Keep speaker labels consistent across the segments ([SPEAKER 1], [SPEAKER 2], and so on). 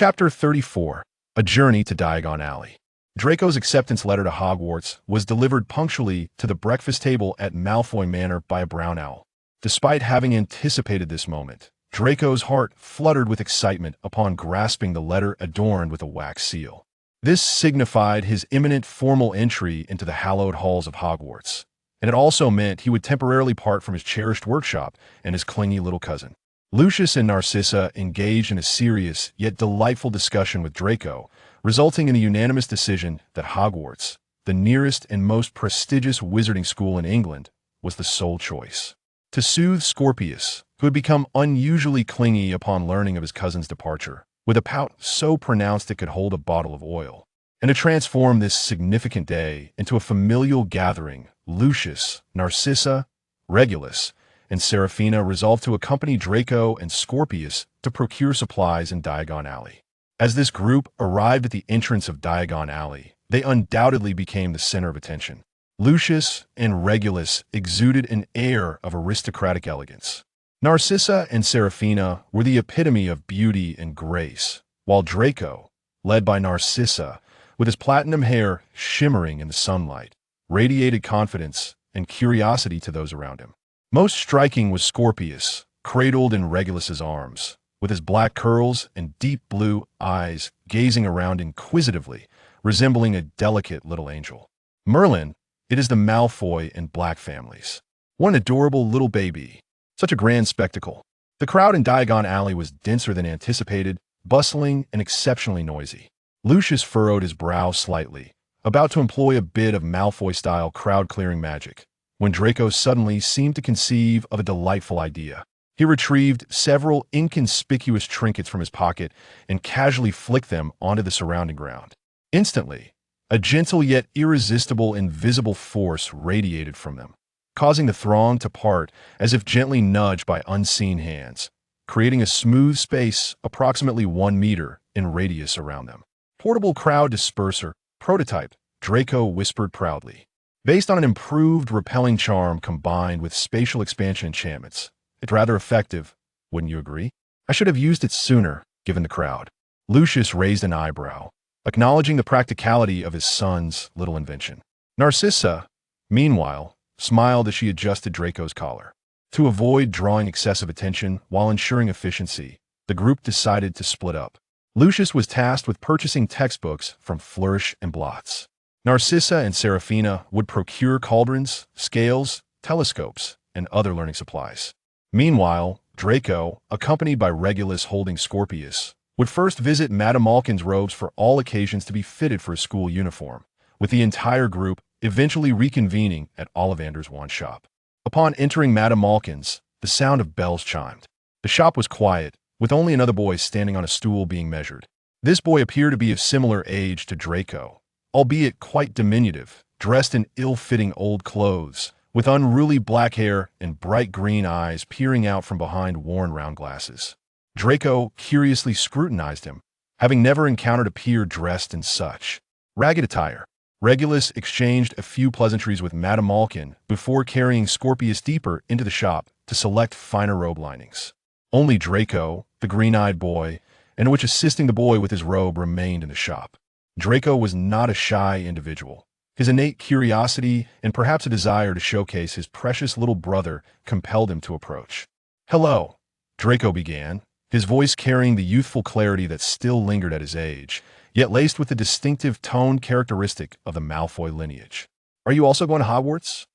[SPEAKER 1] Chapter 34. A Journey to Diagon Alley. Draco's acceptance letter to Hogwarts was delivered punctually to the breakfast table at Malfoy Manor by a brown owl. Despite having anticipated this moment, Draco's heart fluttered with excitement upon grasping the letter adorned with a wax seal. This signified his imminent formal entry into the hallowed halls of Hogwarts, and it also meant he would temporarily part from his cherished workshop and his clingy little cousin. Lucius and Narcissa engaged in a serious yet delightful discussion with Draco, resulting in a unanimous decision that Hogwarts, the nearest and most prestigious wizarding school in England, was the sole choice. To soothe Scorpius, who had become unusually clingy upon learning of his cousin's departure, with a pout so pronounced it could hold a bottle of oil, and to transform this significant day into a familial gathering, Lucius, Narcissa, Regulus, and Seraphina resolved to accompany Draco and Scorpius to procure supplies in Diagon Alley. As this group arrived at the entrance of Diagon Alley, they undoubtedly became the center of attention. Lucius and Regulus exuded an air of aristocratic elegance. Narcissa and Seraphina were the epitome of beauty and grace, while Draco, led by Narcissa, with his platinum hair shimmering in the sunlight, radiated confidence and curiosity to those around him. Most striking was Scorpius, cradled in Regulus's arms, with his black curls and deep blue eyes gazing around inquisitively, resembling a delicate little angel. Merlin, it is the Malfoy and Black families. What an adorable little baby. Such a grand spectacle. The crowd in Diagon Alley was denser than anticipated, bustling and exceptionally noisy. Lucius furrowed his brow slightly, about to employ a bit of Malfoy-style crowd-clearing magic, when Draco suddenly seemed to conceive of a delightful idea. He retrieved several inconspicuous trinkets from his pocket and casually flicked them onto the surrounding ground. Instantly, a gentle yet irresistible invisible force radiated from them, causing the throng to part as if gently nudged by unseen hands, creating a smooth space approximately 1 meter in radius around them. Portable crowd disperser, prototype, Draco whispered proudly. Based on an improved repelling charm combined with spatial expansion enchantments, it's rather effective, wouldn't you agree? I should have used it sooner, given the crowd. Lucius raised an eyebrow, acknowledging the practicality of his son's little invention. Narcissa, meanwhile, smiled as she adjusted Draco's collar. To avoid drawing excessive attention while ensuring efficiency, the group decided to split up. Lucius was tasked with purchasing textbooks from Flourish and Blots. Narcissa and Seraphina would procure cauldrons, scales, telescopes, and other learning supplies. Meanwhile, Draco, accompanied by Regulus holding Scorpius, would first visit Madam Pomfrey's robes for all occasions to be fitted for a school uniform, with the entire group eventually reconvening at Ollivander's wand shop. Upon entering Madam Pomfrey's, the sound of bells chimed. The shop was quiet, with only another boy standing on a stool being measured. This boy appeared to be of similar age to Draco, albeit quite diminutive, dressed in ill-fitting old clothes, with unruly black hair and bright green eyes peering out from behind worn round glasses. Draco curiously scrutinized him, having never encountered a peer dressed in such ragged attire. Regulus exchanged a few pleasantries with Madam Pomfrey before carrying Scorpius deeper into the shop to select finer robe linings. Only Draco, the green-eyed boy, and which assisting the boy with his robe remained in the shop. Draco was not a shy individual. His innate curiosity and perhaps a desire to showcase his precious little brother compelled him to approach. "Hello," Draco began, his voice carrying the youthful clarity that still lingered at his age, yet laced with the distinctive tone characteristic of the Malfoy lineage. "Are you also going to Hogwarts?"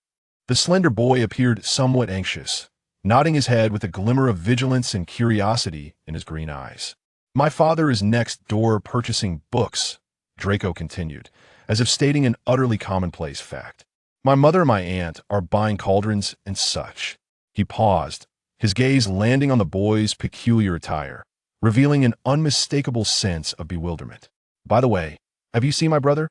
[SPEAKER 1] The slender boy appeared somewhat anxious, nodding his head with a glimmer of vigilance and curiosity in his green eyes. "My father is next door purchasing books," Draco continued, as if stating an utterly commonplace fact. "My mother and my aunt are buying cauldrons and such." He paused, his gaze landing on the boy's peculiar attire, revealing an unmistakable sense of bewilderment. "By the way, have you seen my brother?"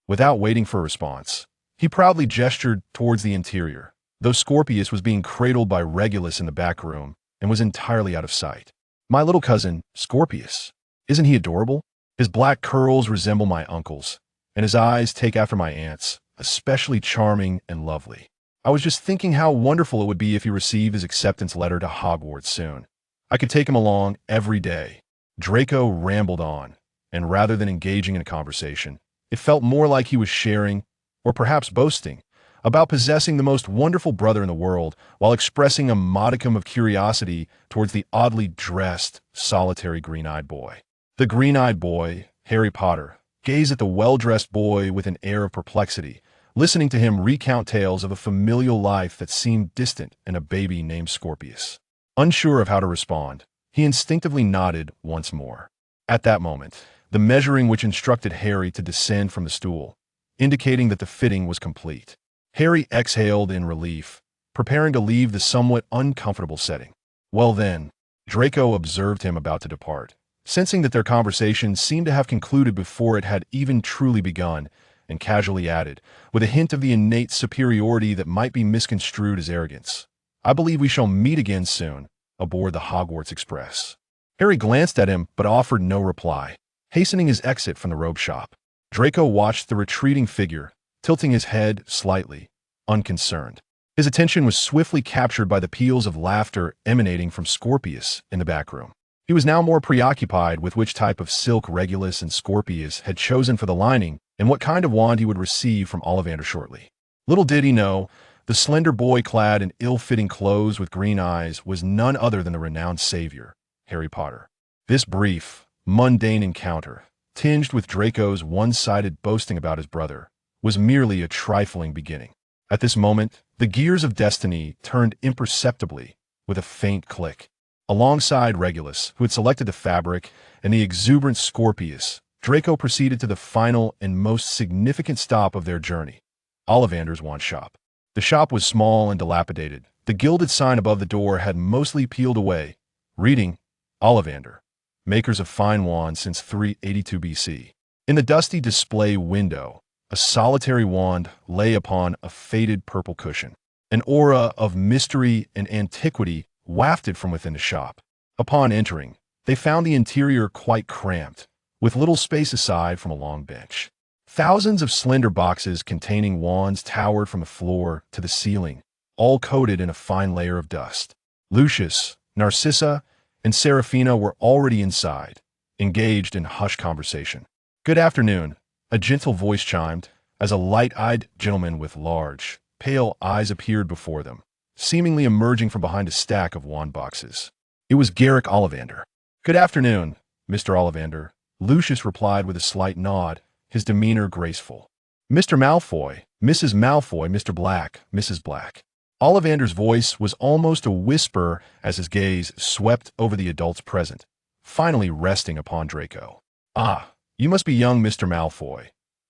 [SPEAKER 1] Without waiting for a response, he proudly gestured towards the interior, though Scorpius was being cradled by Regulus in the back room and was entirely out of sight. "My little cousin, Scorpius. Isn't he adorable? His black curls resemble my uncle's, and his eyes take after my aunt's, especially charming and lovely. I was just thinking how wonderful it would be if he received his acceptance letter to Hogwarts soon. I could take him along every day." Draco rambled on, and rather than engaging in a conversation, it felt more like he was sharing, or perhaps boasting, about possessing the most wonderful brother in the world while expressing a modicum of curiosity towards the oddly dressed, solitary green-eyed boy. The green-eyed boy, Harry Potter, gazed at the well-dressed boy with an air of perplexity, listening to him recount tales of a familial life that seemed distant and a baby named Scorpius. Unsure of how to respond, he instinctively nodded once more. At that moment, the measuring which instructed Harry to descend from the stool, indicating that the fitting was complete. Harry exhaled in relief, preparing to leave the somewhat uncomfortable setting. Well then, Draco observed him about to depart, sensing that their conversation seemed to have concluded before it had even truly begun, and casually added, with a hint of the innate superiority that might be misconstrued as arrogance, "I believe we shall meet again soon, aboard the Hogwarts Express." Harry glanced at him but offered no reply, hastening his exit from the robe shop. Draco watched the retreating figure, tilting his head slightly, unconcerned. His attention was swiftly captured by the peals of laughter emanating from Scorpius in the back room. He was now more preoccupied with which type of silk Regulus and Scorpius had chosen for the lining and what kind of wand he would receive from Ollivander shortly. Little did he know, the slender boy clad in ill-fitting clothes with green eyes was none other than the renowned savior, Harry Potter. This brief, mundane encounter, tinged with Draco's one-sided boasting about his brother, was merely a trifling beginning. At this moment, the gears of destiny turned imperceptibly with a faint click. Alongside Regulus, who had selected the fabric, and the exuberant Scorpius, Draco proceeded to the final and most significant stop of their journey, Ollivander's wand shop. The shop was small and dilapidated. The gilded sign above the door had mostly peeled away, reading, "Ollivander, makers of fine wands since 382 BC. In the dusty display window, a solitary wand lay upon a faded purple cushion. An aura of mystery and antiquity wafted from within the shop. Upon entering, they found the interior quite cramped, with little space aside from a long bench. Thousands of slender boxes containing wands towered from the floor to the ceiling, all coated in a fine layer of dust. Lucius, Narcissa, and Seraphina were already inside, engaged in hushed conversation. "Good afternoon," a gentle voice chimed, as a light-eyed gentleman with large, pale eyes appeared before them, seemingly emerging from behind a stack of wand boxes. It was Garrick Ollivander. "Good afternoon, Mr. Ollivander," Lucius replied with a slight nod, his demeanor graceful. "Mr. Malfoy, Mrs. Malfoy, Mr. Black, Mrs. Black." Ollivander's voice was almost a whisper as his gaze swept over the adults present, finally resting upon Draco. "Ah, you must be young Mr. Malfoy.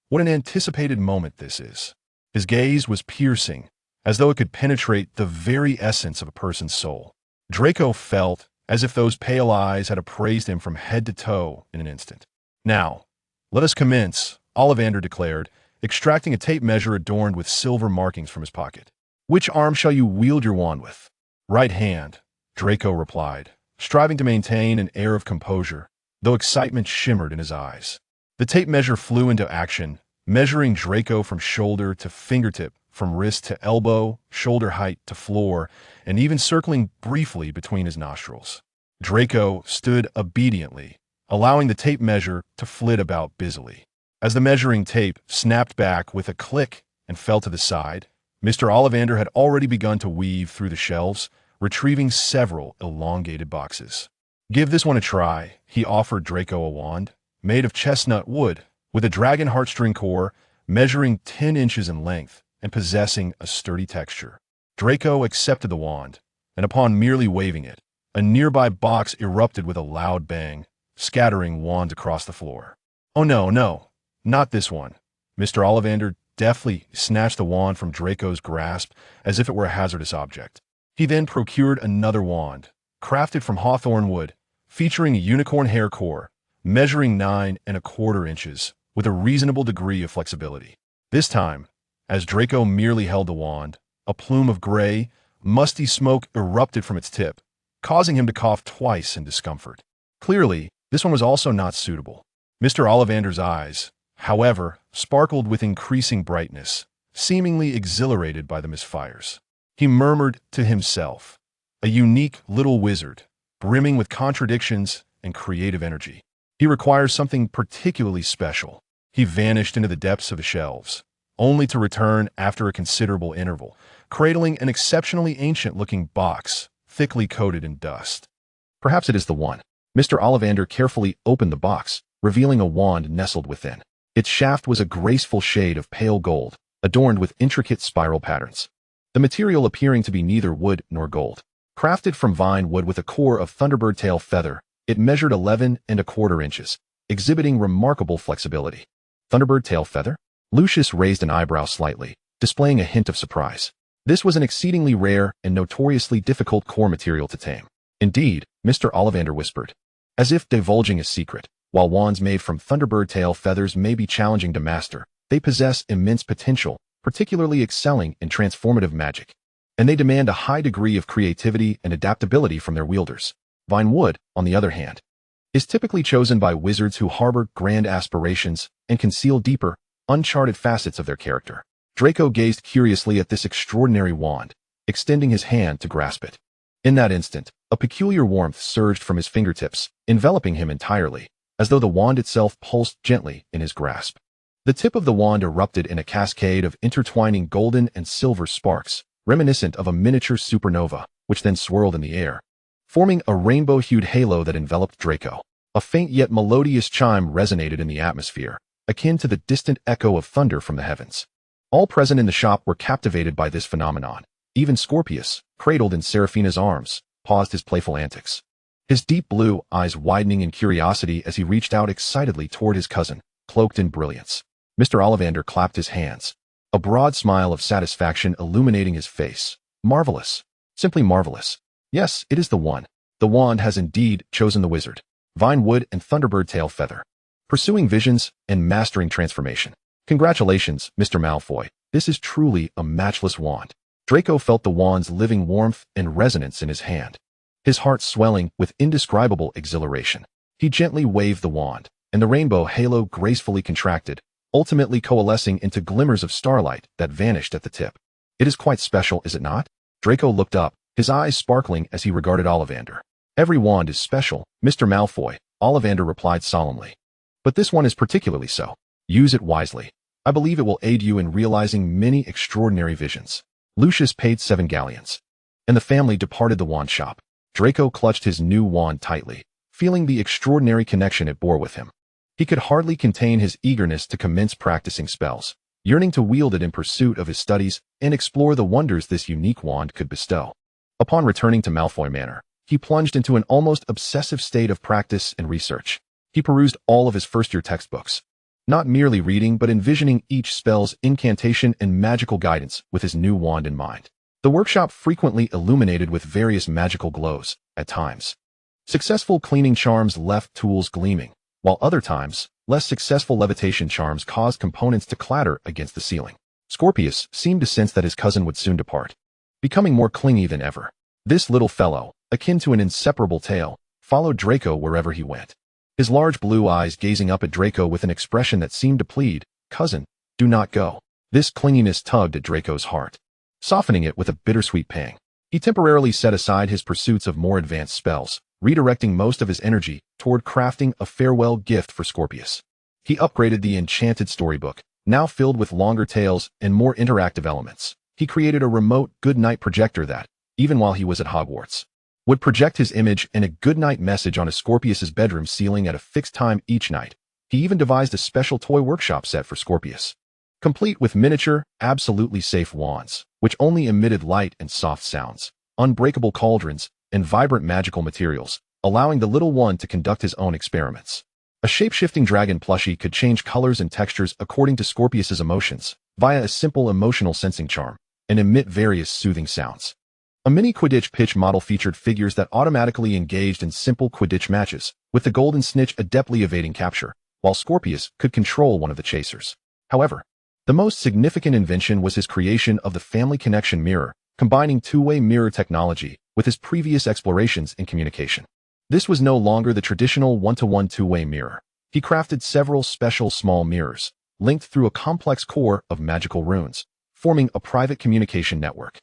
[SPEAKER 1] What an anticipated moment this is." His gaze was piercing, as though it could penetrate the very essence of a person's soul. Draco felt as if those pale eyes had appraised him from head to toe in an instant. "Now, let us commence," Ollivander declared, extracting a tape measure adorned with silver markings from his pocket. "Which arm shall you wield your wand with?" "Right hand," Draco replied, striving to maintain an air of composure, though excitement shimmered in his eyes. The tape measure flew into action, measuring Draco from shoulder to fingertip, from wrist to elbow, shoulder height to floor, and even circling briefly between his nostrils. Draco stood obediently, allowing the tape measure to flit about busily. As the measuring tape snapped back with a click and fell to the side, Mr. Ollivander had already begun to weave through the shelves, retrieving several elongated boxes. "Give this one a try," he offered Draco a wand, made of chestnut wood, with a dragon heartstring core, measuring 10 inches in length and possessing a sturdy texture. Draco accepted the wand, and upon merely waving it, a nearby box erupted with a loud bang, scattering wands across the floor. "Oh no, not this one." Mr. Ollivander deftly snatched the wand from Draco's grasp as if it were a hazardous object. He then procured another wand, crafted from hawthorn wood, featuring a unicorn hair core, measuring 9¼ inches, with a reasonable degree of flexibility. This time, as Draco merely held the wand, a plume of gray, musty smoke erupted from its tip, causing him to cough twice in discomfort. Clearly, this one was also not suitable. Mr. Ollivander's eyes, however, sparkled with increasing brightness, seemingly exhilarated by the misfires. He murmured to himself, a unique little wizard, brimming with contradictions and creative energy. He requires something particularly special. He vanished into the depths of the shelves, only to return after a considerable interval, cradling an exceptionally ancient-looking box, thickly coated in dust. Perhaps it is the one. Mr. Ollivander carefully opened the box, revealing a wand nestled within. Its shaft was a graceful shade of pale gold, adorned with intricate spiral patterns. The material appearing to be neither wood nor gold. Crafted from vine wood with a core of thunderbird tail feather, it measured 11¼ inches, exhibiting remarkable flexibility. Thunderbird tail feather? Lucius raised an eyebrow slightly, displaying a hint of surprise. This was an exceedingly rare and notoriously difficult core material to tame. Indeed, Mr. Ollivander whispered, as if divulging a secret. While wands made from thunderbird tail feathers may be challenging to master, they possess immense potential, particularly excelling in transformative magic. And they demand a high degree of creativity and adaptability from their wielders. Vine wood, on the other hand, is typically chosen by wizards who harbor grand aspirations and conceal deeper, uncharted facets of their character. Draco gazed curiously at this extraordinary wand, extending his hand to grasp it. In that instant, a peculiar warmth surged from his fingertips, enveloping him entirely, as though the wand itself pulsed gently in his grasp. The tip of the wand erupted in a cascade of intertwining golden and silver sparks, reminiscent of a miniature supernova, which then swirled in the air, forming a rainbow-hued halo that enveloped Draco. A faint yet melodious chime resonated in the atmosphere, akin to the distant echo of thunder from the heavens. All present in the shop were captivated by this phenomenon. Even Scorpius, cradled in Seraphina's arms, paused his playful antics, his deep blue eyes widening in curiosity as he reached out excitedly toward his cousin, cloaked in brilliance. Mr. Ollivander clapped his hands, a broad smile of satisfaction illuminating his face. Marvelous. Simply marvelous. Yes, it is the one. The wand has indeed chosen the wizard. Vine wood and thunderbird tail feather. Pursuing visions and mastering transformation. Congratulations, Mr. Malfoy. This is truly a matchless wand. Draco felt the wand's living warmth and resonance in his hand, his heart swelling with indescribable exhilaration. He gently waved the wand, and the rainbow halo gracefully contracted, ultimately coalescing into glimmers of starlight that vanished at the tip. It is quite special, is it not? Draco looked up, his eyes sparkling as he regarded Ollivander. Every wand is special, Mr. Malfoy, Ollivander replied solemnly. But this one is particularly so. Use it wisely. I believe it will aid you in realizing many extraordinary visions. Lucius paid 7 galleons, and the family departed the wand shop. Draco clutched his new wand tightly, feeling the extraordinary connection it bore with him. He could hardly contain his eagerness to commence practicing spells, yearning to wield it in pursuit of his studies and explore the wonders this unique wand could bestow. Upon returning to Malfoy Manor, he plunged into an almost obsessive state of practice and research. He perused all of his first-year textbooks, not merely reading but envisioning each spell's incantation and magical guidance with his new wand in mind. The workshop frequently illuminated with various magical glows, at times. Successful cleaning charms left tools gleaming, while other times, less successful levitation charms caused components to clatter against the ceiling. Scorpius seemed to sense that his cousin would soon depart, becoming more clingy than ever. This little fellow, akin to an inseparable tail, followed Draco wherever he went, his large blue eyes gazing up at Draco with an expression that seemed to plead, "Cousin, do not go." This clinginess tugged at Draco's heart, softening it with a bittersweet pang. He temporarily set aside his pursuits of more advanced spells, redirecting most of his energy toward crafting a farewell gift for Scorpius. He upgraded the enchanted storybook, now filled with longer tales and more interactive elements. He created a remote good-night projector that, even while he was at Hogwarts, would project his image and a goodnight message on a Scorpius's bedroom ceiling at a fixed time each night. He even devised a special toy workshop set for Scorpius, complete with miniature, absolutely safe wands, which only emitted light and soft sounds, unbreakable cauldrons, and vibrant magical materials, allowing the little one to conduct his own experiments. A shape-shifting dragon plushie could change colors and textures according to Scorpius's emotions, via a simple emotional sensing charm, and emit various soothing sounds. A mini Quidditch pitch model featured figures that automatically engaged in simple Quidditch matches, with the golden snitch adeptly evading capture, while Scorpius could control one of the chasers. However, the most significant invention was his creation of the Family Connection Mirror, combining two-way mirror technology with his previous explorations in communication. This was no longer the traditional one-to-one two-way mirror. He crafted several special small mirrors, linked through a complex core of magical runes, forming a private communication network.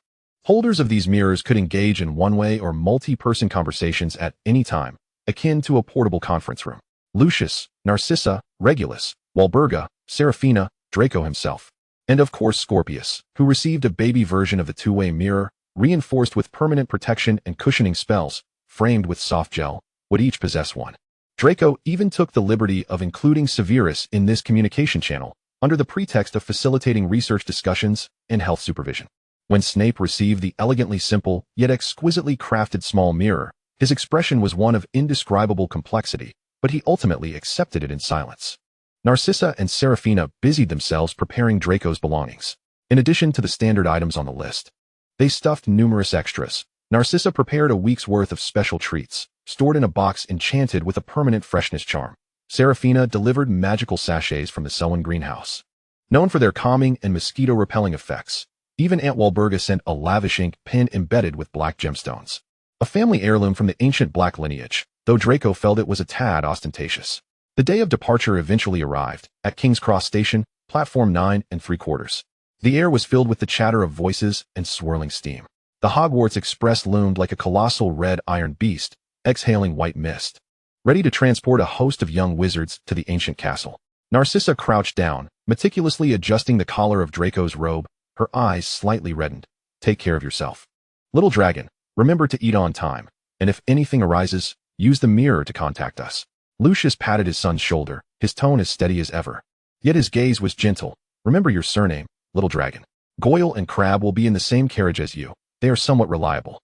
[SPEAKER 1] Holders of these mirrors could engage in one-way or multi-person conversations at any time, akin to a portable conference room. Lucius, Narcissa, Regulus, Walburga, Seraphina, Draco himself. And of course Scorpius, who received a baby version of the two-way mirror, reinforced with permanent protection and cushioning spells, framed with soft gel, would each possess one. Draco even took the liberty of including Severus in this communication channel, under the pretext of facilitating research discussions and health supervision. When Snape received the elegantly simple, yet exquisitely crafted small mirror, his expression was one of indescribable complexity, but he ultimately accepted it in silence. Narcissa and Seraphina busied themselves preparing Draco's belongings. In addition to the standard items on the list, they stuffed numerous extras. Narcissa prepared a week's worth of special treats, stored in a box enchanted with a permanent freshness charm. Seraphina delivered magical sachets from the Selwyn greenhouse. Known for their calming and mosquito-repelling effects, even Aunt Walburga sent a lavish ink pen embedded with black gemstones. A family heirloom from the ancient black lineage, though Draco felt it was a tad ostentatious. The day of departure eventually arrived, at King's Cross Station, platform 9 3/4. The air was filled with the chatter of voices and swirling steam. The Hogwarts Express loomed like a colossal red iron beast, exhaling white mist, ready to transport a host of young wizards to the ancient castle. Narcissa crouched down, meticulously adjusting the collar of Draco's robe, her eyes slightly reddened. Take care of yourself. Little dragon, remember to eat on time, and if anything arises, use the mirror to contact us. Lucius patted his son's shoulder, his tone as steady as ever. Yet his gaze was gentle. Remember your surname, little dragon. Goyle and Crabbe will be in the same carriage as you. They are somewhat reliable.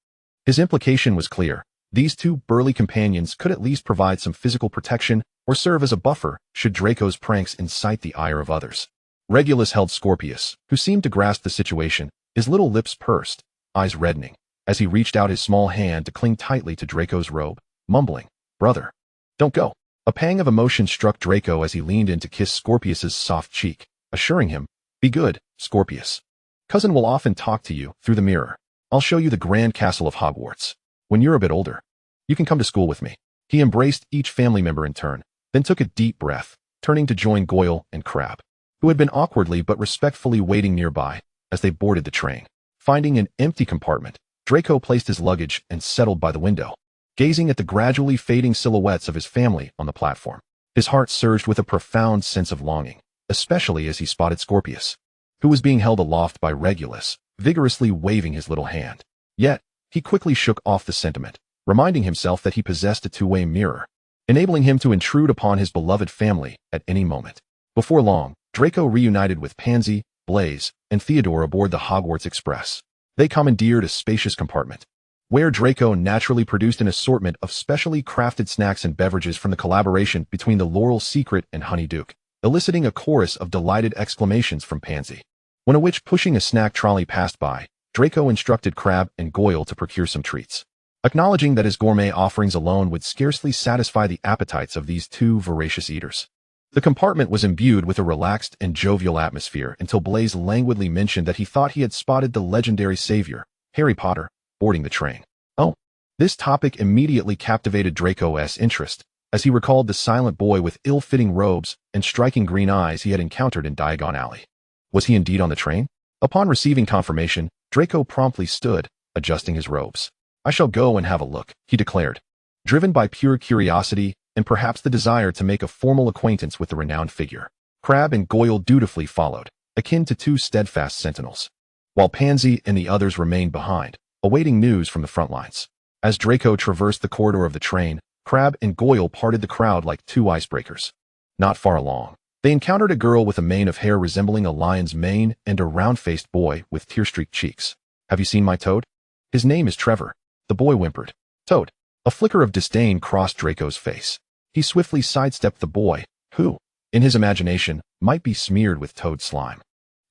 [SPEAKER 1] His implication was clear. These two burly companions could at least provide some physical protection or serve as a buffer should Draco's pranks incite the ire of others. Regulus held Scorpius, who seemed to grasp the situation, his little lips pursed, eyes reddening, as he reached out his small hand to cling tightly to Draco's robe, mumbling, "Brother, don't go." A pang of emotion struck Draco as he leaned in to kiss Scorpius's soft cheek, assuring him, "Be good, Scorpius. Cousin will often talk to you through the mirror. I'll show you the grand castle of Hogwarts. When you're a bit older, you can come to school with me." He embraced each family member in turn, then took a deep breath, turning to join Goyle and Crabbe, who had been awkwardly but respectfully waiting nearby as they boarded the train. Finding an empty compartment, Draco placed his luggage and settled by the window, gazing at the gradually fading silhouettes of his family on the platform. His heart surged with a profound sense of longing, especially as he spotted Scorpius, who was being held aloft by Regulus, vigorously waving his little hand. Yet, he quickly shook off the sentiment, reminding himself that he possessed a two-way mirror, enabling him to intrude upon his beloved family at any moment. Before long, Draco reunited with Pansy, Blaze, and Theodore aboard the Hogwarts Express. They commandeered a spacious compartment, where Draco naturally produced an assortment of specially crafted snacks and beverages from the collaboration between the Laurel Secret and Honeyduke, eliciting a chorus of delighted exclamations from Pansy. When a witch pushing a snack trolley passed by, Draco instructed Crabbe and Goyle to procure some treats, acknowledging that his gourmet offerings alone would scarcely satisfy the appetites of these two voracious eaters. The compartment was imbued with a relaxed and jovial atmosphere until Blaze languidly mentioned that he thought he had spotted the legendary savior, Harry Potter, boarding the train. Oh, this topic immediately captivated Draco's interest, as he recalled the silent boy with ill-fitting robes and striking green eyes he had encountered in Diagon Alley. Was he indeed on the train? Upon receiving confirmation, Draco promptly stood, adjusting his robes. "I shall go and have a look," he declared, driven by pure curiosity and perhaps the desire to make a formal acquaintance with the renowned figure. Crabbe and Goyle dutifully followed, akin to two steadfast sentinels, while Pansy and the others remained behind, awaiting news from the front lines. As Draco traversed the corridor of the train, Crabbe and Goyle parted the crowd like two icebreakers. Not far along, they encountered a girl with a mane of hair resembling a lion's mane and a round-faced boy with tear-streaked cheeks. "Have you seen my Toad? His name is Trevor," the boy whimpered. "Toad." A flicker of disdain crossed Draco's face. He swiftly sidestepped the boy, who, in his imagination, might be smeared with toad slime,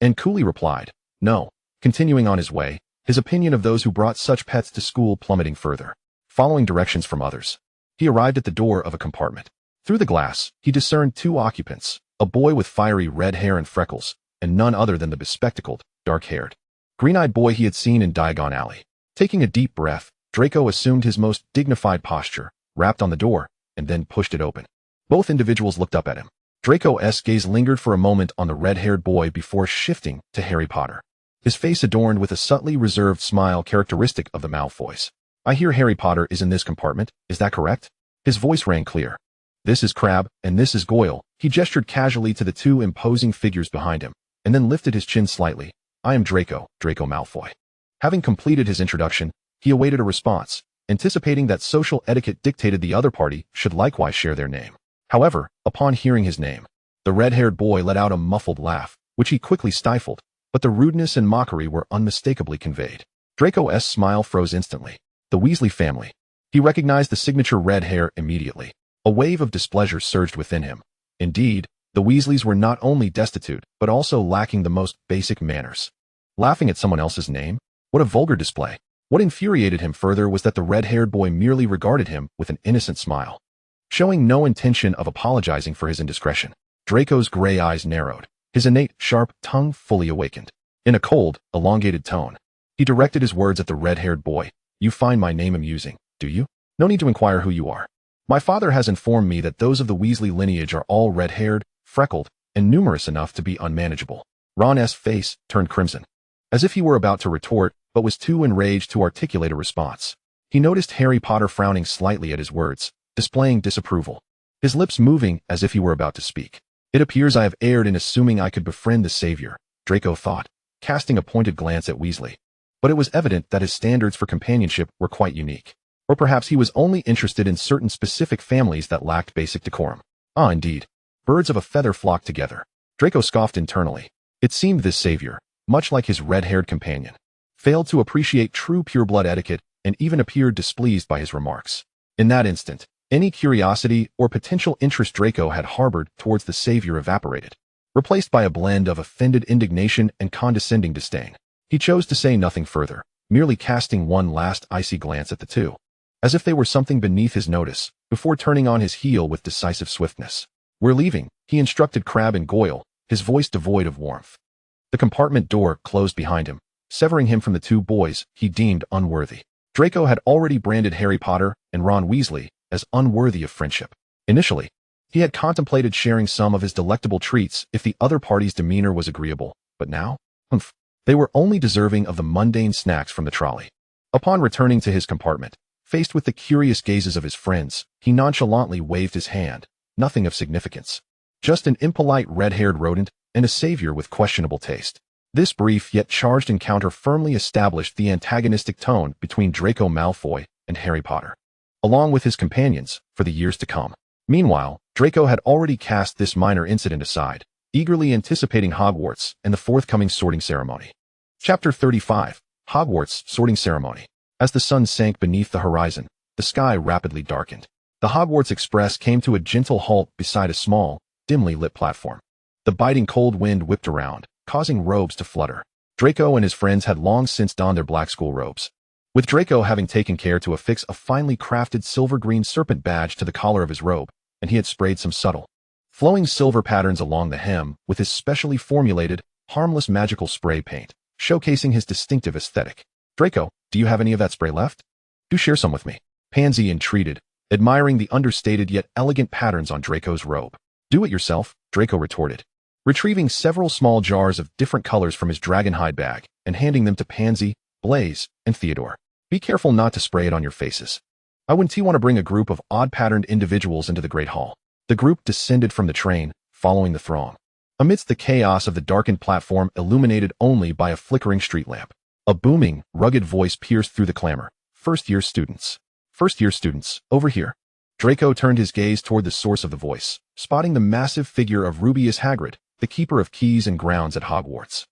[SPEAKER 1] and coolly replied, "No," continuing on his way, his opinion of those who brought such pets to school plummeting further. Following directions from others, he arrived at the door of a compartment. Through the glass, he discerned two occupants, a boy with fiery red hair and freckles, and none other than the bespectacled, dark-haired, green-eyed boy he had seen in Diagon Alley. Taking a deep breath, Draco assumed his most dignified posture, rapped on the door, and then pushed it open. Both individuals looked up at him. Draco's gaze lingered for a moment on the red-haired boy before shifting to Harry Potter, his face adorned with a subtly reserved smile characteristic of the Malfoys. "I hear Harry Potter is in this compartment, is that correct?" His voice rang clear. "This is Crabbe, and this is Goyle." He gestured casually to the two imposing figures behind him, and then lifted his chin slightly. "I am Draco, Draco Malfoy." Having completed his introduction, he awaited a response, anticipating that social etiquette dictated the other party should likewise share their name. However, upon hearing his name, the red-haired boy let out a muffled laugh, which he quickly stifled, but the rudeness and mockery were unmistakably conveyed. Draco's smile froze instantly. The Weasley family. He recognized the signature red hair immediately. A wave of displeasure surged within him. Indeed, the Weasleys were not only destitute, but also lacking the most basic manners. Laughing at someone else's name? What a vulgar display. What infuriated him further was that the red-haired boy merely regarded him with an innocent smile, showing no intention of apologizing for his indiscretion. Draco's gray eyes narrowed, his innate, sharp tongue fully awakened. In a cold, elongated tone, he directed his words at the red-haired boy. "You find my name amusing, do you? No need to inquire who you are. My father has informed me that those of the Weasley lineage are all red-haired, freckled, and numerous enough to be unmanageable." Ron's face turned crimson, as if he were about to retort, but was too enraged to articulate a response. He noticed Harry Potter frowning slightly at his words, displaying disapproval, his lips moving as if he were about to speak. "It appears I have erred in assuming I could befriend the Savior," Draco thought, casting a pointed glance at Weasley. But it was evident that his standards for companionship were quite unique. Or perhaps he was only interested in certain specific families that lacked basic decorum. Ah, indeed. Birds of a feather flock together. Draco scoffed internally. It seemed this Savior, much like his red-haired companion, failed to appreciate true pureblood etiquette and even appeared displeased by his remarks. In that instant, any curiosity or potential interest Draco had harbored towards the Savior evaporated, replaced by a blend of offended indignation and condescending disdain. He chose to say nothing further, merely casting one last icy glance at the two, as if they were something beneath his notice, before turning on his heel with decisive swiftness. "We're leaving," he instructed Crabbe and Goyle, his voice devoid of warmth. The compartment door closed behind him, severing him from the two boys he deemed unworthy. Draco had already branded Harry Potter and Ron Weasley as unworthy of friendship. Initially, he had contemplated sharing some of his delectable treats if the other party's demeanor was agreeable, but now, they were only deserving of the mundane snacks from the trolley. Upon returning to his compartment, faced with the curious gazes of his friends, he nonchalantly waved his hand. Nothing of significance. Just an impolite red-haired rodent and a savior with questionable taste. This brief yet charged encounter firmly established the antagonistic tone between Draco Malfoy and Harry Potter, along with his companions, for the years to come. Meanwhile, Draco had already cast this minor incident aside, eagerly anticipating Hogwarts and the forthcoming sorting ceremony. Chapter 35. Hogwarts Sorting Ceremony. As the sun sank beneath the horizon, the sky rapidly darkened. The Hogwarts Express came to a gentle halt beside a small, dimly lit platform. The biting cold wind whipped around, causing robes to flutter. Draco and his friends had long since donned their black school robes, with Draco having taken care to affix a finely crafted silver-green serpent badge to the collar of his robe, and he had sprayed some subtle, flowing silver patterns along the hem with his specially formulated, harmless magical spray paint, showcasing his distinctive aesthetic. "Draco, do you have any of that spray left? Do share some with me," Pansy entreated, admiring the understated yet elegant patterns on Draco's robe. "Do it yourself," Draco retorted, retrieving several small jars of different colors from his dragonhide bag and handing them to Pansy, Blaze, and Theodore. "Be careful not to spray it on your faces. I wouldn't want to bring a group of odd-patterned individuals into the Great Hall." The group descended from the train, following the throng, amidst the chaos of the darkened platform illuminated only by a flickering street lamp. A booming, rugged voice pierced through the clamor. "First-year students. First-year students, over here." Draco turned his gaze toward the source of the voice, spotting the massive figure of Rubeus Hagrid, the keeper of keys and grounds at Hogwarts.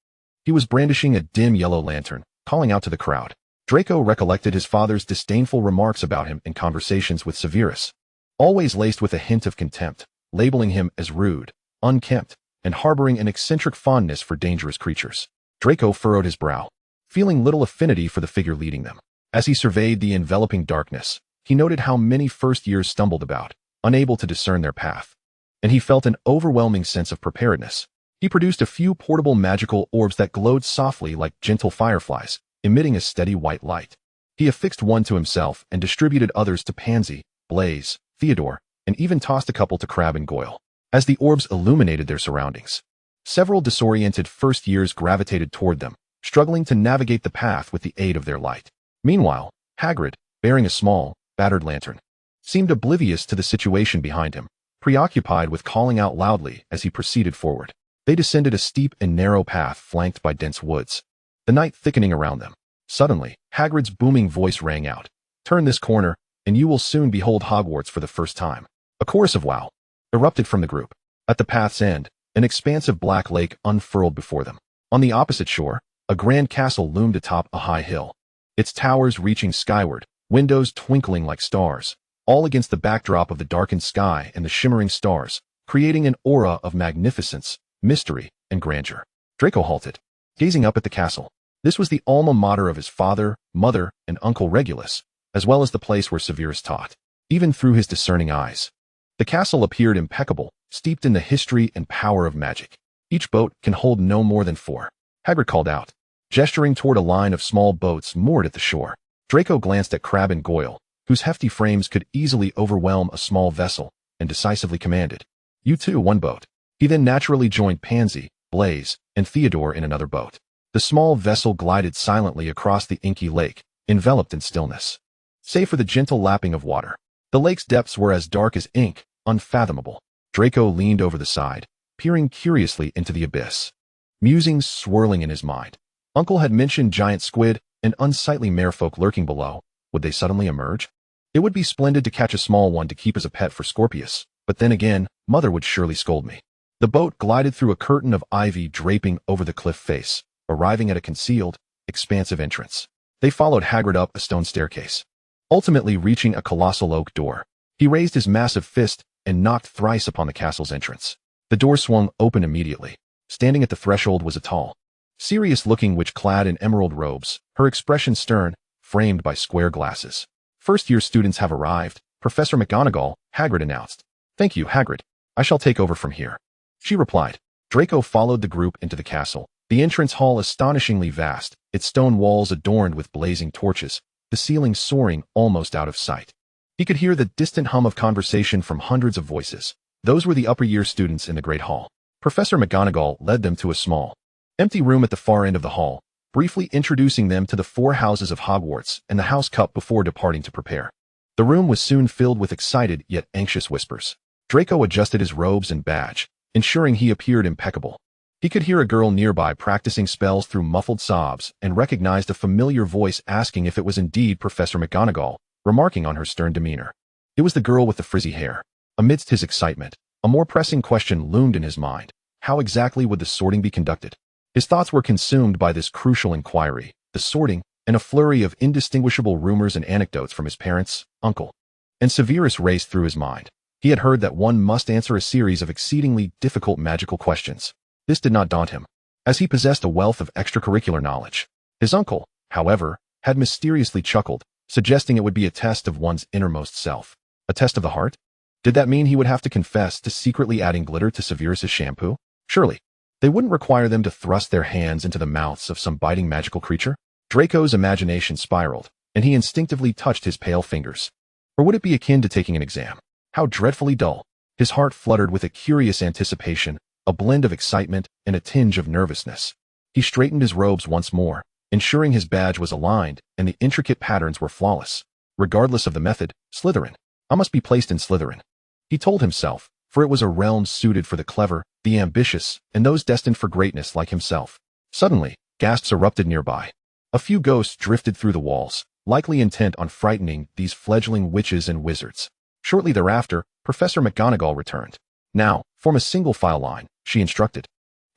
[SPEAKER 1] He was brandishing a dim yellow lantern, calling out to the crowd. Draco recollected his father's disdainful remarks about him in conversations with Severus, always laced with a hint of contempt, labeling him as rude, unkempt, and harboring an eccentric fondness for dangerous creatures. Draco furrowed his brow, feeling little affinity for the figure leading them. As he surveyed the enveloping darkness, he noted how many first years stumbled about, unable to discern their path, and he felt an overwhelming sense of preparedness. He produced a few portable magical orbs that glowed softly like gentle fireflies, emitting a steady white light. He affixed one to himself and distributed others to Pansy, Blaze, Theodore, and even tossed a couple to Crabbe and Goyle. As the orbs illuminated their surroundings, several disoriented first years gravitated toward them, struggling to navigate the path with the aid of their light. Meanwhile, Hagrid, bearing a small, battered lantern, seemed oblivious to the situation behind him, preoccupied with calling out loudly as he proceeded forward. They descended a steep and narrow path flanked by dense woods, the night thickening around them. Suddenly, Hagrid's booming voice rang out. "Turn this corner, and you will soon behold Hogwarts for the first time." A chorus of wow erupted from the group. At the path's end, an expansive black lake unfurled before them. On the opposite shore, a grand castle loomed atop a high hill, its towers reaching skyward, windows twinkling like stars, all against the backdrop of the darkened sky and the shimmering stars, creating an aura of magnificence, mystery, and grandeur. Draco halted, gazing up at the castle. This was the alma mater of his father, mother, and uncle Regulus, as well as the place where Severus taught. Even through his discerning eyes, the castle appeared impeccable, steeped in the history and power of magic. "Each boat can hold no more than 4. Hagrid called out, gesturing toward a line of small boats moored at the shore. Draco glanced at Crabbe and Goyle, whose hefty frames could easily overwhelm a small vessel, and decisively commanded, "You too, one boat." He then naturally joined Pansy, Blaise, and Theodore in another boat. The small vessel glided silently across the inky lake, enveloped in stillness, save for the gentle lapping of water. The lake's depths were as dark as ink, unfathomable. Draco leaned over the side, peering curiously into the abyss, musings swirling in his mind. Uncle had mentioned giant squid and unsightly merfolk lurking below. Would they suddenly emerge? It would be splendid to catch a small one to keep as a pet for Scorpius, but then again, Mother would surely scold me. The boat glided through a curtain of ivy draping over the cliff face, arriving at a concealed, expansive entrance. They followed Hagrid up a stone staircase, ultimately reaching a colossal oak door. He raised his massive fist and knocked thrice upon the castle's entrance. The door swung open immediately. Standing at the threshold was a tall, serious-looking witch clad in emerald robes, her expression stern, framed by square glasses. "First-year students have arrived, Professor McGonagall," Hagrid announced. "Thank you, Hagrid. I shall take over from here," she replied. Draco followed the group into the castle, the entrance hall astonishingly vast, its stone walls adorned with blazing torches, the ceiling soaring almost out of sight. He could hear the distant hum of conversation from hundreds of voices. Those were the upper-year students in the Great Hall. Professor McGonagall led them to a small, empty room at the far end of the hall, briefly introducing them to the 4 houses of Hogwarts and the house cup before departing to prepare. The room was soon filled with excited yet anxious whispers. Draco adjusted his robes and badge, ensuring he appeared impeccable. He could hear a girl nearby practicing spells through muffled sobs and recognized a familiar voice asking if it was indeed Professor McGonagall, remarking on her stern demeanor. It was the girl with the frizzy hair. Amidst his excitement, a more pressing question loomed in his mind. How exactly would the sorting be conducted? His thoughts were consumed by this crucial inquiry, the sorting, and a flurry of indistinguishable rumors and anecdotes from his parents, uncle, and Severus raced through his mind. He had heard that one must answer a series of exceedingly difficult magical questions. This did not daunt him, as he possessed a wealth of extracurricular knowledge. His uncle, however, had mysteriously chuckled, suggesting it would be a test of one's innermost self. A test of the heart? Did that mean he would have to confess to secretly adding glitter to Severus's shampoo? Surely, they wouldn't require them to thrust their hands into the mouths of some biting magical creature? Draco's imagination spiraled, and he instinctively touched his pale fingers. Or would it be akin to taking an exam? How dreadfully dull. His heart fluttered with a curious anticipation, a blend of excitement and a tinge of nervousness. He straightened his robes once more, ensuring his badge was aligned and the intricate patterns were flawless. Regardless of the method, Slytherin. I must be placed in Slytherin, he told himself, for it was a realm suited for the clever, the ambitious, and those destined for greatness like himself. Suddenly, gasps erupted nearby. A few ghosts drifted through the walls, likely intent on frightening these fledgling witches and wizards. Shortly thereafter, Professor McGonagall returned. "Now, form a single file line," she instructed,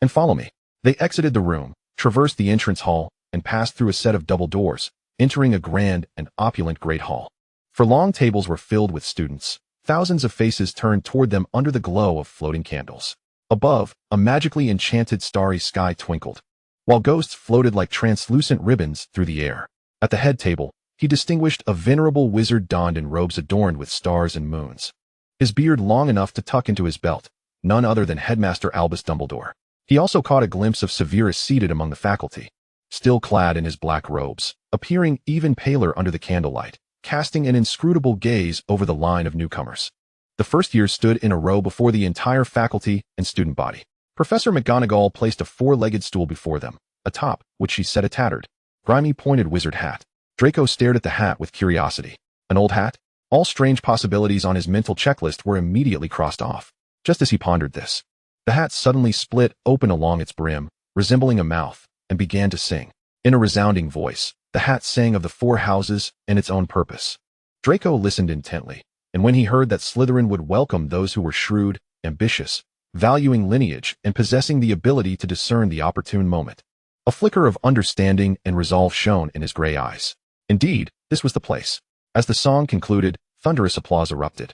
[SPEAKER 1] "and follow me." They exited the room, traversed the entrance hall, and passed through a set of double doors, entering a grand and opulent great hall. For long tables were filled with students. Thousands of faces turned toward them under the glow of floating candles. Above, a magically enchanted starry sky twinkled, while ghosts floated like translucent ribbons through the air. At the head table, he distinguished a venerable wizard donned in robes adorned with stars and moons, his beard long enough to tuck into his belt, none other than Headmaster Albus Dumbledore. He also caught a glimpse of Severus seated among the faculty, still clad in his black robes, appearing even paler under the candlelight, casting an inscrutable gaze over the line of newcomers. The first years stood in a row before the entire faculty and student body. Professor McGonagall placed a 4-legged stool before them, atop which she set a tattered, grimy pointed wizard hat. Draco stared at the hat with curiosity. An old hat? All strange possibilities on his mental checklist were immediately crossed off. Just as he pondered this, the hat suddenly split open along its brim, resembling a mouth, and began to sing. In a resounding voice, the hat sang of the four houses and its own purpose. Draco listened intently, and when he heard that Slytherin would welcome those who were shrewd, ambitious, valuing lineage, and possessing the ability to discern the opportune moment, a flicker of understanding and resolve shone in his gray eyes. Indeed, this was the place. As the song concluded, thunderous applause erupted,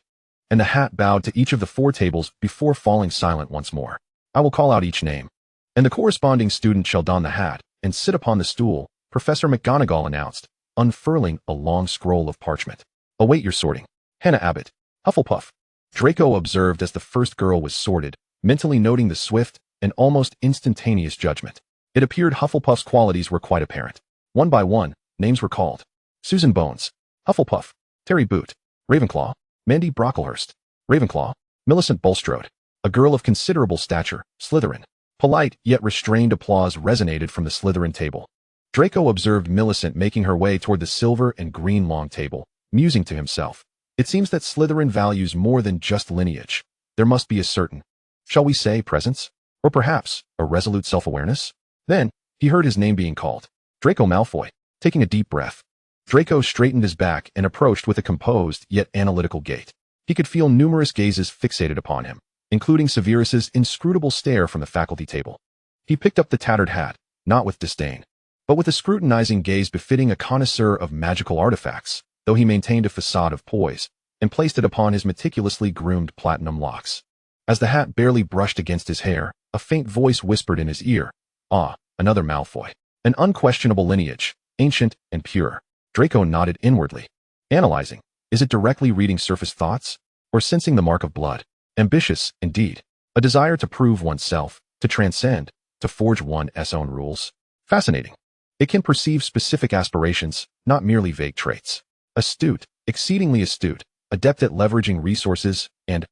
[SPEAKER 1] and the hat bowed to each of the four tables before falling silent once more. I will call out each name, and the corresponding student shall don the hat and sit upon the stool, Professor McGonagall announced, unfurling a long scroll of parchment. Await your sorting. Hannah Abbott, Hufflepuff. Draco observed as the first girl was sorted, mentally noting the swift and almost instantaneous judgment. It appeared Hufflepuff's qualities were quite apparent. One by one, names were called. Susan Bones, Hufflepuff. Terry Boot, Ravenclaw. Mandy Brocklehurst, Ravenclaw. Millicent Bulstrode, a girl of considerable stature, Slytherin. Polite yet restrained applause resonated from the Slytherin table. Draco observed Millicent making her way toward the silver and green long table, musing to himself. It seems that Slytherin values more than just lineage. There must be a certain, shall we say, presence? Or perhaps a resolute self-awareness? Then, he heard his name being called. Draco Malfoy. Taking a deep breath, Draco straightened his back and approached with a composed yet analytical gait. He could feel numerous gazes fixated upon him, including Severus's inscrutable stare from the faculty table. He picked up the tattered hat, not with disdain, but with a scrutinizing gaze befitting a connoisseur of magical artifacts, though he maintained a facade of poise, and placed it upon his meticulously groomed platinum locks. As the hat barely brushed against his hair, a faint voice whispered in his ear, "Ah, another Malfoy. An unquestionable lineage, ancient and pure." Draco nodded inwardly, analyzing. Is it directly reading surface thoughts, or sensing the mark of blood? Ambitious, indeed. A desire to prove oneself, to transcend, to forge one's own rules. Fascinating. It can perceive specific aspirations, not merely vague traits. Astute, exceedingly astute, adept at leveraging resources and,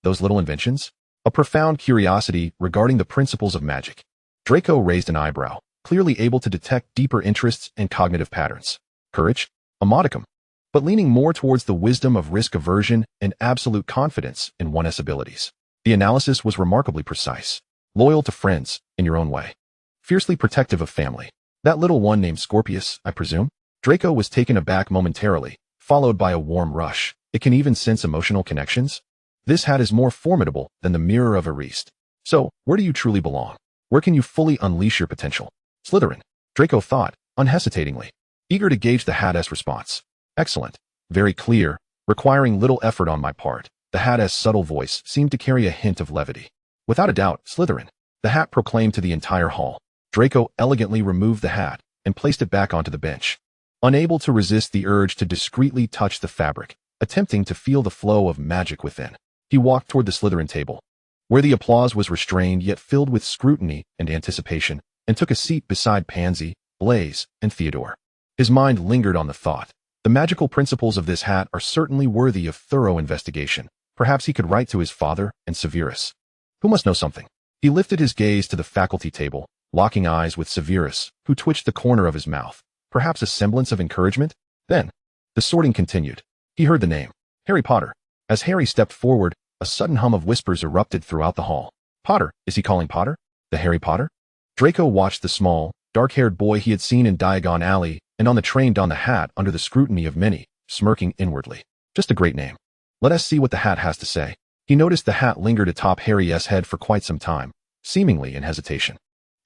[SPEAKER 1] those little inventions? A profound curiosity regarding the principles of magic. Draco raised an eyebrow, clearly able to detect deeper interests and cognitive patterns. Courage? A modicum. But leaning more towards the wisdom of risk aversion and absolute confidence in one's abilities. The analysis was remarkably precise. Loyal to friends, in your own way. Fiercely protective of family. That little one named Scorpius, I presume? Draco was taken aback momentarily, followed by a warm rush. It can even sense emotional connections? This hat is more formidable than the mirror of Ariste. So, where do you truly belong? Where can you fully unleash your potential? Slytherin, Draco thought, unhesitatingly, eager to gauge the hat's response. Excellent. Very clear, requiring little effort on my part. The hat's subtle voice seemed to carry a hint of levity. Without a doubt, Slytherin, the hat proclaimed to the entire hall. Draco elegantly removed the hat and placed it back onto the bench. Unable to resist the urge to discreetly touch the fabric, attempting to feel the flow of magic within, he walked toward the Slytherin table, where the applause was restrained yet filled with scrutiny and anticipation, and took a seat beside Pansy, Blaise, and Theodore. His mind lingered on the thought. The magical principles of this hat are certainly worthy of thorough investigation. Perhaps he could write to his father and Severus, who must know something. He lifted his gaze to the faculty table, locking eyes with Severus, who twitched the corner of his mouth. Perhaps a semblance of encouragement? Then, the sorting continued. He heard the name, Harry Potter. As Harry stepped forward, a sudden hum of whispers erupted throughout the hall. Potter, is he calling Potter? The Harry Potter? Draco watched the small, dark-haired boy he had seen in Diagon Alley and on the train don the hat under the scrutiny of many, smirking inwardly. Just a great name. Let us see what the hat has to say. He noticed the hat lingered atop Harry's head for quite some time, seemingly in hesitation.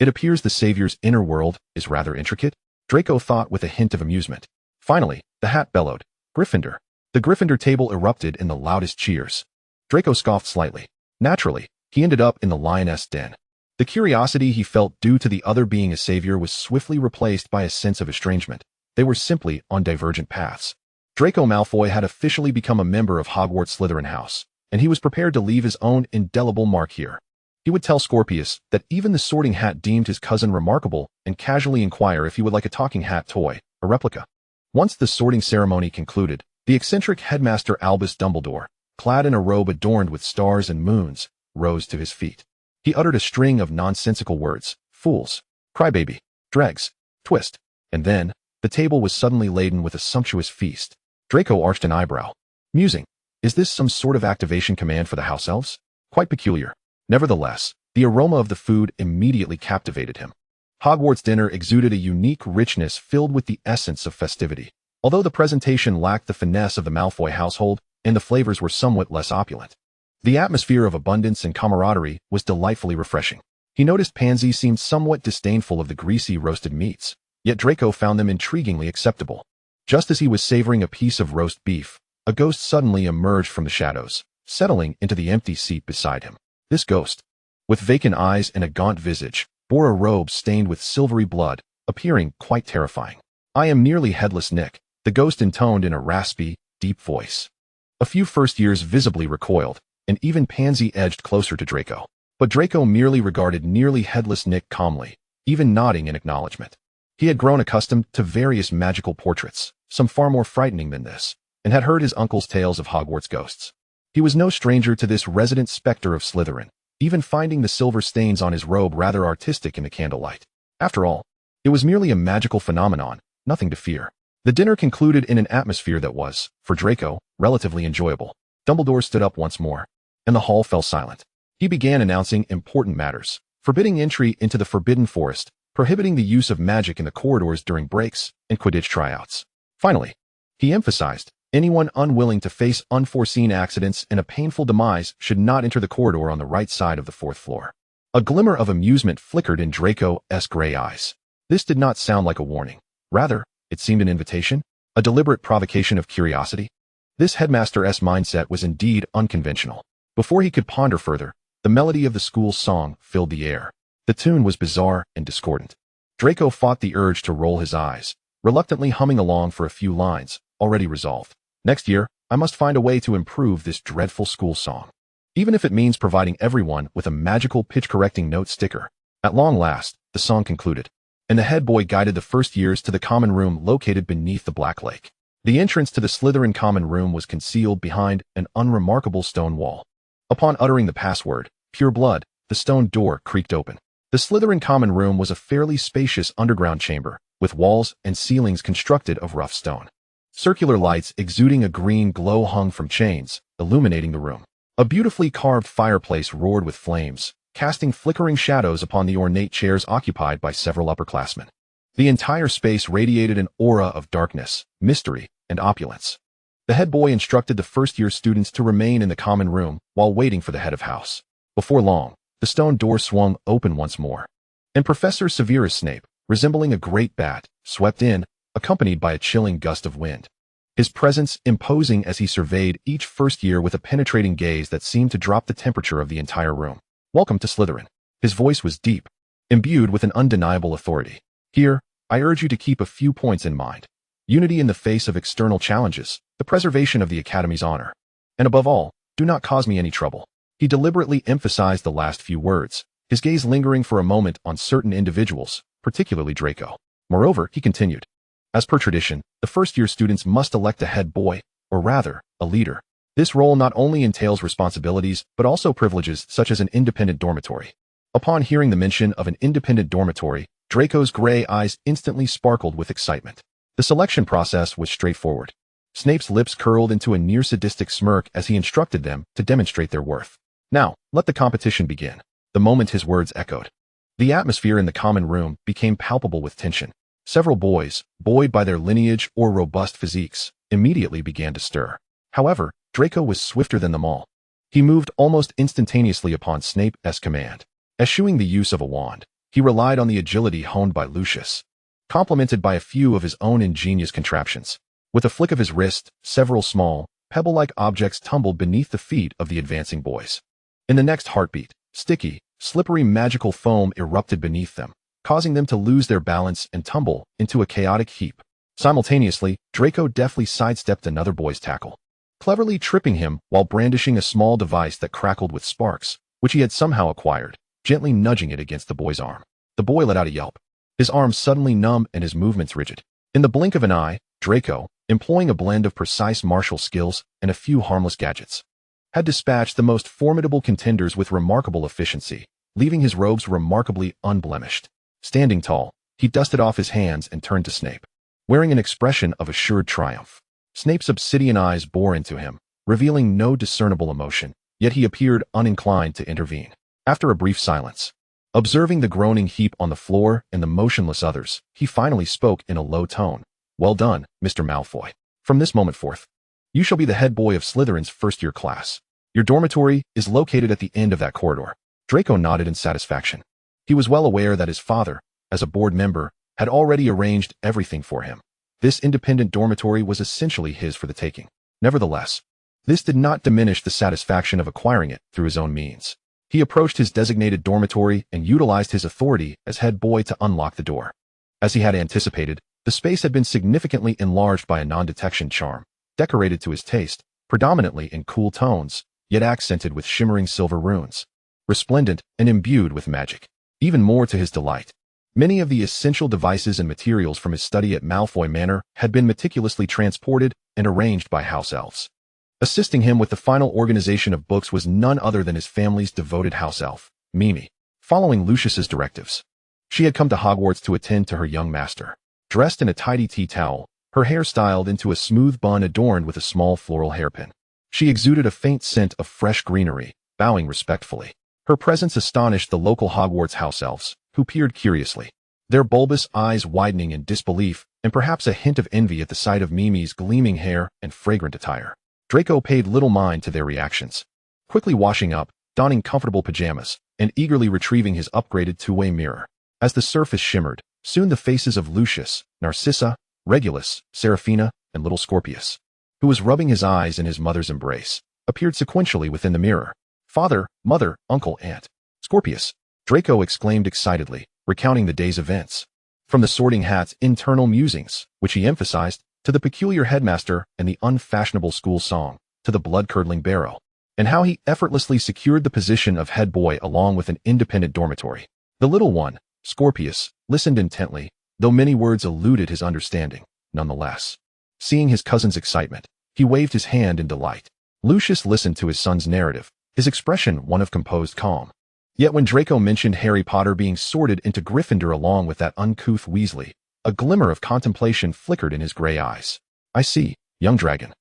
[SPEAKER 1] It appears the Savior's inner world is rather intricate, Draco thought with a hint of amusement. Finally, the hat bellowed, Gryffindor. The Gryffindor table erupted in the loudest cheers. Draco scoffed slightly. Naturally, he ended up in the lioness den. The curiosity he felt due to the other being a savior was swiftly replaced by a sense of estrangement. They were simply on divergent paths. Draco Malfoy had officially become a member of Hogwarts Slytherin House, and he was prepared to leave his own indelible mark here. He would tell Scorpius that even the sorting hat deemed his cousin remarkable and casually inquire if he would like a talking hat toy, a replica. Once the sorting ceremony concluded, the eccentric headmaster Albus Dumbledore, clad in a robe adorned with stars and moons, rose to his feet. He uttered a string of nonsensical words, fools, crybaby, dregs, twist, and then, the table was suddenly laden with a sumptuous feast. Draco arched an eyebrow. Musing, is this some sort of activation command for the house elves? Quite peculiar. Nevertheless, the aroma of the food immediately captivated him. Hogwarts dinner exuded a unique richness filled with the essence of festivity. Although the presentation lacked the finesse of the Malfoy household, and the flavors were somewhat less opulent, the atmosphere of abundance and camaraderie was delightfully refreshing. He noticed Pansy seemed somewhat disdainful of the greasy roasted meats, yet Draco found them intriguingly acceptable. Just as he was savoring a piece of roast beef, a ghost suddenly emerged from the shadows, settling into the empty seat beside him. This ghost, with vacant eyes and a gaunt visage, bore a robe stained with silvery blood, appearing quite terrifying. "I am nearly headless Nick," the ghost intoned in a raspy, deep voice. A few first years visibly recoiled, and even Pansy edged closer to Draco. But Draco merely regarded nearly headless Nick calmly, even nodding in acknowledgement. He had grown accustomed to various magical portraits, some far more frightening than this, and had heard his uncle's tales of Hogwarts ghosts. He was no stranger to this resident specter of Slytherin, even finding the silver stains on his robe rather artistic in the candlelight. After all, it was merely a magical phenomenon, nothing to fear. The dinner concluded in an atmosphere that was, for Draco, relatively enjoyable. Dumbledore stood up once more, and the hall fell silent. He began announcing important matters, forbidding entry into the Forbidden Forest, prohibiting the use of magic in the corridors during breaks and Quidditch tryouts. Finally, he emphasized, anyone unwilling to face unforeseen accidents and a painful demise should not enter the corridor on the right side of the 4th floor. A glimmer of amusement flickered in Draco's gray eyes. This did not sound like a warning. Rather, it seemed an invitation, a deliberate provocation of curiosity. This headmaster's mindset was indeed unconventional. Before he could ponder further, the melody of the school's song filled the air. The tune was bizarre and discordant. Draco fought the urge to roll his eyes, reluctantly humming along for a few lines, already resolved. Next year, I must find a way to improve this dreadful school song. Even if it means providing everyone with a magical pitch-correcting note sticker. At long last, the song concluded, and the head boy guided the first years to the common room located beneath the Black Lake. The entrance to the Slytherin common room was concealed behind an unremarkable stone wall. Upon uttering the password, pure blood, the stone door creaked open. The Slytherin common room was a fairly spacious underground chamber, with walls and ceilings constructed of rough stone. Circular lights exuding a green glow hung from chains, illuminating the room. A beautifully carved fireplace roared with flames, casting flickering shadows upon the ornate chairs occupied by several upperclassmen. The entire space radiated an aura of darkness, mystery, and opulence. The head boy instructed the first-year students to remain in the common room while waiting for the head of house. Before long, the stone door swung open once more, and Professor Severus Snape, resembling a great bat, swept in, accompanied by a chilling gust of wind. His presence imposing as he surveyed each first year with a penetrating gaze that seemed to drop the temperature of the entire room. "Welcome to Slytherin." His voice was deep, imbued with an undeniable authority. "Here, I urge you to keep a few points in mind. Unity in the face of external challenges, the preservation of the Academy's honor. And above all, do not cause me any trouble." He deliberately emphasized the last few words, his gaze lingering for a moment on certain individuals, particularly Draco. Moreover, he continued, as per tradition, the first-year students must elect a head boy, or rather, a leader. This role not only entails responsibilities, but also privileges such as an independent dormitory. Upon hearing the mention of an independent dormitory, Draco's gray eyes instantly sparkled with excitement. The selection process was straightforward. Snape's lips curled into a near-sadistic smirk as he instructed them to demonstrate their worth. "Now, let the competition begin." The moment his words echoed, the atmosphere in the common room became palpable with tension. Several boys, buoyed by their lineage or robust physiques, immediately began to stir. However, Draco was swifter than them all. He moved almost instantaneously upon Snape's command. Eschewing the use of a wand, he relied on the agility honed by Lucius, complemented by a few of his own ingenious contraptions. With a flick of his wrist, several small, pebble-like objects tumbled beneath the feet of the advancing boys. In the next heartbeat, sticky, slippery magical foam erupted beneath them, causing them to lose their balance and tumble into a chaotic heap. Simultaneously, Draco deftly sidestepped another boy's tackle, cleverly tripping him while brandishing a small device that crackled with sparks, which he had somehow acquired, gently nudging it against the boy's arm. The boy let out a yelp, his arms suddenly numb and his movements rigid. In the blink of an eye, Draco, employing a blend of precise martial skills and a few harmless gadgets, had dispatched the most formidable contenders with remarkable efficiency, leaving his robes remarkably unblemished. Standing tall, he dusted off his hands and turned to Snape, wearing an expression of assured triumph. Snape's obsidian eyes bore into him, revealing no discernible emotion, yet he appeared uninclined to intervene. After a brief silence, observing the groaning heap on the floor and the motionless others, he finally spoke in a low tone. "Well done, Mr. Malfoy. From this moment forth, you shall be the head boy of Slytherin's first-year class. Your dormitory is located at the end of that corridor." Draco nodded in satisfaction. He was well aware that his father, as a board member, had already arranged everything for him. This independent dormitory was essentially his for the taking. Nevertheless, this did not diminish the satisfaction of acquiring it through his own means. He approached his designated dormitory and utilized his authority as head boy to unlock the door. As he had anticipated, the space had been significantly enlarged by a non-detection charm, decorated to his taste, predominantly in cool tones, yet accented with shimmering silver runes, resplendent and imbued with magic. Even more to his delight, many of the essential devices and materials from his study at Malfoy Manor had been meticulously transported and arranged by house-elves. Assisting him with the final organization of books was none other than his family's devoted house-elf, Mimi. Following Lucius's directives, she had come to Hogwarts to attend to her young master. Dressed in a tidy tea towel, her hair styled into a smooth bun adorned with a small floral hairpin, she exuded a faint scent of fresh greenery, bowing respectfully. Her presence astonished the local Hogwarts house-elves, who peered curiously, their bulbous eyes widening in disbelief and perhaps a hint of envy at the sight of Mimi's gleaming hair and fragrant attire. Draco paid little mind to their reactions, quickly washing up, donning comfortable pajamas, and eagerly retrieving his upgraded two-way mirror. As the surface shimmered, soon the faces of Lucius, Narcissa, Regulus, Seraphina, and little Scorpius, who was rubbing his eyes in his mother's embrace, appeared sequentially within the mirror. "Father, mother, uncle, aunt, Scorpius," Draco exclaimed excitedly, recounting the day's events. From the Sorting Hat's internal musings, which he emphasized, to the peculiar headmaster and the unfashionable school song, to the blood-curdling barrow, and how he effortlessly secured the position of head boy along with an independent dormitory. The little one, Scorpius, listened intently, though many words eluded his understanding, nonetheless. Seeing his cousin's excitement, he waved his hand in delight. Lucius listened to his son's narrative, his expression one of composed calm. Yet when Draco mentioned Harry Potter being sorted into Gryffindor along with that uncouth Weasley, a glimmer of contemplation flickered in his gray eyes. "I see, young dragon."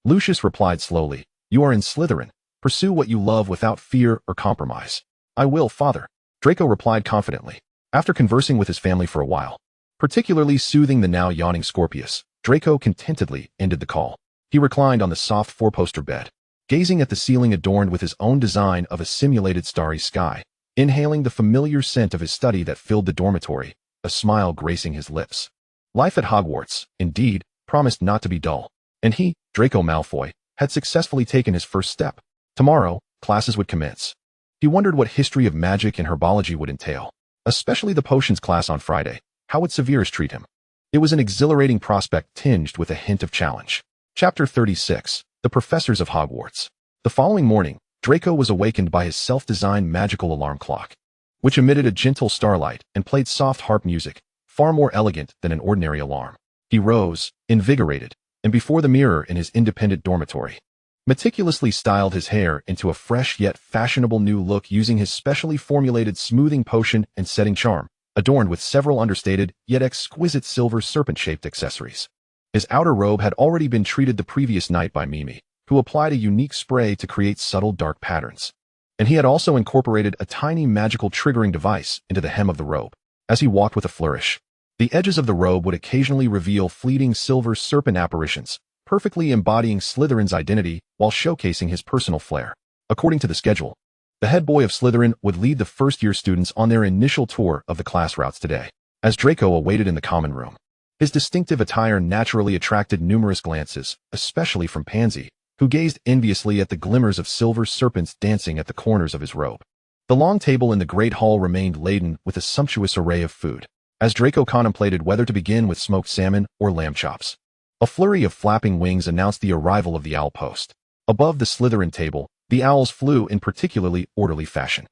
[SPEAKER 1] Lucius replied slowly, "You are in Slytherin. Pursue what you love without fear or compromise." "I will, father," Draco replied confidently. After conversing with his family for a while, particularly soothing the now yawning Scorpius, Draco contentedly ended the call. He reclined on the soft four-poster bed, gazing at the ceiling adorned with his own design of a simulated starry sky, inhaling the familiar scent of his study that filled the dormitory, a smile gracing his lips. Life at Hogwarts, indeed, promised not to be dull, and he, Draco Malfoy, had successfully taken his first step. Tomorrow, classes would commence. He wondered what history of magic and herbology would entail, especially the potions class on Friday. How would Severus treat him? It was an exhilarating prospect tinged with a hint of challenge. Chapter 36, The Professors of Hogwarts. The following morning, Draco was awakened by his self-designed magical alarm clock, which emitted a gentle starlight and played soft harp music, far more elegant than an ordinary alarm. He rose, invigorated, and before the mirror in his independent dormitory, meticulously styled his hair into a fresh yet fashionable new look using his specially formulated smoothing potion and setting charm, adorned with several understated yet exquisite silver serpent-shaped accessories. His outer robe had already been treated the previous night by Mimi, who applied a unique spray to create subtle dark patterns. And he had also incorporated a tiny magical triggering device into the hem of the robe. As he walked with a flourish, the edges of the robe would occasionally reveal fleeting silver serpent apparitions, perfectly embodying Slytherin's identity while showcasing his personal flair. According to the schedule, the head boy of Slytherin would lead the first-year students on their initial tour of the class routes today. As Draco awaited in the common room, his distinctive attire naturally attracted numerous glances, especially from Pansy, who gazed enviously at the glimmers of silver serpents dancing at the corners of his robe. The long table in the great hall remained laden with a sumptuous array of food, as Draco contemplated whether to begin with smoked salmon or lamb chops. A flurry of flapping wings announced the arrival of the owl post. Above the Slytherin table, the owls flew in particularly orderly fashion.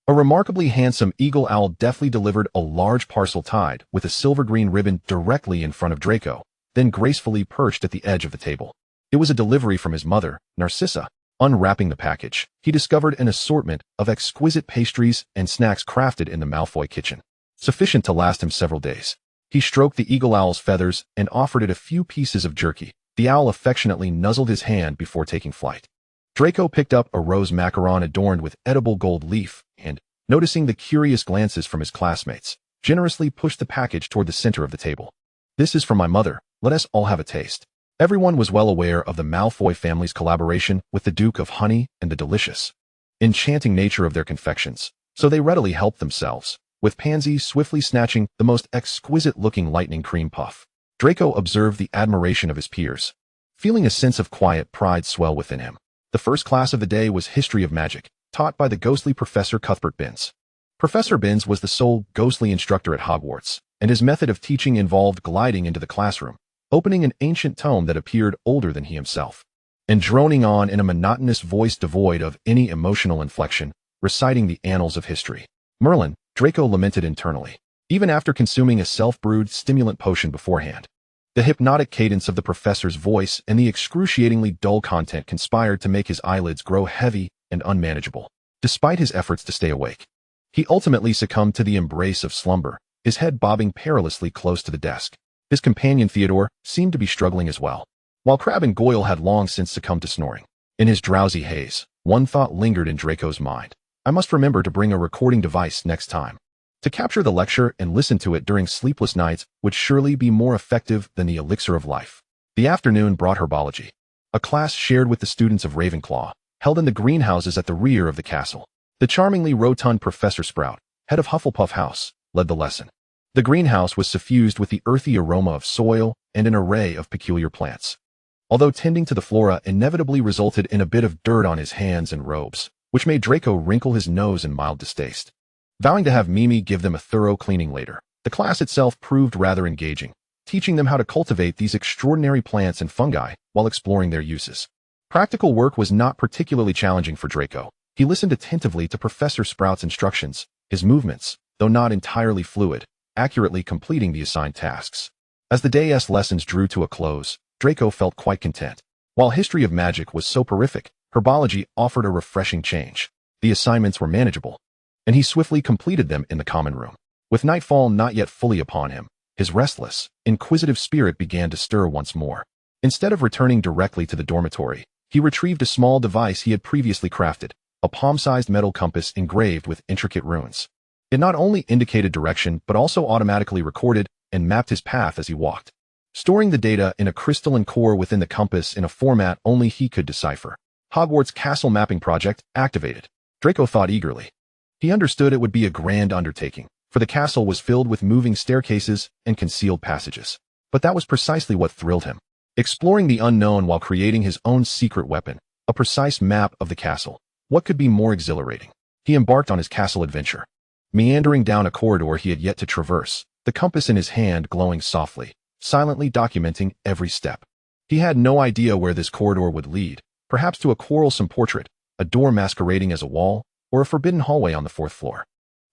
[SPEAKER 1] A remarkably handsome eagle owl deftly delivered a large parcel tied with a silver-green ribbon directly in front of Draco, then gracefully perched at the edge of the table. It was a delivery from his mother, Narcissa. Unwrapping the package, he discovered an assortment of exquisite pastries and snacks crafted in the Malfoy kitchen, sufficient to last him several days. He stroked the eagle owl's feathers and offered it a few pieces of jerky, The owl affectionately nuzzled his hand before taking flight. Draco picked up a rose macaron adorned with edible gold leaf and, noticing the curious glances from his classmates, generously pushed the package toward the center of the table. "This is from my mother. Let us all have a taste." Everyone was well aware of the Malfoy family's collaboration with the Duke of Honey and the delicious, enchanting nature of their confections, so they readily helped themselves, with Pansy swiftly snatching the most exquisite-looking lightning cream puff. Draco observed the admiration of his peers, feeling a sense of quiet pride swell within him. The first class of the day was History of Magic, taught by the ghostly Professor Cuthbert Binns. Professor Binns was the sole ghostly instructor at Hogwarts, and his method of teaching involved gliding into the classroom, opening an ancient tome that appeared older than he himself, and droning on in a monotonous voice devoid of any emotional inflection, reciting the annals of history. "Merlin," Draco lamented internally, even after consuming a self-brewed stimulant potion beforehand. The hypnotic cadence of the professor's voice and the excruciatingly dull content conspired to make his eyelids grow heavy and unmanageable. Despite his efforts to stay awake, he ultimately succumbed to the embrace of slumber, his head bobbing perilously close to the desk. His companion Theodore seemed to be struggling as well, while Crabbe and Goyle had long since succumbed to snoring. In his drowsy haze, one thought lingered in Draco's mind. "I must remember to bring a recording device next time. To capture the lecture and listen to it during sleepless nights would surely be more effective than the elixir of life." The afternoon brought herbology, a class shared with the students of Ravenclaw, held in the greenhouses at the rear of the castle. The charmingly rotund Professor Sprout, head of Hufflepuff House, led the lesson. The greenhouse was suffused with the earthy aroma of soil and an array of peculiar plants. Although tending to the flora inevitably resulted in a bit of dirt on his hands and robes, which made Draco wrinkle his nose in mild distaste. Vowing to have Mimi give them a thorough cleaning later, the class itself proved rather engaging, teaching them how to cultivate these extraordinary plants and fungi while exploring their uses. Practical work was not particularly challenging for Draco. He listened attentively to Professor Sprout's instructions, his movements, though not entirely fluid, accurately completing the assigned tasks. As the day's lessons drew to a close, Draco felt quite content. While History of Magic was soporific, herbology offered a refreshing change. The assignments were manageable, and he swiftly completed them in the common room. With nightfall not yet fully upon him, his restless, inquisitive spirit began to stir once more. Instead of returning directly to the dormitory, he retrieved a small device he had previously crafted, a palm-sized metal compass engraved with intricate runes. It not only indicated direction but also automatically recorded and mapped his path as he walked, storing the data in a crystalline core within the compass in a format only he could decipher. Hogwarts Castle Mapping Project activated. Draco thought eagerly. He understood it would be a grand undertaking, for the castle was filled with moving staircases and concealed passages. But that was precisely what thrilled him. Exploring the unknown while creating his own secret weapon, a precise map of the castle. What could be more exhilarating? He embarked on his castle adventure. Meandering down a corridor he had yet to traverse, the compass in his hand glowing softly, silently documenting every step. He had no idea where this corridor would lead, perhaps to a quarrelsome portrait, a door masquerading as a wall, or a forbidden hallway on the 4th floor.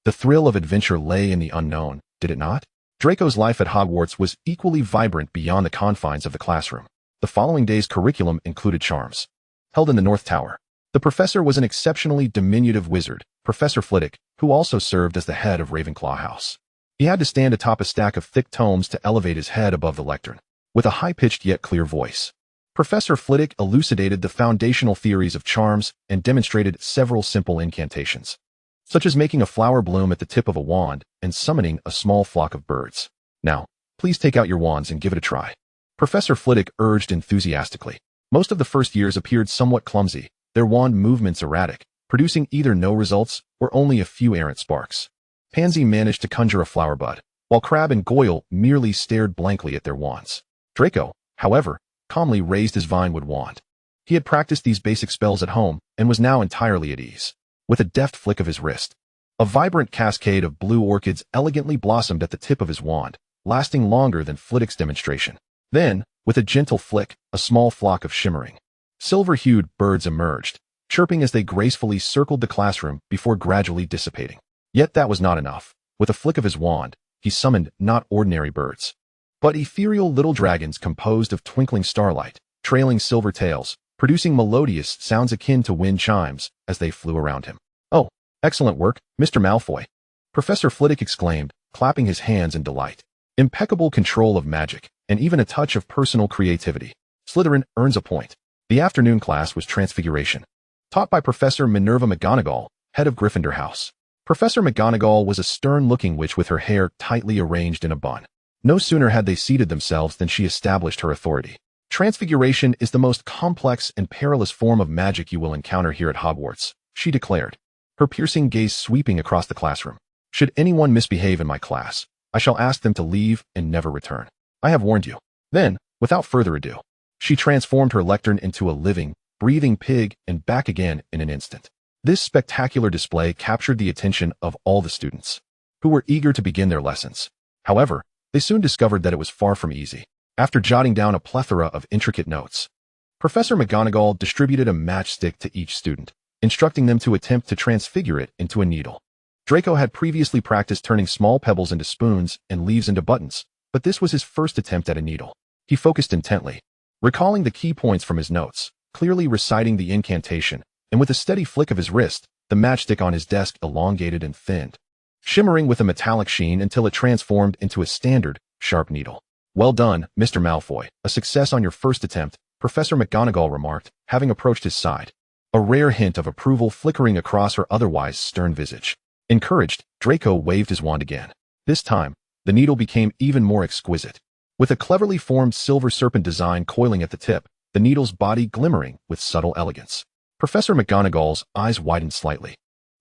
[SPEAKER 1] The thrill of adventure lay in the unknown, did it not? Draco's life at Hogwarts was equally vibrant beyond the confines of the classroom. The following day's curriculum included charms. Held in the North Tower. The professor was an exceptionally diminutive wizard, Professor Flitwick, who also served as the head of Ravenclaw House. He had to stand atop a stack of thick tomes to elevate his head above the lectern. With a high-pitched yet clear voice, Professor Flitwick elucidated the foundational theories of charms and demonstrated several simple incantations, such as making a flower bloom at the tip of a wand and summoning a small flock of birds. "Now, please take out your wands and give it a try," Professor Flitwick urged enthusiastically. Most of the first years appeared somewhat clumsy, their wand movements erratic, producing either no results or only a few errant sparks. Pansy managed to conjure a flower bud, while Crabbe and Goyle merely stared blankly at their wands. Draco, however, calmly raised his vinewood wand. He had practiced these basic spells at home and was now entirely at ease. With a deft flick of his wrist, a vibrant cascade of blue orchids elegantly blossomed at the tip of his wand, lasting longer than Flitwick's demonstration. Then, with a gentle flick, a small flock of shimmering, silver-hued birds emerged, chirping as they gracefully circled the classroom before gradually dissipating. Yet that was not enough. With a flick of his wand, he summoned not ordinary birds, but ethereal little dragons composed of twinkling starlight, trailing silver tails, producing melodious sounds akin to wind chimes as they flew around him. "Oh, excellent work, Mr. Malfoy," Professor Flitwick exclaimed, clapping his hands in delight. Impeccable control of magic, and even a touch of personal creativity. Slytherin earns a point. The afternoon class was Transfiguration, taught by Professor Minerva McGonagall, head of Gryffindor House. Professor McGonagall was a stern-looking witch with her hair tightly arranged in a bun. No sooner had they seated themselves than she established her authority. Transfiguration is the most complex and perilous form of magic you will encounter here at Hogwarts, she declared, her piercing gaze sweeping across the classroom. Should anyone misbehave in my class, I shall ask them to leave and never return. I have warned you. Then, without further ado, she transformed her lectern into a living, breathing pig and back again in an instant. This spectacular display captured the attention of all the students, who were eager to begin their lessons. However, they soon discovered that it was far from easy. After jotting down a plethora of intricate notes, Professor McGonagall distributed a matchstick to each student, instructing them to attempt to transfigure it into a needle. Draco had previously practiced turning small pebbles into spoons and leaves into buttons, but this was his first attempt at a needle. He focused intently, recalling the key points from his notes, clearly reciting the incantation, and with a steady flick of his wrist, the matchstick on his desk elongated and thinned, shimmering with a metallic sheen until it transformed into a standard, sharp needle. Well done, Mr. Malfoy, a success on your first attempt, Professor McGonagall remarked, having approached his side, a rare hint of approval flickering across her otherwise stern visage. Encouraged, Draco waved his wand again. This time, the needle became even more exquisite. With a cleverly formed silver serpent design coiling at the tip, the needle's body glimmering with subtle elegance. Professor McGonagall's eyes widened slightly,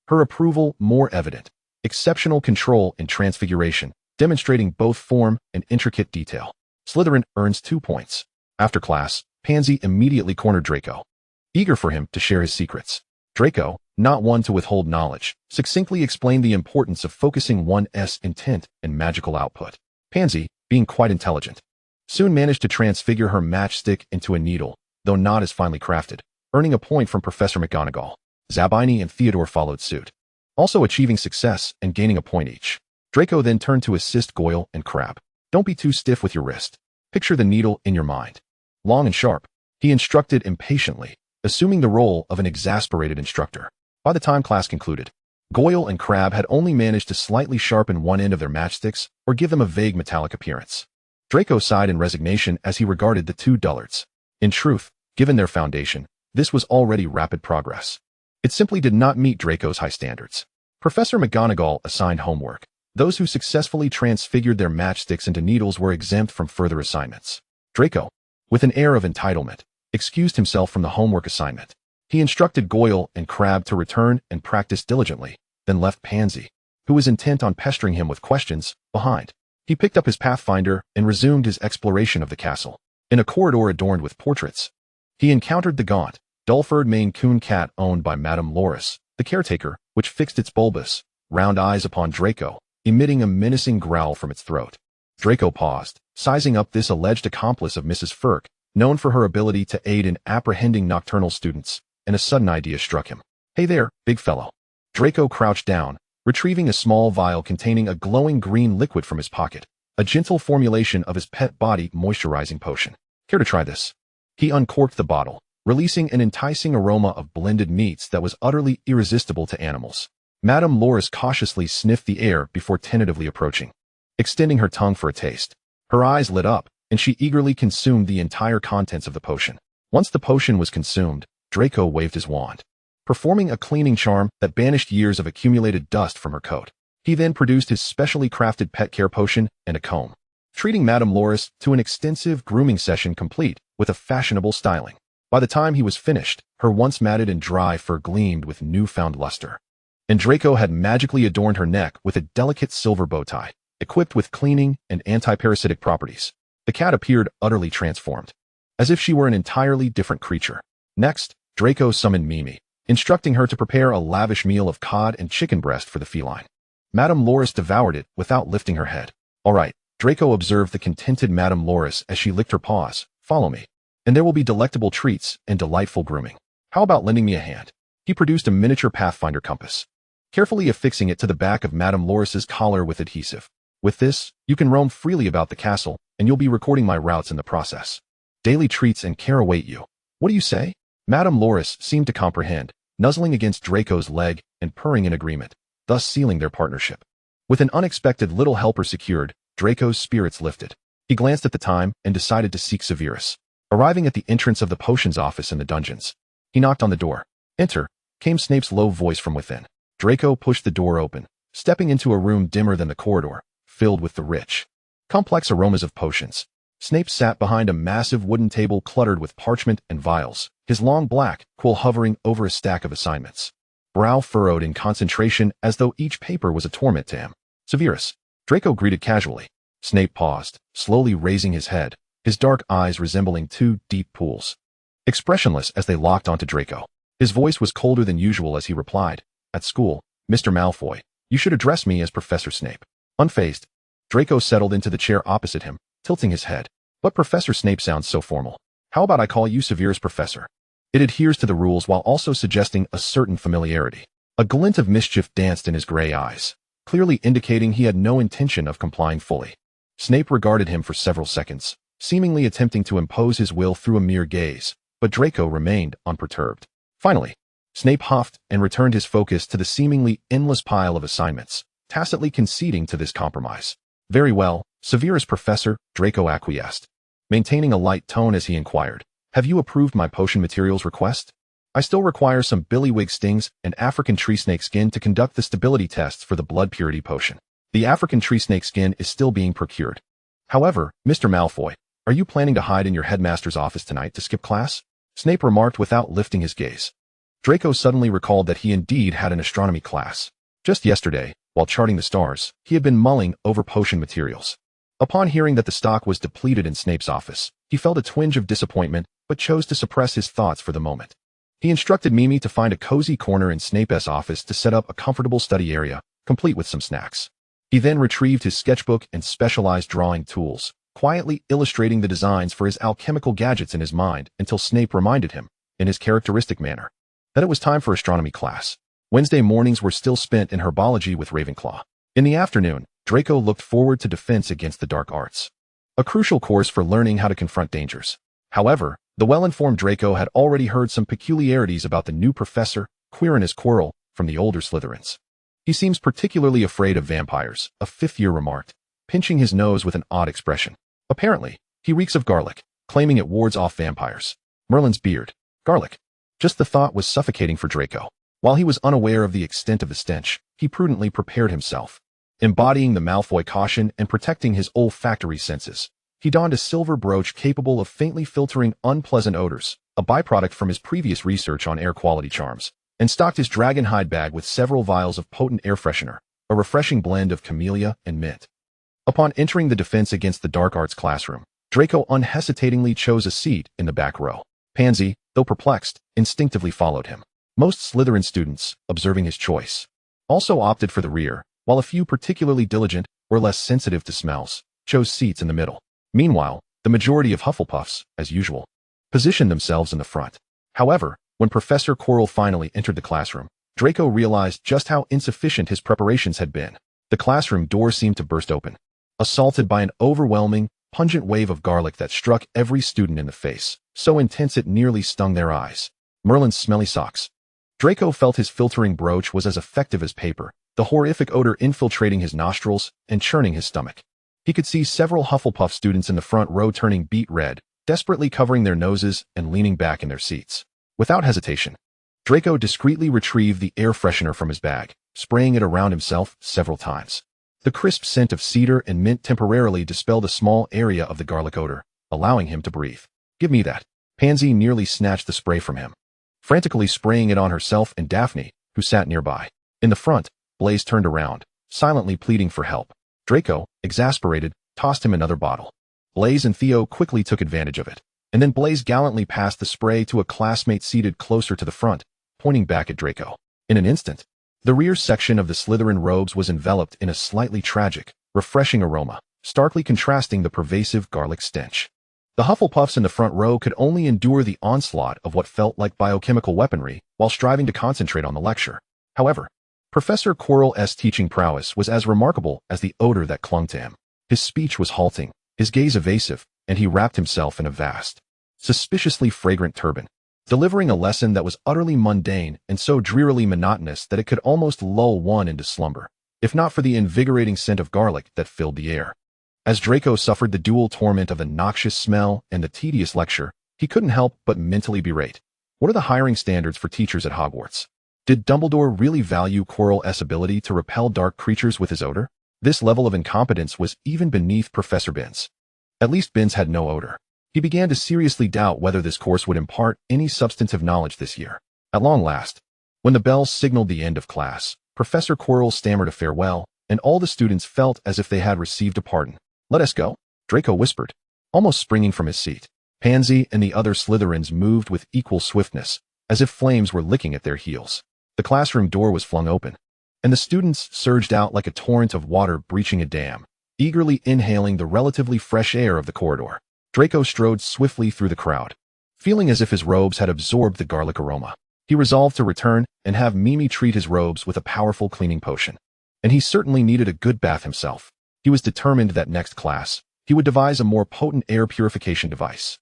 [SPEAKER 1] her approval more evident. Exceptional control in transfiguration, demonstrating both form and intricate detail. Slytherin earns 2 points. After class, Pansy immediately cornered Draco, eager for him to share his secrets. Draco, not one to withhold knowledge, succinctly explained the importance of focusing one's intent and magical output. Pansy, being quite intelligent, soon managed to transfigure her matchstick into a needle, though not as finely crafted, earning a point from Professor McGonagall. Zabini and Theodore followed suit, also achieving success and gaining a point each. Draco then turned to assist Goyle and Crabbe. Don't be too stiff with your wrist. Picture the needle in your mind. Long and sharp, he instructed impatiently, assuming the role of an exasperated instructor. By the time class concluded, Goyle and Crabbe had only managed to slightly sharpen one end of their matchsticks or give them a vague metallic appearance. Draco sighed in resignation as he regarded the two dullards. In truth, given their foundation, this was already rapid progress. It simply did not meet Draco's high standards. Professor McGonagall assigned homework. Those who successfully transfigured their matchsticks into needles were exempt from further assignments. Draco, with an air of entitlement, excused himself from the homework assignment. He instructed Goyle and Crabbe to return and practice diligently, then left Pansy, who was intent on pestering him with questions, behind. He picked up his Pathfinder and resumed his exploration of the castle. In a corridor adorned with portraits, he encountered the gaunt, dull-furred Maine Coon cat owned by Madam Loris, the caretaker, which fixed its bulbous, round eyes upon Draco, emitting a menacing growl from its throat. Draco paused, sizing up this alleged accomplice of Mrs. Firk, known for her ability to aid in apprehending nocturnal students, and a sudden idea struck him. Hey there, big fellow. Draco crouched down, retrieving a small vial containing a glowing green liquid from his pocket, a gentle formulation of his pet body moisturizing potion. Care to try this? He uncorked the bottle, releasing an enticing aroma of blended meats that was utterly irresistible to animals. Madame Loris cautiously sniffed the air before tentatively approaching, extending her tongue for a taste. Her eyes lit up, and she eagerly consumed the entire contents of the potion. Once the potion was consumed, Draco waved his wand, performing a cleaning charm that banished years of accumulated dust from her coat. He then produced his specially crafted pet care potion and a comb, treating Madame Loris to an extensive grooming session complete with a fashionable styling. By the time he was finished, her once matted and dry fur gleamed with newfound luster, and Draco had magically adorned her neck with a delicate silver bow tie, equipped with cleaning and anti-parasitic properties. The cat appeared utterly transformed, as if she were an entirely different creature. Next, Draco summoned Mimi, instructing her to prepare a lavish meal of cod and chicken breast for the feline. Madame Loris devoured it without lifting her head. All right, Draco observed the contented Madame Loris as she licked her paws. Follow me, and there will be delectable treats and delightful grooming. How about lending me a hand? He produced a miniature Pathfinder compass, carefully affixing it to the back of Madame Loris's collar with adhesive. With this, you can roam freely about the castle, and you'll be recording my routes in the process. Daily treats and care await you. What do you say? Madame Loris seemed to comprehend, nuzzling against Draco's leg and purring in agreement, thus sealing their partnership. With an unexpected little helper secured, Draco's spirits lifted. He glanced at the time and decided to seek Severus. Arriving at the entrance of the potions office in the dungeons, he knocked on the door. "Enter," came Snape's low voice from within. Draco pushed the door open, stepping into a room dimmer than the corridor, filled with the rich, complex aromas of potions. Snape sat behind a massive wooden table cluttered with parchment and vials, his long black quill hovering over a stack of assignments. Brow furrowed in concentration as though each paper was a torment to him. "Severus," Draco greeted casually. Snape paused, slowly raising his head, his dark eyes resembling two deep pools, expressionless as they locked onto Draco. His voice was colder than usual as he replied, "At school, Mr. Malfoy, you should address me as Professor Snape." Unfazed, Draco settled into the chair opposite him, tilting his head. "But Professor Snape sounds so formal. How about I call you Severus Professor? It adheres to the rules while also suggesting a certain familiarity." A glint of mischief danced in his gray eyes, clearly indicating he had no intention of complying fully. Snape regarded him for several seconds, seemingly attempting to impose his will through a mere gaze, but Draco remained unperturbed. Finally, Snape huffed and returned his focus to the seemingly endless pile of assignments, tacitly conceding to this compromise. "Very well, Severus Professor," Draco acquiesced, maintaining a light tone as he inquired, "Have you approved my potion materials request? I still require some billywig stings and African tree snake skin to conduct the stability tests for the blood purity potion. The African tree snake skin is still being procured. However, Mr. Malfoy, are you planning to hide in your headmaster's office tonight to skip class?" Snape remarked without lifting his gaze. Draco suddenly recalled that he indeed had an astronomy class. Just yesterday, while charting the stars, he had been mulling over potion materials. Upon hearing that the stock was depleted in Snape's office, he felt a twinge of disappointment but chose to suppress his thoughts for the moment. He instructed Mimi to find a cozy corner in Snape's office to set up a comfortable study area, complete with some snacks. He then retrieved his sketchbook and specialized drawing tools, quietly illustrating the designs for his alchemical gadgets in his mind until Snape reminded him, in his characteristic manner, that it was time for astronomy class. Wednesday mornings were still spent in herbology with Ravenclaw. In the afternoon, Draco looked forward to defense against the dark arts, a crucial course for learning how to confront dangers. However, the well-informed Draco had already heard some peculiarities about the new professor, Quirinus Quirrell, from the older Slytherins. "He seems particularly afraid of vampires," a fifth-year remarked, pinching his nose with an odd expression. "Apparently, he reeks of garlic, claiming it wards off vampires." Merlin's beard. Garlic. Just the thought was suffocating for Draco. While he was unaware of the extent of the stench, he prudently prepared himself. Embodying the Malfoy caution and protecting his olfactory senses, he donned a silver brooch capable of faintly filtering unpleasant odors, a byproduct from his previous research on air quality charms, and stocked his dragon hide bag with several vials of potent air freshener, a refreshing blend of camellia and mint. Upon entering the Defense Against the Dark Arts classroom, Draco unhesitatingly chose a seat in the back row. Pansy, though perplexed, instinctively followed him. Most Slytherin students, observing his choice, also opted for the rear, while a few particularly diligent or less sensitive to smells chose seats in the middle. Meanwhile, the majority of Hufflepuffs, as usual, positioned themselves in the front. However, when Professor Quirrell finally entered the classroom, Draco realized just how insufficient his preparations had been. The classroom door seemed to burst open, assaulted by an overwhelming, pungent wave of garlic that struck every student in the face, so intense it nearly stung their eyes. Merlin's smelly socks. Draco felt his filtering brooch was as effective as paper, the horrific odor infiltrating his nostrils and churning his stomach. He could see several Hufflepuff students in the front row turning beet red, desperately covering their noses and leaning back in their seats. Without hesitation, Draco discreetly retrieved the air freshener from his bag, spraying it around himself several times. The crisp scent of cedar and mint temporarily dispelled a small area of the garlic odor, allowing him to breathe. "Give me that." Pansy nearly snatched the spray from him, frantically spraying it on herself and Daphne, who sat nearby. In the front, Blaise turned around, silently pleading for help. Draco, exasperated, tossed him another bottle. Blaise and Theo quickly took advantage of it, and then Blaise gallantly passed the spray to a classmate seated closer to the front, pointing back at Draco. In an instant, the rear section of the Slytherin robes was enveloped in a slightly tragic, refreshing aroma, starkly contrasting the pervasive garlic stench. The Hufflepuffs in the front row could only endure the onslaught of what felt like biochemical weaponry while striving to concentrate on the lecture. However, Professor Quirrell's teaching prowess was as remarkable as the odor that clung to him. His speech was halting, his gaze evasive, and he wrapped himself in a vast, suspiciously fragrant turban, delivering a lesson that was utterly mundane and so drearily monotonous that it could almost lull one into slumber, if not for the invigorating scent of garlic that filled the air. As Draco suffered the dual torment of the noxious smell and the tedious lecture, He couldn't help but mentally berate. What are the hiring standards for teachers at Hogwarts? Did Dumbledore really value Quirrell's ability to repel dark creatures with his odor? This level of incompetence was even beneath Professor Binns. At least Binns had no odor. He began to seriously doubt whether this course would impart any substantive knowledge this year. At long last, when the bell signaled the end of class, Professor Quirrell stammered a farewell, and all the students felt as if they had received a pardon. "Let us go," Draco whispered, almost springing from his seat. Pansy and the other Slytherins moved with equal swiftness, as if flames were licking at their heels. The classroom door was flung open, and the students surged out like a torrent of water breaching a dam, eagerly inhaling the relatively fresh air of the corridor. Draco strode swiftly through the crowd, feeling as if his robes had absorbed the garlic aroma. He resolved to return and have Mimi treat his robes with a powerful cleaning potion. And he certainly needed a good bath himself. He was determined that next class, he would devise a more potent air purification device.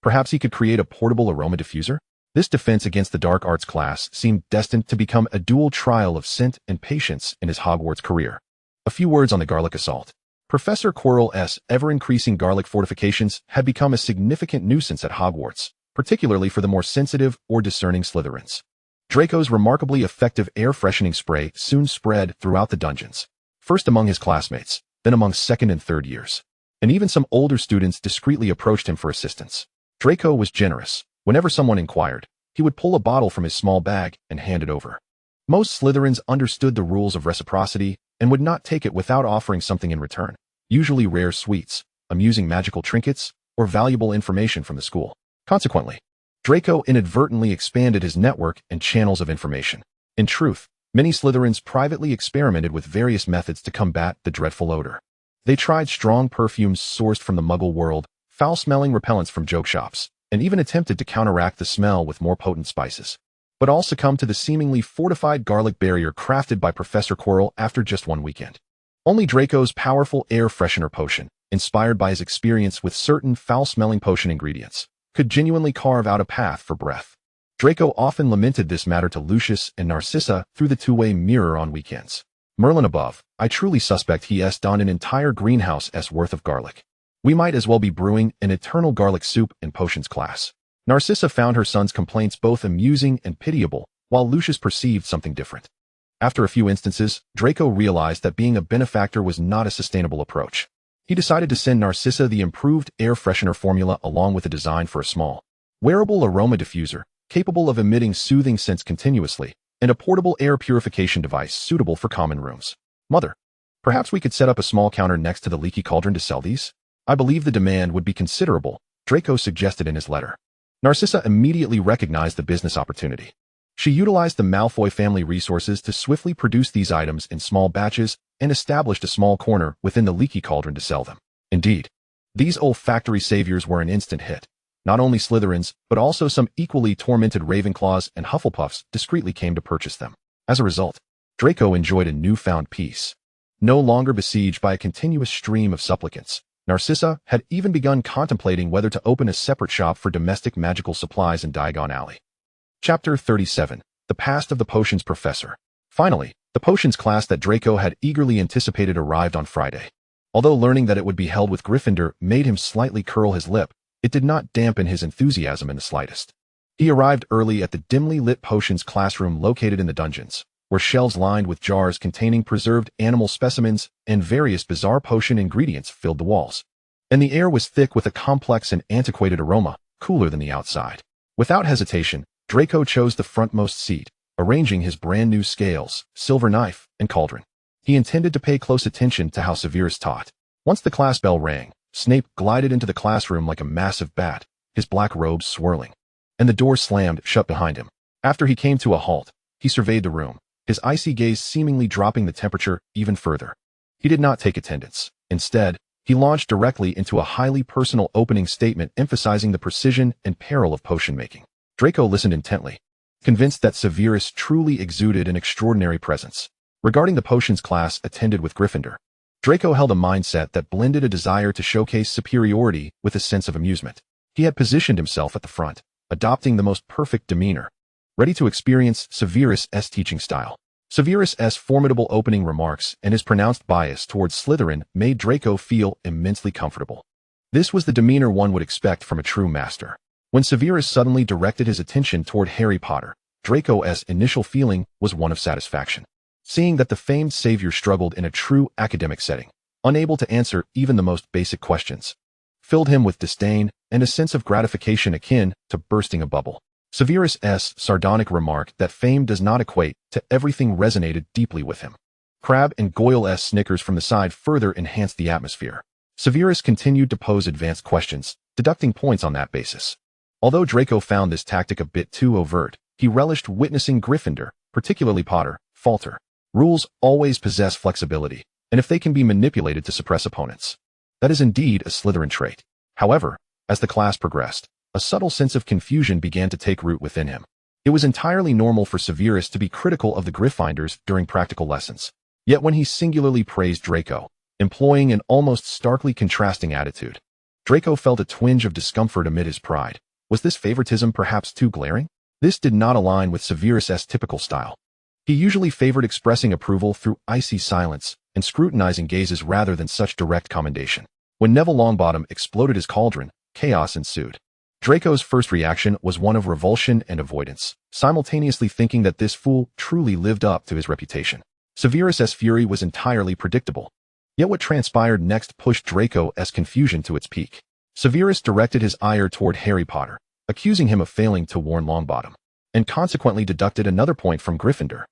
[SPEAKER 1] Perhaps he could create a portable aroma diffuser? This defense against the dark arts class seemed destined to become a dual trial of scent and patience in his Hogwarts career. A few words on the garlic assault. Professor Quirrell's ever-increasing garlic fortifications had become a significant nuisance at Hogwarts, particularly for the more sensitive or discerning Slytherins. Draco's remarkably effective air-freshening spray soon spread throughout the dungeons, first among his classmates, then among second and third years. And even some older students discreetly approached him for assistance. Draco was generous. Whenever someone inquired, he would pull a bottle from his small bag and hand it over. Most Slytherins understood the rules of reciprocity and would not take it without offering something in return, usually rare sweets, amusing magical trinkets, or valuable information from the school. Consequently, Draco inadvertently expanded his network and channels of information. In truth, many Slytherins privately experimented with various methods to combat the dreadful odor. They tried strong perfumes sourced from the Muggle world, foul-smelling repellents from joke shops, and even attempted to counteract the smell with more potent spices. But all succumbed to the seemingly fortified garlic barrier crafted by Professor Quirrell after just one weekend. Only Draco's powerful air freshener potion, inspired by his experience with certain foul-smelling potion ingredients, could genuinely carve out a path for breath. Draco often lamented this matter to Lucius and Narcissa through the two-way mirror on weekends. "Merlin above, I truly suspect he's done an entire greenhouse's worth of garlic. We might as well be brewing an eternal garlic soup in potions class." Narcissa found her son's complaints both amusing and pitiable, while Lucius perceived something different. After a few instances, Draco realized that being a benefactor was not a sustainable approach. He decided to send Narcissa the improved air freshener formula along with a design for a small, wearable aroma diffuser, capable of emitting soothing scents continuously, and a portable air purification device suitable for common rooms. "Mother, perhaps we could set up a small counter next to the leaky cauldron to sell these? I believe the demand would be considerable," Draco suggested in his letter. Narcissa immediately recognized the business opportunity. She utilized the Malfoy family resources to swiftly produce these items in small batches and established a small corner within the leaky cauldron to sell them. Indeed, these olfactory saviors were an instant hit. Not only Slytherins, but also some equally tormented Ravenclaws and Hufflepuffs discreetly came to purchase them. As a result, Draco enjoyed a newfound peace. No longer besieged by a continuous stream of supplicants, Narcissa had even begun contemplating whether to open a separate shop for domestic magical supplies in Diagon Alley. Chapter 37. The Past of the Potions Professor. Finally, the potions class that Draco had eagerly anticipated arrived on Friday. Although learning that it would be held with Gryffindor made him slightly curl his lip, it did not dampen his enthusiasm in the slightest. He arrived early at the dimly lit potions classroom located in the dungeons, where shelves lined with jars containing preserved animal specimens and various bizarre potion ingredients filled the walls. And the air was thick with a complex and antiquated aroma, cooler than the outside. Without hesitation, Draco chose the frontmost seat, arranging his brand new scales, silver knife, and cauldron. He intended to pay close attention to how Severus taught. Once the class bell rang, Snape glided into the classroom like a massive bat, his black robes swirling, and the door slammed shut behind him. After he came to a halt, he surveyed the room, his icy gaze seemingly dropping the temperature even further. He did not take attendance. Instead, he launched directly into a highly personal opening statement emphasizing the precision and peril of potion making. Draco listened intently, convinced that Severus truly exuded an extraordinary presence. Regarding the potions class attended with Gryffindor, Draco held a mindset that blended a desire to showcase superiority with a sense of amusement. He had positioned himself at the front, adopting the most perfect demeanor, ready to experience Severus' teaching style. Severus' formidable opening remarks and his pronounced bias towards Slytherin made Draco feel immensely comfortable. This was the demeanor one would expect from a true master. When Severus suddenly directed his attention toward Harry Potter, Draco's initial feeling was one of satisfaction. Seeing that the famed savior struggled in a true academic setting, unable to answer even the most basic questions, filled him with disdain and a sense of gratification akin to bursting a bubble. Severus's sardonic remark that fame does not equate to everything resonated deeply with him. Crabbe and Goyle's snickers from the side further enhanced the atmosphere. Severus continued to pose advanced questions, deducting points on that basis. Although Draco found this tactic a bit too overt, he relished witnessing Gryffindor, particularly Potter, falter. Rules always possess flexibility, and if they can be manipulated to suppress opponents, that is indeed a Slytherin trait. However, as the class progressed, a subtle sense of confusion began to take root within him. It was entirely normal for Severus to be critical of the Gryffindors during practical lessons. Yet when he singularly praised Draco, employing an almost starkly contrasting attitude, Draco felt a twinge of discomfort amid his pride. Was this favoritism perhaps too glaring? This did not align with Severus's typical style. He usually favored expressing approval through icy silence and scrutinizing gazes rather than such direct commendation. When Neville Longbottom exploded his cauldron, chaos ensued. Draco's first reaction was one of revulsion and avoidance, simultaneously thinking that this fool truly lived up to his reputation. Severus's fury was entirely predictable. Yet what transpired next pushed Draco's confusion to its peak. Severus directed his ire toward Harry Potter, accusing him of failing to warn Longbottom, and consequently deducted another point from Gryffindor.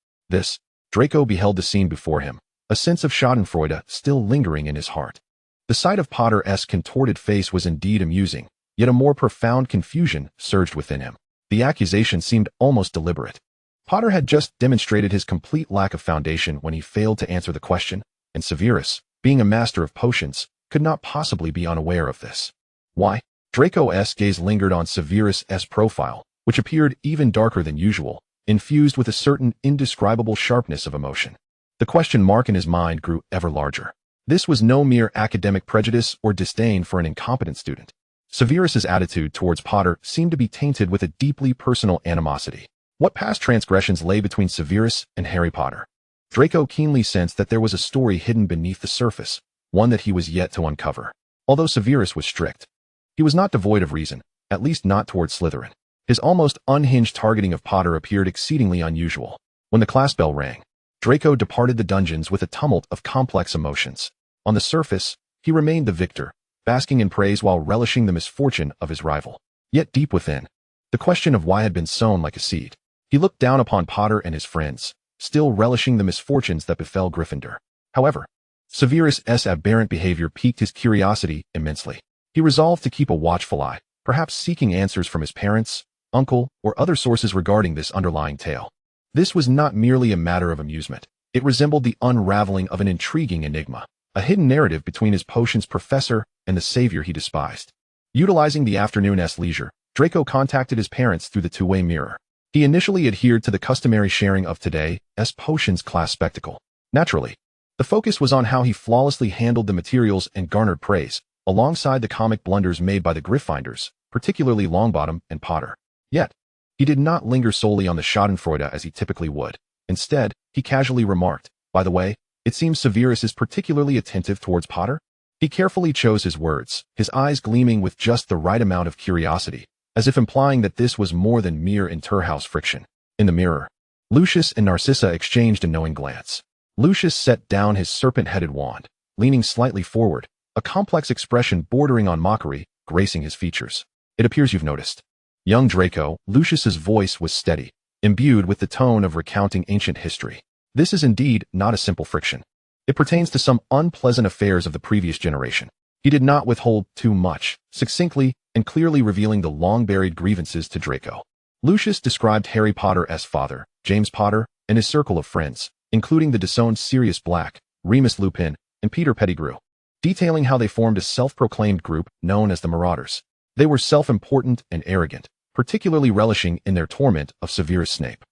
[SPEAKER 1] Draco beheld the scene before him, a sense of schadenfreude still lingering in his heart. The sight of Potter's contorted face was indeed amusing, yet a more profound confusion surged within him. The accusation seemed almost deliberate. Potter had just demonstrated his complete lack of foundation when he failed to answer the question, and Severus, being a master of potions, could not possibly be unaware of this. Why? Draco's gaze lingered on Severus's profile, which appeared even darker than usual, infused with a certain indescribable sharpness of emotion. The question mark in his mind grew ever larger. This was no mere academic prejudice or disdain for an incompetent student. Severus's attitude towards Potter seemed to be tainted with a deeply personal animosity. What past transgressions lay between Severus and Harry Potter? Draco keenly sensed that there was a story hidden beneath the surface, one that he was yet to uncover. Although Severus was strict, he was not devoid of reason, at least not towards Slytherin. His almost unhinged targeting of Potter appeared exceedingly unusual. When the class bell rang, Draco departed the dungeons with a tumult of complex emotions. On the surface, he remained the victor, basking in praise while relishing the misfortune of his rival. Yet deep within, the question of why had been sown like a seed. He looked down upon Potter and his friends, still relishing the misfortunes that befell Gryffindor. However, Severus's aberrant behavior piqued his curiosity immensely. He resolved to keep a watchful eye, perhaps seeking answers from his parents, uncle, or other sources regarding this underlying tale. This was not merely a matter of amusement. It resembled the unraveling of an intriguing enigma, a hidden narrative between his potions professor and the savior he despised. Utilizing the afternoon's leisure, Draco contacted his parents through the two-way mirror. He initially adhered to the customary sharing of today's potions class spectacle. Naturally, the focus was on how he flawlessly handled the materials and garnered praise, alongside the comic blunders made by the Gryffindors, particularly Longbottom and Potter. Yet, he did not linger solely on the schadenfreude as he typically would. Instead, he casually remarked, "By the way, it seems Severus is particularly attentive towards Potter?" He carefully chose his words, his eyes gleaming with just the right amount of curiosity, as if implying that this was more than mere inter-house friction. In the mirror, Lucius and Narcissa exchanged a knowing glance. Lucius set down his serpent-headed wand, leaning slightly forward, a complex expression bordering on mockery gracing his features. "It appears you've noticed." Young Draco, Lucius's voice was steady, imbued with the tone of recounting ancient history. "This is indeed not a simple friction. It pertains to some unpleasant affairs of the previous generation." He did not withhold too much, succinctly and clearly revealing the long-buried grievances to Draco. Lucius described Harry Potter's father, James Potter, and his circle of friends, including the disowned Sirius Black, Remus Lupin, and Peter Pettigrew, detailing how they formed a self-proclaimed group known as the Marauders. They were self-important and arrogant, particularly relishing in their torment of Severus Snape.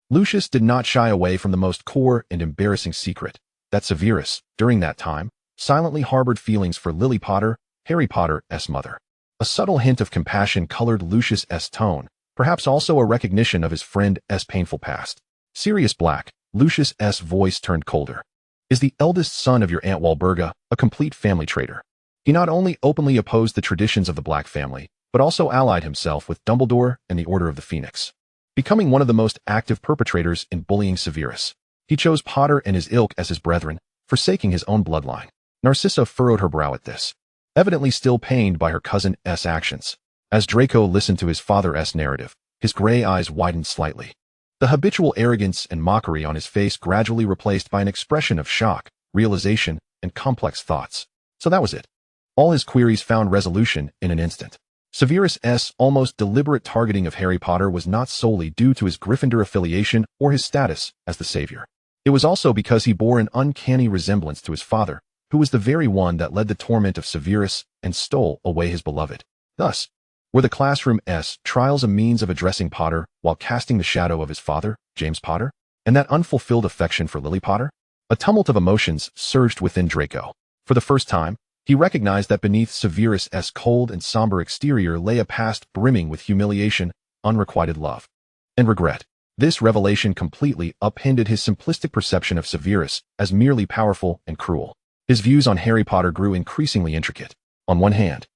[SPEAKER 1] Lucius did not shy away from the most core and embarrassing secret, that Severus, during that time, silently harbored feelings for Lily Potter, Harry Potter's mother. A subtle hint of compassion colored Lucius's tone, perhaps also a recognition of his friend's painful past. Sirius Black, Lucius's voice turned colder. "Is the eldest son of your Aunt Walburga a complete family traitor?" He not only openly opposed the traditions of the Black family, but also allied himself with Dumbledore and the Order of the Phoenix, becoming one of the most active perpetrators in bullying Severus. He chose Potter and his ilk as his brethren, forsaking his own bloodline. Narcissa furrowed her brow at this, evidently still pained by her cousin's actions. As Draco listened to his father's narrative, his gray eyes widened slightly. The habitual arrogance and mockery on his face gradually replaced by an expression of shock, realization, and complex thoughts. So that was it. All his queries found resolution in an instant. Severus's almost deliberate targeting of Harry Potter was not solely due to his Gryffindor affiliation or his status as the savior. It was also because he bore an uncanny resemblance to his father, who was the very one that led the torment of Severus and stole away his beloved. Thus, were the classroom's trials a means of addressing Potter while casting the shadow of his father, James Potter, and that unfulfilled affection for Lily Potter? A tumult of emotions surged within Draco. For the first time, he recognized that beneath Severus's cold and somber exterior lay a past brimming with humiliation, unrequited love, and regret. This revelation completely upended his simplistic perception of Severus as merely powerful and cruel. His views on Harry Potter grew increasingly intricate. On one hand,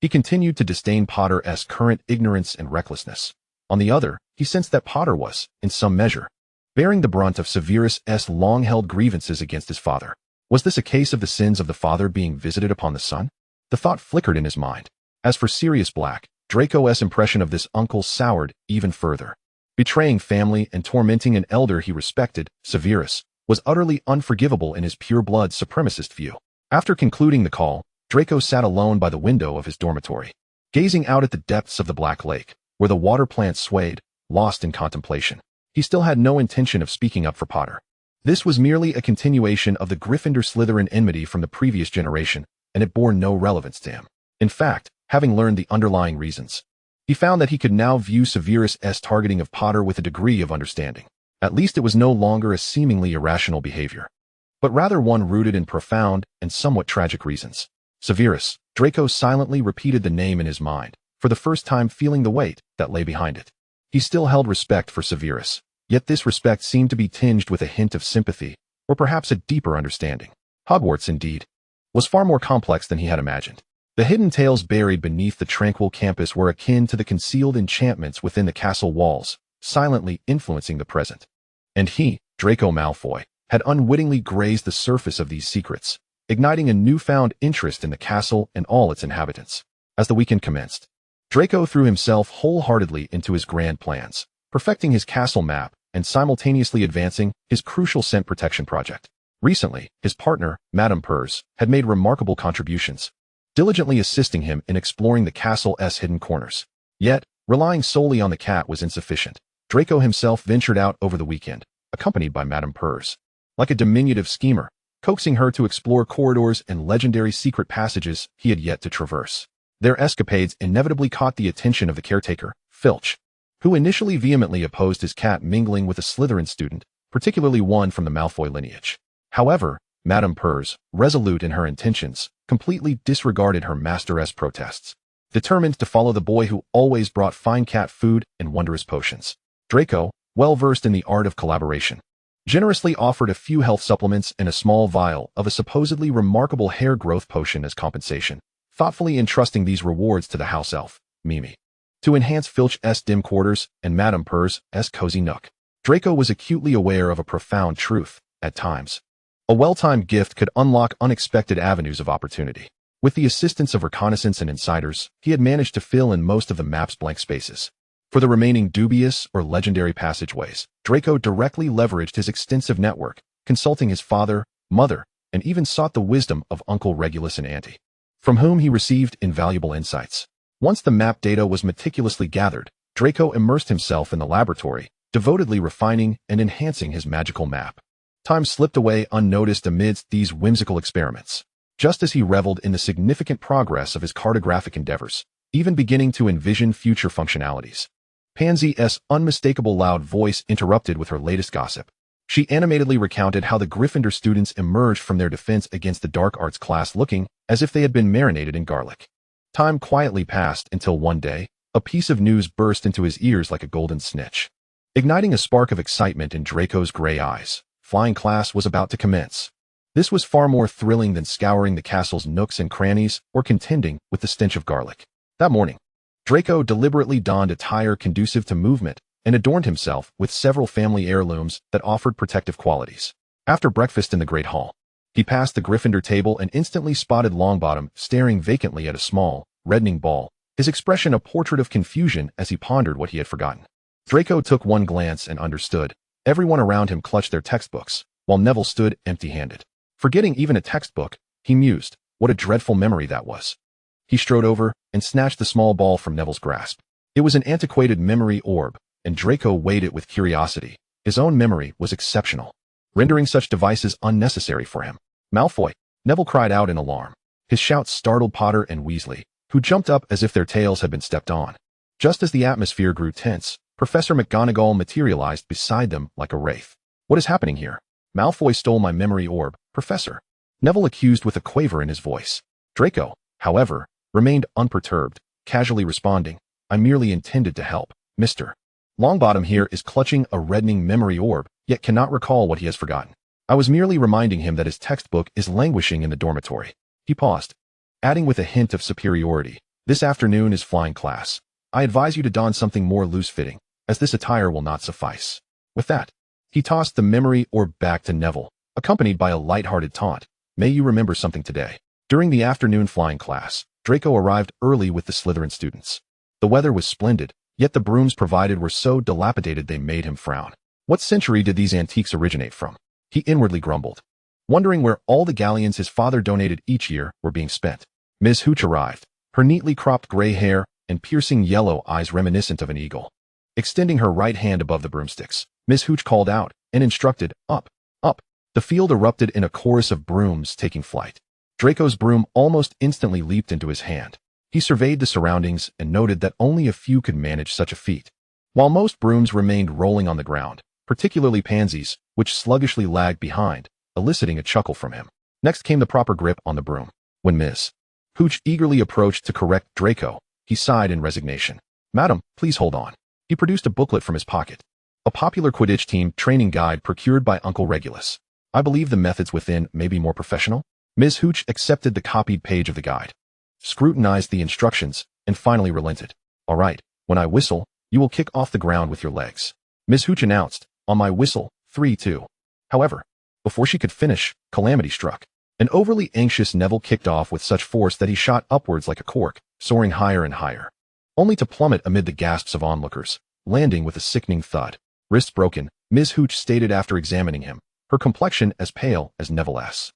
[SPEAKER 1] he continued to disdain Potter's current ignorance and recklessness. On the other, he sensed that Potter was, in some measure, bearing the brunt of Severus's long-held grievances against his father. Was this a case of the sins of the father being visited upon the son? The thought flickered in his mind. As for Sirius Black, Draco's impression of this uncle soured even further. Betraying family and tormenting an elder he respected, Severus, was utterly unforgivable in his pure-blood supremacist view. After concluding the call, Draco sat alone by the window of his dormitory, gazing out at the depths of the Black Lake, where the water plants swayed, lost in contemplation. He still had no intention of speaking up for Potter. This was merely a continuation of the Gryffindor-Slytherin enmity from the previous generation, and it bore no relevance to him. In fact, having learned the underlying reasons, he found that he could now view Severus's targeting of Potter with a degree of understanding. At least it was no longer a seemingly irrational behavior, but rather one rooted in profound and somewhat tragic reasons. Severus, Draco silently repeated the name in his mind, for the first time feeling the weight that lay behind it. He still held respect for Severus, yet this respect seemed to be tinged with a hint of sympathy, or perhaps a deeper understanding. Hogwarts, indeed, was far more complex than he had imagined. The hidden tales buried beneath the tranquil campus were akin to the concealed enchantments within the castle walls, silently influencing the present. And he, Draco Malfoy, had unwittingly grazed the surface of these secrets, igniting a newfound interest in the castle and all its inhabitants. As the weekend commenced, Draco threw himself wholeheartedly into his grand plans, perfecting his castle map and simultaneously advancing his crucial scent protection project. Recently, his partner, Madam Pomfrey, had made remarkable contributions, diligently assisting him in exploring the castle's hidden corners. Yet, relying solely on the cat was insufficient. Draco himself ventured out over the weekend, accompanied by Madam Pomfrey. Like a diminutive schemer, coaxing her to explore corridors and legendary secret passages he had yet to traverse. Their escapades inevitably caught the attention of the caretaker, Filch, who initially vehemently opposed his cat mingling with a Slytherin student, particularly one from the Malfoy lineage. However, Madam Pomfrey, resolute in her intentions, completely disregarded her master's protests, determined to follow the boy who always brought fine cat food and wondrous potions. Draco, well versed in the art of collaboration, generously offered a few health supplements and a small vial of a supposedly remarkable hair growth potion as compensation, thoughtfully entrusting these rewards to the house elf, Mimi, to enhance Filch's dim quarters and Madam Pomfrey's cozy nook. Draco was acutely aware of a profound truth. At times, a well-timed gift could unlock unexpected avenues of opportunity. With the assistance of reconnaissance and insiders, he had managed to fill in most of the map's blank spaces. For the remaining dubious or legendary passageways, Draco directly leveraged his extensive network, consulting his father, mother, and even sought the wisdom of Uncle Regulus and Auntie, from whom he received invaluable insights. Once the map data was meticulously gathered, Draco immersed himself in the laboratory, devotedly refining and enhancing his magical map. Time slipped away unnoticed amidst these whimsical experiments, just as he reveled in the significant progress of his cartographic endeavors, even beginning to envision future functionalities. Pansy's unmistakable loud voice interrupted with her latest gossip. She animatedly recounted how the Gryffindor students emerged from their defense against the dark arts class looking as if they had been marinated in garlic. Time quietly passed until one day, a piece of news burst into his ears like a golden snitch, igniting a spark of excitement in Draco's gray eyes. Flying class was about to commence. This was far more thrilling than scouring the castle's nooks and crannies or contending with the stench of garlic. That morning, Draco deliberately donned attire conducive to movement and adorned himself with several family heirlooms that offered protective qualities. After breakfast in the Great Hall, he passed the Gryffindor table and instantly spotted Longbottom staring vacantly at a small, reddening ball, his expression a portrait of confusion as he pondered what he had forgotten. Draco took one glance and understood. Everyone around him clutched their textbooks, while Neville stood empty-handed. Forgetting even a textbook, he mused, what a dreadful memory that was. He strode over and snatched the small ball from Neville's grasp. It was an antiquated memory orb, and Draco weighed it with curiosity. His own memory was exceptional, rendering such devices unnecessary for him. Malfoy! Neville cried out in alarm. His shout startled Potter and Weasley, who jumped up as if their tails had been stepped on. Just as the atmosphere grew tense, Professor McGonagall materialized beside them like a wraith. What is happening here? Malfoy stole my memory orb, Professor. Neville accused with a quaver in his voice. Draco, however, remained unperturbed, casually responding, I merely intended to help, Mr. Longbottom here is clutching a reddening memory orb, yet cannot recall what he has forgotten. I was merely reminding him that his textbook is languishing in the dormitory. He paused, adding with a hint of superiority, this afternoon is flying class. I advise you to don something more loose-fitting, as this attire will not suffice. With that, he tossed the memory orb back to Neville, accompanied by a light-hearted taunt. May you remember something today. During the afternoon flying class, Draco arrived early with the Slytherin students. The weather was splendid, yet the brooms provided were so dilapidated they made him frown. What century did these antiques originate from? He inwardly grumbled, wondering where all the galleons his father donated each year were being spent. Ms. Hooch arrived, her neatly cropped gray hair and piercing yellow eyes reminiscent of an eagle. Extending her right hand above the broomsticks, Ms. Hooch called out and instructed, up, up. The field erupted in a chorus of brooms taking flight. Draco's broom almost instantly leaped into his hand. He surveyed the surroundings and noted that only a few could manage such a feat. While most brooms remained rolling on the ground, particularly Pansy's, which sluggishly lagged behind, eliciting a chuckle from him. Next came the proper grip on the broom. When Ms. Hooch eagerly approached to correct Draco, he sighed in resignation. Madam, please hold on. He produced a booklet from his pocket. A popular Quidditch team training guide procured by Uncle Regulus. I believe the methods within may be more professional. Ms. Hooch accepted the copied page of the guide, scrutinized the instructions, and finally relented. All right, when I whistle, you will kick off the ground with your legs. Ms. Hooch announced, on my whistle, 3-2. However, before she could finish, calamity struck. An overly anxious Neville kicked off with such force that he shot upwards like a cork, soaring higher and higher, only to plummet amid the gasps of onlookers, landing with a sickening thud. Wrists broken, Ms. Hooch stated after examining him, her complexion as pale as Neville's.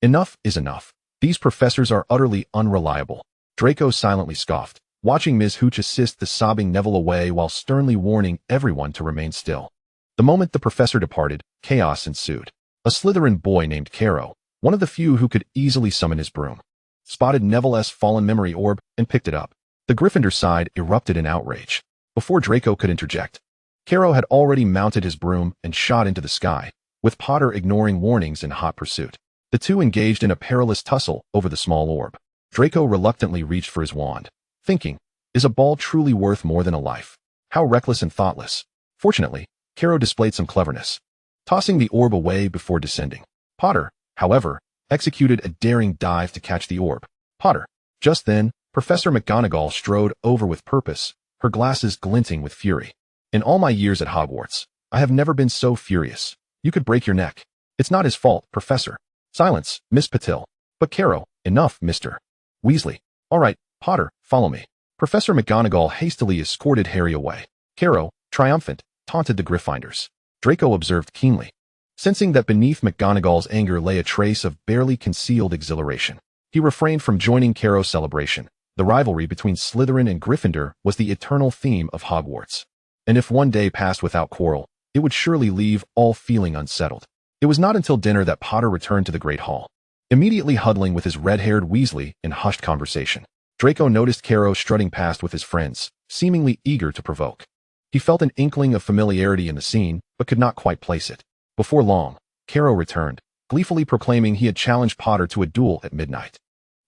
[SPEAKER 1] Enough is enough. These professors are utterly unreliable. Draco silently scoffed, watching Ms. Hooch assist the sobbing Neville away while sternly warning everyone to remain still. The moment the professor departed, chaos ensued. A Slytherin boy named Caro, one of the few who could easily summon his broom, spotted Neville's fallen memory orb and picked it up. The Gryffindor side erupted in outrage. Before Draco could interject, Caro had already mounted his broom and shot into the sky, with Potter ignoring warnings in hot pursuit. The two engaged in a perilous tussle over the small orb. Draco reluctantly reached for his wand, thinking, is a ball truly worth more than a life? How reckless and thoughtless. Fortunately, Caro displayed some cleverness, tossing the orb away before descending. Potter, however, executed a daring dive to catch the orb. Potter. Just then, Professor McGonagall strode over with purpose, her glasses glinting with fury. In all my years at Hogwarts, I have never been so furious. You could break your neck. It's not his fault, Professor. Silence, Miss Patil. But Caro, enough, Mr. Weasley. All right, Potter, follow me. Professor McGonagall hastily escorted Harry away. Caro, triumphant, taunted the Gryffindors. Draco observed keenly, sensing that beneath McGonagall's anger lay a trace of barely concealed exhilaration. He refrained from joining Caro's celebration. The rivalry between Slytherin and Gryffindor was the eternal theme of Hogwarts. And if one day passed without quarrel, it would surely leave all feeling unsettled. It was not until dinner that Potter returned to the Great Hall, immediately huddling with his red-haired Weasley in hushed conversation. Draco noticed Caro strutting past with his friends, seemingly eager to provoke. He felt an inkling of familiarity in the scene, but could not quite place it. Before long, Caro returned, gleefully proclaiming he had challenged Potter to a duel at midnight.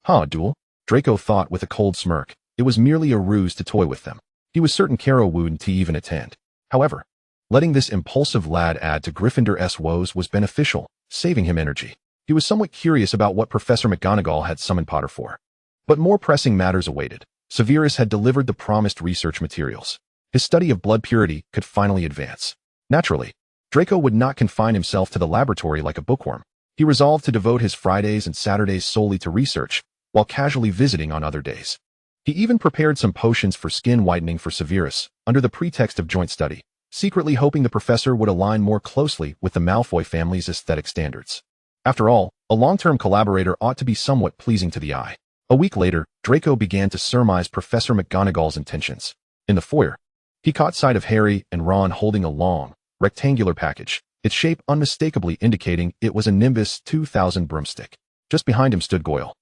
[SPEAKER 1] A duel? Draco thought with a cold smirk. It was merely a ruse to toy with them. He was certain Caro wouldn't even attend. However, letting this impulsive lad add to Gryffindor's woes was beneficial, saving him energy. He was somewhat curious about what Professor McGonagall had summoned Potter for. But more pressing matters awaited. Severus had delivered the promised research materials. His study of blood purity could finally advance. Naturally, Draco would not confine himself to the laboratory like a bookworm. He resolved to devote his Fridays and Saturdays solely to research, while casually visiting on other days. He even prepared some potions for skin whitening for Severus, under the pretext of joint study, secretly hoping the professor would align more closely with the Malfoy family's aesthetic standards. After all, a long-term collaborator ought to be somewhat pleasing to the eye. A week later, Draco began to surmise Professor McGonagall's intentions. In the foyer, he caught sight of Harry and Ron holding a long, rectangular package, its shape unmistakably indicating it was a Nimbus 2000 broomstick. Just behind him stood Goyle,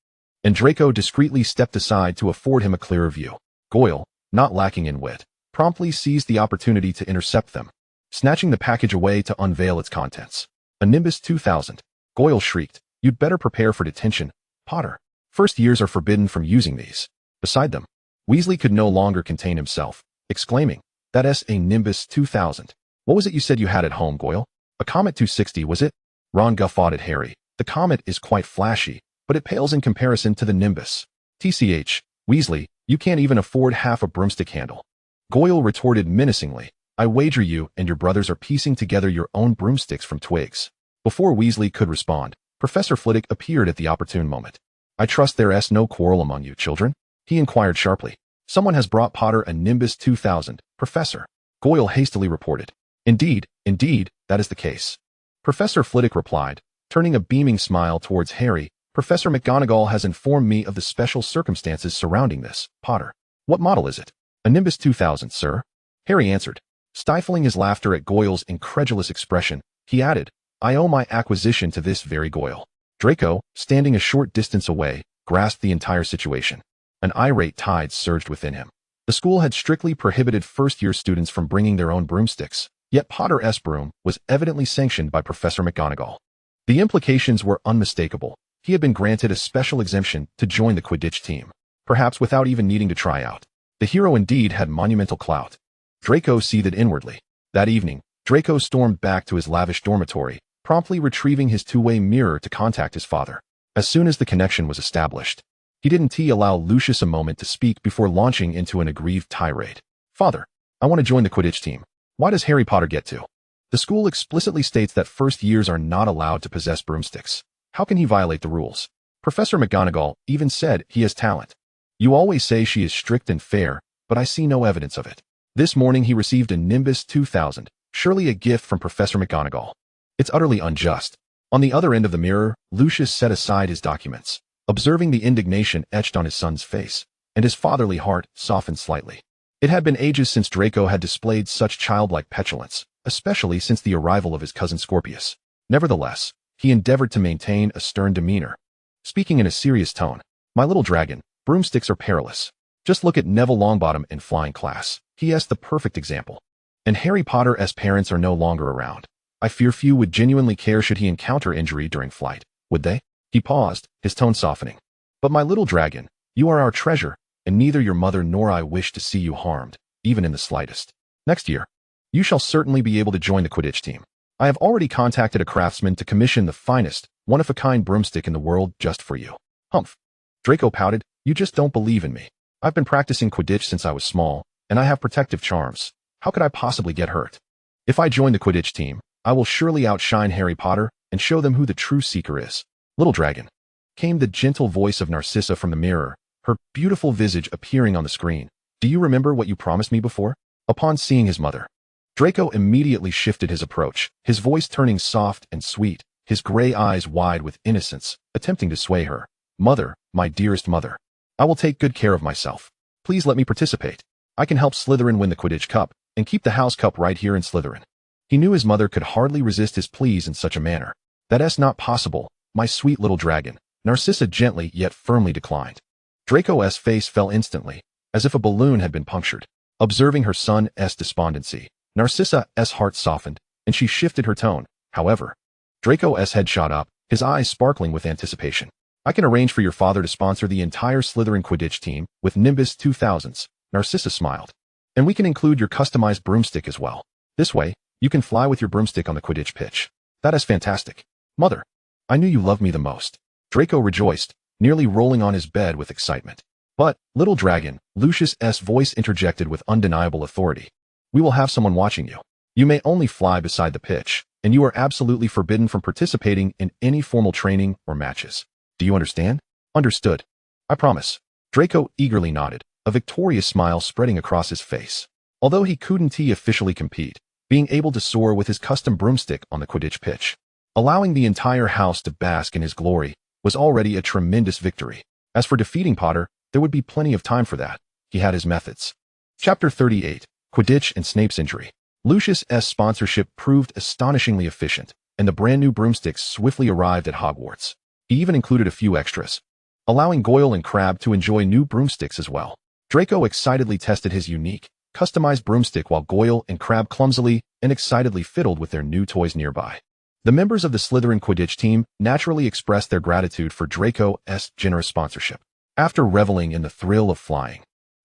[SPEAKER 1] and Draco discreetly stepped aside to afford him a clearer view. Goyle, not lacking in wit, promptly seized the opportunity to intercept them, snatching the package away to unveil its contents. A Nimbus 2000. Goyle shrieked, "You'd better prepare for detention, Potter. First years are forbidden from using these." Beside them, Weasley could no longer contain himself, exclaiming, "That's a Nimbus 2000. What was it you said you had at home, Goyle? A Comet 260, was it?" Ron guffawed at Harry. "The Comet is quite flashy, but it pales in comparison to the Nimbus. TCH, Weasley, you can't even afford half a broomstick handle." Goyle retorted menacingly, "I wager you and your brothers are piecing together your own broomsticks from twigs." Before Weasley could respond, Professor Flitwick appeared at the opportune moment. "I trust there's no quarrel among you, children?" he inquired sharply. "Someone has brought Potter a Nimbus 2000, Professor," Goyle hastily reported. Indeed, that is the case," Professor Flitwick replied, turning a beaming smile towards Harry. "Professor McGonagall has informed me of the special circumstances surrounding this, Potter. What model is it?" "A Nimbus 2000, sir," Harry answered. Stifling his laughter at Goyle's incredulous expression, he added, "I owe my acquisition to this very Goyle." Draco, standing a short distance away, grasped the entire situation. An irate tide surged within him. The school had strictly prohibited first-year students from bringing their own broomsticks, yet Potter's broom was evidently sanctioned by Professor McGonagall. The implications were unmistakable. He had been granted a special exemption to join the Quidditch team, perhaps without even needing to try out. The hero indeed had monumental clout. Draco seethed inwardly. That evening, Draco stormed back to his lavish dormitory, promptly retrieving his two-way mirror to contact his father. As soon as the connection was established, he didn't allow Lucius a moment to speak before launching into an aggrieved tirade. "Father, I want to join the Quidditch team. Why does Harry Potter get to? The school explicitly states that first years are not allowed to possess broomsticks. How can he violate the rules? Professor McGonagall even said he has talent. You always say she is strict and fair, but I see no evidence of it. This morning he received a Nimbus 2000, surely a gift from Professor McGonagall. It's utterly unjust." On the other end of the mirror, Lucius set aside his documents, observing the indignation etched on his son's face, and his fatherly heart softened slightly. It had been ages since Draco had displayed such childlike petulance, especially since the arrival of his cousin Scorpius. Nevertheless, he endeavored to maintain a stern demeanor. Speaking in a serious tone, "My little dragon, broomsticks are perilous. Just look at Neville Longbottom in flying class. He is the perfect example. And Harry Potter's parents are no longer around. I fear few would genuinely care should he encounter injury during flight, would they?" He paused, his tone softening. "But my little dragon, you are our treasure, and neither your mother nor I wish to see you harmed, even in the slightest. Next year, you shall certainly be able to join the Quidditch team. I have already contacted a craftsman to commission the finest, one-of-a-kind broomstick in the world just for you." "Humph." Draco pouted, "You just don't believe in me. I've been practicing Quidditch since I was small, and I have protective charms. How could I possibly get hurt? If I join the Quidditch team, I will surely outshine Harry Potter and show them who the true seeker is." "Little dragon," came the gentle voice of Narcissa from the mirror, her beautiful visage appearing on the screen. "Do you remember what you promised me before?" Upon seeing his mother, Draco immediately shifted his approach, his voice turning soft and sweet, his gray eyes wide with innocence, attempting to sway her. "Mother, my dearest mother, I will take good care of myself. Please let me participate. I can help Slytherin win the Quidditch Cup, and keep the house cup right here in Slytherin." He knew his mother could hardly resist his pleas in such a manner. "That's not possible, my sweet little dragon," Narcissa gently yet firmly declined. Draco's face fell instantly, as if a balloon had been punctured. Observing her son's despondency, Narcissa's heart softened, and she shifted her tone. However, Draco's head shot up, his eyes sparkling with anticipation. "I can arrange for your father to sponsor the entire Slytherin Quidditch team with Nimbus 2000s, Narcissa smiled. "And we can include your customized broomstick as well. This way, you can fly with your broomstick on the Quidditch pitch." "That is fantastic. Mother, I knew you loved me the most." Draco rejoiced, nearly rolling on his bed with excitement. But, little dragon, Lucius's voice interjected with undeniable authority. We will have someone watching you. You may only fly beside the pitch, and you are absolutely forbidden from participating in any formal training or matches. Do you understand? Understood. I promise. Draco eagerly nodded, a victorious smile spreading across his face. Although he couldn't officially compete, being able to soar with his custom broomstick on the Quidditch pitch, allowing the entire house to bask in his glory, was already a tremendous victory. As for defeating Potter, there would be plenty of time for that. He had his methods. Chapter 38, Quidditch and Snape's Injury. Lucius's sponsorship proved astonishingly efficient, and the brand new broomsticks swiftly arrived at Hogwarts. He even included a few extras, allowing Goyle and Crabbe to enjoy new broomsticks as well. Draco excitedly tested his unique, customized broomstick while Goyle and Crabbe clumsily and excitedly fiddled with their new toys nearby. The members of the Slytherin Quidditch team naturally expressed their gratitude for Draco's generous sponsorship. After reveling in the thrill of flying,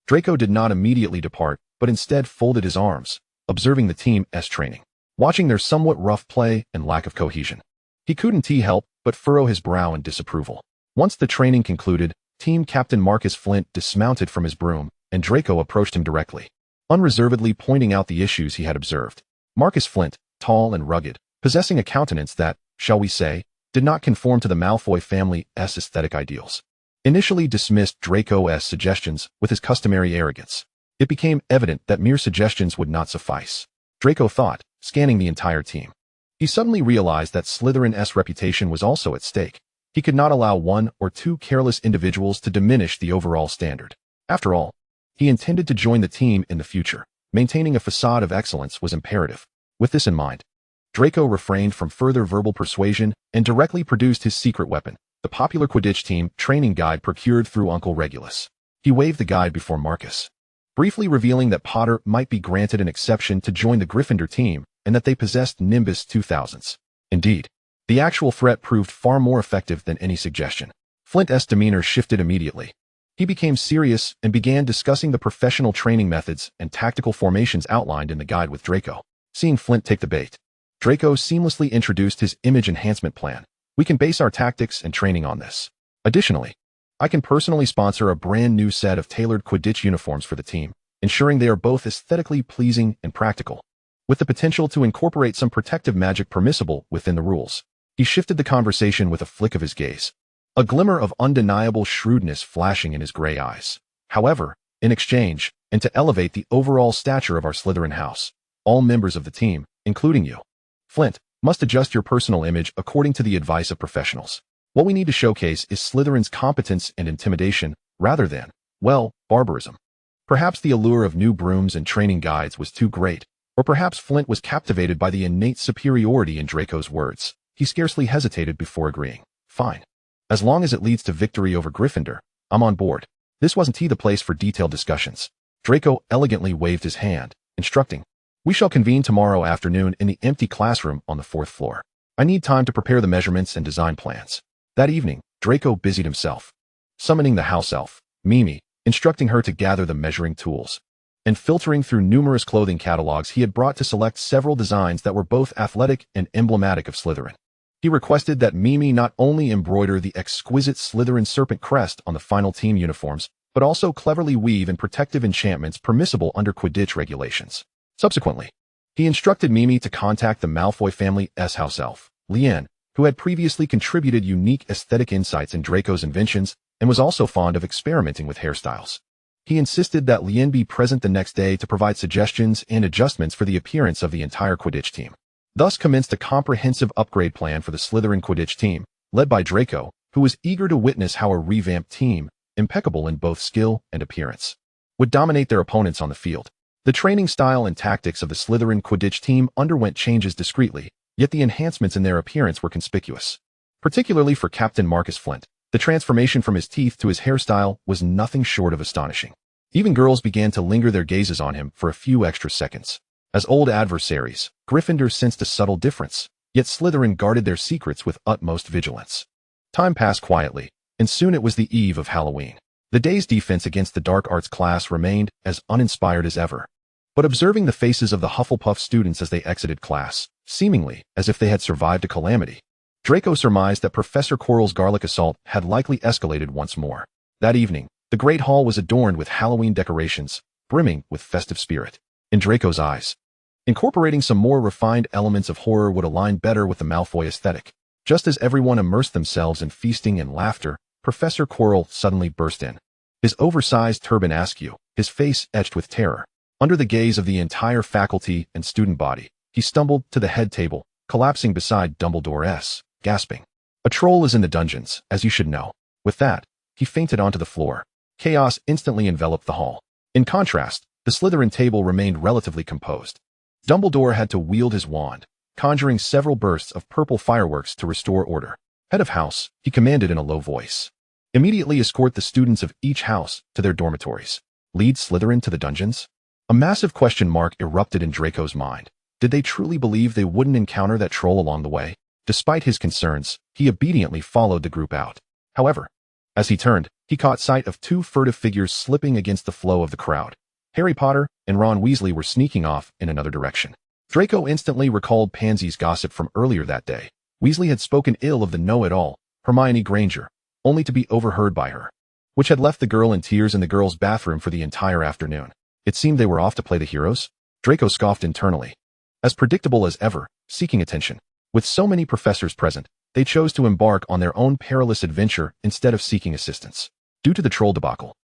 [SPEAKER 1] Draco did not immediately depart, but instead folded his arms, observing the team's training, watching their somewhat rough play and lack of cohesion. He couldn't help but furrow his brow in disapproval. Once the training concluded, Team Captain Marcus Flint dismounted from his broom, and Draco approached him directly, unreservedly pointing out the issues he had observed. Marcus Flint, tall and rugged, possessing a countenance that, shall we say, did not conform to the Malfoy family's aesthetic ideals, initially dismissed Draco's suggestions with his customary arrogance. It became evident that mere suggestions would not suffice. Draco thought, scanning the entire team. He suddenly realized that Slytherin's reputation was also at stake. He could not allow one or two careless individuals to diminish the overall standard. After all, he intended to join the team in the future. Maintaining a facade of excellence was imperative. With this in mind, Draco refrained from further verbal persuasion and directly produced his secret weapon, the popular Quidditch team training guide procured through Uncle Regulus. He waved the guide before Marcus, briefly revealing that Potter might be granted an exception to join the Gryffindor team and that they possessed Nimbus 2000s. Indeed, the actual threat proved far more effective than any suggestion. Flint's demeanor shifted immediately. He became serious and began discussing the professional training methods and tactical formations outlined in the guide with Draco. Seeing Flint take the bait, Draco seamlessly introduced his image enhancement plan. We can base our tactics and training on this. Additionally, I can personally sponsor a brand new set of tailored Quidditch uniforms for the team, ensuring they are both aesthetically pleasing and practical, with the potential to incorporate some protective magic permissible within the rules. He shifted the conversation with a flick of his gaze, a glimmer of undeniable shrewdness flashing in his gray eyes. However, in exchange, and to elevate the overall stature of our Slytherin house, all members of the team, including you, Flint, must adjust your personal image according to the advice of professionals. What we need to showcase is Slytherin's competence and intimidation, rather than, well, barbarism. Perhaps the allure of new brooms and training guides was too great, or perhaps Flint was captivated by the innate superiority in Draco's words. He scarcely hesitated before agreeing. Fine. As long as it leads to victory over Gryffindor, I'm on board. This wasn't the place for detailed discussions. Draco elegantly waved his hand, instructing, we shall convene tomorrow afternoon in the empty classroom on the 4th floor. I need time to prepare the measurements and design plans. That evening, Draco busied himself, summoning the house elf, Mimi, instructing her to gather the measuring tools, and filtering through numerous clothing catalogs he had brought to select several designs that were both athletic and emblematic of Slytherin. He requested that Mimi not only embroider the exquisite Slytherin serpent crest on the final team uniforms, but also cleverly weave in protective enchantments permissible under Quidditch regulations. Subsequently, he instructed Mimi to contact the Malfoy family's house elf, Liane, who had previously contributed unique aesthetic insights in Draco's inventions and was also fond of experimenting with hairstyles. He insisted that Liane be present the next day to provide suggestions and adjustments for the appearance of the entire Quidditch team. Thus commenced a comprehensive upgrade plan for the Slytherin Quidditch team, led by Draco, who was eager to witness how a revamped team, impeccable in both skill and appearance, would dominate their opponents on the field. The training style and tactics of the Slytherin Quidditch team underwent changes discreetly, yet the enhancements in their appearance were conspicuous. Particularly for Captain Marcus Flint, the transformation from his teeth to his hairstyle was nothing short of astonishing. Even girls began to linger their gazes on him for a few extra seconds. As old adversaries, Gryffindor sensed a subtle difference, yet Slytherin guarded their secrets with utmost vigilance. Time passed quietly, and soon it was the eve of Halloween. The day's defense against the dark arts class remained as uninspired as ever. But observing the faces of the Hufflepuff students as they exited class, seemingly as if they had survived a calamity, Draco surmised that Professor Quirrell's garlic assault had likely escalated once more. That evening, The great hall was adorned with Halloween decorations, brimming with festive spirit. In Draco's eyes, incorporating some more refined elements of horror would align better with the Malfoy aesthetic. Just as everyone immersed themselves in feasting and laughter, Professor Quirrell suddenly burst in. His oversized turban askew, his face etched with terror. Under the gaze of the entire faculty and student body, he stumbled to the head table, collapsing beside Dumbledore's, gasping. A troll is in the dungeons, as you should know. With that, he fainted onto the floor. Chaos instantly enveloped the hall. In contrast, the Slytherin table remained relatively composed. Dumbledore had to wield his wand, conjuring several bursts of purple fireworks to restore order. Head of house, he commanded in a low voice. Immediately escort the students of each house to their dormitories. Lead Slytherin to the dungeons? A massive question mark erupted in Draco's mind. Did they truly believe they wouldn't encounter that troll along the way? Despite his concerns, he obediently followed the group out. However, as he turned, he caught sight of two furtive figures slipping against the flow of the crowd. Harry Potter and Ron Weasley were sneaking off in another direction. Draco instantly recalled Pansy's gossip from earlier that day. Weasley had spoken ill of the know-it-all, Hermione Granger, only to be overheard by her, which had left the girl in tears in the girls' bathroom for the entire afternoon. It seemed they were off to play the heroes. Draco scoffed internally. As predictable as ever, seeking attention. With so many professors present, they chose to embark on their own perilous adventure instead of seeking assistance. Due to the troll debacle,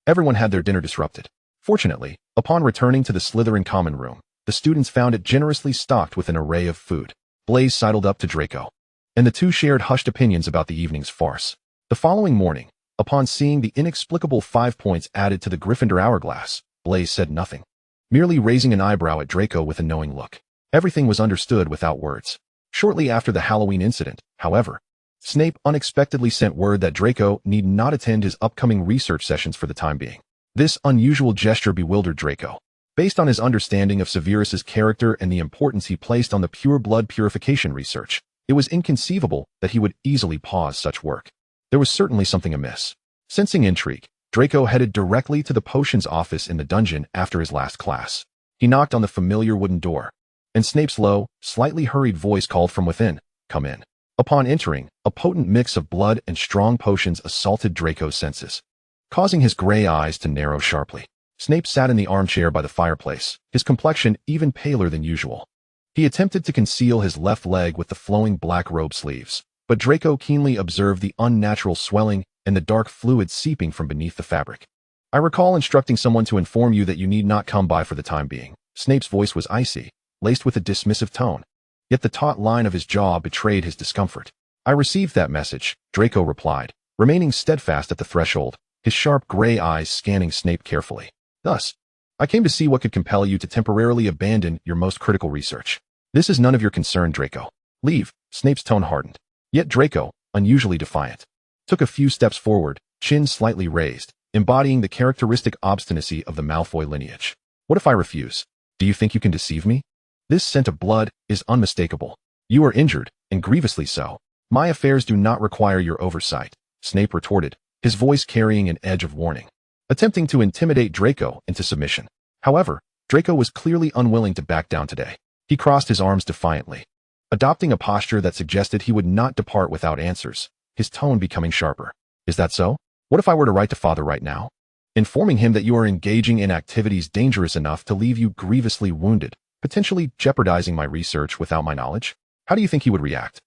[SPEAKER 1] everyone had their dinner disrupted. Fortunately, upon returning to the Slytherin common room, the students found it generously stocked with an array of food. Blaise sidled up to Draco, and the two shared hushed opinions about the evening's farce. The following morning, upon seeing the inexplicable 5 points added to the Gryffindor hourglass, Blaise said nothing, merely raising an eyebrow at Draco with a knowing look. Everything was understood without words. Shortly after the Halloween incident, however, Snape unexpectedly sent word that Draco need not attend his upcoming research sessions for the time being. This unusual gesture bewildered Draco. Based on his understanding of Severus's character and the importance he placed on the pure blood purification research, it was inconceivable that he would easily pause such work. There was certainly something amiss. Sensing intrigue, Draco headed directly to the potions office in the dungeon after his last class. He knocked on the familiar wooden door, and Snape's low, slightly hurried voice called from within, "Come in." Upon entering, a potent mix of blood and strong potions assaulted Draco's senses, causing his gray eyes to narrow sharply. Snape sat in the armchair by the fireplace, his complexion even paler than usual. He attempted to conceal his left leg with the flowing black robe sleeves, but Draco keenly observed the unnatural swelling and the dark fluid seeping from beneath the fabric. "I recall instructing someone to inform you that you need not come by for the time being." Snape's voice was icy, laced with a dismissive tone, yet the taut line of his jaw betrayed his discomfort. "I received that message," Draco replied, remaining steadfast at the threshold, his sharp gray eyes scanning Snape carefully. "Thus, I came to see what could compel you to temporarily abandon your most critical research. This is none of your concern, Draco. Leave." Snape's tone hardened. Yet Draco, unusually defiant, took a few steps forward, chin slightly raised, embodying the characteristic obstinacy of the Malfoy lineage. "What if I refuse? Do you think you can deceive me? This scent of blood is unmistakable. You are injured, and grievously so. My affairs do not require your oversight," Snape retorted, his voice carrying an edge of warning, attempting to intimidate Draco into submission. However, Draco was clearly unwilling to back down today. He crossed his arms defiantly, adopting a posture that suggested he would not depart without answers, his tone becoming sharper. "Is that so? What if I were to write to Father right now, informing him that you are engaging in activities dangerous enough to leave you grievously wounded, potentially jeopardizing my research without my knowledge? How do you think he would react?"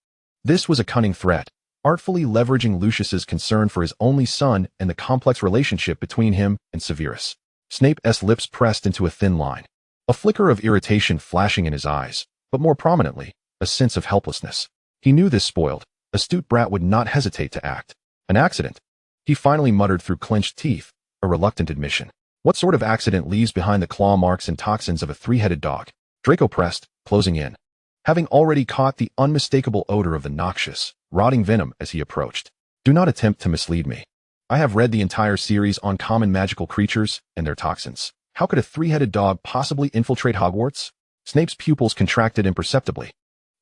[SPEAKER 1] This was a cunning threat, artfully leveraging Lucius's concern for his only son and the complex relationship between him and Severus. Snape's lips pressed into a thin line, a flicker of irritation flashing in his eyes, but more prominently, a sense of helplessness. He knew this spoiled, astute brat would not hesitate to act. "An accident," he finally muttered through clenched teeth, a reluctant admission. "What sort of accident leaves behind the claw marks and toxins of a three-headed dog?" Draco pressed, closing in, having already caught the unmistakable odor of the noxious, rotting venom as he approached. "Do not attempt to mislead me. I have read the entire series on common magical creatures and their toxins. How could a three-headed dog possibly infiltrate Hogwarts?" Snape's pupils contracted imperceptibly,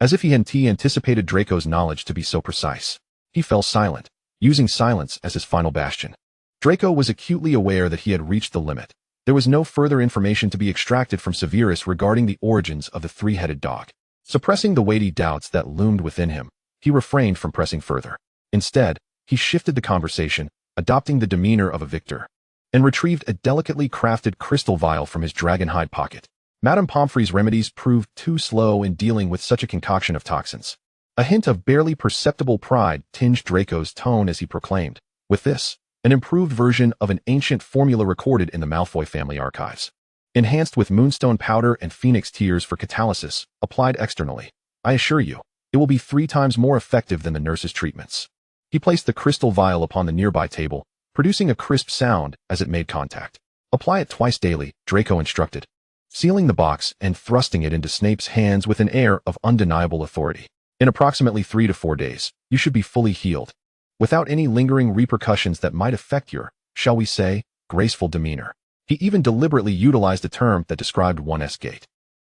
[SPEAKER 1] as if he hadn't anticipated Draco's knowledge to be so precise. He fell silent, using silence as his final bastion. Draco was acutely aware that he had reached the limit. There was no further information to be extracted from Severus regarding the origins of the three-headed dog. Suppressing the weighty doubts that loomed within him, he refrained from pressing further. Instead, he shifted the conversation, adopting the demeanor of a victor. and retrieved a delicately crafted crystal vial from his dragonhide pocket. Madam Pomfrey's remedies proved too slow in dealing with such a concoction of toxins. A hint of barely perceptible pride tinged Draco's tone as he proclaimed, "With this, an improved version of an ancient formula recorded in the Malfoy family archives. Enhanced with moonstone powder and phoenix tears for catalysis, applied externally. I assure you, it will be 3 times more effective than the nurse's treatments." He placed the crystal vial upon the nearby table, producing a crisp sound as it made contact. "Apply it twice daily," Draco instructed, sealing the box and thrusting it into Snape's hands with an air of undeniable authority. "In approximately 3 to 4 days, you should be fully healed, without any lingering repercussions that might affect your, shall we say, graceful demeanor." He even deliberately utilized a term that described one's gait.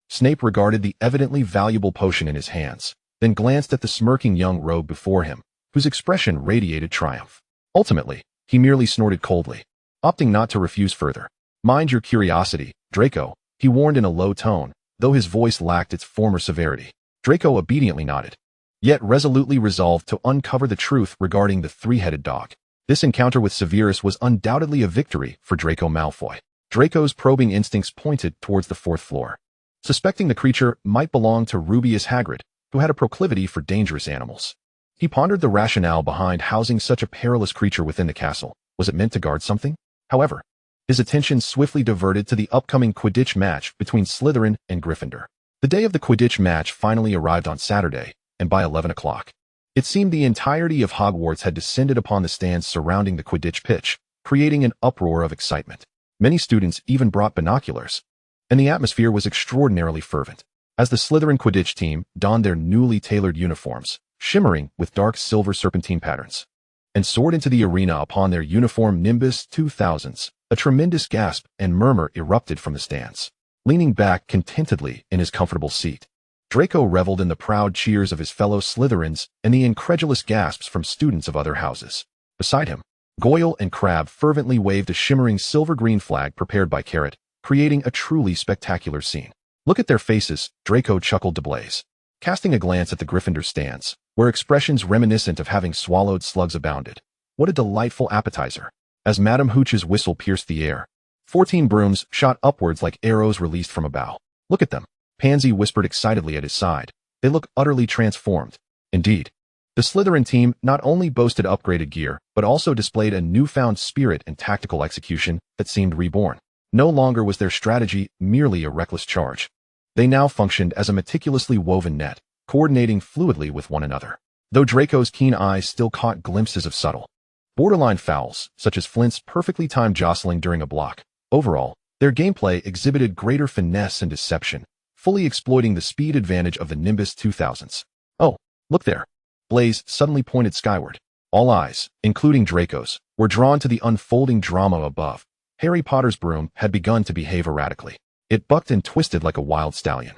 [SPEAKER 1] Snape regarded the evidently valuable potion in his hands, then glanced at the smirking young rogue before him, whose expression radiated triumph. Ultimately, he merely snorted coldly, opting not to refuse further. "Mind your curiosity, Draco," he warned in a low tone, though his voice lacked its former severity. Draco obediently nodded, yet resolutely resolved to uncover the truth regarding the 3-headed dog. This encounter with Severus was undoubtedly a victory for Draco Malfoy. Draco's probing instincts pointed towards the 4th floor, suspecting the creature might belong to Rubeus Hagrid, who had a proclivity for dangerous animals. He pondered the rationale behind housing such a perilous creature within the castle. Was it meant to guard something? However, his attention swiftly diverted to the upcoming Quidditch match between Slytherin and Gryffindor. The day of the Quidditch match finally arrived on Saturday, and by 11 o'clock, it seemed the entirety of Hogwarts had descended upon the stands surrounding the Quidditch pitch, creating an uproar of excitement. Many students even brought binoculars, and the atmosphere was extraordinarily fervent. As the Slytherin Quidditch team donned their newly tailored uniforms, shimmering with dark silver serpentine patterns, and soared into the arena upon their uniform Nimbus 2000s, a tremendous gasp and murmur erupted from the stands. Leaning back contentedly in his comfortable seat, Draco reveled in the proud cheers of his fellow Slytherins and the incredulous gasps from students of other houses. Beside him, Goyle and Crabbe fervently waved a shimmering silver-green flag prepared by Carrot, creating a truly spectacular scene. "Look at their faces," Draco chuckled to Blaise, casting a glance at the Gryffindor stands, where expressions reminiscent of having swallowed slugs abounded. "What a delightful appetizer." As Madam Hooch's whistle pierced the air, 14 brooms shot upwards like arrows released from a bow. "Look at them," Pansy whispered excitedly at his side. "They look utterly transformed." Indeed, the Slytherin team not only boasted upgraded gear, but also displayed a newfound spirit and tactical execution that seemed reborn. No longer was their strategy merely a reckless charge. They now functioned as a meticulously woven net, coordinating fluidly with one another. Though Draco's keen eyes still caught glimpses of subtle, borderline fouls, such as Flint's perfectly timed jostling during a block, overall, their gameplay exhibited greater finesse and deception, fully exploiting the speed advantage of the Nimbus 2000s. "Oh, look there." Blaise suddenly pointed skyward. All eyes, including Draco's, were drawn to the unfolding drama above. Harry Potter's broom had begun to behave erratically. It bucked and twisted like a wild stallion,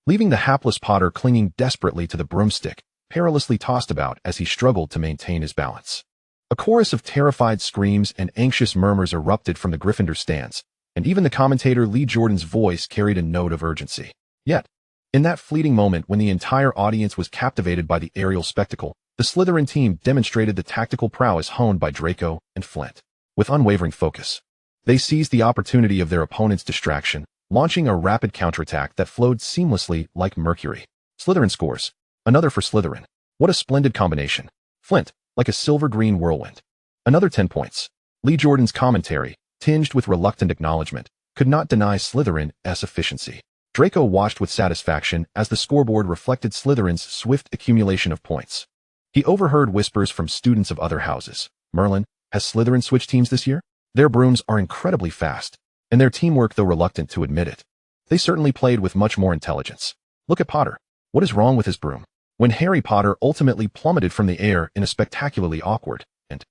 [SPEAKER 1] leaving the hapless Potter clinging desperately to the broomstick, perilously tossed about as he struggled to maintain his balance. A chorus of terrified screams and anxious murmurs erupted from the Gryffindor stands, and even the commentator Lee Jordan's voice carried a note of urgency. Yet, in that fleeting moment when the entire audience was captivated by the aerial spectacle, the Slytherin team demonstrated the tactical prowess honed by Draco and Flint. With unwavering focus, they seized the opportunity of their opponent's distraction, launching a rapid counterattack that flowed seamlessly like mercury. Slytherin scores. Another for Slytherin. What a splendid combination. Flint, like a silver-green whirlwind. Another 10 points. Lee Jordan's commentary, tinged with reluctant acknowledgement, could not deny Slytherin's efficiency. Draco watched with satisfaction as the scoreboard reflected Slytherin's swift accumulation of points. He overheard whispers from students of other houses. "Merlin, has Slytherin switched teams this year? Their brooms are incredibly fast, and their teamwork, though reluctant to admit it, they certainly played with much more intelligence. Look at Potter. What is wrong with his broom?" When Harry Potter ultimately plummeted from the air in a spectacularly awkward, and,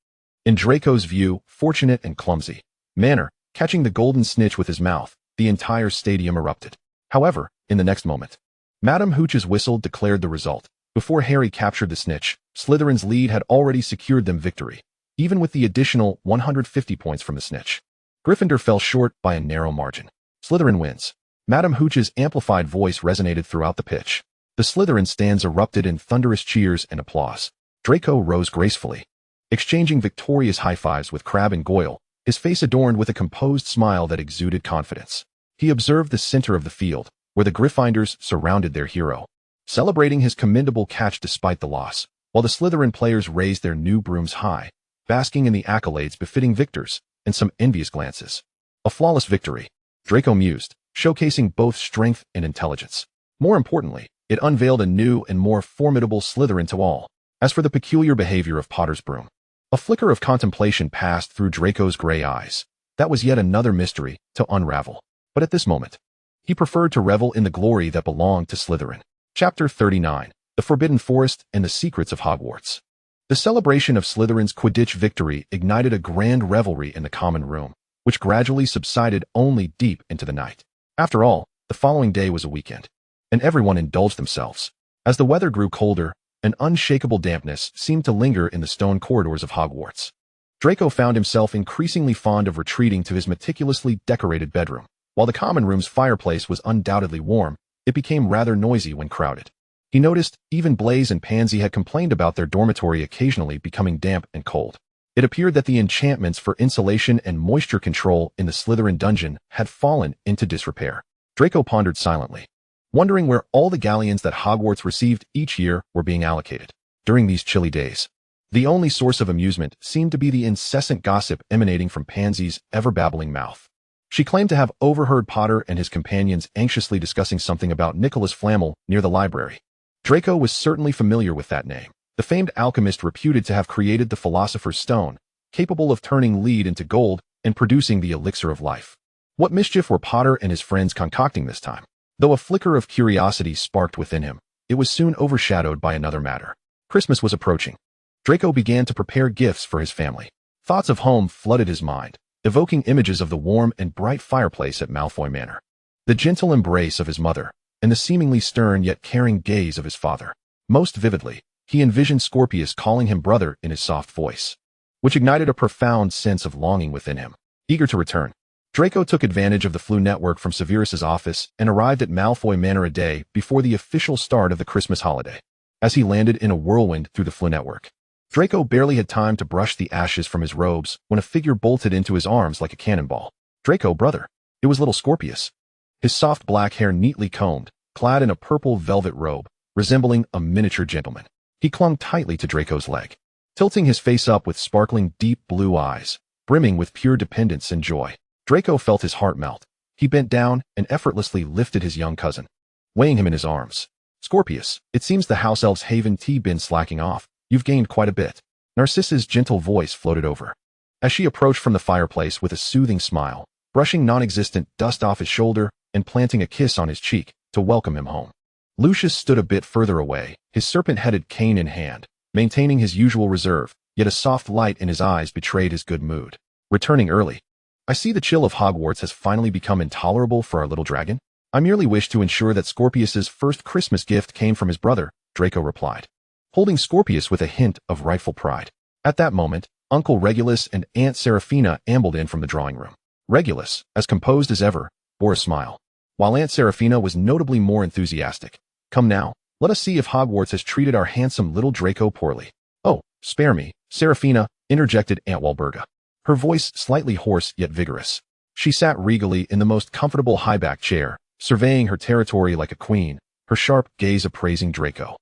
[SPEAKER 1] in Draco's view, fortunate and clumsy manner, catching the golden snitch with his mouth, the entire stadium erupted. However, in the next moment, Madam Hooch's whistle declared the result. Before Harry captured the snitch, Slytherin's lead had already secured them victory, even with the additional 150 points from the snitch. Gryffindor fell short by a narrow margin. Slytherin wins. Madam Hooch's amplified voice resonated throughout the pitch. The Slytherin stands erupted in thunderous cheers and applause. Draco rose gracefully, exchanging victorious high-fives with Crabbe and Goyle, his face adorned with a composed smile that exuded confidence. He observed the center of the field, where the Gryffindors surrounded their hero, celebrating his commendable catch despite the loss, while the Slytherin players raised their new brooms high, basking in the accolades befitting victors, and some envious glances. A flawless victory, Draco mused, showcasing both strength and intelligence. More importantly, it unveiled a new and more formidable Slytherin to all. As for the peculiar behavior of Potter's broom, a flicker of contemplation passed through Draco's gray eyes. That was yet another mystery to unravel. But at this moment, he preferred to revel in the glory that belonged to Slytherin. Chapter 39. The Forbidden Forest and the Secrets of Hogwarts. The celebration of Slytherin's Quidditch victory ignited a grand revelry in the common room, which gradually subsided only deep into the night. After all, the following day was a weekend, and everyone indulged themselves. As the weather grew colder, an unshakable dampness seemed to linger in the stone corridors of Hogwarts. Draco found himself increasingly fond of retreating to his meticulously decorated bedroom. While the common room's fireplace was undoubtedly warm, it became rather noisy when crowded. He noticed even Blaze and Pansy had complained about their dormitory occasionally becoming damp and cold. It appeared that the enchantments for insulation and moisture control in the Slytherin dungeon had fallen into disrepair. Draco pondered silently, wondering where all the galleons that Hogwarts received each year were being allocated. During these chilly days, the only source of amusement seemed to be the incessant gossip emanating from Pansy's ever-babbling mouth. She claimed to have overheard Potter and his companions anxiously discussing something about Nicholas Flamel near the library. Draco was certainly familiar with that name, the famed alchemist reputed to have created the Philosopher's Stone, capable of turning lead into gold and producing the elixir of life. What mischief were Potter and his friends concocting this time? Though a flicker of curiosity sparked within him, it was soon overshadowed by another matter. Christmas was approaching. Draco began to prepare gifts for his family. Thoughts of home flooded his mind, evoking images of the warm and bright fireplace at Malfoy Manor, the gentle embrace of his mother, and the seemingly stern yet caring gaze of his father. Most vividly, he envisioned Scorpius calling him brother in his soft voice, which ignited a profound sense of longing within him. Eager to return, Draco took advantage of the flu network from Severus's office and arrived at Malfoy Manor a day before the official start of the Christmas holiday. As he landed in a whirlwind through the flu network, Draco barely had time to brush the ashes from his robes when a figure bolted into his arms like a cannonball. Draco, brother. It was little Scorpius. His soft black hair neatly combed, clad in a purple velvet robe, resembling a miniature gentleman. He clung tightly to Draco's leg, tilting his face up with sparkling deep blue eyes, brimming with pure dependence and joy. Draco felt his heart melt. He bent down and effortlessly lifted his young cousin, weighing him in his arms. Scorpius, it seems the house-elves' haven tea been slacking off. You've gained quite a bit. Narcissa's gentle voice floated over, as she approached from the fireplace with a soothing smile, brushing non-existent dust off his shoulder and planting a kiss on his cheek to welcome him home. Lucius stood a bit further away, his serpent-headed cane in hand, maintaining his usual reserve, yet a soft light in his eyes betrayed his good mood. Returning early. I see the chill of Hogwarts has finally become intolerable for our little dragon. I merely wish to ensure that Scorpius's first Christmas gift came from his brother, Draco replied, holding Scorpius with a hint of rightful pride. At that moment, Uncle Regulus and Aunt Seraphina ambled in from the drawing room. Regulus, as composed as ever, bore a smile, while Aunt Seraphina was notably more enthusiastic. Come now, let us see if Hogwarts has treated our handsome little Draco poorly. Oh, spare me, Seraphina, interjected Aunt Walburga, her voice slightly hoarse yet vigorous. She sat regally in the most comfortable high-back chair, surveying her territory like a queen, her sharp gaze appraising Draco,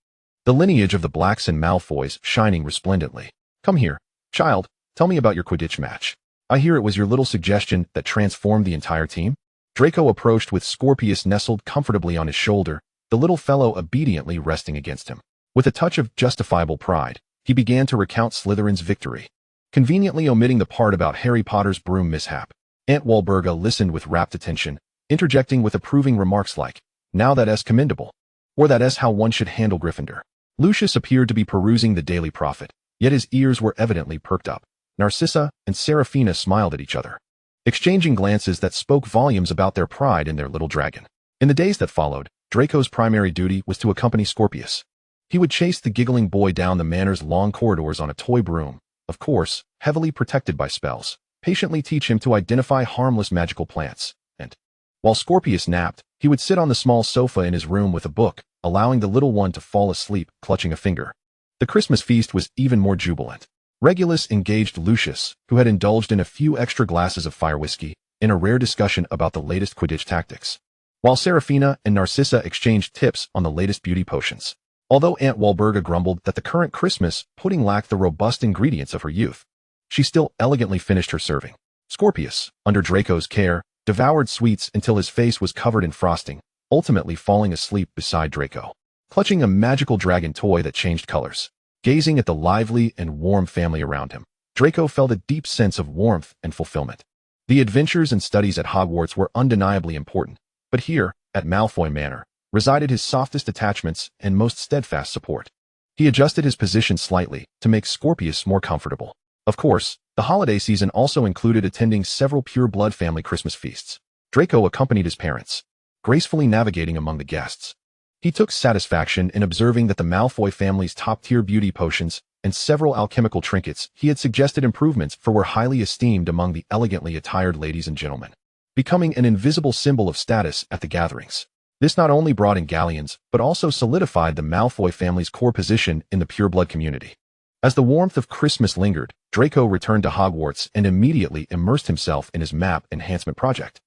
[SPEAKER 1] the lineage of the Blacks and Malfoys shining resplendently. Come here, child, tell me about your Quidditch match. I hear it was your little suggestion that transformed the entire team? Draco approached with Scorpius nestled comfortably on his shoulder, the little fellow obediently resting against him. With a touch of justifiable pride, he began to recount Slytherin's victory, conveniently omitting the part about Harry Potter's broom mishap. Aunt Walburga listened with rapt attention, interjecting with approving remarks like, now that's commendable, or that's how one should handle Gryffindor. Lucius appeared to be perusing the Daily Prophet, yet his ears were evidently perked up. Narcissa and Seraphina smiled at each other, exchanging glances that spoke volumes about their pride in their little dragon. In the days that followed, Draco's primary duty was to accompany Scorpius. He would chase the giggling boy down the manor's long corridors on a toy broom, of course, heavily protected by spells, patiently teach him to identify harmless magical plants, and, while Scorpius napped, he would sit on the small sofa in his room with a book, allowing the little one to fall asleep, clutching a finger. The Christmas feast was even more jubilant. Regulus engaged Lucius, who had indulged in a few extra glasses of fire whiskey, in a rare discussion about the latest Quidditch tactics, while Seraphina and Narcissa exchanged tips on the latest beauty potions. Although Aunt Walburga grumbled that the current Christmas pudding lacked the robust ingredients of her youth, she still elegantly finished her serving. Scorpius, under Draco's care, devoured sweets until his face was covered in frosting, ultimately falling asleep beside Draco, clutching a magical dragon toy that changed colors. Gazing at the lively and warm family around him, Draco felt a deep sense of warmth and fulfillment. The adventures and studies at Hogwarts were undeniably important, but here, at Malfoy Manor, resided his softest attachments and most steadfast support. He adjusted his position slightly to make Scorpius more comfortable. Of course, the holiday season also included attending several pure-blood family Christmas feasts. Draco accompanied his parents, gracefully navigating among the guests. He took satisfaction in observing that the Malfoy family's top-tier beauty potions and several alchemical trinkets he had suggested improvements for were highly esteemed among the elegantly attired ladies and gentlemen, becoming an invisible symbol of status at the gatherings. This not only brought in galleons, but also solidified the Malfoy family's core position in the pure-blood community. As the warmth of Christmas lingered, Draco returned to Hogwarts and immediately immersed himself in his map enhancement project.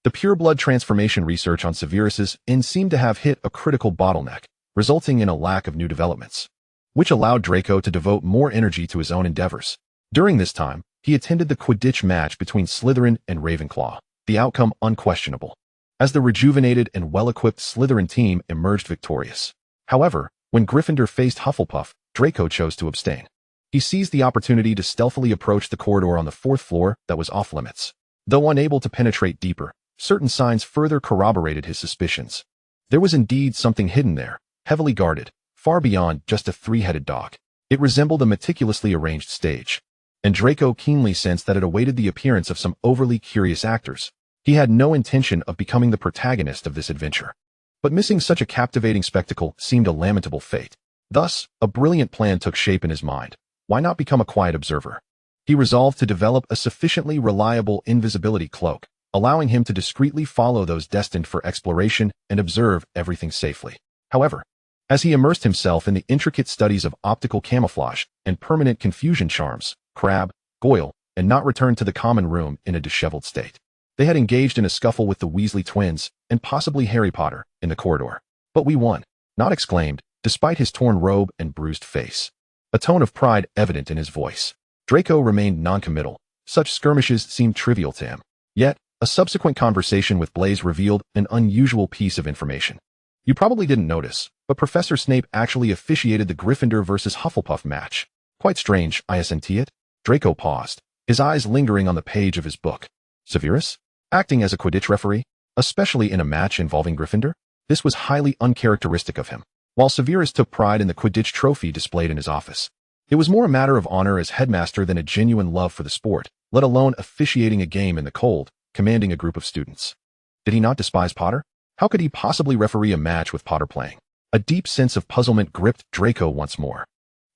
[SPEAKER 1] The pure-blood transformation research on Severus's inn seemed to have hit a critical bottleneck, resulting in a lack of new developments, which allowed Draco to devote more energy to his own endeavors. During this time, he attended the Quidditch match between Slytherin and Ravenclaw, the outcome unquestionable, as the rejuvenated and well-equipped Slytherin team emerged victorious. However, when Gryffindor faced Hufflepuff, Draco chose to abstain. He seized the opportunity to stealthily approach the corridor on the 4th floor that was off-limits. Though unable to penetrate deeper, certain signs further corroborated his suspicions. There was indeed something hidden there, heavily guarded, far beyond just a three-headed dog. It resembled a meticulously arranged stage, and Draco keenly sensed that it awaited the appearance of some overly curious actors. He had no intention of becoming the protagonist of this adventure, but missing such a captivating spectacle seemed a lamentable fate. Thus, a brilliant plan took shape in his mind. Why not become a quiet observer? He resolved to develop a sufficiently reliable invisibility cloak, allowing him to discreetly follow those destined for exploration and observe everything safely. However, as he immersed himself in the intricate studies of optical camouflage and permanent confusion charms, Crabbe, Goyle, and not returned to the common room in a disheveled state. They had engaged in a scuffle with the Weasley twins and possibly Harry Potter in the corridor. But we won, Nott exclaimed, despite his torn robe and bruised face, a tone of pride evident in his voice. Draco remained noncommittal. Such skirmishes seemed trivial to him. Yet, a subsequent conversation with Blaise revealed an unusual piece of information. You probably didn't notice, but Professor Snape actually officiated the Gryffindor versus Hufflepuff match. Quite strange, isn't it? Draco paused, his eyes lingering on the page of his book. Severus? Acting as a Quidditch referee? Especially in a match involving Gryffindor? This was highly uncharacteristic of him. While Severus took pride in the Quidditch trophy displayed in his office, it was more a matter of honor as headmaster than a genuine love for the sport, let alone officiating a game in the cold, commanding a group of students. Did he not despise Potter? How could he possibly referee a match with Potter playing? A deep sense of puzzlement gripped Draco once more.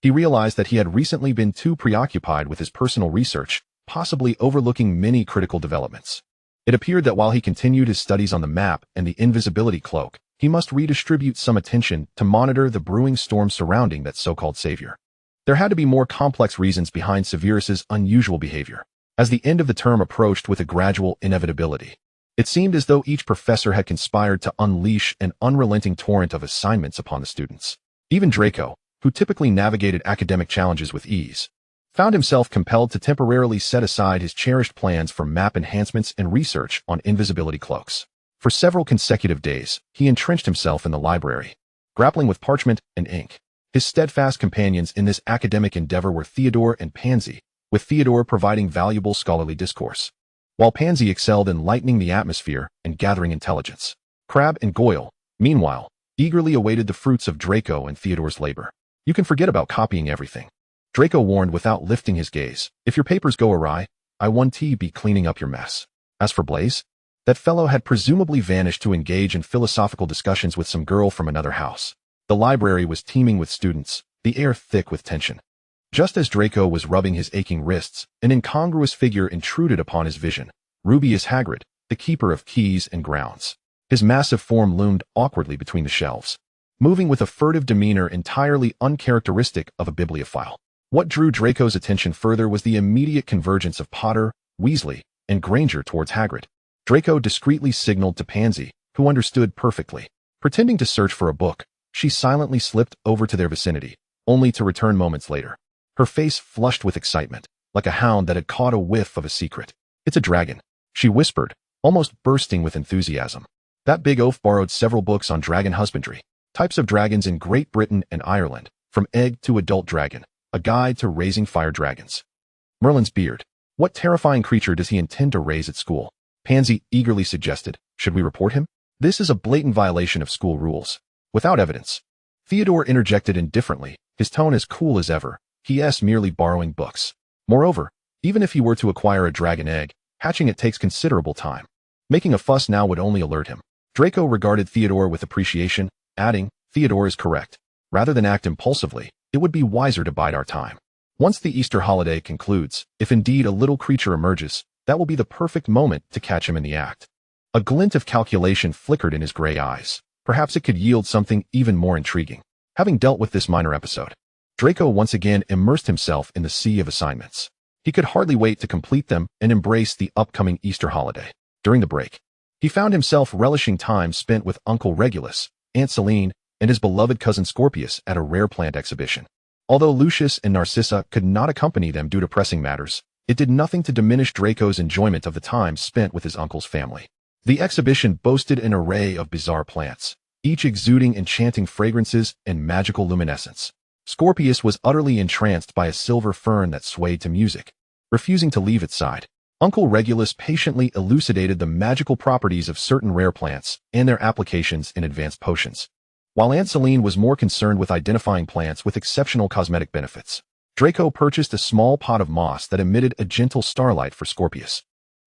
[SPEAKER 1] He realized that he had recently been too preoccupied with his personal research, possibly overlooking many critical developments. It appeared that while he continued his studies on the map and the invisibility cloak, he must redistribute some attention to monitor the brewing storm surrounding that so-called savior. There had to be more complex reasons behind Severus's unusual behavior. As the end of the term approached with a gradual inevitability, it seemed as though each professor had conspired to unleash an unrelenting torrent of assignments upon the students. Even Draco, who typically navigated academic challenges with ease, found himself compelled to temporarily set aside his cherished plans for map enhancements and research on invisibility cloaks. For several consecutive days, he entrenched himself in the library, grappling with parchment and ink. His steadfast companions in this academic endeavor were Theodore and Pansy, with Theodore providing valuable scholarly discourse, while Pansy excelled in lightening the atmosphere and gathering intelligence. Crabbe and Goyle, meanwhile, eagerly awaited the fruits of Draco and Theodore's labor. You can forget about copying everything, Draco warned without lifting his gaze. If your papers go awry, I won't be cleaning up your mess. As for Blaise, that fellow had presumably vanished to engage in philosophical discussions with some girl from another house. The library was teeming with students, the air thick with tension. Just as Draco was rubbing his aching wrists, an incongruous figure intruded upon his vision. Rubeus Hagrid, the keeper of keys and grounds. His massive form loomed awkwardly between the shelves, moving with a furtive demeanor entirely uncharacteristic of a bibliophile. What drew Draco's attention further was the immediate convergence of Potter, Weasley, and Granger towards Hagrid. Draco discreetly signaled to Pansy, who understood perfectly. Pretending to search for a book, she silently slipped over to their vicinity, only to return moments later. Her face flushed with excitement, like a hound that had caught a whiff of a secret. "It's a dragon," she whispered, almost bursting with enthusiasm. That big oaf borrowed several books on dragon husbandry, types of dragons in Great Britain and Ireland, from egg to adult dragon, a guide to raising fire dragons. Merlin's beard. What terrifying creature does he intend to raise at school? Pansy eagerly suggested. Should we report him? This is a blatant violation of school rules. Without evidence. Theodore interjected indifferently, his tone as cool as ever. He merely borrowing books. Moreover, even if he were to acquire a dragon egg, hatching it takes considerable time. Making a fuss now would only alert him. Draco regarded Theodore with appreciation, adding, Theodore is correct. Rather than act impulsively, it would be wiser to bide our time. Once the Easter holiday concludes, if indeed a little creature emerges, that will be the perfect moment to catch him in the act. A glint of calculation flickered in his gray eyes. Perhaps it could yield something even more intriguing. Having dealt with this minor episode, Draco once again immersed himself in the sea of assignments. He could hardly wait to complete them and embrace the upcoming Easter holiday. During the break, he found himself relishing time spent with Uncle Regulus, Aunt Celine, and his beloved cousin Scorpius at a rare plant exhibition. Although Lucius and Narcissa could not accompany them due to pressing matters, it did nothing to diminish Draco's enjoyment of the time spent with his uncle's family. The exhibition boasted an array of bizarre plants, each exuding enchanting fragrances and magical luminescence. Scorpius was utterly entranced by a silver fern that swayed to music, refusing to leave its side. Uncle Regulus patiently elucidated the magical properties of certain rare plants and their applications in advanced potions, while Aunt Celine was more concerned with identifying plants with exceptional cosmetic benefits. Draco purchased a small pot of moss that emitted a gentle starlight for Scorpius,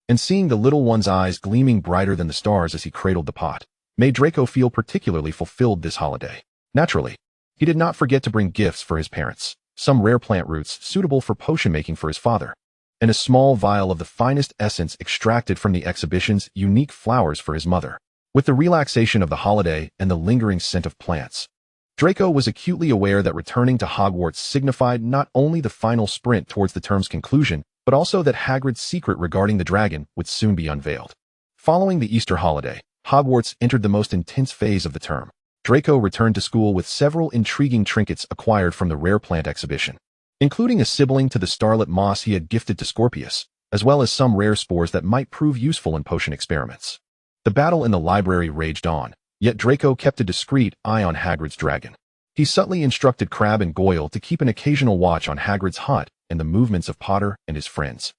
[SPEAKER 1] and seeing the little one's eyes gleaming brighter than the stars as he cradled the pot, made Draco feel particularly fulfilled this holiday. Naturally, he did not forget to bring gifts for his parents, some rare plant roots suitable for potion making for his father, and a small vial of the finest essence extracted from the exhibition's unique flowers for his mother. With the relaxation of the holiday and the lingering scent of plants, Draco was acutely aware that returning to Hogwarts signified not only the final sprint towards the term's conclusion, but also that Hagrid's secret regarding the dragon would soon be unveiled. Following the Easter holiday, Hogwarts entered the most intense phase of the term. Draco returned to school with several intriguing trinkets acquired from the rare plant exhibition, including a sibling to the starlit moss he had gifted to Scorpius, as well as some rare spores that might prove useful in potion experiments. The battle in the library raged on, yet Draco kept a discreet eye on Hagrid's dragon. He subtly instructed Crabbe and Goyle to keep an occasional watch on Hagrid's hut and the movements of Potter and his friends,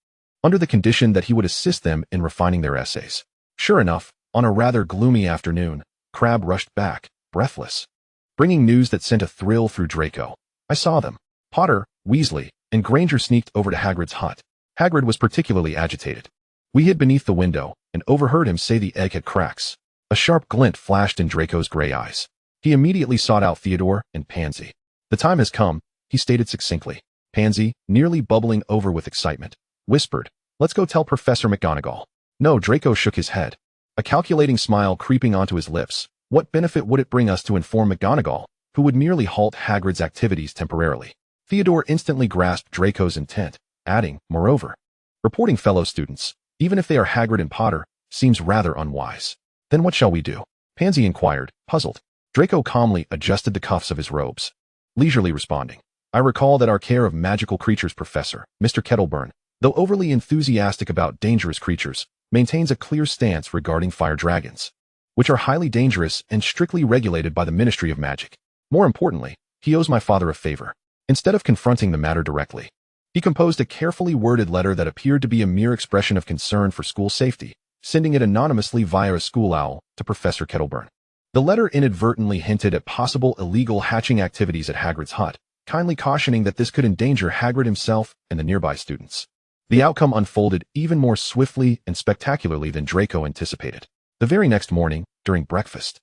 [SPEAKER 1] under the condition that he would assist them in refining their essays. Sure enough, on a rather gloomy afternoon, Crabbe rushed back, breathless, bringing news that sent a thrill through Draco. I saw them. Potter, Weasley, and Granger sneaked over to Hagrid's hut. Hagrid was particularly agitated. We hid beneath the window and overheard him say the egg had cracks. A sharp glint flashed in Draco's gray eyes. He immediately sought out Theodore and Pansy. The time has come, he stated succinctly. Pansy, nearly bubbling over with excitement, whispered, Let's go tell Professor McGonagall. No, Draco shook his head, a calculating smile creeping onto his lips. What benefit would it bring us to inform McGonagall, who would merely halt Hagrid's activities temporarily? Theodore instantly grasped Draco's intent, adding, moreover, reporting fellow students, even if they are Hagrid and Potter, seems rather unwise. Then what shall we do? Pansy inquired, puzzled. Draco calmly adjusted the cuffs of his robes, leisurely responding, I recall that our care of magical creatures professor, Mr. Kettleburn, though overly enthusiastic about dangerous creatures, maintains a clear stance regarding fire dragons, which are highly dangerous and strictly regulated by the Ministry of Magic. More importantly, he owes my father a favor. Instead of confronting the matter directly, he composed a carefully worded letter that appeared to be a mere expression of concern for school safety, sending it anonymously via a school owl to Professor Kettleburn. The letter inadvertently hinted at possible illegal hatching activities at Hagrid's hut, kindly cautioning that this could endanger Hagrid himself and the nearby students. The outcome unfolded even more swiftly and spectacularly than Draco anticipated. The very next morning, during breakfast,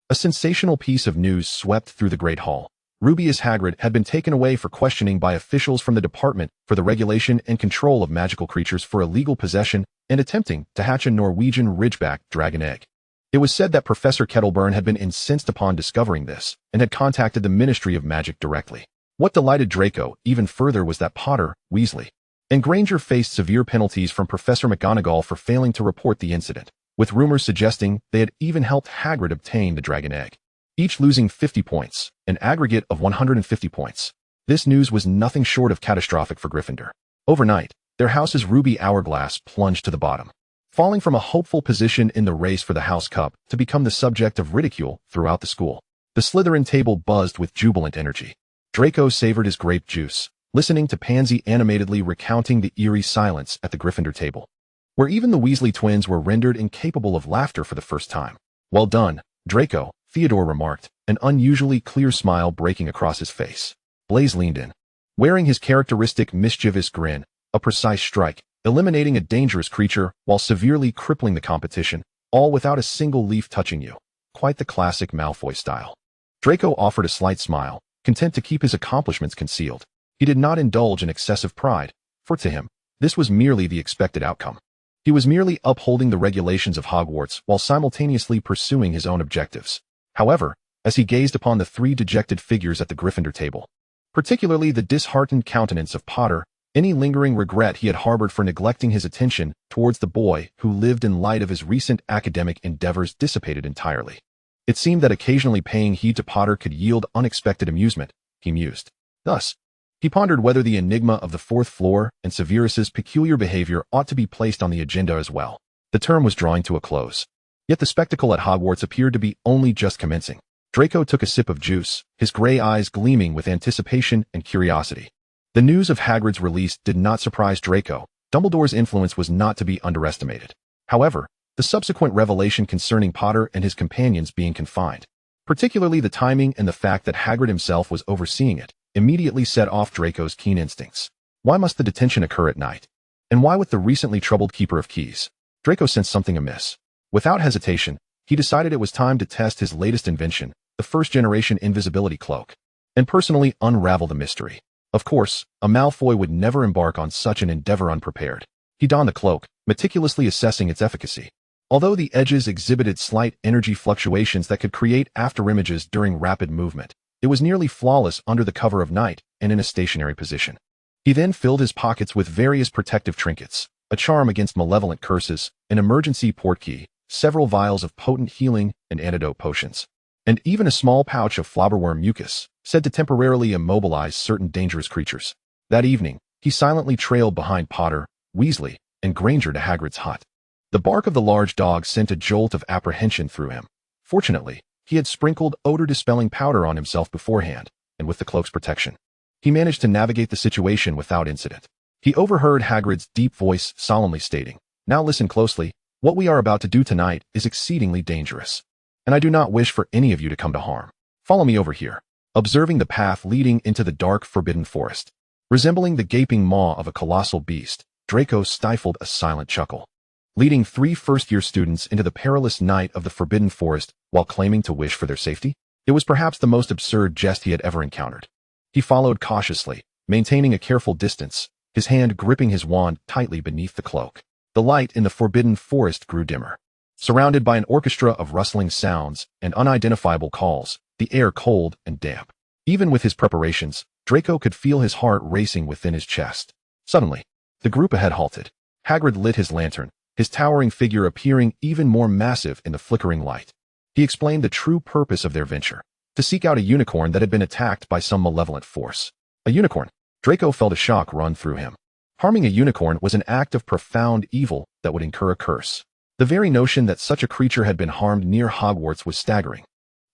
[SPEAKER 1] a sensational piece of news swept through the Great Hall. Rubeus Hagrid had been taken away for questioning by officials from the Department for the Regulation and Control of Magical Creatures for illegal possession and attempting to hatch a Norwegian Ridgeback dragon egg. It was said that Professor Kettleburn had been incensed upon discovering this and had contacted the Ministry of Magic directly. What delighted Draco even further was that Potter, Weasley, and Granger faced severe penalties from Professor McGonagall for failing to report the incident, with rumors suggesting they had even helped Hagrid obtain the dragon egg, each losing 50 points, an aggregate of 150 points. This news was nothing short of catastrophic for Gryffindor. Overnight, their house's ruby hourglass plunged to the bottom, falling from a hopeful position in the race for the House Cup to become the subject of ridicule throughout the school. The Slytherin table buzzed with jubilant energy. Draco savored his grape juice, listening to Pansy animatedly recounting the eerie silence at the Gryffindor table, where even the Weasley twins were rendered incapable of laughter for the first time. "Well done, Draco," Theodore remarked, an unusually clear smile breaking across his face. Blaise leaned in, wearing his characteristic mischievous grin, a precise strike, eliminating a dangerous creature while severely crippling the competition, all without a single leaf touching you. Quite the classic Malfoy style. Draco offered a slight smile, content to keep his accomplishments concealed. He did not indulge in excessive pride, for to him, this was merely the expected outcome. He was merely upholding the regulations of Hogwarts while simultaneously pursuing his own objectives. However, as he gazed upon the three dejected figures at the Gryffindor table, particularly the disheartened countenance of Potter, any lingering regret he had harbored for neglecting his attention towards the boy who lived in light of his recent academic endeavors dissipated entirely. It seemed that occasionally paying heed to Potter could yield unexpected amusement, he mused. Thus, he pondered whether the enigma of the fourth floor and Severus's peculiar behavior ought to be placed on the agenda as well. The term was drawing to a close. Yet the spectacle at Hogwarts appeared to be only just commencing. Draco took a sip of juice, his gray eyes gleaming with anticipation and curiosity. The news of Hagrid's release did not surprise Draco. Dumbledore's influence was not to be underestimated. However, the subsequent revelation concerning Potter and his companions being confined, particularly the timing and the fact that Hagrid himself was overseeing it, immediately set off Draco's keen instincts. Why must the detention occur at night? And why with the recently troubled Keeper of Keys? Draco sensed something amiss. Without hesitation, he decided it was time to test his latest invention, the first-generation invisibility cloak, and personally unravel the mystery. Of course, a Malfoy would never embark on such an endeavor unprepared. He donned the cloak, meticulously assessing its efficacy. Although the edges exhibited slight energy fluctuations that could create afterimages during rapid movement, it was nearly flawless under the cover of night and in a stationary position. He then filled his pockets with various protective trinkets, a charm against malevolent curses, an emergency portkey, several vials of potent healing and antidote potions, and even a small pouch of flobberworm mucus, said to temporarily immobilize certain dangerous creatures. That evening, he silently trailed behind Potter, Weasley, and Granger to Hagrid's hut. The bark of the large dog sent a jolt of apprehension through him. Fortunately, he had sprinkled odor-dispelling powder on himself beforehand, and with the cloak's protection, he managed to navigate the situation without incident. He overheard Hagrid's deep voice solemnly stating, "Now listen closely, what we are about to do tonight is exceedingly dangerous, and I do not wish for any of you to come to harm. Follow me over here." Observing the path leading into the dark, forbidden forest, resembling the gaping maw of a colossal beast, Draco stifled a silent chuckle. Leading 3 first-year students into the perilous night of the forbidden forest while claiming to wish for their safety? It was perhaps the most absurd jest he had ever encountered. He followed cautiously, maintaining a careful distance, his hand gripping his wand tightly beneath the cloak. The light in the forbidden forest grew dimmer. Surrounded by an orchestra of rustling sounds and unidentifiable calls, the air cold and damp. Even with his preparations, Draco could feel his heart racing within his chest. Suddenly, the group ahead halted. Hagrid lit his lantern, his towering figure appearing even more massive in the flickering light. He explained the true purpose of their venture, to seek out a unicorn that had been attacked by some malevolent force. A unicorn? Draco felt a shock run through him. Harming a unicorn was an act of profound evil that would incur a curse. The very notion that such a creature had been harmed near Hogwarts was staggering.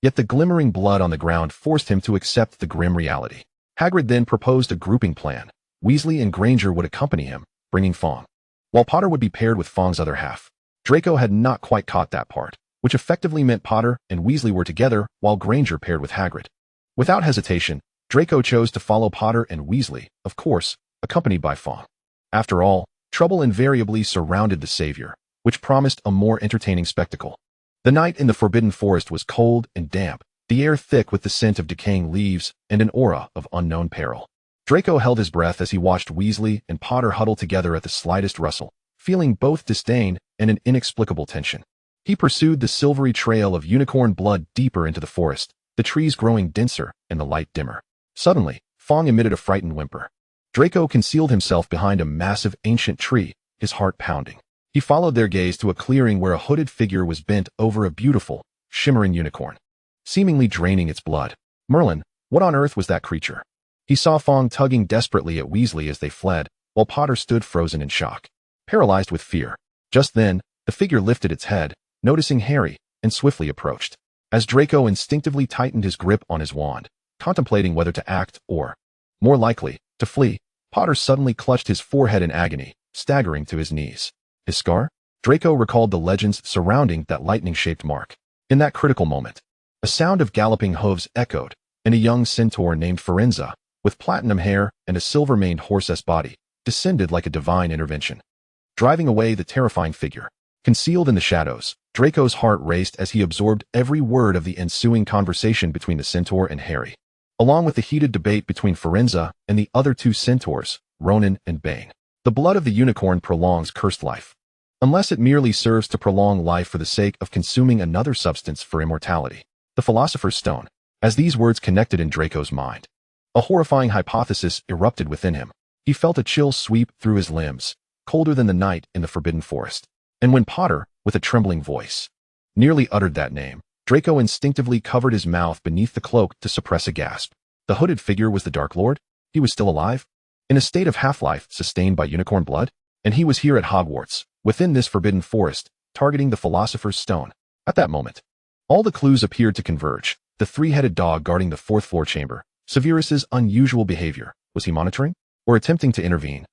[SPEAKER 1] Yet the glimmering blood on the ground forced him to accept the grim reality. Hagrid then proposed a grouping plan. Weasley and Granger would accompany him, bringing Fong, while Potter would be paired with Fong's other half. Draco had not quite caught that part, which effectively meant Potter and Weasley were together while Granger paired with Hagrid. Without hesitation, Draco chose to follow Potter and Weasley, of course, accompanied by Fong. After all, trouble invariably surrounded the savior, which promised a more entertaining spectacle. The night in the Forbidden Forest was cold and damp, the air thick with the scent of decaying leaves and an aura of unknown peril. Draco held his breath as he watched Weasley and Potter huddle together at the slightest rustle, feeling both disdain and an inexplicable tension. He pursued the silvery trail of unicorn blood deeper into the forest, the trees growing denser and the light dimmer. Suddenly, Fong emitted a frightened whimper. Draco concealed himself behind a massive ancient tree, his heart pounding. He followed their gaze to a clearing where a hooded figure was bent over a beautiful, shimmering unicorn, seemingly draining its blood. Merlin, what on earth was that creature? He saw Fong tugging desperately at Weasley as they fled, while Potter stood frozen in shock, paralyzed with fear. Just then, the figure lifted its head, noticing Harry, and swiftly approached. As Draco instinctively tightened his grip on his wand, contemplating whether to act or, more likely, to flee, Potter suddenly clutched his forehead in agony, staggering to his knees. His scar? Draco recalled the legends surrounding that lightning-shaped mark. In that critical moment, a sound of galloping hooves echoed, and a young centaur named Forenza, with platinum hair and a silver-maned horse's body, descended like a divine intervention, driving away the terrifying figure. Concealed in the shadows, Draco's heart raced as he absorbed every word of the ensuing conversation between the centaur and Harry, along with the heated debate between Forenza and the other two centaurs, Ronan and Bane. The blood of the unicorn prolongs cursed life, unless it merely serves to prolong life for the sake of consuming another substance for immortality. The Philosopher's Stone. As these words connected in Draco's mind, a horrifying hypothesis erupted within him. He felt a chill sweep through his limbs, colder than the night in the Forbidden Forest. And when Potter, with a trembling voice, nearly uttered that name, Draco instinctively covered his mouth beneath the cloak to suppress a gasp. The hooded figure was the Dark Lord? He was still alive? In a state of half-life sustained by unicorn blood? And he was here at Hogwarts, within this Forbidden Forest, targeting the Philosopher's Stone. At that moment, all the clues appeared to converge. The three-headed dog guarding the fourth-floor chamber, Severus's unusual behavior. Was he monitoring? Or attempting to intervene?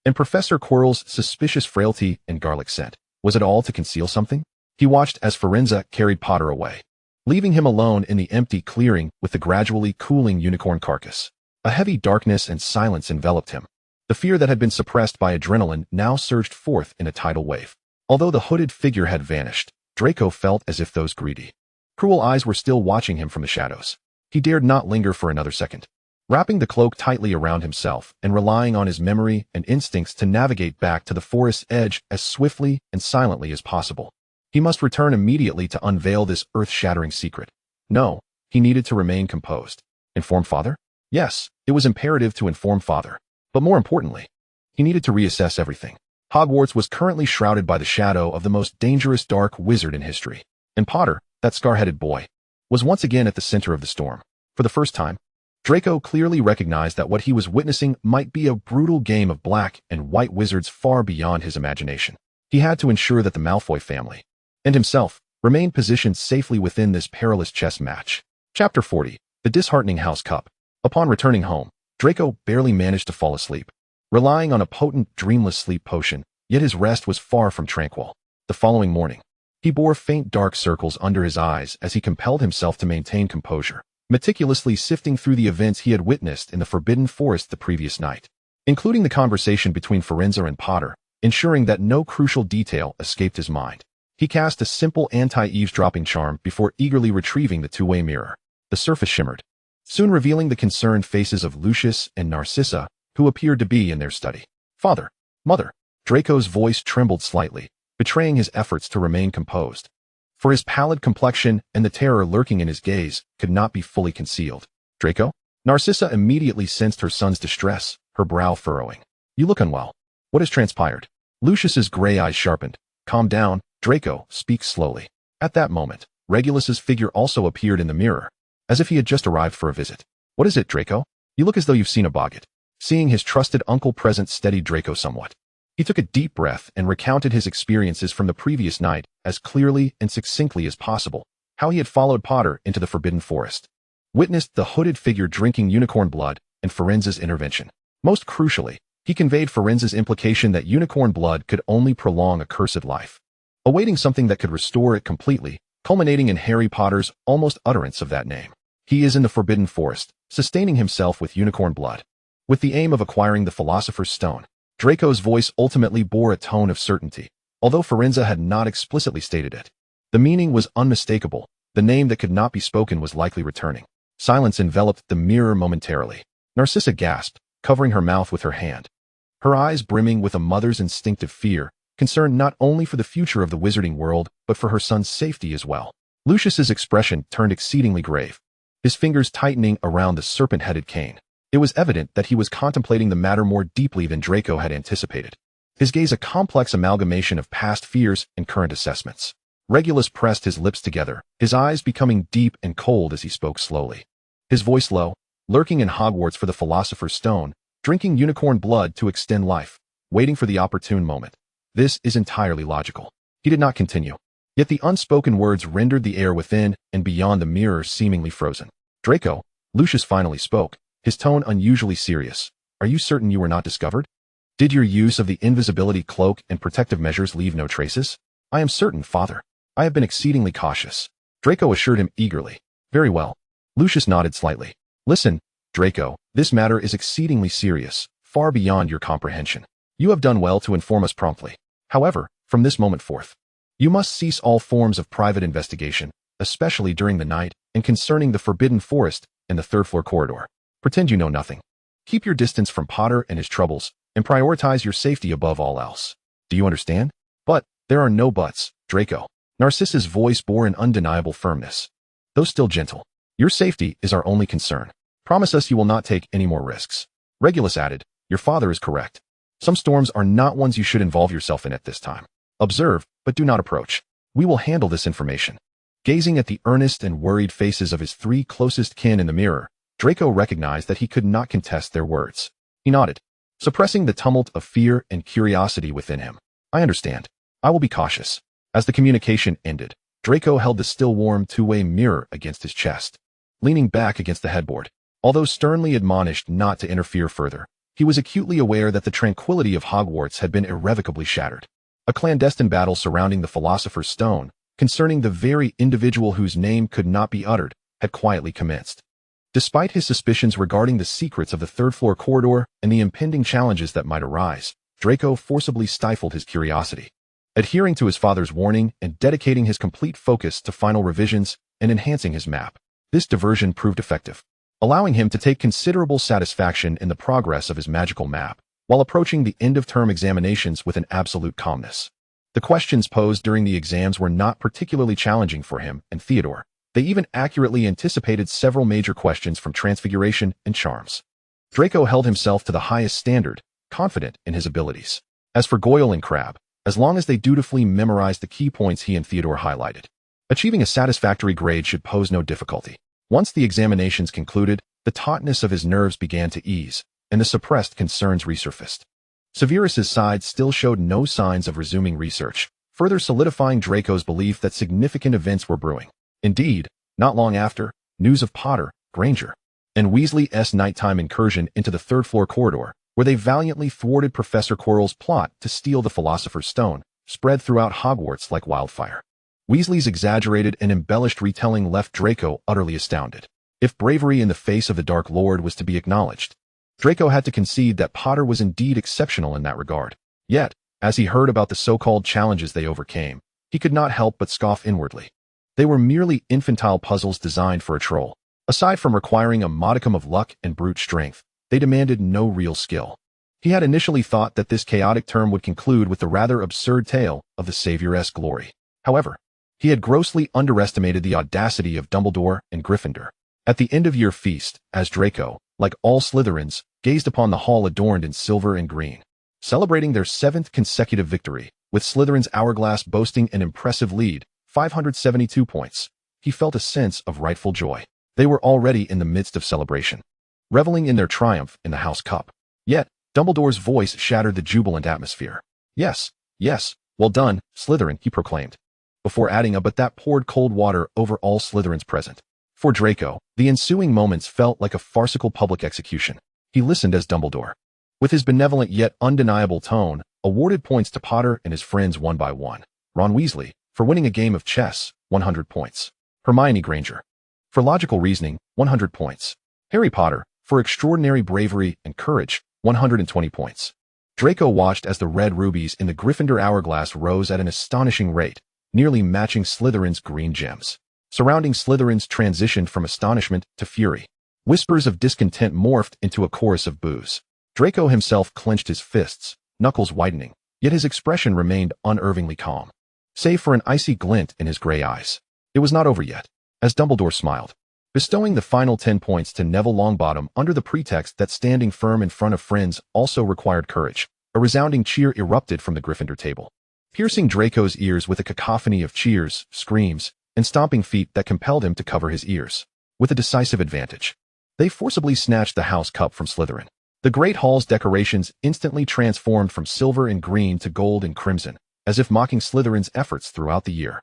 [SPEAKER 1] And Professor Quirrell's suspicious frailty and garlic scent. Was it all to conceal something? He watched as Forenza carried Potter away, leaving him alone in the empty clearing with the gradually cooling unicorn carcass. A heavy darkness and silence enveloped him. The fear that had been suppressed by adrenaline now surged forth in a tidal wave. Although the hooded figure had vanished, Draco felt as if those greedy, cruel eyes were still watching him from the shadows. He dared not linger for another second. Wrapping the cloak tightly around himself and relying on his memory and instincts to navigate back to the forest's edge as swiftly and silently as possible. He must return immediately to unveil this earth-shattering secret. No, he needed to remain composed. Inform Father? Yes, it was imperative to inform Father. But more importantly, he needed to reassess everything. Hogwarts was currently shrouded by the shadow of the most dangerous dark wizard in history. And Potter, that scar-headed boy, was once again at the center of the storm. For the first time, Draco clearly recognized that what he was witnessing might be a brutal game of black and white wizards far beyond his imagination. He had to ensure that the Malfoy family, and himself, remained positioned safely within this perilous chess match. Chapter 40. The Disheartening House Cup. Upon returning home, Draco barely managed to fall asleep, relying on a potent, dreamless sleep potion, yet his rest was far from tranquil. The following morning, he bore faint dark circles under his eyes as he compelled himself to maintain composure, meticulously sifting through the events he had witnessed in the Forbidden Forest the previous night, including the conversation between Forenza and Potter, ensuring that no crucial detail escaped his mind. He cast a simple anti-eavesdropping charm before eagerly retrieving the two-way mirror. The surface shimmered, soon revealing the concerned faces of Lucius and Narcissa, who appeared to be in their study. Father, Mother. Draco's voice trembled slightly, betraying his efforts to remain composed. For his pallid complexion and the terror lurking in his gaze could not be fully concealed. Draco? Narcissa immediately sensed her son's distress, her brow furrowing. You look unwell. What has transpired? Lucius's gray eyes sharpened. Calm down, Draco, speak slowly. At that moment, Regulus's figure also appeared in the mirror, as if he had just arrived for a visit. What is it, Draco? You look as though you've seen a boggart. Seeing his trusted uncle present steadied Draco somewhat. He took a deep breath and recounted his experiences from the previous night as clearly and succinctly as possible, how he had followed Potter into the Forbidden Forest, witnessed the hooded figure drinking unicorn blood, and Forenza's intervention. Most crucially, he conveyed Forenza's implication that unicorn blood could only prolong a cursed life, awaiting something that could restore it completely, culminating in Harry Potter's almost utterance of that name. He is in the Forbidden Forest, sustaining himself with unicorn blood, with the aim of acquiring the Philosopher's Stone. Draco's voice ultimately bore a tone of certainty, although Forenza had not explicitly stated it. The meaning was unmistakable. The name that could not be spoken was likely returning. Silence enveloped the mirror momentarily. Narcissa gasped, covering her mouth with her hand, her eyes brimming with a mother's instinctive fear, concerned not only for the future of the wizarding world, but for her son's safety as well. Lucius's expression turned exceedingly grave, his fingers tightening around the serpent-headed cane. It was evident that he was contemplating the matter more deeply than Draco had anticipated. His gaze a complex amalgamation of past fears and current assessments. Regulus pressed his lips together, his eyes becoming deep and cold as he spoke slowly. His voice low, lurking in Hogwarts for the Philosopher's Stone, drinking unicorn blood to extend life, waiting for the opportune moment. This is entirely logical. He did not continue. Yet the unspoken words rendered the air within and beyond the mirror seemingly frozen. Draco, Lucius finally spoke, his tone unusually serious. Are you certain you were not discovered? Did your use of the invisibility cloak and protective measures leave no traces? I am certain, Father. I have been exceedingly cautious. Draco assured him eagerly. Very well. Lucius nodded slightly. Listen, Draco, this matter is exceedingly serious, far beyond your comprehension. You have done well to inform us promptly. However, from this moment forth, you must cease all forms of private investigation, especially during the night, and concerning the Forbidden Forest and the third-floor corridor. Pretend you know nothing. Keep your distance from Potter and his troubles, and prioritize your safety above all else. Do you understand? But there are no buts, Draco. Narcissa's voice bore an undeniable firmness. Though still gentle, your safety is our only concern. Promise us you will not take any more risks. Regulus added, your father is correct. Some storms are not ones you should involve yourself in at this time. Observe, but do not approach. We will handle this information. Gazing at the earnest and worried faces of his three closest kin in the mirror, Draco recognized that he could not contest their words. He nodded, suppressing the tumult of fear and curiosity within him. I understand. I will be cautious. As the communication ended, Draco held the still warm two-way mirror against his chest. Leaning back against the headboard, although sternly admonished not to interfere further, he was acutely aware that the tranquility of Hogwarts had been irrevocably shattered. A clandestine battle surrounding the Philosopher's Stone, concerning the very individual whose name could not be uttered, had quietly commenced. Despite his suspicions regarding the secrets of the third-floor corridor and the impending challenges that might arise, Draco forcibly stifled his curiosity. Adhering to his father's warning and dedicating his complete focus to final revisions and enhancing his map, this diversion proved effective, allowing him to take considerable satisfaction in the progress of his magical map, while approaching the end-of-term examinations with an absolute calmness. The questions posed during the exams were not particularly challenging for him and Theodore. They even accurately anticipated several major questions from Transfiguration and Charms. Draco held himself to the highest standard, confident in his abilities. As for Goyle and Crabbe, as long as they dutifully memorized the key points he and Theodore highlighted, achieving a satisfactory grade should pose no difficulty. Once the examinations concluded, the tautness of his nerves began to ease, and the suppressed concerns resurfaced. Severus's side still showed no signs of resuming research, further solidifying Draco's belief that significant events were brewing. Indeed, not long after, news of Potter, Granger, and Weasley's nighttime incursion into the third-floor corridor, where they valiantly thwarted Professor Quirrell's plot to steal the Philosopher's Stone, spread throughout Hogwarts like wildfire. Weasley's exaggerated and embellished retelling left Draco utterly astounded. If bravery in the face of the Dark Lord was to be acknowledged, Draco had to concede that Potter was indeed exceptional in that regard. Yet, as he heard about the so-called challenges they overcame, he could not help but scoff inwardly. They were merely infantile puzzles designed for a troll. Aside from requiring a modicum of luck and brute strength, they demanded no real skill. He had initially thought that this chaotic term would conclude with the rather absurd tale of the Savior's glory. However, he had grossly underestimated the audacity of Dumbledore and Gryffindor. At the end-of-year feast, as Draco, like all Slytherins, gazed upon the hall adorned in silver and green, celebrating their 7th consecutive victory, with Slytherin's hourglass boasting an impressive lead, 572 points, he felt a sense of rightful joy. They were already in the midst of celebration, reveling in their triumph in the House Cup. Yet, Dumbledore's voice shattered the jubilant atmosphere. Yes, well done, Slytherin, he proclaimed, before adding a but that poured cold water over all Slytherins present. For Draco, the ensuing moments felt like a farcical public execution. He listened as Dumbledore, with his benevolent yet undeniable tone, awarded points to Potter and his friends one by one. Ron Weasley, for winning a game of chess, 100 points. Hermione Granger, for logical reasoning, 100 points. Harry Potter, for extraordinary bravery and courage, 120 points. Draco watched as the red rubies in the Gryffindor hourglass rose at an astonishing rate, nearly matching Slytherin's green gems. Surrounding Slytherins transitioned from astonishment to fury. Whispers of discontent morphed into a chorus of boos. Draco himself clenched his fists, knuckles widening, yet his expression remained unervingly calm, save for an icy glint in his gray eyes. It was not over yet. As Dumbledore smiled, bestowing the final 10 points to Neville Longbottom under the pretext that standing firm in front of friends also required courage. A resounding cheer erupted from the Gryffindor table, piercing Draco's ears with a cacophony of cheers, screams, and stomping feet that compelled him to cover his ears. With a decisive advantage, they forcibly snatched the house cup from Slytherin. The Great Hall's decorations instantly transformed from silver and green to gold and crimson, as if mocking Slytherin's efforts throughout the year.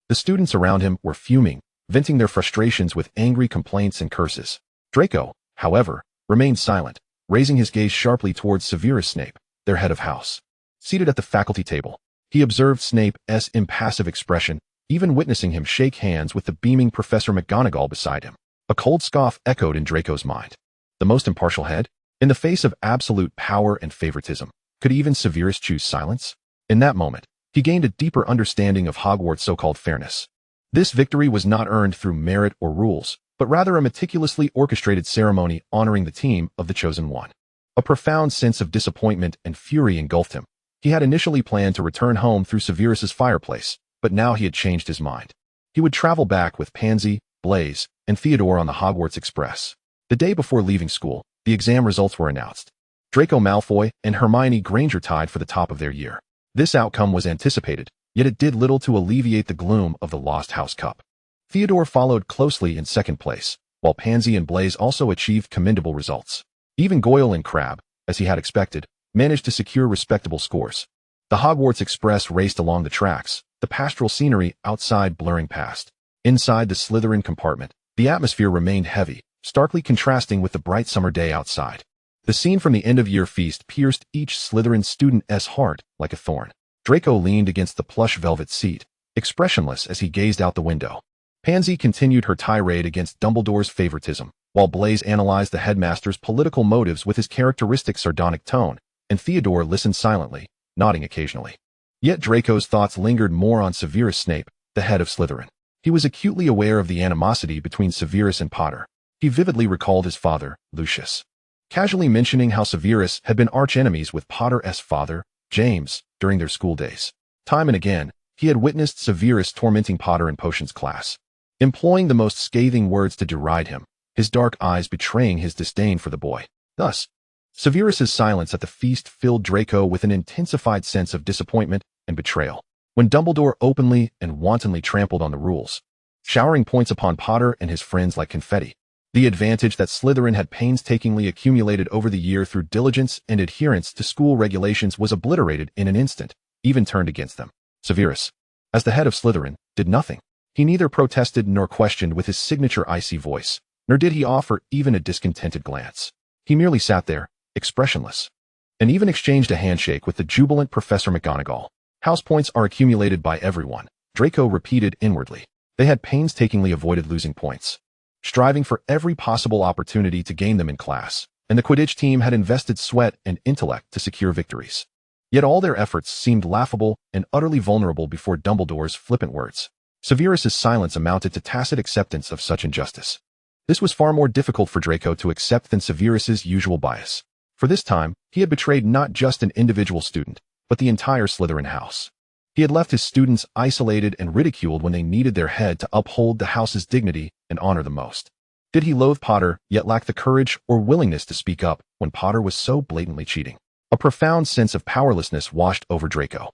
[SPEAKER 1] The students around him were fuming, venting their frustrations with angry complaints and curses. Draco, however, remained silent, raising his gaze sharply towards Severus Snape, their head of house. Seated at the faculty table, he observed Snape's impassive expression, even witnessing him shake hands with the beaming Professor McGonagall beside him. A cold scoff echoed in Draco's mind. The most impartial head? In the face of absolute power and favoritism, could even Severus choose silence? In that moment, he gained a deeper understanding of Hogwarts' so-called fairness. This victory was not earned through merit or rules, but rather a meticulously orchestrated ceremony honoring the team of the Chosen One. A profound sense of disappointment and fury engulfed him. He had initially planned to return home through Severus's fireplace, but now he had changed his mind. He would travel back with Pansy, Blaise, and Theodore on the Hogwarts Express. The day before leaving school, the exam results were announced. Draco Malfoy and Hermione Granger tied for the top of their year. This outcome was anticipated, yet it did little to alleviate the gloom of the lost House Cup. Theodore followed closely in second place, while Pansy and Blaise also achieved commendable results. Even Goyle and Crabbe, as he had expected, managed to secure respectable scores. The Hogwarts Express raced along the tracks, the pastoral scenery outside blurring past. Inside the Slytherin compartment, the atmosphere remained heavy, starkly contrasting with the bright summer day outside. The scene from the end-of-year feast pierced each Slytherin student's heart like a thorn. Draco leaned against the plush velvet seat, expressionless as he gazed out the window. Pansy continued her tirade against Dumbledore's favoritism, while Blaise analyzed the headmaster's political motives with his characteristic sardonic tone, and Theodore listened silently, nodding occasionally. Yet Draco's thoughts lingered more on Severus Snape, the head of Slytherin. He was acutely aware of the animosity between Severus and Potter. He vividly recalled his father, Lucius, casually mentioning how Severus had been arch-enemies with Potter's father, James, during their school days. Time and again, he had witnessed Severus tormenting Potter in potions class, employing the most scathing words to deride him, his dark eyes betraying his disdain for the boy. Thus, Severus's silence at the feast filled Draco with an intensified sense of disappointment and betrayal. When Dumbledore openly and wantonly trampled on the rules, showering points upon Potter and his friends like confetti, the advantage that Slytherin had painstakingly accumulated over the year through diligence and adherence to school regulations was obliterated in an instant, even turned against them. Severus, as the head of Slytherin, did nothing. He neither protested nor questioned with his signature icy voice, nor did he offer even a discontented glance. He merely sat there, expressionless, and even exchanged a handshake with the jubilant Professor McGonagall. House points are accumulated by everyone, Draco repeated inwardly. They had painstakingly avoided losing points, striving for every possible opportunity to gain them in class, and the Quidditch team had invested sweat and intellect to secure victories. Yet all their efforts seemed laughable and utterly vulnerable before Dumbledore's flippant words. Severus's silence amounted to tacit acceptance of such injustice. This was far more difficult for Draco to accept than Severus's usual bias. For this time, he had betrayed not just an individual student, but the entire Slytherin house. He had left his students isolated and ridiculed when they needed their head to uphold the house's dignity and honor the most. Did he loathe Potter, yet lack the courage or willingness to speak up when Potter was so blatantly cheating? A profound sense of powerlessness washed over Draco.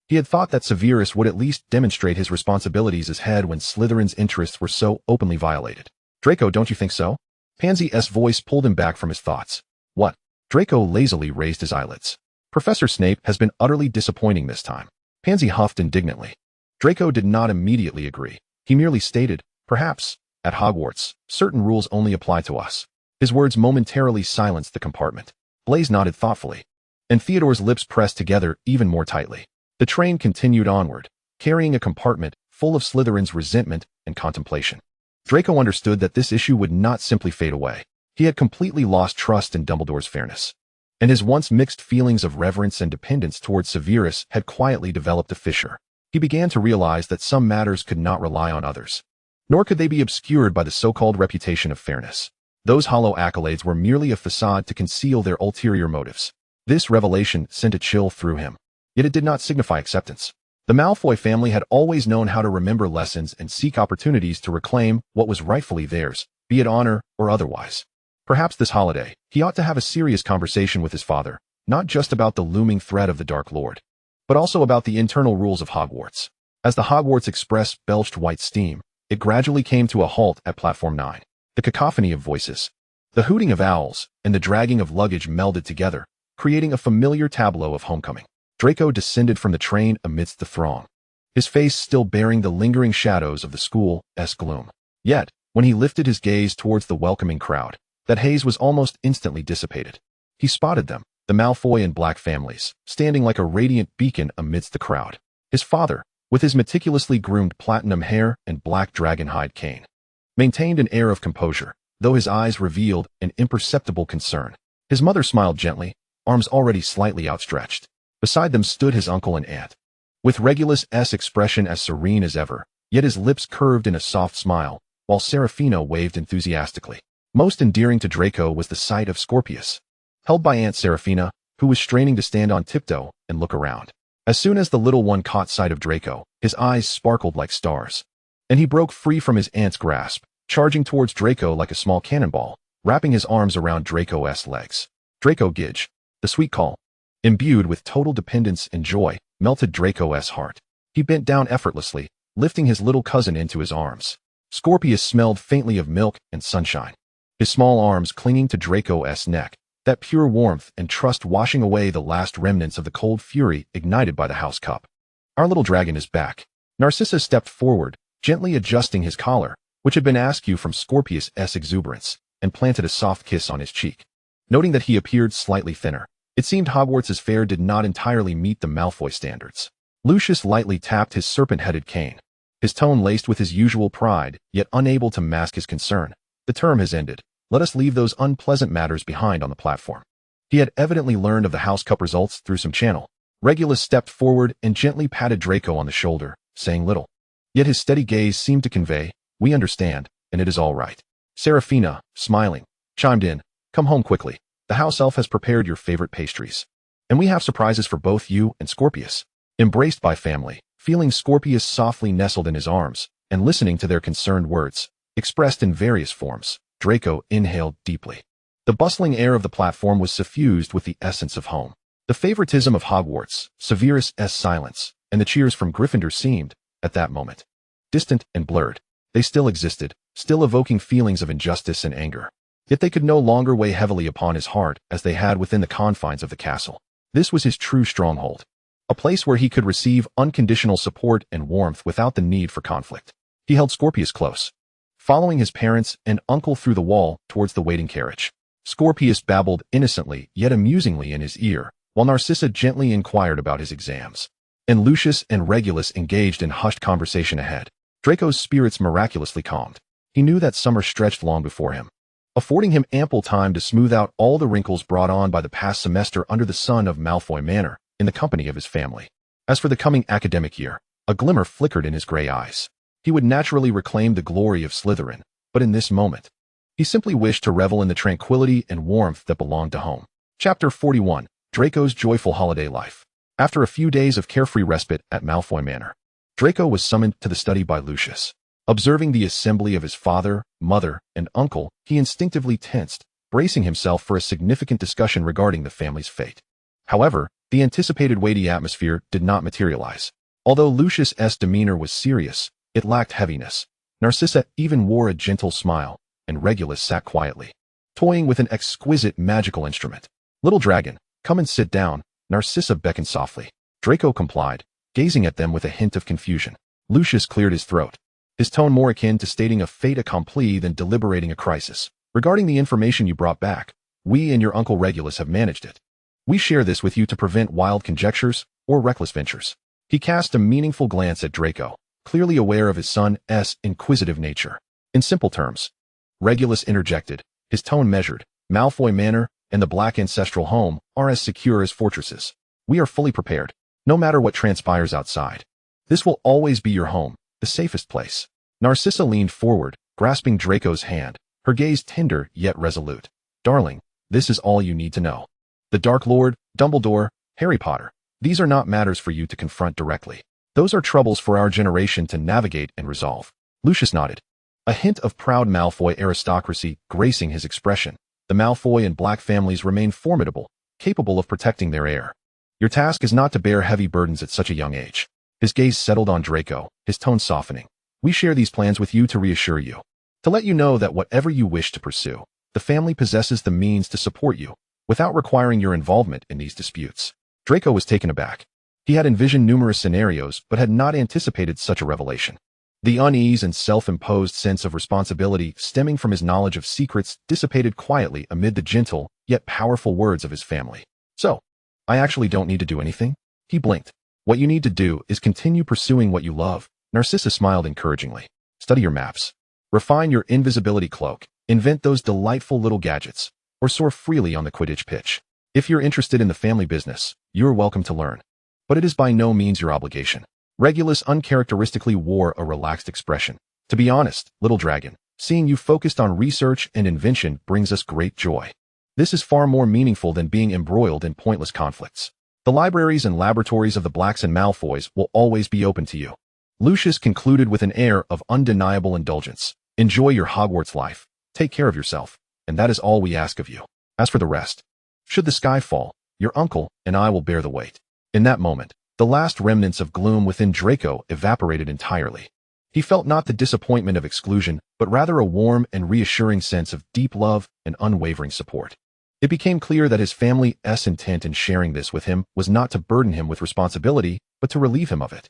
[SPEAKER 1] He had thought that Severus would at least demonstrate his responsibilities as head when Slytherin's interests were so openly violated. Draco, don't you think so? Pansy's voice pulled him back from his thoughts. What? Draco lazily raised his eyelids. Professor Snape has been utterly disappointing this time. Pansy huffed indignantly. Draco did not immediately agree. He merely stated, perhaps, at Hogwarts, certain rules only apply to us. His words momentarily silenced the compartment. Blaise nodded thoughtfully, and Theodore's lips pressed together even more tightly. The train continued onward, carrying a compartment full of Slytherin's resentment and contemplation. Draco understood that this issue would not simply fade away. He had completely lost trust in Dumbledore's fairness, and his once mixed feelings of reverence and dependence towards Severus had quietly developed a fissure. He began to realize that some matters could not rely on others, nor could they be obscured by the so-called reputation of fairness. Those hollow accolades were merely a facade to conceal their ulterior motives. This revelation sent a chill through him, yet it did not signify acceptance. The Malfoy family had always known how to remember lessons and seek opportunities to reclaim what was rightfully theirs, be it honor or otherwise. Perhaps this holiday, he ought to have a serious conversation with his father, not just about the looming threat of the Dark Lord, but also about the internal rules of Hogwarts. As the Hogwarts Express belched white steam, it gradually came to a halt at Platform 9. The cacophony of voices, the hooting of owls, and the dragging of luggage melded together, creating a familiar tableau of homecoming. Draco descended from the train amidst the throng, his face still bearing the lingering shadows of the school's gloom. Yet, when he lifted his gaze towards the welcoming crowd, that haze was almost instantly dissipated. He spotted them, the Malfoy and Black families, standing like a radiant beacon amidst the crowd. His father, with his meticulously groomed platinum hair and black dragonhide cane, maintained an air of composure, though his eyes revealed an imperceptible concern. His mother smiled gently, arms already slightly outstretched. Beside them stood his uncle and aunt, with Regulus' expression as serene as ever, yet his lips curved in a soft smile, while Serafina waved enthusiastically. Most endearing to Draco was the sight of Scorpius, held by Aunt Serafina, who was straining to stand on tiptoe and look around. As soon as the little one caught sight of Draco, his eyes sparkled like stars, and he broke free from his aunt's grasp, charging towards Draco like a small cannonball, wrapping his arms around Draco's legs. Draco Gidge, the sweet call, imbued with total dependence and joy, melted Draco's heart. He bent down effortlessly, lifting his little cousin into his arms. Scorpius smelled faintly of milk and sunshine, his small arms clinging to Draco's neck, that pure warmth and trust washing away the last remnants of the cold fury ignited by the house cup. Our little dragon is back. Narcissa stepped forward, gently adjusting his collar, which had been askew from Scorpius' exuberance, and planted a soft kiss on his cheek. Noting that he appeared slightly thinner, it seemed Hogwarts' fare did not entirely meet the Malfoy standards. Lucius lightly tapped his serpent-headed cane, his tone laced with his usual pride, yet unable to mask his concern. The term has ended. Let us leave those unpleasant matters behind on the platform. He had evidently learned of the House Cup results through some channel. Regulus stepped forward and gently patted Draco on the shoulder, saying little. Yet his steady gaze seemed to convey, we understand, and it is all right. Serafina, smiling, chimed in, come home quickly. The house elf has prepared your favorite pastries. And we have surprises for both you and Scorpius. Embraced by family, feeling Scorpius softly nestled in his arms, and listening to their concerned words, expressed in various forms, Draco inhaled deeply. The bustling air of the platform was suffused with the essence of home. The favoritism of Hogwarts, Severus' silence, and the cheers from Gryffindor seemed, at that moment, distant and blurred. They still existed, still evoking feelings of injustice and anger. Yet they could no longer weigh heavily upon his heart as they had within the confines of the castle. This was his true stronghold, a place where he could receive unconditional support and warmth without the need for conflict. He held Scorpius close, following his parents and uncle through the wall towards the waiting carriage. Scorpius babbled innocently yet amusingly in his ear, while Narcissa gently inquired about his exams. And Lucius and Regulus engaged in hushed conversation ahead. Draco's spirits miraculously calmed. He knew that summer stretched long before him, affording him ample time to smooth out all the wrinkles brought on by the past semester under the sun of Malfoy Manor, in the company of his family. As for the coming academic year, a glimmer flickered in his gray eyes. He would naturally reclaim the glory of Slytherin, but in this moment, he simply wished to revel in the tranquility and warmth that belonged to home. Chapter 41, Draco's Joyful Holiday Life. After a few days of carefree respite at Malfoy Manor, Draco was summoned to the study by Lucius. Observing the assembly of his father, mother, and uncle, he instinctively tensed, bracing himself for a significant discussion regarding the family's fate. However, the anticipated weighty atmosphere did not materialize. Although Lucius' demeanor was serious, it lacked heaviness. Narcissa even wore a gentle smile, and Regulus sat quietly, toying with an exquisite magical instrument. Little dragon, come and sit down, Narcissa beckoned softly. Draco complied, gazing at them with a hint of confusion. Lucius cleared his throat, his tone more akin to stating a fait accompli than deliberating a crisis. Regarding the information you brought back, we and your uncle Regulus have managed it. We share this with you to prevent wild conjectures or reckless ventures. He cast a meaningful glance at Draco, clearly aware of his son's inquisitive nature. In simple terms, Regulus interjected, his tone measured, Malfoy Manor and the Black ancestral home are as secure as fortresses. We are fully prepared, no matter what transpires outside. This will always be your home, the safest place. Narcissa leaned forward, grasping Draco's hand, her gaze tender yet resolute. Darling, this is all you need to know. The Dark Lord, Dumbledore, Harry Potter, these are not matters for you to confront directly. Those are troubles for our generation to navigate and resolve. Lucius nodded, a hint of proud Malfoy aristocracy gracing his expression. The Malfoy and Black families remain formidable, capable of protecting their heir. Your task is not to bear heavy burdens at such a young age. His gaze settled on Draco, his tone softening. We share these plans with you to reassure you, to let you know that whatever you wish to pursue, the family possesses the means to support you, without requiring your involvement in these disputes. Draco was taken aback. He had envisioned numerous scenarios, but had not anticipated such a revelation. The unease and self-imposed sense of responsibility stemming from his knowledge of secrets dissipated quietly amid the gentle, yet powerful words of his family. So, I actually don't need to do anything? He blinked. What you need to do is continue pursuing what you love. Narcissa smiled encouragingly. Study your maps. Refine your invisibility cloak. Invent those delightful little gadgets. Or soar freely on the Quidditch pitch. If you're interested in the family business, you're welcome to learn. But it is by no means your obligation. Regulus uncharacteristically wore a relaxed expression. To be honest, little dragon, seeing you focused on research and invention brings us great joy. This is far more meaningful than being embroiled in pointless conflicts. The libraries and laboratories of the Blacks and Malfoys will always be open to you. Lucius concluded with an air of undeniable indulgence. Enjoy your Hogwarts life. Take care of yourself. And that is all we ask of you. As for the rest, should the sky fall, your uncle and I will bear the weight. In that moment, the last remnants of gloom within Draco evaporated entirely. He felt not the disappointment of exclusion, but rather a warm and reassuring sense of deep love and unwavering support. It became clear that his family's intent in sharing this with him was not to burden him with responsibility, but to relieve him of it,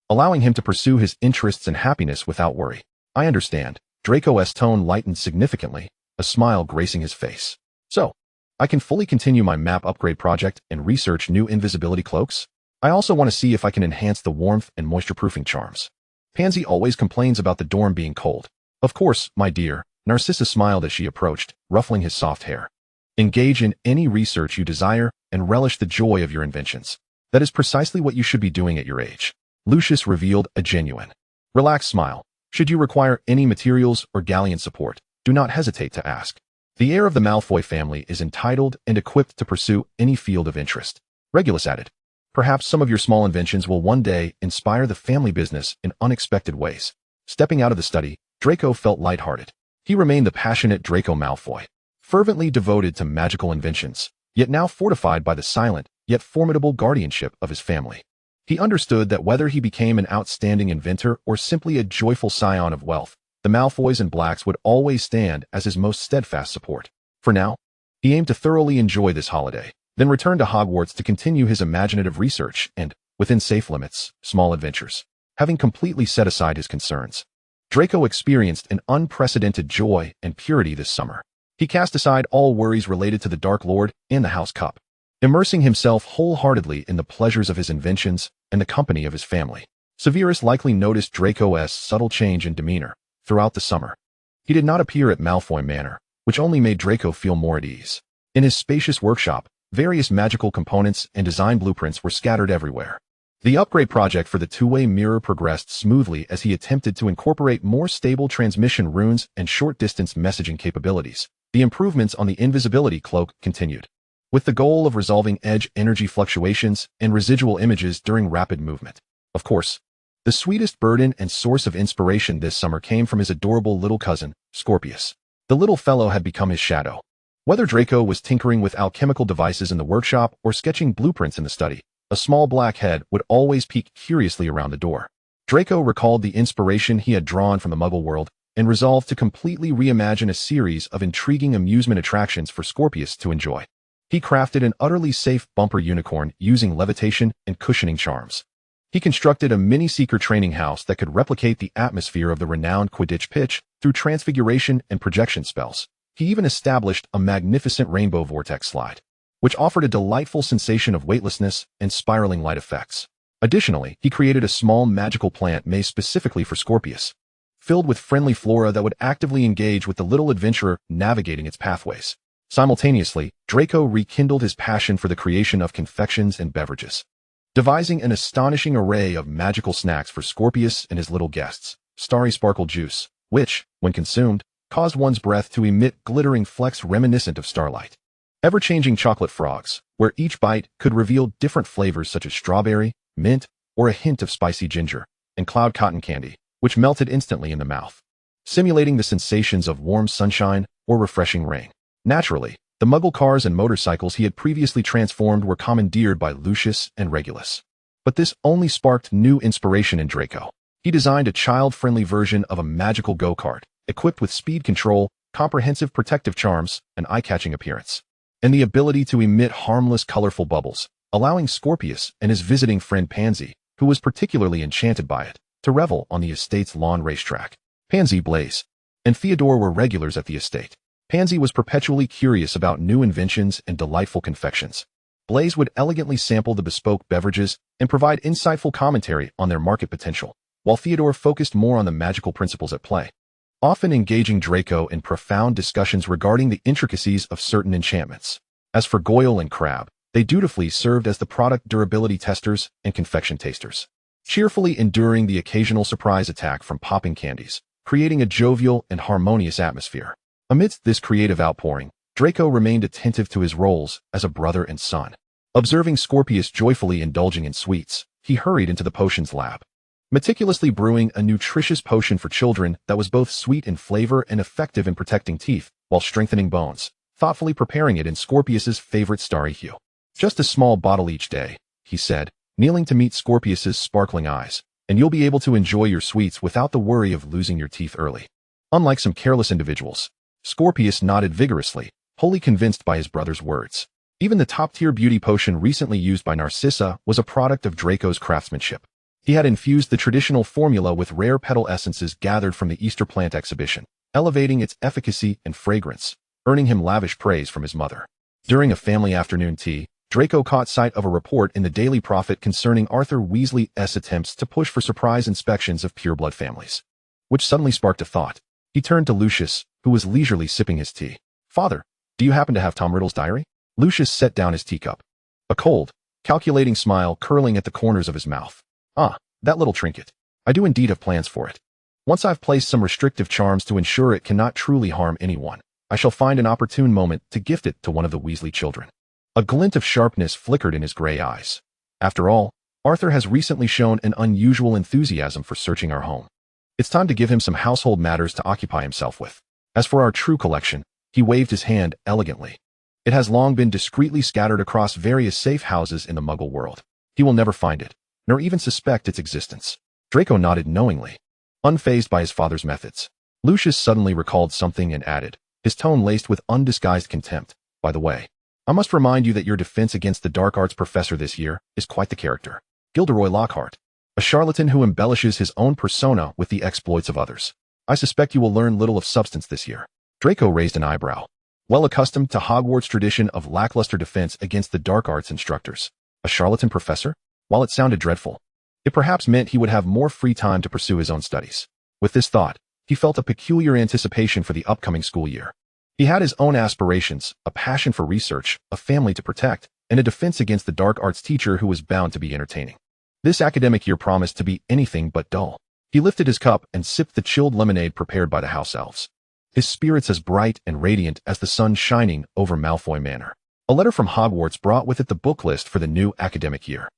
[SPEAKER 1] allowing him to pursue his interests and happiness without worry. I understand. Draco's tone lightened significantly, a smile gracing his face. So, I can fully continue my map upgrade project and research new invisibility cloaks? I also want to see if I can enhance the warmth and moisture-proofing charms. Pansy always complains about the dorm being cold. Of course, my dear, Narcissa smiled as she approached, ruffling his soft hair. Engage in any research you desire and relish the joy of your inventions. That is precisely what you should be doing at your age. Lucius revealed a genuine, relaxed smile. Should you require any materials or galleon support, do not hesitate to ask. The heir of the Malfoy family is entitled and equipped to pursue any field of interest. Regulus added. Perhaps some of your small inventions will one day inspire the family business in unexpected ways. Stepping out of the study, Draco felt lighthearted. He remained the passionate Draco Malfoy, fervently devoted to magical inventions, yet now fortified by the silent, yet formidable guardianship of his family. He understood that whether he became an outstanding inventor or simply a joyful scion of wealth, the Malfoys and Blacks would always stand as his most steadfast support. For now, he aimed to thoroughly enjoy this holiday, then return to Hogwarts to continue his imaginative research and, within safe limits, small adventures. Having completely set aside his concerns, Draco experienced an unprecedented joy and purity this summer. He cast aside all worries related to the Dark Lord and the House Cup, immersing himself wholeheartedly in the pleasures of his inventions and the company of his family. Severus likely noticed Draco's subtle change in demeanor throughout the summer. He did not appear at Malfoy Manor, which only made Draco feel more at ease. In his spacious workshop, various magical components and design blueprints were scattered everywhere. The upgrade project for the two-way mirror progressed smoothly as he attempted to incorporate more stable transmission runes and short-distance messaging capabilities. The improvements on the invisibility cloak continued, with the goal of resolving edge energy fluctuations and residual images during rapid movement. Of course, the sweetest burden and source of inspiration this summer came from his adorable little cousin, Scorpius. The little fellow had become his shadow. Whether Draco was tinkering with alchemical devices in the workshop or sketching blueprints in the study, a small black head would always peek curiously around the door. Draco recalled the inspiration he had drawn from the Muggle world and resolved to completely reimagine a series of intriguing amusement attractions for Scorpius to enjoy. He crafted an utterly safe bumper unicorn using levitation and cushioning charms. He constructed a mini-seeker training house that could replicate the atmosphere of the renowned Quidditch pitch through transfiguration and projection spells. He even established a magnificent rainbow vortex slide, which offered a delightful sensation of weightlessness and spiraling light effects. Additionally, he created a small magical plant made specifically for Scorpius, filled with friendly flora that would actively engage with the little adventurer navigating its pathways. Simultaneously, Draco rekindled his passion for the creation of confections and beverages, devising an astonishing array of magical snacks for Scorpius and his little guests. Starry sparkle juice, which, when consumed, caused one's breath to emit glittering flecks reminiscent of starlight. Ever-changing chocolate frogs, where each bite could reveal different flavors such as strawberry, mint, or a hint of spicy ginger, and cloud cotton candy, which melted instantly in the mouth. simulating the sensations of warm sunshine or refreshing rain. Naturally, the Muggle cars and motorcycles he had previously transformed were commandeered by Lucius and Regulus. But this only sparked new inspiration in Draco. He designed a child-friendly version of a magical go-kart, equipped with speed control, comprehensive protective charms, an eye-catching appearance, and the ability to emit harmless, colorful bubbles, allowing Scorpius and his visiting friend Pansy, who was particularly enchanted by it, to revel on the estate's lawn racetrack. Pansy, Blaze, and Theodore were regulars at the estate. Pansy was perpetually curious about new inventions and delightful confections. Blaze would elegantly sample the bespoke beverages and provide insightful commentary on their market potential, while Theodore focused more on the magical principles at play, often engaging Draco in profound discussions regarding the intricacies of certain enchantments. As for Goyle and Crabbe, they dutifully served as the product durability testers and confection tasters, cheerfully enduring the occasional surprise attack from popping candies, creating a jovial and harmonious atmosphere. Amidst this creative outpouring, Draco remained attentive to his roles as a brother and son. Observing Scorpius joyfully indulging in sweets, he hurried into the potions lab, meticulously brewing a nutritious potion for children that was both sweet in flavor and effective in protecting teeth while strengthening bones, thoughtfully preparing it in Scorpius's favorite starry hue. "Just a small bottle each day," he said, kneeling to meet Scorpius's sparkling eyes, "and you'll be able to enjoy your sweets without the worry of losing your teeth early." Unlike some careless individuals, Scorpius nodded vigorously, wholly convinced by his brother's words. Even the top-tier beauty potion recently used by Narcissa was a product of Draco's craftsmanship. He had infused the traditional formula with rare petal essences gathered from the Easter plant exhibition, elevating its efficacy and fragrance, earning him lavish praise from his mother. During a family afternoon tea, Draco caught sight of a report in the Daily Prophet concerning Arthur Weasley's attempts to push for surprise inspections of pureblood families, which suddenly sparked a thought. He turned to Lucius, who was leisurely sipping his tea. "Father, do you happen to have Tom Riddle's diary?" Lucius set down his teacup, a cold, calculating smile curling at the corners of his mouth. "Ah, that little trinket. I do indeed have plans for it. Once I've placed some restrictive charms to ensure it cannot truly harm anyone, I shall find an opportune moment to gift it to one of the Weasley children." A glint of sharpness flickered in his gray eyes. "After all, Arthur has recently shown an unusual enthusiasm for searching our home. It's time to give him some household matters to occupy himself with. As for our true collection," he waved his hand elegantly, "it has long been discreetly scattered across various safe houses in the Muggle world. He will never find it, nor even suspect its existence." Draco nodded knowingly, unfazed by his father's methods. Lucius suddenly recalled something and added, his tone laced with undisguised contempt, "By the way, I must remind you that your defense against the dark arts professor this year is quite the character. Gilderoy Lockhart, a charlatan who embellishes his own persona with the exploits of others. I suspect you will learn little of substance this year." Draco raised an eyebrow, well accustomed to Hogwarts' tradition of lackluster defense against the dark arts instructors. A charlatan professor? While it sounded dreadful, it perhaps meant he would have more free time to pursue his own studies. With this thought, he felt a peculiar anticipation for the upcoming school year. He had his own aspirations, a passion for research, a family to protect, and a defense against the dark arts teacher who was bound to be entertaining. This academic year promised to be anything but dull. He lifted his cup and sipped the chilled lemonade prepared by the house-elves, his spirits as bright and radiant as the sun shining over Malfoy Manor. A letter from Hogwarts brought with it the book list for the new academic year.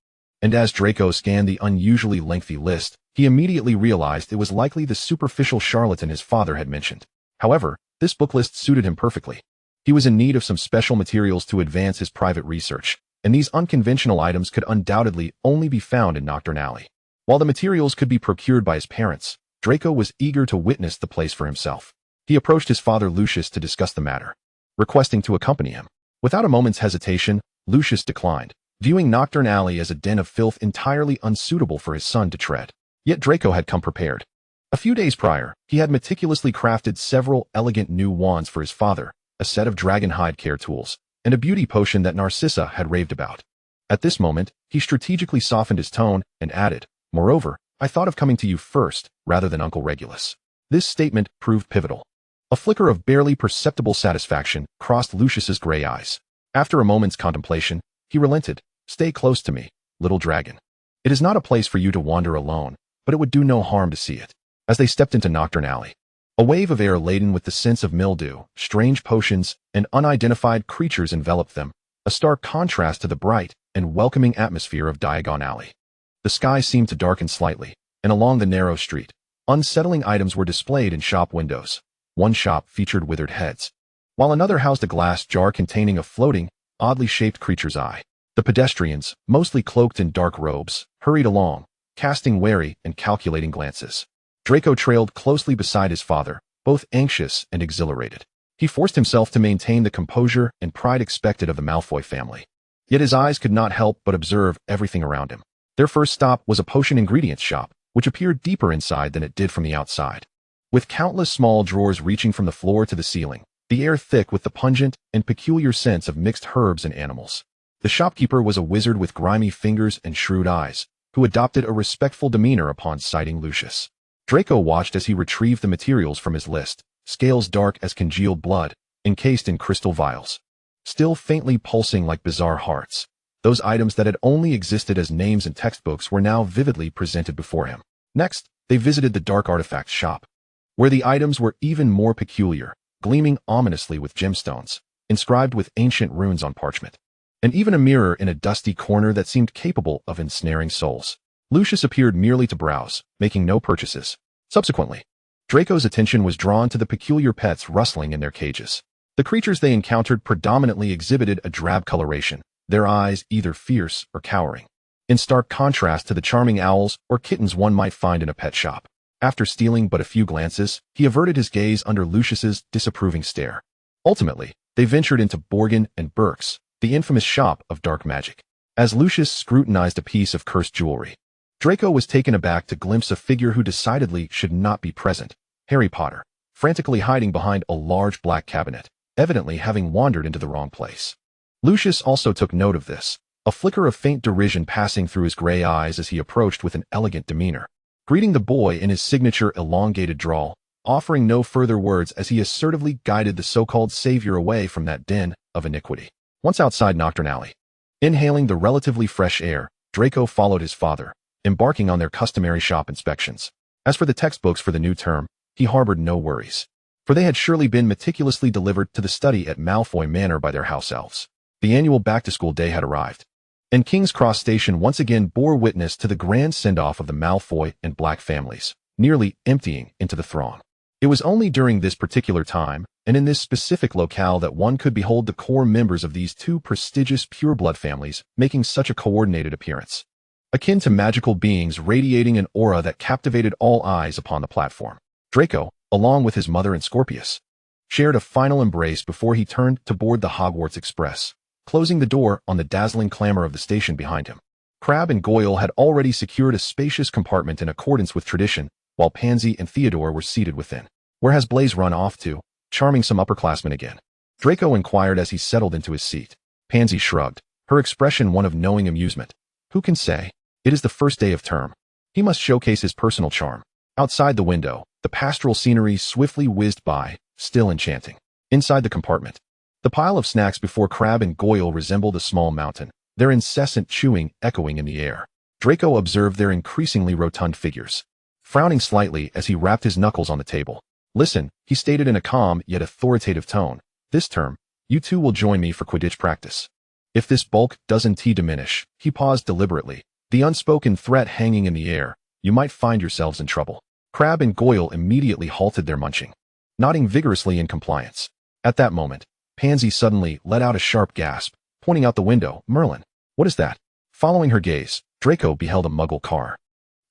[SPEAKER 1] And as Draco scanned the unusually lengthy list, he immediately realized it was likely the superficial charlatan his father had mentioned. However, this book list suited him perfectly. He was in need of some special materials to advance his private research, and these unconventional items could undoubtedly only be found in Knockturn Alley. While the materials could be procured by his parents, Draco was eager to witness the place for himself. He approached his father Lucius to discuss the matter, requesting to accompany him. Without a moment's hesitation, Lucius declined, viewing Knockturn Alley as a den of filth entirely unsuitable for his son to tread. Yet Draco had come prepared. A few days prior, he had meticulously crafted several elegant new wands for his father, a set of dragon hide care tools, and a beauty potion that Narcissa had raved about. At this moment, he strategically softened his tone and added, "Moreover, I thought of coming to you first, rather than Uncle Regulus." This statement proved pivotal. A flicker of barely perceptible satisfaction crossed Lucius's gray eyes. After a moment's contemplation, he relented. "Stay close to me, little dragon. It is not a place for you to wander alone, but it would do no harm to see it." As they stepped into Knockturn Alley, a wave of air laden with the scents of mildew, strange potions, and unidentified creatures enveloped them, a stark contrast to the bright and welcoming atmosphere of Diagon Alley. The sky seemed to darken slightly, and along the narrow street, Unsettling items were displayed in shop windows. One shop featured withered heads, while another housed a glass jar containing a floating, oddly shaped creature's eye. The pedestrians, mostly cloaked in dark robes, hurried along, casting wary and calculating glances. Draco trailed closely beside his father, both anxious and exhilarated. He forced himself to maintain the composure and pride expected of the Malfoy family. Yet his eyes could not help but observe everything around him. Their first stop was a potion ingredients shop, which appeared deeper inside than it did from the outside. With countless small drawers reaching from the floor to the ceiling, the air thick with the pungent and peculiar scents of mixed herbs and animals. The shopkeeper was a wizard with grimy fingers and shrewd eyes, who adopted a respectful demeanor upon sighting Lucius. Draco watched as he retrieved the materials from his list, scales dark as congealed blood, encased in crystal vials, still faintly pulsing like bizarre hearts. Those items that had only existed as names in textbooks were now vividly presented before him. Next, they visited the dark artifacts shop, where the items were even more peculiar, gleaming ominously with gemstones, inscribed with ancient runes on parchment, and even a mirror in a dusty corner that seemed capable of ensnaring souls. Lucius appeared merely to browse, making no purchases. Subsequently, Draco's attention was drawn to the peculiar pets rustling in their cages. The creatures they encountered predominantly exhibited a drab coloration, their eyes either fierce or cowering, in stark contrast to the charming owls or kittens one might find in a pet shop. After stealing but a few glances, he averted his gaze under Lucius's disapproving stare. Ultimately, they ventured into Borgin and Burke's, the infamous shop of dark magic. As Lucius scrutinized a piece of cursed jewelry, Draco was taken aback to glimpse a figure who decidedly should not be present, Harry Potter, frantically hiding behind a large black cabinet, evidently having wandered into the wrong place. Lucius also took note of this, a flicker of faint derision passing through his gray eyes as he approached with an elegant demeanor, greeting the boy in his signature elongated drawl, offering no further words as he assertively guided the so-called savior away from that den of iniquity. Once outside Nocturne Alley, inhaling the relatively fresh air, Draco followed his father, embarking on their customary shop inspections. As for the textbooks for the new term, he harbored no worries, for they had surely been meticulously delivered to the study at Malfoy Manor by their house-elves. The annual back-to-school day had arrived, and King's Cross Station once again bore witness to the grand send-off of the Malfoy and Black families, nearly emptying into the throng. It was only during this particular time, and in this specific locale, that one could behold the core members of these two prestigious pureblood families making such a coordinated appearance, akin to magical beings radiating an aura that captivated all eyes upon the platform. Draco, along with his mother and Scorpius, shared a final embrace before he turned to board the Hogwarts Express, closing the door on the dazzling clamor of the station behind him. Crabbe and Goyle had already secured a spacious compartment in accordance with tradition, while Pansy and Theodore were seated within. "Where has Blaise run off to, charming some upperclassmen again?" Draco inquired as he settled into his seat. Pansy shrugged, her expression one of knowing amusement. "Who can say? It is the first day of term. He must showcase his personal charm." Outside the window, the pastoral scenery swiftly whizzed by, still enchanting. Inside the compartment, the pile of snacks before Crabbe and Goyle resembled a small mountain, their incessant chewing echoing in the air. Draco observed their increasingly rotund figures, frowning slightly as he rapped his knuckles on the table. "Listen," he stated in a calm yet authoritative tone. "This term, you two will join me for Quidditch practice. If this bulk doesn't diminish," he paused deliberately, the unspoken threat hanging in the air, "you might find yourselves in trouble." Crabbe and Goyle immediately halted their munching, nodding vigorously in compliance. At that moment, Pansy suddenly let out a sharp gasp, pointing out the window. "Merlin, what is that?" Following her gaze, Draco beheld a Muggle car,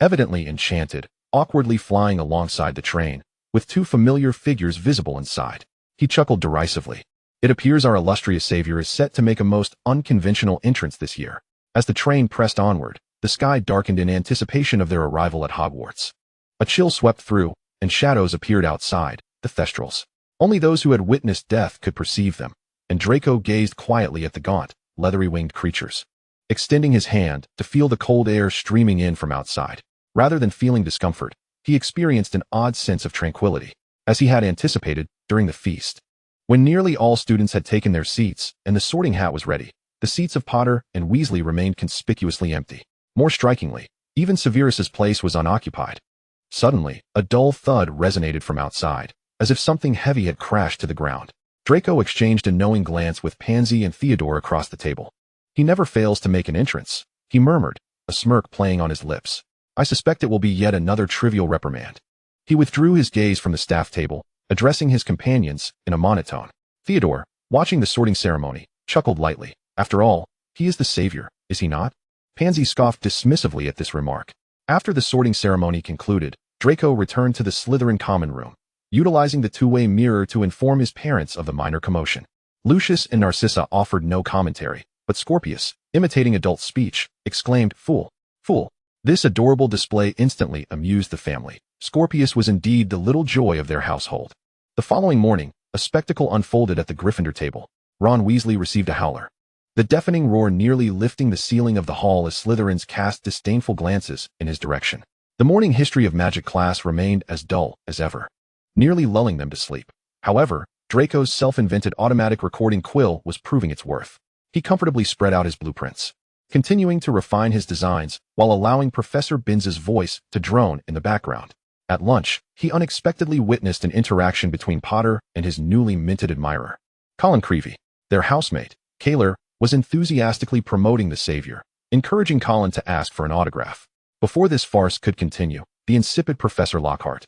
[SPEAKER 1] evidently enchanted, awkwardly flying alongside the train, with two familiar figures visible inside. He chuckled derisively. "It appears our illustrious savior is set to make a most unconventional entrance this year." As the train pressed onward, the sky darkened in anticipation of their arrival at Hogwarts. A chill swept through, and shadows appeared outside, the Thestrals. Only those who had witnessed death could perceive them, and Draco gazed quietly at the gaunt, leathery-winged creatures, extending his hand to feel the cold air streaming in from outside. Rather than feeling discomfort, he experienced an odd sense of tranquility, as he had anticipated during the feast. When nearly all students had taken their seats and the sorting hat was ready, the seats of Potter and Weasley remained conspicuously empty. More strikingly, even Severus's place was unoccupied. Suddenly, a dull thud resonated from outside, as if something heavy had crashed to the ground. Draco exchanged a knowing glance with Pansy and Theodore across the table. "He never fails to make an entrance," he murmured, a smirk playing on his lips. "I suspect it will be yet another trivial reprimand." He withdrew his gaze from the staff table, addressing his companions in a monotone. Theodore, watching the sorting ceremony, chuckled lightly. After all, he is the savior, is he not? Pansy scoffed dismissively at this remark. After the sorting ceremony concluded, Draco returned to the Slytherin common room, utilizing the two-way mirror to inform his parents of the minor commotion. Lucius and Narcissa offered no commentary, but Scorpius, imitating adult speech, exclaimed, "Fool! Fool!" This adorable display instantly amused the family. Scorpius was indeed the little joy of their household. The following morning, a spectacle unfolded at the Gryffindor table. Ron Weasley received a howler, the deafening roar nearly lifting the ceiling of the hall as Slytherins cast disdainful glances in his direction. The morning history of magic class remained as dull as ever, nearly lulling them to sleep. However, Draco's self-invented automatic recording quill was proving its worth. He comfortably spread out his blueprints, continuing to refine his designs while allowing Professor Binz's voice to drone in the background. At lunch, he unexpectedly witnessed an interaction between Potter and his newly minted admirer. Colin Creevey, their housemate, Kaler, was enthusiastically promoting the savior, encouraging Colin to ask for an autograph. Before this farce could continue, the insipid Professor Lockhart,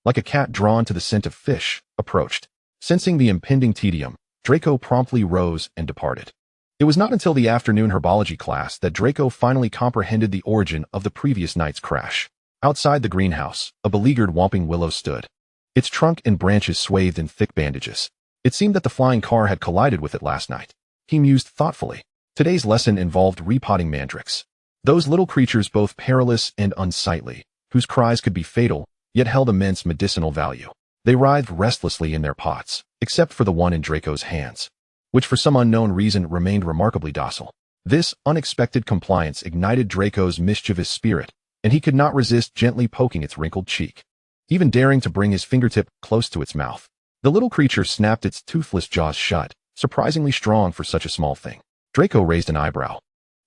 [SPEAKER 1] like a cat drawn to the scent of fish, approached. Sensing the impending tedium, Draco promptly rose and departed. It was not until the afternoon herbology class that Draco finally comprehended the origin of the previous night's crash. Outside the greenhouse, a beleaguered whomping willow stood, its trunk and branches swathed in thick bandages. It seemed that the flying car had collided with it last night. He mused thoughtfully. Today's lesson involved repotting mandrakes. Those little creatures both perilous and unsightly, whose cries could be fatal, yet held immense medicinal value. They writhed restlessly in their pots, except for the one in Draco's hands, which for some unknown reason remained remarkably docile. This unexpected compliance ignited Draco's mischievous spirit, and he could not resist gently poking its wrinkled cheek, even daring to bring his fingertip close to its mouth. The little creature snapped its toothless jaws shut, surprisingly strong for such a small thing. Draco raised an eyebrow,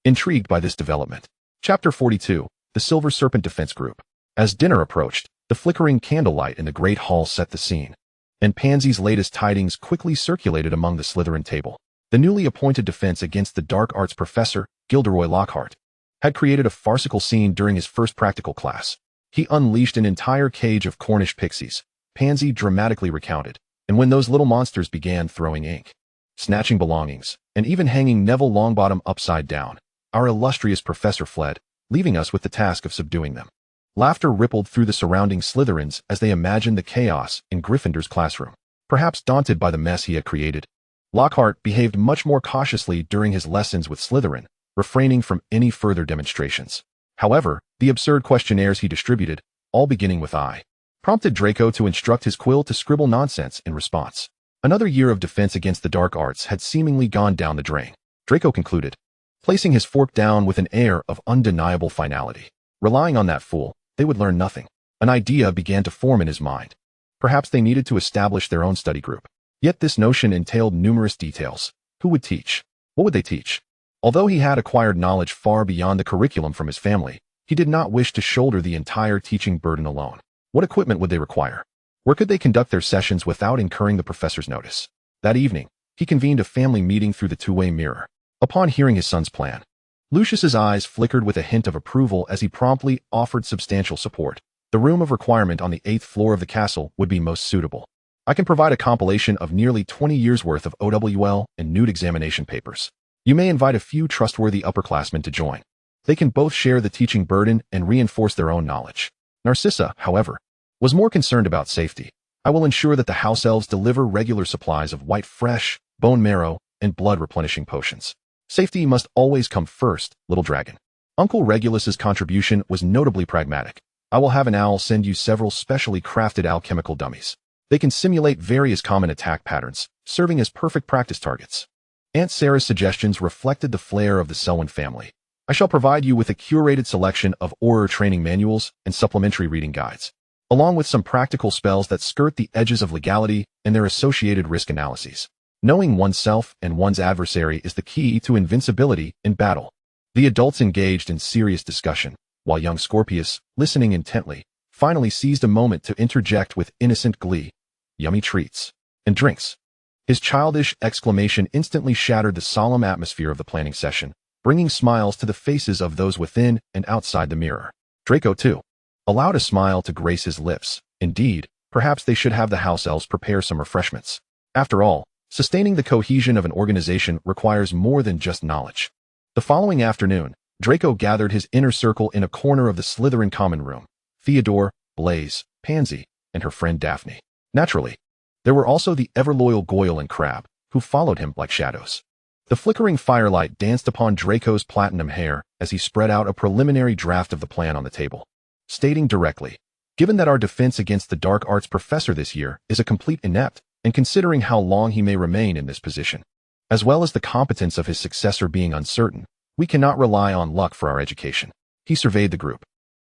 [SPEAKER 1] intrigued by this development. Chapter 42, The Silver Serpent Defense Group. As dinner approached, the flickering candlelight in the great hall set the scene, and Pansy's latest tidings quickly circulated among the Slytherin table. The newly appointed defense against the dark arts professor, Gilderoy Lockhart, had created a farcical scene during his first practical class. He unleashed an entire cage of Cornish pixies, Pansy dramatically recounted, and when those little monsters began throwing ink, snatching belongings, and even hanging Neville Longbottom upside down, our illustrious professor fled, leaving us with the task of subduing them. Laughter rippled through the surrounding Slytherins as they imagined the chaos in Gryffindor's classroom. Perhaps daunted by the mess he had created, Lockhart behaved much more cautiously during his lessons with Slytherin, refraining from any further demonstrations. However, the absurd questionnaires he distributed, all beginning with I, prompted Draco to instruct his quill to scribble nonsense in response. Another year of defense against the dark arts had seemingly gone down the drain, Draco concluded, placing his fork down with an air of undeniable finality. Relying on that fool, they would learn nothing. An idea began to form in his mind. Perhaps they needed to establish their own study group. Yet this notion entailed numerous details. Who would teach? What would they teach? Although he had acquired knowledge far beyond the curriculum from his family, he did not wish to shoulder the entire teaching burden alone. What equipment would they require? Where could they conduct their sessions without incurring the professor's notice? That evening, he convened a family meeting through the two-way mirror. Upon hearing his son's plan, Lucius's eyes flickered with a hint of approval as he promptly offered substantial support. The room of requirement on the 8th floor of the castle would be most suitable. I can provide a compilation of nearly 20 years' worth of OWL and nude examination papers. You may invite a few trustworthy upperclassmen to join. They can both share the teaching burden and reinforce their own knowledge. Narcissa, however, was more concerned about safety. I will ensure that the house-elves deliver regular supplies of white fresh, bone marrow, and blood-replenishing potions. Safety must always come first, little dragon. Uncle Regulus's contribution was notably pragmatic. I will have an owl send you several specially crafted alchemical dummies. They can simulate various common attack patterns, serving as perfect practice targets. Aunt Sarah's suggestions reflected the flair of the Selwyn family. I shall provide you with a curated selection of Auror training manuals and supplementary reading guides, along with some practical spells that skirt the edges of legality and their associated risk analyses. Knowing oneself and one's adversary is the key to invincibility in battle. The adults engaged in serious discussion, while young Scorpius, listening intently, finally seized a moment to interject with innocent glee. Yummy treats. And drinks. His childish exclamation instantly shattered the solemn atmosphere of the planning session, bringing smiles to the faces of those within and outside the mirror. Draco, too, allowed a smile to grace his lips, Indeed, perhaps they should have the house-elves prepare some refreshments. After all, sustaining the cohesion of an organization requires more than just knowledge. The following afternoon, Draco gathered his inner circle in a corner of the Slytherin common room: Theodore, Blaise, Pansy, and her friend Daphne. Naturally, there were also the ever-loyal Goyle and Crabbe, who followed him like shadows. The flickering firelight danced upon Draco's platinum hair as he spread out a preliminary draft of the plan on the table, stating directly, "Given that our defense against the dark arts professor this year is a complete inept, and considering how long he may remain in this position, as well as the competence of his successor being uncertain, we cannot rely on luck for our education." He surveyed the group,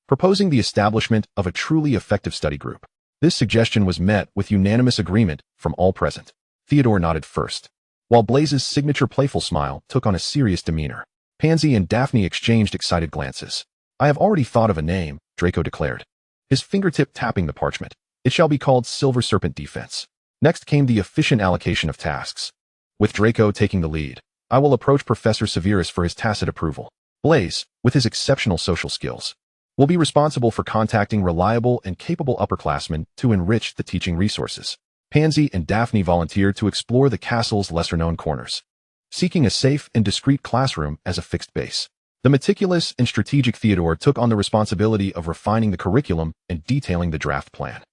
[SPEAKER 1] proposing the establishment of a truly effective study group. This suggestion was met with unanimous agreement from all present. Theodore nodded first, while Blaise's signature playful smile took on a serious demeanor. Pansy and Daphne exchanged excited glances. "I have already thought of a name," Draco declared, his fingertip tapping the parchment. "It shall be called Silver Serpent Defense." Next came the efficient allocation of tasks, with Draco taking the lead. "I will approach Professor Severus for his tacit approval. Blaise, with his exceptional social skills, will be responsible for contacting reliable and capable upperclassmen to enrich the teaching resources." Pansy and Daphne volunteered to explore the castle's lesser-known corners, seeking a safe and discreet classroom as a fixed base. The meticulous and strategic Theodore took on the responsibility of refining the curriculum and detailing the draft plan.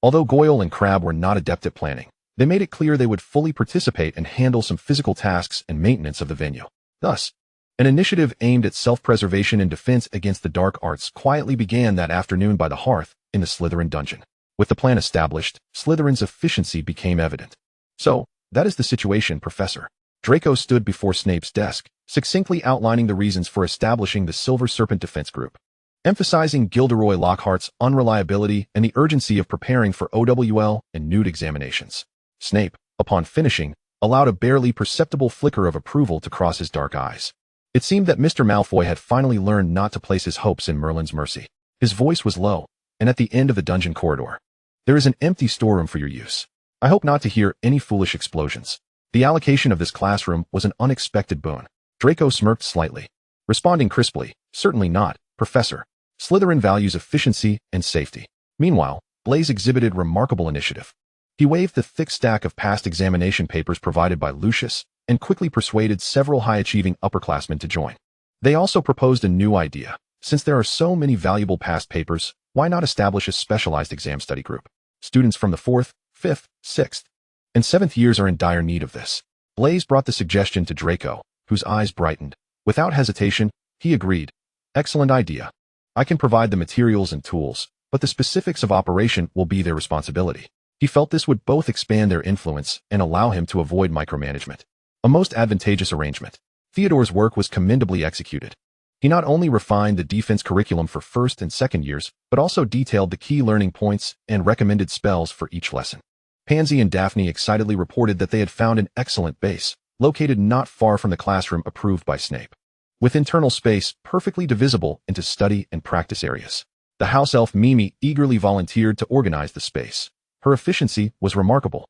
[SPEAKER 1] Although Goyle and Crabbe were not adept at planning, they made it clear they would fully participate and handle some physical tasks and maintenance of the venue. Thus, an initiative aimed at self-preservation and defense against the dark arts quietly began that afternoon by the hearth in the Slytherin dungeon. With the plan established, Slytherin's efficiency became evident. "So, that is the situation, Professor." Draco stood before Snape's desk, succinctly outlining the reasons for establishing the Silver Serpent Defense Group, emphasizing Gilderoy Lockhart's unreliability and the urgency of preparing for OWL and Newt examinations. Snape, upon finishing, allowed a barely perceptible flicker of approval to cross his dark eyes. It seemed that Mr. Malfoy had finally learned not to place his hopes in Merlin's mercy. His voice was low, and at the end of the dungeon corridor, "There is an empty storeroom for your use. I hope not to hear any foolish explosions." The allocation of this classroom was an unexpected boon. Draco smirked slightly, responding crisply, "Certainly not, Professor. Slytherin values efficiency and safety." Meanwhile, Blaise exhibited remarkable initiative. He waved the thick stack of past examination papers provided by Lucius and quickly persuaded several high-achieving upperclassmen to join. They also proposed a new idea. Since there are so many valuable past papers, why not establish a specialized exam study group? Students from the 4th, 5th, 6th, and 7th years are in dire need of this. Blaise brought the suggestion to Draco, whose eyes brightened. Without hesitation, he agreed. "Excellent idea. I can provide the materials and tools, but the specifics of operation will be their responsibility." He felt this would both expand their influence and allow him to avoid micromanagement. A most advantageous arrangement. Theodore's work was commendably executed. He not only refined the defense curriculum for 1st and 2nd years, but also detailed the key learning points and recommended spells for each lesson. Pansy and Daphne excitedly reported that they had found an excellent base, located not far from the classroom approved by Snape, with internal space perfectly divisible into study and practice areas. The house elf Mimi eagerly volunteered to organize the space. Her efficiency was remarkable,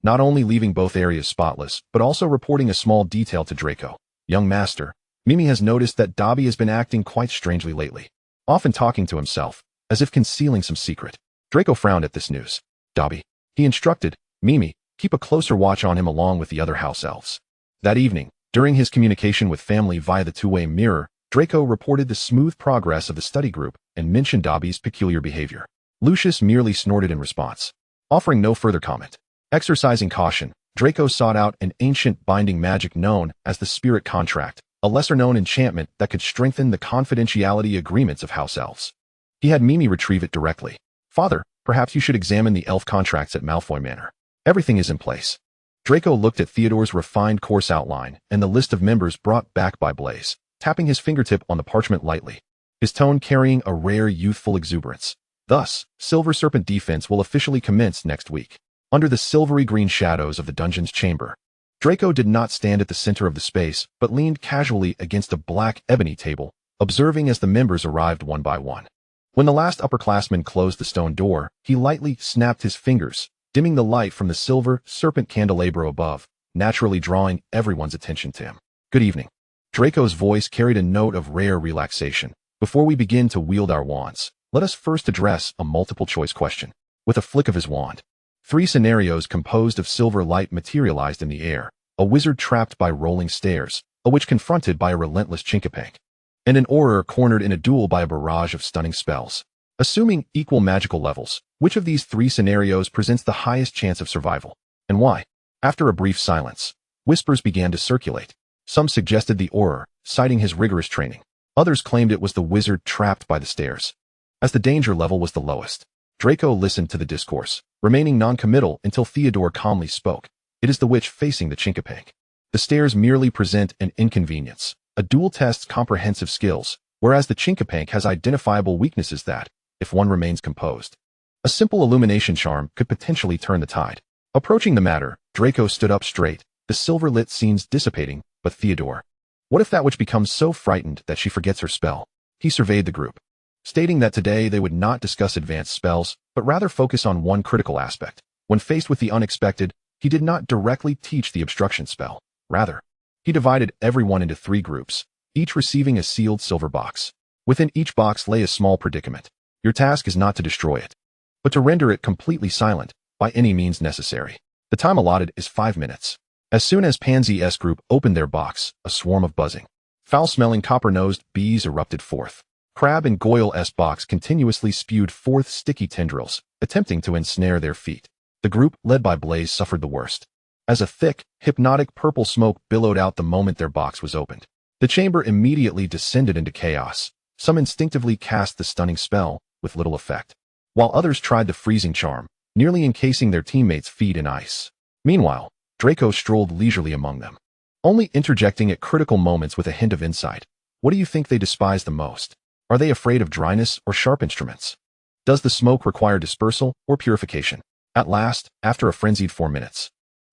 [SPEAKER 1] not only leaving both areas spotless, but also reporting a small detail to Draco. "Young master, Mimi has noticed that Dobby has been acting quite strangely lately, often talking to himself, as if concealing some secret." Draco frowned at this news. "Dobby," he instructed, "Mimi, keep a closer watch on him along with the other house elves." That evening, during his communication with family via the two-way mirror, Draco reported the smooth progress of the study group and mentioned Dobby's peculiar behavior. Lucius merely snorted in response, offering no further comment. Exercising caution, Draco sought out an ancient binding magic known as the Spirit Contract, a lesser-known enchantment that could strengthen the confidentiality agreements of house elves. He had Mimi retrieve it directly. "Father, perhaps you should examine the elf contracts at Malfoy Manor. Everything is in place." Draco looked at Theodore's refined course outline and the list of members brought back by Blaise, tapping his fingertip on the parchment lightly, his tone carrying a rare youthful exuberance. "Thus, Silver Serpent Defense will officially commence next week, under the silvery green shadows of the dungeon's chamber." Draco did not stand at the center of the space, but leaned casually against a black ebony table, observing as the members arrived one by one. When the last upperclassman closed the stone door, he lightly snapped his fingers, dimming the light from the silver serpent candelabra above, naturally drawing everyone's attention to him. "Good evening." Draco's voice carried a note of rare relaxation. "Before we begin to wield our wands, let us first address a multiple-choice question. with a flick of his wand. 3 scenarios composed of silver light materialized in the air: a wizard trapped by rolling stairs, a witch confronted by a relentless chinkapank, and an auror cornered in a duel by a barrage of stunning spells. Assuming equal magical levels, which of these 3 scenarios presents the highest chance of survival, and why? After a brief silence, whispers began to circulate. Some suggested the auror, citing his rigorous training. Others claimed it was the wizard trapped by the stairs, as the danger level was the lowest. Draco listened to the discourse, remaining non-committal until Theodore calmly spoke. It is the witch facing the chinkapank. The stairs merely present an inconvenience. A duel tests comprehensive skills, whereas the chinkapank has identifiable weaknesses that, if one remains composed, a simple illumination charm could potentially turn the tide. Approaching the matter, Draco stood up straight, the silver-lit scenes dissipating. But Theodore, what if that witch becomes so frightened that she forgets her spell? He surveyed the group, stating that today they would not discuss advanced spells, but rather focus on one critical aspect. When faced with the unexpected, he did not directly teach the obstruction spell. Rather, he divided everyone into 3 groups, each receiving a sealed silver box. Within each box lay a small predicament. Your task is not to destroy it, but to render it completely silent by any means necessary. The time allotted is 5 minutes. As soon as Pansy's group opened their box, a swarm of buzzing, foul-smelling copper-nosed bees erupted forth. Crab and Goyle's box continuously spewed forth sticky tendrils, attempting to ensnare their feet. The group, led by Blaze, suffered the worst, as a thick, hypnotic purple smoke billowed out the moment their box was opened. The chamber immediately descended into chaos. Some instinctively cast the stunning spell, with little effect, while others tried the freezing charm, nearly encasing their teammates' feet in ice. Meanwhile, Draco strolled leisurely among them, only interjecting at critical moments with a hint of insight. What do you think they despise the most? Are they afraid of dryness or sharp instruments? Does the smoke require dispersal or purification? At last, after a frenzied 4 minutes,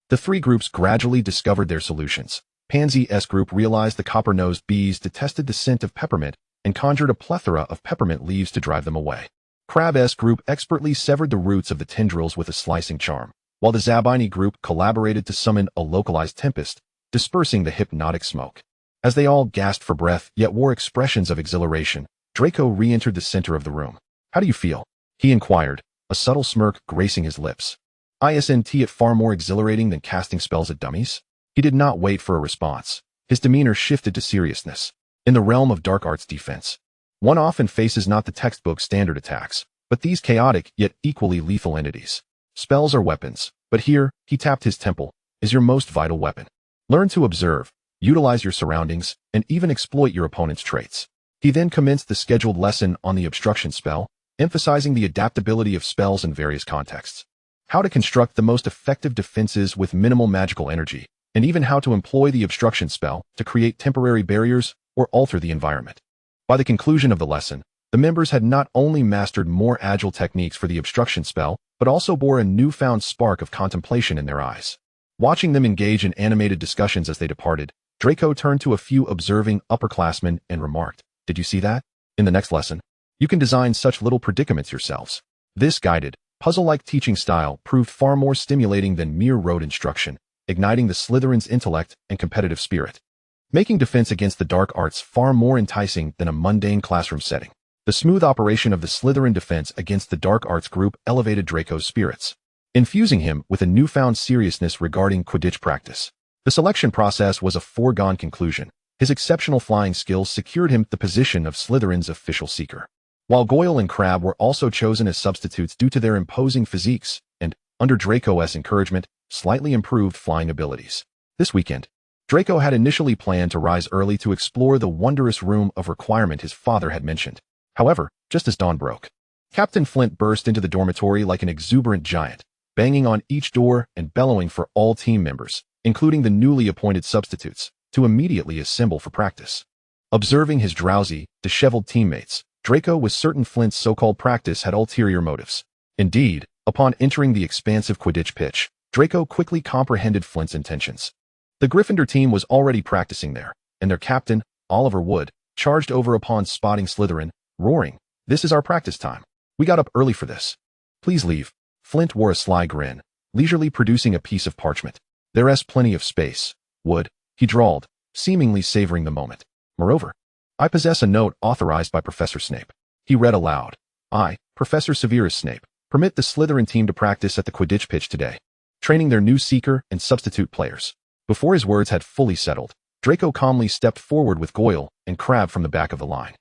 [SPEAKER 1] the 3 groups gradually discovered their solutions. Pansy's group realized the copper-nosed bees detested the scent of peppermint and conjured a plethora of peppermint leaves to drive them away. Crab's group expertly severed the roots of the tendrils with a slicing charm, while the Zabini group collaborated to summon a localized tempest, dispersing the hypnotic smoke. As they all gasped for breath yet wore expressions of exhilaration, Draco re-entered the center of the room. How do you feel? He inquired, a subtle smirk gracing his lips. Isn't it far more exhilarating than casting spells at dummies? He did not wait for a response. His demeanor shifted to seriousness. In the realm of dark arts defense, one often faces not the textbook standard attacks, but these chaotic yet equally lethal entities. Spells are weapons, but here, he tapped his temple, is your most vital weapon. Learn to observe, utilize your surroundings, and even exploit your opponent's traits. He then commenced the scheduled lesson on the obstruction spell, emphasizing the adaptability of spells in various contexts. How to construct the most effective defenses with minimal magical energy, and even how to employ the obstruction spell to create temporary barriers or alter the environment. By the conclusion of the lesson, the members had not only mastered more agile techniques for the obstruction spell, but also bore a newfound spark of contemplation in their eyes. Watching them engage in animated discussions as they departed, Draco turned to a few observing upperclassmen and remarked, "Did you see that? In the next lesson, you can design such little predicaments yourselves." This guided, puzzle-like teaching style proved far more stimulating than mere rote instruction, igniting the Slytherin's intellect and competitive spirit, making defense against the dark arts far more enticing than a mundane classroom setting. The smooth operation of the Slytherin defense against the dark arts group elevated Draco's spirits, infusing him with a newfound seriousness regarding Quidditch practice. The selection process was a foregone conclusion. His exceptional flying skills secured him the position of Slytherin's official seeker, while Goyle and Crabbe were also chosen as substitutes due to their imposing physiques and, under Draco's encouragement, slightly improved flying abilities. This weekend, Draco had initially planned to rise early to explore the wondrous room of requirement his father had mentioned. However, just as dawn broke, Captain Flint burst into the dormitory like an exuberant giant, banging on each door and bellowing for all team members, including the newly appointed substitutes, to immediately assemble for practice. Observing his drowsy, disheveled teammates, Draco was certain Flint's so-called practice had ulterior motives. Indeed, upon entering the expansive Quidditch pitch, Draco quickly comprehended Flint's intentions. The Gryffindor team was already practicing there, and their captain, Oliver Wood, charged over upon spotting Slytherin, roaring, "This is our practice time. We got up early for this. Please leave." Flint wore a sly grin, leisurely producing a piece of parchment. "There's plenty of space, Wood," he drawled, seemingly savoring the moment. "Moreover, I possess a note authorized by Professor Snape." He read aloud, "I, Professor Severus Snape, Permit the Slytherin team to practice at the Quidditch pitch today, training their new seeker and substitute players. Before his words had fully settled, Draco calmly stepped forward with Goyle and Crabbe from the back of the line.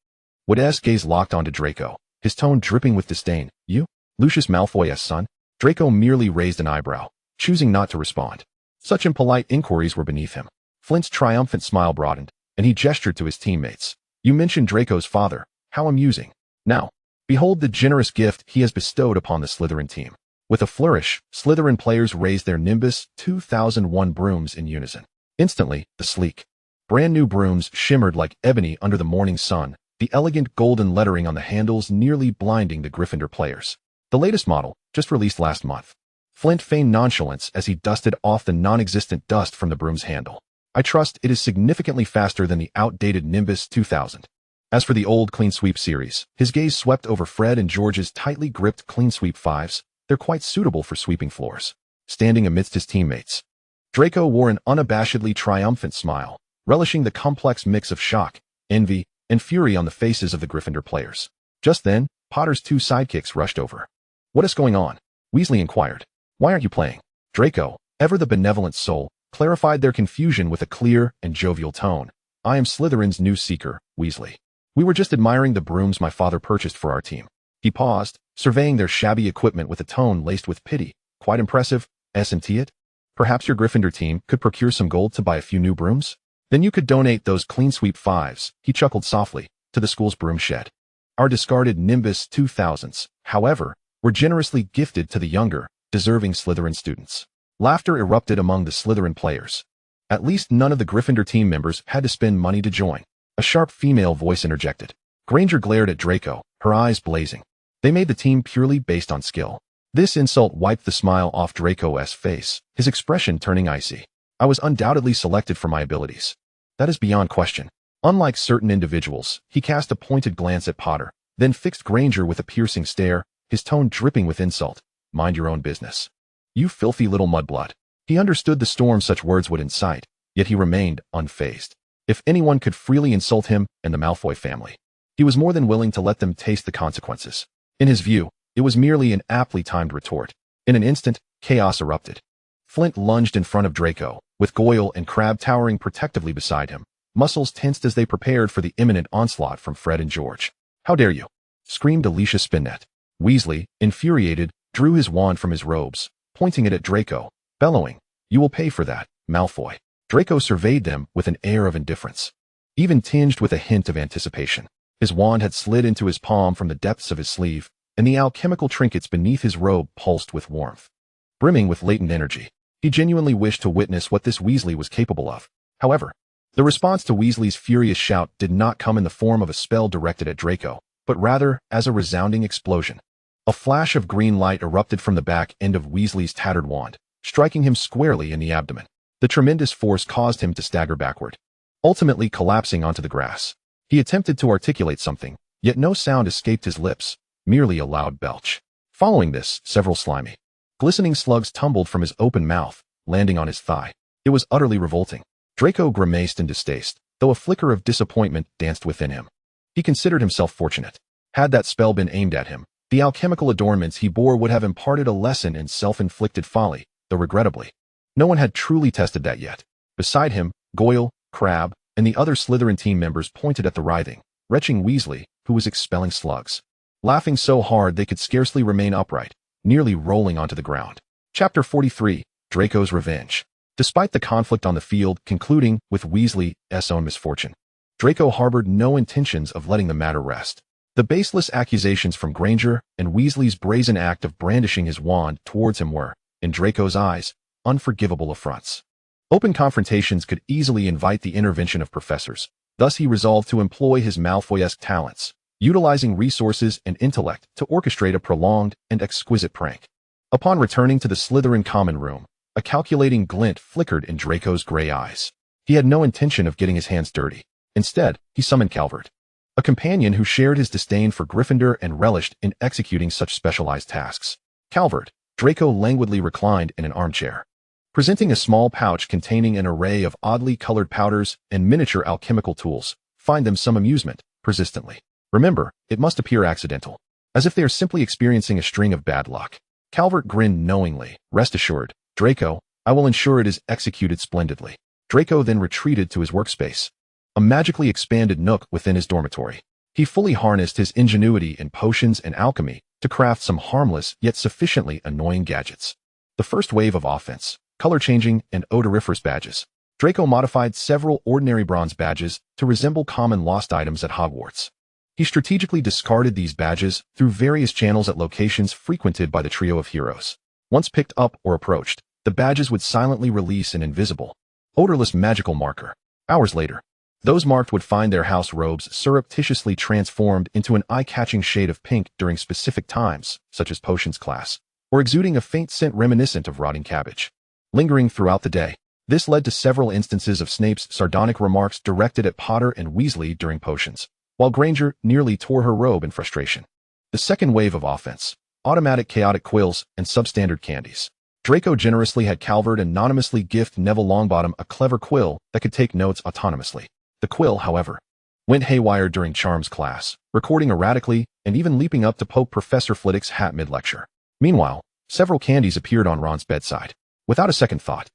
[SPEAKER 1] Wood's gaze locked onto Draco, his tone dripping with disdain. You? Lucius Malfoy's son? Draco merely raised an eyebrow, choosing not to respond. Such impolite inquiries were beneath him. Flint's triumphant smile broadened, and he gestured to his teammates. You mentioned Draco's father. How amusing. Now, behold the generous gift he has bestowed upon the Slytherin team. With a flourish, Slytherin players raised their Nimbus 2001 brooms in unison. Instantly, the sleek, brand new brooms shimmered like ebony under the morning sun, the elegant golden lettering on the handles nearly blinding the Gryffindor players. The latest model, just released last month. Flint feigned nonchalance as he dusted off the non-existent dust from the broom's handle. I trust it is significantly faster than the outdated Nimbus 2000. As for the old Clean Sweep series, his gaze swept over Fred and George's tightly gripped Clean Sweep 5s. They're quite suitable for sweeping floors. Standing amidst his teammates, Draco wore an unabashedly triumphant smile, relishing the complex mix of shock, envy, and fury on the faces of the Gryffindor players. Just then, Potter's two sidekicks rushed over. What is going on? Weasley inquired. Why aren't you playing? Draco, ever the benevolent soul, clarified their confusion with a clear and jovial tone. I am Slytherin's new seeker, Weasley. We were just admiring the brooms my father purchased for our team. He paused, surveying their shabby equipment with a tone laced with pity. Quite impressive, isn't it? Perhaps your Gryffindor team could procure some gold to buy a few new brooms? Then you could donate those Clean Sweep 5s, he chuckled softly, to the school's broom shed. Our discarded Nimbus 2000s, however, were generously gifted to the younger, deserving Slytherin students. Laughter erupted among the Slytherin players. At least none of the Gryffindor team members had to spend money to join. A sharp female voice interjected. Granger glared at Draco, her eyes blazing. They made the team purely based on skill. This insult wiped the smile off Draco's face, his expression turning icy. I was undoubtedly selected for my abilities. That is beyond question. Unlike certain individuals, he cast a pointed glance at Potter, then fixed Granger with a piercing stare, his tone dripping with insult. Mind your own business. You filthy little mudblood. He understood the storm such words would incite, yet he remained unfazed. If anyone could freely insult him and the Malfoy family, he was more than willing to let them taste the consequences. In his view, it was merely an aptly timed retort. In an instant, chaos erupted. Flint lunged in front of Draco, with Goyle and Crabbe towering protectively beside him, muscles tensed as they prepared for the imminent onslaught from Fred and George. How dare you? Screamed Alicia Spinnet. Weasley, infuriated, drew his wand from his robes, pointing it at Draco, bellowing, You will pay for that, Malfoy. Draco surveyed them with an air of indifference, even tinged with a hint of anticipation. His wand had slid into his palm from the depths of his sleeve, and the alchemical trinkets beneath his robe pulsed with warmth. Brimming with latent energy, he genuinely wished to witness what this Weasley was capable of. However, the response to Weasley's furious shout did not come in the form of a spell directed at Draco, but rather as a resounding explosion. A flash of green light erupted from the back end of Weasley's tattered wand, striking him squarely in the abdomen. The tremendous force caused him to stagger backward, ultimately collapsing onto the grass. He attempted to articulate something, yet no sound escaped his lips, merely a loud belch. Following this, several slimy, glistening slugs tumbled from his open mouth, landing on his thigh. It was utterly revolting. Draco grimaced in distaste, though a flicker of disappointment danced within him. He considered himself fortunate. Had that spell been aimed at him, the alchemical adornments he bore would have imparted a lesson in self-inflicted folly, though regrettably, no one had truly tested that yet. Beside him, Goyle, Crabbe, and the other Slytherin team members pointed at the writhing, retching Weasley, who was expelling slugs, laughing so hard they could scarcely remain upright, nearly rolling onto the ground. Chapter 43, Draco's Revenge. Despite the conflict on the field concluding with Weasley's own misfortune, Draco harbored no intentions of letting the matter rest. The baseless accusations from Granger and Weasley's brazen act of brandishing his wand towards him were, in Draco's eyes, unforgivable affronts. Open confrontations could easily invite the intervention of professors. Thus he resolved to employ his Malfoy-esque talents, utilizing resources and intellect to orchestrate a prolonged and exquisite prank. Upon returning to the Slytherin common room, a calculating glint flickered in Draco's gray eyes. He had no intention of getting his hands dirty. Instead, he summoned Calvert, a companion who shared his disdain for Gryffindor and relished in executing such specialized tasks. Calvert, Draco languidly reclined in an armchair, presenting a small pouch containing an array of oddly colored powders and miniature alchemical tools. Find them some amusement, persistently. Remember, it must appear accidental. as if they are simply experiencing a string of bad luck. Calvert grinned knowingly. Rest assured, Draco, I will ensure it is executed splendidly. Draco then retreated to his workspace, a magically expanded nook within his dormitory. He fully harnessed his ingenuity in potions and alchemy to craft some harmless yet sufficiently annoying gadgets. The first wave of offense, color-changing and odoriferous badges. Draco modified several ordinary bronze badges to resemble common lost items at Hogwarts. He strategically discarded these badges through various channels at locations frequented by the trio of heroes. Once picked up or approached, the badges would silently release an invisible, odorless magical marker. Hours later, those marked would find their house robes surreptitiously transformed into an eye-catching shade of pink during specific times, such as potions class, or exuding a faint scent reminiscent of rotting cabbage. Lingering throughout the day, this led to several instances of Snape's sardonic remarks directed at Potter and Weasley during potions, while Granger nearly tore her robe in frustration. The second wave of offense, automatic chaotic quills and substandard candies. Draco generously had Calvert anonymously gift Neville Longbottom a clever quill that could take notes autonomously. The quill, however, went haywire during Charms class, recording erratically and even leaping up to poke Professor Flitwick's hat mid-lecture. Meanwhile, several candies appeared on Ron's bedside. Without a second thought,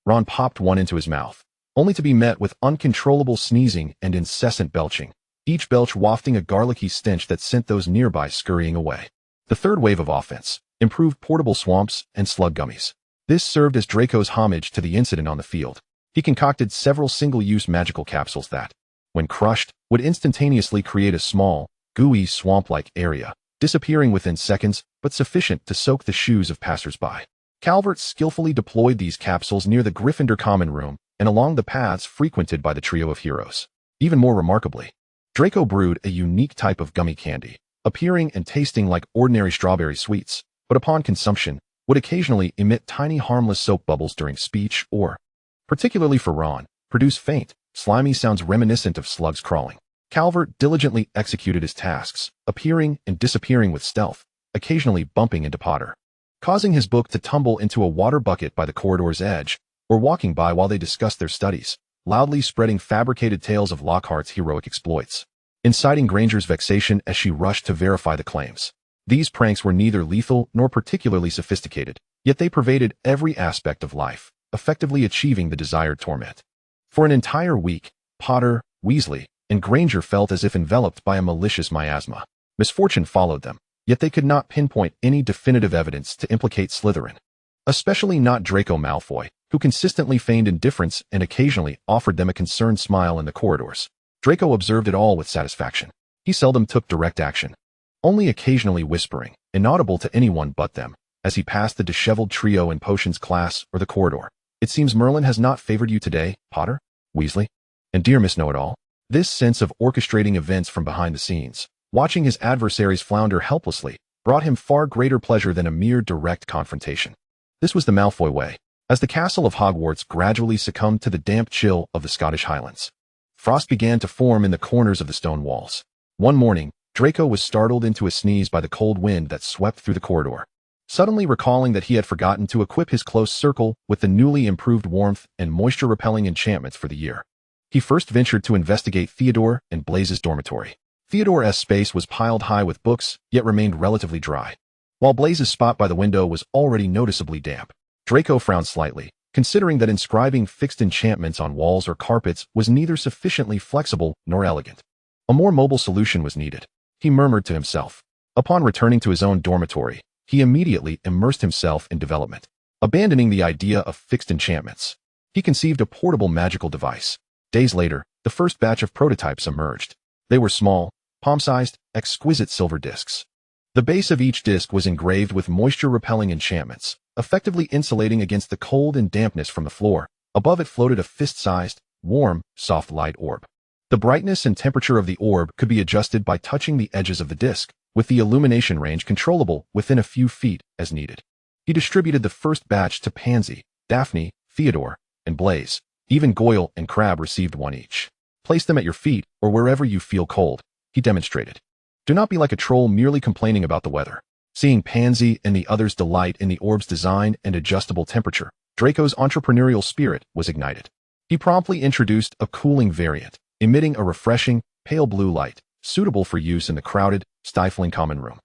[SPEAKER 1] Ron popped one into his mouth, only to be met with uncontrollable sneezing and incessant belching, each belch wafting a garlicky stench that sent those nearby scurrying away. The third wave of offense, improved portable swamps and slug gummies. This served as Draco's homage to the incident on the field. He concocted several single-use magical capsules that, when crushed, would instantaneously create a small, gooey swamp-like area, disappearing within seconds, but sufficient to soak the shoes of passers-by. Calvert skillfully deployed these capsules near the Gryffindor common room and along the paths frequented by the trio of heroes. Even more remarkably, Draco brewed a unique type of gummy candy, appearing and tasting like ordinary strawberry sweets, but upon consumption, would occasionally emit tiny harmless soap bubbles during speech or, particularly for Ron, produce faint, slimy sounds reminiscent of slugs crawling. Calvert diligently executed his tasks, appearing and disappearing with stealth, occasionally bumping into Potter, causing his book to tumble into a water bucket by the corridor's edge, or walking by while they discussed their studies, loudly spreading fabricated tales of Lockhart's heroic exploits, inciting Granger's vexation as she rushed to verify the claims. These pranks were neither lethal nor particularly sophisticated, yet they pervaded every aspect of life, effectively achieving the desired torment. For an entire week, Potter, Weasley, and Granger felt as if enveloped by a malicious miasma. Misfortune followed them, yet they could not pinpoint any definitive evidence to implicate Slytherin. Especially not Draco Malfoy, who consistently feigned indifference and occasionally offered them a concerned smile in the corridors. Draco observed it all with satisfaction. He seldom took direct action, only occasionally whispering, inaudible to anyone but them, as he passed the disheveled trio in potions class or the corridor. It seems Merlin has not favored you today, Potter, Weasley, and dear Miss Know-It-All. This sense of orchestrating events from behind the scenes, watching his adversaries flounder helplessly, brought him far greater pleasure than a mere direct confrontation. This was the Malfoy way, as the castle of Hogwarts gradually succumbed to the damp chill of the Scottish Highlands. Frost began to form in the corners of the stone walls. One morning, Draco was startled into a sneeze by the cold wind that swept through the corridor. Suddenly recalling that he had forgotten to equip his close circle with the newly improved warmth and moisture-repelling enchantments for the year, he first ventured to investigate Theodore and Blaze's dormitory. Theodore's space was piled high with books, yet remained relatively dry, while Blaze's spot by the window was already noticeably damp. Draco frowned slightly, considering that inscribing fixed enchantments on walls or carpets was neither sufficiently flexible nor elegant. A more mobile solution was needed, he murmured to himself. Upon returning to his own dormitory, he immediately immersed himself in development. Abandoning the idea of fixed enchantments, he conceived a portable magical device. Days later, the first batch of prototypes emerged. They were small, palm-sized, exquisite silver discs. The base of each disc was engraved with moisture-repelling enchantments, effectively insulating against the cold and dampness from the floor. Above it floated a fist-sized, warm, soft light orb. The brightness and temperature of the orb could be adjusted by touching the edges of the disc, with the illumination range controllable within a few feet as needed. He distributed the first batch to Pansy, Daphne, Theodore, and Blaze. Even Goyle and Crabbe received one each. Place them at your feet or wherever you feel cold, he demonstrated. Do not be like a troll merely complaining about the weather. Seeing Pansy and the others' delight in the orb's design and adjustable temperature, Draco's entrepreneurial spirit was ignited. He promptly introduced a cooling variant, emitting a refreshing, pale blue light, suitable for use in the crowded, stifling common room.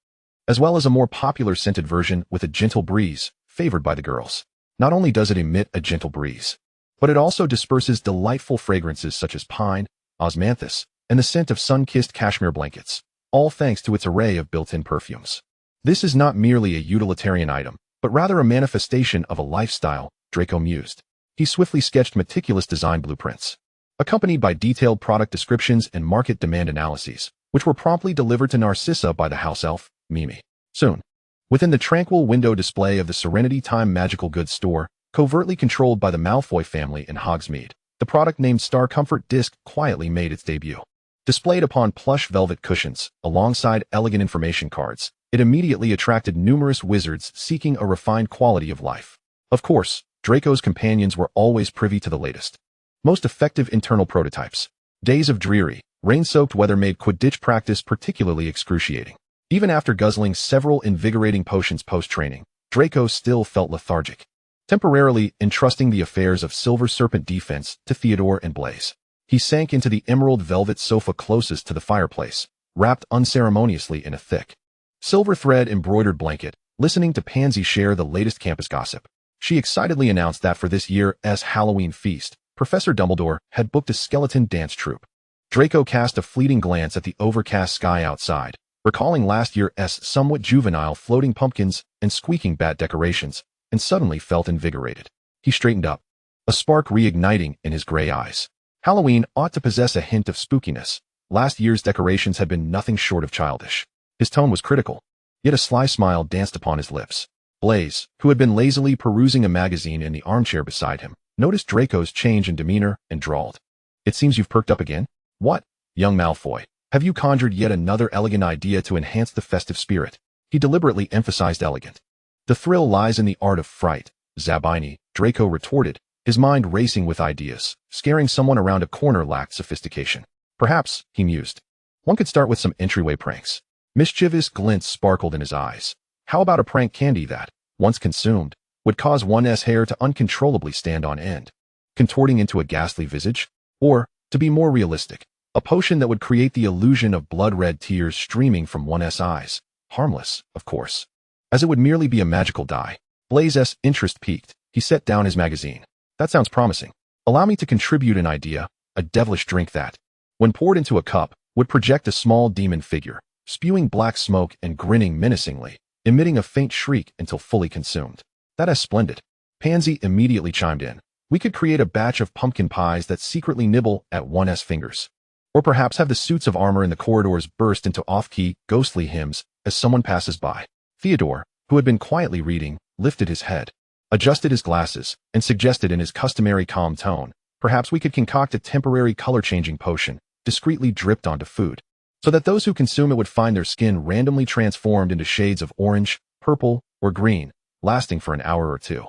[SPEAKER 1] as well as a more popular scented version with a gentle breeze, favored by the girls. Not only does it emit a gentle breeze, but it also disperses delightful fragrances such as pine, osmanthus, and the scent of sun-kissed cashmere blankets, all thanks to its array of built-in perfumes. This is not merely a utilitarian item, but rather a manifestation of a lifestyle, Draco mused. He swiftly sketched meticulous design blueprints, accompanied by detailed product descriptions and market demand analyses, which were promptly delivered to Narcissa by the house-elf, Mimi. Soon, within the tranquil window display of the Serenity Time magical goods store, covertly controlled by the Malfoy family in Hogsmeade, the product named Star Comfort Disc quietly made its debut. Displayed upon plush velvet cushions, alongside elegant information cards, it immediately attracted numerous wizards seeking a refined quality of life. Of course, Draco's companions were always privy to the latest, most effective internal prototypes. Days of dreary, rain-soaked weather made Quidditch practice particularly excruciating. Even after guzzling several invigorating potions post-training, Draco still felt lethargic, temporarily entrusting the affairs of Silver Serpent defense to Theodore and Blaze. He sank into the emerald velvet sofa closest to the fireplace, wrapped unceremoniously in a thick, silver thread embroidered blanket, listening to Pansy share the latest campus gossip. She excitedly announced that for this year's Halloween feast, Professor Dumbledore had booked a skeleton dance troupe. Draco cast a fleeting glance at the overcast sky outside, recalling last year's somewhat juvenile floating pumpkins and squeaking bat decorations, and suddenly felt invigorated. He straightened up, a spark reigniting in his gray eyes. Halloween ought to possess a hint of spookiness. Last year's decorations had been nothing short of childish. His tone was critical, yet a sly smile danced upon his lips. Blaze, who had been lazily perusing a magazine in the armchair beside him, noticed Draco's change in demeanor and drawled. "It seems you've perked up again? What, young Malfoy? Have you conjured yet another elegant idea to enhance the festive spirit?" He deliberately emphasized elegant. "The thrill lies in the art of fright, Zabini," Draco retorted, his mind racing with ideas. Scaring someone around a corner lacked sophistication. Perhaps, he mused, one could start with some entryway pranks. Mischievous glints sparkled in his eyes. How about a prank candy that, once consumed, would cause one's hair to uncontrollably stand on end, contorting into a ghastly visage? Or, to be more realistic, a potion that would create the illusion of blood-red tears streaming from one's eyes. Harmless, of course, as it would merely be a magical dye. Blaze's interest piqued. He set down his magazine. "That sounds promising. Allow me to contribute an idea, a devilish drink that, when poured into a cup, would project a small demon figure, spewing black smoke and grinning menacingly, emitting a faint shriek until fully consumed." "That is splendid." Pansy immediately chimed in. "We could create a batch of pumpkin pies that secretly nibble at one's fingers. Or perhaps have the suits of armor in the corridors burst into off-key, ghostly hymns as someone passes by." Theodore, who had been quietly reading, lifted his head, adjusted his glasses, and suggested in his customary calm tone, "Perhaps we could concoct a temporary color-changing potion, discreetly dripped onto food, so that those who consume it would find their skin randomly transformed into shades of orange, purple, or green, lasting for an hour or two."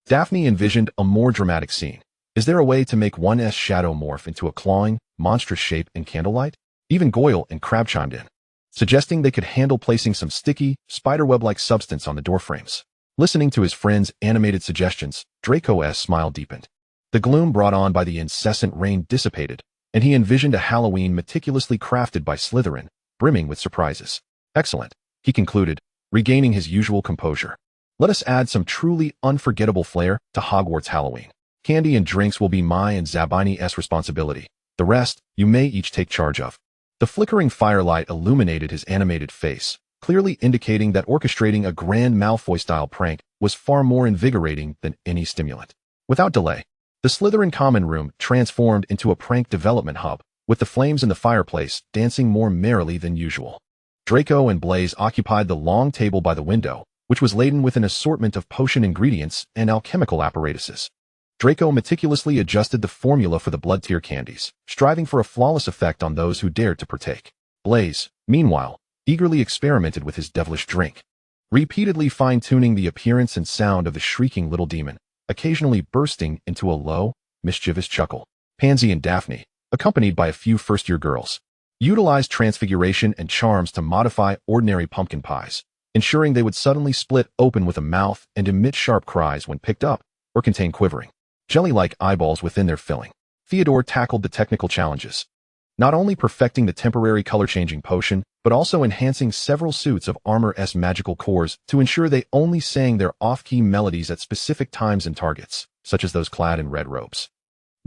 [SPEAKER 1] Daphne envisioned a more dramatic scene. "Is there a way to make one's shadow morph into a clawing, monstrous shape in candlelight?" Even Goyle and Crab chimed in, suggesting they could handle placing some sticky, spiderweb-like substance on the doorframes. Listening to his friend's animated suggestions, Draco's smile deepened. The gloom brought on by the incessant rain dissipated, and he envisioned a Halloween meticulously crafted by Slytherin, brimming with surprises. "Excellent," he concluded, regaining his usual composure. "Let us add some truly unforgettable flair to Hogwarts Halloween. Candy and drinks will be my and Zabini's responsibility. The rest, you may each take charge of." The flickering firelight illuminated his animated face, clearly indicating that orchestrating a grand Malfoy-style prank was far more invigorating than any stimulant. Without delay, the Slytherin common room transformed into a prank development hub, with the flames in the fireplace dancing more merrily than usual. Draco and Blaze occupied the long table by the window, which was laden with an assortment of potion ingredients and alchemical apparatuses. Draco meticulously adjusted the formula for the blood tier candies, striving for a flawless effect on those who dared to partake. Blaze, meanwhile, eagerly experimented with his devilish drink, repeatedly fine-tuning the appearance and sound of the shrieking little demon, occasionally bursting into a low, mischievous chuckle. Pansy and Daphne, accompanied by a few first-year girls, utilized transfiguration and charms to modify ordinary pumpkin pies, ensuring they would suddenly split open with a mouth and emit sharp cries when picked up, or contain quivering, jelly-like eyeballs within their filling. Theodore tackled the technical challenges, not only perfecting the temporary color-changing potion, but also enhancing several suits of armor-s magical cores to ensure they only sang their off-key melodies at specific times and targets, such as those clad in red robes.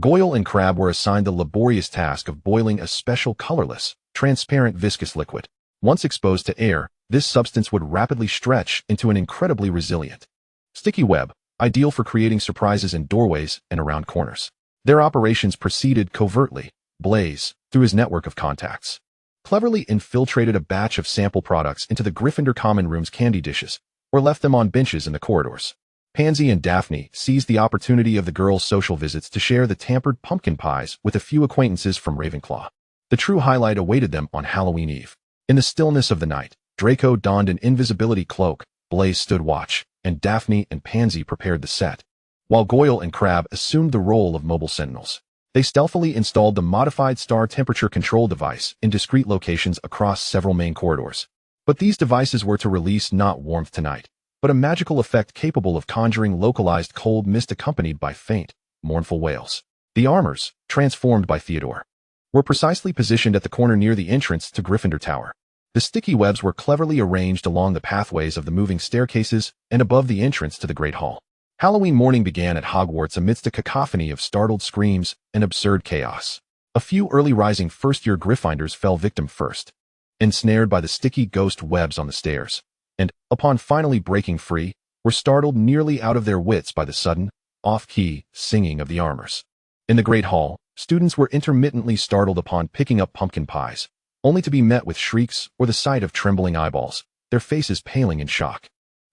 [SPEAKER 1] Goyle and Crabbe were assigned the laborious task of boiling a special colorless, transparent viscous liquid. Once exposed to air, this substance would rapidly stretch into an incredibly resilient, sticky web, ideal for creating surprises in doorways and around corners. Their operations proceeded covertly. Blaze, through his network of contacts, cleverly infiltrated a batch of sample products into the Gryffindor common room's candy dishes, or left them on benches in the corridors. Pansy and Daphne seized the opportunity of the girls' social visits to share the tampered pumpkin pies with a few acquaintances from Ravenclaw. The true highlight awaited them on Halloween Eve. In the stillness of the night, Draco donned an invisibility cloak, Blaze stood watch, and Daphne and Pansy prepared the set, while Goyle and Crabbe assumed the role of mobile sentinels. They stealthily installed the modified star temperature control device in discrete locations across several main corridors. But these devices were to release not warmth tonight, but a magical effect capable of conjuring localized cold mist accompanied by faint, mournful wails. The armors, transformed by Theodore, were precisely positioned at the corner near the entrance to Gryffindor Tower. The sticky webs were cleverly arranged along the pathways of the moving staircases and above the entrance to the Great Hall. Halloween morning began at Hogwarts amidst a cacophony of startled screams and absurd chaos. A few early rising first-year Gryffindors fell victim first, ensnared by the sticky ghost webs on the stairs, and, upon finally breaking free, were startled nearly out of their wits by the sudden, off-key singing of the armors. In the Great Hall, students were intermittently startled upon picking up pumpkin pies, only to be met with shrieks or the sight of trembling eyeballs, their faces paling in shock.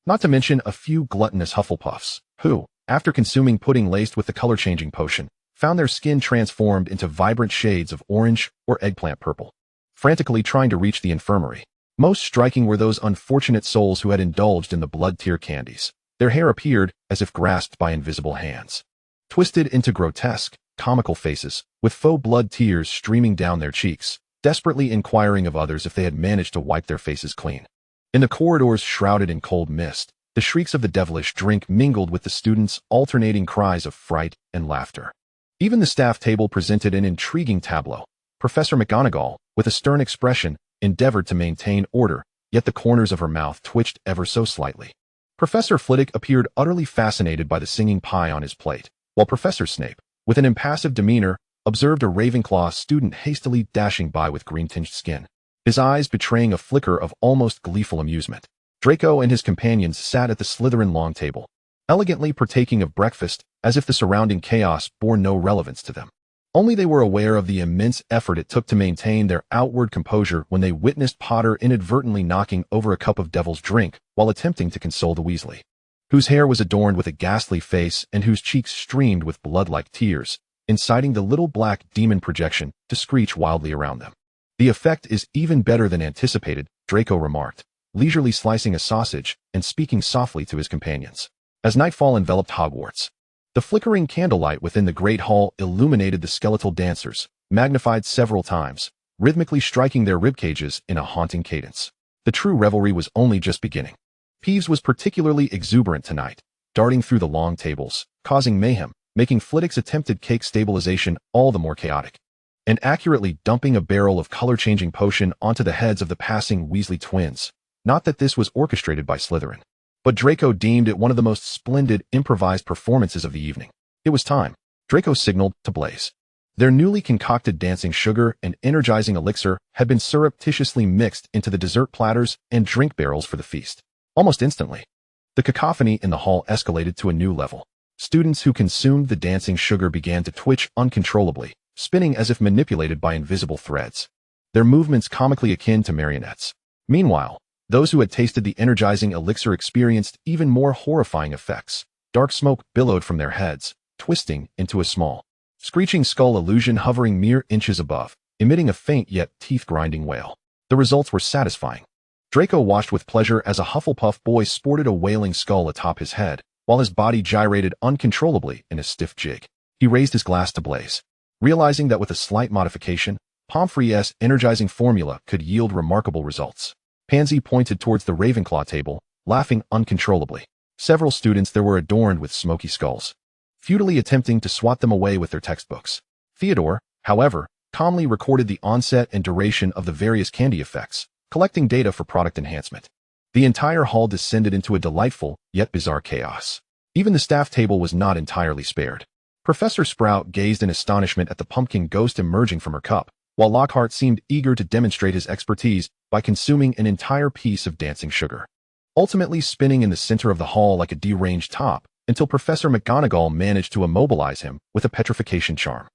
[SPEAKER 1] Not to mention a few gluttonous Hufflepuffs, who, after consuming pudding laced with the color-changing potion, found their skin transformed into vibrant shades of orange or eggplant purple, frantically trying to reach the infirmary. Most striking were those unfortunate souls who had indulged in the blood-tear candies. Their hair appeared as if grasped by invisible hands, twisted into grotesque, comical faces, with faux blood tears streaming down their cheeks, desperately inquiring of others if they had managed to wipe their faces clean. In the corridors shrouded in cold mist, the shrieks of the devilish drink mingled with the students' alternating cries of fright and laughter. Even the staff table presented an intriguing tableau. Professor McGonagall, with a stern expression, endeavored to maintain order, yet the corners of her mouth twitched ever so slightly. Professor Flitwick appeared utterly fascinated by the singing pie on his plate, while Professor Snape, with an impassive demeanor, observed a Ravenclaw student hastily dashing by with green-tinged skin, his eyes betraying a flicker of almost gleeful amusement. Draco and his companions sat at the Slytherin long table, elegantly partaking of breakfast as if the surrounding chaos bore no relevance to them. Only they were aware of the immense effort it took to maintain their outward composure when they witnessed Potter inadvertently knocking over a cup of devil's drink while attempting to console the Weasley, whose hair was adorned with a ghastly face and whose cheeks streamed with blood-like tears, inciting the little black demon projection to screech wildly around them. The effect is even better than anticipated, Draco remarked, leisurely slicing a sausage and speaking softly to his companions. As nightfall enveloped Hogwarts, the flickering candlelight within the Great Hall illuminated the skeletal dancers, magnified several times, rhythmically striking their ribcages in a haunting cadence. The true revelry was only just beginning. Peeves was particularly exuberant tonight, darting through the long tables, causing mayhem, making Flitwick's attempted cake stabilization all the more chaotic, and accurately dumping a barrel of color-changing potion onto the heads of the passing Weasley twins. Not that this was orchestrated by Slytherin, but Draco deemed it one of the most splendid improvised performances of the evening. It was time. Draco signaled to Blaze. Their newly concocted dancing sugar and energizing elixir had been surreptitiously mixed into the dessert platters and drink barrels for the feast. Almost instantly, the cacophony in the hall escalated to a new level. Students who consumed the dancing sugar began to twitch uncontrollably, spinning as if manipulated by invisible threads, their movements comically akin to marionettes. Meanwhile, those who had tasted the energizing elixir experienced even more horrifying effects. Dark smoke billowed from their heads, twisting into a small, screeching skull illusion hovering mere inches above, emitting a faint yet teeth-grinding wail. The results were satisfying. Draco watched with pleasure as a Hufflepuff boy sported a wailing skull atop his head, while his body gyrated uncontrollably in a stiff jig. He raised his glass to Blaze, realizing that with a slight modification, Pomfrey's energizing formula could yield remarkable results. Pansy pointed towards the Ravenclaw table, laughing uncontrollably. Several students there were adorned with smoky skulls, futilely attempting to swat them away with their textbooks. Theodore, however, calmly recorded the onset and duration of the various candy effects, collecting data for product enhancement. The entire hall descended into a delightful, yet bizarre chaos. Even the staff table was not entirely spared. Professor Sprout gazed in astonishment at the pumpkin ghost emerging from her cup, while Lockhart seemed eager to demonstrate his expertise by consuming an entire piece of dancing sugar, ultimately spinning in the center of the hall like a deranged top, until Professor McGonagall managed to immobilize him with a petrification charm.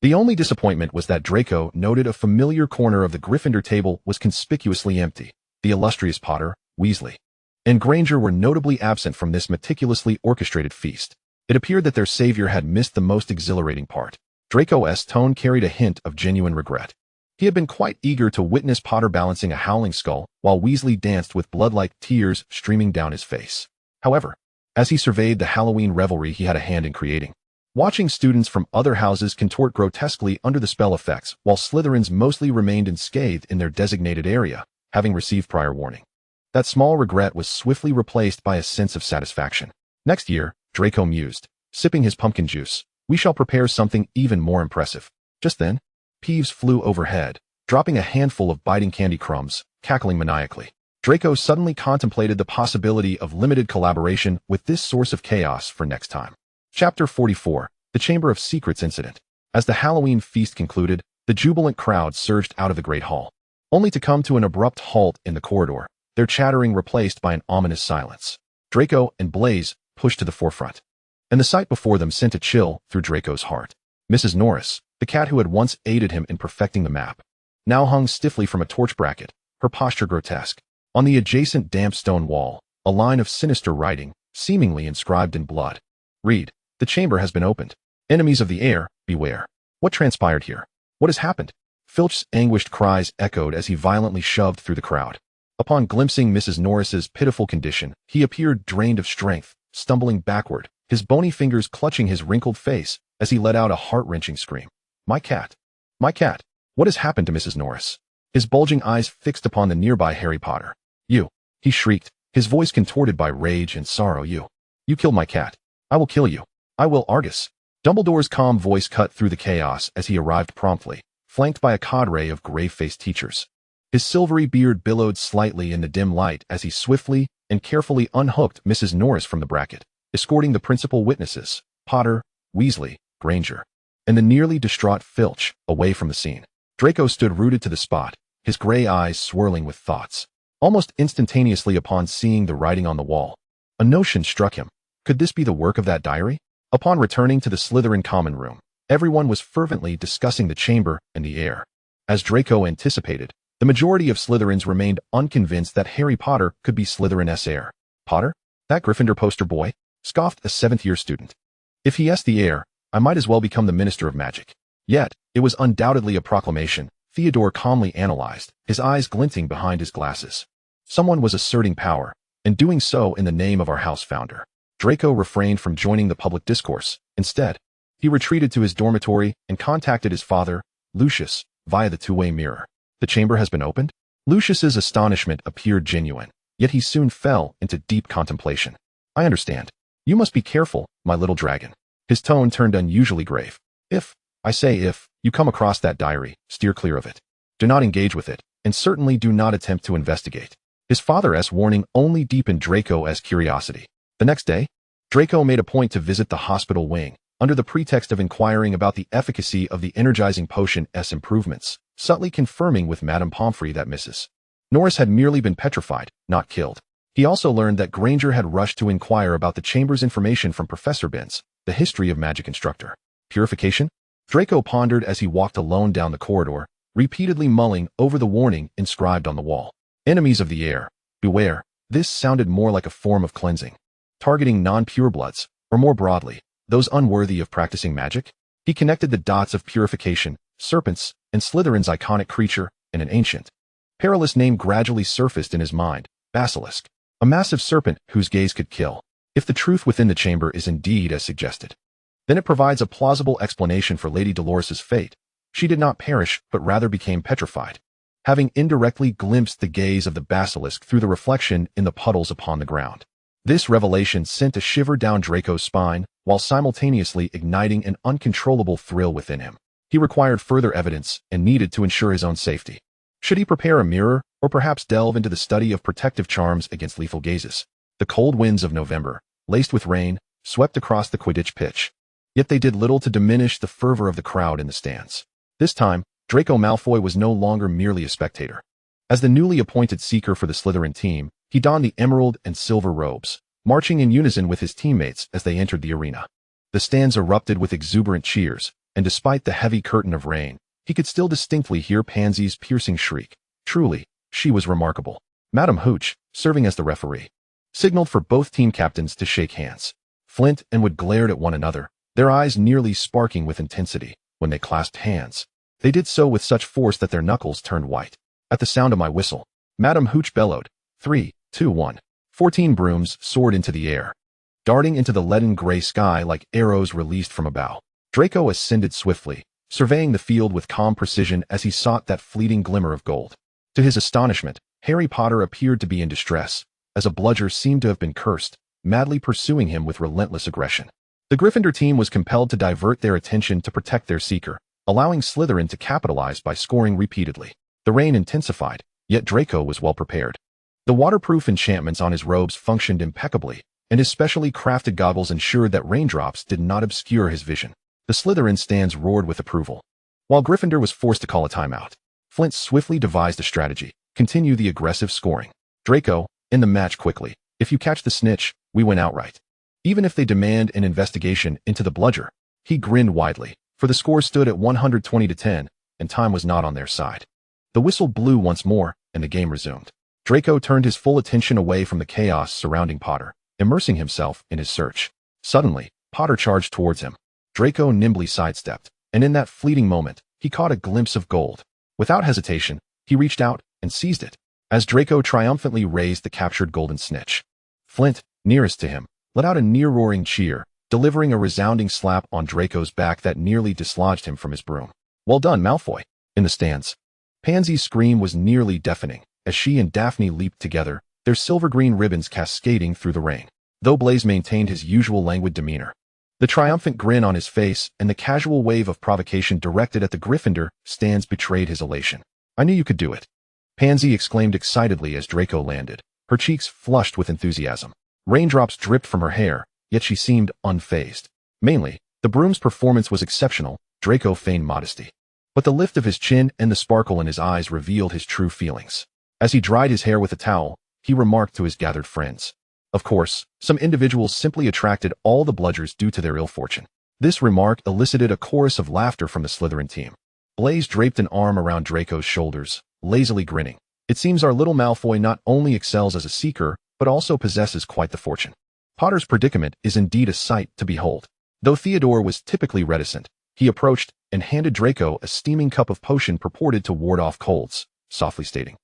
[SPEAKER 1] The only disappointment was that Draco noted a familiar corner of the Gryffindor table was conspicuously empty. The illustrious Potter, Weasley, and Granger were notably absent from this meticulously orchestrated feast. It appeared that their savior had missed the most exhilarating part. Draco's tone carried a hint of genuine regret. He had been quite eager to witness Potter balancing a howling skull while Weasley danced with blood-like tears streaming down his face. However, as he surveyed the Halloween revelry he had a hand in creating, watching students from other houses contort grotesquely under the spell effects while Slytherins mostly remained unscathed in their designated area, having received prior warning, that small regret was swiftly replaced by a sense of satisfaction. Next year, Draco mused, sipping his pumpkin juice, we shall prepare something even more impressive. Just then, Peeves flew overhead, dropping a handful of biting candy crumbs, cackling maniacally. Draco suddenly contemplated the possibility of limited collaboration with this source of chaos for next time. Chapter 44, The Chamber of Secrets Incident. As the Halloween feast concluded, the jubilant crowd surged out of the Great Hall, only to come to an abrupt halt in the corridor, their chattering replaced by an ominous silence. Draco and Blaise pushed to the forefront, and the sight before them sent a chill through Draco's heart. Mrs. Norris, the cat who had once aided him in perfecting the map, now hung stiffly from a torch bracket, her posture grotesque. On the adjacent damp stone wall, a line of sinister writing, seemingly inscribed in blood. Read, the chamber has been opened. Enemies of the air, beware. What transpired here? What has happened? Filch's anguished cries echoed as he violently shoved through the crowd. Upon glimpsing Mrs. Norris's pitiful condition, he appeared drained of strength, stumbling backward, his bony fingers clutching his wrinkled face as he let out a heart-wrenching scream. My cat! My cat! What has happened to Mrs. Norris? His bulging eyes fixed upon the nearby Harry Potter. You! He shrieked, his voice contorted by rage and sorrow. You killed my cat. I will kill you. I will. Argus. Dumbledore's calm voice cut through the chaos as he arrived promptly, flanked by a cadre of grave-faced teachers. His silvery beard billowed slightly in the dim light as he swiftly and carefully unhooked Mrs. Norris from the bracket, escorting the principal witnesses, Potter, Weasley, Granger, and the nearly distraught Filch, away from the scene. Draco stood rooted to the spot, his gray eyes swirling with thoughts. Almost instantaneously upon seeing the writing on the wall, a notion struck him. Could this be the work of that diary? Upon returning to the Slytherin common room, everyone was fervently discussing the chamber and the air. As Draco anticipated, the majority of Slytherins remained unconvinced that Harry Potter could be Slytherin's heir. Potter? That Gryffindor poster boy? Scoffed a seventh-year student. If he is the heir, I might as well become the Minister of Magic. Yet, it was undoubtedly a proclamation, Theodore calmly analyzed, his eyes glinting behind his glasses. Someone was asserting power, and doing so in the name of our house founder. Draco refrained from joining the public discourse. Instead, he retreated to his dormitory and contacted his father, Lucius, via the two-way mirror. The chamber has been opened? Lucius's astonishment appeared genuine, yet he soon fell into deep contemplation. I understand. You must be careful, my little dragon. His tone turned unusually grave. If you come across that diary, steer clear of it. Do not engage with it, and certainly do not attempt to investigate. His father's warning only deepened Draco's curiosity. The next day, Draco made a point to visit the hospital wing, under the pretext of inquiring about the efficacy of the energizing potion's improvements, subtly confirming with Madam Pomfrey that Mrs. Norris had merely been petrified, not killed. He also learned that Granger had rushed to inquire about the chamber's information from Professor Binns, the history of magic instructor. Purification? Draco pondered as he walked alone down the corridor, repeatedly mulling over the warning inscribed on the wall. Enemies of the air, beware. This sounded more like a form of cleansing, targeting non-purebloods, or more broadly, those unworthy of practicing magic. He connected the dots of purification, serpents, and Slytherin's iconic creature, and an ancient, perilous name gradually surfaced in his mind, Basilisk, a massive serpent whose gaze could kill. If the truth within the chamber is indeed as suggested, then it provides a plausible explanation for Lady Dolores's fate. She did not perish, but rather became petrified, having indirectly glimpsed the gaze of the basilisk through the reflection in the puddles upon the ground. This revelation sent a shiver down Draco's spine, while simultaneously igniting an uncontrollable thrill within him. He required further evidence and needed to ensure his own safety. Should he prepare a mirror, or perhaps delve into the study of protective charms against lethal gazes. The cold winds of November, laced with rain, swept across the Quidditch pitch. Yet they did little to diminish the fervor of the crowd in the stands. This time, Draco Malfoy was no longer merely a spectator. As the newly appointed seeker for the Slytherin team, he donned the emerald and silver robes, marching in unison with his teammates as they entered the arena. The stands erupted with exuberant cheers, and despite the heavy curtain of rain, he could still distinctly hear Pansy's piercing shriek. Truly, she was remarkable. Madam Hooch, serving as the referee, signaled for both team captains to shake hands. Flint and Wood glared at one another, their eyes nearly sparking with intensity. When they clasped hands, they did so with such force that their knuckles turned white. At the sound of my whistle, Madam Hooch bellowed, 3, 2, 1. 14 brooms soared into the air, darting into the leaden gray sky like arrows released from a bow. Draco ascended swiftly, surveying the field with calm precision as he sought that fleeting glimmer of gold. To his astonishment, Harry Potter appeared to be in distress, as a bludger seemed to have been cursed, madly pursuing him with relentless aggression. The Gryffindor team was compelled to divert their attention to protect their seeker, allowing Slytherin to capitalize by scoring repeatedly. The rain intensified, yet Draco was well prepared. The waterproof enchantments on his robes functioned impeccably, and his specially crafted goggles ensured that raindrops did not obscure his vision. The Slytherin stands roared with approval. While Gryffindor was forced to call a timeout, Flint swiftly devised a strategy: continue the aggressive scoring. Draco, end the match quickly. If you catch the snitch, we win outright. Even if they demand an investigation into the bludger. He grinned widely, for the score stood at 120-10, and time was not on their side. The whistle blew once more, and the game resumed. Draco turned his full attention away from the chaos surrounding Potter, immersing himself in his search. Suddenly, Potter charged towards him. Draco nimbly sidestepped, and in that fleeting moment, he caught a glimpse of gold. Without hesitation, he reached out and seized it, as Draco triumphantly raised the captured golden snitch. Flint, nearest to him, let out a near-roaring cheer, delivering a resounding slap on Draco's back that nearly dislodged him from his broom. Well done, Malfoy. In the stands, Pansy's scream was nearly deafening, as she and Daphne leaped together, their silver-green ribbons cascading through the rain. Though Blaise maintained his usual languid demeanor, the triumphant grin on his face and the casual wave of provocation directed at the Gryffindor stands betrayed his elation. I knew you could do it, Pansy exclaimed excitedly as Draco landed, her cheeks flushed with enthusiasm. Raindrops dripped from her hair, yet she seemed unfazed. Mainly, the broom's performance was exceptional. Draco feigned modesty, but the lift of his chin and the sparkle in his eyes revealed his true feelings. As he dried his hair with a towel, he remarked to his gathered friends. Of course, some individuals simply attracted all the bludgers due to their ill fortune. This remark elicited a chorus of laughter from the Slytherin team. Blaise draped an arm around Draco's shoulders, lazily grinning. It seems our little Malfoy not only excels as a seeker, but also possesses quite the fortune. Potter's predicament is indeed a sight to behold. Though Theodore was typically reticent, he approached and handed Draco a steaming cup of potion purported to ward off colds, softly stating,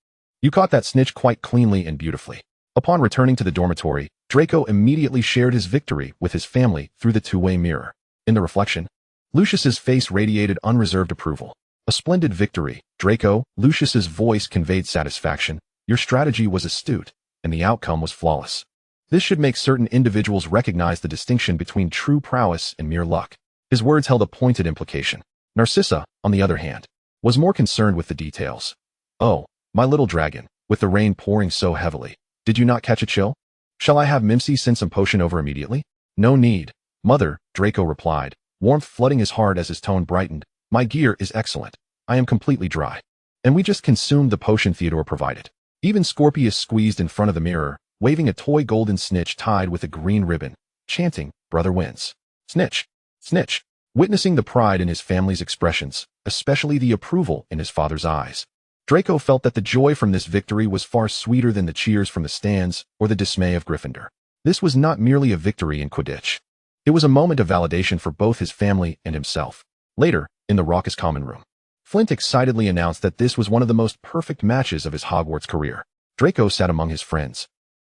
[SPEAKER 1] "You caught that snitch quite cleanly and beautifully." Upon returning to the dormitory, Draco immediately shared his victory with his family through the two-way mirror. In the reflection, Lucius's face radiated unreserved approval. "A splendid victory, Draco." Lucius's voice conveyed satisfaction. "Your strategy was astute, and the outcome was flawless. This should make certain individuals recognize the distinction between true prowess and mere luck." His words held a pointed implication. Narcissa, on the other hand, was more concerned with the details. "Oh, my little dragon, with the rain pouring so heavily, did you not catch a chill? Shall I have Mimsy send some potion over immediately?" "No need, Mother," Draco replied, warmth flooding his heart as his tone brightened. "My gear is excellent. I am completely dry. And we just consumed the potion Theodore provided." Even Scorpius squeezed in front of the mirror, waving a toy golden snitch tied with a green ribbon, chanting, "Brother wins. Snitch! Snitch!" Witnessing the pride in his family's expressions, especially the approval in his father's eyes, Draco felt that the joy from this victory was far sweeter than the cheers from the stands or the dismay of Gryffindor. This was not merely a victory in Quidditch. It was a moment of validation for both his family and himself. Later, in the raucous common room, Flint excitedly announced that this was one of the most perfect matches of his Hogwarts career. Draco sat among his friends,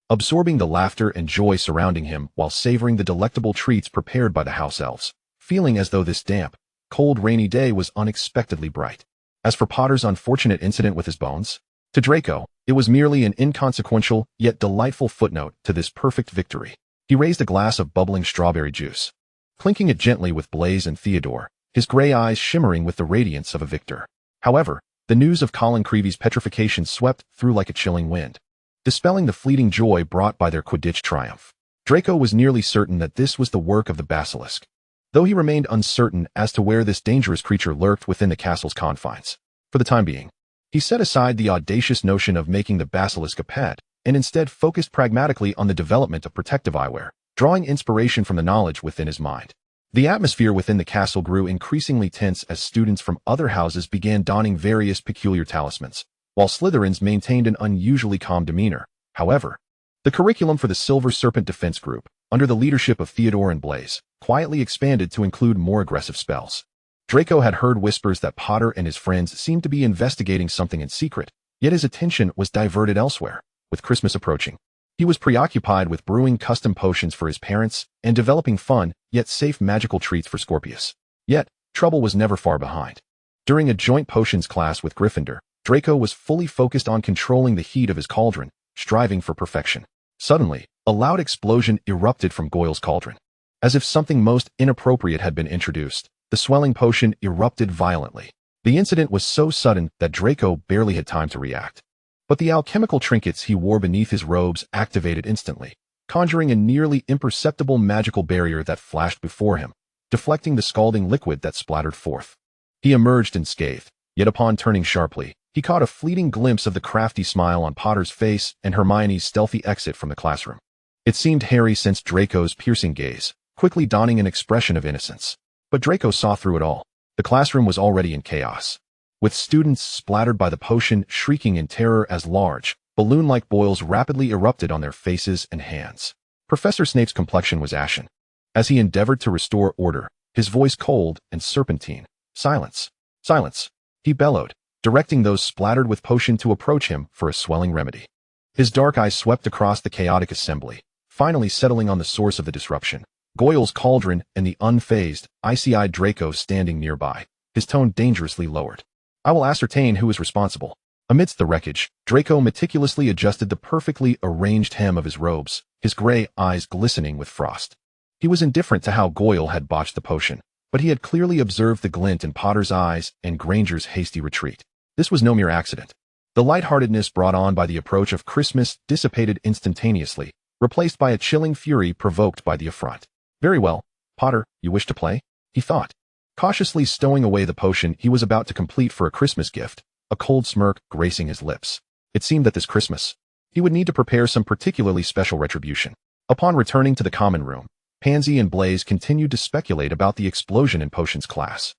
[SPEAKER 1] absorbing the laughter and joy surrounding him while savoring the delectable treats prepared by the house-elves, feeling as though this damp, cold, rainy day was unexpectedly bright. As for Potter's unfortunate incident with his bones, to Draco, it was merely an inconsequential yet delightful footnote to this perfect victory. He raised a glass of bubbling strawberry juice, clinking it gently with Blaise and Theodore, his gray eyes shimmering with the radiance of a victor. However, The news of Colin Creevy's petrification swept through like a chilling wind, dispelling the fleeting joy brought by their Quidditch triumph. Draco was nearly certain that this was the work of the basilisk, though he remained uncertain as to where this dangerous creature lurked within the castle's confines. For the time being, he set aside the audacious notion of making the basilisk a pet, and instead focused pragmatically on the development of protective eyewear, drawing inspiration from the knowledge within his mind. The atmosphere within the castle grew increasingly tense as students from other houses began donning various peculiar talismans, while Slytherins maintained an unusually calm demeanor. However, the curriculum for the Silver Serpent Defense Group, under the leadership of Theodore and Blaise, quietly expanded to include more aggressive spells. Draco had heard whispers that Potter and his friends seemed to be investigating something in secret, yet his attention was diverted elsewhere. With Christmas approaching, he was preoccupied with brewing custom potions for his parents and developing fun, yet safe magical treats for Scorpius. Yet, trouble was never far behind. During a joint potions class with Gryffindor, Draco was fully focused on controlling the heat of his cauldron, striving for perfection. Suddenly, a loud explosion erupted from Goyle's cauldron. As if something most inappropriate had been introduced, the swelling potion erupted violently. The incident was so sudden that Draco barely had time to react. But the alchemical trinkets he wore beneath his robes activated instantly, conjuring a nearly imperceptible magical barrier that flashed before him, deflecting the scalding liquid that splattered forth. He emerged unscathed, yet upon turning sharply, he caught a fleeting glimpse of the crafty smile on Potter's face and Hermione's stealthy exit from the classroom. It seemed Harry sensed Draco's piercing gaze, quickly donning an expression of innocence. But Draco saw through it all. The classroom was already in chaos, with students splattered by the potion shrieking in terror as large, balloon-like boils rapidly erupted on their faces and hands. Professor Snape's complexion was ashen. As he endeavored to restore order, his voice cold and serpentine. "Silence! Silence!" he bellowed, directing those splattered with potion to approach him for a swelling remedy. His dark eyes swept across the chaotic assembly, finally settling on the source of the disruption. Goyle's cauldron and the unfazed, icy-eyed Draco standing nearby, his tone dangerously lowered. "I will ascertain who is responsible." Amidst the wreckage, Draco meticulously adjusted the perfectly arranged hem of his robes, his gray eyes glistening with frost. He was indifferent to how Goyle had botched the potion, but he had clearly observed the glint in Potter's eyes and Granger's hasty retreat. This was no mere accident. The lightheartedness brought on by the approach of Christmas dissipated instantaneously, replaced by a chilling fury provoked by the affront. "Very well, Potter, you wish to play?" he thought. Cautiously stowing away the potion he was about to complete for a Christmas gift, a cold smirk gracing his lips. It seemed that this Christmas, he would need to prepare some particularly special retribution. Upon returning to the common room, Pansy and Blaise continued to speculate about the explosion in potions class.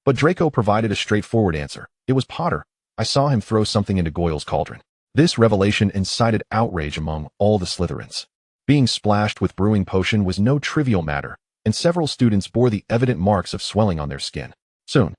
[SPEAKER 1] But Draco provided a straightforward answer. "It was Potter. I saw him throw something into Goyle's cauldron." This revelation incited outrage among all the Slytherins. Being splashed with brewing potion was no trivial matter, and several students bore the evident marks of swelling on their skin. Soon,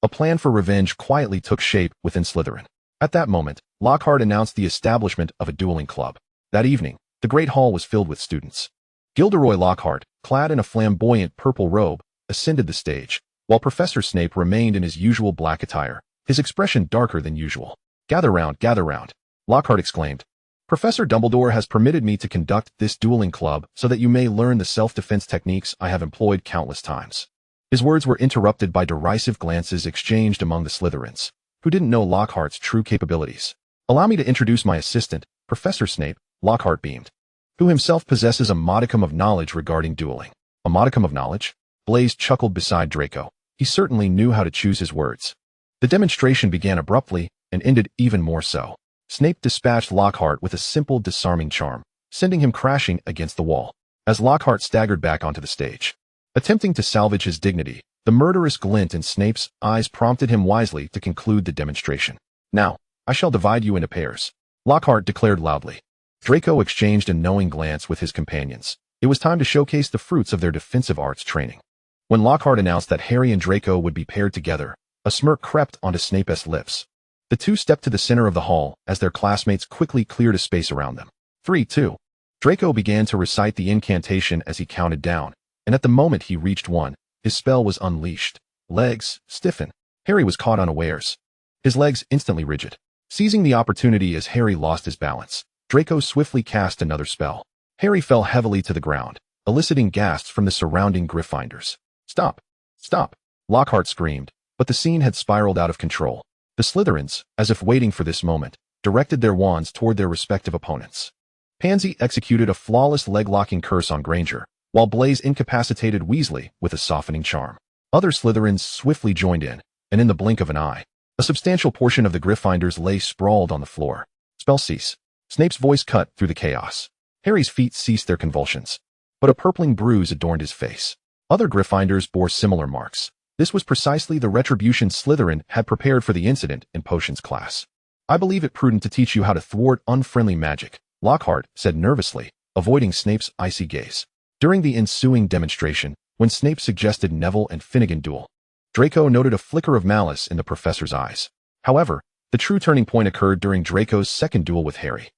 [SPEAKER 1] a plan for revenge quietly took shape within Slytherin. At that moment, Lockhart announced the establishment of a dueling club. That evening, the Great Hall was filled with students. Gilderoy Lockhart, clad in a flamboyant purple robe, ascended the stage, while Professor Snape remained in his usual black attire, his expression darker than usual. Gather round," Lockhart exclaimed. "Professor Dumbledore has permitted me to conduct this dueling club so that you may learn the self-defense techniques I have employed countless times." His words were interrupted by derisive glances exchanged among the Slytherins, who didn't know Lockhart's true capabilities. "Allow me to introduce my assistant, Professor Snape," Lockhart beamed, "who himself possesses a modicum of knowledge regarding dueling." "A modicum of knowledge?" Blaise chuckled beside Draco. He certainly knew how to choose his words. The demonstration began abruptly and ended even more so. Snape dispatched Lockhart with a simple disarming charm, sending him crashing against the wall. As Lockhart staggered back onto the stage, attempting to salvage his dignity, the murderous glint in Snape's eyes prompted him wisely to conclude the demonstration. "Now, I shall divide you into pairs," Lockhart declared loudly. Draco exchanged a knowing glance with his companions. It was time to showcase the fruits of their defensive arts training. When Lockhart announced that Harry and Draco would be paired together, a smirk crept onto Snape's lips. The two stepped to the center of the hall as their classmates quickly cleared a space around them. 3, 2. Draco began to recite the incantation as he counted down, and at the moment he reached 1, his spell was unleashed. Legs stiffen. Harry was caught unawares, his legs instantly rigid. Seizing the opportunity as Harry lost his balance, Draco swiftly cast another spell. Harry fell heavily to the ground, eliciting gasps from the surrounding Gryffindors. "Stop! Stop!" Lockhart screamed, but the scene had spiraled out of control. The Slytherins, as if waiting for this moment, directed their wands toward their respective opponents. Pansy executed a flawless leg-locking curse on Granger, while Blaise incapacitated Weasley with a softening charm. Other Slytherins swiftly joined in, and in the blink of an eye, a substantial portion of the Gryffindors lay sprawled on the floor. Spell cease. Snape's voice cut through the chaos. Harry's feet ceased their convulsions, but a purpling bruise adorned his face. Other Gryffindors bore similar marks. This was precisely the retribution Slytherin had prepared for the incident in potions class. I believe it prudent to teach you how to thwart unfriendly magic, Lockhart said nervously, avoiding Snape's icy gaze. During the ensuing demonstration, when Snape suggested Neville and Finnegan duel, Draco noted a flicker of malice in the professor's eyes. However, the true turning point occurred during Draco's second duel with Harry.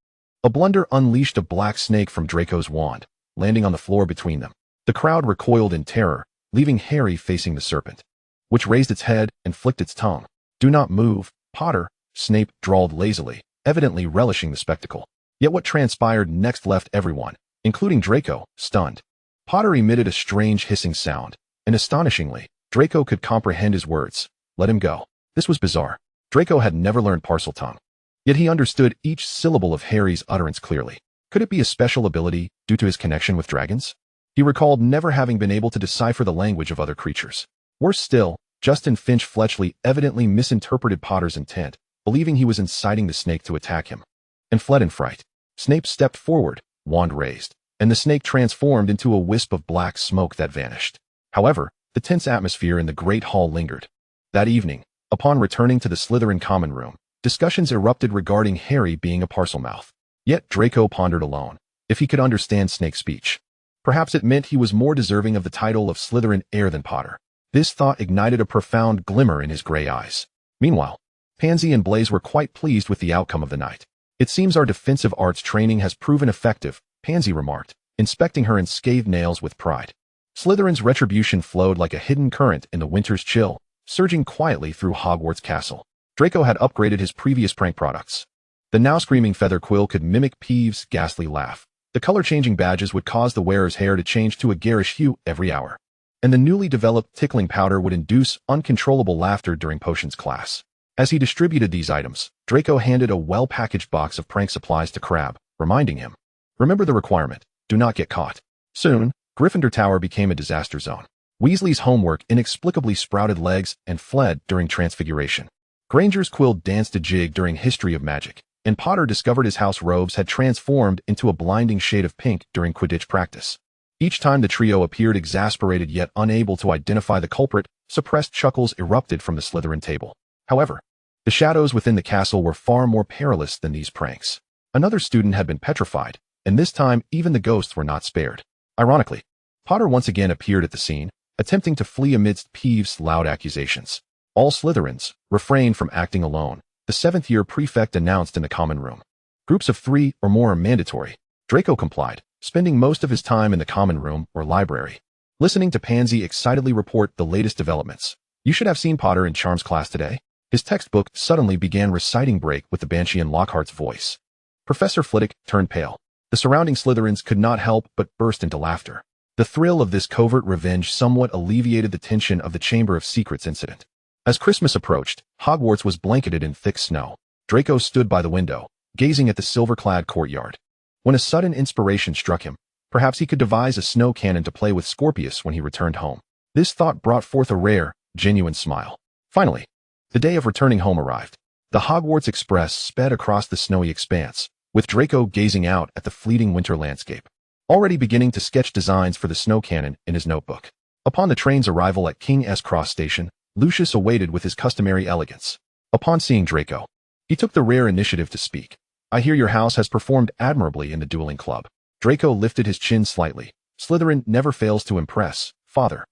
[SPEAKER 1] A blunder unleashed a black snake from Draco's wand, landing on the floor between them. The crowd recoiled in terror, leaving Harry facing the serpent, which raised its head and flicked its tongue. "Do not move, Potter," Snape drawled lazily, evidently relishing the spectacle. Yet what transpired next left everyone, including Draco, stunned. Potter emitted a strange hissing sound, and astonishingly, Draco could comprehend his words. Let him go. This was bizarre. Draco had never learned Parseltongue, yet he understood each syllable of Harry's utterance clearly. Could it be a special ability due to his connection with dragons? He recalled never having been able to decipher the language of other creatures. Worse still, Justin Finch Fletchley evidently misinterpreted Potter's intent, believing he was inciting the snake to attack him, and fled in fright. Snape stepped forward, wand raised, and the snake transformed into a wisp of black smoke that vanished. However, the tense atmosphere in the Great Hall lingered. That evening, upon returning to the Slytherin common room, discussions erupted regarding Harry being a Parselmouth. Yet Draco pondered alone. If he could understand Snake's speech, perhaps it meant he was more deserving of the title of Slytherin heir than Potter. This thought ignited a profound glimmer in his gray eyes. Meanwhile, Pansy and Blaise were quite pleased with the outcome of the night. "It seems our defensive arts training has proven effective," Pansy remarked, inspecting her unscathed nails with pride. Slytherin's retribution flowed like a hidden current in the winter's chill, surging quietly through Hogwarts Castle. Draco had upgraded his previous prank products. The now screaming feather quill could mimic Peeves' ghastly laugh. The color-changing badges would cause the wearer's hair to change to a garish hue every hour. And the newly developed tickling powder would induce uncontrollable laughter during potions class. As he distributed these items, Draco handed a well-packaged box of prank supplies to Crabbe, reminding him, "Remember the requirement, do not get caught." Soon, Gryffindor Tower became a disaster zone. Weasley's homework inexplicably sprouted legs and fled during Transfiguration. Granger's quill danced a jig during History of Magic, and Potter discovered his house robes had transformed into a blinding shade of pink during Quidditch practice. Each time the trio appeared exasperated yet unable to identify the culprit, suppressed chuckles erupted from the Slytherin table. However, the shadows within the castle were far more perilous than these pranks. Another student had been petrified, and this time even the ghosts were not spared. Ironically, Potter once again appeared at the scene, attempting to flee amidst Peeves' loud accusations. All Slytherins refrained from acting alone, the seventh-year prefect announced in the common room. Groups of 3 or more are mandatory. Draco complied, spending most of his time in the common room or library, listening to Pansy excitedly report the latest developments. "You should have seen Potter in Charms class today." His textbook suddenly began reciting break with the Bansheean Lockhart's voice. Professor Flitwick turned pale. The surrounding Slytherins could not help but burst into laughter. The thrill of this covert revenge somewhat alleviated the tension of the Chamber of Secrets incident. As Christmas approached, Hogwarts was blanketed in thick snow. Draco stood by the window, gazing at the silver-clad courtyard. When a sudden inspiration struck him, perhaps he could devise a snow cannon to play with Scorpius when he returned home. This thought brought forth a rare, genuine smile. Finally, the day of returning home arrived. The Hogwarts Express sped across the snowy expanse, with Draco gazing out at the fleeting winter landscape, already beginning to sketch designs for the snow cannon in his notebook. Upon the train's arrival at King's Cross Station, Lucius awaited with his customary elegance. Upon seeing Draco, he took the rare initiative to speak. "I hear your house has performed admirably in the dueling club." Draco lifted his chin slightly. "Slytherin never fails to impress, Father."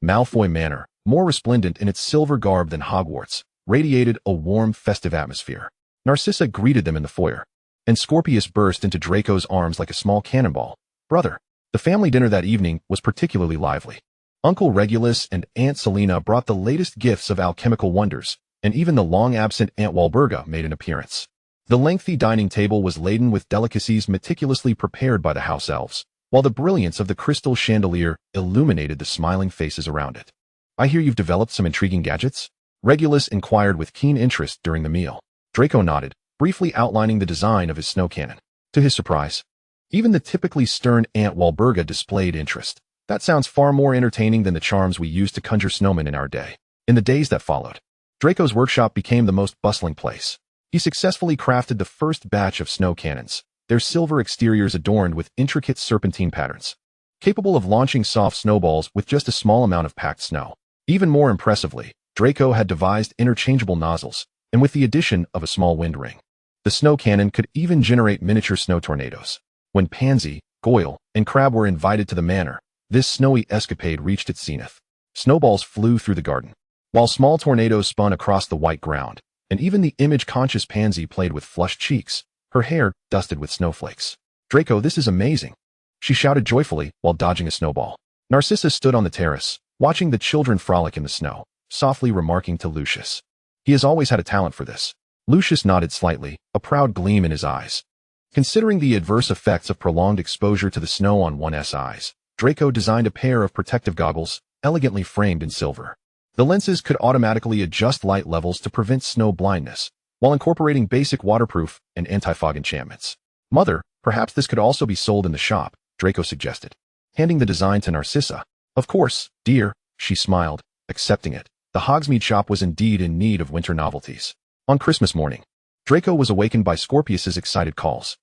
[SPEAKER 1] Malfoy Manor, more resplendent in its silver garb than Hogwarts, radiated a warm, festive atmosphere. Narcissa greeted them in the foyer, and Scorpius burst into Draco's arms like a small cannonball. "Brother." The family dinner that evening was particularly lively. Uncle Regulus and Aunt Selina brought the latest gifts of alchemical wonders, and even the long-absent Aunt Walburga made an appearance. The lengthy dining table was laden with delicacies meticulously prepared by the house-elves, while the brilliance of the crystal chandelier illuminated the smiling faces around it. "I hear you've developed some intriguing gadgets?" Regulus inquired with keen interest during the meal. Draco nodded, briefly outlining the design of his snow cannon. To his surprise, even the typically stern Aunt Walburga displayed interest. That sounds far more entertaining than the charms we used to conjure snowmen in our day. In the days that followed, Draco's workshop became the most bustling place. He successfully crafted the first batch of snow cannons, their silver exteriors adorned with intricate serpentine patterns, capable of launching soft snowballs with just a small amount of packed snow. Even more impressively, Draco had devised interchangeable nozzles, and with the addition of a small wind ring, the snow cannon could even generate miniature snow tornadoes. When Pansy, Goyle, and Crab were invited to the manor, this snowy escapade reached its zenith. Snowballs flew through the garden, while small tornadoes spun across the white ground, and even the image-conscious Pansy played with flushed cheeks, her hair dusted with snowflakes. "Draco, this is amazing!" she shouted joyfully while dodging a snowball. Narcissa stood on the terrace, watching the children frolic in the snow, softly remarking to Lucius, "He has always had a talent for this." Lucius nodded slightly, a proud gleam in his eyes. Considering the adverse effects of prolonged exposure to the snow on one's eyes, Draco designed a pair of protective goggles, elegantly framed in silver. The lenses could automatically adjust light levels to prevent snow blindness, while incorporating basic waterproof and anti-fog enchantments. "Mother, perhaps this could also be sold in the shop," Draco suggested, handing the design to Narcissa. "Of course, dear," she smiled, accepting it. The Hogsmeade shop was indeed in need of winter novelties. On Christmas morning, Draco was awakened by Scorpius's excited calls.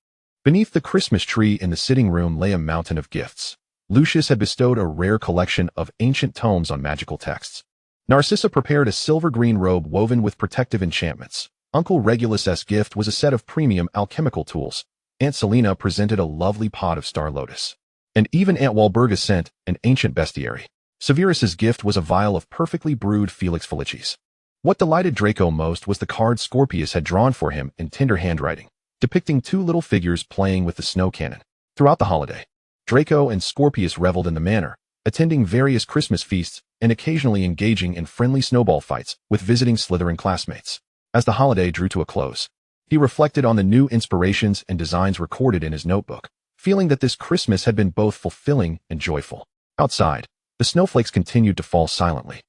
[SPEAKER 1] Beneath the Christmas tree in the sitting room lay a mountain of gifts. Lucius had bestowed a rare collection of ancient tomes on magical texts. Narcissa prepared a silver-green robe woven with protective enchantments. Uncle Regulus's gift was a set of premium alchemical tools. Aunt Selina presented a lovely pot of star lotus. And even Aunt Walburga sent an ancient bestiary. Severus's gift was a vial of perfectly brewed Felix Felicis. What delighted Draco most was the card Scorpius had drawn for him in tender handwriting, depicting two little figures playing with the snow cannon. Throughout the holiday, Draco and Scorpius reveled in the manor, attending various Christmas feasts and occasionally engaging in friendly snowball fights with visiting Slytherin classmates. As the holiday drew to a close, he reflected on the new inspirations and designs recorded in his notebook, feeling that this Christmas had been both fulfilling and joyful. Outside, the snowflakes continued to fall silently.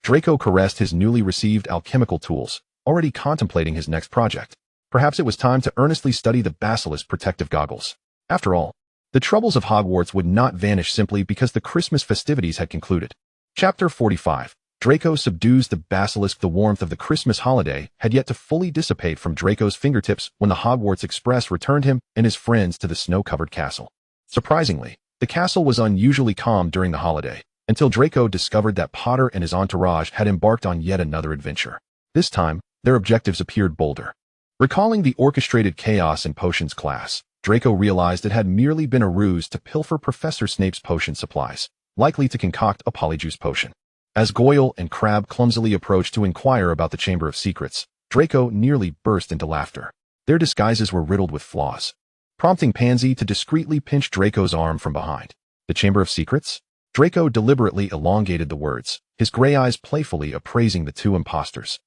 [SPEAKER 1] Draco caressed his newly received alchemical tools, already contemplating his next project. Perhaps it was time to earnestly study the basilisk protective goggles. After all, the troubles of Hogwarts would not vanish simply because the Christmas festivities had concluded. Chapter 45. Draco subdues the basilisk. The warmth of the Christmas holiday had yet to fully dissipate from Draco's fingertips when the Hogwarts Express returned him and his friends to the snow-covered castle. Surprisingly, the castle was unusually calm during the holiday, until Draco discovered that Potter and his entourage had embarked on yet another adventure. This time, their objectives appeared bolder. Recalling the orchestrated chaos in potions class, Draco realized it had merely been a ruse to pilfer Professor Snape's potion supplies, likely to concoct a polyjuice potion. As Goyle and Crab clumsily approached to inquire about the Chamber of Secrets, Draco nearly burst into laughter. Their disguises were riddled with flaws, prompting Pansy to discreetly pinch Draco's arm from behind. "The Chamber of Secrets?" Draco deliberately elongated the words, his gray eyes playfully appraising the two impostors.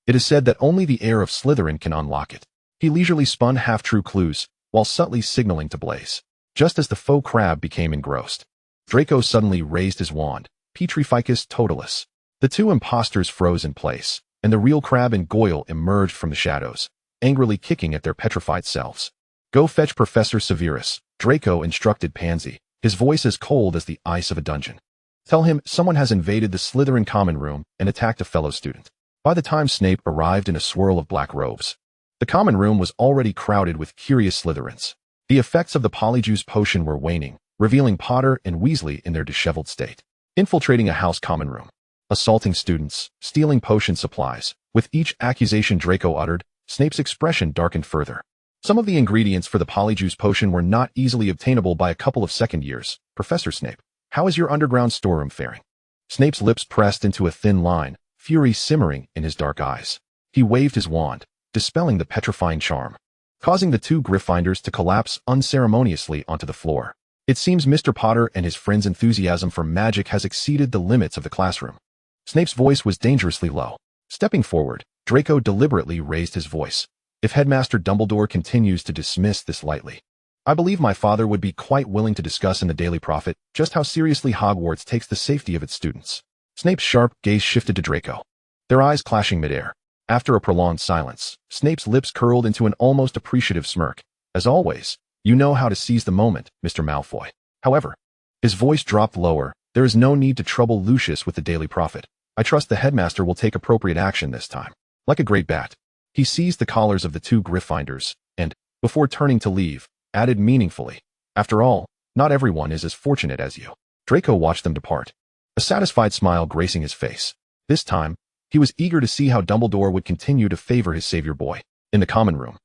[SPEAKER 1] "It is said that only the heir of Slytherin can unlock it." He leisurely spun half-true clues, while subtly signaling to Blaze. Just as the faux Crab became engrossed, Draco suddenly raised his wand, Petrificus Totalis. The two impostors froze in place, and the real Crab and Goyle emerged from the shadows, angrily kicking at their petrified selves. "Go fetch Professor Severus," Draco instructed Pansy, his voice as cold as the ice of a dungeon. "Tell him someone has invaded the Slytherin common room and attacked a fellow student." By the time Snape arrived in a swirl of black robes, the common room was already crowded with curious Slytherins. The effects of the polyjuice potion were waning, revealing Potter and Weasley in their disheveled state, infiltrating a house common room, assaulting students, stealing potion supplies. With each accusation Draco uttered, Snape's expression darkened further. Some of the ingredients for the polyjuice potion were not easily obtainable by a couple of second years. "Professor Snape, how is your underground storeroom faring?" Snape's lips pressed into a thin line, fury simmering in his dark eyes. He waved his wand, dispelling the petrifying charm, causing the two Gryffindors to collapse unceremoniously onto the floor. "It seems Mr. Potter and his friends' enthusiasm for magic has exceeded the limits of the classroom." Snape's voice was dangerously low. Stepping forward, Draco deliberately raised his voice. "If Headmaster Dumbledore continues to dismiss this lightly, I believe my father would be quite willing to discuss in the Daily Prophet just how seriously Hogwarts takes the safety of its students." Snape's sharp gaze shifted to Draco. their eyes clashing midair. After a prolonged silence, Snape's lips curled into an almost appreciative smirk. As always, you know how to seize the moment, Mr. Malfoy. However, his voice dropped lower. There is no need to trouble Lucius with the Daily Prophet. I trust the headmaster will take appropriate action this time. Like a great bat, he seized the collars of the two Gryffindors and, before turning to leave, added meaningfully, after all, not everyone is as fortunate as you. Draco watched them depart, a satisfied smile gracing his face. This time, he was eager to see how Dumbledore would continue to favor his savior boy. In the common room,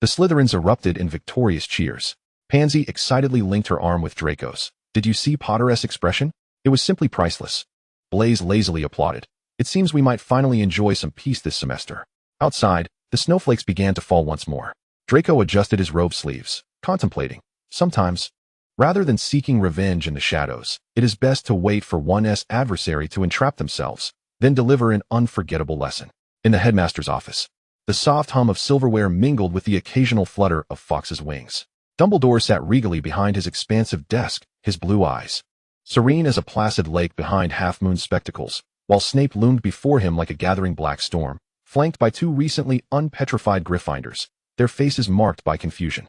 [SPEAKER 1] the Slytherins erupted in victorious cheers. Pansy excitedly linked her arm with Draco's. Did you see Potter's expression? It was simply priceless. Blaise lazily applauded. It seems we might finally enjoy some peace this semester. Outside, the snowflakes began to fall once more. Draco adjusted his robe sleeves, contemplating. Sometimes, rather than seeking revenge in the shadows, it is best to wait for one's adversary to entrap themselves, then deliver an unforgettable lesson. In the headmaster's office, the soft hum of silverware mingled with the occasional flutter of Fawkes's wings. Dumbledore sat regally behind his expansive desk, his blue eyes serene as a placid lake behind half-moon spectacles, while Snape loomed before him like a gathering black storm, flanked by two recently unpetrified Gryffindors, their faces marked by confusion.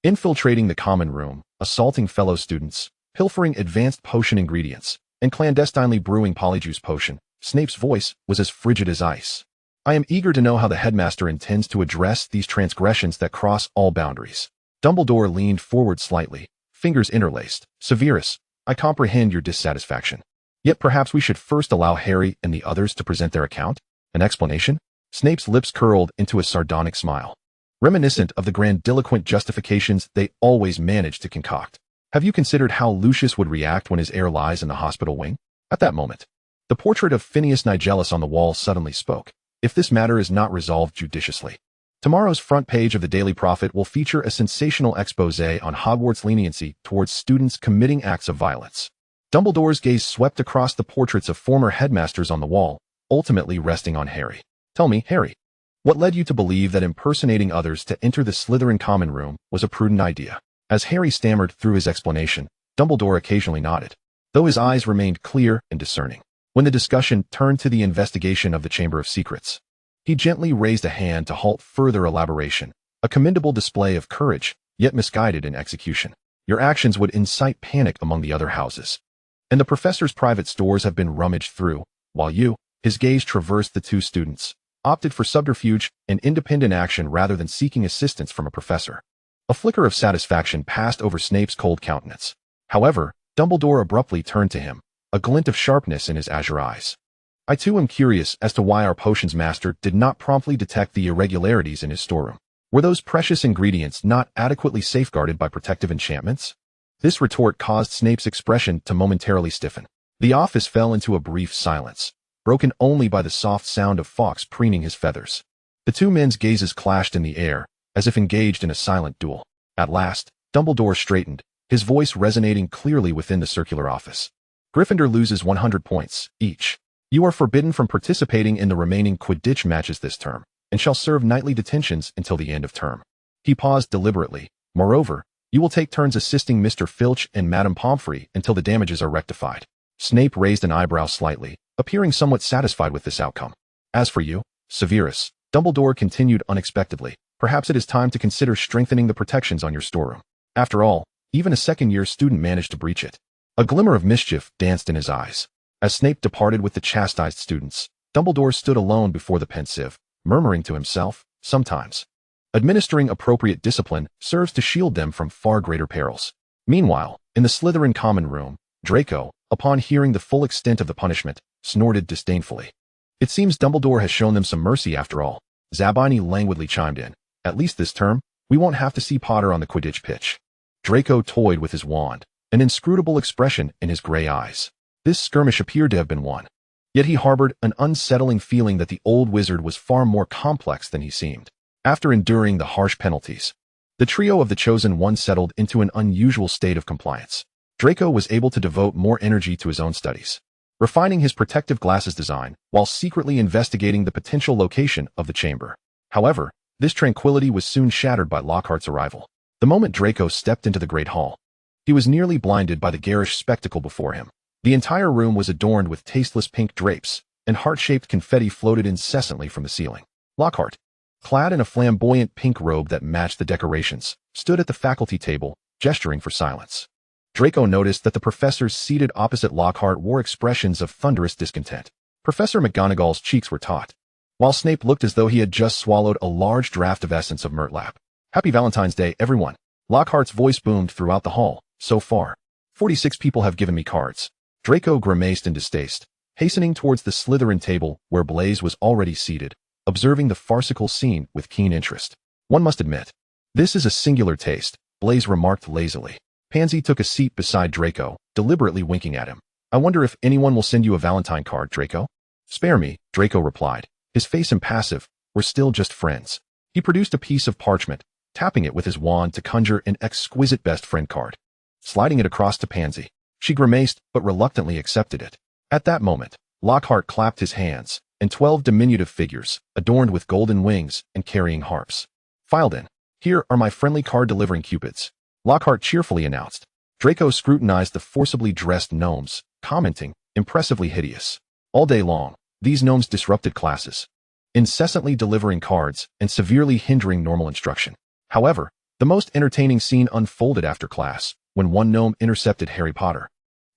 [SPEAKER 1] Infiltrating the common room, assaulting fellow students, pilfering advanced potion ingredients, and clandestinely brewing polyjuice potion, Snape's voice was as frigid as ice. I am eager to know how the headmaster intends to address these transgressions that cross all boundaries. Dumbledore leaned forward slightly, fingers interlaced. Severus, I comprehend your dissatisfaction. Yet perhaps we should first allow Harry and the others to present their account? An explanation? Snape's lips curled into a sardonic smile, reminiscent of the grandiloquent justifications they always managed to concoct. Have you considered how Lucius would react when his heir lies in the hospital wing? At that moment, the portrait of Phineas Nigellus on the wall suddenly spoke. If this matter is not resolved judiciously, tomorrow's front page of the Daily Prophet will feature a sensational exposé on Hogwarts' leniency towards students committing acts of violence. Dumbledore's gaze swept across the portraits of former headmasters on the wall, ultimately resting on Harry. Tell me, Harry, what led you to believe that impersonating others to enter the Slytherin common room was a prudent idea? As Harry stammered through his explanation, Dumbledore occasionally nodded, though his eyes remained clear and discerning. When the discussion turned to the investigation of the Chamber of Secrets, he gently raised a hand to halt further elaboration, a commendable display of courage, yet misguided in execution. Your actions would incite panic among the other houses, and the professor's private stores have been rummaged through, while you, his gaze traversed the two students, opted for subterfuge and independent action rather than seeking assistance from a professor. A flicker of satisfaction passed over Snape's cold countenance. However, Dumbledore abruptly turned to him, a glint of sharpness in his azure eyes. I too am curious as to why our potions master did not promptly detect the irregularities in his storeroom. Were those precious ingredients not adequately safeguarded by protective enchantments? This retort caused Snape's expression to momentarily stiffen. The office fell into a brief silence, broken only by the soft sound of Fawkes preening his feathers. The two men's gazes clashed in the air, as if engaged in a silent duel. At last, Dumbledore straightened, his voice resonating clearly within the circular office. Gryffindor loses 100 points, each. You are forbidden from participating in the remaining Quidditch matches this term, and shall serve nightly detentions until the end of term. He paused deliberately. Moreover, you will take turns assisting Mr. Filch and Madam Pomfrey until the damages are rectified. Snape raised an eyebrow slightly, appearing somewhat satisfied with this outcome. As for you, Severus, Dumbledore continued unexpectedly, perhaps it is time to consider strengthening the protections on your storeroom. After all, even a second-year student managed to breach it. A glimmer of mischief danced in his eyes. As Snape departed with the chastised students, Dumbledore stood alone before the pensive, murmuring to himself, sometimes administering appropriate discipline serves to shield them from far greater perils. Meanwhile, in the Slytherin common room, Draco, upon hearing the full extent of the punishment, snorted disdainfully. It seems Dumbledore has shown them some mercy after all. Zabini languidly chimed in. At least this term, we won't have to see Potter on the Quidditch pitch. Draco toyed with his wand, an inscrutable expression in his gray eyes. This skirmish appeared to have been won. Yet he harbored an unsettling feeling that the old wizard was far more complex than he seemed. After enduring the harsh penalties, the trio of the Chosen One settled into an unusual state of compliance. Draco was able to devote more energy to his own studies, refining his protective glasses design while secretly investigating the potential location of the chamber. However, this tranquility was soon shattered by Lockhart's arrival. The moment Draco stepped into the Great Hall, he was nearly blinded by the garish spectacle before him. The entire room was adorned with tasteless pink drapes, and heart-shaped confetti floated incessantly from the ceiling. Lockhart, clad in a flamboyant pink robe that matched the decorations, stood at the faculty table, gesturing for silence. Draco noticed that the professors seated opposite Lockhart wore expressions of thunderous discontent. Professor McGonagall's cheeks were taut, while Snape looked as though he had just swallowed a large draught of essence of Murtlap. "Happy Valentine's Day, everyone." Lockhart's voice boomed throughout the hall. "So far, 46 people have given me cards." Draco grimaced in distaste, hastening towards the Slytherin table where Blaise was already seated, observing the farcical scene with keen interest. "One must admit, this is a singular taste," Blaise remarked lazily. Pansy took a seat beside Draco, deliberately winking at him. "I wonder if anyone will send you a Valentine card, Draco?" "Spare me," Draco replied, his face impassive. "We're still just friends." He produced a piece of parchment, tapping it with his wand to conjure an exquisite best friend card. Sliding it across to Pansy, she grimaced but reluctantly accepted it. At that moment, Lockhart clapped his hands, and 12 diminutive figures, adorned with golden wings and carrying harps, filed in. "Here are my friendly card-delivering cupids," Lockhart cheerfully announced. Draco scrutinized the forcibly dressed gnomes, commenting, "Impressively hideous." All day long, these gnomes disrupted classes, incessantly delivering cards and severely hindering normal instruction. However, the most entertaining scene unfolded after class, when one gnome intercepted Harry Potter,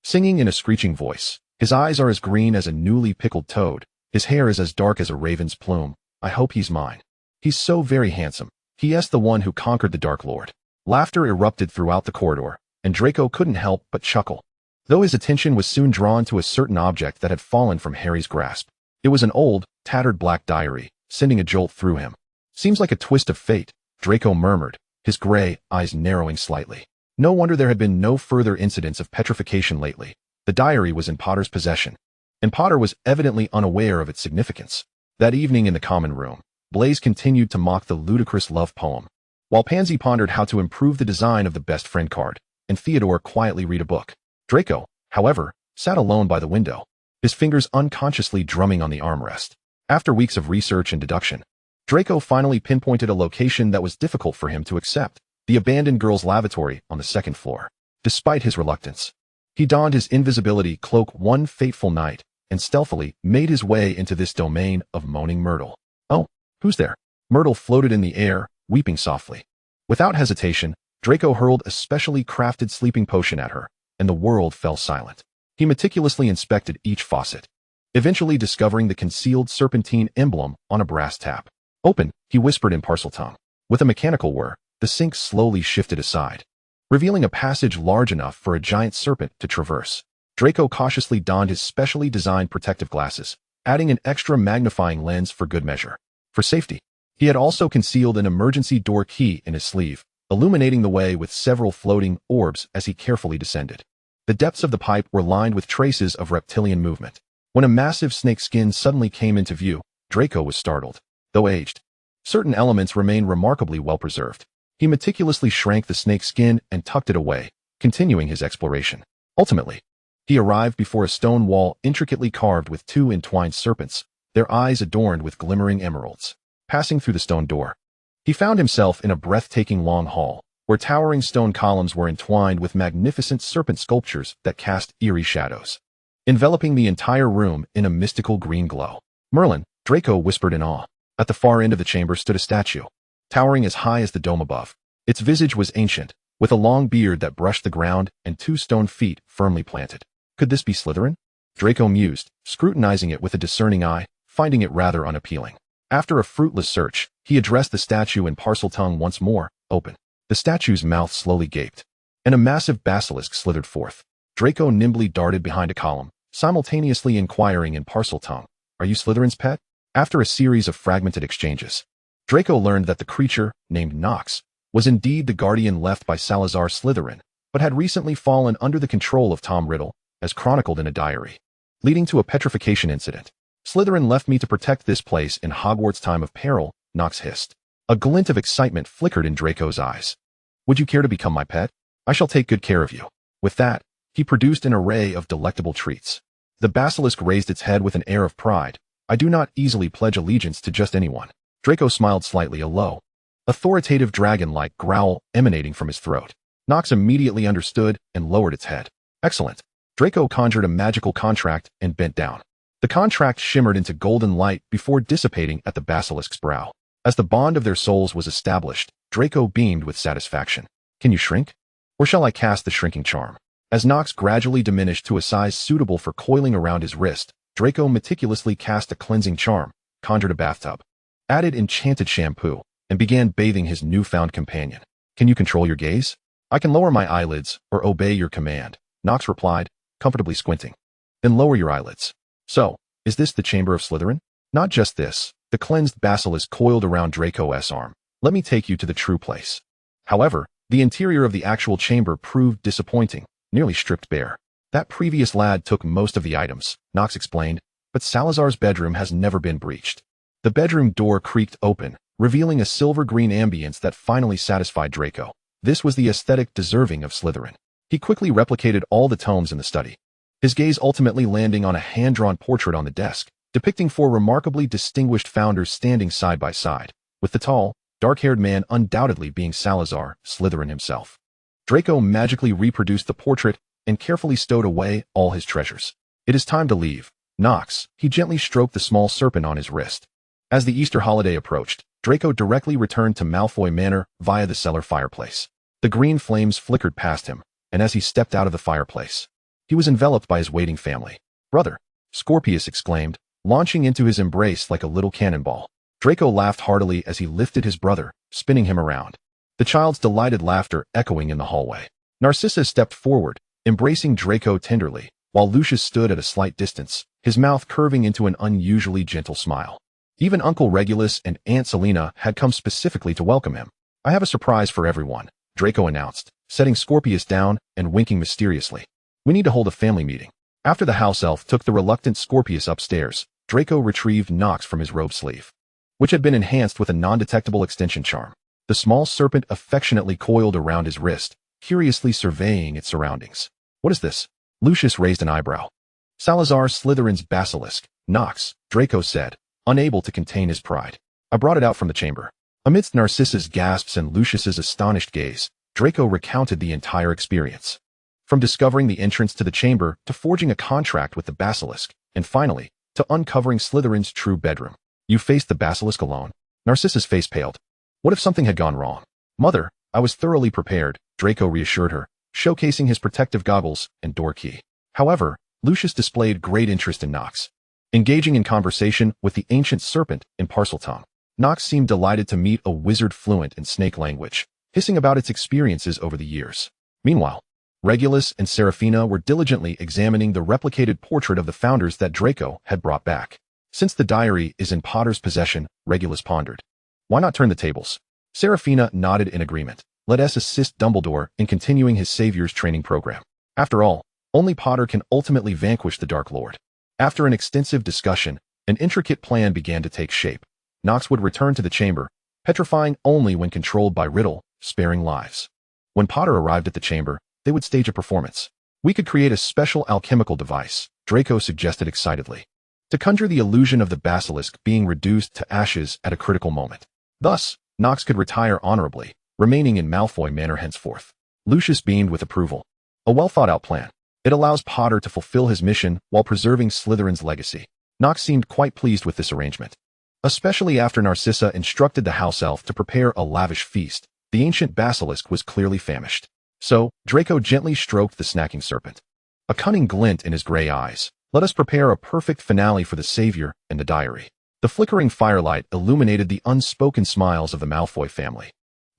[SPEAKER 1] singing in a screeching voice. "His eyes are as green as a newly pickled toad. His hair is as dark as a raven's plume. I hope he's mine. He's so very handsome. He.S. the one who conquered the Dark Lord." Laughter erupted throughout the corridor, and Draco couldn't help but chuckle, though his attention was soon drawn to a certain object that had fallen from Harry's grasp. It was an old, tattered black diary, sending a jolt through him. "Seems like a twist of fate," Draco murmured, his gray eyes narrowing slightly. No wonder there had been no further incidents of petrification lately. The diary was in Potter's possession, and Potter was evidently unaware of its significance. That evening in the common room, Blaise continued to mock the ludicrous love poem, while Pansy pondered how to improve the design of the best friend card, and Theodore quietly read a book. Draco, however, sat alone by the window, his fingers unconsciously drumming on the armrest. After weeks of research and deduction, Draco finally pinpointed a location that was difficult for him to accept: the abandoned girls' lavatory on the second floor. Despite his reluctance, he donned his invisibility cloak one fateful night and stealthily made his way into this domain of moaning Myrtle. "Oh, who's there?" Myrtle floated in the air, weeping softly. Without hesitation, Draco hurled a specially crafted sleeping potion at her, and the world fell silent. He meticulously inspected each faucet, eventually discovering the concealed serpentine emblem on a brass tap. "Open," he whispered in Parseltongue. With a mechanical whir, the sink slowly shifted aside, revealing a passage large enough for a giant serpent to traverse. Draco cautiously donned his specially designed protective glasses, adding an extra magnifying lens for good measure. For safety, he had also concealed an emergency door key in his sleeve, illuminating the way with several floating orbs as he carefully descended. The depths of the pipe were lined with traces of reptilian movement. When a massive snake skin suddenly came into view, Draco was startled. Though aged, certain elements remained remarkably well preserved. He meticulously shrank the snake skin and tucked it away, continuing his exploration. Ultimately, he arrived before a stone wall intricately carved with 2 entwined serpents, their eyes adorned with glimmering emeralds. Passing through the stone door, he found himself in a breathtaking long hall, where towering stone columns were entwined with magnificent serpent sculptures that cast eerie shadows, enveloping the entire room in a mystical green glow. "Merlin," Draco whispered in awe. At the far end of the chamber stood a statue, towering as high as the dome above. Its visage was ancient, with a long beard that brushed the ground and 2 stone feet firmly planted. Could this be Slytherin? Draco mused, scrutinizing it with a discerning eye, finding it rather unappealing. After a fruitless search, he addressed the statue in Parseltongue once more. "Open." The statue's mouth slowly gaped, and a massive basilisk slithered forth. Draco nimbly darted behind a column, simultaneously inquiring in Parseltongue, "Are you Slytherin's pet?" After a series of fragmented exchanges, Draco learned that the creature, named Nox, was indeed the guardian left by Salazar Slytherin, but had recently fallen under the control of Tom Riddle, as chronicled in a diary, leading to a petrification incident. "Slytherin left me to protect this place in Hogwarts' time of peril," Nox hissed. A glint of excitement flickered in Draco's eyes. "Would you care to become my pet? I shall take good care of you." With that, he produced an array of delectable treats. The basilisk raised its head with an air of pride. "I do not easily pledge allegiance to just anyone." Draco smiled slightly, a low, authoritative dragon-like growl emanating from his throat. Nox immediately understood and lowered its head. "Excellent." Draco conjured a magical contract and bent down, The contract shimmered into golden light before dissipating at the basilisk's brow. As the bond of their souls was established, Draco beamed with satisfaction. Can you shrink? Or shall I cast the shrinking charm? As Nox gradually diminished to a size suitable for coiling around his wrist, Draco meticulously cast a cleansing charm, conjured a bathtub, added enchanted shampoo, and began bathing his newfound companion. Can you control your gaze? I can lower my eyelids, or obey your command, Nox replied, comfortably squinting. Then lower your eyelids. So, is this the chamber of Slytherin? Not just this. The cleansed basilisk coiled around Draco's arm. Let me take you to the true place. However, the interior of the actual chamber proved disappointing, nearly stripped bare. That previous lad took most of the items, Nox explained, but Salazar's bedroom has never been breached. The bedroom door creaked open, revealing a silver-green ambience that finally satisfied Draco. This was the aesthetic deserving of Slytherin. He quickly replicated all the tomes in the study, his gaze ultimately landing on a hand-drawn portrait on the desk, depicting four remarkably distinguished founders standing side by side, with the tall, dark-haired man undoubtedly being Salazar, Slytherin himself. Draco magically reproduced the portrait and carefully stowed away all his treasures. It is time to leave, Nox. He gently stroked the small serpent on his wrist. As the Easter holiday approached, Draco directly returned to Malfoy Manor via the cellar fireplace. The green flames flickered past him, and as he stepped out of the fireplace, he was enveloped by his waiting family. Brother, Scorpius exclaimed, launching into his embrace like a little cannonball. Draco laughed heartily as he lifted his brother, spinning him around. The child's delighted laughter echoing in the hallway. Narcissa stepped forward, embracing Draco tenderly, while Lucius stood at a slight distance, his mouth curving into an unusually gentle smile. Even Uncle Regulus and Aunt Selena had come specifically to welcome him. I have a surprise for everyone, Draco announced, setting Scorpius down and winking mysteriously. We need to hold a family meeting. After the house-elf took the reluctant Scorpius upstairs, Draco retrieved Nox from his robe sleeve, which had been enhanced with a non-detectable extension charm. The small serpent affectionately coiled around his wrist, curiously surveying its surroundings. What is this? Lucius raised an eyebrow. Salazar Slytherin's basilisk, Nox, Draco said, unable to contain his pride. I brought it out from the chamber. Amidst Narcissa's gasps and Lucius's astonished gaze, Draco recounted the entire experience. From discovering the entrance to the chamber, to forging a contract with the basilisk, and finally, to uncovering Slytherin's true bedroom. You faced the basilisk alone. Narcissa's face paled. What if something had gone wrong? Mother, I was thoroughly prepared, Draco reassured her, showcasing his protective goggles and door key. However, Lucius displayed great interest in Nox, engaging in conversation with the ancient serpent in Parseltongue. Nox seemed delighted to meet a wizard fluent in snake language, hissing about its experiences over the years. Meanwhile, Regulus and Seraphina were diligently examining the replicated portrait of the founders that Draco had brought back. Since the diary is in Potter's possession, Regulus pondered. Why not turn the tables? Seraphina nodded in agreement. Let us assist Dumbledore in continuing his Savior's training program. After all, only Potter can ultimately vanquish the Dark Lord. After an extensive discussion, an intricate plan began to take shape. Nox would return to the chamber, petrifying only when controlled by Riddle, sparing lives. When Potter arrived at the chamber, they would stage a performance. We could create a special alchemical device, Draco suggested excitedly, to conjure the illusion of the basilisk being reduced to ashes at a critical moment. Thus, Nox could retire honorably, remaining in Malfoy Manor henceforth. Lucius beamed with approval. A well-thought-out plan. It allows Potter to fulfill his mission while preserving Slytherin's legacy. Nox seemed quite pleased with this arrangement, especially after Narcissa instructed the house-elf to prepare a lavish feast. The ancient basilisk was clearly famished. So, Draco gently stroked the snacking serpent, a cunning glint in his gray eyes. Let us prepare a perfect finale for the Savior and the diary. The flickering firelight illuminated the unspoken smiles of the Malfoy family.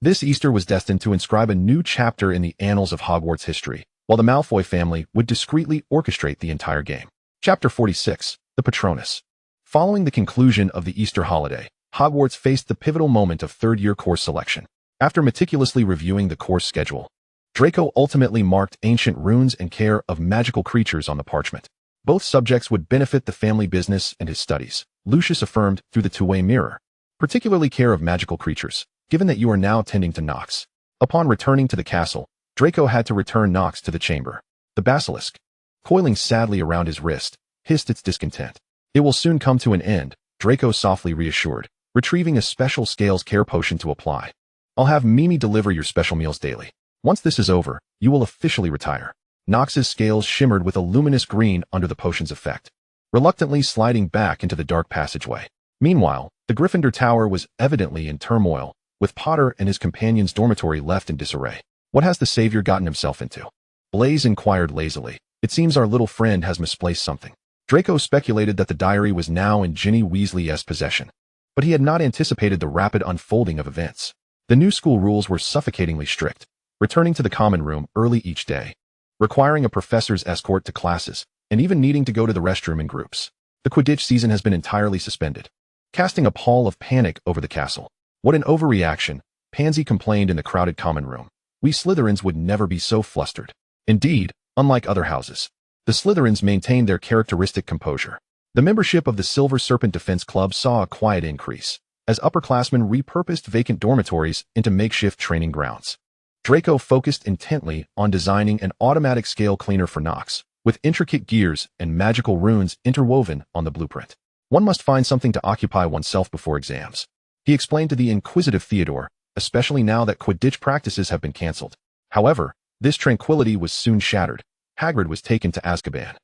[SPEAKER 1] This Easter was destined to inscribe a new chapter in the annals of Hogwarts history, while the Malfoy family would discreetly orchestrate the entire game. Chapter 46, The Patronus. Following the conclusion of the Easter holiday, Hogwarts faced the pivotal moment of third-year course selection. After meticulously reviewing the course schedule, Draco ultimately marked ancient runes and care of magical creatures on the parchment. Both subjects would benefit the family business and his studies, Lucius affirmed through the two-way mirror. Particularly care of magical creatures, given that you are now tending to Nox. Upon returning to the castle, Draco had to return Nox to the chamber. The basilisk, coiling sadly around his wrist, hissed its discontent. It will soon come to an end, Draco softly reassured, retrieving a special scales care potion to apply. I'll have Mimi deliver your special meals daily. Once this is over, you will officially retire. Nox's scales shimmered with a luminous green under the potion's effect. reluctantly sliding back into the dark passageway. Meanwhile, the Gryffindor Tower was evidently in turmoil, with Potter and his companion's dormitory left in disarray. What has the savior gotten himself into? Blaise inquired lazily. It seems our little friend has misplaced something. Draco speculated that the diary was now in Ginny Weasley's possession, but he had not anticipated the rapid unfolding of events. The new school rules were suffocatingly strict, returning to the common room early each day, requiring a professor's escort to classes, and even needing to go to the restroom in groups. The Quidditch season has been entirely suspended, casting a pall of panic over the castle. What an overreaction, Pansy complained in the crowded common room. We Slytherins would never be so flustered. Indeed, unlike other houses, the Slytherins maintained their characteristic composure. The membership of the Silver Serpent Defense Club saw a quiet increase, as upperclassmen repurposed vacant dormitories into makeshift training grounds. Draco focused intently on designing an automatic scale cleaner for Nox, with intricate gears and magical runes interwoven on the blueprint. One must find something to occupy oneself before exams, he explained to the inquisitive Theodore, especially now that Quidditch practices have been cancelled. However, this tranquility was soon shattered. Hagrid was taken to Azkaban,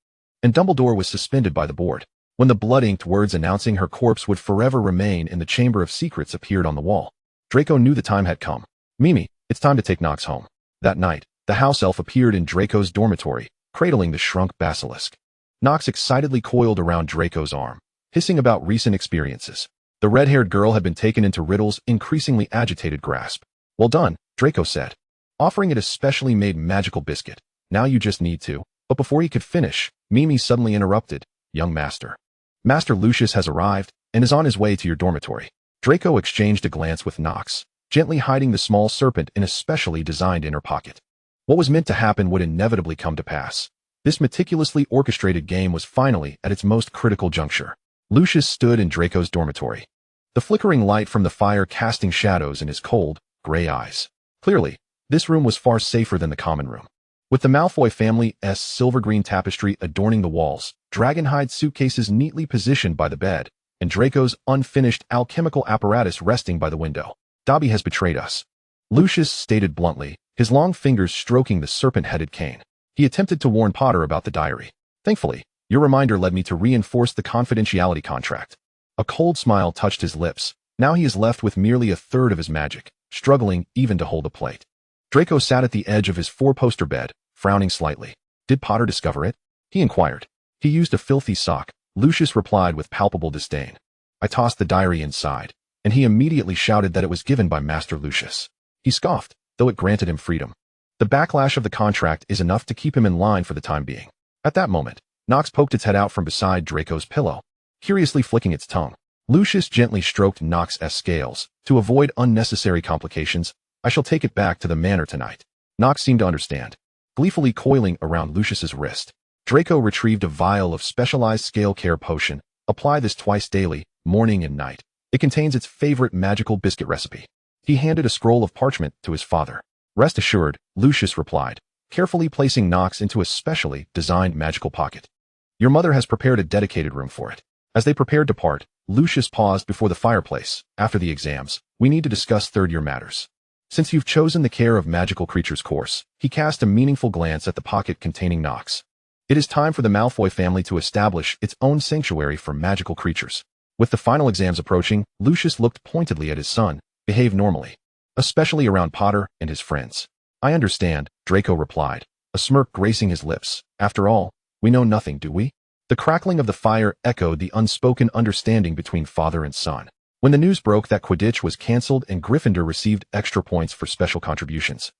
[SPEAKER 1] and Dumbledore was suspended by the board. When the blood-inked words announcing her corpse would forever remain in the Chamber of Secrets appeared on the wall, Draco knew the time had come. Mimi, it's time to take Nox home. That night, the house-elf appeared in Draco's dormitory, cradling the shrunk basilisk. Nox excitedly coiled around Draco's arm, hissing about recent experiences. The red-haired girl had been taken into Riddle's increasingly agitated grasp. Well done, Draco said, offering it a specially made magical biscuit. Now you just need to. But before he could finish, Mimi suddenly interrupted. Young master. Master Lucius has arrived and is on his way to your dormitory. Draco exchanged a glance with Nox, gently hiding the small serpent in a specially designed inner pocket. What was meant to happen would inevitably come to pass. This meticulously orchestrated game was finally at its most critical juncture. Lucius stood in Draco's dormitory, the flickering light from the fire casting shadows in his cold, gray eyes. Clearly, this room was far safer than the common room. With the Malfoy family's silver-green tapestry adorning the walls, dragonhide suitcases neatly positioned by the bed, and Draco's unfinished alchemical apparatus resting by the window. Dobby has betrayed us, Lucius stated bluntly, his long fingers stroking the serpent-headed cane. He attempted to warn Potter about the diary. Thankfully, your reminder led me to reinforce the confidentiality contract. A cold smile touched his lips. Now he is left with merely a third of his magic, struggling even to hold a plate. Draco sat at the edge of his four-poster bed, frowning slightly. Did Potter discover it? He inquired. He used a filthy sock, Lucius replied with palpable disdain. I tossed the diary inside, and he immediately shouted that it was given by Master Lucius. He scoffed, though it granted him freedom. The backlash of the contract is enough to keep him in line for the time being. At that moment, Nox poked its head out from beside Draco's pillow, curiously flicking its tongue. Lucius gently stroked Nox's scales. To avoid unnecessary complications, I shall take it back to the manor tonight. Nox seemed to understand, gleefully coiling around Lucius's wrist. Draco retrieved a vial of specialized scale care potion. Apply this twice daily, morning and night. It contains its favorite magical biscuit recipe. He handed a scroll of parchment to his father. Rest assured, Lucius replied, carefully placing Nox into a specially designed magical pocket. Your mother has prepared a dedicated room for it. As they prepared to part, Lucius paused before the fireplace. After the exams, we need to discuss third-year matters. Since you've chosen the care of magical creatures course, he cast a meaningful glance at the pocket containing Nox. It is time for the Malfoy family to establish its own sanctuary for magical creatures. With the final exams approaching, Lucius looked pointedly at his son. Behave normally, especially around Potter and his friends. I understand, Draco replied, a smirk gracing his lips. After all, we know nothing, do we? The crackling of the fire echoed the unspoken understanding between father and son. When the news broke that Quidditch was cancelled and Gryffindor received extra points for special contributions,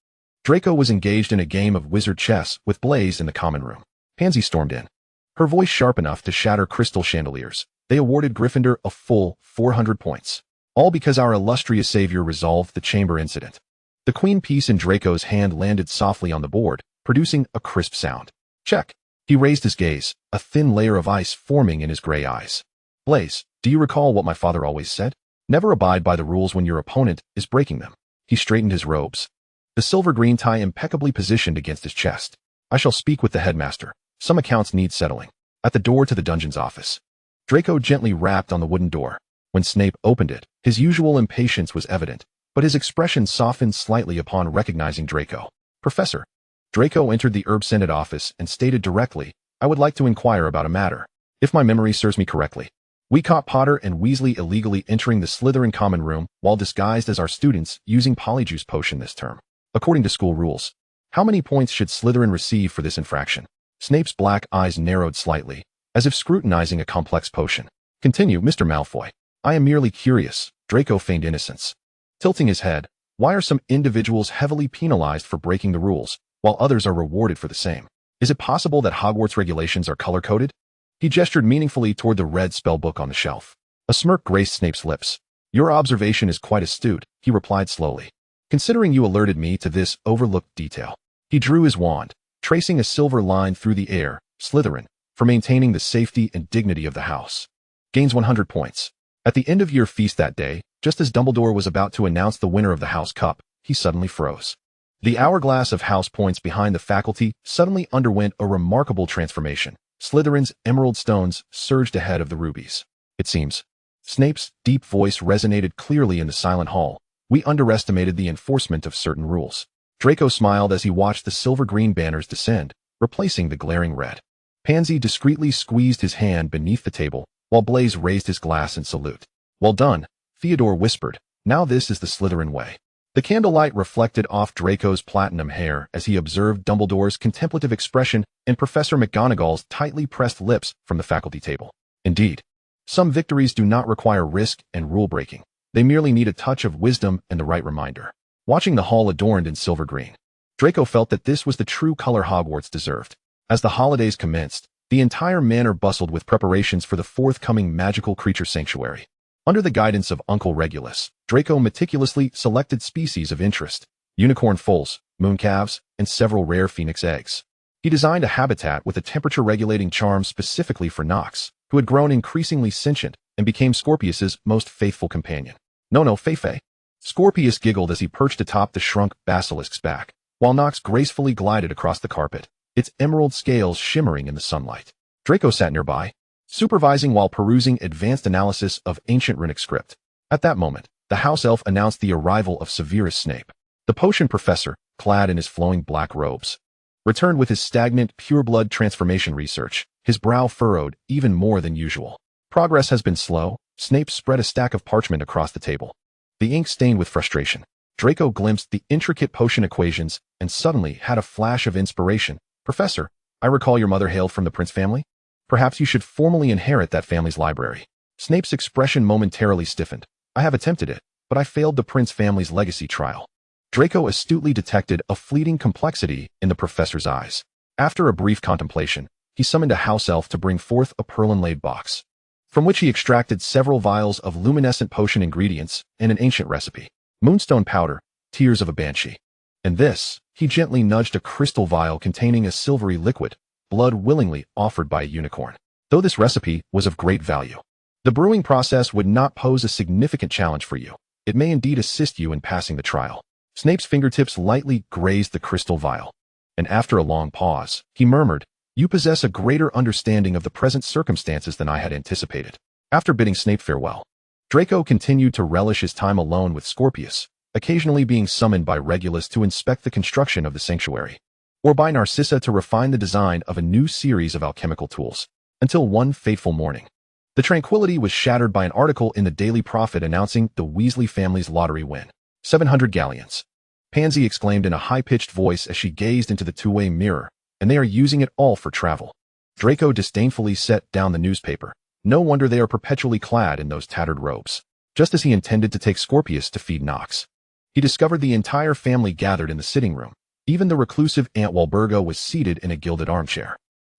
[SPEAKER 1] Draco was engaged in a game of wizard chess with Blaise in the common room. Pansy stormed in, her voice sharp enough to shatter crystal chandeliers. They awarded Gryffindor a full 400 points. All because our illustrious savior resolved the chamber incident. The queen piece in Draco's hand landed softly on the board, producing a crisp sound. Check. He raised his gaze, a thin layer of ice forming in his gray eyes. Blaise, do you recall what my father always said? Never abide by the rules when your opponent is breaking them. He straightened his robes, the silver-green tie impeccably positioned against his chest. I shall speak with the headmaster. Some accounts need settling. At the door to the dungeon's office, Draco gently rapped on the wooden door. When Snape opened it, his usual impatience was evident, but his expression softened slightly upon recognizing Draco. Professor. Draco entered the herb-scented office and stated directly, I would like to inquire about a matter. If my memory serves me correctly, we caught Potter and Weasley illegally entering the Slytherin common room while disguised as our students using Polyjuice Potion this term. According to school rules, how many points should Slytherin receive for this infraction? Snape's black eyes narrowed slightly, as if scrutinizing a complex potion. Continue, Mr. Malfoy. I am merely curious. Draco feigned innocence. Tilting his head, why are some individuals heavily penalized for breaking the rules, while others are rewarded for the same? Is it possible that Hogwarts regulations are color-coded? He gestured meaningfully toward the red spellbook on the shelf. A smirk graced Snape's lips. Your observation is quite astute, he replied slowly. Considering you alerted me to this overlooked detail. He drew his wand, tracing a silver line through the air. Slytherin, for maintaining the safety and dignity of the house. Gains 100 points. At the end-of-year feast that day, just as Dumbledore was about to announce the winner of the House Cup, he suddenly froze. The hourglass of house points behind the faculty suddenly underwent a remarkable transformation. Slytherin's emerald stones surged ahead of the rubies. It seems. Snape's deep voice resonated clearly in the silent hall. We underestimated the enforcement of certain rules. Draco smiled as he watched the silver-green banners descend, replacing the glaring red. Pansy discreetly squeezed his hand beneath the table, while Blaise raised his glass in salute. Well done, Theodore whispered. Now this is the Slytherin way. The candlelight reflected off Draco's platinum hair as he observed Dumbledore's contemplative expression and Professor McGonagall's tightly pressed lips from the faculty table. Indeed, some victories do not require risk and rule-breaking. They merely need a touch of wisdom and the right reminder. Watching the hall adorned in silver green, Draco felt that this was the true color Hogwarts deserved. As the holidays commenced, the entire manor bustled with preparations for the forthcoming magical creature sanctuary. Under the guidance of Uncle Regulus, Draco meticulously selected species of interest, unicorn foals, mooncalves, and several rare phoenix eggs. He designed a habitat with a temperature-regulating charm specifically for Nox, who had grown increasingly sentient and became Scorpius's most faithful companion. No, Fei. Scorpius giggled as he perched atop the shrunk basilisk's back, while Nox gracefully glided across the carpet, its emerald scales shimmering in the sunlight. Draco sat nearby, supervising while perusing advanced analysis of ancient runic script. At that moment, the house-elf announced the arrival of Severus Snape. The potion professor, clad in his flowing black robes, returned with his stagnant, pure-blood transformation research, his brow furrowed even more than usual. Progress has been slow. Snape spread a stack of parchment across the table, the ink stained with frustration. Draco glimpsed the intricate potion equations and suddenly had a flash of inspiration. Professor, I recall your mother hailed from the Prince family? Perhaps you should formally inherit that family's library. Snape's expression momentarily stiffened. I have attempted it, but I failed the Prince family's legacy trial. Draco astutely detected a fleeting complexity in the professor's eyes. After a brief contemplation, he summoned a house-elf to bring forth a pearl-inlaid box, from which he extracted several vials of luminescent potion ingredients and an ancient recipe. Moonstone powder, tears of a banshee. And this, he gently nudged a crystal vial containing a silvery liquid, blood willingly offered by a unicorn. Though this recipe was of great value, the brewing process would not pose a significant challenge for you. It may indeed assist you in passing the trial. Snape's fingertips lightly grazed the crystal vial, and after a long pause, he murmured, You possess a greater understanding of the present circumstances than I had anticipated. After bidding Snape farewell, Draco continued to relish his time alone with Scorpius, occasionally being summoned by Regulus to inspect the construction of the sanctuary, or by Narcissa to refine the design of a new series of alchemical tools, until one fateful morning. The tranquility was shattered by an article in the Daily Prophet announcing the Weasley family's lottery win. 700 galleons. Pansy exclaimed in a high-pitched voice as she gazed into the two-way mirror, and they are using it all for travel. Draco disdainfully set down the newspaper. No wonder they are perpetually clad in those tattered robes. Just as he intended to take Scorpius to feed Nox, he discovered the entire family gathered in the sitting room. Even the reclusive Aunt Walburga was seated in a gilded armchair,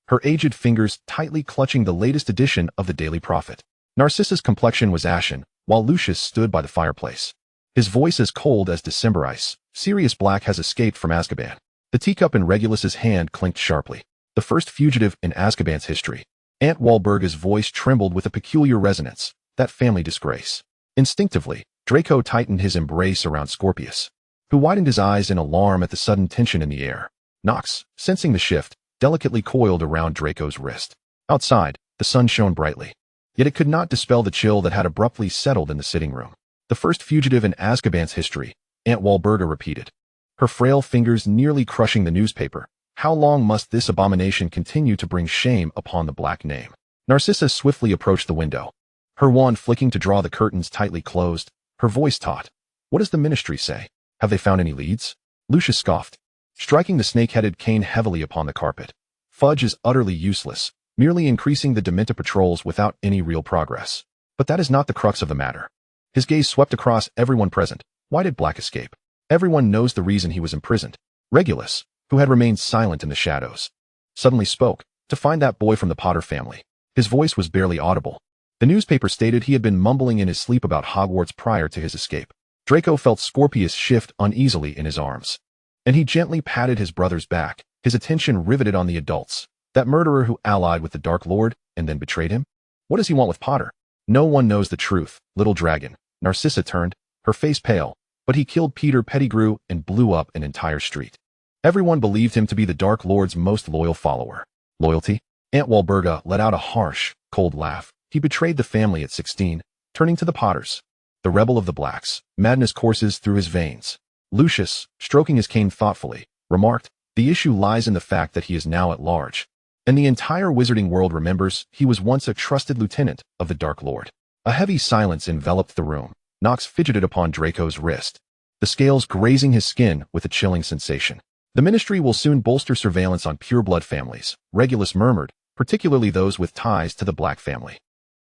[SPEAKER 1] her aged fingers tightly clutching the latest edition of the Daily Prophet. Narcissa's complexion was ashen, while Lucius stood by the fireplace, his voice as cold as December ice. Sirius Black has escaped from Azkaban. The teacup in Regulus's hand clinked sharply. The first fugitive in Azkaban's history. Aunt Walburga's voice trembled with a peculiar resonance. That family disgrace. Instinctively, Draco tightened his embrace around Scorpius, who widened his eyes in alarm at the sudden tension in the air. Nox, sensing the shift, delicately coiled around Draco's wrist. Outside, the sun shone brightly, yet it could not dispel the chill that had abruptly settled in the sitting room. The first fugitive in Azkaban's history, Aunt Walburga repeated, her frail fingers nearly crushing the newspaper. How long must this abomination continue to bring shame upon the black name? Narcissa swiftly approached the window, her wand flicking to draw the curtains tightly closed, her voice taut. What does the ministry say? Have they found any leads? Lucius scoffed, striking the snake-headed cane heavily upon the carpet. Fudge is utterly useless, merely increasing the Dementor patrols without any real progress. But that is not the crux of the matter. His gaze swept across everyone present. Why did Black escape? Everyone knows the reason he was imprisoned. Regulus, who had remained silent in the shadows, suddenly spoke, to find that boy from the Potter family. His voice was barely audible. The newspaper stated he had been mumbling in his sleep about Hogwarts prior to his escape. Draco felt Scorpius shift uneasily in his arms, and he gently patted his brother's back, his attention riveted on the adults. That murderer who allied with the Dark Lord and then betrayed him? What does he want with Potter? No one knows the truth, little dragon. Narcissa turned, her face pale, but he killed Peter Pettigrew and blew up an entire street. Everyone believed him to be the Dark Lord's most loyal follower. Loyalty? Aunt Walburga let out a harsh, cold laugh. He betrayed the family at 16, turning to the Potters. The rebel of the Blacks. Madness courses through his veins. Lucius, stroking his cane thoughtfully, remarked, the issue lies in the fact that he is now at large, and the entire wizarding world remembers he was once a trusted lieutenant of the Dark Lord. A heavy silence enveloped the room. Nox fidgeted upon Draco's wrist, the scales grazing his skin with a chilling sensation. The ministry will soon bolster surveillance on pureblood families, Regulus murmured, particularly those with ties to the Black family.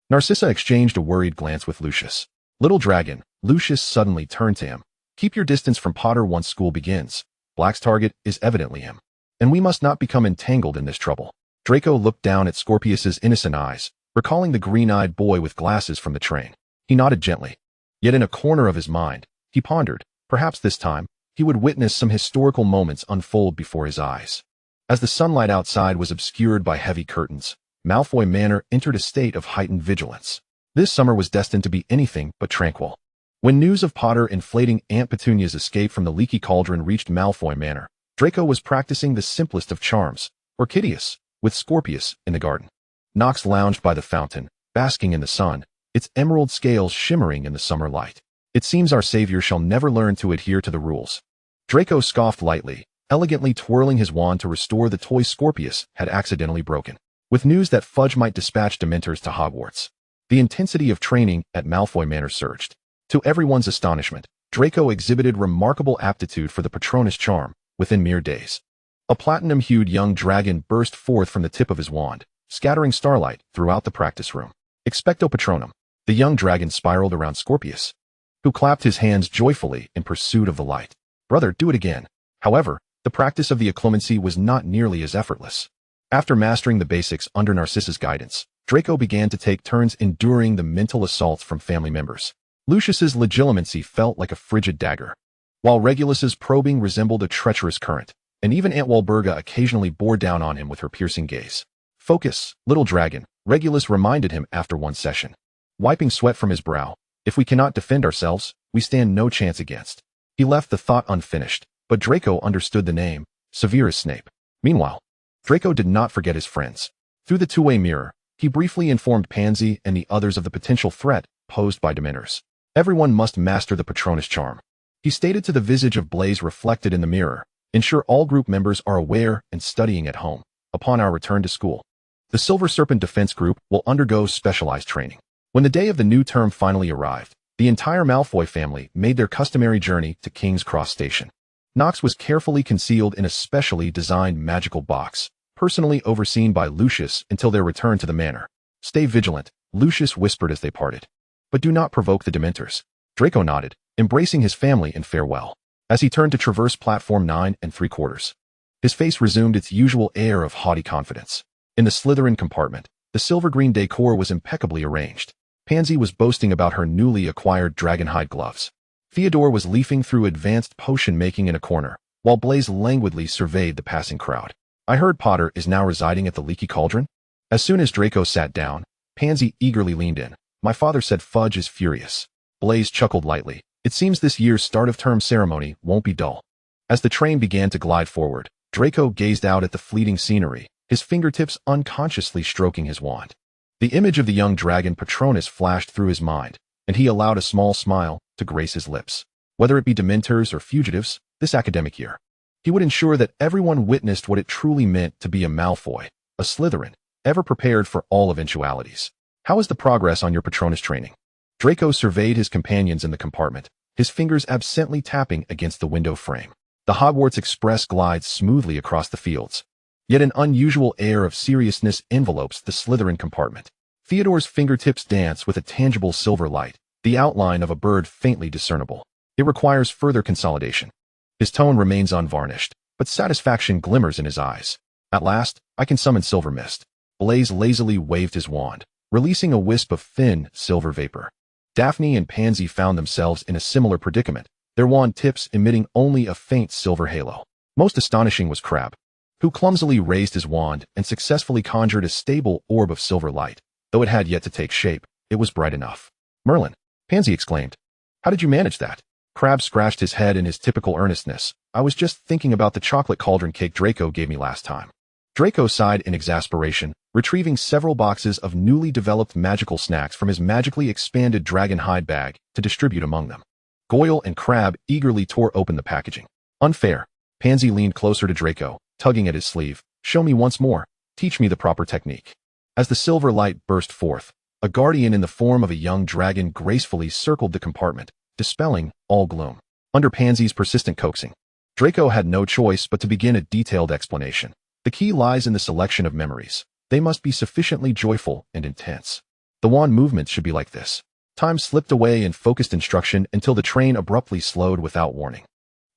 [SPEAKER 1] Narcissa exchanged a worried glance with Lucius. Little dragon, Lucius suddenly turned to him. Keep your distance from Potter once school begins. Black's target is evidently him, and we must not become entangled in this trouble. Draco looked down at Scorpius's innocent eyes, recalling the green-eyed boy with glasses from the train. He nodded gently. Yet in a corner of his mind, he pondered, perhaps this time, he would witness some historical moments unfold before his eyes. As the sunlight outside was obscured by heavy curtains, Malfoy Manor entered a state of heightened vigilance. This summer was destined to be anything but tranquil. When news of Potter inflating Aunt Petunia's escape from the leaky cauldron reached Malfoy Manor, Draco was practicing the simplest of charms, Orchideus, with Scorpius in the garden. Nox lounged by the fountain, basking in the sun, its emerald scales shimmering in the summer light. It seems our savior shall never learn to adhere to the rules. Draco scoffed lightly, elegantly twirling his wand to restore the toy Scorpius had accidentally broken. With news that Fudge might dispatch Dementors to Hogwarts, the intensity of training at Malfoy Manor surged. To everyone's astonishment, Draco exhibited remarkable aptitude for the Patronus charm within mere days. A platinum-hued young dragon burst forth from the tip of his wand, scattering starlight throughout the practice room. Expecto Patronum. The young dragon spiraled around Scorpius, who clapped his hands joyfully in pursuit of the light. Brother, do it again. However, the practice of the occlumency was not nearly as effortless. After mastering the basics under Narcissa's guidance, Draco began to take turns enduring the mental assaults from family members. Lucius's legilimency felt like a frigid dagger, while Regulus's probing resembled a treacherous current, and even Aunt Walburga occasionally bore down on him with her piercing gaze. Focus, little dragon, Regulus reminded him after one session. Wiping sweat from his brow, if we cannot defend ourselves, we stand no chance against. He left the thought unfinished, but Draco understood the name, Severus Snape. Meanwhile, Draco did not forget his friends. Through the two-way mirror, he briefly informed Pansy and the others of the potential threat posed by Dementors. Everyone must master the Patronus charm. He stated to the visage of Blaze reflected in the mirror, ensure all group members are aware and studying at home. Upon our return to school, the Silver Serpent Defense Group will undergo specialized training. When the day of the new term finally arrived, the entire Malfoy family made their customary journey to King's Cross Station. Nox was carefully concealed in a specially designed magical box, personally overseen by Lucius until their return to the manor. Stay vigilant, Lucius whispered as they parted. But do not provoke the Dementors. Draco nodded, embracing his family in farewell. As he turned to traverse platform 9 3/4, his face resumed its usual air of haughty confidence. In the Slytherin compartment, the silver-green decor was impeccably arranged. Pansy was boasting about her newly acquired dragonhide gloves. Theodore was leafing through advanced potion-making in a corner, while Blaze languidly surveyed the passing crowd. I heard Potter is now residing at the Leaky Cauldron. As soon as Draco sat down, Pansy eagerly leaned in. My father said Fudge is furious. Blaze chuckled lightly. It seems this year's start-of-term ceremony won't be dull. As the train began to glide forward, Draco gazed out at the fleeting scenery, his fingertips unconsciously stroking his wand. The image of the young dragon Patronus flashed through his mind, and he allowed a small smile to grace his lips. Whether it be Dementors or fugitives, this academic year, he would ensure that everyone witnessed what it truly meant to be a Malfoy, a Slytherin, ever prepared for all eventualities. How is the progress on your Patronus training? Draco surveyed his companions in the compartment, his fingers absently tapping against the window frame. The Hogwarts Express glides smoothly across the fields. Yet an unusual air of seriousness envelopes the Slytherin compartment. Theodore's fingertips dance with a tangible silver light, the outline of a bird faintly discernible. It requires further consolidation. His tone remains unvarnished, but satisfaction glimmers in his eyes. At last, I can summon silver mist. Blaise lazily waved his wand, releasing a wisp of thin, silver vapor. Daphne and Pansy found themselves in a similar predicament, their wand tips emitting only a faint silver halo. Most astonishing was Crabbe, who clumsily raised his wand and successfully conjured a stable orb of silver light. Though it had yet to take shape, it was bright enough. "Merlin," Pansy exclaimed. "How did you manage that?" Crabbe scratched his head in his typical earnestness. "I was just thinking about the chocolate cauldron cake Draco gave me last time." Draco sighed in exasperation, retrieving several boxes of newly developed magical snacks from his magically expanded dragon hide bag to distribute among them. Goyle and Crabbe eagerly tore open the packaging. "Unfair." Pansy leaned closer to Draco, tugging at his sleeve. "Show me once more. Teach me the proper technique." As the silver light burst forth, a guardian in the form of a young dragon gracefully circled the compartment, dispelling all gloom. Under Pansy's persistent coaxing, Draco had no choice but to begin a detailed explanation. The key lies in the selection of memories. They must be sufficiently joyful and intense. The wand movements should be like this. Time slipped away in focused instruction until the train abruptly slowed without warning.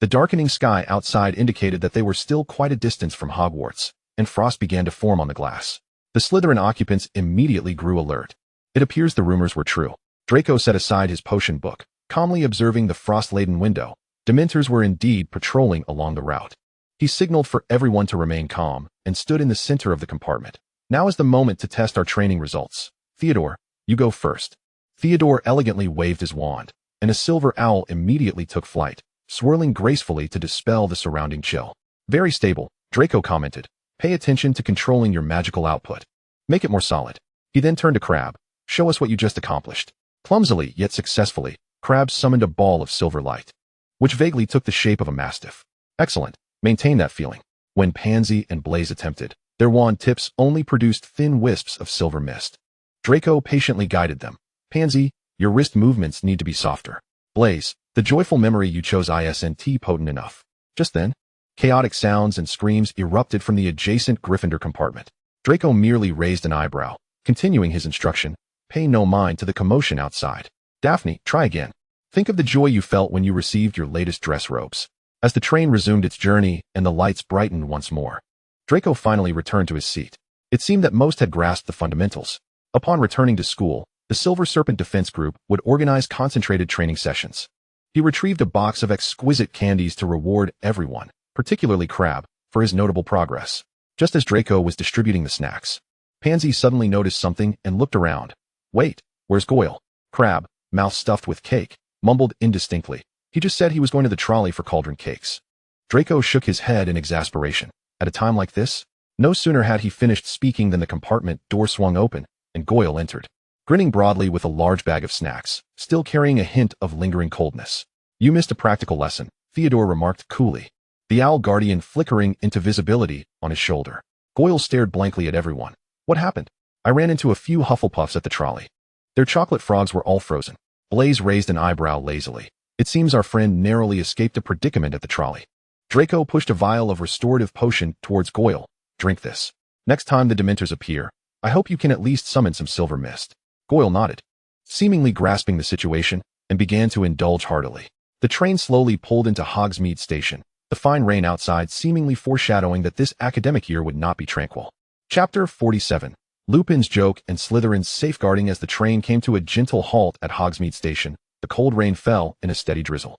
[SPEAKER 1] The darkening sky outside indicated that they were still quite a distance from Hogwarts, and frost began to form on the glass. The Slytherin occupants immediately grew alert. It appears the rumors were true. Draco set aside his potion book, calmly observing the frost-laden window. Dementors were indeed patrolling along the route. He signaled for everyone to remain calm and stood in the center of the compartment. "Now is the moment to test our training results. Theodore, you go first." Theodore elegantly waved his wand, and a silver owl immediately took flight, swirling gracefully to dispel the surrounding chill. "Very stable," Draco commented. "Pay attention to controlling your magical output. Make it more solid." He then turned to Crabbe. "Show us what you just accomplished." Clumsily, yet successfully, Crabbe summoned a ball of silver light, which vaguely took the shape of a mastiff. "Excellent. Maintain that feeling." When Pansy and Blaise attempted, their wand tips only produced thin wisps of silver mist. Draco patiently guided them. "Pansy, your wrist movements need to be softer. Blaise, the joyful memory you chose isn't potent enough." Just then, chaotic sounds and screams erupted from the adjacent Gryffindor compartment. Draco merely raised an eyebrow, continuing his instruction. "Pay no mind to the commotion outside. Daphne, try again. Think of the joy you felt when you received your latest dress robes." As the train resumed its journey and the lights brightened once more, Draco finally returned to his seat. It seemed that most had grasped the fundamentals. Upon returning to school, the Silver Serpent Defense Group would organize concentrated training sessions. He retrieved a box of exquisite candies to reward everyone, particularly Crabbe, for his notable progress. Just as Draco was distributing the snacks, Pansy suddenly noticed something and looked around. "Wait, where's Goyle?" Crabbe, mouth stuffed with cake, mumbled indistinctly. "He just said he was going to the trolley for cauldron cakes." Draco shook his head in exasperation. At a time like this? No sooner had he finished speaking than the compartment door swung open, and Goyle entered, grinning broadly with a large bag of snacks, still carrying a hint of lingering coldness. "You missed a practical lesson," Theodore remarked coolly, the owl guardian flickering into visibility on his shoulder. Goyle stared blankly at everyone. "What happened?" "I ran into a few Hufflepuffs at the trolley. Their chocolate frogs were all frozen." Blaise raised an eyebrow lazily. "It seems our friend narrowly escaped a predicament at the trolley." Draco pushed a vial of restorative potion towards Goyle. "Drink this. Next time the Dementors appear, I hope you can at least summon some silver mist." Goyle nodded, seemingly grasping the situation, and began to indulge heartily. The train slowly pulled into Hogsmeade Station, the fine rain outside seemingly foreshadowing that this academic year would not be tranquil. Chapter 47. Lupin's joke and Slytherin's safeguarding. As the train came to a gentle halt at Hogsmeade Station, the cold rain fell in a steady drizzle.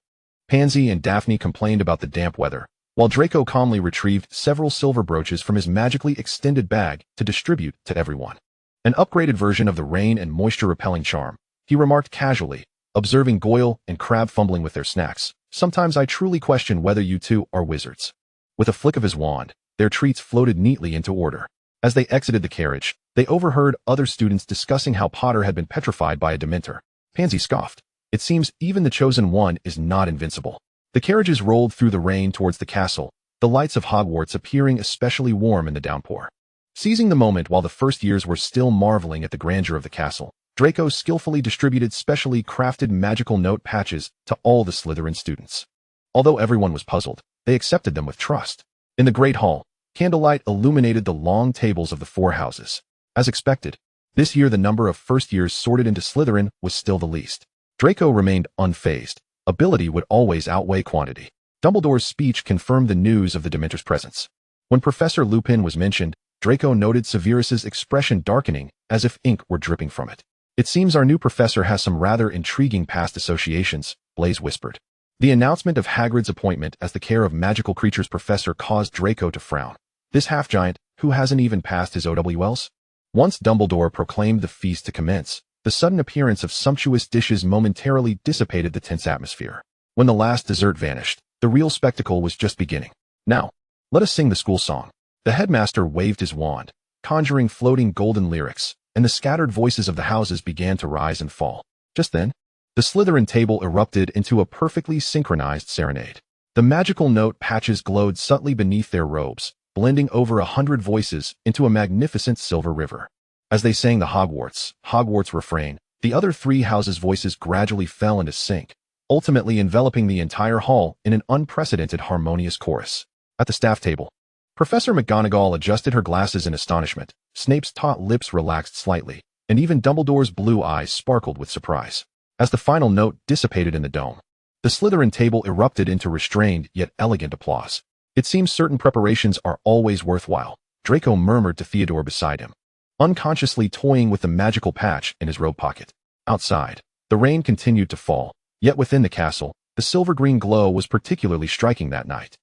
[SPEAKER 1] Pansy and Daphne complained about the damp weather, while Draco calmly retrieved several silver brooches from his magically extended bag to distribute to everyone. An upgraded version of the rain and moisture-repelling charm, he remarked casually, observing Goyle and Crabbe fumbling with their snacks. "Sometimes I truly question whether you two are wizards." With a flick of his wand, their treats floated neatly into order. As they exited the carriage, they overheard other students discussing how Potter had been petrified by a Dementor. Pansy scoffed. "It seems even the Chosen One is not invincible." The carriages rolled through the rain towards the castle, the lights of Hogwarts appearing especially warm in the downpour. Seizing the moment while the first years were still marveling at the grandeur of the castle, Draco skillfully distributed specially crafted magical note patches to all the Slytherin students. Although everyone was puzzled, they accepted them with trust. In the Great Hall, candlelight illuminated the long tables of the four houses. As expected, this year the number of first years sorted into Slytherin was still the least. Draco remained unfazed. Ability would always outweigh quantity. Dumbledore's speech confirmed the news of the Dementor's presence. When Professor Lupin was mentioned, Draco noted Severus's expression darkening as if ink were dripping from it. It seems our new professor has some rather intriguing past associations, Blaise whispered. The announcement of Hagrid's appointment as the Care of Magical Creatures professor caused Draco to frown. This half-giant, who hasn't even passed his OWLs? Once Dumbledore proclaimed the feast to commence, the sudden appearance of sumptuous dishes momentarily dissipated the tense atmosphere. When the last dessert vanished, the real spectacle was just beginning. Now, let us sing the school song. The headmaster waved his wand, conjuring floating golden lyrics, and the scattered voices of the houses began to rise and fall. Just then, the Slytherin table erupted into a perfectly synchronized serenade. The magical note patches glowed subtly beneath their robes, blending over 100 voices into a magnificent silver river. As they sang the Hogwarts refrain, the other three houses' voices gradually fell into sync, ultimately enveloping the entire hall in an unprecedented harmonious chorus. At the staff table, Professor McGonagall adjusted her glasses in astonishment. Snape's taut lips relaxed slightly, and even Dumbledore's blue eyes sparkled with surprise. As the final note dissipated in the dome, the Slytherin table erupted into restrained yet elegant applause. It seems certain preparations are always worthwhile, Draco murmured to Theodore beside him, unconsciously toying with the magical patch in his robe pocket. Outside, the rain continued to fall, yet within the castle, the silver-green glow was particularly striking that night.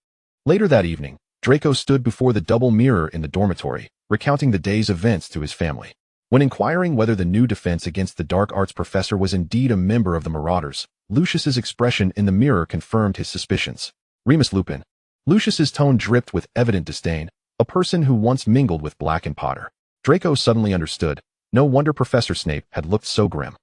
[SPEAKER 1] Later that evening, Draco stood before the double mirror in the dormitory, recounting the day's events to his family. When inquiring whether the new defense against the dark arts professor was indeed a member of the Marauders, Lucius's expression in the mirror confirmed his suspicions. Remus Lupin. Lucius's tone dripped with evident disdain, a person who once mingled with Black and Potter. Draco suddenly understood. No wonder Professor Snape had looked so grim.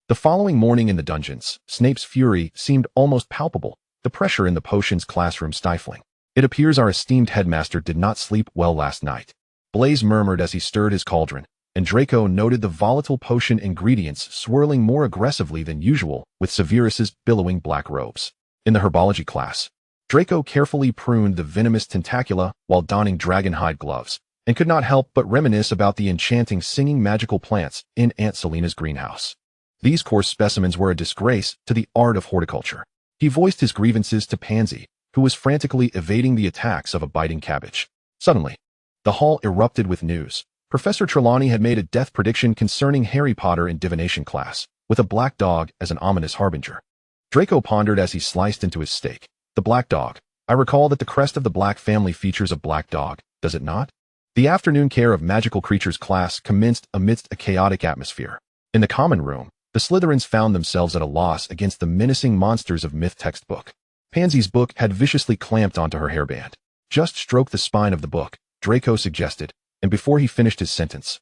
[SPEAKER 1] The following morning in the dungeons, Snape's fury seemed almost palpable, the pressure in the potions classroom stifling. It appears our esteemed headmaster did not sleep well last night, Blaise murmured as he stirred his cauldron, and Draco noted the volatile potion ingredients swirling more aggressively than usual with Severus's billowing black robes. In the herbology class, Draco carefully pruned the venomous tentacula while donning dragonhide gloves, and could not help but reminisce about the enchanting singing magical plants in Aunt Selena's greenhouse. These coarse specimens were a disgrace to the art of horticulture. He voiced his grievances to Pansy, who was frantically evading the attacks of a biting cabbage. Suddenly, the hall erupted with news. Professor Trelawney had made a death prediction concerning Harry Potter in divination class, with a black dog as an ominous harbinger. Draco pondered as he sliced into his steak. The black dog. I recall that the crest of the Black family features a black dog, does it not? The afternoon care of magical creatures class commenced amidst a chaotic atmosphere. In the common room, the Slytherins found themselves at a loss against the menacing monsters of myth textbook. Pansy's book had viciously clamped onto her hairband. Just stroke the spine of the book, Draco suggested, and before he finished his sentence,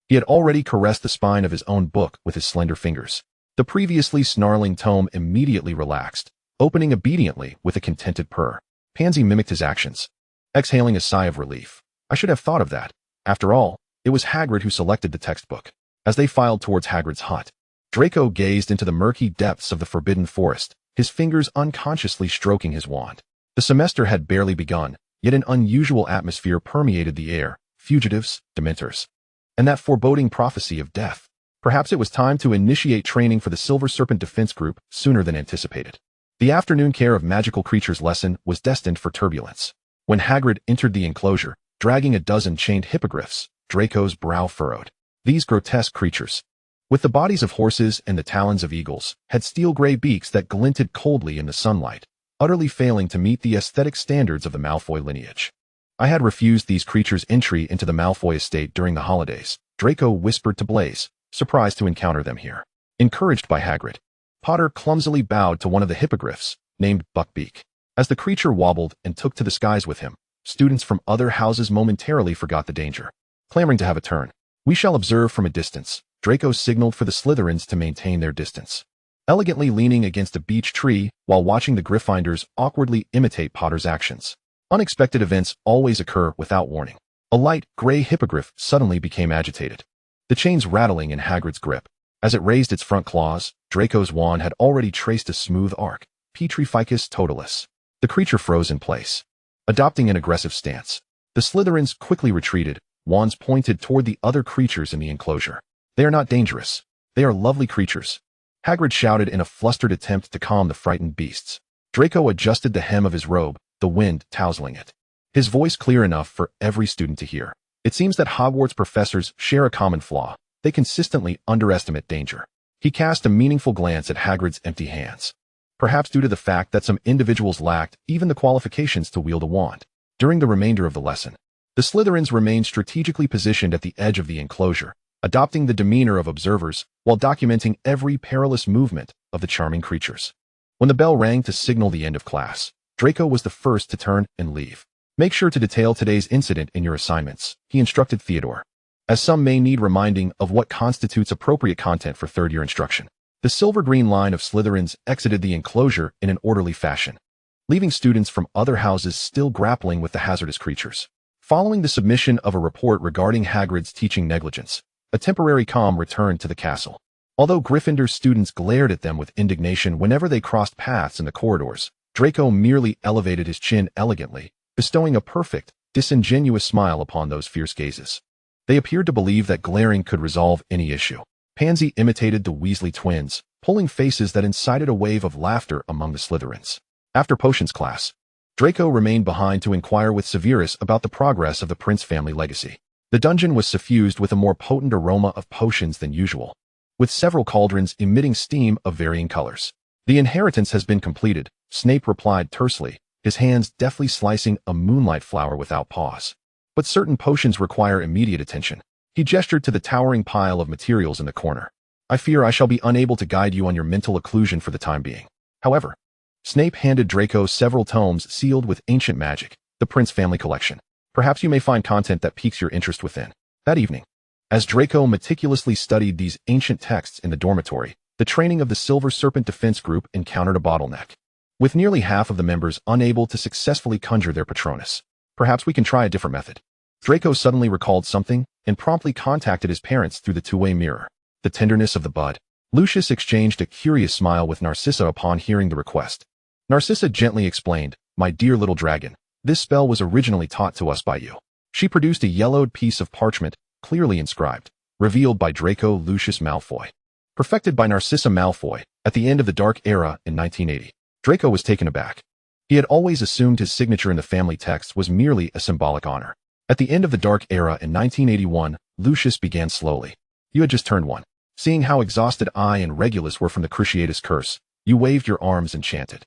[SPEAKER 1] he had already caressed the spine of his own book with his slender fingers. The previously snarling tome immediately relaxed, opening obediently with a contented purr. Pansy mimicked his actions, exhaling a sigh of relief. I should have thought of that. After all, it was Hagrid who selected the textbook. As they filed towards Hagrid's hut, Draco gazed into the murky depths of the forbidden forest, his fingers unconsciously stroking his wand. The semester had barely begun, yet an unusual atmosphere permeated the air, fugitives, dementors, and that foreboding prophecy of death. Perhaps it was time to initiate training for the Silver Serpent Defense Group sooner than anticipated. The afternoon care of magical creatures lesson was destined for turbulence. When Hagrid entered the enclosure, dragging a dozen chained hippogriffs, Draco's brow furrowed. These grotesque creatures, with the bodies of horses and the talons of eagles, had steel-gray beaks that glinted coldly in the sunlight, utterly failing to meet the aesthetic standards of the Malfoy lineage. I had refused these creatures entry into the Malfoy estate during the holidays, Draco whispered to Blaise, surprised to encounter them here. Encouraged by Hagrid, Potter clumsily bowed to one of the hippogriffs, named Buckbeak. As the creature wobbled and took to the skies with him, students from other houses momentarily forgot the danger, clamoring to have a turn. We shall observe from a distance, Draco signaled for the Slytherins to maintain their distance, elegantly leaning against a beech tree while watching the Gryffindors awkwardly imitate Potter's actions. Unexpected events always occur without warning. A light, gray hippogriff suddenly became agitated, the chains rattling in Hagrid's grip. As it raised its front claws, Draco's wand had already traced a smooth arc, Petrificus totalis. The creature froze in place, adopting an aggressive stance. The Slytherins quickly retreated, wands pointed toward the other creatures in the enclosure. They are not dangerous. They are lovely creatures, Hagrid shouted in a flustered attempt to calm the frightened beasts. Draco adjusted the hem of his robe, the wind tousling it, his voice clear enough for every student to hear. It seems that Hogwarts professors share a common flaw. They consistently underestimate danger. He cast a meaningful glance at Hagrid's empty hands, perhaps due to the fact that some individuals lacked even the qualifications to wield a wand. During the remainder of the lesson, the Slytherins remained strategically positioned at the edge of the enclosure, adopting the demeanor of observers while documenting every perilous movement of the charming creatures. When the bell rang to signal the end of class, Draco was the first to turn and leave. Make sure to detail today's incident in your assignments, he instructed Theodore, as some may need reminding of what constitutes appropriate content for third-year instruction. The silver-green line of Slytherins exited the enclosure in an orderly fashion, leaving students from other houses still grappling with the hazardous creatures. Following the submission of a report regarding Hagrid's teaching negligence, a temporary calm returned to the castle. Although Gryffindor students glared at them with indignation whenever they crossed paths in the corridors, Draco merely elevated his chin elegantly, bestowing a perfect, disingenuous smile upon those fierce gazes. They appeared to believe that glaring could resolve any issue. Pansy imitated the Weasley twins, pulling faces that incited a wave of laughter among the Slytherins. After potions class, Draco remained behind to inquire with Severus about the progress of the Prince family legacy. The dungeon was suffused with a more potent aroma of potions than usual, with several cauldrons emitting steam of varying colors. The inheritance has been completed, Snape replied tersely, his hands deftly slicing a moonlight flower without pause. But certain potions require immediate attention. He gestured to the towering pile of materials in the corner. I fear I shall be unable to guide you on your mental occlusion for the time being. However, Snape handed Draco several tomes sealed with ancient magic, the Prince family collection. Perhaps you may find content that piques your interest within. That evening, as Draco meticulously studied these ancient texts in the dormitory, the training of the Silver Serpent Defense Group encountered a bottleneck, with nearly half of the members unable to successfully conjure their Patronus. Perhaps we can try a different method. Draco suddenly recalled something and promptly contacted his parents through the two-way mirror. The tenderness of the bud. Lucius exchanged a curious smile with Narcissa upon hearing the request. Narcissa gently explained, "My dear little dragon, this spell was originally taught to us by you." She produced a yellowed piece of parchment, clearly inscribed, "Revealed by Draco Lucius Malfoy." Perfected by Narcissa Malfoy at the end of the Dark Era in 1980. Draco was taken aback. He had always assumed his signature in the family text was merely a symbolic honor. At the end of the Dark Era in 1981, Lucius began slowly. "You had just turned one. Seeing how exhausted I and Regulus were from the Cruciatus curse, you waved your arms and chanted.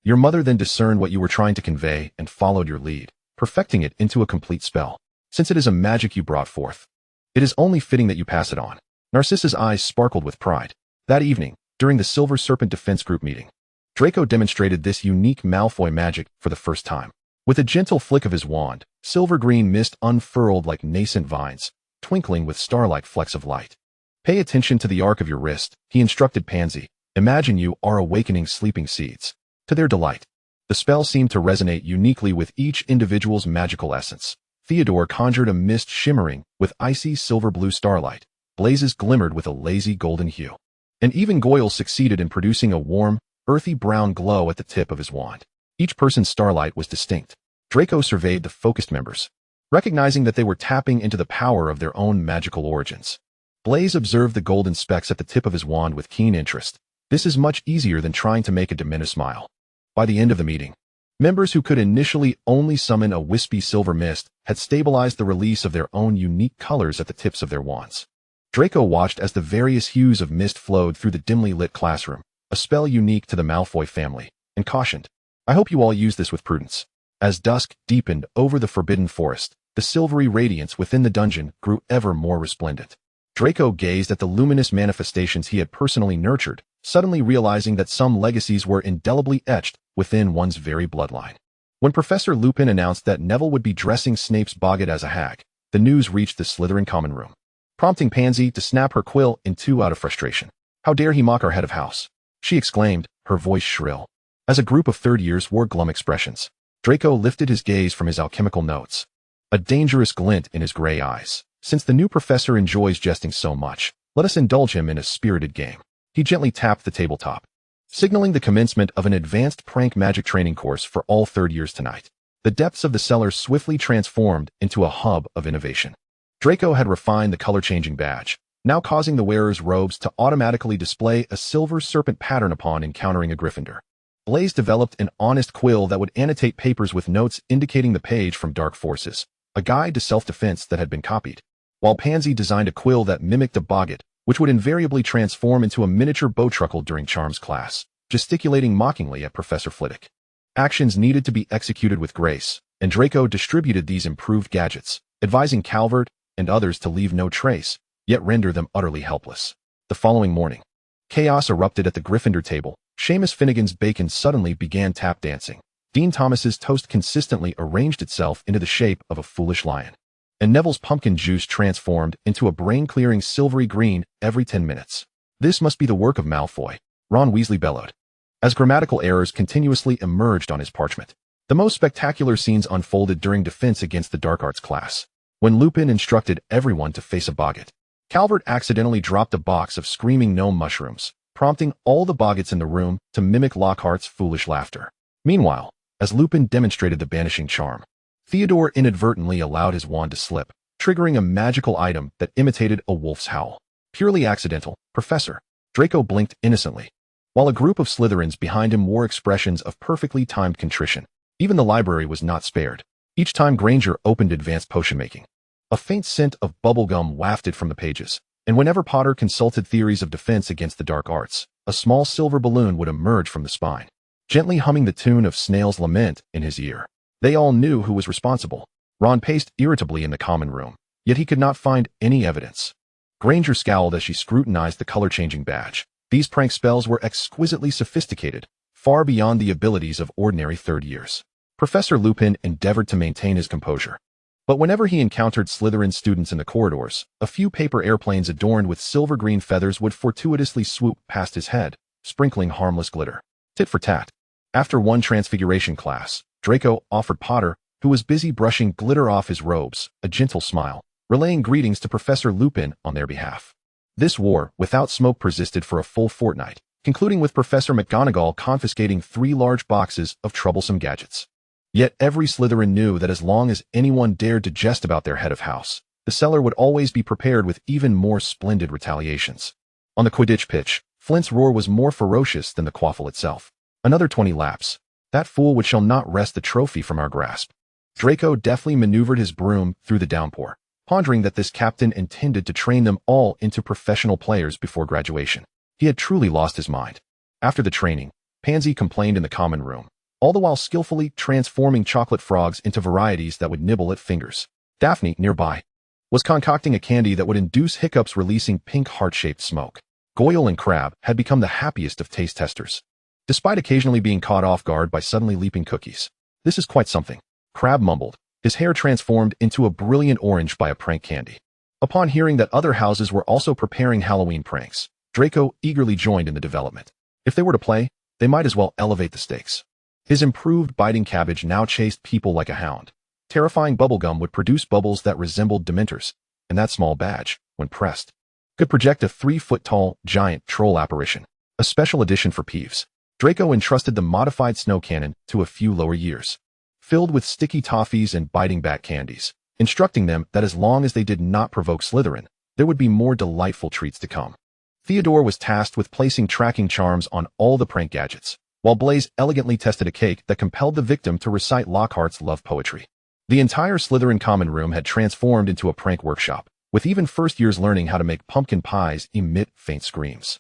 [SPEAKER 1] Your mother then discerned what you were trying to convey and followed your lead, perfecting it into a complete spell. Since it is a magic you brought forth, it is only fitting that you pass it on." Narcissa's eyes sparkled with pride. That evening, during the Silver Serpent Defense Group meeting, Draco demonstrated this unique Malfoy magic for the first time. With a gentle flick of his wand, silver-green mist unfurled like nascent vines, twinkling with star-like flecks of light. "Pay attention to the arc of your wrist," he instructed Pansy. "Imagine you are awakening sleeping seeds." To their delight, the spell seemed to resonate uniquely with each individual's magical essence. Theodore conjured a mist shimmering with icy silver-blue starlight. Blazes glimmered with a lazy golden hue. And even Goyle succeeded in producing a warm, earthy brown glow at the tip of his wand. Each person's starlight was distinct. Draco surveyed the focused members, recognizing that they were tapping into the power of their own magical origins. Blaze observed the golden specks at the tip of his wand with keen interest. This is much easier than trying to make a Dementor smile. By the end of the meeting, members who could initially only summon a wispy silver mist had stabilized the release of their own unique colors at the tips of their wands. Draco watched as the various hues of mist flowed through the dimly lit classroom, a spell unique to the Malfoy family, and cautioned, "I hope you all use this with prudence." As dusk deepened over the forbidden forest, the silvery radiance within the dungeon grew ever more resplendent. Draco gazed at the luminous manifestations he had personally nurtured, suddenly realizing that some legacies were indelibly etched within one's very bloodline. When Professor Lupin announced that Neville would be dressing Snape's boggart as a hag, the news reached the Slytherin common room, prompting Pansy to snap her quill in two out of frustration. "How dare he mock our head of house?" she exclaimed, her voice shrill. As a group of third years wore glum expressions, Draco lifted his gaze from his alchemical notes. a dangerous glint in his gray eyes. Since the new professor enjoys jesting so much, let us indulge him in a spirited game. He gently tapped the tabletop, signaling the commencement of an advanced prank magic training course for all third years tonight. The depths of the cellar swiftly transformed into a hub of innovation. Draco had refined the color-changing badge, now causing the wearer's robes to automatically display a silver serpent pattern upon encountering a Gryffindor. Blaze developed an honest quill that would annotate papers with notes indicating the page from Dark Forces, a guide to self-defense that had been copied, while Pansy designed a quill that mimicked a boggart, which would invariably transform into a miniature bowtruckle during Charms class, gesticulating mockingly at Professor Flitwick. Actions needed to be executed with grace, and Draco distributed these improved gadgets, advising Calvert and others to leave no trace, yet render them utterly helpless. The following morning, chaos erupted at the Gryffindor table. Seamus Finnegan's bacon suddenly began tap dancing. Dean Thomas's toast consistently arranged itself into the shape of a foolish lion, and Neville's pumpkin juice transformed into a brain-clearing silvery green every 10 minutes. This must be the work of Malfoy, Ron Weasley bellowed, as grammatical errors continuously emerged on his parchment. The most spectacular scenes unfolded during defense against the dark arts class, when Lupin instructed everyone to face a boggart. Calvert accidentally dropped a box of screaming gnome mushrooms, prompting all the boggarts in the room to mimic Lockhart's foolish laughter. Meanwhile, as Lupin demonstrated the banishing charm, Theodore inadvertently allowed his wand to slip, triggering a magical item that imitated a wolf's howl. Purely accidental, Professor. Draco blinked innocently, while a group of Slytherins behind him wore expressions of perfectly timed contrition. Even the library was not spared. Each time Granger opened advanced potion-making, a faint scent of bubblegum wafted from the pages, and whenever Potter consulted theories of defense against the dark arts, a small silver balloon would emerge from the spine, gently humming the tune of Snail's Lament in his ear. They all knew who was responsible. Ron paced irritably in the common room, yet he could not find any evidence. Granger scowled as she scrutinized the color-changing badge. These prank spells were exquisitely sophisticated, far beyond the abilities of ordinary third years. Professor Lupin endeavored to maintain his composure, but whenever he encountered Slytherin students in the corridors, a few paper airplanes adorned with silver-green feathers would fortuitously swoop past his head, sprinkling harmless glitter. Tit for tat. After one transfiguration class, Draco offered Potter, who was busy brushing glitter off his robes, a gentle smile, relaying greetings to Professor Lupin on their behalf. This war, without smoke, persisted for a full fortnight, concluding with Professor McGonagall confiscating 3 large boxes of troublesome gadgets. Yet every Slytherin knew that as long as anyone dared to jest about their head of house, the cellar would always be prepared with even more splendid retaliations. On the Quidditch pitch, Flint's roar was more ferocious than the quaffle itself. Another 20 laps. That fool which shall not wrest the trophy from our grasp. Draco deftly maneuvered his broom through the downpour, pondering that this captain intended to train them all into professional players before graduation. He had truly lost his mind. After the training, Pansy complained in the common room, all the while skillfully transforming chocolate frogs into varieties that would nibble at fingers. Daphne, nearby, was concocting a candy that would induce hiccups, releasing pink heart-shaped smoke. Goyle and Crabbe had become the happiest of taste testers, despite occasionally being caught off guard by suddenly leaping cookies. This is quite something, Crabbe mumbled, his hair transformed into a brilliant orange by a prank candy. Upon hearing that other houses were also preparing Halloween pranks, Draco eagerly joined in the development. If they were to play, they might as well elevate the stakes. His improved biting cabbage now chased people like a hound. Terrifying bubblegum would produce bubbles that resembled Dementors, and that small badge, when pressed, could project a 3-foot-tall, giant troll apparition. A special edition for Peeves. Draco entrusted the modified snow cannon to a few lower years, filled with sticky toffees and biting back candies, instructing them that as long as they did not provoke Slytherin, there would be more delightful treats to come. Theodore was tasked with placing tracking charms on all the prank gadgets, while Blaze elegantly tested a cake that compelled the victim to recite Lockhart's love poetry. The entire Slytherin common room had transformed into a prank workshop, with even first years learning how to make pumpkin pies emit faint screams.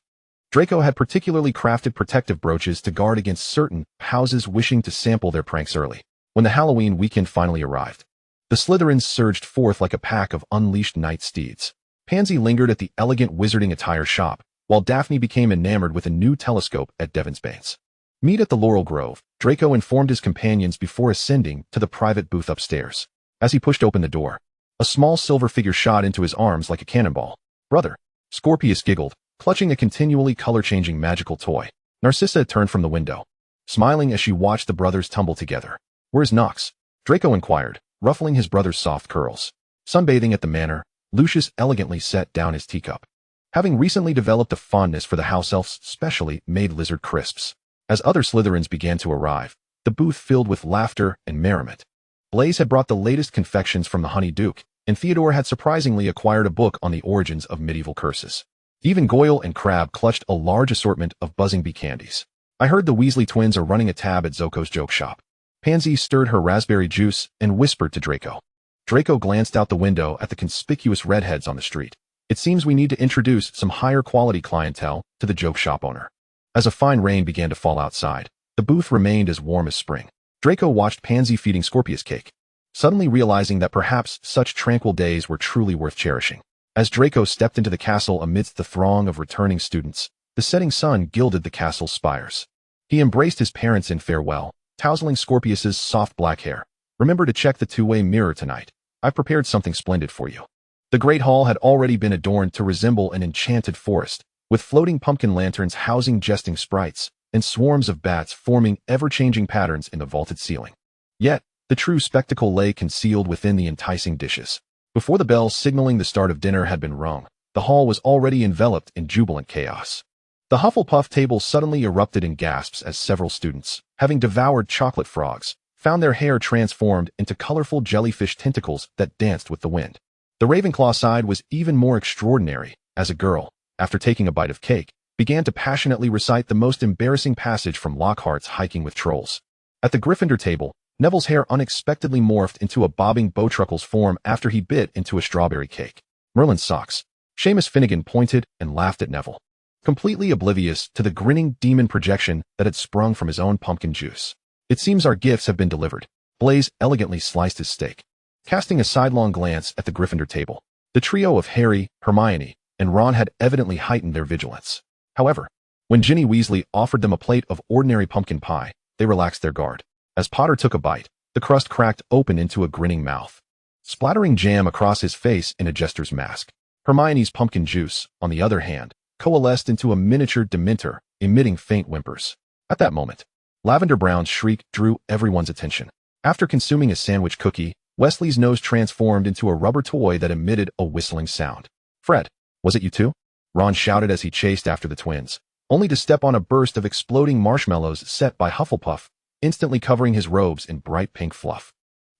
[SPEAKER 1] Draco had particularly crafted protective brooches to guard against certain houses wishing to sample their pranks early. When the Halloween weekend finally arrived, the Slytherins surged forth like a pack of unleashed night steeds. Pansy lingered at the elegant wizarding attire shop, while Daphne became enamored with a new telescope at Devonsbanes. Meet at the Laurel Grove, Draco informed his companions before ascending to the private booth upstairs. As he pushed open the door, a small silver figure shot into his arms like a cannonball. Brother, Scorpius giggled, clutching a continually color-changing magical toy. Narcissa turned from the window, smiling as she watched the brothers tumble together. Where's Nox? Draco inquired, ruffling his brother's soft curls. Sunbathing at the manor, Lucius elegantly set down his teacup. Having recently developed a fondness for the house-elves' specially made lizard crisps. As other Slytherins began to arrive, the booth filled with laughter and merriment. Blaise had brought the latest confections from the Honey Duke, and Theodore had surprisingly acquired a book on the origins of medieval curses. Even Goyle and Crabbe clutched a large assortment of buzzing bee candies. I heard the Weasley twins are running a tab at Zoko's joke shop. Pansy stirred her raspberry juice and whispered to Draco. Draco glanced out the window at the conspicuous redheads on the street. It seems we need to introduce some higher quality clientele to the joke shop owner. As a fine rain began to fall outside, the booth remained as warm as spring. Draco watched Pansy feeding Scorpius cake, suddenly realizing that perhaps such tranquil days were truly worth cherishing. As Draco stepped into the castle amidst the throng of returning students, the setting sun gilded the castle's spires. He embraced his parents in farewell, tousling Scorpius's soft black hair. Remember to check the two-way mirror tonight. I've prepared something splendid for you. The great hall had already been adorned to resemble an enchanted forest, with floating pumpkin lanterns housing jesting sprites, and swarms of bats forming ever-changing patterns in the vaulted ceiling. Yet, the true spectacle lay concealed within the enticing dishes. Before the bell signaling the start of dinner had been rung, the hall was already enveloped in jubilant chaos. The Hufflepuff table suddenly erupted in gasps as several students, having devoured chocolate frogs, found their hair transformed into colorful jellyfish tentacles that danced with the wind. The Ravenclaw side was even more extraordinary, as a girl, after taking a bite of cake, began to passionately recite the most embarrassing passage from Lockhart's Hiking with Trolls. At the Gryffindor table, Neville's hair unexpectedly morphed into a bobbing Bowtruckle's form after he bit into a strawberry cake. Merlin's socks. Seamus Finnegan pointed and laughed at Neville, completely oblivious to the grinning demon projection that had sprung from his own pumpkin juice. It seems our gifts have been delivered. Blaise elegantly sliced his steak, casting a sidelong glance at the Gryffindor table. The trio of Harry, Hermione, and Ron had evidently heightened their vigilance. However, when Ginny Weasley offered them a plate of ordinary pumpkin pie, they relaxed their guard. As Potter took a bite, the crust cracked open into a grinning mouth, splattering jam across his face in a jester's mask. Hermione's pumpkin juice, on the other hand, coalesced into a miniature Dementor, emitting faint whimpers. At that moment, Lavender Brown's shriek drew everyone's attention. After consuming a sandwich cookie, Wesley's nose transformed into a rubber toy that emitted a whistling sound. "Fred, was it you too?" Ron shouted as he chased after the twins, only to step on a burst of exploding marshmallows set by Hufflepuff, instantly covering his robes in bright pink fluff.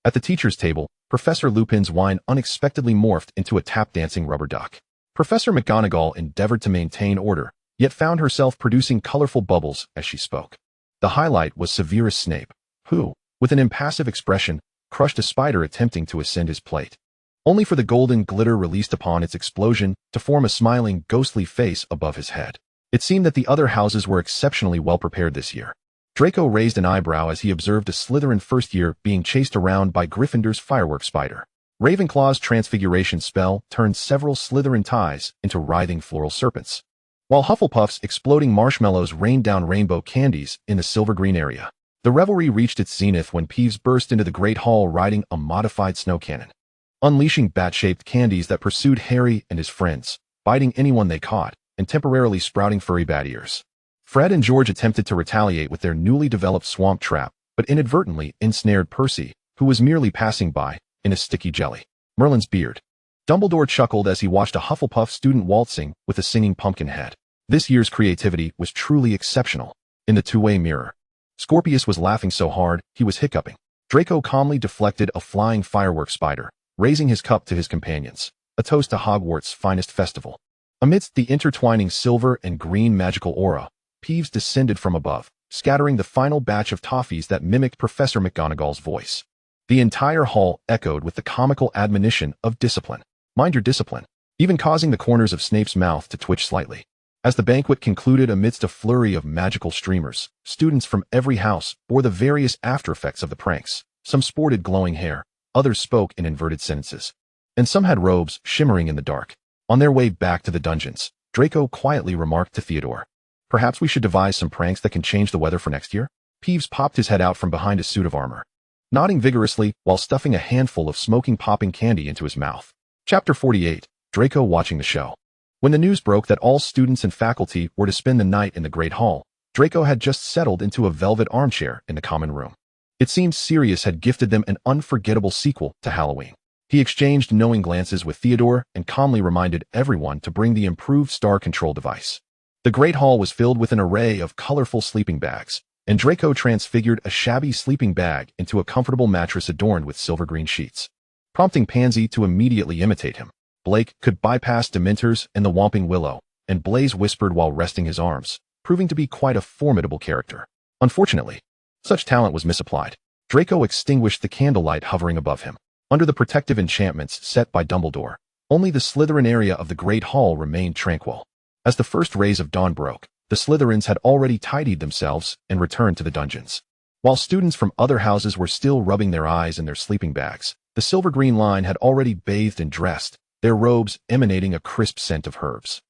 [SPEAKER 1] At the teacher's table, Professor Lupin's wine unexpectedly morphed into a tap-dancing rubber duck. Professor McGonagall endeavored to maintain order, yet found herself producing colorful bubbles as she spoke. The highlight was Severus Snape, who, with an impassive expression, crushed a spider attempting to ascend his plate, only for the golden glitter released upon its explosion to form a smiling, ghostly face above his head. It seemed that the other houses were exceptionally well prepared this year. Draco raised an eyebrow as he observed a Slytherin first year being chased around by Gryffindor's firework spider. Ravenclaw's transfiguration spell turned several Slytherin ties into writhing floral serpents, while Hufflepuff's exploding marshmallows rained down rainbow candies in the silver-green area. The revelry reached its zenith when Peeves burst into the Great Hall riding a modified snow cannon, unleashing bat-shaped candies that pursued Harry and his friends, biting anyone they caught, and temporarily sprouting furry bat ears. Fred and George attempted to retaliate with their newly developed swamp trap, but inadvertently ensnared Percy, who was merely passing by, in a sticky jelly. Merlin's beard. Dumbledore chuckled as he watched a Hufflepuff student waltzing with a singing pumpkin head. This year's creativity was truly exceptional. In the two-way mirror, Scorpius was laughing so hard, he was hiccuping. Draco calmly deflected a flying firework spider, raising his cup to his companions, a toast to Hogwarts' finest festival. Amidst the intertwining silver and green magical aura, Peeves descended from above, scattering the final batch of toffees that mimicked Professor McGonagall's voice. The entire hall echoed with the comical admonition of discipline. Mind your discipline, even causing the corners of Snape's mouth to twitch slightly. As the banquet concluded amidst a flurry of magical streamers, students from every house bore the various after-effects of the pranks. Some sported glowing hair, others spoke in inverted sentences, and some had robes shimmering in the dark. On their way back to the dungeons, Draco quietly remarked to Theodore, "Perhaps we should devise some pranks that can change the weather for next year?" Peeves popped his head out from behind his suit of armor, nodding vigorously while stuffing a handful of smoking popping candy into his mouth. Chapter 48, Draco watching the show. When the news broke that all students and faculty were to spend the night in the Great Hall, Draco had just settled into a velvet armchair in the common room. It seemed Sirius had gifted them an unforgettable sequel to Halloween. He exchanged knowing glances with Theodore and calmly reminded everyone to bring the improved star control device. The Great Hall was filled with an array of colorful sleeping bags, and Draco transfigured a shabby sleeping bag into a comfortable mattress adorned with silver-green sheets, prompting Pansy to immediately imitate him. Blake could bypass Dementors and the Whomping Willow, and Blaze whispered while resting his arms, proving to be quite a formidable character. Unfortunately, such talent was misapplied. Draco extinguished the candlelight hovering above him. Under the protective enchantments set by Dumbledore, only the Slytherin area of the Great Hall remained tranquil. As the first rays of dawn broke, the Slytherins had already tidied themselves and returned to the dungeons. While students from other houses were still rubbing their eyes in their sleeping bags, the silver-green line had already bathed and dressed, their robes emanating a crisp scent of herbs.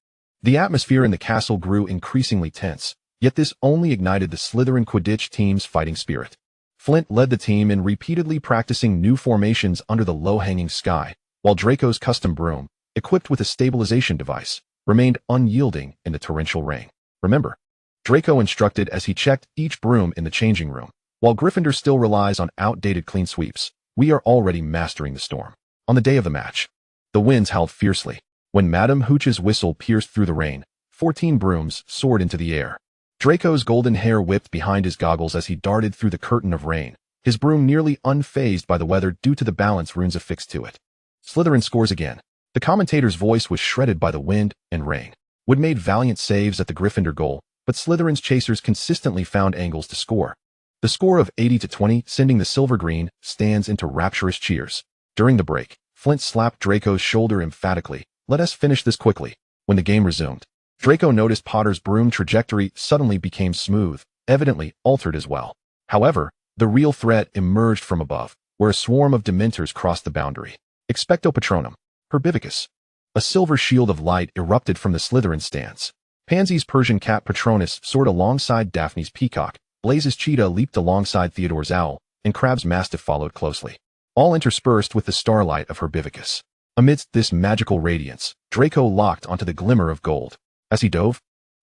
[SPEAKER 1] The atmosphere in the castle grew increasingly tense, yet this only ignited the Slytherin Quidditch team's fighting spirit. Flint led the team in repeatedly practicing new formations under the low-hanging sky, while Draco's custom broom, equipped with a stabilization device, remained unyielding in the torrential rain. Remember, Draco instructed as he checked each broom in the changing room. While Gryffindor still relies on outdated clean sweeps, we are already mastering the storm. On the day of the match, the winds howled fiercely. When Madam Hooch's whistle pierced through the rain, 14 brooms soared into the air. Draco's golden hair whipped behind his goggles as he darted through the curtain of rain, his broom nearly unfazed by the weather due to the balance runes affixed to it. Slytherin scores again. The commentator's voice was shredded by the wind and rain. Wood made valiant saves at the Gryffindor goal, but Slytherin's chasers consistently found angles to score. The score of 80-20, sending the silver-green stands into rapturous cheers. During the break, Flint slapped Draco's shoulder emphatically. "Let us finish this quickly." When the game resumed, Draco noticed Potter's broom trajectory suddenly became smooth, evidently altered as well. However, the real threat emerged from above, where a swarm of Dementors crossed the boundary. Expecto Patronum. Herbivicus. A silver shield of light erupted from the Slytherin stance. Pansy's Persian cat Patronus soared alongside Daphne's peacock, Blaze's cheetah leaped alongside Theodore's owl, and Crabbe's mastiff followed closely, all interspersed with the starlight of Herbivicus. Amidst this magical radiance, Draco locked onto the glimmer of gold. As he dove,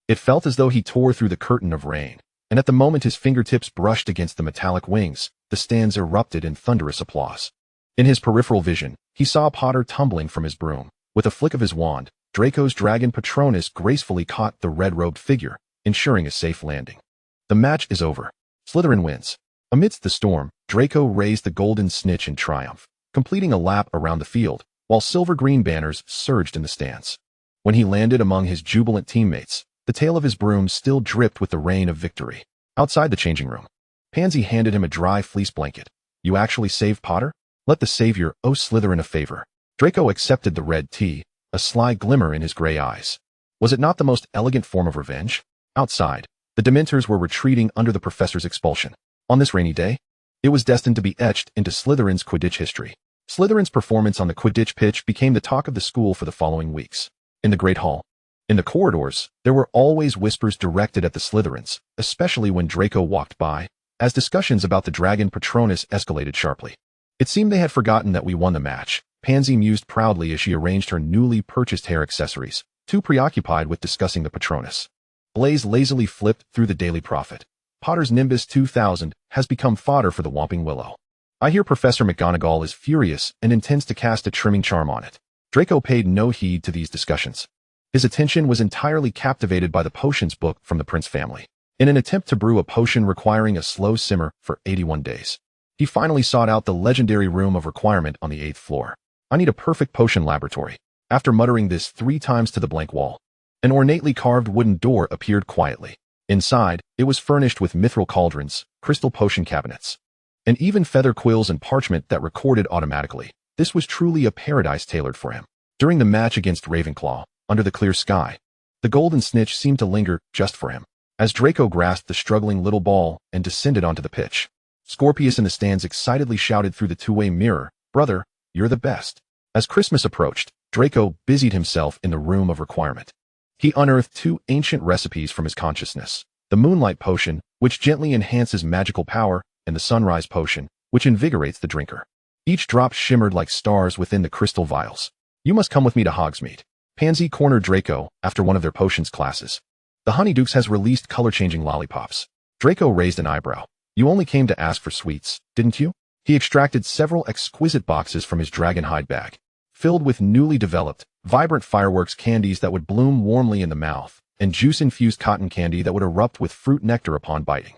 [SPEAKER 1] it felt as though he tore through the curtain of rain, and at the moment his fingertips brushed against the metallic wings, the stands erupted in thunderous applause. In his peripheral vision, he saw Potter tumbling from his broom. With a flick of his wand, Draco's dragon Patronus gracefully caught the red-robed figure, ensuring a safe landing. The match is over. Slytherin wins. Amidst the storm, Draco raised the golden snitch in triumph, completing a lap around the field, while silver-green banners surged in the stands. When he landed among his jubilant teammates, the tail of his broom still dripped with the rain of victory. Outside the changing room, Pansy handed him a dry fleece blanket. "You actually saved Potter? Let the savior owe Slytherin a favor." Draco accepted the red tea, a sly glimmer in his gray eyes. Was it not the most elegant form of revenge? Outside, the Dementors were retreating under the professor's expulsion. On this rainy day, it was destined to be etched into Slytherin's Quidditch history. Slytherin's performance on the Quidditch pitch became the talk of the school for the following weeks. In the Great Hall, in the corridors, there were always whispers directed at the Slytherins, especially when Draco walked by, as discussions about the dragon Patronus escalated sharply. "It seemed they had forgotten that we won the match," Pansy mused proudly as she arranged her newly purchased hair accessories, too preoccupied with discussing the Patronus. Blaze lazily flipped through the Daily Prophet. "Potter's Nimbus 2000 has become fodder for the Whomping Willow. I hear Professor McGonagall is furious and intends to cast a trimming charm on it." Draco paid no heed to these discussions. His attention was entirely captivated by the potions book from the Prince family. In an attempt to brew a potion requiring a slow simmer for 81 days, he finally sought out the legendary room of requirement on the 8th floor. "I need a perfect potion laboratory." After muttering this 3 times to the blank wall, an ornately carved wooden door appeared quietly. Inside, it was furnished with mithril cauldrons, crystal potion cabinets, and even feather quills and parchment that recorded automatically. This was truly a paradise tailored for him. During the match against Ravenclaw, under the clear sky, the golden snitch seemed to linger just for him. As Draco grasped the struggling little ball and descended onto the pitch, Scorpius in the stands excitedly shouted through the two-way mirror, "Brother, you're the best." As Christmas approached, Draco busied himself in the room of requirement. He unearthed 2 ancient recipes from his consciousness: the Moonlight Potion, which gently enhances magical power, and the Sunrise Potion, which invigorates the drinker. Each drop shimmered like stars within the crystal vials. "You must come with me to Hogsmeade." Pansy cornered Draco after one of their potions classes. "The Honeydukes has released color-changing lollipops." Draco raised an eyebrow. You only came to ask for sweets, didn't you? He extracted several exquisite boxes from his dragon hide bag, filled with newly developed, vibrant fireworks candies that would bloom warmly in the mouth, and juice-infused cotton candy that would erupt with fruit nectar upon biting.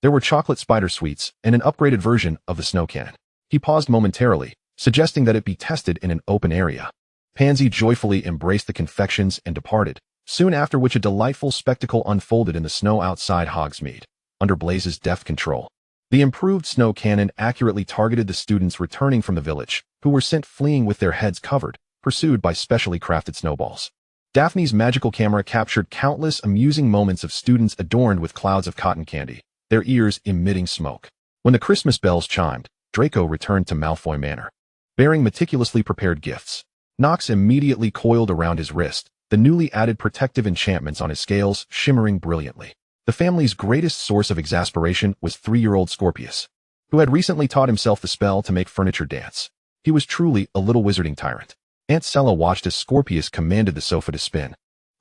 [SPEAKER 1] There were chocolate spider sweets and an upgraded version of the snow cannon. He paused momentarily, suggesting that it be tested in an open area. Pansy joyfully embraced the confections and departed, soon after which a delightful spectacle unfolded in the snow outside Hogsmeade, under Blaze's deft control. The improved snow cannon accurately targeted the students returning from the village, who were sent fleeing with their heads covered, pursued by specially crafted snowballs. Daphne's magical camera captured countless amusing moments of students adorned with clouds of cotton candy, their ears emitting smoke. When the Christmas bells chimed, Draco returned to Malfoy Manor, bearing meticulously prepared gifts. Nox immediately coiled around his wrist, the newly added protective enchantments on his scales shimmering brilliantly. The family's greatest source of exasperation was 3-year-old Scorpius, who had recently taught himself the spell to make furniture dance. He was truly a little wizarding tyrant. Aunt Sella watched as Scorpius commanded the sofa to spin,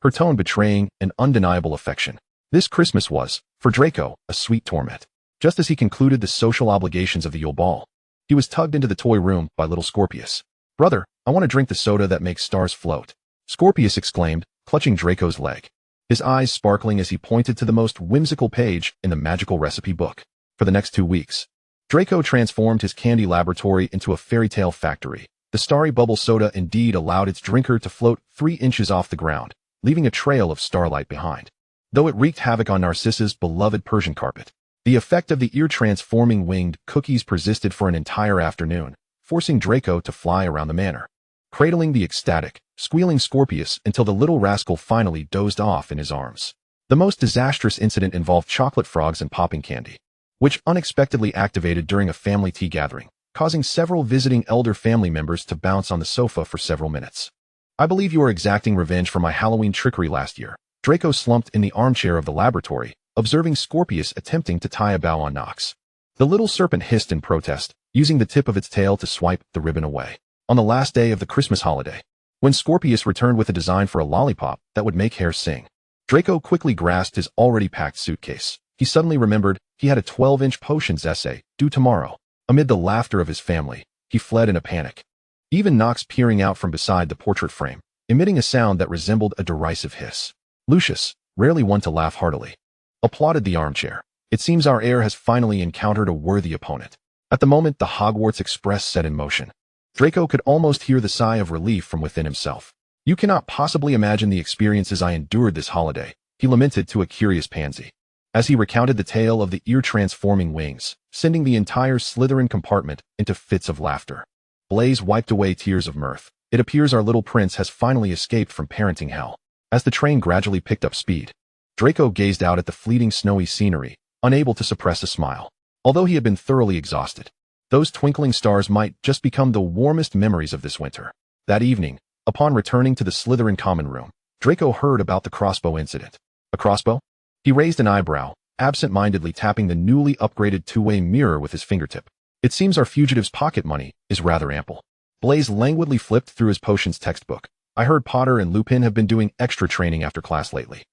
[SPEAKER 1] her tone betraying an undeniable affection. This Christmas was, for Draco, a sweet torment. Just as he concluded the social obligations of the Yule Ball, he was tugged into the toy room by little Scorpius. "Brother, I want to drink the soda that makes stars float," Scorpius exclaimed, clutching Draco's leg, his eyes sparkling as he pointed to the most whimsical page in the magical recipe book. For the next 2 weeks, Draco transformed his candy laboratory into a fairy tale factory. The starry bubble soda indeed allowed its drinker to float 3 inches off the ground, leaving a trail of starlight behind. Though it wreaked havoc on Narcissa's beloved Persian carpet, the effect of the ear-transforming winged cookies persisted for an entire afternoon, forcing Draco to fly around the manor, cradling the ecstatic, squealing Scorpius until the little rascal finally dozed off in his arms. The most disastrous incident involved chocolate frogs and popping candy, which unexpectedly activated during a family tea gathering, causing several visiting elder family members to bounce on the sofa for several minutes. "I believe you are exacting revenge for my Halloween trickery last year." Draco slumped in the armchair of the laboratory, observing Scorpius attempting to tie a bow on Nox. The little serpent hissed in protest, using the tip of its tail to swipe the ribbon away. On the last day of the Christmas holiday, when Scorpius returned with a design for a lollipop that would make hair sing, Draco quickly grasped his already packed suitcase. He suddenly remembered he had a 12-inch potions essay due tomorrow. Amid the laughter of his family, he fled in a panic, even Nox peering out from beside the portrait frame, emitting a sound that resembled a derisive hiss. Lucius, rarely one to laugh heartily, applauded the armchair. "It seems our heir has finally encountered a worthy opponent." At the moment the Hogwarts Express set in motion, Draco could almost hear the sigh of relief from within himself. "You cannot possibly imagine the experiences I endured this holiday," he lamented to a curious Pansy, as he recounted the tale of the ear-transforming wings, sending the entire Slytherin compartment into fits of laughter. Blaze wiped away tears of mirth. "It appears our little prince has finally escaped from parenting hell." As the train gradually picked up speed, Draco gazed out at the fleeting snowy scenery, unable to suppress a smile. Although he had been thoroughly exhausted, those twinkling stars might just become the warmest memories of this winter. That evening, upon returning to the Slytherin common room, Draco heard about the crossbow incident. "A crossbow?" He raised an eyebrow, absent-mindedly tapping the newly upgraded two-way mirror with his fingertip. "It seems our fugitive's pocket money is rather ample." Blaze languidly flipped through his potions textbook. "I heard Potter and Lupin have been doing extra training after class lately.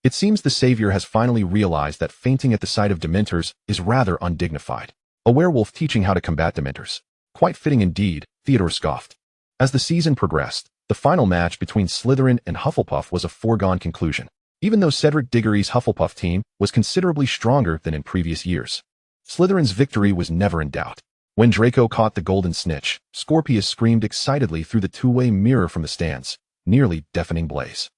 [SPEAKER 1] It seems the savior has finally realized that fainting at the sight of dementors is rather undignified. A werewolf teaching how to combat dementors. Quite fitting indeed," Theodore scoffed. As the season progressed, the final match between Slytherin and Hufflepuff was a foregone conclusion, even though Cedric Diggory's Hufflepuff team was considerably stronger than in previous years. Slytherin's victory was never in doubt. When Draco caught the golden snitch, Scorpius screamed excitedly through the two-way mirror from the stands, nearly deafening Blaze.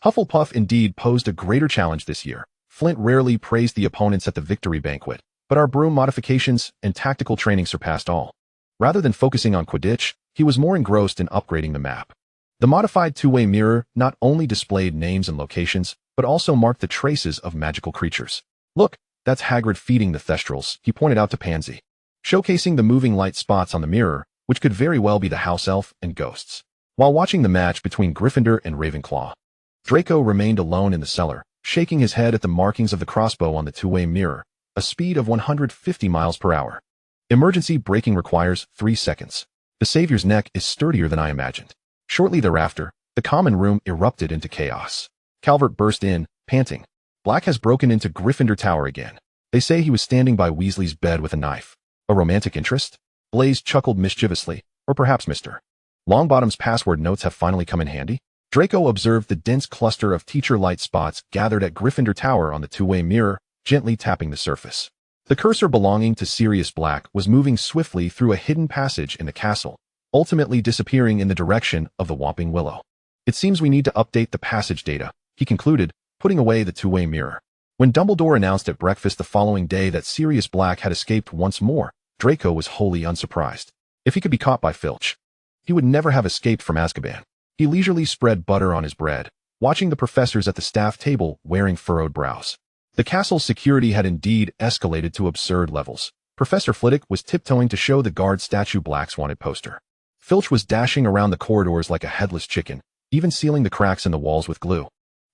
[SPEAKER 1] Hufflepuff indeed posed a greater challenge this year. Flint rarely praised the opponents at the victory banquet, but our broom modifications and tactical training surpassed all. Rather than focusing on Quidditch, he was more engrossed in upgrading the map. The modified two-way mirror not only displayed names and locations, but also marked the traces of magical creatures. "Look, that's Hagrid feeding the Thestrals," he pointed out to Pansy, showcasing the moving light spots on the mirror, which could very well be the house-elf and ghosts. While watching the match between Gryffindor and Ravenclaw, Draco remained alone in the cellar, shaking his head at the markings of the crossbow on the two-way mirror, a speed of 150 miles per hour. "Emergency braking requires 3 seconds. The savior's neck is sturdier than I imagined." Shortly thereafter, the common room erupted into chaos. Calvert burst in, panting. "Black has broken into Gryffindor Tower again." They say he was standing by Weasley's bed with a knife. A romantic interest? Blaise chuckled mischievously. Or perhaps Mr. Longbottom's password notes have finally come in handy? Draco observed the dense cluster of teacher light spots gathered at Gryffindor Tower on the two-way mirror, gently tapping the surface. The cursor belonging to Sirius Black was moving swiftly through a hidden passage in the castle, ultimately disappearing in the direction of the Whomping Willow. It seems we need to update the passage data, he concluded, putting away the two-way mirror. When Dumbledore announced at breakfast the following day that Sirius Black had escaped once more, Draco was wholly unsurprised. If he could be caught by Filch, he would never have escaped from Azkaban. He leisurely spread butter on his bread, watching the professors at the staff table wearing furrowed brows. The castle's security had indeed escalated to absurd levels. Professor Flitwick was tiptoeing to show the guard statue Black's wanted poster. Filch was dashing around the corridors like a headless chicken, even sealing the cracks in the walls with glue.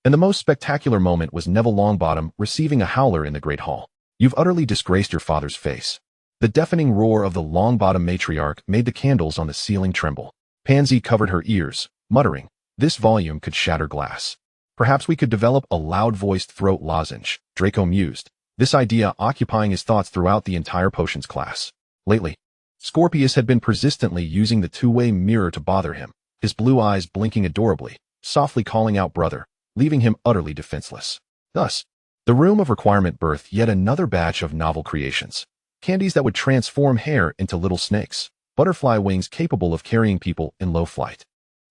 [SPEAKER 1] And the most spectacular moment was Neville Longbottom receiving a howler in the Great Hall. "You've utterly disgraced your father's face." The deafening roar of the Longbottom matriarch made the candles on the ceiling tremble. Pansy covered her ears, muttering, "This volume could shatter glass." "Perhaps we could develop a loud-voiced throat lozenge," Draco mused, this idea occupying his thoughts throughout the entire potions class. Lately, Scorpius had been persistently using the two-way mirror to bother him, his blue eyes blinking adorably, softly calling out brother, leaving him utterly defenseless. Thus, the room of requirement birthed yet another batch of novel creations. Candies that would transform hair into little snakes, butterfly wings capable of carrying people in low flight,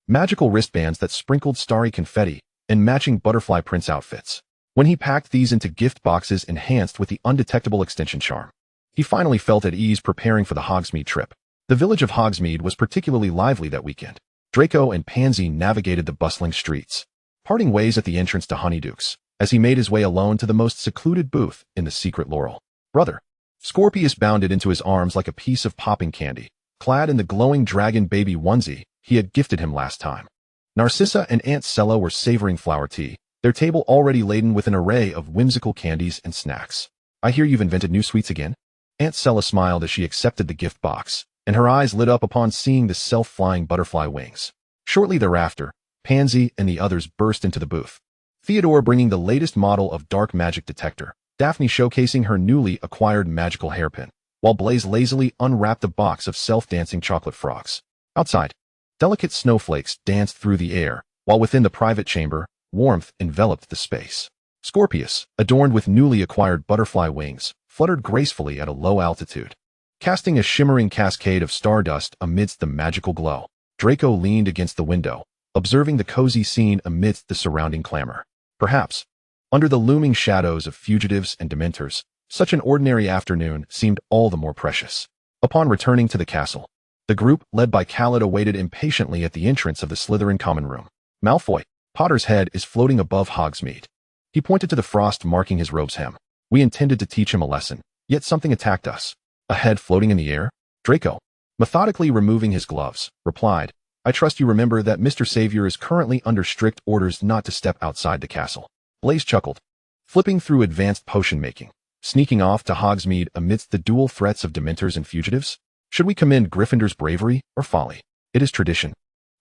[SPEAKER 1] magical wristbands that sprinkled starry confetti, and matching butterfly prince outfits. When he packed these into gift boxes enhanced with the undetectable extension charm, he finally felt at ease preparing for the Hogsmeade trip. The village of Hogsmeade was particularly lively that weekend. Draco and Pansy navigated the bustling streets, parting ways at the entrance to Honeyduke's, as he made his way alone to the most secluded booth in the secret laurel. "Brother." Scorpius bounded into his arms like a piece of popping candy, clad in the glowing dragon baby onesie he had gifted him last time. Narcissa and Aunt Sella were savoring flower tea, their table already laden with an array of whimsical candies and snacks. "I hear you've invented new sweets again?" Aunt Sella smiled as she accepted the gift box, and her eyes lit up upon seeing the self-flying butterfly wings. Shortly thereafter, Pansy and the others burst into the booth. Theodore bringing the latest model of dark magic detector, Daphne showcasing her newly acquired magical hairpin, while Blaise lazily unwrapped a box of self-dancing chocolate frogs. Outside, delicate snowflakes danced through the air, while within the private chamber, warmth enveloped the space. Scorpius, adorned with newly acquired butterfly wings, fluttered gracefully at a low altitude, casting a shimmering cascade of stardust amidst the magical glow. Draco leaned against the window, observing the cozy scene amidst the surrounding clamor. Perhaps, under the looming shadows of fugitives and dementors, such an ordinary afternoon seemed all the more precious. Upon returning to the castle, the group, led by Khaled, awaited impatiently at the entrance of the Slytherin common room. "Malfoy, Potter's head is floating above Hogsmeade." He pointed to the frost marking his robe's hem. "We intended to teach him a lesson, yet something attacked us." "A head floating in the air?" Draco, methodically removing his gloves, replied, "I trust you remember that Mr. Savior is currently under strict orders not to step outside the castle." Blaise chuckled, flipping through advanced potion making, sneaking off to Hogsmeade amidst the dual threats of dementors and fugitives. "Should we commend Gryffindor's bravery or folly? It is tradition,"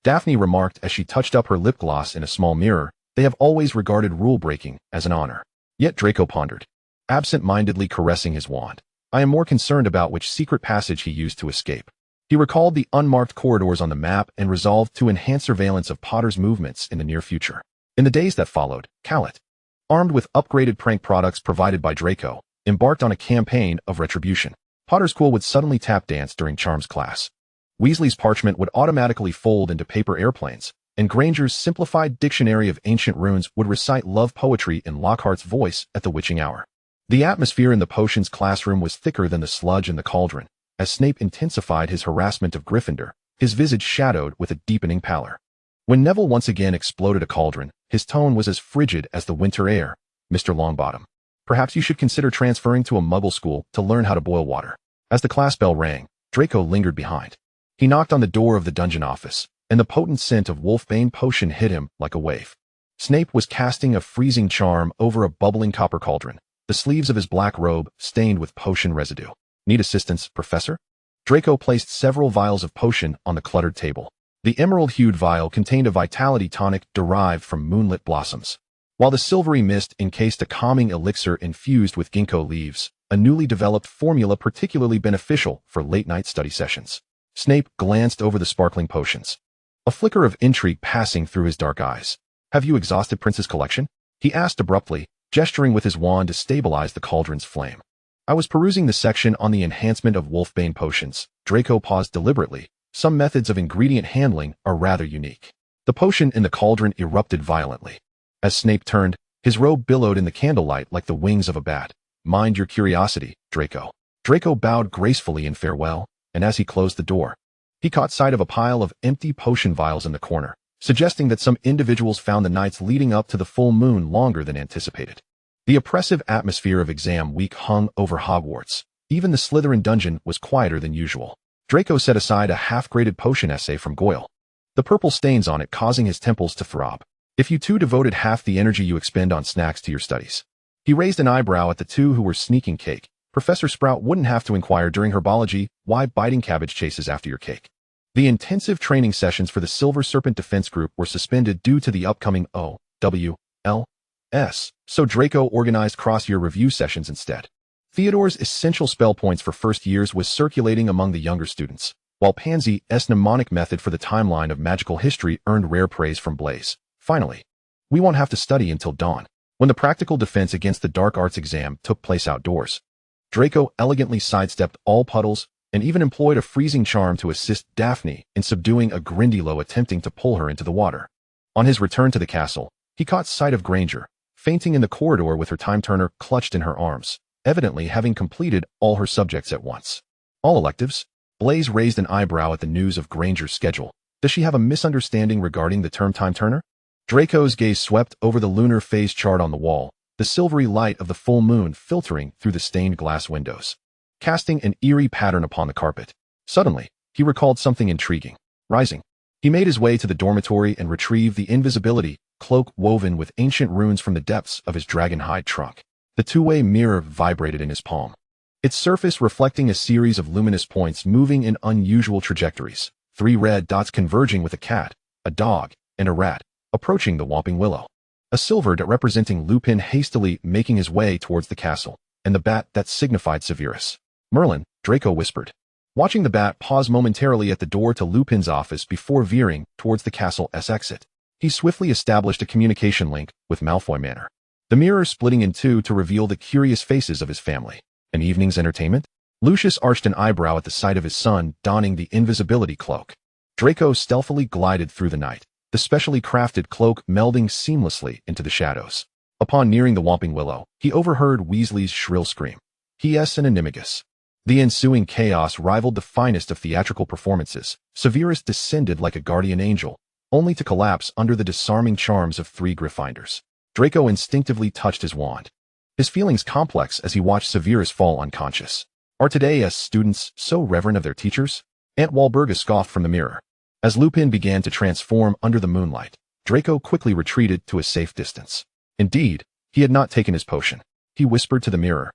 [SPEAKER 1] Daphne remarked as she touched up her lip gloss in a small mirror. "They have always regarded rule-breaking as an honor." Yet Draco pondered, absent-mindedly caressing his wand. "I am more concerned about which secret passage he used to escape." He recalled the unmarked corridors on the map and resolved to enhance surveillance of Potter's movements in the near future. In the days that followed, Khaled, armed with upgraded prank products provided by Draco, embarked on a campaign of retribution. Potter's quill would suddenly tap dance during Charms class. Weasley's parchment would automatically fold into paper airplanes, and Granger's simplified dictionary of ancient runes would recite love poetry in Lockhart's voice at the witching hour. The atmosphere in the potions classroom was thicker than the sludge in the cauldron, as Snape intensified his harassment of Gryffindor, his visage shadowed with a deepening pallor. When Neville once again exploded a cauldron, his tone was as frigid as the winter air. "Mr. Longbottom, perhaps you should consider transferring to a Muggle school to learn how to boil water." As the class bell rang, Draco lingered behind. He knocked on the door of the dungeon office, and the potent scent of Wolfbane potion hit him like a wave. Snape was casting a freezing charm over a bubbling copper cauldron, the sleeves of his black robe stained with potion residue. "Need assistance, Professor?" Draco placed several vials of potion on the cluttered table. The emerald-hued vial contained a vitality tonic derived from moonlit blossoms, while the silvery mist encased a calming elixir infused with ginkgo leaves, a newly developed formula particularly beneficial for late-night study sessions. Snape glanced over the sparkling potions, a flicker of intrigue passing through his dark eyes. "Have you exhausted Prince's collection?" he asked abruptly, gesturing with his wand to stabilize the cauldron's flame. "I was perusing the section on the enhancement of wolfbane potions." Draco paused deliberately. "Some methods of ingredient handling are rather unique." The potion in the cauldron erupted violently. As Snape turned, his robe billowed in the candlelight like the wings of a bat. "Mind your curiosity, Draco." Draco bowed gracefully in farewell, and as he closed the door, he caught sight of a pile of empty potion vials in the corner, suggesting that some individuals found the nights leading up to the full moon longer than anticipated. The oppressive atmosphere of exam week hung over Hogwarts. Even the Slytherin dungeon was quieter than usual. Draco set aside a half-graded potion essay from Goyle, the purple stains on it causing his temples to throb. "If you two devoted half the energy you expend on snacks to your studies." He raised an eyebrow at the two who were sneaking cake. Professor Sprout wouldn't have to inquire during herbology why biting cabbage chases after your cake. The intensive training sessions for the Silver Serpent Defense Group were suspended due to the upcoming OWLS, so Draco organized cross-year review sessions instead. Theodore's essential spell points for first years was circulating among the younger students, while Pansy's mnemonic method for the timeline of magical history earned rare praise from Blaise. "Finally, we won't have to study until dawn." When the practical defense against the dark arts exam took place outdoors, Draco elegantly sidestepped all puddles and even employed a freezing charm to assist Daphne in subduing a Grindylow attempting to pull her into the water. On his return to the castle, he caught sight of Granger, fainting in the corridor with her time-turner clutched in her arms, evidently having completed all her subjects at once. "All electives?" Blaise raised an eyebrow at the news of Granger's schedule. "Does she have a misunderstanding regarding the term time-turner?" Draco's gaze swept over the lunar phase chart on the wall, the silvery light of the full moon filtering through the stained glass windows, casting an eerie pattern upon the carpet. Suddenly, he recalled something intriguing. Rising, he made his way to the dormitory and retrieved the invisibility cloak woven with ancient runes from the depths of his dragon hide trunk. The two-way mirror vibrated in his palm, its surface reflecting a series of luminous points moving in unusual trajectories, 3 red dots converging with a cat, a dog, and a rat, approaching the Whomping Willow. A silver dot representing Lupin hastily making his way towards the castle, and the bat that signified Severus. "Merlin," Draco whispered, watching the bat pause momentarily at the door to Lupin's office before veering towards the castle's exit. He swiftly established a communication link with Malfoy Manor, the mirror splitting in two to reveal the curious faces of his family. "An evening's entertainment?" Lucius arched an eyebrow at the sight of his son donning the invisibility cloak. Draco stealthily glided through the night, the specially crafted cloak melding seamlessly into the shadows. Upon nearing the Whomping Willow, he overheard Weasley's shrill scream. "P.S. and Animagus." The ensuing chaos rivaled the finest of theatrical performances. Severus descended like a guardian angel, only to collapse under the disarming charms of 3 Gryffindors. Draco instinctively touched his wand, his feelings complex as he watched Severus fall unconscious. "Are today's students so reverent of their teachers?" Aunt Walburga scoffed from the mirror. As Lupin began to transform under the moonlight, Draco quickly retreated to a safe distance. Indeed, he had not taken his potion. He whispered to the mirror,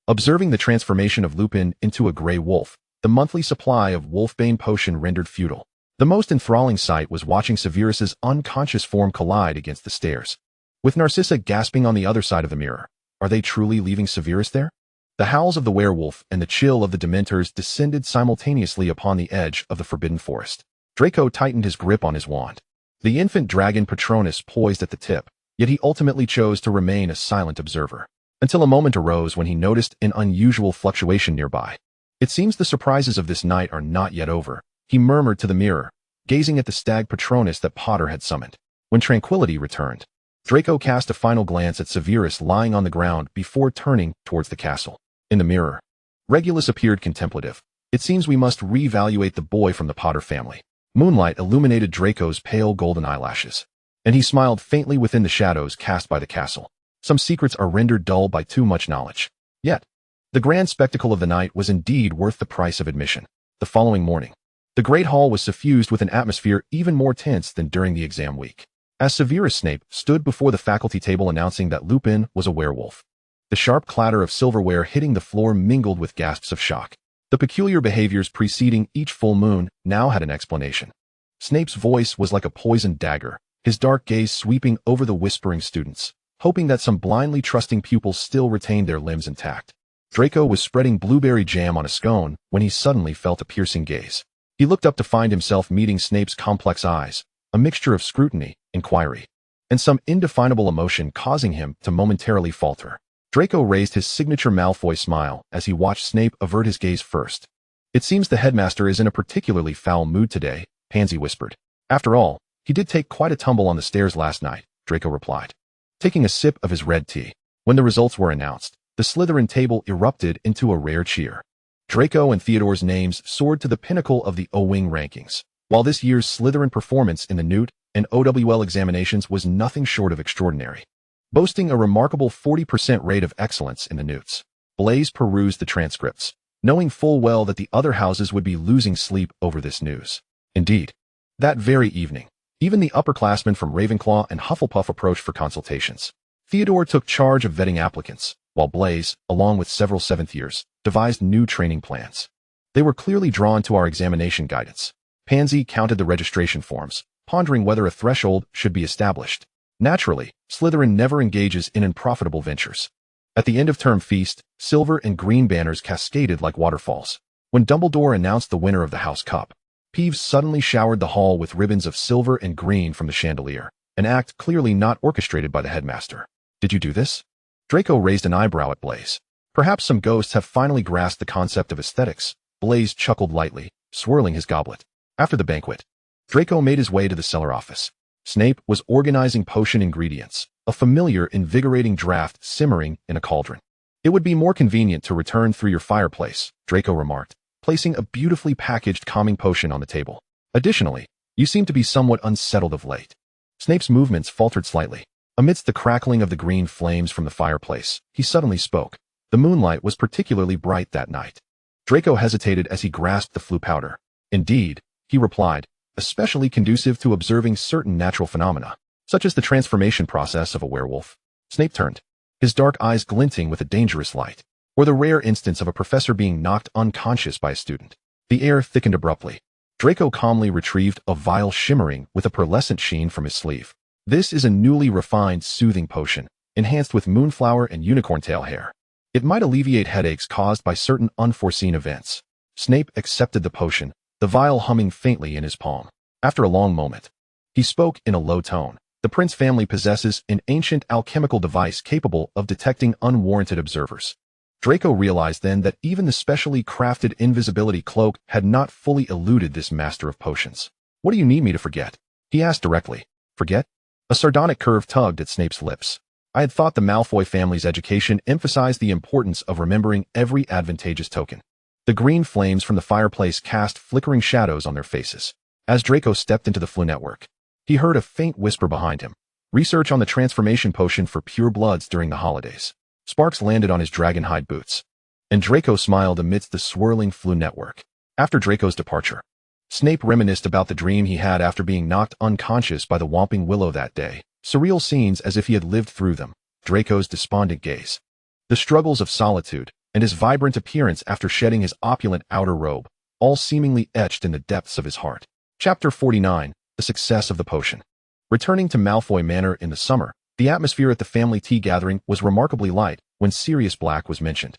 [SPEAKER 1] observing the transformation of Lupin into a gray wolf, the monthly supply of wolfbane potion rendered futile. The most enthralling sight was watching Severus's unconscious form collide against the stairs, with Narcissa gasping on the other side of the mirror. Are they truly leaving Severus there? The howls of the werewolf and the chill of the Dementors descended simultaneously upon the edge of the Forbidden Forest. Draco tightened his grip on his wand, the infant dragon Patronus poised at the tip, yet he ultimately chose to remain a silent observer, until a moment arose when he noticed an unusual fluctuation nearby. "It seems the surprises of this night are not yet over," he murmured to the mirror, gazing at the stag Patronus that Potter had summoned. When tranquility returned, Draco cast a final glance at Severus lying on the ground before turning towards the castle. In the mirror, Regulus appeared contemplative. "It seems we must reevaluate the boy from the Potter family." Moonlight illuminated Draco's pale golden eyelashes, and he smiled faintly within the shadows cast by the castle. Some secrets are rendered dull by too much knowledge. Yet, the grand spectacle of the night was indeed worth the price of admission. The following morning, the Great Hall was suffused with an atmosphere even more tense than during the exam week. As Severus Snape stood before the faculty table announcing that Lupin was a werewolf, the sharp clatter of silverware hitting the floor mingled with gasps of shock. The peculiar behaviors preceding each full moon now had an explanation. Snape's voice was like a poisoned dagger, his dark gaze sweeping over the whispering students, hoping that some blindly trusting pupils still retained their limbs intact. Draco was spreading blueberry jam on a scone when he suddenly felt a piercing gaze. He looked up to find himself meeting Snape's complex eyes, a mixture of scrutiny, inquiry, and some indefinable emotion causing him to momentarily falter. Draco raised his signature Malfoy smile as he watched Snape avert his gaze first. "It seems the headmaster is in a particularly foul mood today," Pansy whispered. "After all, he did take quite a tumble on the stairs last night," Draco replied, taking a sip of his red tea. When the results were announced, the Slytherin table erupted into a rare cheer. Draco and Theodore's names soared to the pinnacle of the O-Wing rankings, while this year's Slytherin performance in the Newt and OWL examinations was nothing short of extraordinary, boasting a remarkable 40% rate of excellence in the Newts. Blaise perused the transcripts, knowing full well that the other houses would be losing sleep over this news. Indeed, that very evening, even the upperclassmen from Ravenclaw and Hufflepuff approached for consultations. Theodore took charge of vetting applicants, while Blaise, along with several seventh years, devised new training plans. They were clearly drawn to our examination guidance. Pansy counted the registration forms, pondering whether a threshold should be established. Naturally, Slytherin never engages in unprofitable ventures. At the end of term feast, silver and green banners cascaded like waterfalls. When Dumbledore announced the winner of the House Cup, Peeves suddenly showered the hall with ribbons of silver and green from the chandelier, an act clearly not orchestrated by the headmaster. "Did you do this?" Draco raised an eyebrow at Blaise. "Perhaps some ghosts have finally grasped the concept of aesthetics." Blaise chuckled lightly, swirling his goblet. After the banquet, Draco made his way to the cellar office. Snape was organizing potion ingredients, a familiar, invigorating draft simmering in a cauldron. "It would be more convenient to return through your fireplace," Draco remarked, placing a beautifully packaged calming potion on the table. "Additionally, you seem to be somewhat unsettled of late." Snape's movements faltered slightly. Amidst the crackling of the green flames from the fireplace, he suddenly spoke. The moonlight was particularly bright that night. Draco hesitated as he grasped the flue powder. "Indeed," he replied, "especially conducive to observing certain natural phenomena, such as the transformation process of a werewolf." Snape turned, his dark eyes glinting with a dangerous light, or the rare instance of a professor being knocked unconscious by a student. The air thickened abruptly. Draco calmly retrieved a vial shimmering with a pearlescent sheen from his sleeve. "This is a newly refined soothing potion, enhanced with moonflower and unicorn tail hair. It might alleviate headaches caused by certain unforeseen events." Snape accepted the potion, the vial humming faintly in his palm. After a long moment, he spoke in a low tone. "The Prince family possesses an ancient alchemical device capable of detecting unwarranted observers." Draco realized then that even the specially crafted invisibility cloak had not fully eluded this master of potions. "What do you need me to forget?" he asked directly. "Forget?" A sardonic curve tugged at Snape's lips. "I had thought the Malfoy family's education emphasized the importance of remembering every advantageous token." The green flames from the fireplace cast flickering shadows on their faces. As Draco stepped into the flue network, he heard a faint whisper behind him. "Research on the transformation potion for pure bloods during the holidays." Sparks landed on his dragonhide boots, and Draco smiled amidst the swirling flue network. After Draco's departure, Snape reminisced about the dream he had after being knocked unconscious by the Whomping Willow that day. Surreal scenes as if he had lived through them. Draco's despondent gaze, the struggles of solitude, and his vibrant appearance after shedding his opulent outer robe, all seemingly etched in the depths of his heart. Chapter 49, The Success of the Potion. Returning to Malfoy Manor in the summer, the atmosphere at the family tea gathering was remarkably light when Sirius Black was mentioned.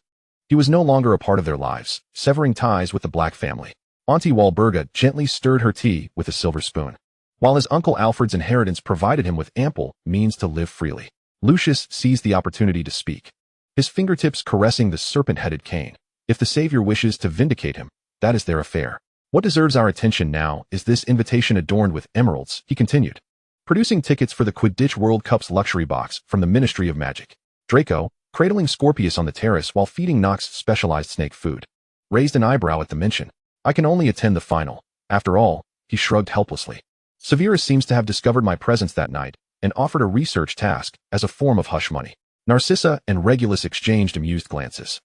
[SPEAKER 1] He was no longer a part of their lives, severing ties with the Black family. Auntie Walburga gently stirred her tea with a silver spoon, while his Uncle Alfred's inheritance provided him with ample means to live freely. Lucius seized the opportunity to speak, his fingertips caressing the serpent-headed cane. "If the Savior wishes to vindicate him, that is their affair. What deserves our attention now is this invitation adorned with emeralds," he continued, producing tickets for the Quidditch World Cup's luxury box from the Ministry of Magic. Draco, cradling Scorpius on the terrace while feeding Nox specialized snake food, raised an eyebrow at the mention. "I can only attend the final. After all," he shrugged helplessly. "Severus seems to have discovered my presence that night and offered a research task as a form of hush money." Narcissa and Regulus exchanged amused glances.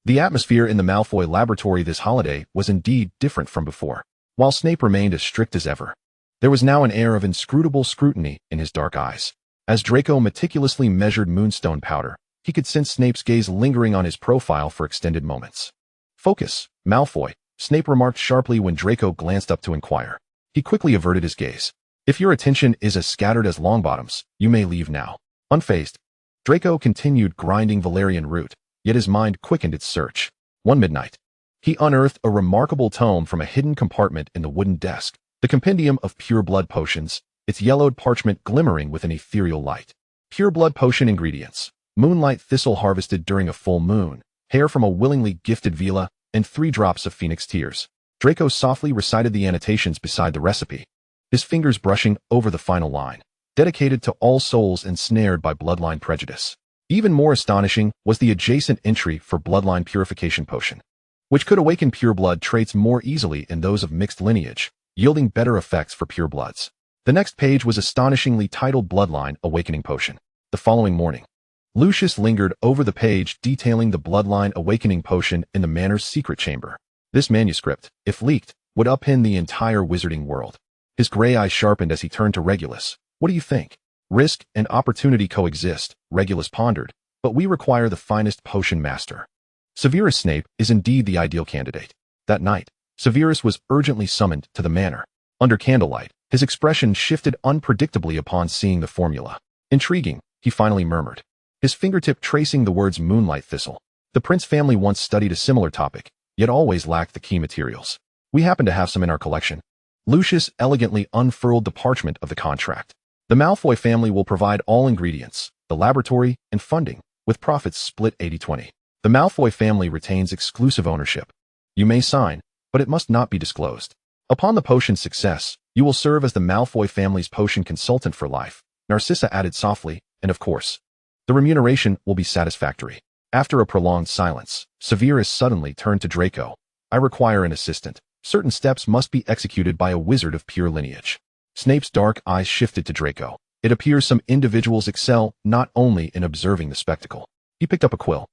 [SPEAKER 1] The atmosphere in the Malfoy laboratory this holiday was indeed different from before. While Snape remained as strict as ever, there was now an air of inscrutable scrutiny in his dark eyes. As Draco meticulously measured moonstone powder, he could sense Snape's gaze lingering on his profile for extended moments. "Focus, Malfoy," Snape remarked sharply when Draco glanced up to inquire. He quickly averted his gaze. "If your attention is as scattered as Longbottom's, you may leave now." Unfazed, Draco continued grinding valerian root, yet his mind quickened its search. One midnight, he unearthed a remarkable tome from a hidden compartment in the wooden desk, the Compendium of Pure Blood Potions, its yellowed parchment glimmering with an ethereal light. Pure blood potion ingredients: moonlight thistle harvested during a full moon, hair from a willingly gifted Vila, and 3 drops of phoenix tears. Draco softly recited the annotations beside the recipe, his fingers brushing over the final line, dedicated to all souls ensnared by bloodline prejudice. Even more astonishing was the adjacent entry for bloodline purification potion, which could awaken pure blood traits more easily in those of mixed lineage, yielding better effects for pure bloods. The next page was astonishingly titled Bloodline Awakening Potion. The following morning, Lucius lingered over the page detailing the Bloodline Awakening Potion in the manor's secret chamber. This manuscript, if leaked, would upend the entire wizarding world. His gray eyes sharpened as he turned to Regulus. What do you think? Risk and opportunity coexist, Regulus pondered, but we require the finest potion master. Severus Snape is indeed the ideal candidate. That night, Severus was urgently summoned to the manor. Under candlelight, his expression shifted unpredictably upon seeing the formula. Intriguing, he finally murmured, his fingertip tracing the words moonlight thistle. The Prince family once studied a similar topic, yet always lacked the key materials. We happen to have some in our collection. Lucius elegantly unfurled the parchment of the contract. The Malfoy family will provide all ingredients, the laboratory, and funding, with profits split 80-20. The Malfoy family retains exclusive ownership. You may sign, but it must not be disclosed. Upon the potion's success, you will serve as the Malfoy family's potion consultant for life, Narcissa added softly, and of course, the remuneration will be satisfactory. After a prolonged silence, Severus suddenly turned to Draco. I require an assistant. Certain steps must be executed by a wizard of pure lineage. Snape's dark eyes shifted to Draco. It appears some individuals excel not only in observing the spectacle. He picked up a quill,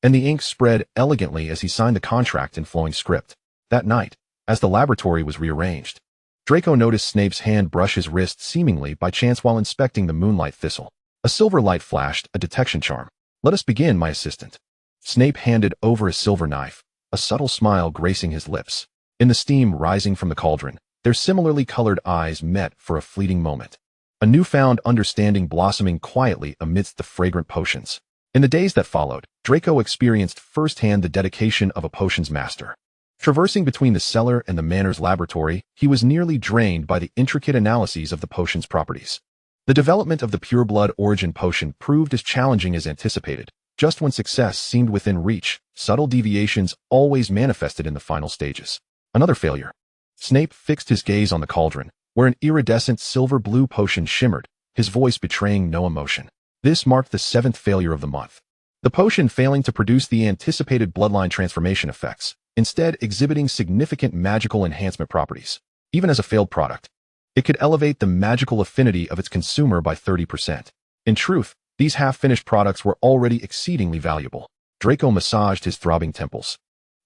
[SPEAKER 1] and the ink spread elegantly as he signed the contract in flowing script. That night, as the laboratory was rearranged, Draco noticed Snape's hand brush his wrist seemingly by chance while inspecting the moonlight thistle. A silver light flashed, a detection charm. Let us begin, my assistant. Snape handed over a silver knife, a subtle smile gracing his lips. In the steam rising from the cauldron, their similarly colored eyes met for a fleeting moment. A newfound understanding blossoming quietly amidst the fragrant potions. In the days that followed, Draco experienced firsthand the dedication of a potions master. Traversing between the cellar and the manor's laboratory, he was nearly drained by the intricate analyses of the potion's properties. The development of the pure blood origin potion proved as challenging as anticipated. Just when success seemed within reach, subtle deviations always manifested in the final stages. Another failure. Snape fixed his gaze on the cauldron, where an iridescent silver-blue potion shimmered, his voice betraying no emotion. This marked the 7th failure of the month. The potion failing to produce the anticipated bloodline transformation effects, instead exhibiting significant magical enhancement properties. Even as a failed product, it could elevate the magical affinity of its consumer by 30%. In truth, these half-finished products were already exceedingly valuable. Draco massaged his throbbing temples,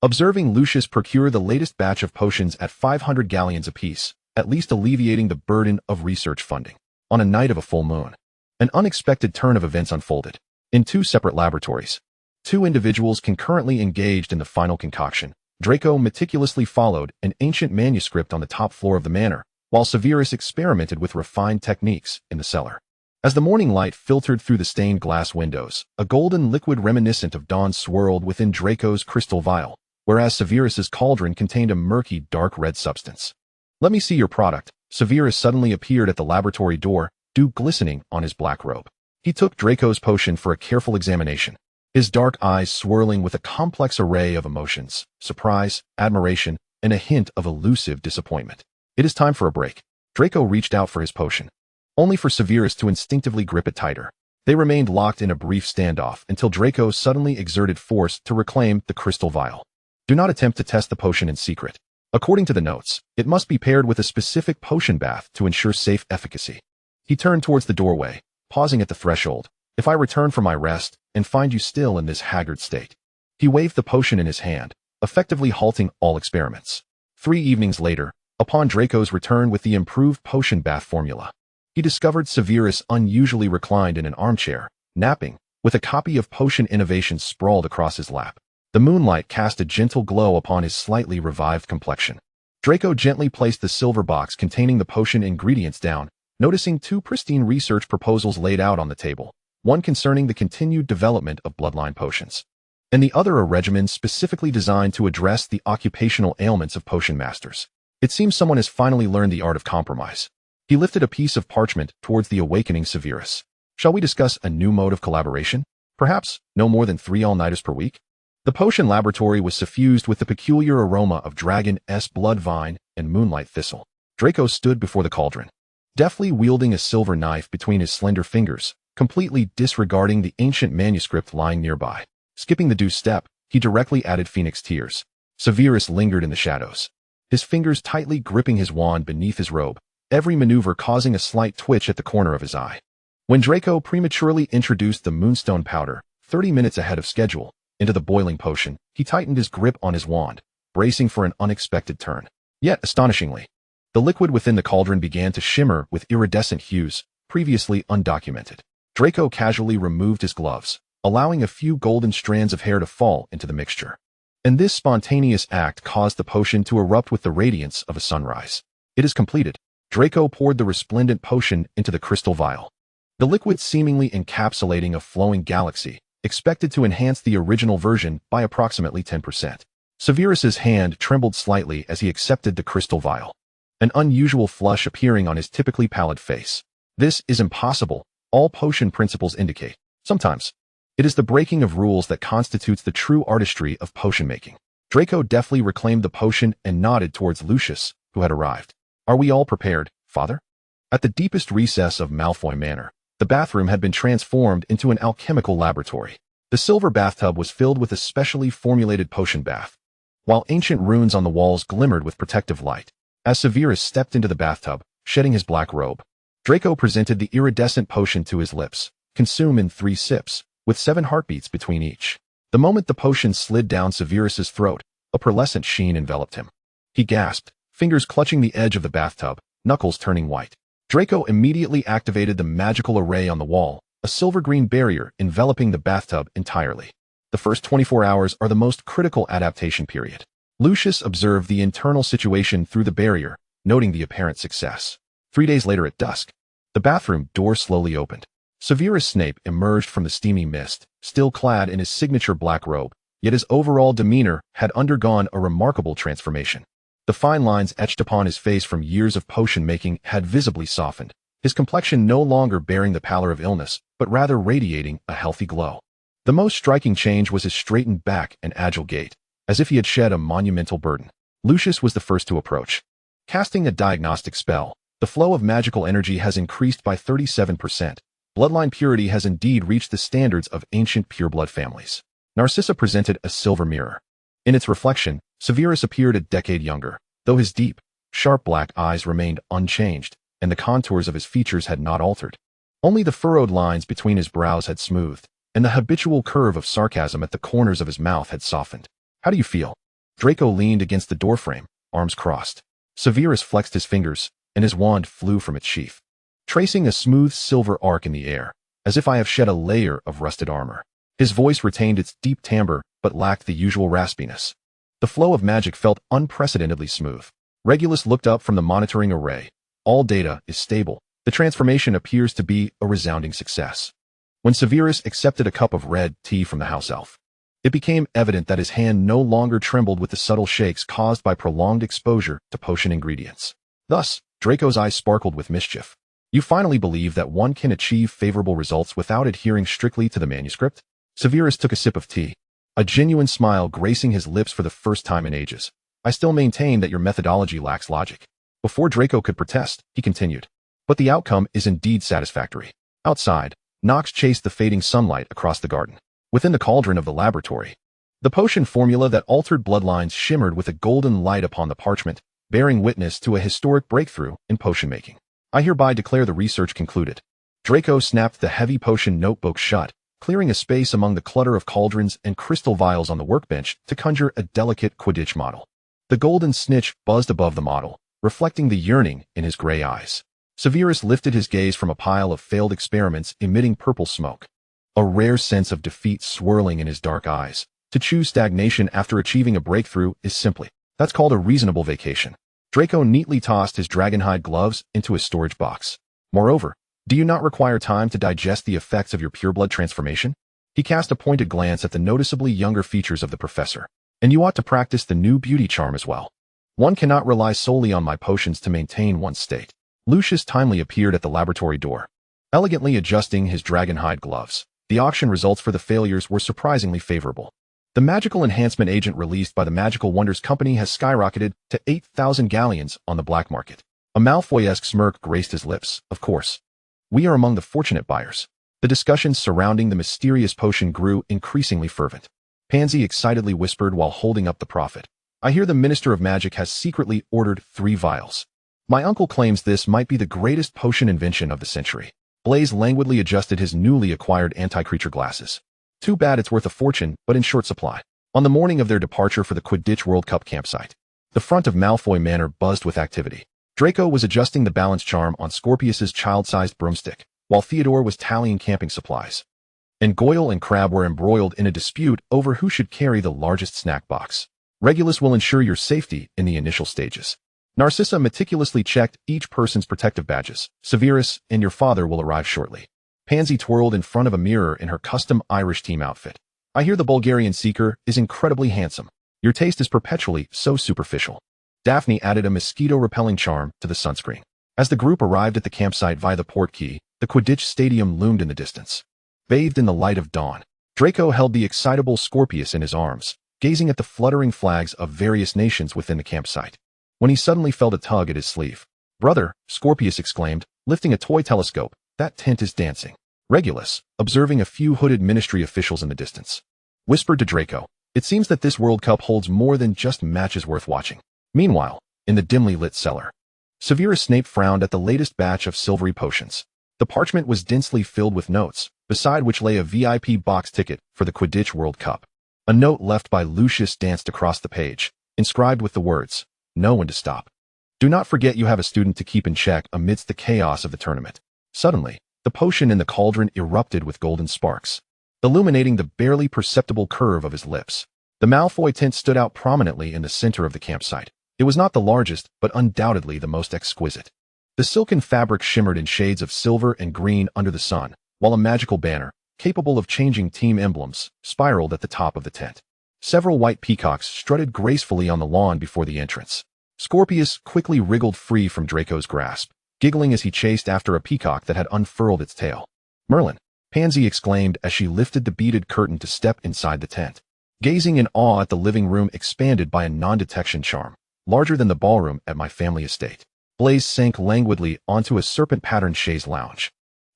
[SPEAKER 1] observing Lucius procure the latest batch of potions at 500 galleons apiece, at least alleviating the burden of research funding. On a night of a full moon, an unexpected turn of events unfolded. In 2 separate laboratories, 2 individuals concurrently engaged in the final concoction. Draco meticulously followed an ancient manuscript on the top floor of the manor, while Severus experimented with refined techniques in the cellar. As the morning light filtered through the stained glass windows, a golden liquid reminiscent of dawn swirled within Draco's crystal vial, whereas Severus's cauldron contained a murky, dark red substance. Let me see your product. Severus suddenly appeared at the laboratory door, dew glistening on his black robe. He took Draco's potion for a careful examination, his dark eyes swirling with a complex array of emotions, surprise, admiration, and a hint of elusive disappointment. It is time for a break. Draco reached out for his potion, only for Severus to instinctively grip it tighter. They remained locked in a brief standoff until Draco suddenly exerted force to reclaim the crystal vial. Do not attempt to test the potion in secret. According to the notes, it must be paired with a specific potion bath to ensure safe efficacy. He turned towards the doorway, pausing at the threshold. If I return from my rest and find you still in this haggard state. He waved the potion in his hand, effectively halting all experiments. 3 evenings later, upon Draco's return with the improved potion bath formula, he discovered Severus unusually reclined in an armchair, napping, with a copy of Potion Innovation sprawled across his lap. The moonlight cast a gentle glow upon his slightly revived complexion. Draco gently placed the silver box containing the potion ingredients down, noticing 2 pristine research proposals laid out on the table, one concerning the continued development of bloodline potions, and the other a regimen specifically designed to address the occupational ailments of potion masters. It seems someone has finally learned the art of compromise. He lifted a piece of parchment towards the awakening Severus. Shall we discuss a new mode of collaboration? Perhaps no more than 3 all-nighters per week? The potion laboratory was suffused with the peculiar aroma of dragon's blood vine and moonlight thistle. Draco stood before the cauldron, deftly wielding a silver knife between his slender fingers, completely disregarding the ancient manuscript lying nearby. Skipping the due step, he directly added phoenix tears. Severus lingered in the shadows, his fingers tightly gripping his wand beneath his robe, every maneuver causing a slight twitch at the corner of his eye. When Draco prematurely introduced the moonstone powder, 30 minutes ahead of schedule, into the boiling potion, he tightened his grip on his wand, bracing for an unexpected turn. Yet, astonishingly, the liquid within the cauldron began to shimmer with iridescent hues, previously undocumented. Draco casually removed his gloves, allowing a few golden strands of hair to fall into the mixture. And this spontaneous act caused the potion to erupt with the radiance of a sunrise. It is completed. Draco poured the resplendent potion into the crystal vial, the liquid seemingly encapsulating a flowing galaxy, expected to enhance the original version by approximately 10%. Severus's hand trembled slightly as he accepted the crystal vial, an unusual flush appearing on his typically pallid face. This is impossible, all potion principles indicate. Sometimes, it is the breaking of rules that constitutes the true artistry of potion making. Draco deftly reclaimed the potion and nodded towards Lucius, who had arrived. Are we all prepared, father? At the deepest recess of Malfoy Manor, the bathroom had been transformed into an alchemical laboratory. The silver bathtub was filled with a specially formulated potion bath, while ancient runes on the walls glimmered with protective light. As Severus stepped into the bathtub, shedding his black robe, Draco presented the iridescent potion to his lips, consumed in 3 sips, with 7 heartbeats between each. The moment the potion slid down Severus's throat, a pearlescent sheen enveloped him. He gasped, fingers clutching the edge of the bathtub, knuckles turning white. Draco immediately activated the magical array on the wall, a silver-green barrier enveloping the bathtub entirely. The first 24 hours are the most critical adaptation period. Lucius observed the internal situation through the barrier, noting the apparent success. 3 days later at dusk, the bathroom door slowly opened. Severus Snape emerged from the steamy mist, still clad in his signature black robe, yet his overall demeanor had undergone a remarkable transformation. The fine lines etched upon his face from years of potion making had visibly softened, his complexion no longer bearing the pallor of illness, but rather radiating a healthy glow. The most striking change was his straightened back and agile gait, as if he had shed a monumental burden. Lucius was the first to approach. Casting a diagnostic spell, the flow of magical energy has increased by 37%. Bloodline purity has indeed reached the standards of ancient pureblood families. Narcissa presented a silver mirror. In its reflection, Severus appeared a decade younger, though his deep, sharp black eyes remained unchanged, and the contours of his features had not altered. Only the furrowed lines between his brows had smoothed, and the habitual curve of sarcasm at the corners of his mouth had softened. How do you feel? Draco leaned against the doorframe, arms crossed. Severus flexed his fingers, and his wand flew from its sheath, tracing a smooth silver arc in the air, as if I have shed a layer of rusted armor. His voice retained its deep timbre, but lacked the usual raspiness. The flow of magic felt unprecedentedly smooth. Regulus looked up from the monitoring array. All data is stable. The transformation appears to be a resounding success. When Severus accepted a cup of red tea from the house-elf, it became evident that his hand no longer trembled with the subtle shakes caused by prolonged exposure to potion ingredients. Thus, Draco's eyes sparkled with mischief. You finally believe that one can achieve favorable results without adhering strictly to the manuscript? Severus took a sip of tea, a genuine smile gracing his lips for the first time in ages. I still maintain that your methodology lacks logic. Before Draco could protest, he continued. But the outcome is indeed satisfactory. Outside, Nox chased the fading sunlight across the garden. Within the cauldron of the laboratory, the potion formula that altered bloodlines shimmered with a golden light upon the parchment, bearing witness to a historic breakthrough in potion making. I hereby declare the research concluded. Draco snapped the heavy potion notebook shut, clearing a space among the clutter of cauldrons and crystal vials on the workbench to conjure a delicate Quidditch model. The golden snitch buzzed above the model, reflecting the yearning in his gray eyes. Severus lifted his gaze from a pile of failed experiments emitting purple smoke, a rare sense of defeat swirling in his dark eyes. To choose stagnation after achieving a breakthrough is simply, that's called a reasonable vacation. Draco neatly tossed his dragonhide gloves into a storage box. Moreover, do you not require time to digest the effects of your pureblood transformation? He cast a pointed glance at the noticeably younger features of the professor. And you ought to practice the new beauty charm as well. One cannot rely solely on my potions to maintain one's state. Lucius timely appeared at the laboratory door, elegantly adjusting his dragonhide gloves. The auction results for the failures were surprisingly favorable. The magical enhancement agent released by the Magical Wonders Company has skyrocketed to 8,000 galleons on the black market. A Malfoy-esque smirk graced his lips. Of course, we are among the fortunate buyers. The discussions surrounding the mysterious potion grew increasingly fervent. Pansy excitedly whispered while holding up the prophet. I hear the Minister of Magic has secretly ordered 3 vials. My uncle claims this might be the greatest potion invention of the century. Blaze languidly adjusted his newly acquired anti-creature glasses. Too bad it's worth a fortune, but in short supply. On the morning of their departure for the Quidditch World Cup campsite, the front of Malfoy Manor buzzed with activity. Draco was adjusting the balance charm on Scorpius's child-sized broomstick, while Theodore was tallying camping supplies. And Goyle and Crabbe were embroiled in a dispute over who should carry the largest snack box. Regulus will ensure your safety in the initial stages. Narcissa meticulously checked each person's protective badges. Severus and your father will arrive shortly. Pansy twirled in front of a mirror in her custom Irish team outfit. I hear the Bulgarian seeker is incredibly handsome. Your taste is perpetually so superficial. Daphne added a mosquito-repelling charm to the sunscreen. As the group arrived at the campsite via the port key, the Quidditch stadium loomed in the distance. Bathed in the light of dawn, Draco held the excitable Scorpius in his arms, gazing at the fluttering flags of various nations within the campsite. When he suddenly felt a tug at his sleeve. Brother, Scorpius exclaimed, lifting a toy telescope, that tent is dancing. Regulus, observing a few hooded ministry officials in the distance, whispered to Draco, it seems that this World Cup holds more than just matches worth watching. Meanwhile, in the dimly lit cellar, Severus Snape frowned at the latest batch of silvery potions. The parchment was densely filled with notes, beside which lay a VIP box ticket for the Quidditch World Cup. A note left by Lucius danced across the page, inscribed with the words, know when to stop. Do not forget you have a student to keep in check amidst the chaos of the tournament. Suddenly, the potion in the cauldron erupted with golden sparks, illuminating the barely perceptible curve of his lips. The Malfoy tint stood out prominently in the center of the campsite. It was not the largest, but undoubtedly the most exquisite. The silken fabric shimmered in shades of silver and green under the sun, while a magical banner, capable of changing team emblems, spiraled at the top of the tent. Several white peacocks strutted gracefully on the lawn before the entrance. Scorpius quickly wriggled free from Draco's grasp, giggling as he chased after a peacock that had unfurled its tail. Merlin, Pansy exclaimed as she lifted the beaded curtain to step inside the tent. Gazing in awe at the living room expanded by a non-detection charm, larger than the ballroom at my family estate. Blaze sank languidly onto a serpent-patterned chaise lounge,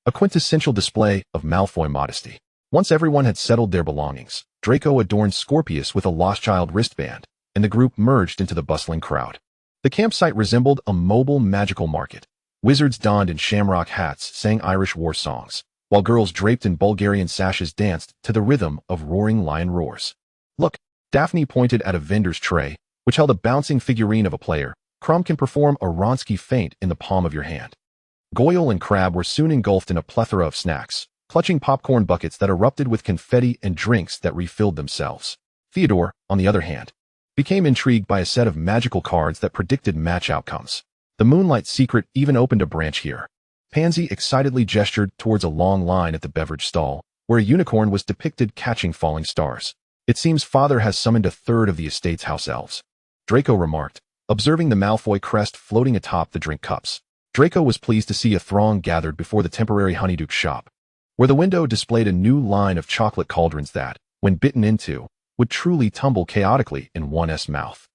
[SPEAKER 1] a quintessential display of Malfoy modesty. Once everyone had settled their belongings, Draco adorned Scorpius with a lost child wristband, and the group merged into the bustling crowd. The campsite resembled a mobile magical market. Wizards donned in shamrock hats sang Irish war songs, while girls draped in Bulgarian sashes danced to the rhythm of roaring lion roars. Look, Daphne pointed at a vendor's tray, which held a bouncing figurine of a player. Crumb can perform a Ronsky feint in the palm of your hand. Goyle and Crabbe were soon engulfed in a plethora of snacks, clutching popcorn buckets that erupted with confetti and drinks that refilled themselves. Theodore, on the other hand, became intrigued by a set of magical cards that predicted match outcomes. The Moonlight Secret even opened a branch here. Pansy excitedly gestured towards a long line at the beverage stall, where a unicorn was depicted catching falling stars. It seems father has summoned a third of the estate's house-elves, Draco remarked, observing the Malfoy crest floating atop the drink cups. Draco was pleased to see a throng gathered before the temporary Honeyduke shop, where the window displayed a new line of chocolate cauldrons that, when bitten into, would truly tumble chaotically in one's mouth.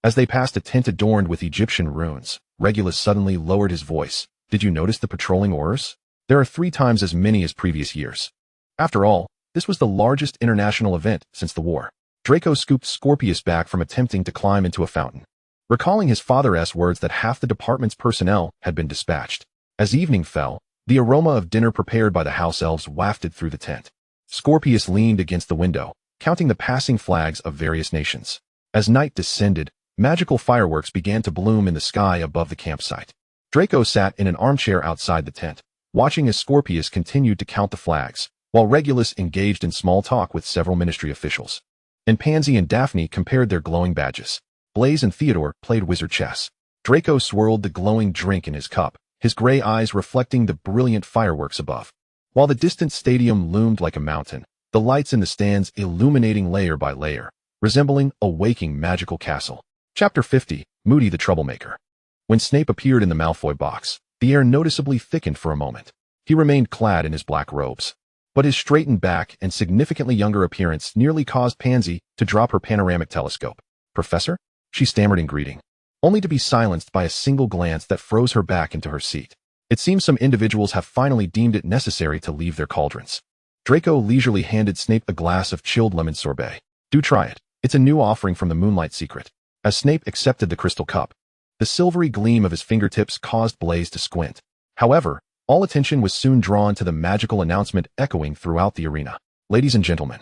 [SPEAKER 1] As they passed a tent adorned with Egyptian runes, Regulus suddenly lowered his voice. Did you notice the patrolling oars? There are 3 times as many as previous years. After all, this was the largest international event since the war. Draco scooped Scorpius back from attempting to climb into a fountain, recalling his father's words that half the department's personnel had been dispatched. As evening fell, the aroma of dinner prepared by the house-elves wafted through the tent. Scorpius leaned against the window, counting the passing flags of various nations. As night descended, magical fireworks began to bloom in the sky above the campsite. Draco sat in an armchair outside the tent, watching as Scorpius continued to count the flags, while Regulus engaged in small talk with several ministry officials. And Pansy and Daphne compared their glowing badges. Blaze and Theodore played wizard chess. Draco swirled the glowing drink in his cup, his gray eyes reflecting the brilliant fireworks above. While the distant stadium loomed like a mountain, the lights in the stands illuminating layer by layer, resembling a waking magical castle. Chapter 50, Moody the Troublemaker. When Snape appeared in the Malfoy box, the air noticeably thickened for a moment. He remained clad in his black robes, but his straightened back and significantly younger appearance nearly caused Pansy to drop her panoramic telescope. "Professor?" she stammered in greeting, only to be silenced by a single glance that froze her back into her seat. It seems some individuals have finally deemed it necessary to leave their cauldrons. Draco leisurely handed Snape a glass of chilled lemon sorbet. "Do try it. It's a new offering from the Moonlight Secret." As Snape accepted the crystal cup, the silvery gleam of his fingertips caused Blaise to squint. However, all attention was soon drawn to the magical announcement echoing throughout the arena. "Ladies and gentlemen,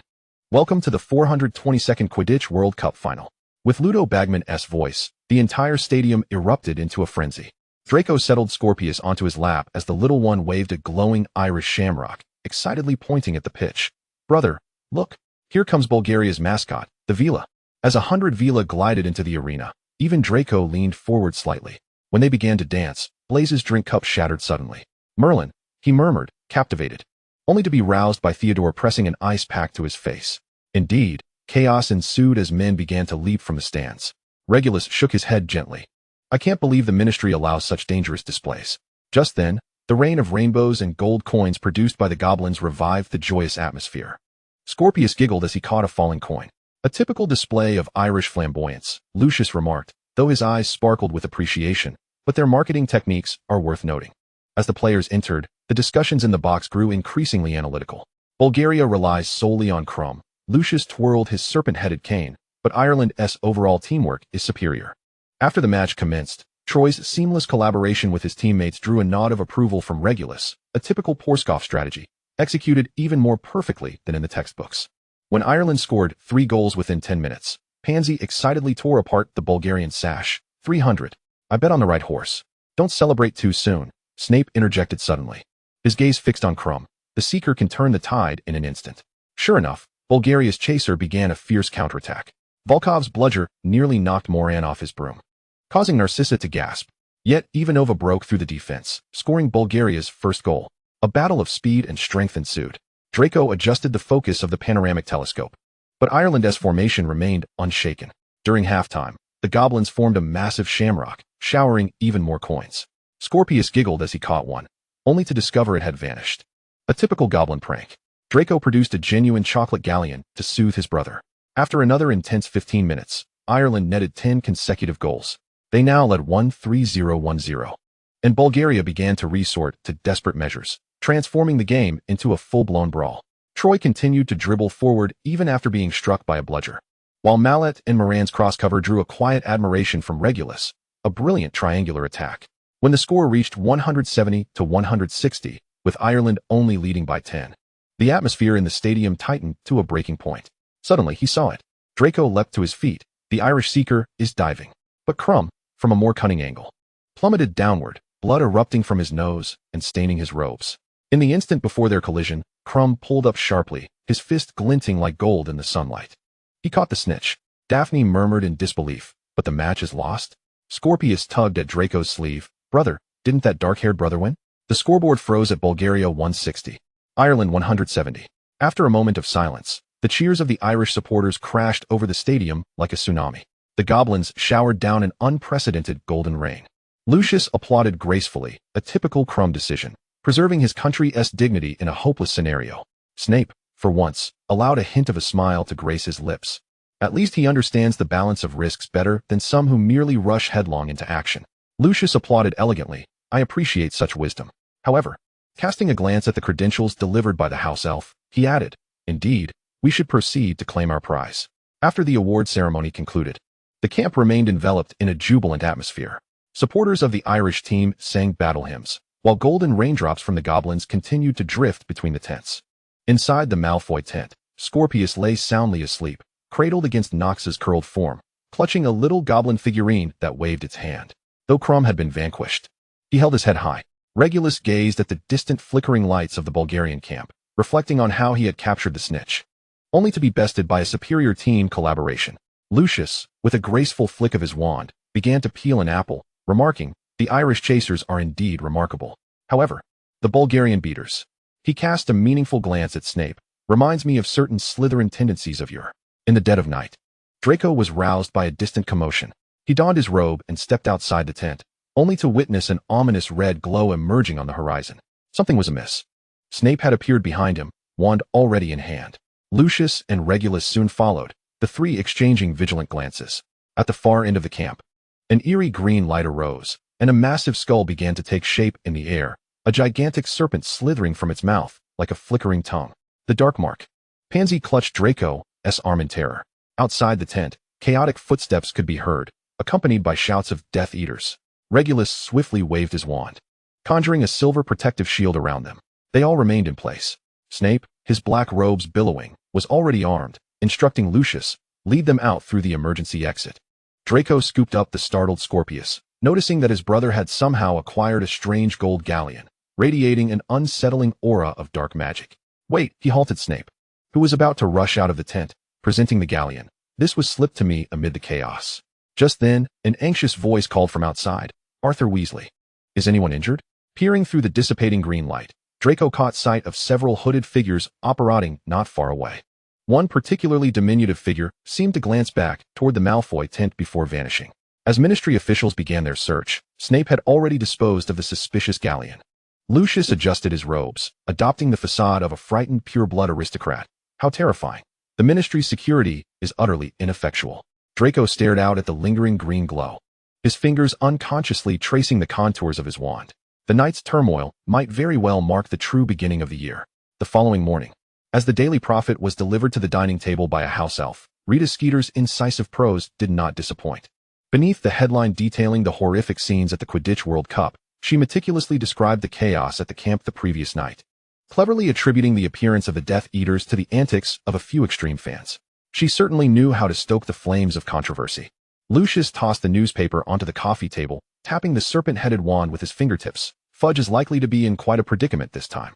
[SPEAKER 1] welcome to the 422nd Quidditch World Cup Final." With Ludo Bagman's voice, the entire stadium erupted into a frenzy. Draco settled Scorpius onto his lap as the little one waved a glowing Irish shamrock, excitedly pointing at the pitch. "Brother, look, here comes Bulgaria's mascot, the Vila." As 100 Vila glided into the arena, even Draco leaned forward slightly. When they began to dance, Blaise's drink cup shattered suddenly. "Merlin," he murmured, captivated, only to be roused by Theodore pressing an ice pack to his face. Indeed, chaos ensued as men began to leap from the stands. Regulus shook his head gently. "I can't believe the Ministry allows such dangerous displays." Just then, the rain of rainbows and gold coins produced by the goblins revived the joyous atmosphere. Scorpius giggled as he caught a falling coin. "A typical display of Irish flamboyance," Lucius remarked, though his eyes sparkled with appreciation, "but their marketing techniques are worth noting." As the players entered, the discussions in the box grew increasingly analytical. Bulgaria relies solely on Crumb. Lucius twirled his serpent-headed cane, but Ireland's overall teamwork is superior. After the match commenced, Troy's seamless collaboration with his teammates drew a nod of approval from Regulus, a typical Porskov strategy, executed even more perfectly than in the textbooks. When Ireland scored 3 goals within 10 minutes, Pansy excitedly tore apart the Bulgarian sash. 300. "I bet on the right horse." "Don't celebrate too soon," Snape interjected suddenly. His gaze fixed on Crumb. The Seeker can turn the tide in an instant. Sure enough, Bulgaria's chaser began a fierce counterattack. Volkov's bludger nearly knocked Moran off his broom, causing Narcissa to gasp. Yet Ivanova broke through the defense, scoring Bulgaria's first goal. A battle of speed and strength ensued. Draco adjusted the focus of the panoramic telescope, but Ireland's formation remained unshaken. During halftime, the goblins formed a massive shamrock, showering even more coins. Scorpius giggled as he caught one, only to discover it had vanished. A typical goblin prank. Draco produced a genuine chocolate galleon to soothe his brother. After another intense 15 minutes, Ireland netted 10 consecutive goals. They now led 1-3-0-1-0. And Bulgaria began to resort to desperate measures, transforming the game into a full-blown brawl. Troy continued to dribble forward even after being struck by a bludger, while Mallet and Moran's cross-cover drew a quiet admiration from Regulus, a brilliant triangular attack. When the score reached 170-160, with Ireland only leading by 10, the atmosphere in the stadium tightened to a breaking point. Suddenly he saw it. Draco leapt to his feet. The Irish Seeker is diving. But Crumb, from a more cunning angle, plummeted downward, blood erupting from his nose and staining his robes. In the instant before their collision, Crumb pulled up sharply, his fist glinting like gold in the sunlight. He caught the snitch. Daphne murmured in disbelief, "But the match is lost?" Scorpius tugged at Draco's sleeve. "Brother, didn't that dark-haired brother win?" The scoreboard froze at Bulgaria 160, Ireland 170. After a moment of silence, the cheers of the Irish supporters crashed over the stadium like a tsunami. The goblins showered down an unprecedented golden rain. Lucius applauded gracefully, a typical Crumb decision, preserving his country's dignity in a hopeless scenario. Snape, for once, allowed a hint of a smile to grace his lips. At least he understands the balance of risks better than some who merely rush headlong into action. Lucius applauded elegantly. "I appreciate such wisdom." However, casting a glance at the credentials delivered by the house-elf, he added, "Indeed, we should proceed to claim our prize." After the award ceremony concluded, the camp remained enveloped in a jubilant atmosphere. Supporters of the Irish team sang battle hymns, while golden raindrops from the goblins continued to drift between the tents. Inside the Malfoy tent, Scorpius lay soundly asleep, cradled against Nox's curled form, clutching a little goblin figurine that waved its hand. Though Crumb had been vanquished, he held his head high. Regulus gazed at the distant flickering lights of the Bulgarian camp, reflecting on how he had captured the snitch, only to be bested by a superior team collaboration. Lucius, with a graceful flick of his wand, began to peel an apple, remarking, "The Irish chasers are indeed remarkable. However, the Bulgarian beaters." He cast a meaningful glance at Snape, Reminds me of certain Slytherin tendencies of your. In the dead of night, Draco was roused by a distant commotion. He donned his robe and stepped outside the tent, only to witness an ominous red glow emerging on the horizon. Something was amiss. Snape had appeared behind him, wand already in hand. Lucius and Regulus soon followed, the three exchanging vigilant glances. At the far end of the camp, an eerie green light arose, and a massive skull began to take shape in the air, a gigantic serpent slithering from its mouth, like a flickering tongue. The Dark Mark. Pansy clutched Draco's arm in terror. Outside the tent, chaotic footsteps could be heard, accompanied by shouts of Death Eaters. Regulus swiftly waved his wand, conjuring a silver protective shield around them. They all remained in place. Snape, his black robes billowing, was already armed, instructing Lucius, lead them out through the emergency exit. Draco scooped up the startled Scorpius, noticing that his brother had somehow acquired a strange gold galleon, radiating an unsettling aura of dark magic. Wait, he halted Snape, who was about to rush out of the tent, presenting the galleon. This was slipped to me amid the chaos. Just then, an anxious voice called from outside, Arthur Weasley. Is anyone injured? Peering through the dissipating green light, Draco caught sight of several hooded figures operating not far away. One particularly diminutive figure seemed to glance back toward the Malfoy tent before vanishing. As ministry officials began their search, Snape had already disposed of the suspicious galleon. Lucius adjusted his robes, adopting the facade of a frightened pure-blood aristocrat. How terrifying. The ministry's security is utterly ineffectual. Draco stared out at the lingering green glow, his fingers unconsciously tracing the contours of his wand. The night's turmoil might very well mark the true beginning of the year. The following morning, as the Daily Prophet was delivered to the dining table by a house elf, Rita Skeeter's incisive prose did not disappoint. Beneath the headline detailing the horrific scenes at the Quidditch World Cup, she meticulously described the chaos at the camp the previous night, cleverly attributing the appearance of the Death Eaters to the antics of a few extreme fans. She certainly knew how to stoke the flames of controversy. Lucius tossed the newspaper onto the coffee table, tapping the serpent-headed wand with his fingertips. Fudge is likely to be in quite a predicament this time.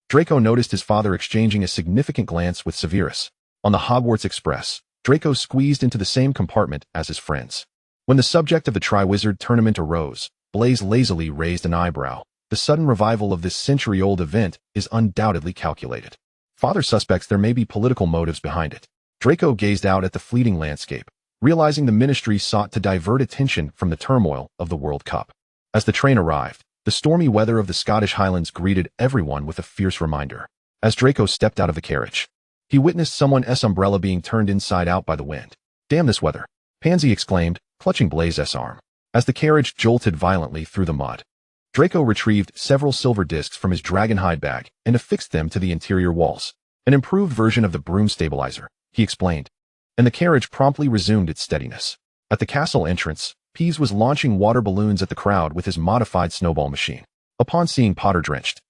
[SPEAKER 1] Draco noticed his father exchanging a significant glance with Severus. On the Hogwarts Express, Draco squeezed into the same compartment as his friends. When the subject of the Triwizard Tournament arose, Blaise lazily raised an eyebrow. The sudden revival of this century-old event is undoubtedly calculated. Father suspects there may be political motives behind it. Draco gazed out at the fleeting landscape, realizing the ministry sought to divert attention from the turmoil of the World Cup. As the train arrived, the stormy weather of the Scottish Highlands greeted everyone with a fierce reminder. As Draco stepped out of the carriage, he witnessed someone's umbrella being turned inside out by the wind. Damn this weather, Pansy exclaimed, clutching Blaise's arm. As the carriage jolted violently through the mud, Draco retrieved several silver discs from his dragonhide bag and affixed them to the interior walls. An improved version of the broom stabilizer, he explained, and the carriage promptly resumed its steadiness. At the castle entrance, Peeves was launching water balloons at the crowd with his modified snowball machine. Upon seeing Potter drenched,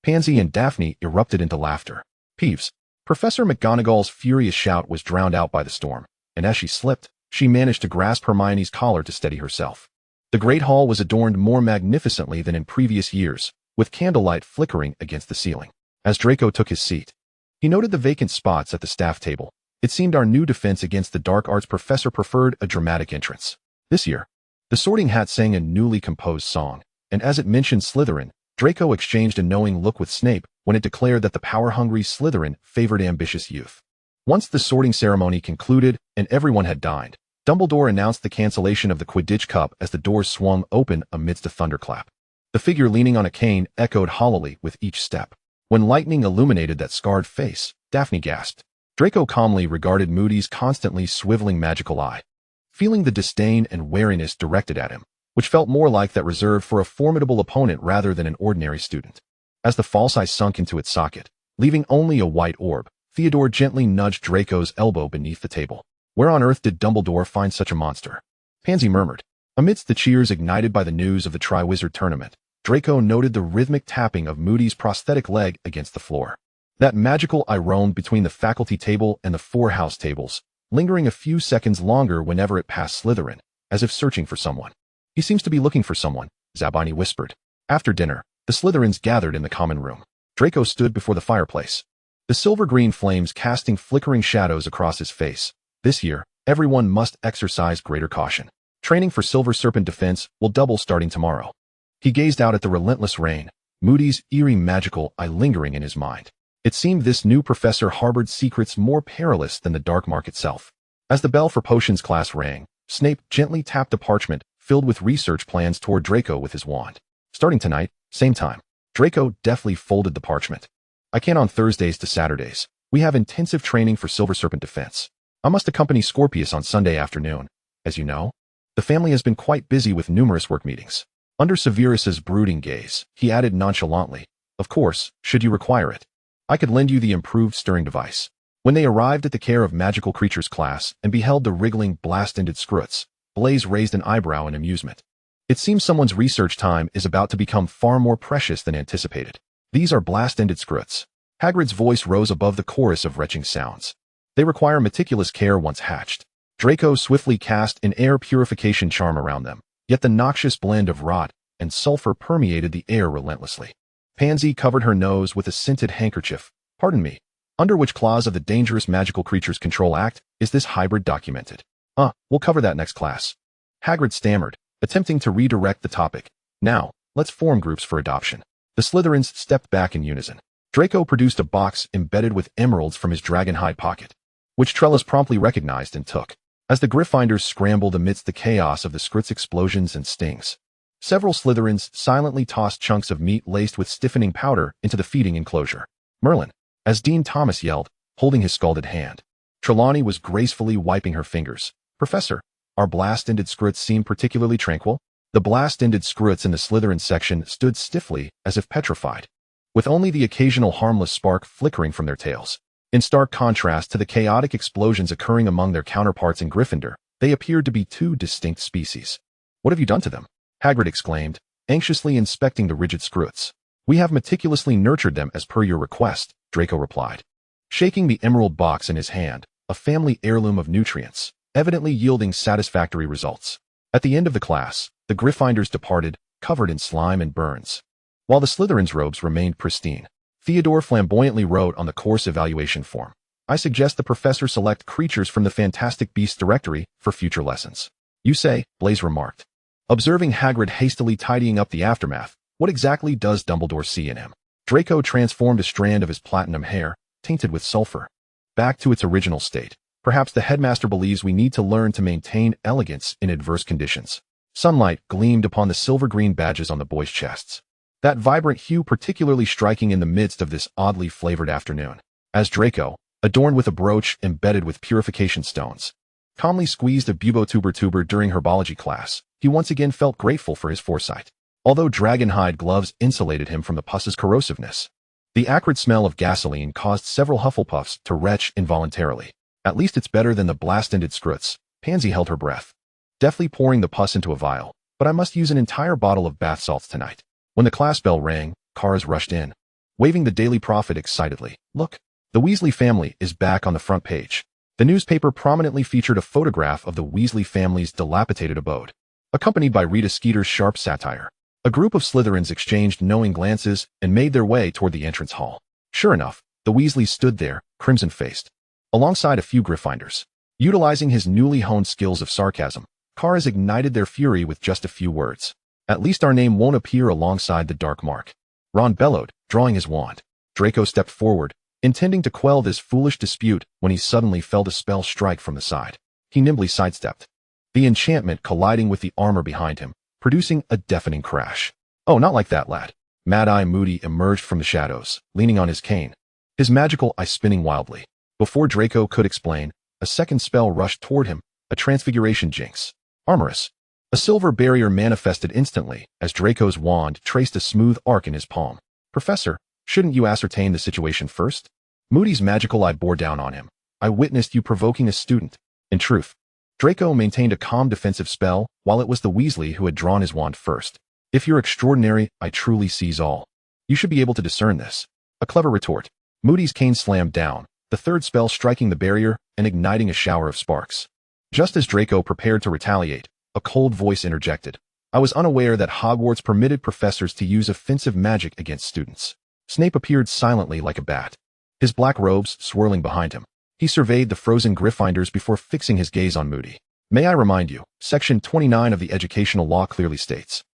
[SPEAKER 1] Pansy and Daphne erupted into laughter. Peeves, Professor McGonagall's furious shout was drowned out by the storm, and as she slipped, she managed to grasp Hermione's collar to steady herself. The Great Hall was adorned more magnificently than in previous years, with candlelight flickering against the ceiling. As Draco took his seat, he noted the vacant spots at the staff table. It seemed our new defense against the dark arts professor preferred a dramatic entrance. This year, the Sorting Hat sang a newly composed song, and as it mentioned Slytherin, Draco exchanged a knowing look with Snape when it declared that the power-hungry Slytherin favored ambitious youth. Once the sorting ceremony concluded and everyone had dined, Dumbledore announced the cancellation of the Quidditch Cup as the doors swung open amidst a thunderclap. The figure leaning on a cane echoed hollowly with each step. When lightning illuminated that scarred face, Daphne gasped. Draco calmly regarded Moody's constantly swiveling magical eye, feeling the disdain and wariness directed at him, which felt more like that reserved for a formidable opponent rather than an ordinary student. As the false eye sunk into its socket, leaving only a white orb, Theodore gently nudged Draco's elbow beneath the table. Where on earth did Dumbledore find such a monster? Pansy murmured. Amidst the cheers ignited by the news of the Triwizard Tournament, Draco noted the rhythmic tapping of Moody's prosthetic leg against the floor. That magical eye roamed between the faculty table and the 4 house tables, lingering a few seconds longer whenever it passed Slytherin, as if searching for someone. He seems to be looking for someone, Zabini whispered. After dinner, the Slytherins gathered in the common room. Draco stood before the fireplace, the silver-green flames casting flickering shadows across his face. This year, everyone must exercise greater caution. Training for Silver Serpent defense will double starting tomorrow. He gazed out at the relentless rain, Moody's eerie magical eye lingering in his mind. It seemed this new professor harbored secrets more perilous than the dark mark itself. As the bell for potions class rang, Snape gently tapped a parchment filled with research plans toward Draco with his wand. Starting tonight, same time. Draco deftly folded the parchment. I can on Thursdays to Saturdays. We have intensive training for Silver Serpent defense. I must accompany Scorpius on Sunday afternoon. As you know, the family has been quite busy with numerous work meetings. Under Severus's brooding gaze, he added nonchalantly, of course, should you require it. I could lend you the improved stirring device. When they arrived at the Care of Magical Creatures class and beheld the wriggling, blast-ended scroots, Blaise raised an eyebrow in amusement. It seems someone's research time is about to become far more precious than anticipated. These are blast-ended scroots. Hagrid's voice rose above the chorus of retching sounds. They require meticulous care once hatched. Draco swiftly cast an air purification charm around them, yet the noxious blend of rot and sulfur permeated the air relentlessly. Pansy covered her nose with a scented handkerchief. Pardon me. Under which clause of the Dangerous Magical Creatures Control Act is this hybrid documented? We'll cover that next class. Hagrid stammered, attempting to redirect the topic. Now, let's form groups for adoption. The Slytherins stepped back in unison. Draco produced a box embedded with emeralds from his dragonhide pocket, which Trellis promptly recognized and took. As the Gryffindors scrambled amidst the chaos of the Scrit's explosions and stings, several Slytherins silently tossed chunks of meat laced with stiffening powder into the feeding enclosure. Merlin, as Dean Thomas yelled, holding his scalded hand. Trelawney was gracefully wiping her fingers. Professor, our blast-ended Scrits seem particularly tranquil. The blast-ended Scrits in the Slytherin section stood stiffly, as if petrified, with only the occasional harmless spark flickering from their tails. In stark contrast to the chaotic explosions occurring among their counterparts in Gryffindor, they appeared to be two distinct species. What have you done to them? Hagrid exclaimed, anxiously inspecting the rigid Scrits. We have meticulously nurtured them as per your request, Draco replied, shaking the emerald box in his hand, a family heirloom of nutrients, evidently yielding satisfactory results. At the end of the class, the Gryffindors departed, covered in slime and burns, while the Slytherin's robes remained pristine. Theodore flamboyantly wrote on the course evaluation form, I suggest the professor select creatures from the Fantastic Beasts directory for future lessons. You say, Blaise remarked, observing Hagrid hastily tidying up the aftermath. What exactly does Dumbledore see in him? Draco transformed a strand of his platinum hair, tainted with sulfur, back to its original state. Perhaps the headmaster believes we need to learn to maintain elegance in adverse conditions. Sunlight gleamed upon the silver-green badges on the boys' chests, that vibrant hue particularly striking in the midst of this oddly flavored afternoon. As Draco, adorned with a brooch embedded with purification stones, calmly squeezed a bubotuber during herbology class, he once again felt grateful for his foresight. Although dragonhide gloves insulated him from the puss's corrosiveness, the acrid smell of gasoline caused several Hufflepuffs to retch involuntarily. At least it's better than the blast-ended Scrits. Pansy held her breath, deftly pouring the pus into a vial. But I must use an entire bottle of bath salts tonight. When the class bell rang, Kars rushed in, waving the Daily Prophet excitedly. Look, the Weasley family is back on the front page. The newspaper prominently featured a photograph of the Weasley family's dilapidated abode, accompanied by Rita Skeeter's sharp satire. A group of Slytherins exchanged knowing glances and made their way toward the entrance hall. Sure enough, the Weasleys stood there, crimson-faced, alongside a few Gryffindors. Utilizing his newly honed skills of sarcasm, Kars ignited their fury with just a few words. At least our name won't appear alongside the dark mark. Ron bellowed, drawing his wand. Draco stepped forward, intending to quell this foolish dispute when he suddenly felt a spell strike from the side. He nimbly sidestepped, the enchantment colliding with the armor behind him, producing a deafening crash. Oh, not like that, lad. Mad-Eye Moody emerged from the shadows, leaning on his cane, his magical eye spinning wildly. Before Draco could explain, a second spell rushed toward him, a transfiguration jinx. Armorous. A silver barrier manifested instantly as Draco's wand traced a smooth arc in his palm. Professor, shouldn't you ascertain the situation first? Moody's magical eye bore down on him. I witnessed you provoking a student. In truth, Draco maintained a calm defensive spell, while it was the Weasley who had drawn his wand first. If you're extraordinary, I truly sees all. You should be able to discern this. A clever retort. Moody's cane slammed down, the third spell striking the barrier and igniting a shower of sparks. Just as Draco prepared to retaliate, a cold voice interjected. I was unaware that Hogwarts permitted professors to use offensive magic against students. Snape appeared silently like a bat, his black robes swirling behind him. He surveyed the frozen Gryffindors before fixing his gaze on Moody. May I remind you, Section 29 of the Educational Law clearly states.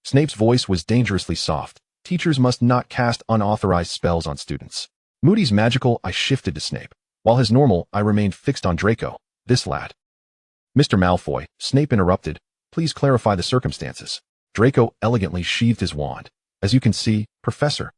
[SPEAKER 1] Snape's voice was dangerously soft. Teachers must not cast unauthorized spells on students. Moody's magical eye shifted to Snape, while his normal eye remained fixed on Draco. This lad. Mr. Malfoy, Snape interrupted. Please clarify the circumstances. Draco elegantly sheathed his wand. As you can see, Professor,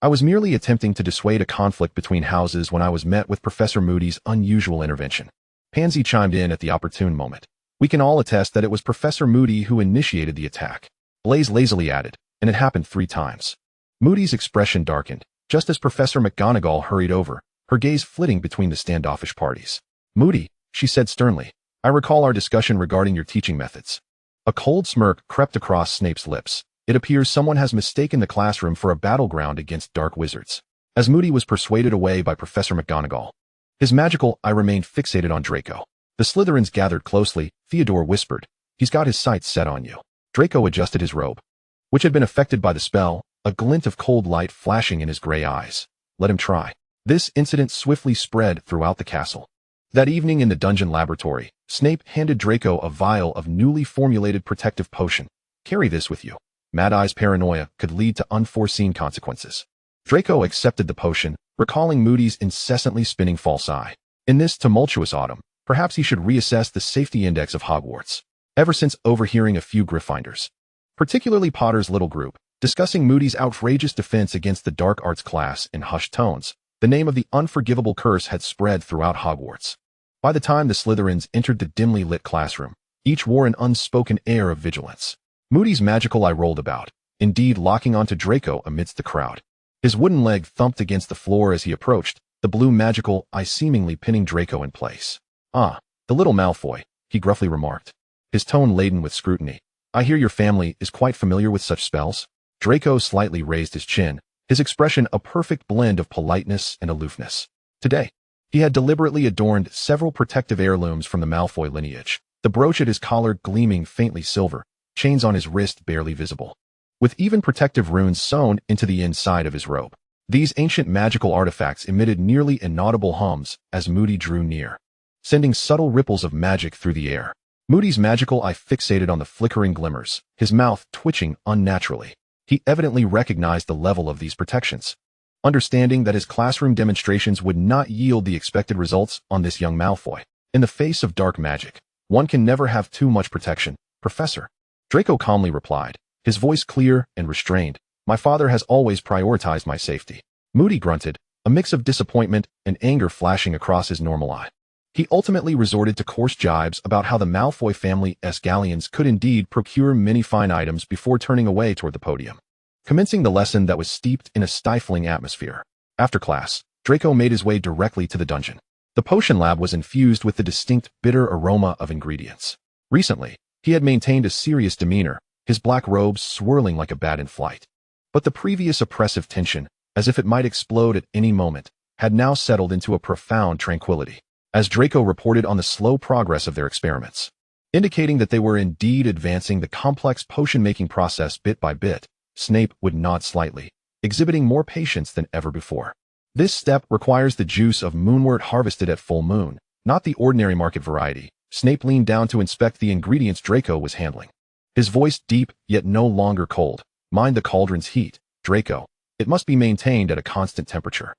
[SPEAKER 1] I was merely attempting to dissuade a conflict between houses when I was met with Professor Moody's unusual intervention. Pansy chimed in at the opportune moment. We can all attest that it was Professor Moody who initiated the attack. Blaise lazily added, and it happened 3 times. Moody's expression darkened, just as Professor McGonagall hurried over, her gaze flitting between the standoffish parties. Moody, she said sternly, I recall our discussion regarding your teaching methods. A cold smirk crept across Snape's lips. It appears someone has mistaken the classroom for a battleground against dark wizards. As Moody was persuaded away by Professor McGonagall, his magical eye remained fixated on Draco. The Slytherins gathered closely. Theodore whispered, he's got his sights set on you. Draco adjusted his robe, which had been affected by the spell, a glint of cold light flashing in his gray eyes. Let him try. This incident swiftly spread throughout the castle. That evening in the dungeon laboratory, Snape handed Draco a vial of newly formulated protective potion. Carry this with you. Mad Eye's paranoia could lead to unforeseen consequences. Draco accepted the potion, recalling Moody's incessantly spinning false eye. In this tumultuous autumn, perhaps he should reassess the safety index of Hogwarts. Ever since overhearing a few Gryffindors, particularly Potter's little group, discussing Moody's outrageous defense against the dark arts class in hushed tones, the name of the unforgivable curse had spread throughout Hogwarts. By the time the Slytherins entered the dimly lit classroom, each wore an unspoken air of vigilance. Moody's magical eye rolled about, indeed locking onto Draco amidst the crowd. His wooden leg thumped against the floor as he approached, the blue magical eye seemingly pinning Draco in place. Ah, the little Malfoy, he gruffly remarked, his tone laden with scrutiny. I hear your family is quite familiar with such spells. Draco slightly raised his chin, his expression a perfect blend of politeness and aloofness. Today, he had deliberately adorned several protective heirlooms from the Malfoy lineage, the brooch at his collar gleaming faintly silver, chains on his wrist barely visible, with even protective runes sewn into the inside of his robe. These ancient magical artifacts emitted nearly inaudible hums as Moody drew near, sending subtle ripples of magic through the air. Moody's magical eye fixated on the flickering glimmers, his mouth twitching unnaturally. He evidently recognized the level of these protections, understanding that his classroom demonstrations would not yield the expected results on this young Malfoy. In the face of dark magic, one can never have too much protection, Professor. Draco calmly replied, his voice clear and restrained. My father has always prioritized my safety. Moody grunted, a mix of disappointment and anger flashing across his normal eye. He ultimately resorted to coarse jibes about how the Malfoy family's galleons could indeed procure many fine items before turning away toward the podium, commencing the lesson that was steeped in a stifling atmosphere. After class, Draco made his way directly to the dungeon. The potion lab was infused with the distinct bitter aroma of ingredients. Recently, he had maintained a serious demeanor, his black robes swirling like a bat in flight. But the previous oppressive tension, as if it might explode at any moment, had now settled into a profound tranquility, as Draco reported on the slow progress of their experiments, indicating that they were indeed advancing the complex potion-making process bit by bit. Snape would nod slightly, exhibiting more patience than ever before. This step requires the juice of moonwort harvested at full moon, not the ordinary market variety. Snape leaned down to inspect the ingredients Draco was handling, his voice deep yet no longer cold. Mind the cauldron's heat, Draco. It must be maintained at a constant temperature.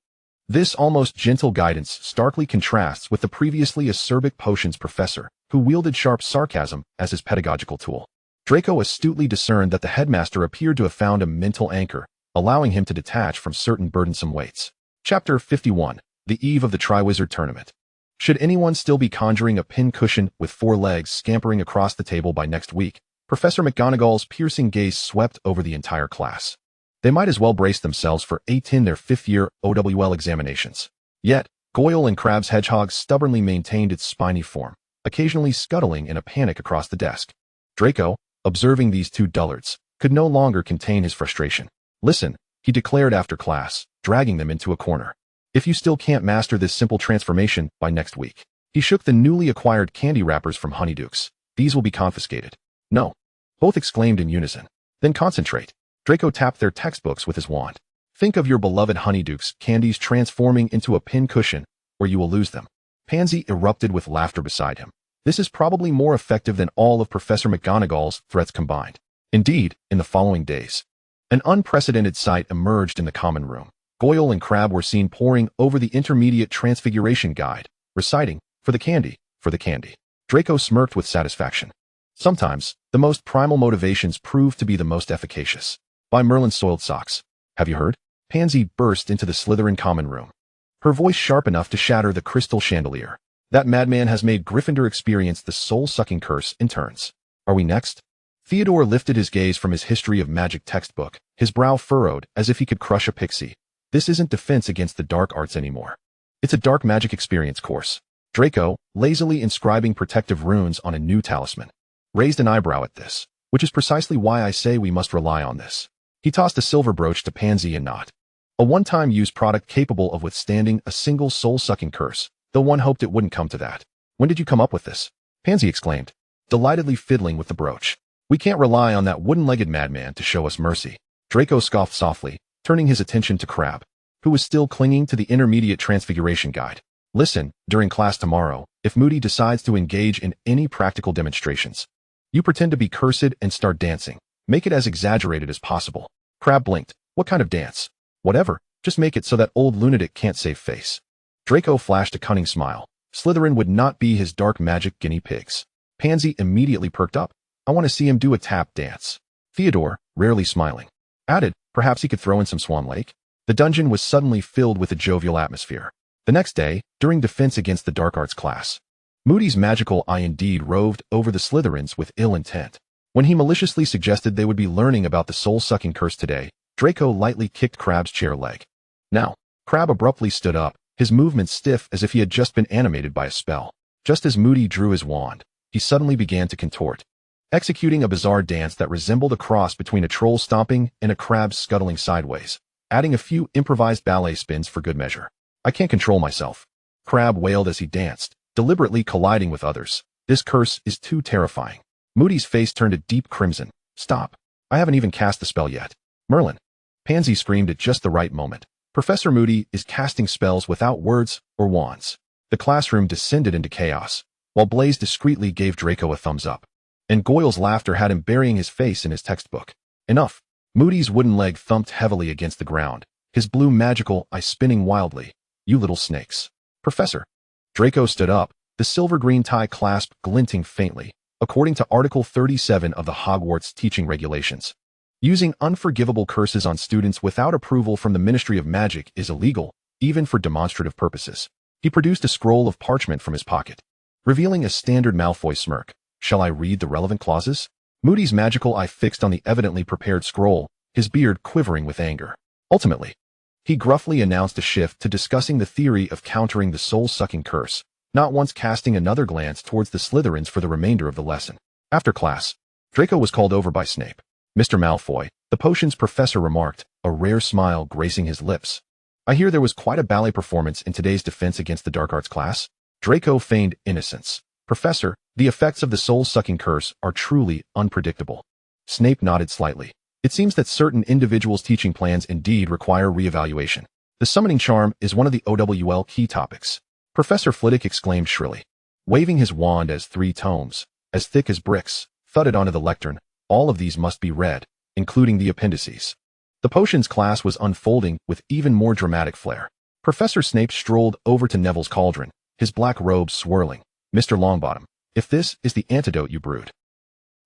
[SPEAKER 1] This almost gentle guidance starkly contrasts with the previously acerbic potions professor, who wielded sharp sarcasm as his pedagogical tool. Draco astutely discerned that the headmaster appeared to have found a mental anchor, allowing him to detach from certain burdensome weights. Chapter 51. The Eve of the Triwizard Tournament. Should anyone still be conjuring a pincushion with 4 legs scampering across the table by next week, Professor McGonagall's piercing gaze swept over the entire class. They might as well brace themselves for their 5th-year OWL examinations. Yet, Goyle and Crabbe's hedgehog stubbornly maintained its spiny form, occasionally scuttling in a panic across the desk. Draco, observing these 2 dullards, could no longer contain his frustration. Listen, he declared after class, dragging them into a corner. If you still can't master this simple transformation by next week. He shook the newly acquired candy wrappers from Honeydukes. These will be confiscated. No. Both exclaimed in unison. Then concentrate. Draco tapped their textbooks with his wand. Think of your beloved Honeydukes candies transforming into a pincushion, or you will lose them. Pansy erupted with laughter beside him. This is probably more effective than all of Professor McGonagall's threats combined. Indeed, in the following days, an unprecedented sight emerged in the common room. Goyle and Crabbe were seen poring over the intermediate transfiguration guide, reciting, "For the candy, for the candy." Draco smirked with satisfaction. Sometimes, the most primal motivations prove to be the most efficacious. By Merlin's soiled socks. Have you heard? Pansy burst into the Slytherin common room, her voice sharp enough to shatter the crystal chandelier. That madman has made Gryffindor experience the soul-sucking curse in turns. Are we next? Theodore lifted his gaze from his history of magic textbook, his brow furrowed as if he could crush a pixie. This isn't defense against the dark arts anymore. It's a dark magic experience course. Draco, lazily inscribing protective runes on a new talisman, raised an eyebrow at this, which is precisely why I say we must rely on this. He tossed a silver brooch to Pansy and Knot. A one-time use product capable of withstanding a single soul-sucking curse, though one hoped it wouldn't come to that. When did you come up with this? Pansy exclaimed, delightedly fiddling with the brooch. We can't rely on that wooden-legged madman to show us mercy. Draco scoffed softly, turning his attention to Crabbe, who was still clinging to the intermediate transfiguration guide. Listen, during class tomorrow, if Moody decides to engage in any practical demonstrations, you pretend to be cursed and start dancing. Make it as exaggerated as possible. Crabbe blinked. What kind of dance? Whatever, just make it so that old lunatic can't save face. Draco flashed a cunning smile. Slytherin would not be his dark magic guinea pigs. Pansy immediately perked up. I want to see him do a tap dance. Theodore, rarely smiling, added, perhaps he could throw in some Swan Lake. The dungeon was suddenly filled with a jovial atmosphere. The next day, during defense against the dark arts class, Moody's magical eye indeed roved over the Slytherins with ill intent. When he maliciously suggested they would be learning about the soul-sucking curse today, Draco lightly kicked Crabbe's chair leg. Now, Crabbe abruptly stood up, his movements stiff as if he had just been animated by a spell. Just as Moody drew his wand, he suddenly began to contort, executing a bizarre dance that resembled a cross between a troll stomping and a crab scuttling sideways, adding a few improvised ballet spins for good measure. I can't control myself, Crabbe wailed as he danced, deliberately colliding with others. This curse is too terrifying. Moody's face turned a deep crimson. Stop. I haven't even cast the spell yet. Merlin. Pansy screamed at just the right moment. Professor Moody is casting spells without words or wands. The classroom descended into chaos, while Blaze discreetly gave Draco a thumbs up. And Goyle's laughter had him burying his face in his textbook. Enough. Moody's wooden leg thumped heavily against the ground, his blue magical eye spinning wildly. You little snakes. Professor. Draco stood up, the silver-green tie clasp glinting faintly. According to Article 37 of the Hogwarts Teaching Regulations, using unforgivable curses on students without approval from the Ministry of Magic is illegal, even for demonstrative purposes. He produced a scroll of parchment from his pocket, revealing a standard Malfoy smirk. Shall I read the relevant clauses? Moody's magical eye fixed on the evidently prepared scroll, his beard quivering with anger. Ultimately, he gruffly announced a shift to discussing the theory of countering the soul-sucking curse, not once casting another glance towards the Slytherins for the remainder of the lesson. After class, Draco was called over by Snape. Mr. Malfoy, the potions professor remarked, a rare smile gracing his lips. I hear there was quite a ballet performance in today's defense against the dark arts class. Draco feigned innocence. Professor, the effects of the soul-sucking curse are truly unpredictable. Snape nodded slightly. It seems that certain individuals' teaching plans indeed require re-evaluation. The summoning charm is one of the OWL key topics. Professor Flitwick exclaimed shrilly, waving his wand as 3 tomes, as thick as bricks, thudded onto the lectern. All of these must be read, including the appendices. The potions class was unfolding with even more dramatic flair. Professor Snape strolled over to Neville's cauldron, his black robes swirling. Mr. Longbottom, if this is the antidote you brewed.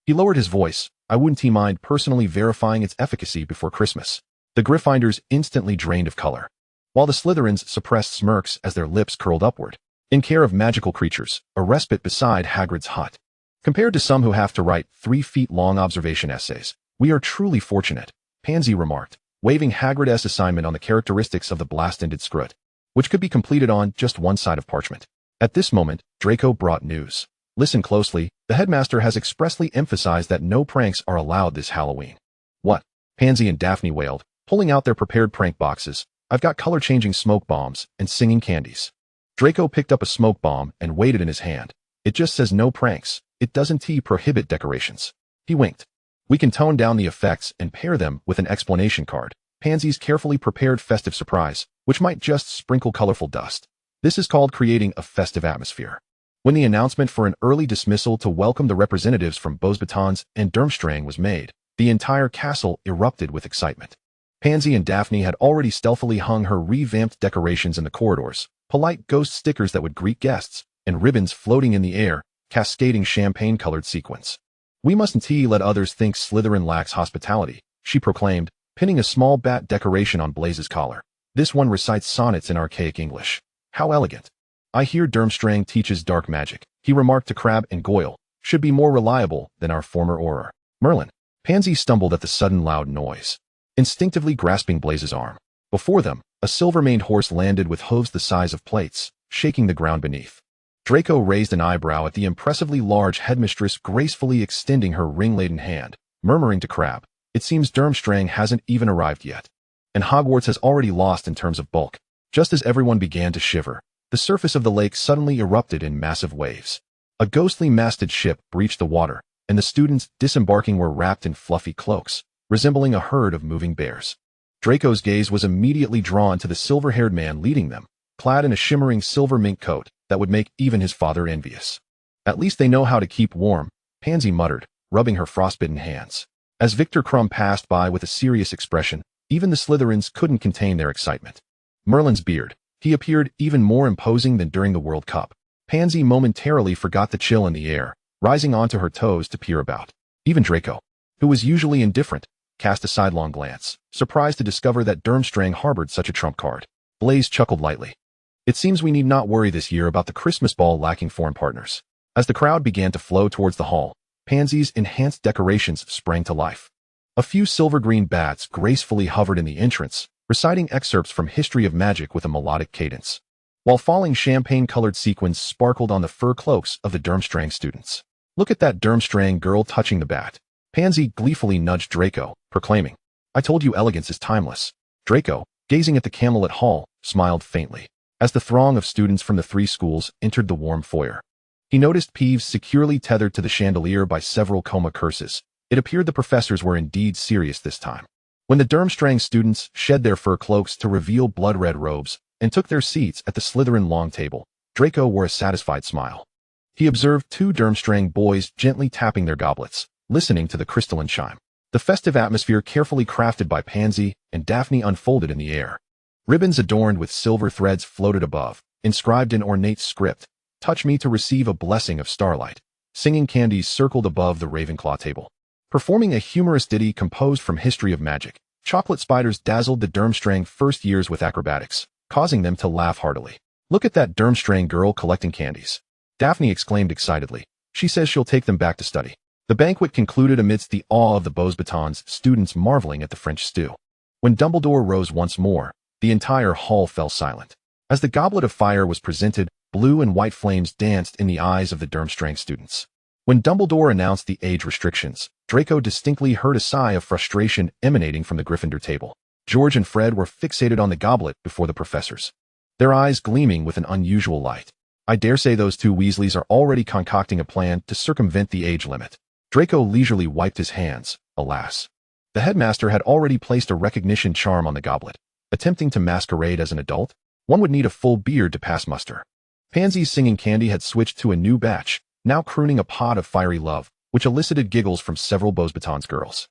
[SPEAKER 1] He lowered his voice. I wouldn't mind personally verifying its efficacy before Christmas. The Gryffindors instantly drained of color, while the Slytherins suppressed smirks as their lips curled upward. In care of magical creatures, a respite beside Hagrid's hut. Compared to some who have to write 3-feet-long observation essays, we are truly fortunate, Pansy remarked, waving Hagrid's assignment on the characteristics of the blast-ended scrut, which could be completed on just one side of parchment. At this moment, Draco brought news. Listen closely, the headmaster has expressly emphasized that no pranks are allowed this Halloween. What? Pansy and Daphne wailed, pulling out their prepared prank boxes. I've got color-changing smoke bombs and singing candies. Draco picked up a smoke bomb and weighed it in his hand. It just says no pranks. It doesn't prohibit decorations. He winked. We can tone down the effects and pair them with an explanation card. Pansy's carefully prepared festive surprise, which might just sprinkle colorful dust. This is called creating a festive atmosphere. When the announcement for an early dismissal to welcome the representatives from Beauxbatons and Durmstrang was made, the entire castle erupted with excitement. Pansy and Daphne had already stealthily hung her revamped decorations in the corridors, polite ghost stickers that would greet guests, and ribbons floating in the air, cascading champagne-colored sequins. "We mustn't let others think Slytherin lacks hospitality," she proclaimed, pinning a small bat decoration on Blaze's collar. "This one recites sonnets in archaic English. How elegant." "I hear Durmstrang teaches dark magic," he remarked to Crabbe and Goyle. "Should be more reliable than our former Auror." "Merlin." Pansy stumbled at the sudden loud noise, instinctively grasping Blaze's arm. Before them, a silver-maned horse landed with hooves the size of plates, shaking the ground beneath. Draco raised an eyebrow at the impressively large headmistress gracefully extending her ring-laden hand, murmuring to Crabbe, "It seems Durmstrang hasn't even arrived yet. And Hogwarts has already lost in terms of bulk." Just as everyone began to shiver, the surface of the lake suddenly erupted in massive waves. A ghostly masted ship breached the water, and the students disembarking were wrapped in fluffy cloaks, resembling a herd of moving bears. Draco's gaze was immediately drawn to the silver-haired man leading them, clad in a shimmering silver mink coat that would make even his father envious. "At least they know how to keep warm," Pansy muttered, rubbing her frostbitten hands. As Victor Crumb passed by with a serious expression, even the Slytherins couldn't contain their excitement. Merlin's beard. He appeared even more imposing than during the World Cup. Pansy momentarily forgot the chill in the air, rising onto her toes to peer about. Even Draco, who was usually indifferent, cast a sidelong glance, surprised to discover that Durmstrang harbored such a trump card. Blaze chuckled lightly. "It seems we need not worry this year about the Christmas ball lacking foreign partners." As the crowd began to flow towards the hall, Pansy's enhanced decorations sprang to life. A few silver-green bats gracefully hovered in the entrance, reciting excerpts from History of Magic with a melodic cadence, while falling champagne-colored sequins sparkled on the fur cloaks of the Durmstrang students. "Look at that Durmstrang girl touching the bat." Pansy gleefully nudged Draco, proclaiming, "I told you elegance is timeless." Draco, gazing at the Camelot Hall, smiled faintly. As the throng of students from the three schools entered the warm foyer, he noticed Peeves securely tethered to the chandelier by several coma curses. It appeared the professors were indeed serious this time. When the Durmstrang students shed their fur cloaks to reveal blood-red robes and took their seats at the Slytherin long table, Draco wore a satisfied smile. He observed two Durmstrang boys gently tapping their goblets, listening to the crystalline chime. The festive atmosphere carefully crafted by Pansy and Daphne unfolded in the air. Ribbons adorned with silver threads floated above, inscribed in ornate script, "Touch me to receive a blessing of starlight." Singing candies circled above the Ravenclaw table. Performing a humorous ditty composed from History of Magic, chocolate spiders dazzled the Durmstrang first years with acrobatics, causing them to laugh heartily. "Look at that Durmstrang girl collecting candies," Daphne exclaimed excitedly. "She says she'll take them back to study." The banquet concluded amidst the awe of the Beauxbatons, students marveling at the French stew. When Dumbledore rose once more, the entire hall fell silent. As the goblet of fire was presented, blue and white flames danced in the eyes of the Durmstrang students. When Dumbledore announced the age restrictions, Draco distinctly heard a sigh of frustration emanating from the Gryffindor table. George and Fred were fixated on the goblet before the professors, their eyes gleaming with an unusual light. "I dare say those two Weasleys are already concocting a plan to circumvent the age limit." Draco leisurely wiped his hands. Alas, the headmaster had already placed a recognition charm on the goblet. Attempting to masquerade as an adult, one would need a full beard to pass muster. Pansy's singing candy had switched to a new batch, now crooning a pod of fiery love, which elicited giggles from several Beauxbatons girls.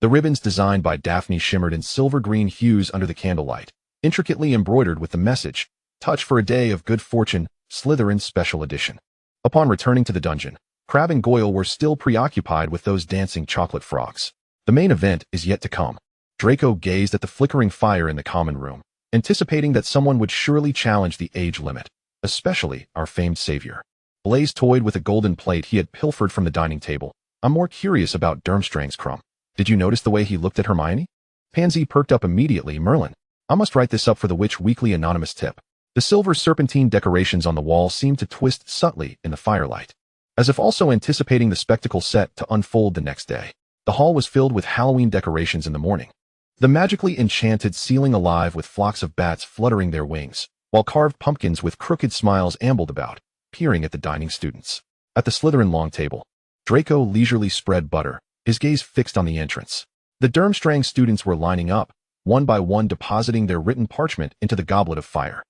[SPEAKER 1] The ribbons designed by Daphne shimmered in silver-green hues under the candlelight, intricately embroidered with the message, "Touch for a day of good fortune, Slytherin Special Edition." Upon returning to the dungeon, Crabbe and Goyle were still preoccupied with those dancing chocolate frogs. The main event is yet to come. Draco gazed at the flickering fire in the common room, anticipating that someone would surely challenge the age limit, especially our famed savior. Blaze toyed with a golden plate he had pilfered from the dining table. "I'm more curious about Durmstrang's crumb. Did you notice the way he looked at Hermione?" Pansy perked up immediately. "Merlin, I must write this up for the Witch Weekly anonymous tip." The silver serpentine decorations on the wall seemed to twist subtly in the firelight, as if also anticipating the spectacle set to unfold the next day. The hall was filled with Halloween decorations in the morning, the magically enchanted ceiling alive with flocks of bats fluttering their wings, while carved pumpkins with crooked smiles ambled about, peering at the dining students. At the Slytherin long table, Draco leisurely spread butter, his gaze fixed on the entrance. The Durmstrang students were lining up, one by one depositing their written parchment into the goblet of fire.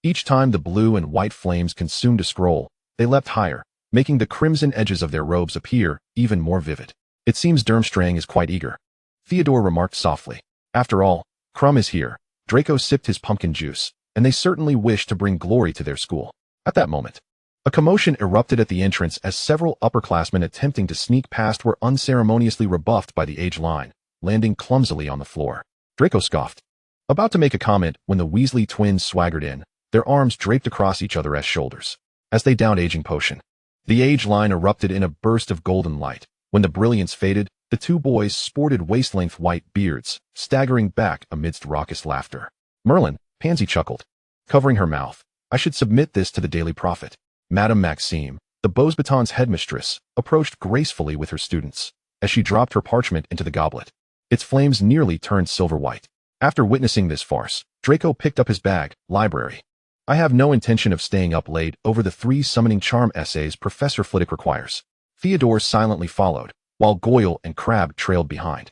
[SPEAKER 1] Each time the blue and white flames consumed a scroll, they leapt higher, making the crimson edges of their robes appear even more vivid. "It seems Durmstrang is quite eager," Theodore remarked softly. "After all, Crumb is here. Draco sipped his pumpkin juice, and they certainly wished to bring glory to their school. At that moment, a commotion erupted at the entrance as several upperclassmen attempting to sneak past were unceremoniously rebuffed by the age line, landing clumsily on the floor. Draco scoffed, about to make a comment when the Weasley twins swaggered in, their arms draped across each other's shoulders. As they downed aging potion, the age line erupted in a burst of golden light. When the brilliance faded, the two boys sported waist-length white beards, staggering back amidst raucous laughter. Merlin, Pansy chuckled, covering her mouth. I should submit this to the Daily Prophet. Madame Maxime, the Beauxbatons headmistress, approached gracefully with her students. As she dropped her parchment into the goblet, its flames nearly turned silver-white. After witnessing this farce, Draco picked up his bag, library. I have no intention of staying up late over the 3 summoning charm essays Professor Flitwick requires. Theodore silently followed, while Goyle and Crabbe trailed behind,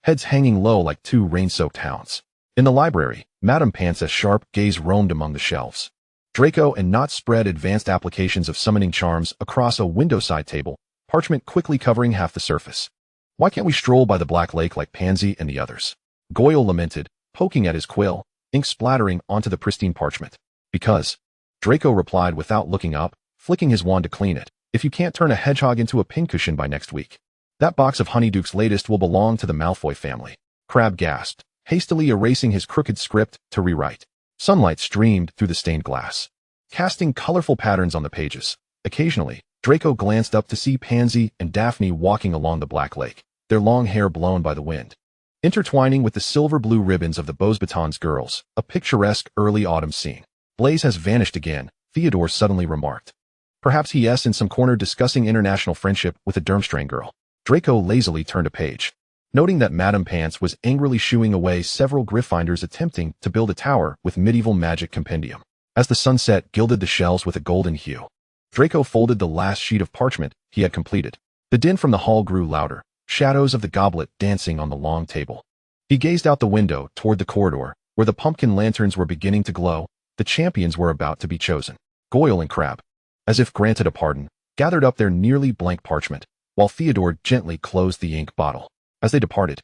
[SPEAKER 1] heads hanging low like 2 rain-soaked hounds. In the library, Madame Pomfrey's sharp gaze roamed among the shelves. Draco and Knot spread advanced applications of summoning charms across a window-side table, parchment quickly covering half the surface. Why can't we stroll by the Black Lake like Pansy and the others? Goyle lamented, poking at his quill, ink splattering onto the pristine parchment. Because, Draco replied without looking up, flicking his wand to clean it. If you can't turn a hedgehog into a pincushion by next week, that box of Honeyduke's latest will belong to the Malfoy family. Crabbe gasped, hastily erasing his crooked script to rewrite. Sunlight streamed through the stained glass, casting colorful patterns on the pages. Occasionally, Draco glanced up to see Pansy and Daphne walking along the Black Lake, their long hair blown by the wind, intertwining with the silver-blue ribbons of the Beauxbatons girls, a picturesque early autumn scene. Blaise has vanished again, Theodore suddenly remarked. Perhaps he's in some corner discussing international friendship with a Durmstrang girl. Draco lazily turned a page, noting that Madame Pants was angrily shooing away several Gryffindors attempting to build a tower with medieval magic compendium. As the sunset gilded the shelves with a golden hue, Draco folded the last sheet of parchment he had completed. The din from the hall grew louder, shadows of the goblet dancing on the long table. He gazed out the window toward the corridor, where the pumpkin lanterns were beginning to glow. The champions were about to be chosen. Goyle and Crabbe, as if granted a pardon, gathered up their nearly blank parchment, while Theodore gently closed the ink bottle. As they departed,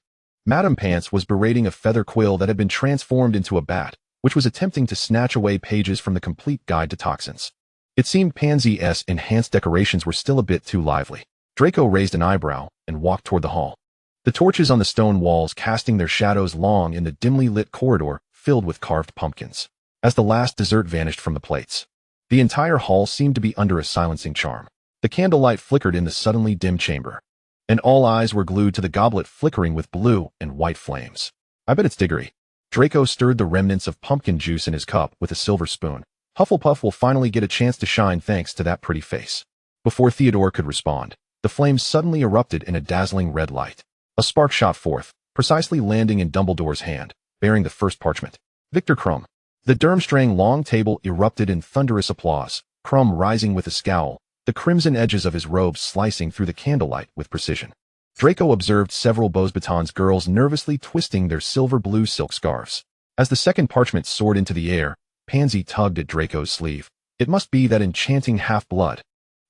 [SPEAKER 1] Madame Pants was berating a feather quill that had been transformed into a bat, which was attempting to snatch away pages from the complete guide to toxins. It seemed Pansy's enhanced decorations were still a bit too lively. Draco raised an eyebrow and walked toward the hall, the torches on the stone walls casting their shadows long in the dimly lit corridor filled with carved pumpkins. As the last dessert vanished from the plates, the entire hall seemed to be under a silencing charm. The candlelight flickered in the suddenly dim chamber, and all eyes were glued to the goblet flickering with blue and white flames. I bet it's Diggory. Draco stirred the remnants of pumpkin juice in his cup with a silver spoon. Hufflepuff will finally get a chance to shine thanks to that pretty face. Before Theodore could respond, the flames suddenly erupted in a dazzling red light. A spark shot forth, precisely landing in Dumbledore's hand, bearing the first parchment. Victor Krum. The Durmstrang long table erupted in thunderous applause, Krum rising with a scowl, the crimson edges of his robes slicing through the candlelight with precision. Draco observed several Beauxbatons girls nervously twisting their silver-blue silk scarves. As the second parchment soared into the air, Pansy tugged at Draco's sleeve. It must be that enchanting half-blood.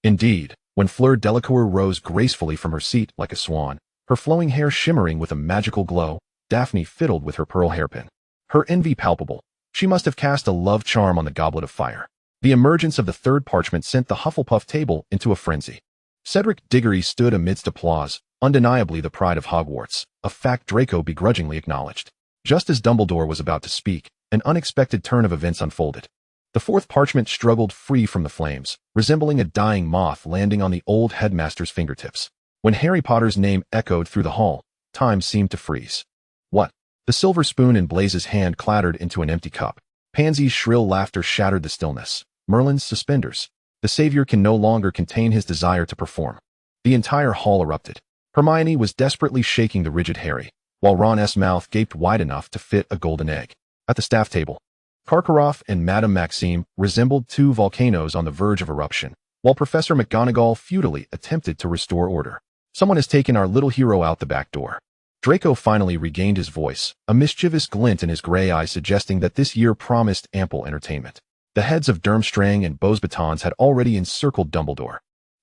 [SPEAKER 1] Indeed, when Fleur Delacour rose gracefully from her seat like a swan, her flowing hair shimmering with a magical glow, Daphne fiddled with her pearl hairpin. Her envy palpable, she must have cast a love charm on the goblet of fire. The emergence of the third parchment sent the Hufflepuff table into a frenzy. Cedric Diggory stood amidst applause, undeniably the pride of Hogwarts, a fact Draco begrudgingly acknowledged. Just as Dumbledore was about to speak, an unexpected turn of events unfolded. The fourth parchment struggled free from the flames, resembling a dying moth landing on the old headmaster's fingertips. When Harry Potter's name echoed through the hall, time seemed to freeze. What? The silver spoon in Blaise's hand clattered into an empty cup. Pansy's shrill laughter shattered the stillness. Merlin's suspenders. The savior can no longer contain his desire to perform. The entire hall erupted. Hermione was desperately shaking the rigid Harry, while Ron's mouth gaped wide enough to fit a golden egg. At the staff table, Karkaroff and Madame Maxime resembled 2 volcanoes on the verge of eruption, while Professor McGonagall futilely attempted to restore order. Someone has taken our little hero out the back door. Draco finally regained his voice, a mischievous glint in his gray eyes suggesting that this year promised ample entertainment. The heads of Durmstrang and Beauxbatons had already encircled Dumbledore,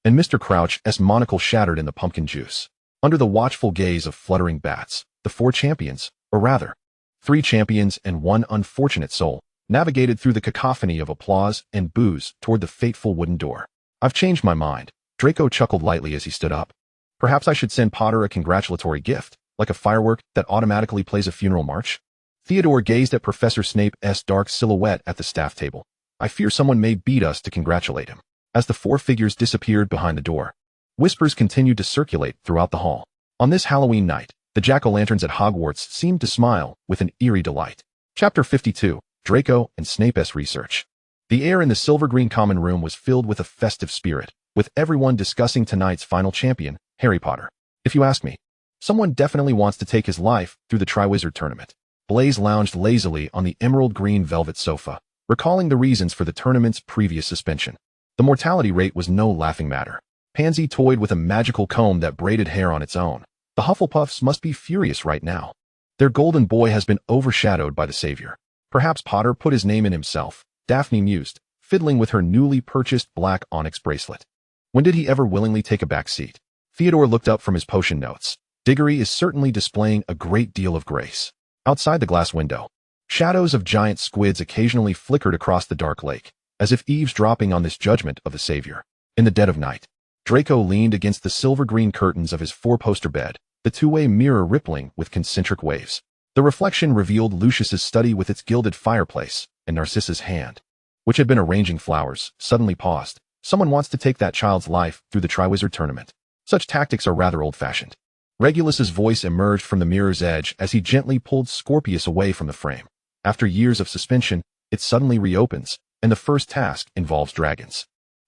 [SPEAKER 1] and Mr. Crouch's monocle shattered in the pumpkin juice. Under the watchful gaze of fluttering bats, the 4 champions, or rather, 3 champions and 1 unfortunate soul navigated through the cacophony of applause and boos toward the fateful wooden door. I've changed my mind, Draco chuckled lightly as he stood up. Perhaps I should send Potter a congratulatory gift, like a firework that automatically plays a funeral march? Theodore gazed at Professor Snape's dark silhouette at the staff table. I fear someone may beat us to congratulate him. As the 4 figures disappeared behind the door, whispers continued to circulate throughout the hall. On this Halloween night, the jack-o'-lanterns at Hogwarts seemed to smile with an eerie delight. Chapter 52, Draco and Snape's Research. The air in the silver-green common room was filled with a festive spirit, with everyone discussing tonight's final champion, Harry Potter. If you ask me, someone definitely wants to take his life through the Triwizard Tournament. Blaise lounged lazily on the emerald green velvet sofa, recalling the reasons for the tournament's previous suspension. The mortality rate was no laughing matter. Pansy toyed with a magical comb that braided hair on its own. The Hufflepuffs must be furious right now. Their golden boy has been overshadowed by the savior. Perhaps Potter put his name in himself, Daphne mused, fiddling with her newly purchased black onyx bracelet. When did he ever willingly take a back seat? Theodore looked up from his potion notes. Diggory is certainly displaying a great deal of grace. Outside the glass window, shadows of giant squids occasionally flickered across the dark lake, as if eavesdropping on this judgment of the savior. In the dead of night, Draco leaned against the silver-green curtains of his 4-poster bed, the 2-way mirror rippling with concentric waves. The reflection revealed Lucius's study with its gilded fireplace, and Narcissa's hand, which had been arranging flowers, suddenly paused. Someone wants to take that child's life through the Triwizard Tournament. Such tactics are rather old-fashioned. Regulus's voice emerged from the mirror's edge as he gently pulled Scorpius away from the frame. After years of suspension, it suddenly reopens, and the first task involves dragons.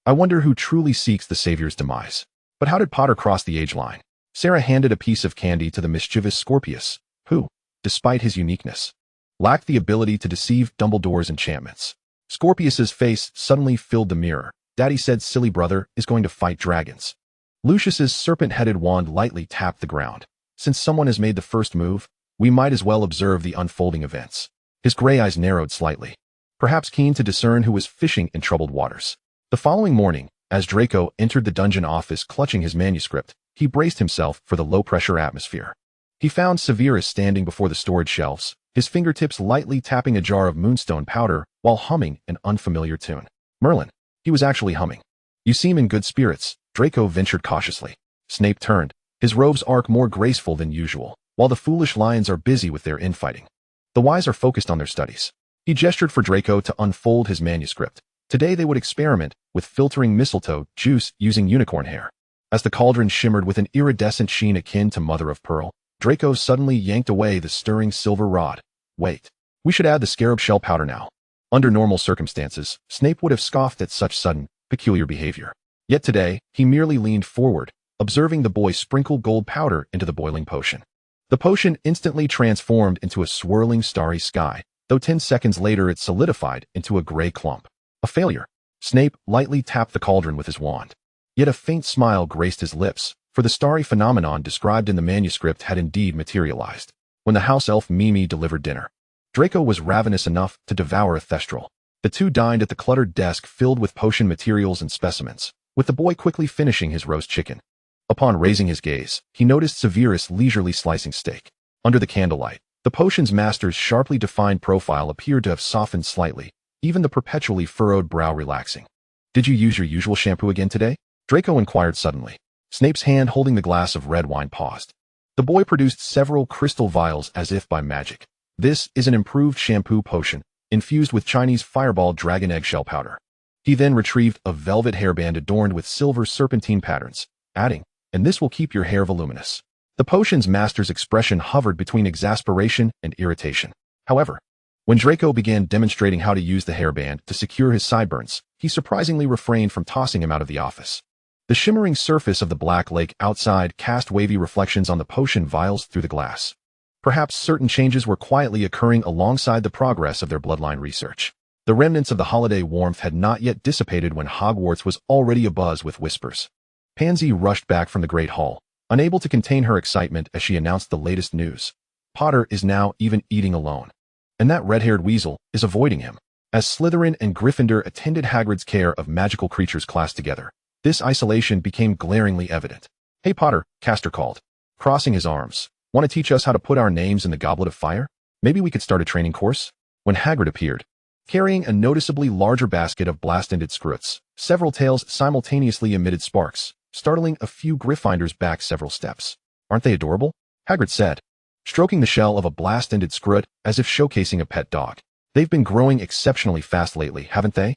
[SPEAKER 1] I wonder who truly seeks the savior's demise. But how did Potter cross the age line? Sarah handed a piece of candy to the mischievous Scorpius, who, despite his uniqueness, lacked the ability to deceive Dumbledore's enchantments. Scorpius's face suddenly filled the mirror. Daddy said silly brother is going to fight dragons. Lucius's serpent-headed wand lightly tapped the ground. Since someone has made the first move, we might as well observe the unfolding events. His gray eyes narrowed slightly, perhaps keen to discern who was fishing in troubled waters. The following morning, as Draco entered the dungeon office clutching his manuscript, he braced himself for the low-pressure atmosphere. He found Severus standing before the storage shelves, his fingertips lightly tapping a jar of moonstone powder while humming an unfamiliar tune. Merlin. He was actually humming. You seem in good spirits, Draco ventured cautiously. Snape turned, his robe's arc more graceful than usual, while the foolish lions are busy with their infighting. The wise are focused on their studies. He gestured for Draco to unfold his manuscript. Today they would experiment with filtering mistletoe juice using unicorn hair. As the cauldron shimmered with an iridescent sheen akin to mother of pearl, Draco suddenly yanked away the stirring silver rod. Wait, we should add the scarab shell powder now. Under normal circumstances, Snape would have scoffed at such sudden, peculiar behavior. Yet today, he merely leaned forward, observing the boy sprinkle gold powder into the boiling potion. The potion instantly transformed into a swirling starry sky, though 10 seconds later it solidified into a gray clump. A failure. Snape lightly tapped the cauldron with his wand. Yet a faint smile graced his lips, for the starry phenomenon described in the manuscript had indeed materialized. When the house-elf Mimi delivered dinner, Draco was ravenous enough to devour a thestral. The two dined at the cluttered desk filled with potion materials and specimens, with the boy quickly finishing his roast chicken. Upon raising his gaze, he noticed Severus leisurely slicing steak. Under the candlelight, the potions master's sharply defined profile appeared to have softened slightly, even the perpetually furrowed brow relaxing. Did you use your usual shampoo again today? Draco inquired suddenly. Snape's hand holding the glass of red wine paused. The boy produced several crystal vials as if by magic. This is an improved shampoo potion, infused with Chinese fireball dragon eggshell powder. He then retrieved a velvet hairband adorned with silver serpentine patterns, adding, and this will keep your hair voluminous. The potion's master's expression hovered between exasperation and irritation. However, when Draco began demonstrating how to use the hairband to secure his sideburns, he surprisingly refrained from tossing him out of the office. The shimmering surface of the black lake outside cast wavy reflections on the potion vials through the glass. Perhaps certain changes were quietly occurring alongside the progress of their bloodline research. The remnants of the holiday warmth had not yet dissipated when Hogwarts was already abuzz with whispers. Pansy rushed back from the Great Hall, unable to contain her excitement as she announced the latest news. Potter is now even eating alone. And that red-haired weasel is avoiding him. As Slytherin and Gryffindor attended Hagrid's care of magical creatures class together, this isolation became glaringly evident. Hey Potter, Castor called, crossing his arms. Want to teach us how to put our names in the goblet of fire? Maybe we could start a training course? When Hagrid appeared, carrying a noticeably larger basket of blast-ended scroots, several tails simultaneously emitted sparks, startling a few Gryffindors back several steps. Aren't they adorable? Hagrid said, stroking the shell of a blast-ended scroot as if showcasing a pet dog. They've been growing exceptionally fast lately, haven't they?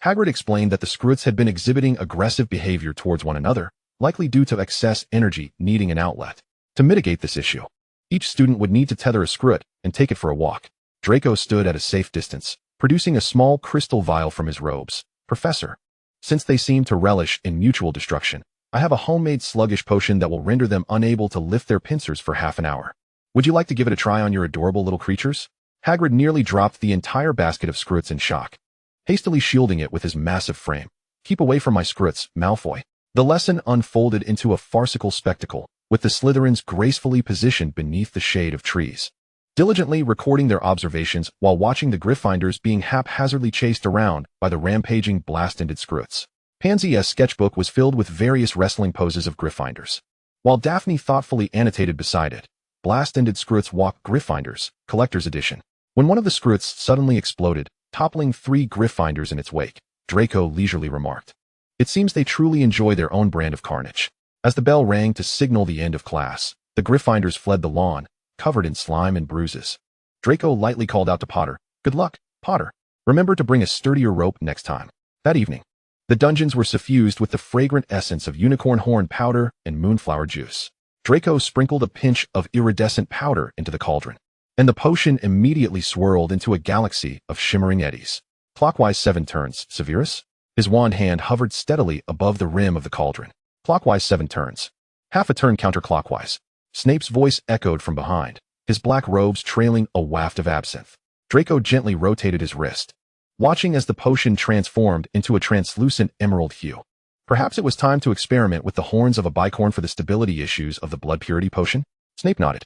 [SPEAKER 1] Hagrid explained that the scroots had been exhibiting aggressive behavior towards one another, likely due to excess energy needing an outlet. To mitigate this issue, each student would need to tether a scroot and take it for a walk. Draco stood at a safe distance, producing a small crystal vial from his robes. Professor, since they seem to relish in mutual destruction, I have a homemade sluggish potion that will render them unable to lift their pincers for half an hour. Would you like to give it a try on your adorable little creatures? Hagrid nearly dropped the entire basket of scroots in shock, hastily shielding it with his massive frame. Keep away from my scroots, Malfoy. The lesson unfolded into a farcical spectacle, with the Slytherins gracefully positioned beneath the shade of trees, diligently recording their observations while watching the Gryffindors being haphazardly chased around by the rampaging blast-ended scroots. Pansy's sketchbook was filled with various wrestling poses of Gryffindors, while Daphne thoughtfully annotated beside it, Blast-ended scroots walk Gryffindors, Collector's Edition. When one of the scroots suddenly exploded, toppling 3 Gryffindors in its wake, Draco leisurely remarked, "It seems they truly enjoy their own brand of carnage." As the bell rang to signal the end of class, the Gryffindors fled the lawn, covered in slime and bruises. Draco lightly called out to Potter, "Good luck, Potter. Remember to bring a sturdier rope next time." That evening, the dungeons were suffused with the fragrant essence of unicorn horn powder and moonflower juice. Draco sprinkled a pinch of iridescent powder into the cauldron, and the potion immediately swirled into a galaxy of shimmering eddies. Clockwise 7 turns, Severus? His wand hand hovered steadily above the rim of the cauldron. Clockwise 7 turns. Half a turn counterclockwise. Snape's voice echoed from behind, his black robes trailing a waft of absinthe. Draco gently rotated his wrist, watching as the potion transformed into a translucent emerald hue. Perhaps it was time to experiment with the horns of a bicorn for the stability issues of the blood purity potion? Snape nodded,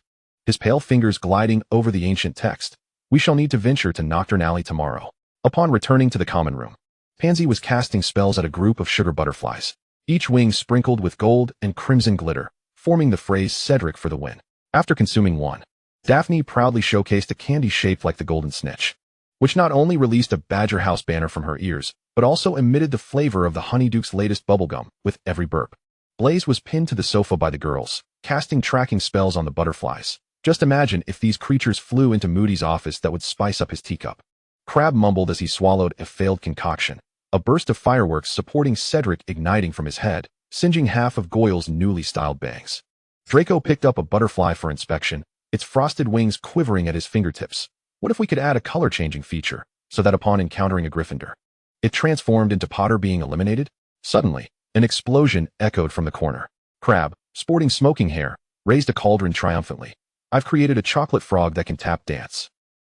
[SPEAKER 1] his pale fingers gliding over the ancient text. "We shall need to venture to Nocturne Alley tomorrow." Upon returning to the common room, Pansy was casting spells at a group of sugar butterflies, each wing sprinkled with gold and crimson glitter, forming the phrase "Cedric for the win." After consuming one, Daphne proudly showcased a candy shaped like the golden snitch, which not only released a Badger House banner from her ears, but also emitted the flavor of the Honeyduke's latest bubblegum with every burp. Blaze was pinned to the sofa by the girls, casting tracking spells on the butterflies. Just imagine if these creatures flew into Moody's office, that would spice up his teacup. Crabbe mumbled as he swallowed a failed concoction, a burst of fireworks supporting Cedric igniting from his head, singeing half of Goyle's newly styled bangs. Draco picked up a butterfly for inspection, its frosted wings quivering at his fingertips. What if we could add a color-changing feature, so that upon encountering a Gryffindor, it transformed into Potter being eliminated? Suddenly, an explosion echoed from the corner. Crabbe, sporting smoking hair, raised a cauldron triumphantly. "I've created a chocolate frog that can tap dance."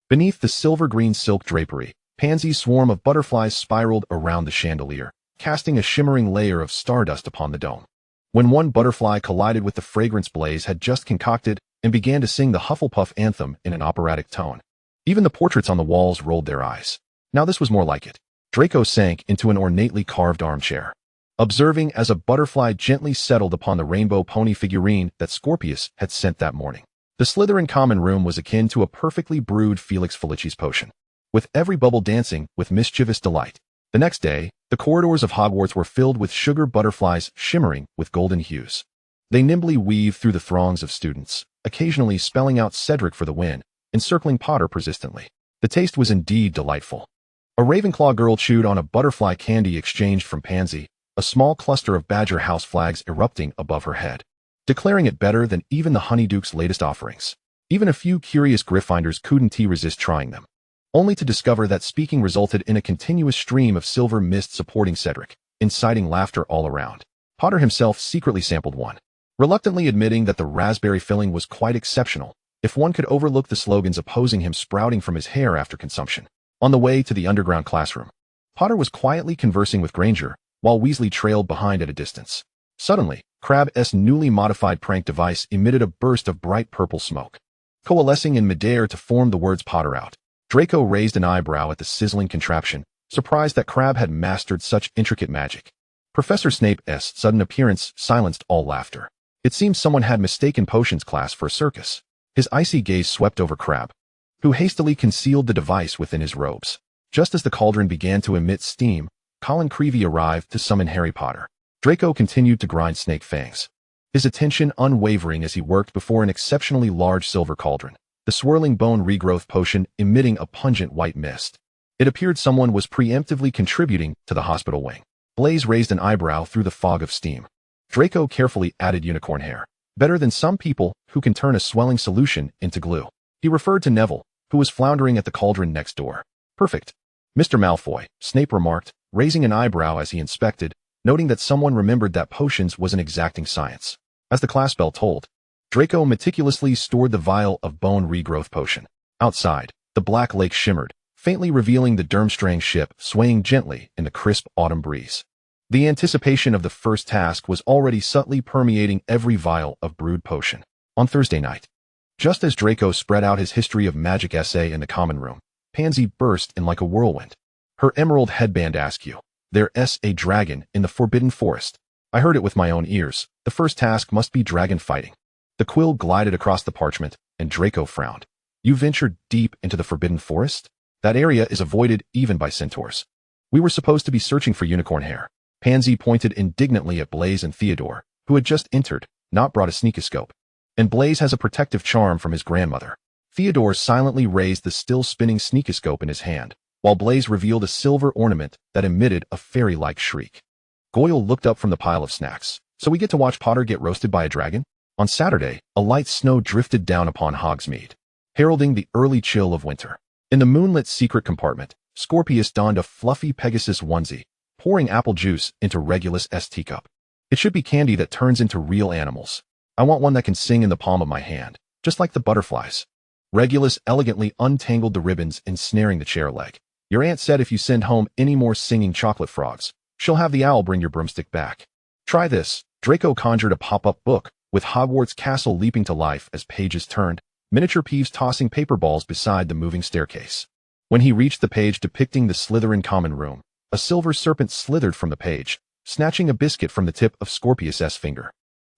[SPEAKER 1] Beneath the silver-green silk drapery, Pansy's swarm of butterflies spiraled around the chandelier, casting a shimmering layer of stardust upon the dome. When one butterfly collided with the fragrance Blaze had just concocted and began to sing the Hufflepuff anthem in an operatic tone, even the portraits on the walls rolled their eyes. Now this was more like it. Draco sank into an ornately carved armchair, observing as a butterfly gently settled upon the rainbow pony figurine that Scorpius had sent that morning. The Slytherin common room was akin to a perfectly brewed Felix Felicis potion, with every bubble dancing with mischievous delight. The next day, the corridors of Hogwarts were filled with sugar butterflies shimmering with golden hues. They nimbly weaved through the throngs of students, occasionally spelling out "Cedric for the win," encircling Potter persistently. The taste was indeed delightful. A Ravenclaw girl chewed on a butterfly candy exchanged from Pansy, a small cluster of Badger House flags erupting above her head, declaring it better than even the Honeyduke's latest offerings. Even a few curious Gryffindors couldn't resist trying them, only to discover that speaking resulted in a continuous stream of silver mist supporting Cedric, inciting laughter all around. Potter himself secretly sampled one, reluctantly admitting that the raspberry filling was quite exceptional, if one could overlook the slogans opposing him sprouting from his hair after consumption. On the way to the underground classroom, Potter was quietly conversing with Granger, while Weasley trailed behind at a distance. Suddenly, Crabbe's newly modified prank device emitted a burst of bright purple smoke, coalescing in midair to form the words "Potter out." Draco raised an eyebrow at the sizzling contraption, surprised that Crabbe had mastered such intricate magic. Professor Snape's sudden appearance silenced all laughter. It seemed someone had mistaken potions class for a circus. His icy gaze swept over Crabbe, who hastily concealed the device within his robes. Just as the cauldron began to emit steam, Colin Creevey arrived to summon Harry Potter. Draco continued to grind snake fangs, his attention unwavering as he worked before an exceptionally large silver cauldron, the swirling bone regrowth potion emitting a pungent white mist. It appeared someone was preemptively contributing to the hospital wing. Blaise raised an eyebrow through the fog of steam. Draco carefully added unicorn hair. Better than some people who can turn a swelling solution into glue. He referred to Neville, who was floundering at the cauldron next door. Perfect. Mr. Malfoy, Snape remarked, raising an eyebrow as he inspected, noting that someone remembered that potions was an exacting science. As the class bell tolled, Draco meticulously stored the vial of bone regrowth potion. Outside, the black lake shimmered, faintly revealing the Durmstrang ship swaying gently in the crisp autumn breeze. The anticipation of the first task was already subtly permeating every vial of brewed potion. On Thursday night, just as Draco spread out his history of magic essay in the common room, Pansy burst in like a whirlwind. Her emerald headband askew. There's a dragon in the Forbidden Forest. I heard it with my own ears. The first task must be dragon fighting. The quill glided across the parchment, and Draco frowned. You ventured deep into the Forbidden Forest? That area is avoided even by centaurs. We were supposed to be searching for unicorn hair. Pansy pointed indignantly at Blaise and Theodore, who had just entered, not brought a sneakoscope. And Blaise has a protective charm from his grandmother. Theodore silently raised the still-spinning sneakoscope in his hand, while Blaise revealed a silver ornament that emitted a fairy-like shriek. Goyle looked up from the pile of snacks. So we get to watch Potter get roasted by a dragon? On Saturday, a light snow drifted down upon Hogsmeade, heralding the early chill of winter. In the moonlit secret compartment, Scorpius donned a fluffy Pegasus onesie, pouring apple juice into Regulus' teacup. It should be candy that turns into real animals. I want one that can sing in the palm of my hand, just like the butterflies. Regulus elegantly untangled the ribbons ensnaring the chair leg. Your aunt said if you send home any more singing chocolate frogs, she'll have the owl bring your broomstick back. Try this. Draco conjured a pop-up book, with Hogwarts Castle leaping to life as pages turned, miniature Peeves tossing paper balls beside the moving staircase. When he reached the page depicting the Slytherin common room, a silver serpent slithered from the page, snatching a biscuit from the tip of Scorpius' finger.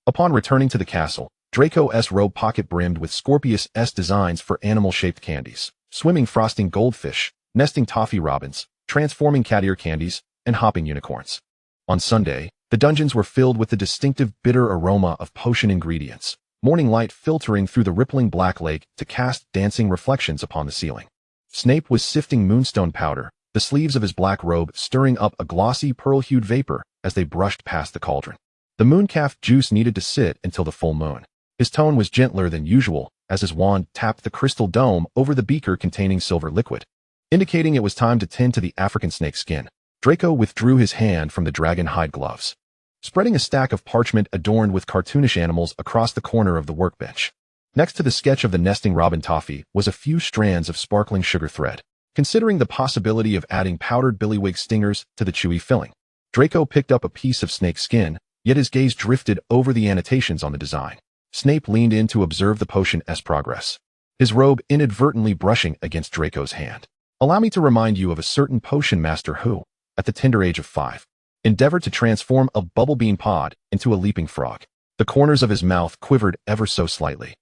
[SPEAKER 1] Upon returning to the castle, Draco's robe pocket brimmed with Scorpius' designs for animal-shaped candies, swimming frosting goldfish, nesting toffee robins, transforming cat ear candies, and hopping unicorns. On Sunday, the dungeons were filled with the distinctive bitter aroma of potion ingredients, morning light filtering through the rippling black lake to cast dancing reflections upon the ceiling. Snape was sifting moonstone powder, the sleeves of his black robe stirring up a glossy pearl-hued vapor as they brushed past the cauldron. The mooncalf juice needed to sit until the full moon. His tone was gentler than usual as his wand tapped the crystal dome over the beaker containing silver liquid, indicating it was time to tend to the African snake skin. Draco withdrew his hand from the dragon hide gloves, spreading a stack of parchment adorned with cartoonish animals across the corner of the workbench. Next to the sketch of the nesting robin toffee was a few strands of sparkling sugar thread. Considering the possibility of adding powdered billywig stingers to the chewy filling, Draco picked up a piece of snake skin, yet his gaze drifted over the annotations on the design. Snape leaned in to observe the potion's progress, his robe inadvertently brushing against Draco's hand. Allow me to remind you of a certain potion master who, at the tender age of 5, endeavored to transform a bubblebean pod into a leaping frog. The corners of his mouth quivered ever so slightly,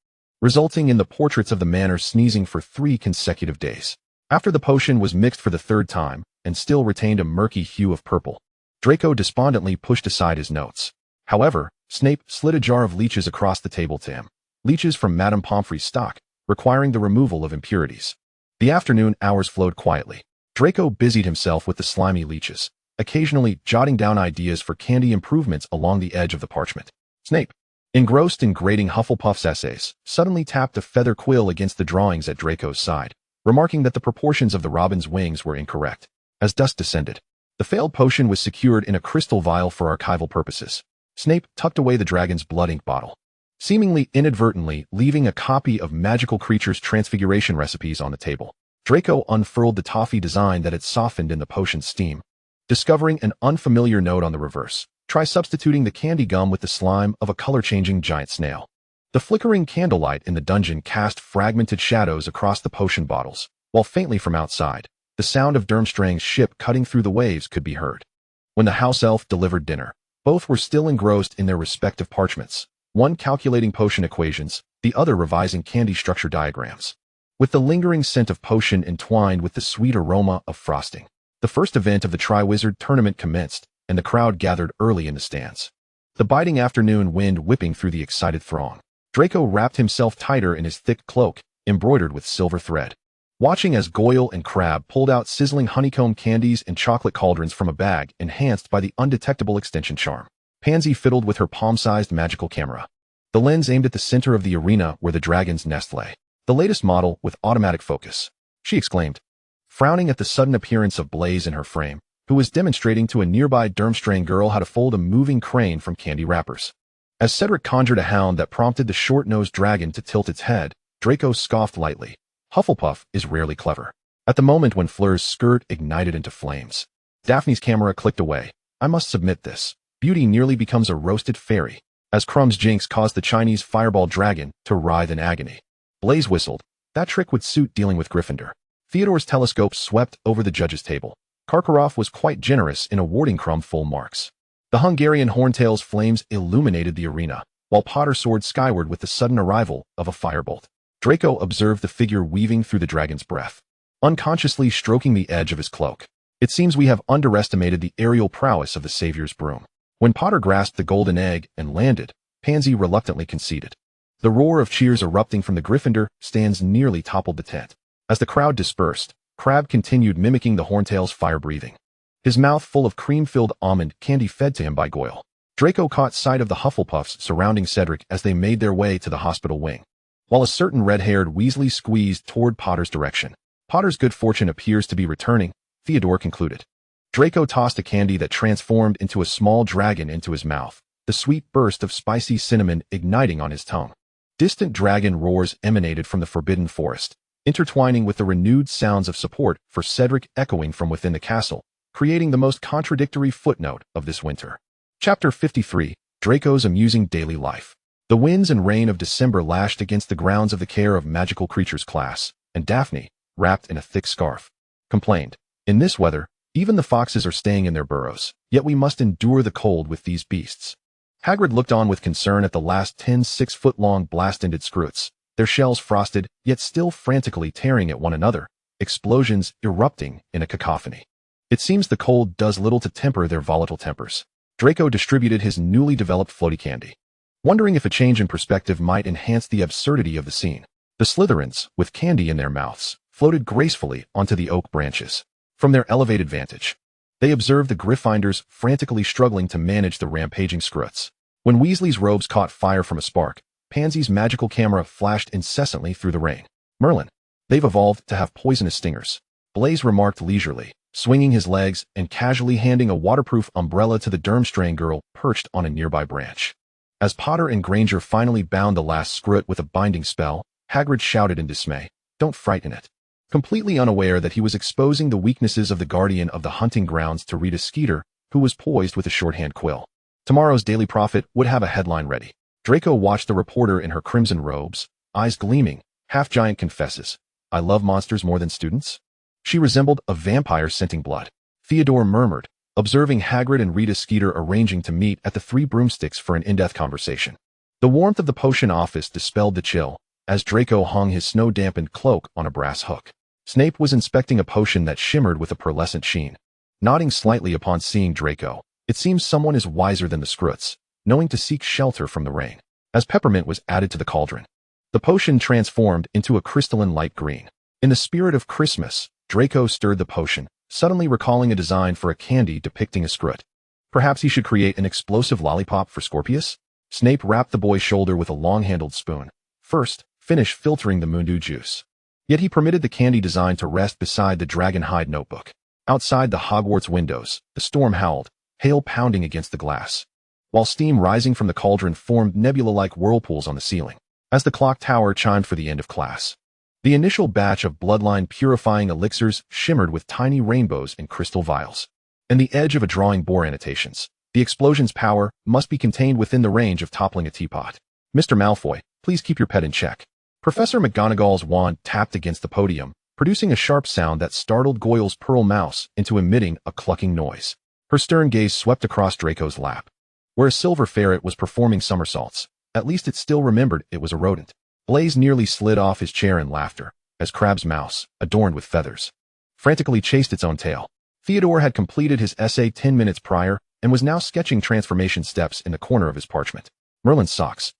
[SPEAKER 1] resulting in the portraits of the manor sneezing for 3 consecutive days. After the potion was mixed for the 3rd time, and still retained a murky hue of purple, Draco despondently pushed aside his notes. However, Snape slid a jar of leeches across the table to him, leeches from Madam Pomfrey's stock, requiring the removal of impurities. The afternoon hours flowed quietly. Draco busied himself with the slimy leeches, occasionally jotting down ideas for candy improvements along the edge of the parchment. Snape, engrossed in grading Hufflepuff's essays, suddenly tapped a feather quill against the drawings at Draco's side, remarking that the proportions of the robin's wings were incorrect. As dusk descended, the failed potion was secured in a crystal vial for archival purposes. Snape tucked away the dragon's blood ink bottle, seemingly inadvertently leaving a copy of Magical Creatures Transfiguration recipes on the table. Draco unfurled the toffee design that had softened in the potion's steam, discovering an unfamiliar note on the reverse. Try substituting the candy gum with the slime of a color-changing giant snail. The flickering candlelight in the dungeon cast fragmented shadows across the potion bottles, while faintly from outside, the sound of Durmstrang's ship cutting through the waves could be heard. When the house elf delivered dinner, both were still engrossed in their respective parchments, one calculating potion equations, the other revising candy structure diagrams. with the lingering scent of potion entwined with the sweet aroma of frosting. The first event of the Triwizard Tournament commenced, and the crowd gathered early in the stands. The biting afternoon wind whipping through the excited throng. Draco wrapped himself tighter in his thick cloak, embroidered with silver thread. Watching as Goyle and Crabbe pulled out sizzling honeycomb candies and chocolate cauldrons from a bag enhanced by the undetectable extension charm. Pansy fiddled with her palm-sized magical camera. The lens aimed at the center of the arena where the dragon's nest lay. The latest model with automatic focus, she exclaimed, frowning at the sudden appearance of Blaze in her frame, who was demonstrating to a nearby Durmstrang girl how to fold a moving crane from candy wrappers. As Cedric conjured a hound that prompted the short-nosed dragon to tilt its head, Draco scoffed lightly. Hufflepuff is rarely clever. At the moment when Fleur's skirt ignited into flames, Daphne's camera clicked away. I must submit this. Beauty nearly becomes a roasted fairy, as Crumb's jinx caused the Chinese fireball dragon to writhe in agony. Blaze whistled. That trick would suit dealing with Gryffindor. Theodore's telescope swept over the judges' table. Karkaroff was quite generous in awarding Crumb full marks. The Hungarian Horntail's flames illuminated the arena, while Potter soared skyward with the sudden arrival of a firebolt. Draco observed the figure weaving through the dragon's breath, unconsciously stroking the edge of his cloak. It seems we have underestimated the aerial prowess of the Savior's broom. When Potter grasped the golden egg and landed, Pansy reluctantly conceded. The roar of cheers erupting from the Gryffindor stands nearly toppled the tent. As the crowd dispersed, Crabbe continued mimicking the Horntail's fire-breathing, his mouth full of cream-filled almond candy fed to him by Goyle. Draco caught sight of the Hufflepuffs surrounding Cedric as they made their way to the hospital wing, while a certain red-haired Weasley squeezed toward Potter's direction. Potter's good fortune appears to be returning, Theodore concluded. Draco tossed a candy that transformed into a small dragon into his mouth, the sweet burst of spicy cinnamon igniting on his tongue. Distant dragon roars emanated from the forbidden forest, intertwining with the renewed sounds of support for Cedric echoing from within the castle, creating the most contradictory footnote of this winter. Chapter 53, Draco's Amusing Daily Life. The winds and rain of December lashed against the grounds of the Care of Magical Creatures class, and Daphne, wrapped in a thick scarf, complained, "In this weather, even the foxes are staying in their burrows, yet we must endure the cold with these beasts." Hagrid looked on with concern at the last 10 6-foot-long blast-ended scroots, their shells frosted, yet still frantically tearing at one another, explosions erupting in a cacophony. It seems the cold does little to temper their volatile tempers. Draco distributed his newly developed floaty candy, wondering if a change in perspective might enhance the absurdity of the scene. The Slytherins, with candy in their mouths, floated gracefully onto the oak branches. From their elevated vantage, they observed the Gryffindors frantically struggling to manage the rampaging Scroots. When Weasley's robes caught fire from a spark, Pansy's magical camera flashed incessantly through the rain. "Merlin, they've evolved to have poisonous stingers," Blaze remarked leisurely, swinging his legs and casually handing a waterproof umbrella to the Durmstrang girl perched on a nearby branch. As Potter and Granger finally bound the last Scroot with a binding spell, Hagrid shouted in dismay, "Don't frighten it." Completely unaware that he was exposing the weaknesses of the guardian of the hunting grounds to Rita Skeeter, who was poised with a shorthand quill. Tomorrow's Daily Prophet would have a headline ready. Draco watched the reporter in her crimson robes, eyes gleaming. "Half-giant confesses, I love monsters more than students." She resembled a vampire scenting blood. Theodore murmured, observing Hagrid and Rita Skeeter arranging to meet at the Three Broomsticks for an in-depth conversation. The warmth of the potion office dispelled the chill, as Draco hung his snow-dampened cloak on a brass hook. Snape was inspecting a potion that shimmered with a pearlescent sheen. Nodding slightly upon seeing Draco, it seems someone is wiser than the Scroots, knowing to seek shelter from the rain. As peppermint was added to the cauldron, the potion transformed into a crystalline light green. In the spirit of Christmas, Draco stirred the potion, suddenly recalling a design for a candy depicting a Scroot. Perhaps he should create an explosive lollipop for Scorpius? Snape rapped the boy's shoulder with a long-handled spoon. First, finish filtering the Moondew juice. Yet he permitted the candy design to rest beside the dragon-hide notebook. Outside the Hogwarts windows, the storm howled, hail pounding against the glass, while steam rising from the cauldron formed nebula-like whirlpools on the ceiling. As the clock tower chimed for the end of class, the initial batch of bloodline purifying elixirs shimmered with tiny rainbows in crystal vials. And the edge of a drawing bore annotations. The explosion's power must be contained within the range of toppling a teapot. "Mr. Malfoy, please keep your pet in check." Professor McGonagall's wand tapped against the podium, producing a sharp sound that startled Goyle's pearl mouse into emitting a clucking noise. Her stern gaze swept across Draco's lap, where a silver ferret was performing somersaults. At least it still remembered it was a rodent. Blaze nearly slid off his chair in laughter, as Crab's mouse, adorned with feathers, frantically chased its own tail. Theodore had completed his essay 10 minutes prior and was now sketching transformation steps in the corner of his parchment. Merlin's socks.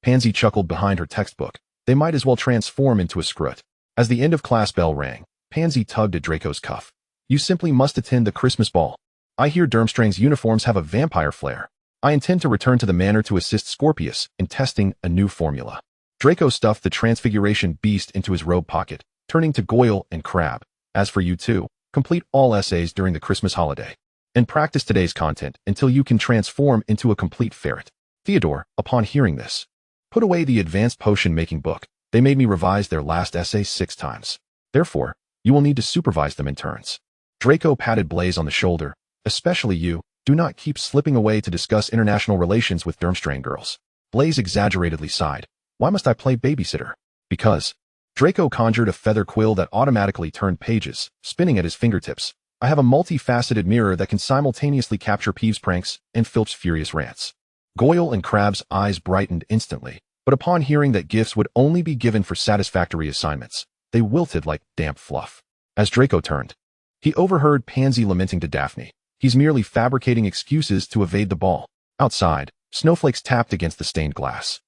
[SPEAKER 1] Pansy chuckled behind her textbook. They might as well transform into a scrut. As the end of class bell rang, Pansy tugged at Draco's cuff. You simply must attend the Christmas ball. I hear Durmstrang's uniforms have a vampire flair. I intend to return to the manor to assist Scorpius in testing a new formula. Draco stuffed the transfiguration beast into his robe pocket, turning to Goyle and Crab. As for you two, complete all essays during the Christmas holiday, and practice today's content until you can transform into a complete ferret. Theodore, upon hearing this, put away the advanced potion-making book. They made me revise their last essay 6 times. Therefore, you will need to supervise them in turns. Draco patted Blaise on the shoulder. Especially you, do not keep slipping away to discuss international relations with Durmstrang girls. Blaise exaggeratedly sighed. Why must I play babysitter? Because. Draco conjured a feather quill that automatically turned pages, spinning at his fingertips. I have a multifaceted mirror that can simultaneously capture Peeves' pranks and Filch's furious rants. Goyle and Crab's eyes brightened instantly, but upon hearing that gifts would only be given for satisfactory assignments, they wilted like damp fluff. As Draco turned, he overheard Pansy lamenting to Daphne. He's merely fabricating excuses to evade the ball. Outside, snowflakes tapped against the stained glass,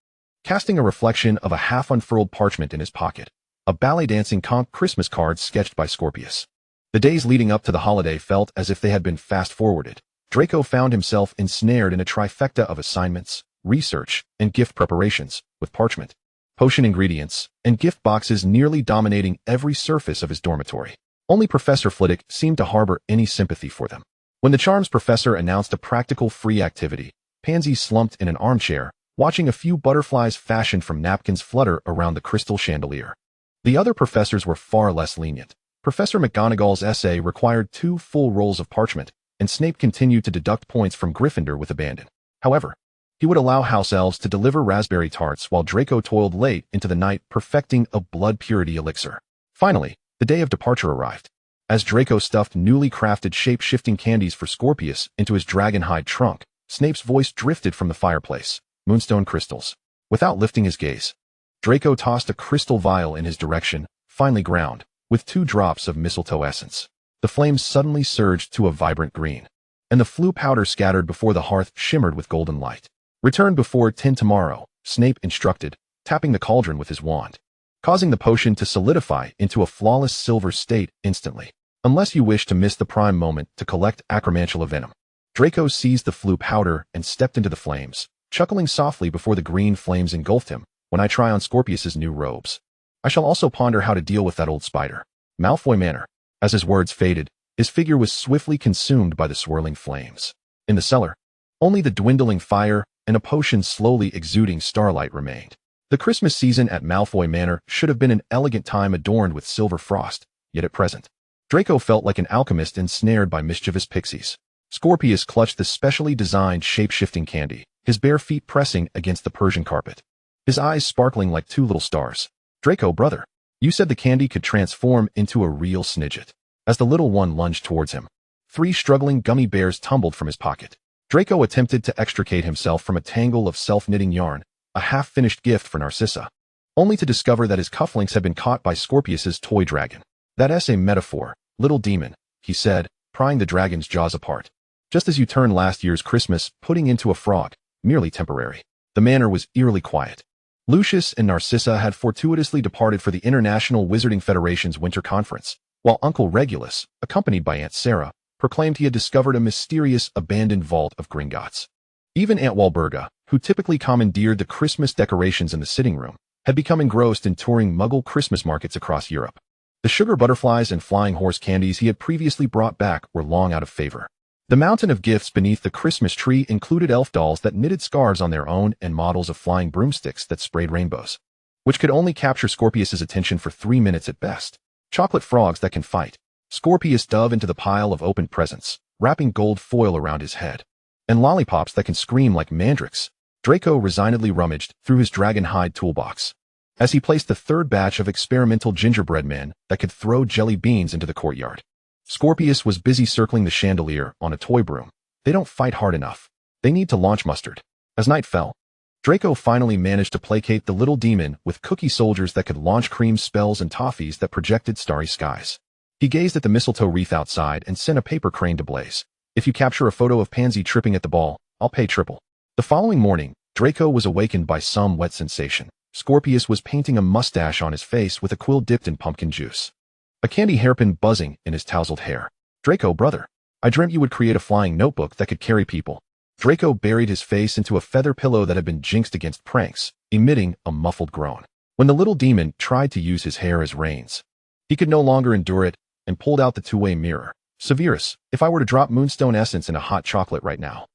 [SPEAKER 1] casting a reflection of a half-unfurled parchment in his pocket. A ballet-dancing conch Christmas card sketched by Scorpius. The days leading up to the holiday felt as if they had been fast-forwarded. Draco found himself ensnared in a trifecta of assignments, research, and gift preparations, with parchment, potion ingredients, and gift boxes nearly dominating every surface of his dormitory. Only Professor Flitwick seemed to harbor any sympathy for them. When the charms professor announced a practical free activity, Pansy slumped in an armchair, watching a few butterflies fashioned from napkins flutter around the crystal chandelier. The other professors were far less lenient. Professor McGonagall's essay required 2 full rolls of parchment, and Snape continued to deduct points from Gryffindor with abandon. However, he would allow house-elves to deliver raspberry tarts while Draco toiled late into the night perfecting a blood purity elixir. Finally, the day of departure arrived. As Draco stuffed newly crafted shape-shifting candies for Scorpius into his dragon-hide trunk, Snape's voice drifted from the fireplace. Moonstone crystals. Without lifting his gaze, Draco tossed a crystal vial in his direction, finely ground, with 2 drops of mistletoe essence. The flames suddenly surged to a vibrant green, and the flue powder scattered before the hearth shimmered with golden light. Return before 10 tomorrow, Snape instructed, tapping the cauldron with his wand, causing the potion to solidify into a flawless silver state instantly. Unless you wish to miss the prime moment to collect acromantula venom. Draco seized the flue powder and stepped into the flames, chuckling softly before the green flames engulfed him. When I try on Scorpius's new robes, I shall also ponder how to deal with that old spider. Malfoy Manor. As his words faded, his figure was swiftly consumed by the swirling flames. In the cellar, only the dwindling fire and a potion slowly exuding starlight remained. The Christmas season at Malfoy Manor should have been an elegant time adorned with silver frost, yet at present, Draco felt like an alchemist ensnared by mischievous pixies. Scorpius clutched the specially designed shape-shifting candy, his bare feet pressing against the Persian carpet, his eyes sparkling like 2 little stars. Draco, brother, you said the candy could transform into a real snidget. As the little one lunged towards him, 3 struggling gummy bears tumbled from his pocket. Draco attempted to extricate himself from a tangle of self-knitting yarn, a half-finished gift for Narcissa, only to discover that his cufflinks had been caught by Scorpius's toy dragon. That essay metaphor, little demon, he said, prying the dragon's jaws apart. Just as you turned last year's Christmas pudding into a frog, merely temporary. The manor was eerily quiet. Lucius and Narcissa had fortuitously departed for the International Wizarding Federation's winter conference, while Uncle Regulus, accompanied by Aunt Sarah, proclaimed he had discovered a mysterious abandoned vault of Gringotts. Even Aunt Walburga, who typically commandeered the Christmas decorations in the sitting room, had become engrossed in touring Muggle Christmas markets across Europe. The sugar butterflies and flying horse candies he had previously brought back were long out of favor. The mountain of gifts beneath the Christmas tree included elf dolls that knitted scarves on their own and models of flying broomsticks that sprayed rainbows, which could only capture Scorpius's attention for 3 minutes at best. Chocolate frogs that can fight. Scorpius dove into the pile of opened presents, wrapping gold foil around his head. And lollipops that can scream like mandrakes. Draco resignedly rummaged through his dragon-hide toolbox as he placed the 3rd batch of experimental gingerbread men that could throw jelly beans into the courtyard. Scorpius was busy circling the chandelier on a toy broom. They don't fight hard enough. They need to launch mustard. As night fell, Draco finally managed to placate the little demon with cookie soldiers that could launch cream spells and toffees that projected starry skies. He gazed at the mistletoe wreath outside and sent a paper crane to blaze. If you capture a photo of Pansy tripping at the ball, I'll pay triple. The following morning, Draco was awakened by some wet sensation. Scorpius was painting a mustache on his face with a quill dipped in pumpkin juice. A candy hairpin buzzing in his tousled hair. Draco, brother. I dreamt you would create a flying notebook that could carry people. Draco buried his face into a feather pillow that had been jinxed against pranks, emitting a muffled groan. When the little demon tried to use his hair as reins, he could no longer endure it and pulled out the two-way mirror. Severus, if I were to drop moonstone essence in a hot chocolate right now.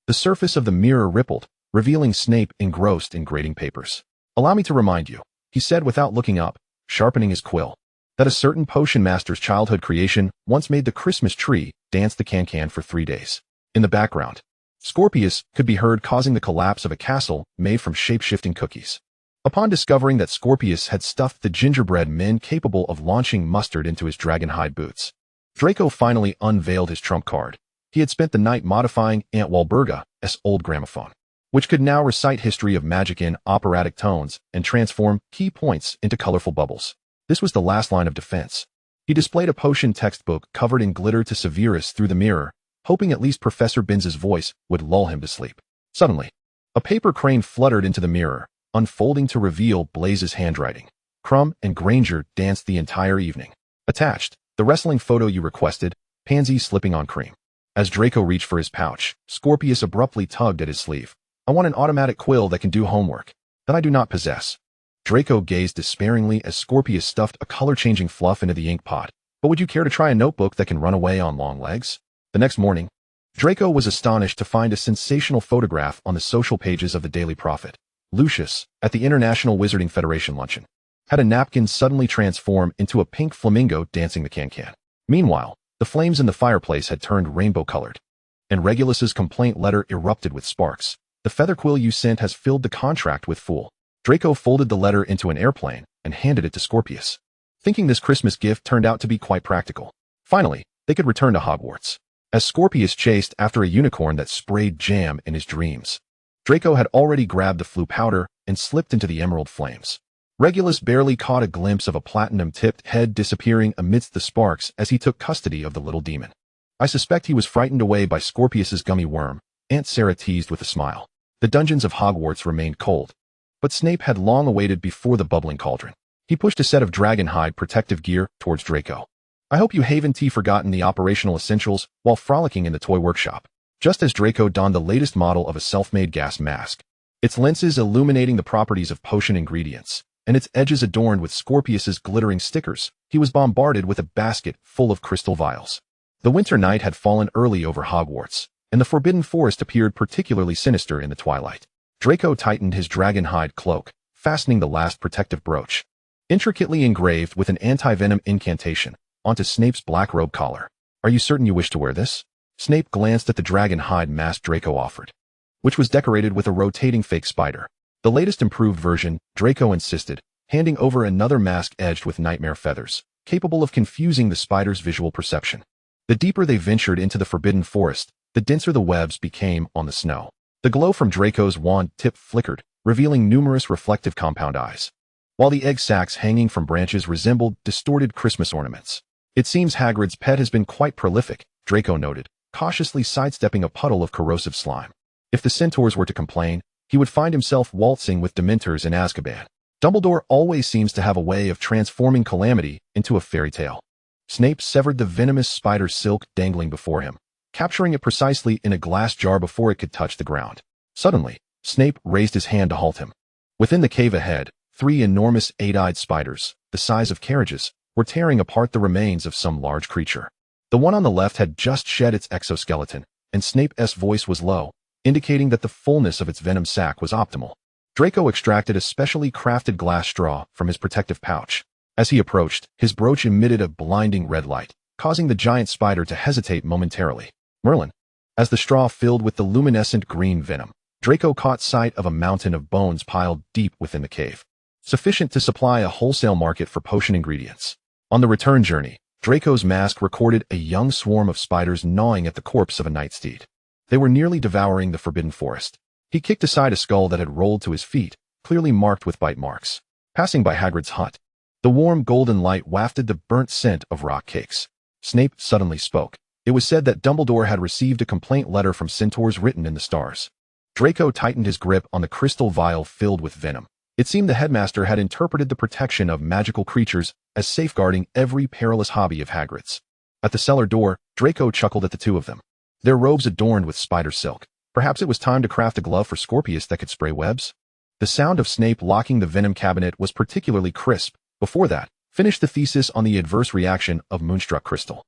[SPEAKER 1] The surface of the mirror rippled, revealing Snape engrossed in grading papers. Allow me to remind you, he said without looking up, sharpening his quill, that a certain potion master's childhood creation once made the Christmas tree dance the can-can for 3 days. In the background, Scorpius could be heard causing the collapse of a castle made from shape-shifting cookies. Upon discovering that Scorpius had stuffed the gingerbread men capable of launching mustard into his dragonhide boots, Draco finally unveiled his trump card. He had spent the night modifying Aunt Walburga's old gramophone, which could now recite history of magic in operatic tones and transform key points into colorful bubbles. This was the last line of defense. He displayed a potion textbook covered in glitter to Severus through the mirror, hoping at least Professor Binz's voice would lull him to sleep. Suddenly, a paper crane fluttered into the mirror, unfolding to reveal Blaze's handwriting. Crumb and Granger danced the entire evening. Attached, the wrestling photo you requested, Pansy slipping on cream. As Draco reached for his pouch, Scorpius abruptly tugged at his sleeve. I want an automatic quill that can do homework that I do not possess. Draco gazed despairingly as Scorpius stuffed a color-changing fluff into the ink pot. But would you care to try a notebook that can run away on long legs? The next morning, Draco was astonished to find a sensational photograph on the social pages of the Daily Prophet. Lucius, at the International Wizarding Federation luncheon, had a napkin suddenly transform into a pink flamingo dancing the can-can. Meanwhile, the flames in the fireplace had turned rainbow-colored, and Regulus's complaint letter erupted with sparks. The feather quill you sent has filled the contract with fool. Draco folded the letter into an airplane and handed it to Scorpius, thinking this Christmas gift turned out to be quite practical. Finally, they could return to Hogwarts. As Scorpius chased after a unicorn that sprayed jam in his dreams, Draco had already grabbed the flue powder and slipped into the emerald flames. Regulus barely caught a glimpse of a platinum-tipped head disappearing amidst the sparks as he took custody of the little demon. I suspect he was frightened away by Scorpius's gummy worm, Aunt Sarah teased with a smile. The dungeons of Hogwarts remained cold, but Snape had long awaited before the bubbling cauldron. He pushed a set of dragonhide protective gear towards Draco. I hope you haven't forgotten the operational essentials while frolicking in the toy workshop. Just as Draco donned the latest model of a self-made gas mask, its lenses illuminating the properties of potion ingredients, and its edges adorned with Scorpius's glittering stickers, he was bombarded with a basket full of crystal vials. The winter night had fallen early over Hogwarts, and the Forbidden Forest appeared particularly sinister in the twilight. Draco tightened his dragonhide cloak, fastening the last protective brooch, intricately engraved with an anti-venom incantation, onto Snape's black robe collar. Are you certain you wish to wear this? Snape glanced at the dragonhide mask Draco offered, which was decorated with a rotating fake spider. The latest improved version, Draco insisted, handing over another mask edged with nightmare feathers, capable of confusing the spider's visual perception. The deeper they ventured into the Forbidden Forest, the denser the webs became on the snow. The glow from Draco's wand tip flickered, revealing numerous reflective compound eyes, while the egg sacs hanging from branches resembled distorted Christmas ornaments. It seems Hagrid's pet has been quite prolific, Draco noted, cautiously sidestepping a puddle of corrosive slime. If the centaurs were to complain, he would find himself waltzing with Dementors in Azkaban. Dumbledore always seems to have a way of transforming calamity into a fairy tale. Snape severed the venomous spider silk dangling before him, capturing it precisely in a glass jar before it could touch the ground. Suddenly, Snape raised his hand to halt him. Within the cave ahead, 3 enormous 8-eyed spiders, the size of carriages, were tearing apart the remains of some large creature. The one on the left had just shed its exoskeleton, and Snape's voice was low, indicating that the fullness of its venom sac was optimal. Draco extracted a specially crafted glass straw from his protective pouch. As he approached, his brooch emitted a blinding red light, causing the giant spider to hesitate momentarily. Merlin. As the straw filled with the luminescent green venom, Draco caught sight of a mountain of bones piled deep within the cave, sufficient to supply a wholesale market for potion ingredients. On the return journey, Draco's mask recorded a young swarm of spiders gnawing at the corpse of a night steed. They were nearly devouring the Forbidden Forest. He kicked aside a skull that had rolled to his feet, clearly marked with bite marks. Passing by Hagrid's hut, the warm golden light wafted the burnt scent of rock cakes. Snape suddenly spoke. It was said that Dumbledore had received a complaint letter from centaurs written in the stars. Draco tightened his grip on the crystal vial filled with venom. It seemed the headmaster had interpreted the protection of magical creatures as safeguarding every perilous hobby of Hagrid's. At the cellar door, Draco chuckled at the two of them. Their robes adorned with spider silk. Perhaps it was time to craft a glove for Scorpius that could spray webs? The sound of Snape locking the venom cabinet was particularly crisp. Before that, finished the thesis on the adverse reaction of moonstruck crystal.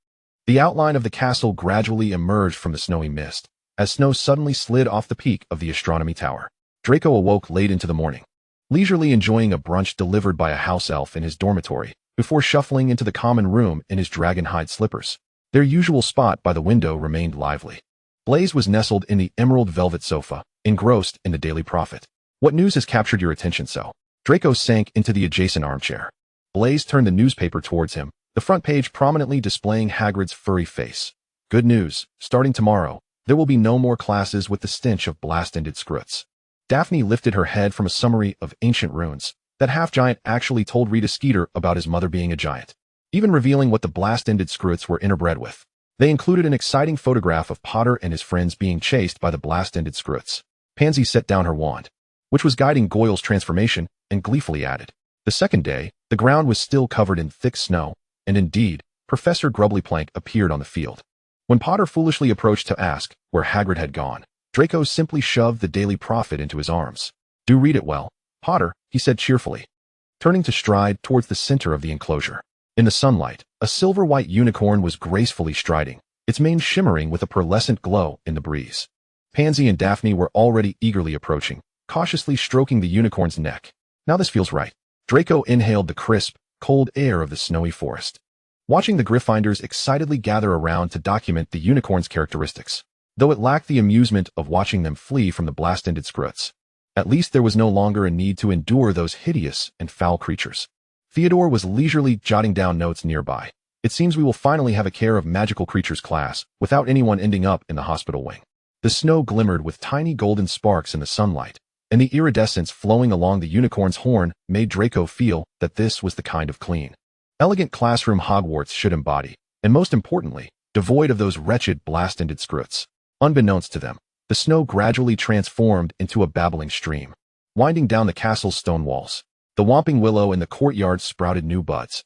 [SPEAKER 1] The outline of the castle gradually emerged from the snowy mist, as snow suddenly slid off the peak of the astronomy tower. Draco awoke late into the morning, leisurely enjoying a brunch delivered by a house elf in his dormitory, before shuffling into the common room in his dragon hide slippers. Their usual spot by the window remained lively. Blaise was nestled in the emerald velvet sofa, engrossed in the Daily Prophet. What news has captured your attention so? Draco sank into the adjacent armchair. Blaise turned the newspaper towards him, the front page prominently displaying Hagrid's furry face. Good news, starting tomorrow, there will be no more classes with the stench of blast-ended scroots. Daphne lifted her head from a summary of ancient runes. That half-giant actually told Rita Skeeter about his mother being a giant, even revealing what the blast-ended scroots were interbred with. They included an exciting photograph of Potter and his friends being chased by the blast-ended scroots. Pansy set down her wand, which was guiding Goyle's transformation, and gleefully added. The second day, the ground was still covered in thick snow, and indeed, Professor Grubblyplank appeared on the field. When Potter foolishly approached to ask where Hagrid had gone, Draco simply shoved the Daily Prophet into his arms. Do read it well, Potter, he said cheerfully, turning to stride towards the center of the enclosure. In the sunlight, a silver-white unicorn was gracefully striding, its mane shimmering with a pearlescent glow in the breeze. Pansy and Daphne were already eagerly approaching, cautiously stroking the unicorn's neck. Now this feels right. Draco inhaled the crisp, cold air of the snowy forest, watching the Gryffindors excitedly gather around to document the unicorn's characteristics, though it lacked the amusement of watching them flee from the blast-ended scroots. At least there was no longer a need to endure those hideous and foul creatures. Theodore was leisurely jotting down notes nearby. It seems we will finally have a care of magical creatures class without anyone ending up in the hospital wing. The snow glimmered with tiny golden sparks in the sunlight, and the iridescence flowing along the unicorn's horn made Draco feel that this was the kind of clean, elegant classroom Hogwarts should embody, and most importantly, devoid of those wretched blast-ended scroots. Unbeknownst to them, the snow gradually transformed into a babbling stream, winding down the castle's stone walls. The whomping willow in the courtyard sprouted new buds,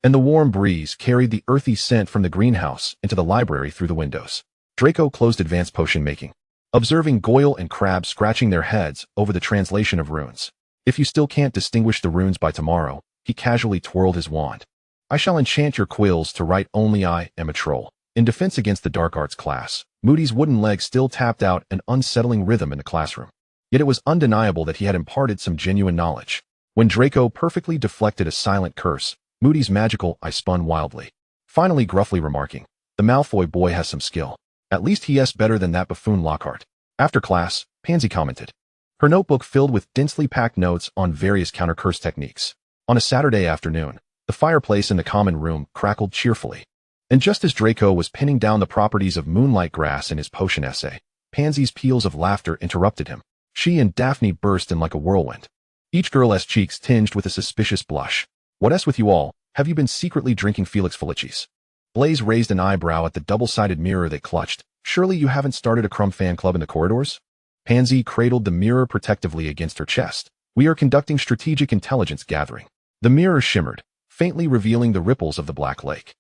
[SPEAKER 1] and the warm breeze carried the earthy scent from the greenhouse into the library through the windows. Draco closed advanced potion making, observing Goyle and Crabbe scratching their heads over the translation of runes. If you still can't distinguish the runes by tomorrow, he casually twirled his wand. I shall enchant your quills to write only I am a troll. In defense against the dark arts class, Moody's wooden leg still tapped out an unsettling rhythm in the classroom. Yet it was undeniable that he had imparted some genuine knowledge. When Draco perfectly deflected a silent curse, Moody's magical eye spun wildly, finally gruffly remarking, the Malfoy boy has some skill. At least he is better than that buffoon Lockhart. After class, Pansy commented, her notebook filled with densely packed notes on various counter-curse techniques. On a Saturday afternoon, the fireplace in the common room crackled cheerfully. And just as Draco was pinning down the properties of moonlight grass in his potion essay, Pansy's peals of laughter interrupted him. She and Daphne burst in like a whirlwind, each girl's cheeks tinged with a suspicious blush. What with you all? Have you been secretly drinking Felix Felicis? Blaise raised an eyebrow at the double-sided mirror they clutched. Surely you haven't started a Crumb fan club in the corridors? Pansy cradled the mirror protectively against her chest. We are conducting strategic intelligence gathering. The mirror shimmered, faintly revealing the ripples of the Black Lake.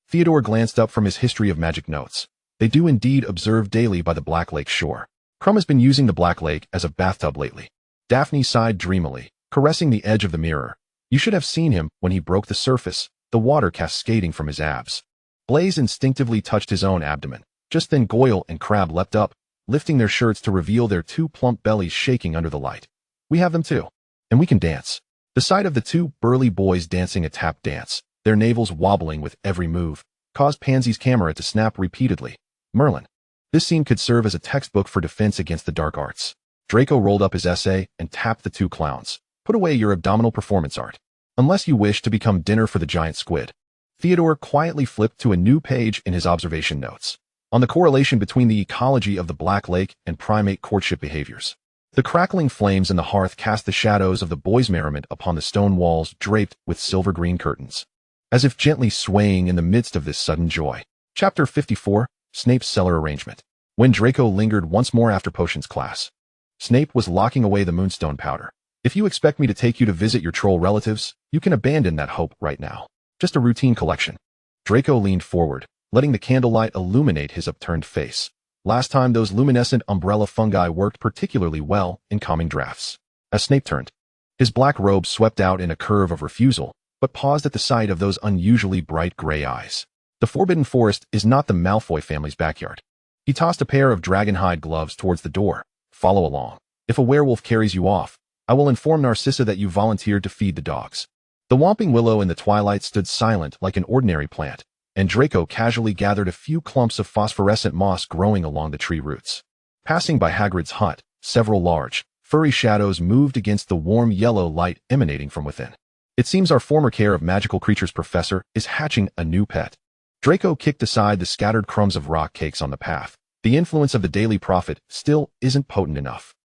[SPEAKER 1] Theodore glanced up from his history of magic notes. They do indeed observe daily by the Black Lake shore. Crumb has been using the Black Lake as a bathtub lately. Daphne sighed dreamily, caressing the edge of the mirror. You should have seen him when he broke the surface, the water cascading from his abs. Blaise instinctively touched his own abdomen. Just then Goyle and Crabbe leapt up, lifting their shirts to reveal their two plump bellies shaking under the light. We have them too. And we can dance. The sight of the two burly boys dancing a tap dance, their navels wobbling with every move, caused Pansy's camera to snap repeatedly. Merlin. This scene could serve as a textbook for defense against the dark arts. Draco rolled up his essay and tapped the two clowns. Put away your abdominal performance art. Unless you wish to become dinner for the giant squid. Theodore quietly flipped to a new page in his observation notes, on the correlation between the ecology of the Black Lake and primate courtship behaviors. The crackling flames in the hearth cast the shadows of the boys' merriment upon the stone walls draped with silver-green curtains, as if gently swaying in the midst of this sudden joy. Chapter 54, Snape's Cellar Arrangement. When Draco lingered once more after potions class, Snape was locking away the moonstone powder. If you expect me to take you to visit your troll relatives, you can abandon that hope right now. Just a routine collection. Draco leaned forward, letting the candlelight illuminate his upturned face. Last time those luminescent umbrella fungi worked particularly well in calming drafts. As Snape turned, his black robe swept out in a curve of refusal, but paused at the sight of those unusually bright gray eyes. The Forbidden Forest is not the Malfoy family's backyard. He tossed a pair of dragonhide gloves towards the door. Follow along. If a werewolf carries you off, I will inform Narcissa that you volunteered to feed the dogs. The Whomping Willow in the twilight stood silent like an ordinary plant, and Draco casually gathered a few clumps of phosphorescent moss growing along the tree roots. Passing by Hagrid's hut, several large, furry shadows moved against the warm yellow light emanating from within. It seems our former care of magical creatures professor is hatching a new pet. Draco kicked aside the scattered crumbs of rock cakes on the path. The influence of the Daily Prophet still isn't potent enough.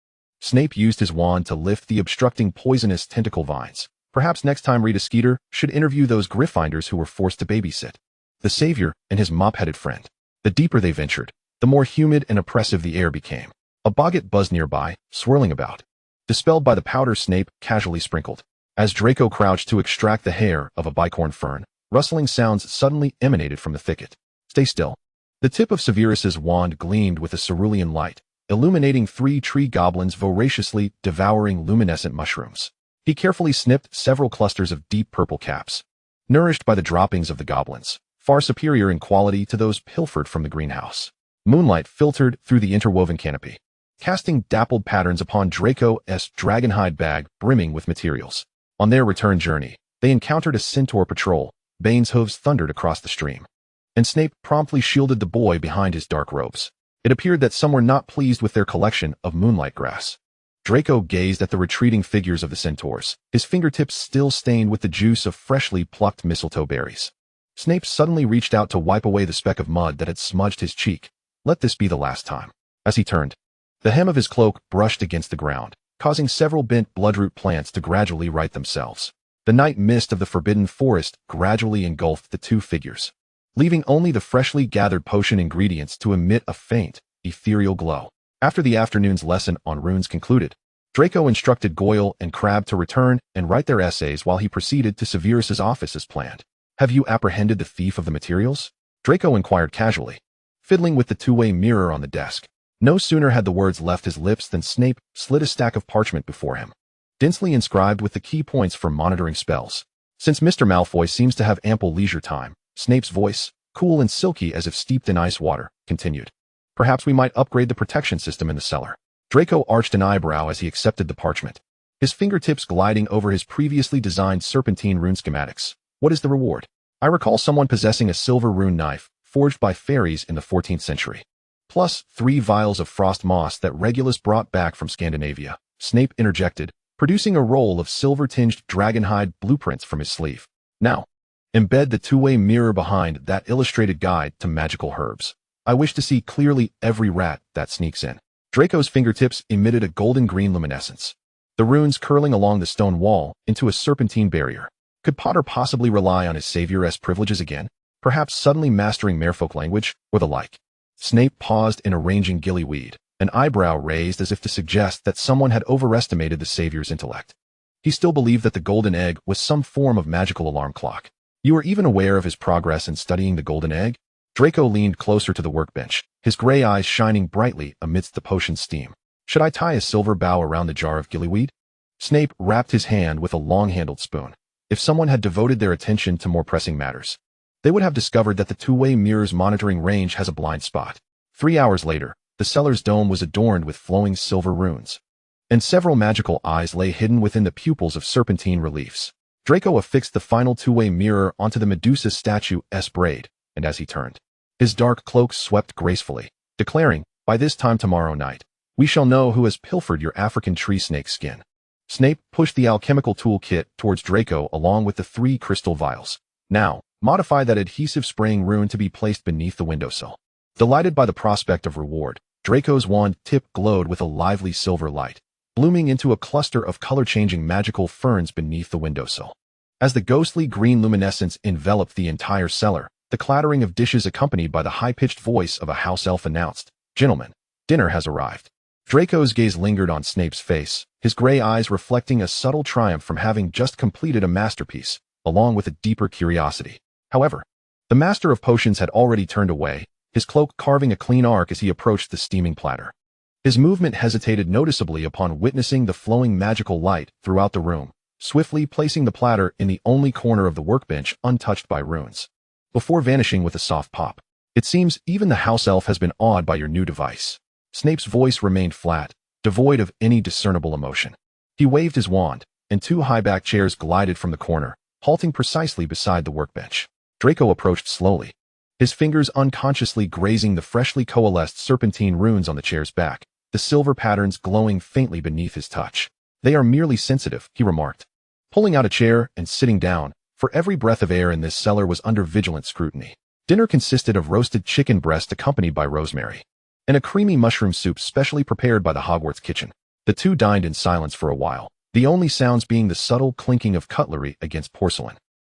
[SPEAKER 1] Snape used his wand to lift the obstructing poisonous tentacle vines. Perhaps next time Rita Skeeter should interview those Gryffindors who were forced to babysit the Savior and his mop-headed friend. The deeper they ventured, the more humid and oppressive the air became. A boggart buzzed nearby, swirling about, dispelled by the powder Snape casually sprinkled. As Draco crouched to extract the hair of a bicorn fern, rustling sounds suddenly emanated from the thicket. Stay still. The tip of Severus's wand gleamed with a cerulean light, illuminating 3 tree goblins voraciously devouring luminescent mushrooms. He carefully snipped several clusters of deep purple caps, nourished by the droppings of the goblins, far superior in quality to those pilfered from the greenhouse. Moonlight filtered through the interwoven canopy, casting dappled patterns upon Draco's dragonhide bag brimming with materials. On their return journey, they encountered a centaur patrol. Bane's hooves thundered across the stream, and Snape promptly shielded the boy behind his dark robes. It appeared that some were not pleased with their collection of moonlight grass. Draco gazed at the retreating figures of the centaurs, his fingertips still stained with the juice of freshly plucked mistletoe berries. Snape suddenly reached out to wipe away the speck of mud that had smudged his cheek. Let this be the last time. As he turned, the hem of his cloak brushed against the ground, causing several bent bloodroot plants to gradually right themselves. The night mist of the Forbidden Forest gradually engulfed the 2 figures, leaving only the freshly gathered potion ingredients to emit a faint, ethereal glow. After the afternoon's lesson on runes concluded, Draco instructed Goyle and Crabbe to return and write their essays while he proceeded to Severus's office as planned. Have you apprehended the thief of the materials? Draco inquired casually, fiddling with the 2-way mirror on the desk. No sooner had the words left his lips than Snape slid a stack of parchment before him, densely inscribed with the key points for monitoring spells. Since Mr. Malfoy seems to have ample leisure time, Snape's voice, cool and silky as if steeped in ice water, continued. Perhaps we might upgrade the protection system in the cellar. Draco arched an eyebrow as he accepted the parchment, his fingertips gliding over his previously designed serpentine rune schematics. What is the reward? I recall someone possessing a silver rune knife, forged by fairies in the 14th century. Plus 3 vials of frost moss that Regulus brought back from Scandinavia. Snape interjected, producing a roll of silver-tinged dragonhide blueprints from his sleeve. Now, embed the 2-way mirror behind that illustrated guide to magical herbs. I wish to see clearly every rat that sneaks in. Draco's fingertips emitted a golden-green luminescence, the runes curling along the stone wall into a serpentine barrier. Could Potter possibly rely on his savior's privileges again? Perhaps suddenly mastering merfolk language, or the like? Snape paused in arranging gillyweed, an eyebrow raised as if to suggest that someone had overestimated the savior's intellect. He still believed that the golden egg was some form of magical alarm clock. You were even aware of his progress in studying the golden egg? Draco leaned closer to the workbench, his gray eyes shining brightly amidst the potion's steam. Should I tie a silver bough around the jar of gillyweed? Snape wrapped his hand with a long-handled spoon. If someone had devoted their attention to more pressing matters, they would have discovered that the 2-way mirror's monitoring range has a blind spot. 3 hours later, the cellar's dome was adorned with flowing silver runes, and several magical eyes lay hidden within the pupils of serpentine reliefs. Draco affixed the final 2-way mirror onto the Medusa statue's braid, and as he turned, his dark cloak swept gracefully, declaring, by this time tomorrow night, we shall know who has pilfered your African tree snake skin. Snape pushed the alchemical toolkit towards Draco along with the 3 crystal vials. Now, modify that adhesive spraying rune to be placed beneath the windowsill. Delighted by the prospect of reward, Draco's wand tip glowed with a lively silver light, blooming into a cluster of color-changing magical ferns beneath the windowsill. As the ghostly green luminescence enveloped the entire cellar, the clattering of dishes accompanied by the high-pitched voice of a house elf announced, "Gentlemen, dinner has arrived." Draco's gaze lingered on Snape's face, his gray eyes reflecting a subtle triumph from having just completed a masterpiece, along with a deeper curiosity. However, the master of potions had already turned away, his cloak carving a clean arc as he approached the steaming platter. His movement hesitated noticeably upon witnessing the flowing magical light throughout the room, swiftly placing the platter in the only corner of the workbench untouched by runes, before vanishing with a soft pop. "It seems even the house elf has been awed by your new device." Snape's voice remained flat, devoid of any discernible emotion. He waved his wand, and two high-backed chairs glided from the corner, halting precisely beside the workbench. Draco approached slowly, his fingers unconsciously grazing the freshly coalesced serpentine runes on the chair's back, the silver patterns glowing faintly beneath his touch. "They are merely sensitive," he remarked, pulling out a chair and sitting down, for every breath of air in this cellar was under vigilant scrutiny. Dinner consisted of roasted chicken breast accompanied by rosemary, and a creamy mushroom soup specially prepared by the Hogwarts kitchen. The two dined in silence for a while, the only sounds being the subtle clinking of cutlery against porcelain,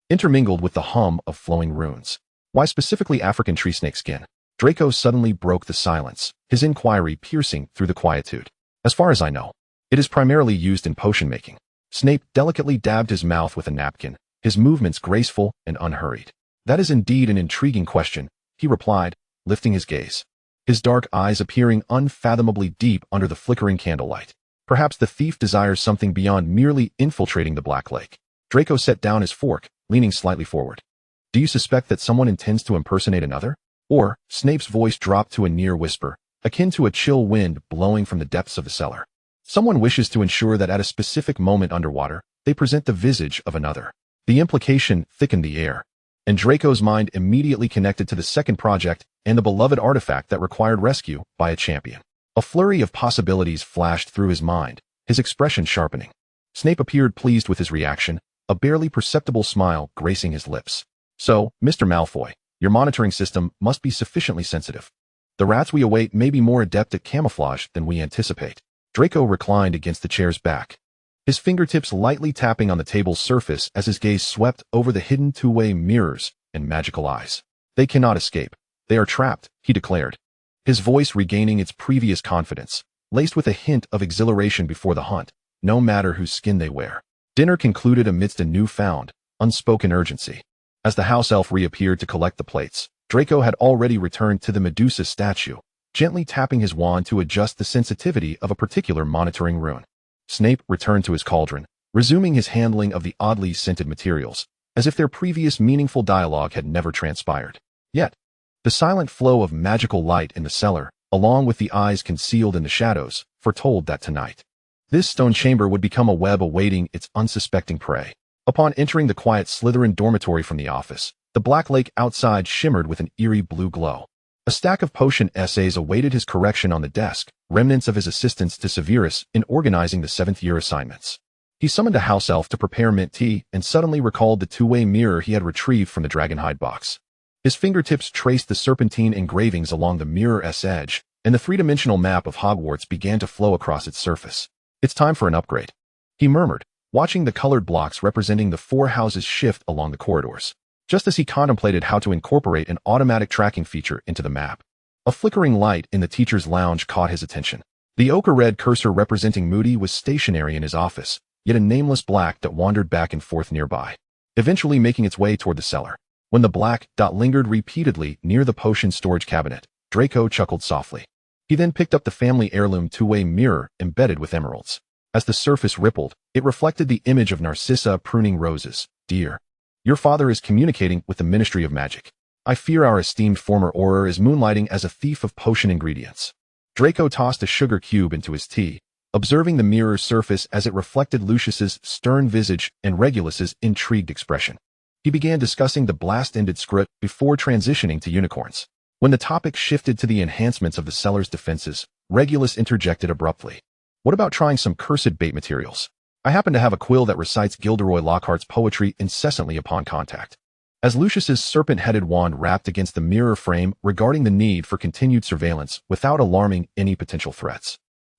[SPEAKER 1] intermingled with the hum of flowing runes. "Why specifically African tree snake skin?" Draco suddenly broke the silence, his inquiry piercing through the quietude. "As far as I know, it is primarily used in potion making." Snape delicately dabbed his mouth with a napkin, his movements graceful and unhurried. "That is indeed an intriguing question," he replied, lifting his gaze, his dark eyes appearing unfathomably deep under the flickering candlelight. "Perhaps the thief desires something beyond merely infiltrating the Black Lake." Draco set down his fork, leaning slightly forward. "Do you suspect that someone intends to impersonate another? Or," Snape's voice dropped to a near whisper, akin to a chill wind blowing from the depths of the cellar, "someone wishes to ensure that at a specific moment underwater, they present the visage of another." The implication thickened the air, and Draco's mind immediately connected to the second project and the beloved artifact that required rescue by a champion. A flurry of possibilities flashed through his mind, his expression sharpening. Snape appeared pleased with his reaction, a barely perceptible smile gracing his lips. "So, Mr. Malfoy, your monitoring system must be sufficiently sensitive. The rats we await may be more adept at camouflage than we anticipate." Draco reclined against the chair's back, his fingertips lightly tapping on the table's surface as his gaze swept over the hidden two-way mirrors and magical eyes. "They cannot escape. They are trapped," he declared, his voice regaining its previous confidence, laced with a hint of exhilaration before the hunt, no matter whose skin they wear. Dinner concluded amidst a newfound, unspoken urgency. As the house elf reappeared to collect the plates, Draco had already returned to the Medusa statue, gently tapping his wand to adjust the sensitivity of a particular monitoring rune. Snape returned to his cauldron, resuming his handling of the oddly scented materials, as if their previous meaningful dialogue had never transpired. Yet, the silent flow of magical light in the cellar, along with the eyes concealed in the shadows, foretold that tonight, this stone chamber would become a web awaiting its unsuspecting prey. Upon entering the quiet Slytherin dormitory from the office, the Black Lake outside shimmered with an eerie blue glow. A stack of potion essays awaited his correction on the desk, remnants of his assistance to Severus in organizing the 7th-year assignments. He summoned a house elf to prepare mint tea and suddenly recalled the two-way mirror he had retrieved from the dragonhide box. His fingertips traced the serpentine engravings along the mirror's edge, and the three-dimensional map of Hogwarts began to flow across its surface. "It's time for an upgrade," he murmured, watching the colored blocks representing the 4 houses shift along the corridors. Just as he contemplated how to incorporate an automatic tracking feature into the map, a flickering light in the teacher's lounge caught his attention. The ochre-red cursor representing Moody was stationary in his office, yet a nameless black dot wandered back and forth nearby, eventually making its way toward the cellar. When the black dot lingered repeatedly near the potion storage cabinet, Draco chuckled softly. He then picked up the family heirloom two-way mirror embedded with emeralds. As the surface rippled, it reflected the image of Narcissa pruning roses. "Dear, your father is communicating with the Ministry of Magic. I fear our esteemed former Auror is moonlighting as a thief of potion ingredients." Draco tossed a sugar cube into his tea, observing the mirror's surface as it reflected Lucius's stern visage and Regulus's intrigued expression. He began discussing the blast-ended script before transitioning to unicorns. When the topic shifted to the enhancements of the cellar's defenses, Regulus interjected abruptly. "What about trying some cursed bait materials? I happen to have a quill that recites Gilderoy Lockhart's poetry incessantly upon contact." As Lucius's serpent-headed wand rapped against the mirror frame regarding the need for continued surveillance without alarming any potential threats,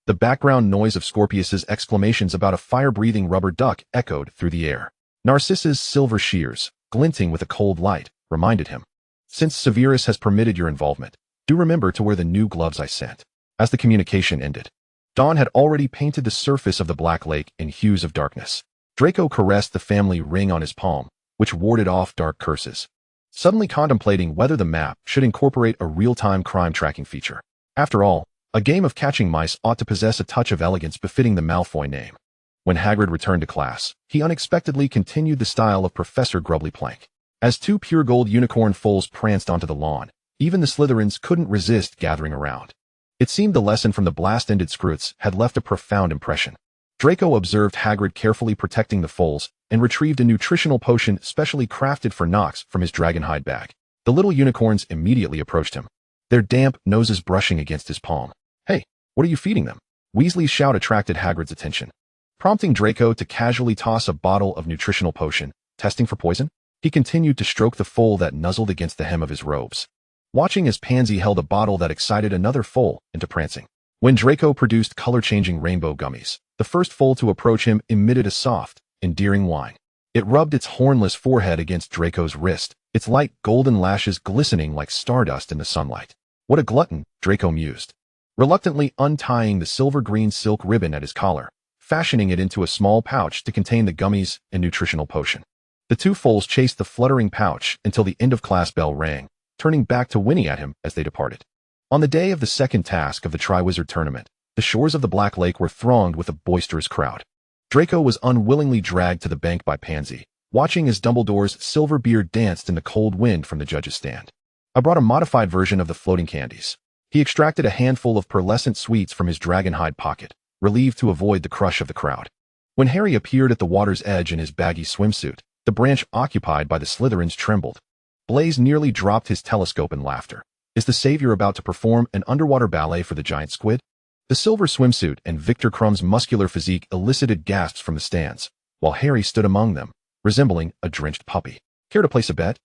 [SPEAKER 1] The background noise of Scorpius's exclamations about a fire-breathing rubber duck echoed through the air. Narcissa's silver shears, glinting with a cold light, reminded him. Since Severus has permitted your involvement, do remember to wear the new gloves I sent. As the communication ended, dawn had already painted the surface of the Black Lake in hues of darkness. Draco caressed the family ring on his palm, which warded off dark curses, suddenly contemplating whether the map should incorporate a real-time crime tracking feature. After all, a game of catching mice ought to possess a touch of elegance befitting the Malfoy name. When Hagrid returned to class, he unexpectedly continued the style of Professor Grubbly Plank. As two pure gold unicorn foals pranced onto the lawn, even the Slytherins couldn't resist gathering around. It seemed the lesson from the blast-ended Scroots had left a profound impression. Draco observed Hagrid carefully protecting the foals and retrieved a nutritional potion specially crafted for Nox from his dragonhide bag. The little unicorns immediately approached him, their damp noses brushing against his palm. "Hey, what are you feeding them?" Weasley's shout attracted Hagrid's attention, prompting Draco to casually toss a bottle of nutritional potion, testing for poison. He continued to stroke the foal that nuzzled against the hem of his robes, watching as Pansy held a bottle that excited another foal into prancing. When Draco produced color-changing rainbow gummies, the first foal to approach him emitted a soft, endearing whine. It rubbed its hornless forehead against Draco's wrist, its light golden lashes glistening like stardust in the sunlight. What a glutton, Draco mused, reluctantly untying the silver-green silk ribbon at his collar, fashioning it into a small pouch to contain the gummies and nutritional potion. The two foals chased the fluttering pouch until the end-of-class bell rang, turning back to whinny at him as they departed. On the day of the second task of the Triwizard Tournament, the shores of the Black Lake were thronged with a boisterous crowd. Draco was unwillingly dragged to the bank by Pansy, watching as Dumbledore's silver beard danced in the cold wind from the judge's stand. I brought a modified version of the floating candies. He extracted a handful of pearlescent sweets from his dragonhide pocket, relieved to avoid the crush of the crowd. When Harry appeared at the water's edge in his baggy swimsuit, the branch occupied by the Slytherins trembled. Blaise nearly dropped his telescope in laughter. Is the savior about to perform an underwater ballet for the giant squid? The silver swimsuit and Victor Crumb's muscular physique elicited gasps from the stands, while Harry stood among them, resembling a drenched puppy. Care to place a bet?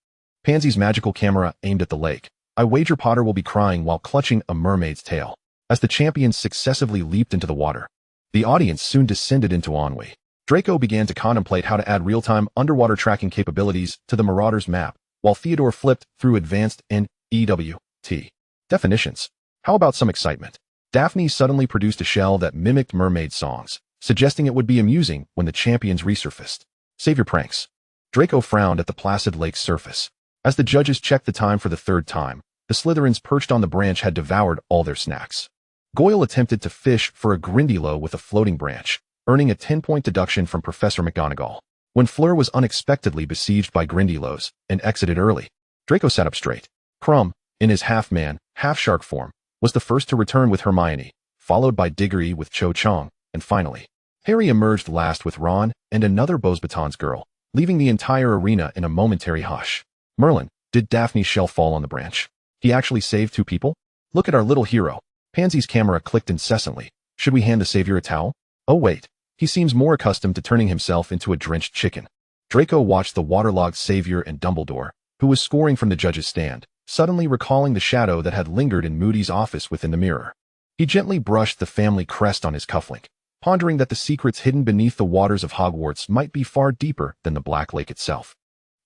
[SPEAKER 1] Pansy's magical camera aimed at the lake. I wager Potter will be crying while clutching a mermaid's tail. As the champions successively leaped into the water, the audience soon descended into ennui. Draco began to contemplate how to add real-time underwater tracking capabilities to the Marauders map, while Theodore flipped through advanced NEWT definitions. How about some excitement? Daphne suddenly produced a shell that mimicked mermaid songs, suggesting it would be amusing when the champions resurfaced. Save your pranks. Draco frowned at the placid lake's surface. As the judges checked the time for the third time, the Slytherins perched on the branch had devoured all their snacks. Goyle attempted to fish for a Grindylow with a floating branch, earning a 10-point deduction from Professor McGonagall. When Fleur was unexpectedly besieged by Grindylows and exited early, Draco sat up straight. Crumb, in his half-man, half-shark form, was the first to return with Hermione, followed by Diggory with Cho Chang, and finally, Harry emerged last with Ron and another Beauxbatons girl, leaving the entire arena in a momentary hush. Merlin, did Daphne's shell fall on the branch? He actually saved two people? Look at our little hero. Pansy's camera clicked incessantly. Should we hand the savior a towel? Oh wait, he seems more accustomed to turning himself into a drenched chicken. Draco watched the waterlogged savior and Dumbledore, who was scoring from the judge's stand, suddenly recalling the shadow that had lingered in Moody's office within the mirror. He gently brushed the family crest on his cufflink, pondering that the secrets hidden beneath the waters of Hogwarts might be far deeper than the Black Lake itself.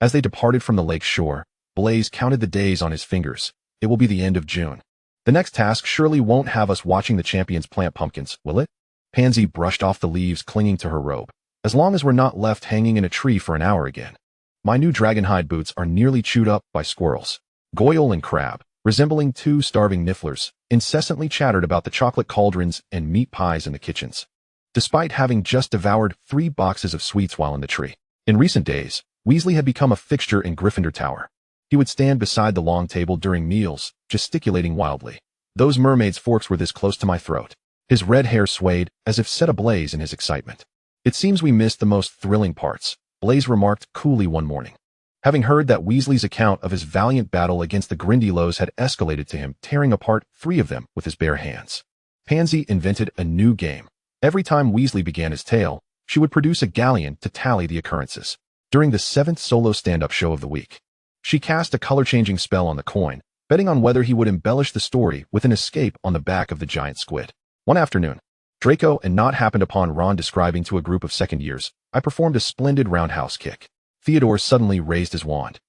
[SPEAKER 1] As they departed from the lake's shore, Blaise counted the days on his fingers. It will be the end of June. The next task surely won't have us watching the champions plant pumpkins, will it? Pansy brushed off the leaves clinging to her robe. As long as we're not left hanging in a tree for an hour again. My new dragonhide boots are nearly chewed up by squirrels. Goyle and Crab, resembling two starving nifflers, incessantly chattered about the chocolate cauldrons and meat pies in the kitchens, despite having just devoured 3 boxes of sweets while in the tree. In recent days, Weasley had become a fixture in Gryffindor Tower. He would stand beside the long table during meals, gesticulating wildly. Those mermaids' forks were this close to my throat. His red hair swayed, as if set ablaze in his excitement. It seems we missed the most thrilling parts, Blaise remarked coolly one morning. Having heard that Weasley's account of his valiant battle against the Grindylows had escalated to him tearing apart 3 of them with his bare hands. Pansy invented a new game. Every time Weasley began his tale, she would produce a galleon to tally the occurrences. During the 7th solo stand-up show of the week, she cast a color-changing spell on the coin, betting on whether he would embellish the story with an escape on the back of the giant squid. One afternoon, Draco and not happened upon Ron describing to a group of second years. I performed a splendid roundhouse kick. Theodore suddenly raised his wand.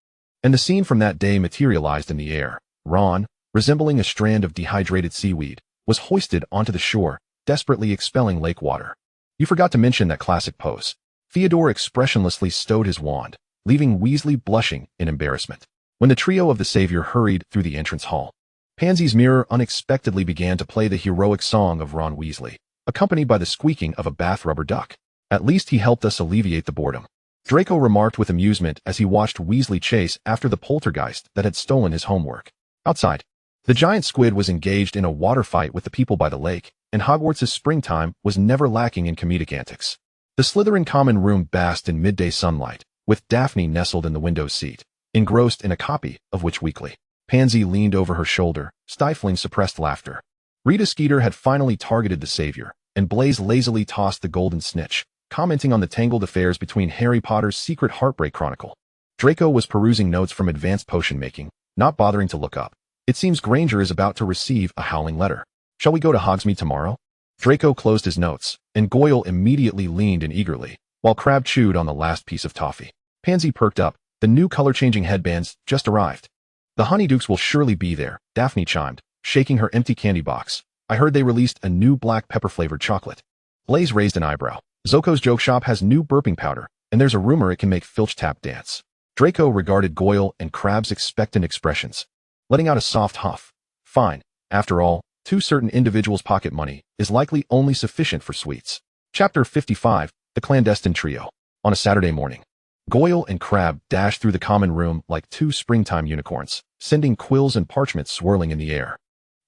[SPEAKER 1] And the scene from that day materialized in the air. Ron, resembling a strand of dehydrated seaweed, was hoisted onto the shore, desperately expelling lake water. You forgot to mention that classic pose. Theodore expressionlessly stowed his wand, leaving Weasley blushing in embarrassment. When the trio of the Savior hurried through the entrance hall, Pansy's mirror unexpectedly began to play the heroic song of Ron Weasley, accompanied by the squeaking of a bath rubber duck. At least he helped us alleviate the boredom. Draco remarked with amusement as he watched Weasley chase after the poltergeist that had stolen his homework. Outside, the giant squid was engaged in a water fight with the people by the lake, and Hogwarts' springtime was never lacking in comedic antics. The Slytherin common room basked in midday sunlight, with Daphne nestled in the window seat, engrossed in a copy of Witch Weekly. Pansy leaned over her shoulder, stifling suppressed laughter. Rita Skeeter had finally targeted the Savior, and Blaise lazily tossed the golden snitch, commenting on the tangled affairs between Harry Potter's Secret Heartbreak Chronicle. Draco was perusing notes from advanced potion making, not bothering to look up. It seems Granger is about to receive a howling letter. Shall we go to Hogsmeade tomorrow? Draco closed his notes, and Goyle immediately leaned in eagerly, while Crabbe chewed on the last piece of toffee. Pansy perked up. The new color-changing headbands just arrived. The Honeydukes will surely be there, Daphne chimed, shaking her empty candy box. I heard they released a new black pepper-flavored chocolate. Blaise raised an eyebrow. Zoko's joke shop has new burping powder, and there's a rumor it can make Filch tap dance. Draco regarded Goyle and Crabbe's expectant expressions, letting out a soft huff. Fine. After all, two certain individuals' pocket money is likely only sufficient for sweets. Chapter 55, The Clandestine Trio. On a Saturday morning, Goyle and Crabbe dashed through the common room like two springtime unicorns, sending quills and parchments swirling in the air.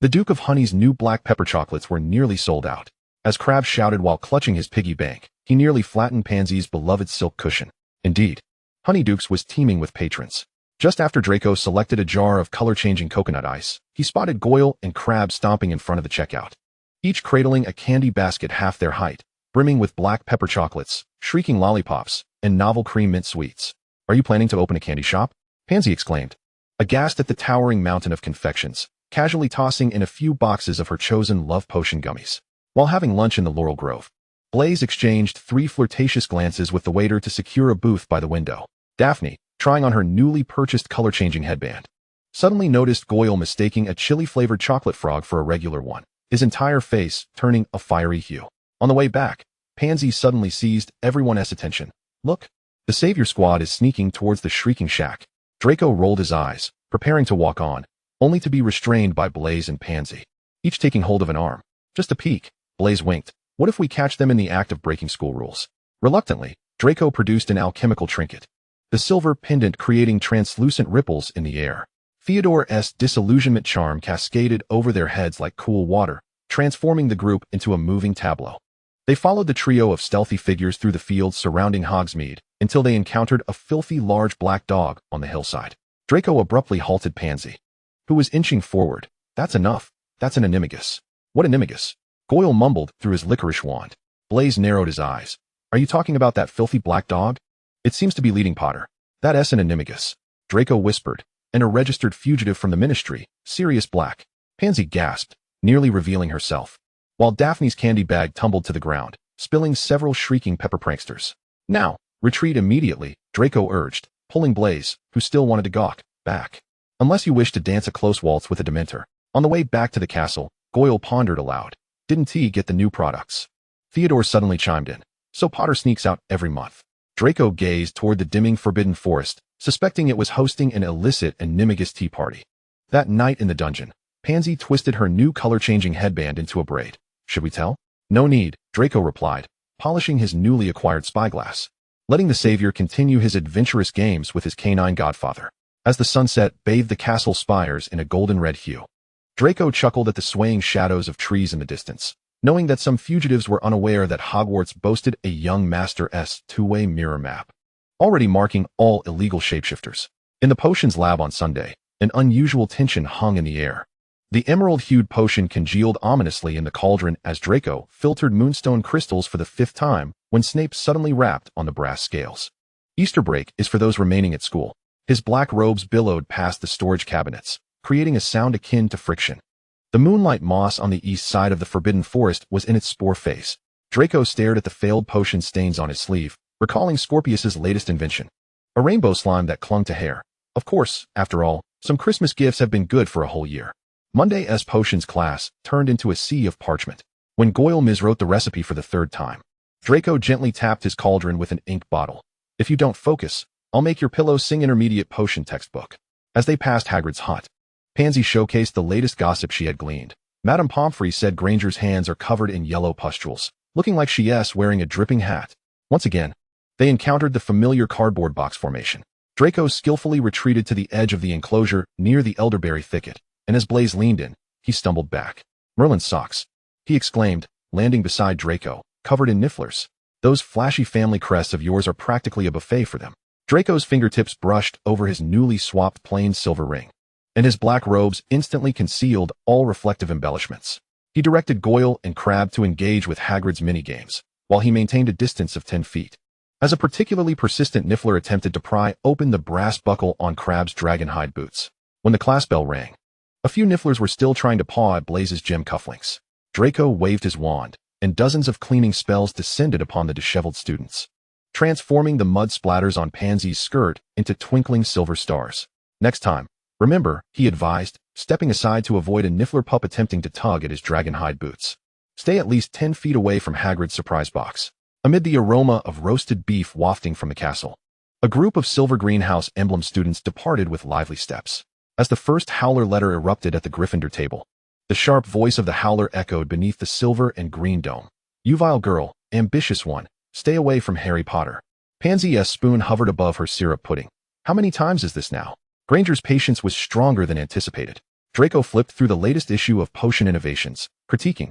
[SPEAKER 1] The Duke of Honey's new black pepper chocolates were nearly sold out. As Crabbe shouted while clutching his piggy bank, he nearly flattened Pansy's beloved silk cushion. Indeed, Honeydukes was teeming with patrons. Just after Draco selected a jar of color-changing coconut ice, he spotted Goyle and Crabbe stomping in front of the checkout, each cradling a candy basket half their height, brimming with black pepper chocolates, shrieking lollipops, and novel cream mint sweets. Are you planning to open a candy shop? Pansy exclaimed, aghast at the towering mountain of confections, casually tossing in a few boxes of her chosen love potion gummies. While having lunch in the Laurel Grove, Blaise exchanged 3 flirtatious glances with the waiter to secure a booth by the window. Daphne, trying on her newly purchased color-changing headband, suddenly noticed Goyle mistaking a chili-flavored chocolate frog for a regular one, his entire face turning a fiery hue. On the way back, Pansy suddenly seized everyone's attention. Look, the Savior Squad is sneaking towards the Shrieking Shack. Draco rolled his eyes, preparing to walk on, only to be restrained by Blaise and Pansy, each taking hold of an arm. Just a peek, Blaise winked. What if we catch them in the act of breaking school rules? Reluctantly, Draco produced an alchemical trinket, the silver pendant creating translucent ripples in the air. Theodore's disillusionment charm cascaded over their heads like cool water, transforming the group into a moving tableau. They followed the trio of stealthy figures through the fields surrounding Hogsmeade until they encountered a filthy large black dog on the hillside. Draco abruptly halted Pansy, who was inching forward. That's enough. That's an animagus. What animagus? Goyle mumbled through his licorice wand. Blaise narrowed his eyes. Are you talking about that filthy black dog? It seems to be leading Potter. That's an animagus, Draco whispered, and a registered fugitive from the Ministry, Sirius Black. Pansy gasped, nearly revealing herself, while Daphne's candy bag tumbled to the ground, spilling several shrieking pepper pranksters. Now, retreat immediately, Draco urged, pulling Blaise, who still wanted to gawk, back. Unless you wish to dance a close waltz with a Dementor. On the way back to the castle, Goyle pondered aloud. Didn't he get the new products? Theodore suddenly chimed in. So Potter sneaks out every month. Draco gazed toward the dimming Forbidden Forest, suspecting it was hosting an illicit animagus tea party. That night in the dungeon, Pansy twisted her new color-changing headband into a braid. Should we tell? No need, Draco replied, polishing his newly acquired spyglass, letting the Savior continue his adventurous games with his canine godfather. As the sunset bathed the castle spires in a golden-red hue, Draco chuckled at the swaying shadows of trees in the distance, knowing that some fugitives were unaware that Hogwarts boasted a young master's two-way mirror map, already marking all illegal shapeshifters. In the potions lab on Sunday, an unusual tension hung in the air. The emerald-hued potion congealed ominously in the cauldron as Draco filtered moonstone crystals for the 5th time when Snape suddenly rapped on the brass scales. Easter break is for those remaining at school. His black robes billowed past the storage cabinets, creating a sound akin to friction. The moonlight moss on the east side of the forbidden forest was in its spore phase. Draco stared at the failed potion stains on his sleeve, recalling Scorpius's latest invention. A rainbow slime that clung to hair. Of course, after all, some Christmas gifts have been good for a whole year. Monday's potions class turned into a sea of parchment. When Goyle miswrote the recipe for the third time, Draco gently tapped his cauldron with an ink bottle. If you don't focus, I'll make your pillow sing intermediate potion textbook. As they passed Hagrid's hut, Pansy showcased the latest gossip she had gleaned. Madam Pomfrey said Granger's hands are covered in yellow pustules, looking like she's wearing a dripping hat. Once again, they encountered the familiar cardboard box formation. Draco skillfully retreated to the edge of the enclosure near the elderberry thicket, and as Blaise leaned in, he stumbled back. Merlin's socks, he exclaimed, landing beside Draco, covered in nifflers. Those flashy family crests of yours are practically a buffet for them. Draco's fingertips brushed over his newly swapped plain silver ring, and his black robes instantly concealed all reflective embellishments. He directed Goyle and Crabbe to engage with Hagrid's minigames, while he maintained a distance of 10 feet. As a particularly persistent niffler attempted to pry open the brass buckle on Crabbe's dragonhide boots. When the class bell rang, a few nifflers were still trying to paw at Blaise's gem cufflinks. Draco waved his wand, and dozens of cleaning spells descended upon the disheveled students, transforming the mud splatters on Pansy's skirt into twinkling silver stars. Next time, remember, he advised, stepping aside to avoid a niffler pup attempting to tug at his dragonhide boots. Stay at least 10 feet away from Hagrid's surprise box. Amid the aroma of roasted beef wafting from the castle, a group of silver greenhouse emblem students departed with lively steps. As the first Howler letter erupted at the Gryffindor table, the sharp voice of the Howler echoed beneath the silver and green dome. You vile girl, ambitious one, stay away from Harry Potter. Pansy's spoon hovered above her syrup pudding. How many times is this now? Granger's patience was stronger than anticipated. Draco flipped through the latest issue of Potion Innovations, critiquing.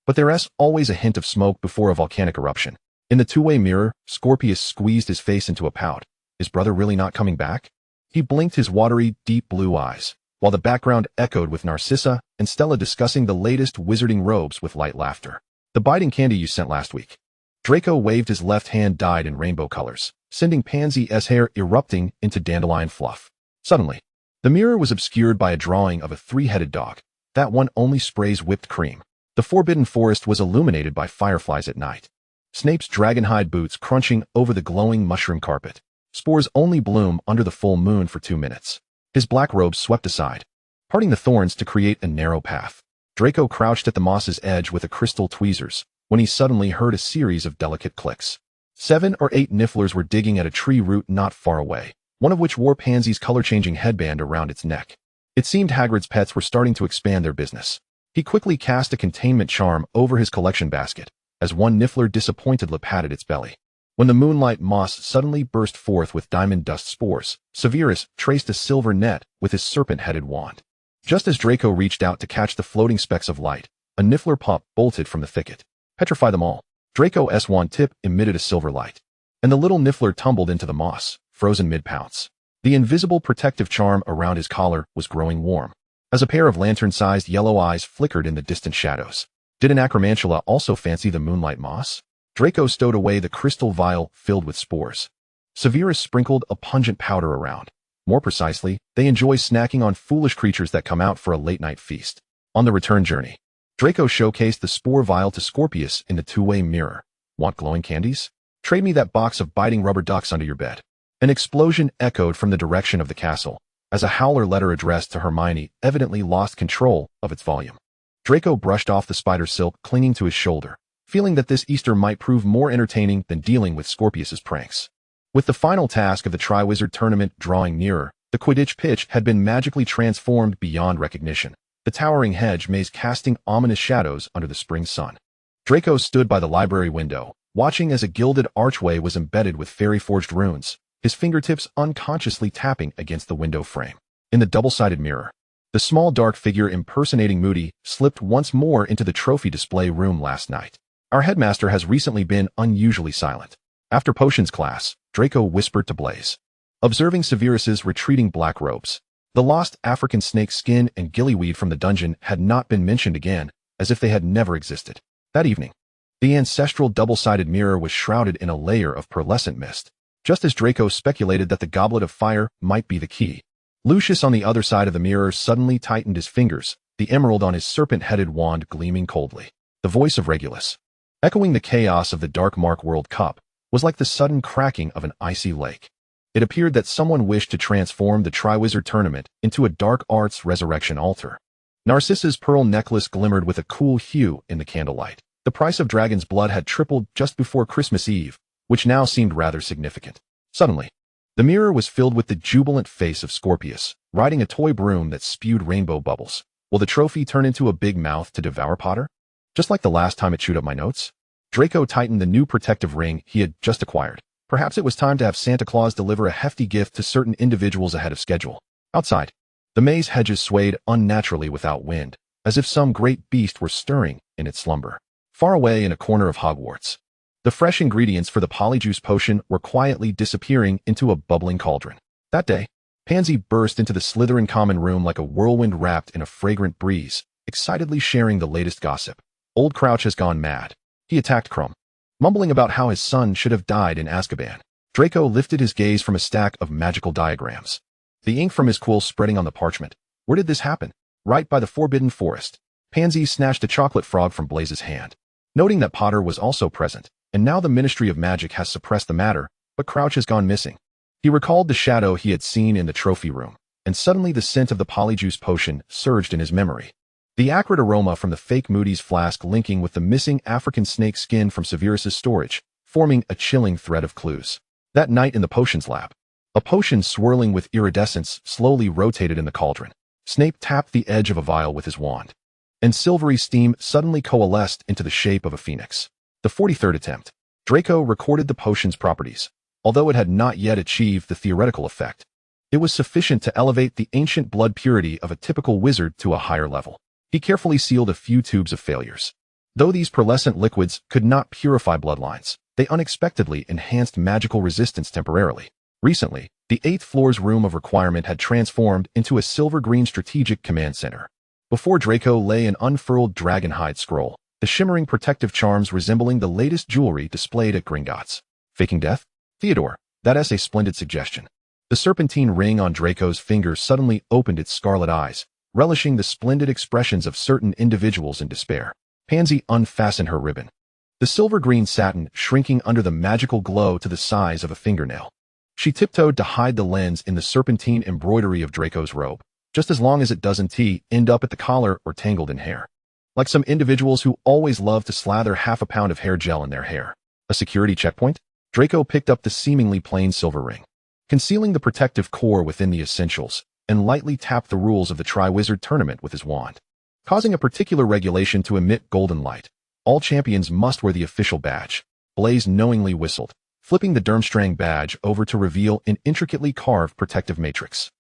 [SPEAKER 1] But there's always a hint of smoke before a volcanic eruption. In the two-way mirror, Scorpius squeezed his face into a pout. Is brother really not coming back? He blinked his watery, deep blue eyes, while the background echoed with Narcissa and Stella discussing the latest wizarding robes with light laughter. The biting candy you sent last week. Draco waved his left hand dyed in rainbow colors, sending Pansy's hair erupting into dandelion fluff. Suddenly, the mirror was obscured by a drawing of a three-headed dog. That one only sprays whipped cream. The forbidden forest was illuminated by fireflies at night. Snape's dragonhide boots crunching over the glowing mushroom carpet. Spores only bloom under the full moon for 2 minutes. His black robes swept aside, parting the thorns to create a narrow path. Draco crouched at the moss's edge with a crystal tweezers, when he suddenly heard a series of delicate clicks. 7 or 8 nifflers were digging at a tree root not far away, one of which wore Pansy's color-changing headband around its neck. It seemed Hagrid's pets were starting to expand their business. He quickly cast a containment charm over his collection basket, as one niffler disappointedly patted its belly. When the moonlight moss suddenly burst forth with diamond dust spores, Severus traced a silver net with his serpent-headed wand. Just as Draco reached out to catch the floating specks of light, a niffler pup bolted from the thicket. Petrify them all. Draco's wand tip emitted a silver light, and the little niffler tumbled into the moss, frozen mid-pounce. The invisible protective charm around his collar was growing warm, as a pair of lantern-sized yellow eyes flickered in the distant shadows. Did an acromantula also fancy the moonlight moss? Draco stowed away the crystal vial filled with spores. Severus sprinkled a pungent powder around. More precisely, they enjoy snacking on foolish creatures that come out for a late-night feast. On the return journey, Draco showcased the spore vial to Scorpius in the two-way mirror. Want glowing candies? Trade me that box of biting rubber ducks under your bed. An explosion echoed from the direction of the castle, as a Howler letter addressed to Hermione evidently lost control of its volume. Draco brushed off the spider silk clinging to his shoulder, feeling that this Easter might prove more entertaining than dealing with Scorpius's pranks. With the final task of the Triwizard Tournament drawing nearer, the Quidditch pitch had been magically transformed beyond recognition, the towering hedge maze casting ominous shadows under the spring sun. Draco stood by the library window, watching as a gilded archway was embedded with fairy-forged runes, his fingertips unconsciously tapping against the window frame. In the double-sided mirror, the small dark figure impersonating Moody slipped once more into the trophy display room last night. Our headmaster has recently been unusually silent. After potions class, Draco whispered to Blaise, observing Severus's retreating black robes. The lost African snake skin and gillyweed from the dungeon had not been mentioned again, as if they had never existed. That evening, the ancestral double-sided mirror was shrouded in a layer of pearlescent mist, just as Draco speculated that the goblet of fire might be the key. Lucius on the other side of the mirror suddenly tightened his fingers, the emerald on his serpent-headed wand gleaming coldly. The voice of Regulus, echoing the chaos of the Dark Mark World Cup, was like the sudden cracking of an icy lake. It appeared that someone wished to transform the Triwizard Tournament into a dark arts resurrection altar. Narcissa's pearl necklace glimmered with a cool hue in the candlelight. The price of dragon's blood had tripled just before Christmas Eve, which now seemed rather significant. Suddenly, the mirror was filled with the jubilant face of Scorpius, riding a toy broom that spewed rainbow bubbles. Will the trophy turn into a big mouth to devour Potter? Just like the last time it chewed up my notes? Draco tightened the new protective ring he had just acquired. Perhaps it was time to have Santa Claus deliver a hefty gift to certain individuals ahead of schedule. Outside, the maze hedges swayed unnaturally without wind, as if some great beast were stirring in its slumber. Far away in a corner of Hogwarts, the fresh ingredients for the polyjuice potion were quietly disappearing into a bubbling cauldron. That day, Pansy burst into the Slytherin common room like a whirlwind wrapped in a fragrant breeze, excitedly sharing the latest gossip. Old Crouch has gone mad. He attacked Crumb, mumbling about how his son should have died in Azkaban. Draco lifted his gaze from a stack of magical diagrams, the ink from his quill spreading on the parchment. Where did this happen? Right by the Forbidden Forest. Pansy snatched a chocolate frog from Blaze's hand, noting that Potter was also present, and now the Ministry of Magic has suppressed the matter, but Crouch has gone missing. He recalled the shadow he had seen in the trophy room, and suddenly the scent of the polyjuice potion surged in his memory. The acrid aroma from the fake Moody's flask linking with the missing African snake skin from Severus's storage, forming a chilling thread of clues. That night in the potions lab, a potion swirling with iridescence slowly rotated in the cauldron. Snape tapped the edge of a vial with his wand, and silvery steam suddenly coalesced into the shape of a phoenix. The 43rd attempt. Draco recorded the potion's properties. Although it had not yet achieved the theoretical effect, it was sufficient to elevate the ancient blood purity of a typical wizard to a higher level. He carefully sealed a few tubes of failures. Though these pearlescent liquids could not purify bloodlines, they unexpectedly enhanced magical resistance temporarily. Recently, the 8th floor's room of requirement had transformed into a silver-green strategic command center. Before Draco lay an unfurled dragonhide scroll, the shimmering protective charms resembling the latest jewelry displayed at Gringotts. Faking death? Theodore, that's a splendid suggestion. The serpentine ring on Draco's finger suddenly opened its scarlet eyes, relishing the splendid expressions of certain individuals in despair. Pansy unfastened her ribbon, the silver-green satin shrinking under the magical glow to the size of a fingernail. She tiptoed to hide the lens in the serpentine embroidery of Draco's robe, just as long as it doesn't end up at the collar or tangled in hair. Like some individuals who always love to slather half a pound of hair gel in their hair. A security checkpoint? Draco picked up the seemingly plain silver ring, concealing the protective core within the essentials, and lightly tapped the rules of the Triwizard Tournament with his wand, causing a particular regulation to emit golden light. All champions must wear the official badge. Blaze knowingly whistled, flipping the Durmstrang badge over to reveal an intricately carved protective matrix.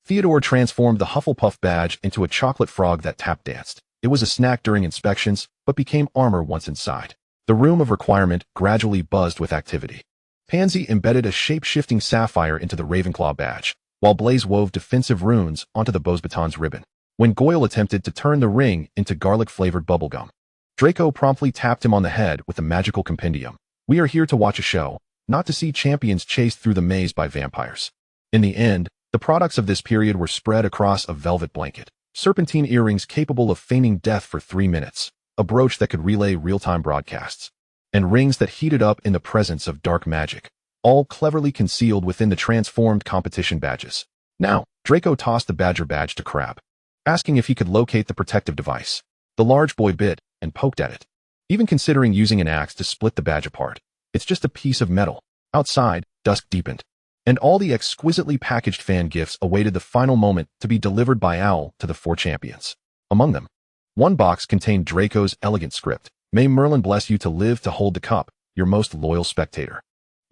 [SPEAKER 1] Theodore transformed the Hufflepuff badge into a chocolate frog that tap danced. It was a snack during inspections, but became armor once inside. The room of requirement gradually buzzed with activity. Pansy embedded a shape-shifting sapphire into the Ravenclaw badge, while Blaze wove defensive runes onto the Beauxbatons ribbon. When Goyle attempted to turn the ring into garlic-flavored bubblegum, Draco promptly tapped him on the head with the magical compendium. We are here to watch a show, not to see champions chased through the maze by vampires. In the end, the products of this period were spread across a velvet blanket. Serpentine earrings capable of feigning death for 3 minutes, a brooch that could relay real-time broadcasts, and rings that heated up in the presence of dark magic, all cleverly concealed within the transformed competition badges. Now, Draco tossed the Badger badge to Crabbe, asking if he could locate the protective device. The large boy bit and poked at it, even considering using an axe to split the badge apart. It's just a piece of metal. Outside, dusk deepened, and all the exquisitely packaged fan gifts awaited the final moment to be delivered by Owl to the 4 champions. Among them, one box contained Draco's elegant script. May Merlin bless you to live to hold the cup, your most loyal spectator.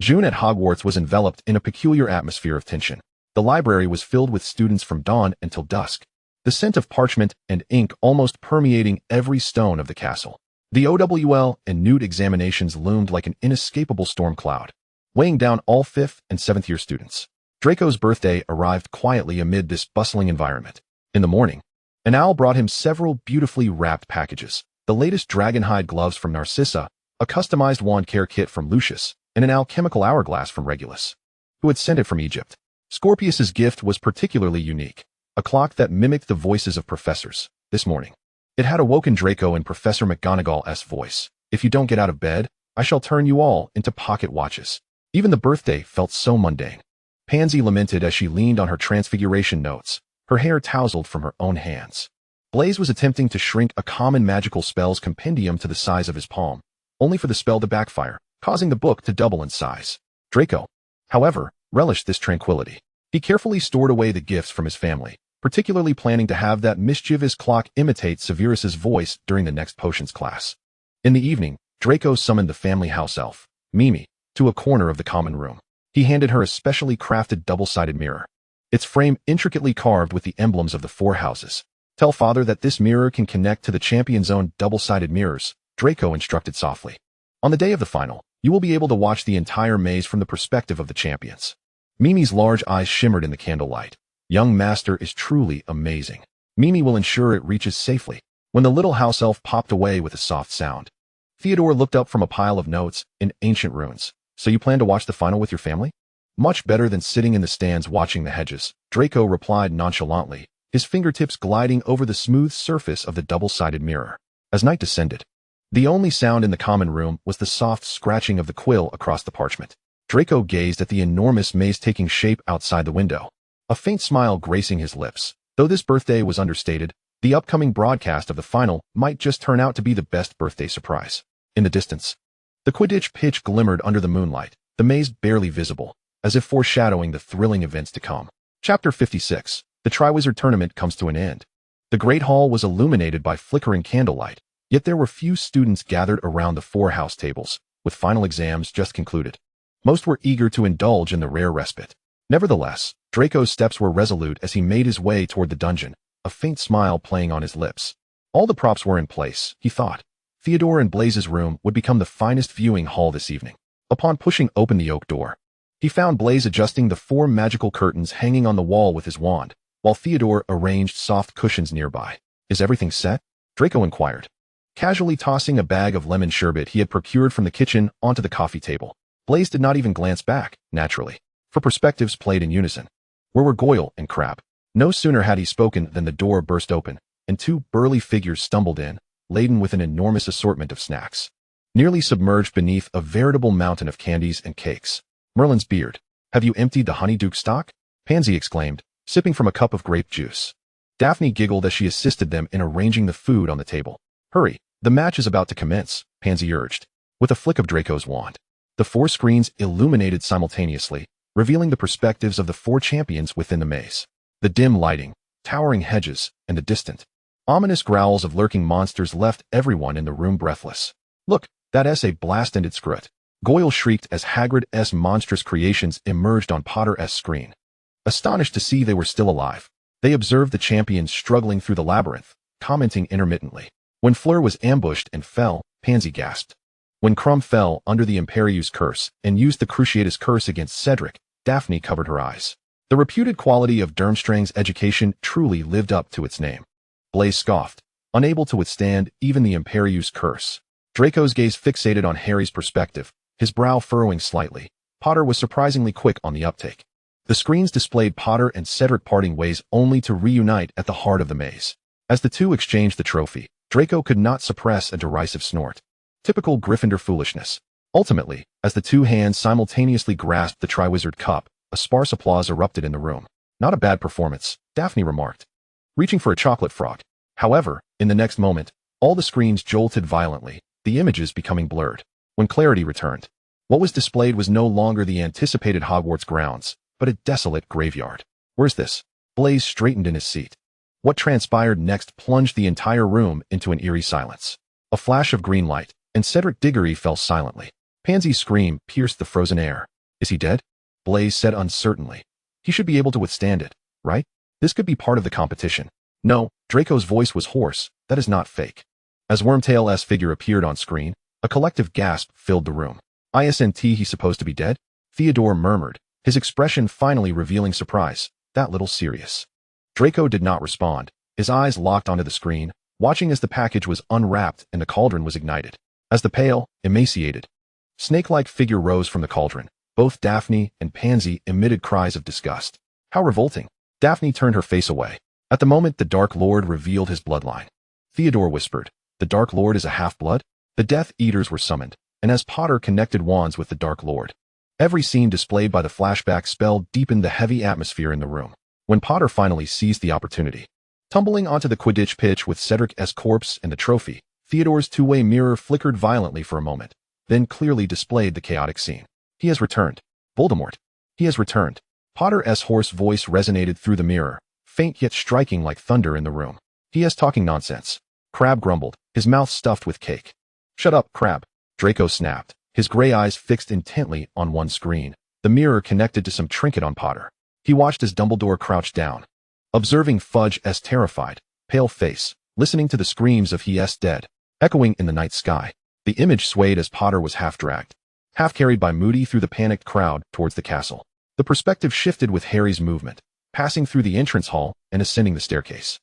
[SPEAKER 1] June at Hogwarts was enveloped in a peculiar atmosphere of tension. The library was filled with students from dawn until dusk, the scent of parchment and ink almost permeating every stone of the castle. The OWL and Newt examinations loomed like an inescapable storm cloud, weighing down all 5th and 7th year students. Draco's birthday arrived quietly amid this bustling environment. In the morning, an owl brought him several beautifully wrapped packages, the latest dragonhide gloves from Narcissa, a customized wand care kit from Lucius, and an alchemical hourglass from Regulus, who had sent it from Egypt. Scorpius's gift was particularly unique, a clock that mimicked the voices of professors, this morning. It had awoken Draco in Professor McGonagall's voice. If you don't get out of bed, I shall turn you all into pocket watches. Even the birthday felt so mundane. Pansy lamented as she leaned on her transfiguration notes, her hair tousled from her own hands. Blaze was attempting to shrink a common magical spell's compendium to the size of his palm, only for the spell to backfire, causing the book to double in size. Draco, however, relished this tranquility. He carefully stored away the gifts from his family, particularly planning to have that mischievous clock imitate Severus's voice during the next potions class. In the evening, Draco summoned the family house-elf, Mimi, to a corner of the common room. He handed her a specially crafted double-sided mirror, its frame intricately carved with the emblems of the 4 houses. Tell father that this mirror can connect to the champion's own double-sided mirrors, Draco instructed softly. On the day of the final, you will be able to watch the entire maze from the perspective of the champions. Mimi's large eyes shimmered in the candlelight. Young master is truly amazing. Mimi will ensure it reaches safely. When the little house elf popped away with a soft sound, Theodore looked up from a pile of notes in ancient runes. So you plan to watch the final with your family? Much better than sitting in the stands watching the hedges, Draco replied nonchalantly, his fingertips gliding over the smooth surface of the double-sided mirror. As night descended, the only sound in the common room was the soft scratching of the quill across the parchment. Draco gazed at the enormous maze taking shape outside the window, a faint smile gracing his lips. Though this birthday was understated, the upcoming broadcast of the final might just turn out to be the best birthday surprise. In the distance, the Quidditch pitch glimmered under the moonlight, the maze barely visible, as if foreshadowing the thrilling events to come. Chapter 56. The Triwizard Tournament comes to an end. The Great Hall was illuminated by flickering candlelight, yet there were few students gathered around the 4 house tables, with final exams just concluded. Most were eager to indulge in the rare respite. Nevertheless, Draco's steps were resolute as he made his way toward the dungeon, a faint smile playing on his lips. All the props were in place, he thought. Theodore and Blaze's room would become the finest viewing hall this evening. Upon pushing open the oak door, he found Blaze adjusting the 4 magical curtains hanging on the wall with his wand, while Theodore arranged soft cushions nearby. Is everything set? Draco inquired, casually tossing a bag of lemon sherbet he had procured from the kitchen onto the coffee table. Blaze did not even glance back, naturally, for perspectives played in unison. Where were Goyle and Crabbe? No sooner had he spoken than the door burst open, and 2 burly figures stumbled in, laden with an enormous assortment of snacks, nearly submerged beneath a veritable mountain of candies and cakes. Merlin's beard. Have you emptied the honeydew stock? Pansy exclaimed, sipping from a cup of grape juice. Daphne giggled as she assisted them in arranging the food on the table. Hurry, the match is about to commence, Pansy urged. With a flick of Draco's wand, the 4 screens illuminated simultaneously, revealing the perspectives of the 4 champions within the maze. The dim lighting, towering hedges, and the distant, ominous growls of lurking monsters left everyone in the room breathless. Look, that's a blast-ended scrut, Goyle shrieked as Hagrid's monstrous creations emerged on Potter's screen. Astonished to see they were still alive, they observed the champions struggling through the labyrinth, commenting intermittently. When Fleur was ambushed and fell, Pansy gasped. When Crumb fell under the Imperius curse and used the Cruciatus curse against Cedric, Daphne covered her eyes. The reputed quality of Durmstrang's education truly lived up to its name. Blaze scoffed, unable to withstand even the Imperius curse. Draco's gaze fixated on Harry's perspective, his brow furrowing slightly. Potter was surprisingly quick on the uptake. The screens displayed Potter and Cedric parting ways only to reunite at the heart of the maze. As the 2 exchanged the trophy, Draco could not suppress a derisive snort. Typical Gryffindor foolishness. Ultimately, as the 2 hands simultaneously grasped the Triwizard Cup, a sparse applause erupted in the room. Not a bad performance, Daphne remarked, reaching for a chocolate frog. However, in the next moment, all the screens jolted violently, the images becoming blurred. When clarity returned, what was displayed was no longer the anticipated Hogwarts grounds, but a desolate graveyard. Where's this? Blaze straightened in his seat. What transpired next plunged the entire room into an eerie silence. A flash of green light, and Cedric Diggory fell silently. Pansy's scream pierced the frozen air. Is he dead? Blaze said uncertainly. He should be able to withstand it, right? This could be part of the competition. No, Draco's voice was hoarse. That is not fake. As Wormtail's figure appeared on screen, a collective gasp filled the room. Isn't he supposed to be dead? Theodore murmured, his expression finally revealing surprise. That little serious. Draco did not respond, his eyes locked onto the screen, watching as the package was unwrapped and the cauldron was ignited. As the pale, emaciated, snake-like figure rose from the cauldron, both Daphne and Pansy emitted cries of disgust. How revolting. Daphne turned her face away. At the moment the Dark Lord revealed his bloodline. Theodore whispered, "The Dark Lord is a half-blood?" The Death Eaters were summoned, and as Potter connected wands with the Dark Lord, every scene displayed by the flashback spell deepened the heavy atmosphere in the room. When Potter finally seized the opportunity, tumbling onto the Quidditch pitch with Cedric's corpse and the trophy, Theodore's two-way mirror flickered violently for a moment, then clearly displayed the chaotic scene. "He has returned. Voldemort. He has returned." Potter's hoarse voice resonated through the mirror, faint yet striking like thunder in the room. "He is talking nonsense." Crabbe grumbled, his mouth stuffed with cake. "Shut up, Crabbe," Draco snapped, his gray eyes fixed intently on one screen, the mirror connected to some trinket on Potter. He watched as Dumbledore crouched down, observing Fudge's terrified, pale face, listening to the screams of "He is dead" echoing in the night sky. The image swayed as Potter was half-dragged, half-carried by Moody through the panicked crowd towards the castle. The perspective shifted with Harry's movement, passing through the entrance hall and ascending the staircase.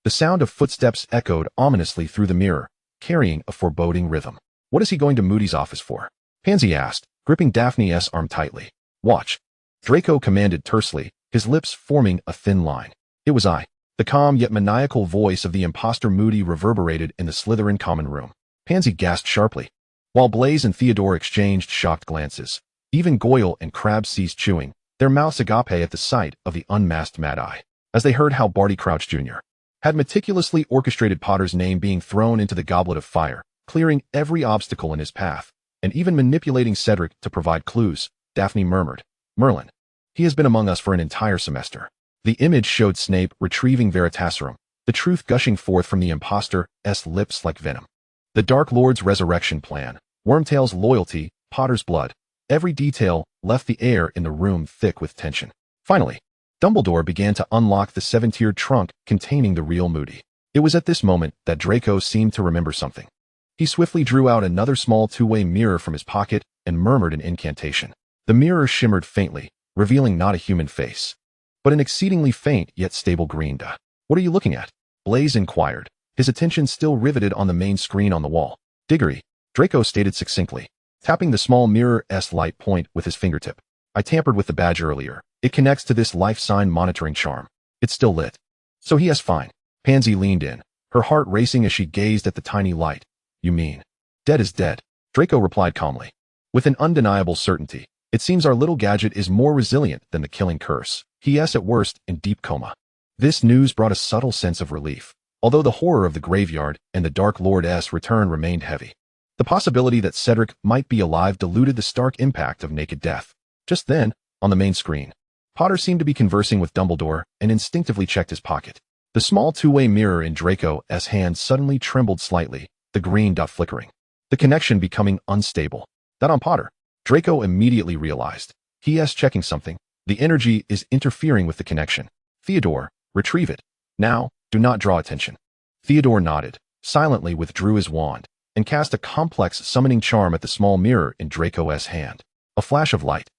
[SPEAKER 1] The sound of footsteps echoed ominously through the mirror, carrying a foreboding rhythm. "What is he going to Moody's office for?" Pansy asked, gripping Daphne's arm tightly. "Watch," Draco commanded tersely, his lips forming a thin line. "It was I." The calm yet maniacal voice of the imposter Moody reverberated in the Slytherin common room. Pansy gasped sharply, while Blaise and Theodore exchanged shocked glances. Even Goyle and Crabbe ceased chewing, their mouths agape at the sight of the unmasked Mad-Eye, as they heard how Barty Crouch Jr. had meticulously orchestrated Potter's name being thrown into the Goblet of Fire, clearing every obstacle in his path, and even manipulating Cedric to provide clues. Daphne murmured, "Merlin. He has been among us for an entire semester." The image showed Snape retrieving Veritaserum, the truth gushing forth from the imposter's lips like venom. The Dark Lord's resurrection plan, Wormtail's loyalty, Potter's blood, every detail left the air in the room thick with tension. Finally, Dumbledore began to unlock the seven-tiered trunk containing the real Moody. It was at this moment that Draco seemed to remember something. He swiftly drew out another small two-way mirror from his pocket and murmured an incantation. The mirror shimmered faintly, revealing not a human face, but an exceedingly faint yet stable green dot. "What are you looking at?" Blaise inquired, his attention still riveted on the main screen on the wall. "Diggory," Draco stated succinctly, tapping the small mirror's light point with his fingertip. "I tampered with the badge earlier. It connects to this life sign monitoring charm. It's still lit." "So he is fine." Pansy leaned in, her heart racing as she gazed at the tiny light. "You mean?" "Dead is dead," Draco replied calmly. "With an undeniable certainty, it seems our little gadget is more resilient than the killing curse. He is at worst in deep coma." This news brought a subtle sense of relief, although the horror of the graveyard and the Dark Lord's return remained heavy. The possibility that Cedric might be alive diluted the stark impact of naked death. Just then, on the main screen, Potter seemed to be conversing with Dumbledore and instinctively checked his pocket. The small two-way mirror in Draco's hand suddenly trembled slightly, the green dot flickering, the connection becoming unstable. That on Potter, Draco immediately realized. He is checking something. The energy is interfering with the connection. "Theodore, retrieve it. Now, do not draw attention." Theodore nodded, silently withdrew his wand, and cast a complex summoning charm at the small mirror in Draco's hand. A flash of light,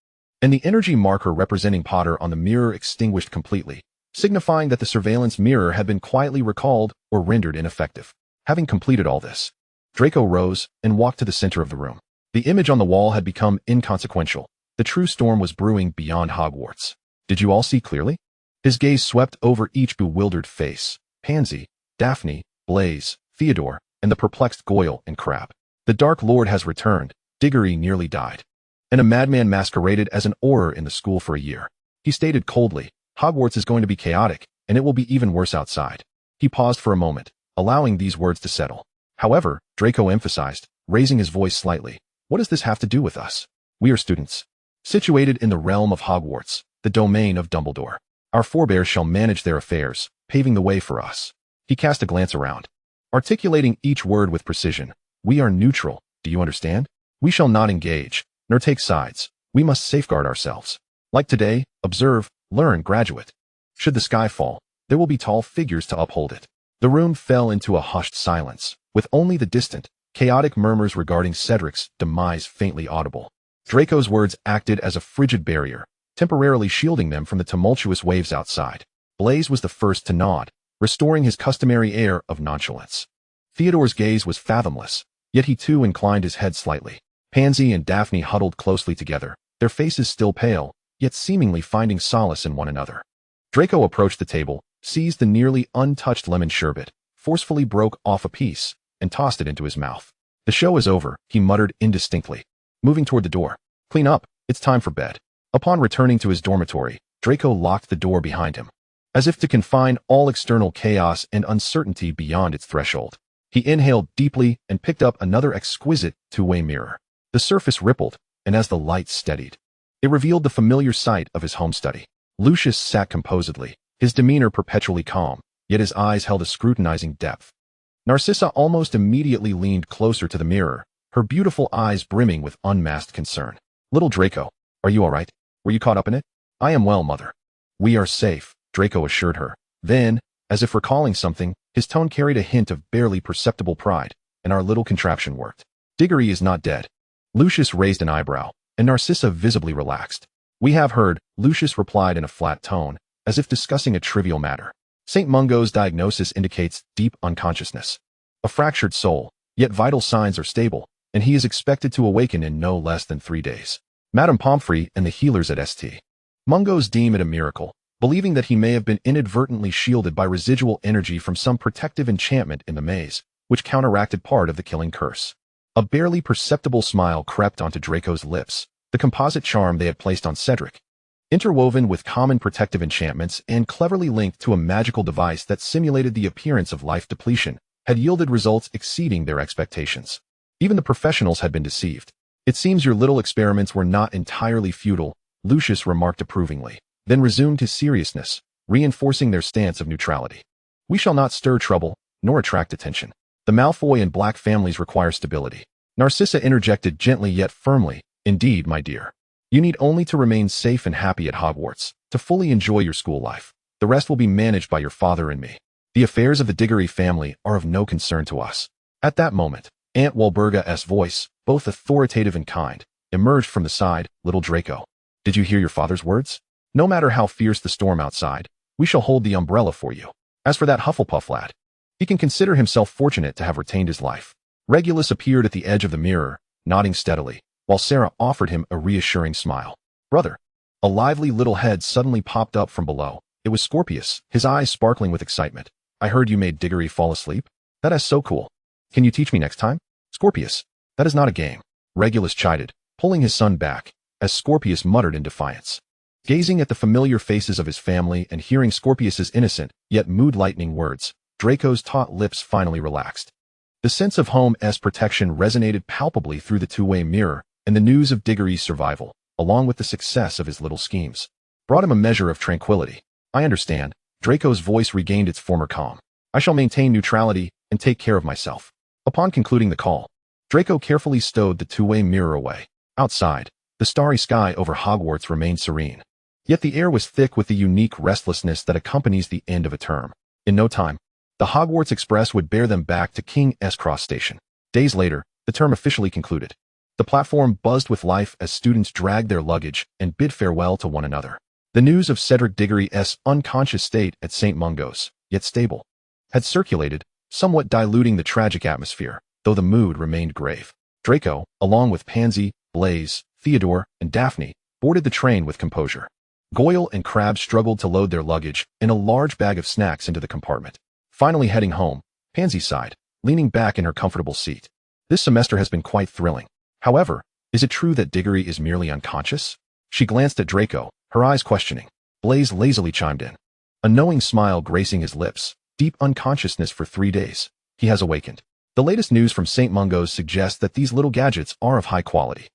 [SPEAKER 1] and the energy marker representing Potter on the mirror extinguished completely, signifying that the surveillance mirror had been quietly recalled or rendered ineffective. Having completed all this, Draco rose and walked to the center of the room. The image on the wall had become inconsequential. The true storm was brewing beyond Hogwarts. "Did you all see clearly?" His gaze swept over each bewildered face. Pansy, Daphne, Blaise, Theodore, and the perplexed Goyle and Crabbe. "The Dark Lord has returned." Diggory nearly died, and a madman masqueraded as an Auror in the school for a year. He stated coldly, "Hogwarts is going to be chaotic, and it will be even worse outside." He paused for a moment, allowing these words to settle. However, Draco emphasized, raising his voice slightly, "What does this have to do with us? We are students, situated in the realm of Hogwarts, the domain of Dumbledore. Our forebears shall manage their affairs, paving the way for us." He cast a glance around, articulating each word with precision. "We are neutral, do you understand? We shall not engage, nor take sides. We must safeguard ourselves. Like today, observe, learn, graduate. Should the sky fall, there will be tall figures to uphold it." The room fell into a hushed silence, with only the distant, chaotic murmurs regarding Cedric's demise faintly audible. Draco's words acted as a frigid barrier, temporarily shielding them from the tumultuous waves outside. Blaise was the first to nod, restoring his customary air of nonchalance. Theodore's gaze was fathomless, yet he too inclined his head slightly. Pansy and Daphne huddled closely together, their faces still pale, yet seemingly finding solace in one another. Draco approached the table, seized the nearly untouched lemon sherbet, forcefully broke off a piece, and tossed it into his mouth. The show is over, he muttered indistinctly, moving toward the door. Clean up, it's time for bed. Upon returning to his dormitory, Draco locked the door behind him, as if to confine all external chaos and uncertainty beyond its threshold. He inhaled deeply and picked up another exquisite two-way mirror. The surface rippled, and as the light steadied, it revealed the familiar sight of his home study. Lucius sat composedly, his demeanor perpetually calm, yet his eyes held a scrutinizing depth. Narcissa almost immediately leaned closer to the mirror, her beautiful eyes brimming with unmasked concern. Little Draco, are you all right? Were you caught up in it? I am well, mother. We are safe, Draco assured her. Then, as if recalling something, his tone carried a hint of barely perceptible pride, and our little contraption worked. Diggory is not dead. Lucius raised an eyebrow, and Narcissa visibly relaxed. We have heard, Lucius replied in a flat tone, as if discussing a trivial matter. St. Mungo's diagnosis indicates deep unconsciousness. A fractured soul, yet vital signs are stable, and he is expected to awaken in no less than 3 days. Madam Pomfrey and the healers at St. Mungo's deem it a miracle, believing that he may have been inadvertently shielded by residual energy from some protective enchantment in the maze, which counteracted part of the killing curse. A barely perceptible smile crept onto Draco's lips, the composite charm they had placed on Cedric. Interwoven with common protective enchantments and cleverly linked to a magical device that simulated the appearance of life depletion, had yielded results exceeding their expectations. Even the professionals had been deceived. It seems your little experiments were not entirely futile, Lucius remarked approvingly, then resumed his seriousness, reinforcing their stance of neutrality. We shall not stir trouble, nor attract attention. The Malfoy and Black families require stability. Narcissa interjected gently yet firmly, Indeed, my dear. You need only to remain safe and happy at Hogwarts, to fully enjoy your school life. The rest will be managed by your father and me. The affairs of the Diggory family are of no concern to us. At that moment, Aunt Walburga's voice, both authoritative and kind, emerged from the side. Little Draco, did you hear your father's words? No matter how fierce the storm outside, we shall hold the umbrella for you. As for that Hufflepuff lad, he can consider himself fortunate to have retained his life. Regulus appeared at the edge of the mirror, nodding steadily, while Sarah offered him a reassuring smile. Brother. A lively little head suddenly popped up from below. It was Scorpius, his eyes sparkling with excitement. I heard you made Diggory fall asleep. That is so cool. Can you teach me next time? Scorpius, that is not a game. Regulus chided, pulling his son back, as Scorpius muttered in defiance. Gazing at the familiar faces of his family and hearing Scorpius's innocent, yet mood-lightening words, Draco's taut lips finally relaxed. The sense of home's protection resonated palpably through the two-way mirror, and the news of Diggory's survival, along with the success of his little schemes, brought him a measure of tranquility. I understand. Draco's voice regained its former calm. I shall maintain neutrality and take care of myself. Upon concluding the call, Draco carefully stowed the two-way mirror away. Outside, the starry sky over Hogwarts remained serene. Yet the air was thick with the unique restlessness that accompanies the end of a term. In no time, the Hogwarts Express would bear them back to King's Cross Station. Days later, the term officially concluded. The platform buzzed with life as students dragged their luggage and bid farewell to one another. The news of Cedric Diggory's unconscious state at St. Mungo's, yet stable, had circulated, somewhat diluting the tragic atmosphere, though the mood remained grave. Draco, along with Pansy, Blaise, Theodore, and Daphne, boarded the train with composure. Goyle and Crabbe struggled to load their luggage and a large bag of snacks into the compartment. Finally heading home, Pansy sighed, leaning back in her comfortable seat. This semester has been quite thrilling. However, is it true that Diggory is merely unconscious? She glanced at Draco, her eyes questioning. Blaise lazily chimed in, a knowing smile gracing his lips. Deep unconsciousness for 3 days. He has awakened. The latest news from St. Mungo's suggests that these little gadgets are of high quality.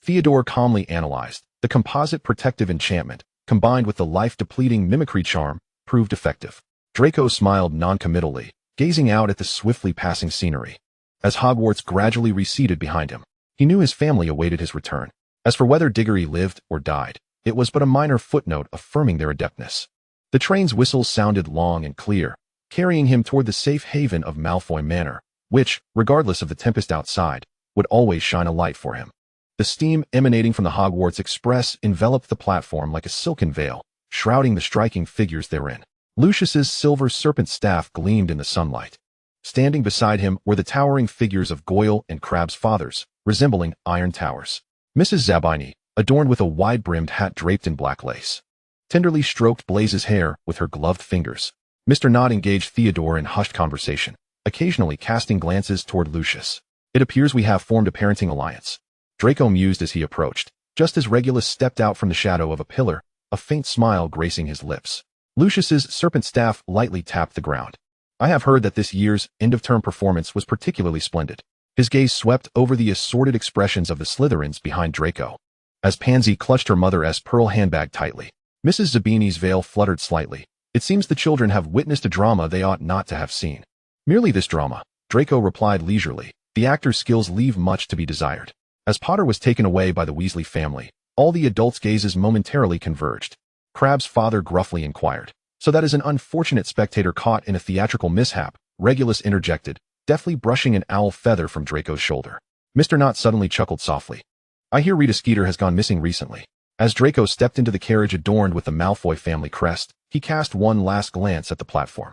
[SPEAKER 1] Theodore calmly analyzed. The composite protective enchantment, combined with the life-depleting mimicry charm, proved effective. Draco smiled noncommittally, gazing out at the swiftly passing scenery. As Hogwarts gradually receded behind him, he knew his family awaited his return. As for whether Diggory lived or died, it was but a minor footnote affirming their adeptness. The train's whistle sounded long and clear, carrying him toward the safe haven of Malfoy Manor, which, regardless of the tempest outside, would always shine a light for him. The steam emanating from the Hogwarts Express enveloped the platform like a silken veil, shrouding the striking figures therein. Lucius's silver serpent staff gleamed in the sunlight. Standing beside him were the towering figures of Goyle and Crabbe's fathers, resembling iron towers. Mrs. Zabini, adorned with a wide-brimmed hat draped in black lace, tenderly stroked Blaise's hair with her gloved fingers. Mr. Nod engaged Theodore in hushed conversation, occasionally casting glances toward Lucius. It appears we have formed a parenting alliance. Draco mused as he approached, just as Regulus stepped out from the shadow of a pillar, a faint smile gracing his lips. Lucius's serpent staff lightly tapped the ground. I have heard that this year's end-of-term performance was particularly splendid. His gaze swept over the assorted expressions of the Slytherins behind Draco. As Pansy clutched her mother's pearl handbag tightly, Mrs. Zabini's veil fluttered slightly. It seems the children have witnessed a drama they ought not to have seen. Merely this drama, Draco replied leisurely. The actor's skills leave much to be desired. As Potter was taken away by the Weasley family, all the adults' gazes momentarily converged. Crabbe's father gruffly inquired, "So that is an unfortunate spectator caught in a theatrical mishap," Regulus interjected, deftly brushing an owl feather from Draco's shoulder. Mr. Knott suddenly chuckled softly. "I hear Rita Skeeter has gone missing recently." As Draco stepped into the carriage adorned with the Malfoy family crest, he cast one last glance at the platform.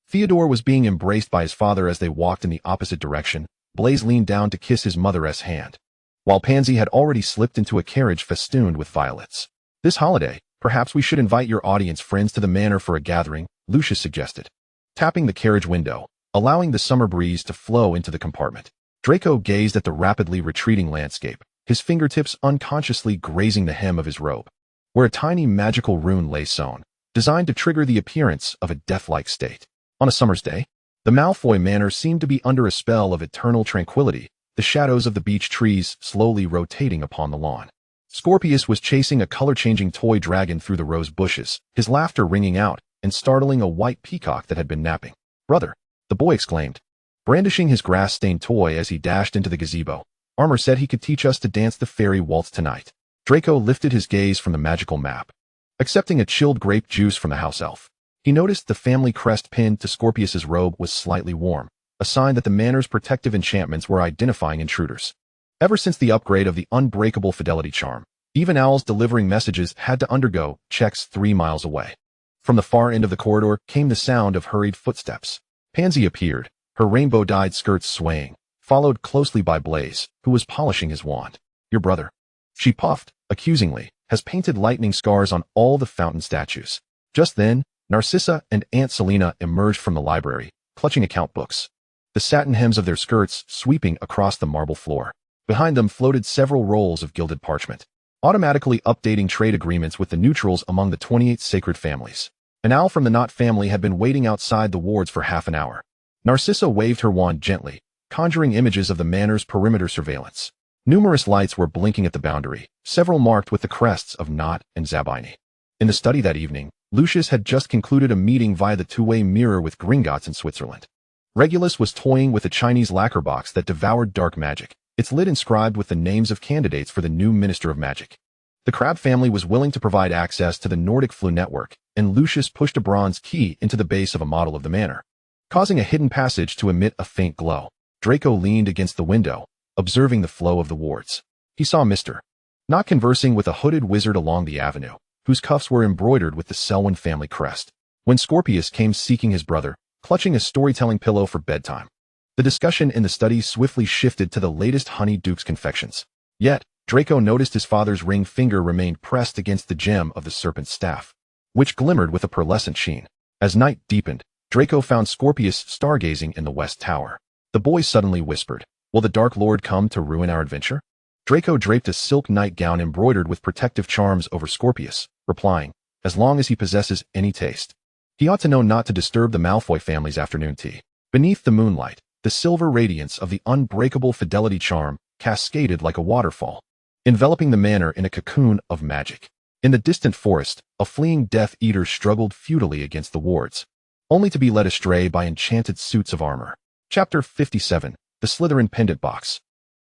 [SPEAKER 1] Theodore was being embraced by his father as they walked in the opposite direction. Blaise leaned down to kiss his mother's hand, while Pansy had already slipped into a carriage festooned with violets. "This holiday, perhaps we should invite your audience friends to the manor for a gathering," Lucius suggested, tapping the carriage window, allowing the summer breeze to flow into the compartment. Draco gazed at the rapidly retreating landscape, his fingertips unconsciously grazing the hem of his robe, where a tiny magical rune lay sewn, designed to trigger the appearance of a death-like state. On a summer's day, the Malfoy manor seemed to be under a spell of eternal tranquility, the shadows of the beech trees slowly rotating upon the lawn. Scorpius was chasing a color-changing toy dragon through the rose bushes, his laughter ringing out and startling a white peacock that had been napping. "Brother," the boy exclaimed, brandishing his grass-stained toy as he dashed into the gazebo. "Armor said he could teach us to dance the fairy waltz tonight." Draco lifted his gaze from the magical map. Accepting a chilled grape juice from the house-elf, he noticed the family crest pinned to Scorpius's robe was slightly warm, a sign that the manor's protective enchantments were identifying intruders. Ever since the upgrade of the unbreakable fidelity charm, even owls delivering messages had to undergo checks 3 miles away. From the far end of the corridor came the sound of hurried footsteps. Pansy appeared, her rainbow-dyed skirts swaying, followed closely by Blaise, who was polishing his wand. "Your brother," she puffed, accusingly, "has painted lightning scars on all the fountain statues." Just then, Narcissa and Aunt Selina emerged from the library, clutching account books, the satin hems of their skirts sweeping across the marble floor. Behind them floated several rolls of gilded parchment, automatically updating trade agreements with the neutrals among the 28 sacred families. An owl from the Knott family had been waiting outside the wards for half an hour. Narcissa waved her wand gently, conjuring images of the manor's perimeter surveillance. Numerous lights were blinking at the boundary, several marked with the crests of Knott and Zabini. In the study that evening, Lucius had just concluded a meeting via the two-way mirror with Gringotts in Switzerland. Regulus was toying with a Chinese lacquer box that devoured dark magic, its lid inscribed with the names of candidates for the new Minister of Magic. The Crabbe family was willing to provide access to the Nordic Flu network, and Lucius pushed a bronze key into the base of a model of the manor, causing a hidden passage to emit a faint glow. Draco leaned against the window, observing the flow of the wards. He saw Mr. Knott conversing with a hooded wizard along the avenue, whose cuffs were embroidered with the Selwyn family crest. When Scorpius came seeking his brother, clutching a storytelling pillow for bedtime, the discussion in the study swiftly shifted to the latest Honey Duke's confections. Yet, Draco noticed his father's ring finger remained pressed against the gem of the serpent's staff, which glimmered with a pearlescent sheen. As night deepened, Draco found Scorpius stargazing in the west tower. The boy suddenly whispered, "Will the Dark Lord come to ruin our adventure?" Draco draped a silk nightgown embroidered with protective charms over Scorpius, replying, "As long as he possesses any taste. He ought to know not to disturb the Malfoy family's afternoon tea." Beneath the moonlight, the silver radiance of the unbreakable fidelity charm cascaded like a waterfall, enveloping the manor in a cocoon of magic. In the distant forest, a fleeing Death Eater struggled futilely against the wards, only to be led astray by enchanted suits of armor. Chapter 57, The Slytherin Pendant Box.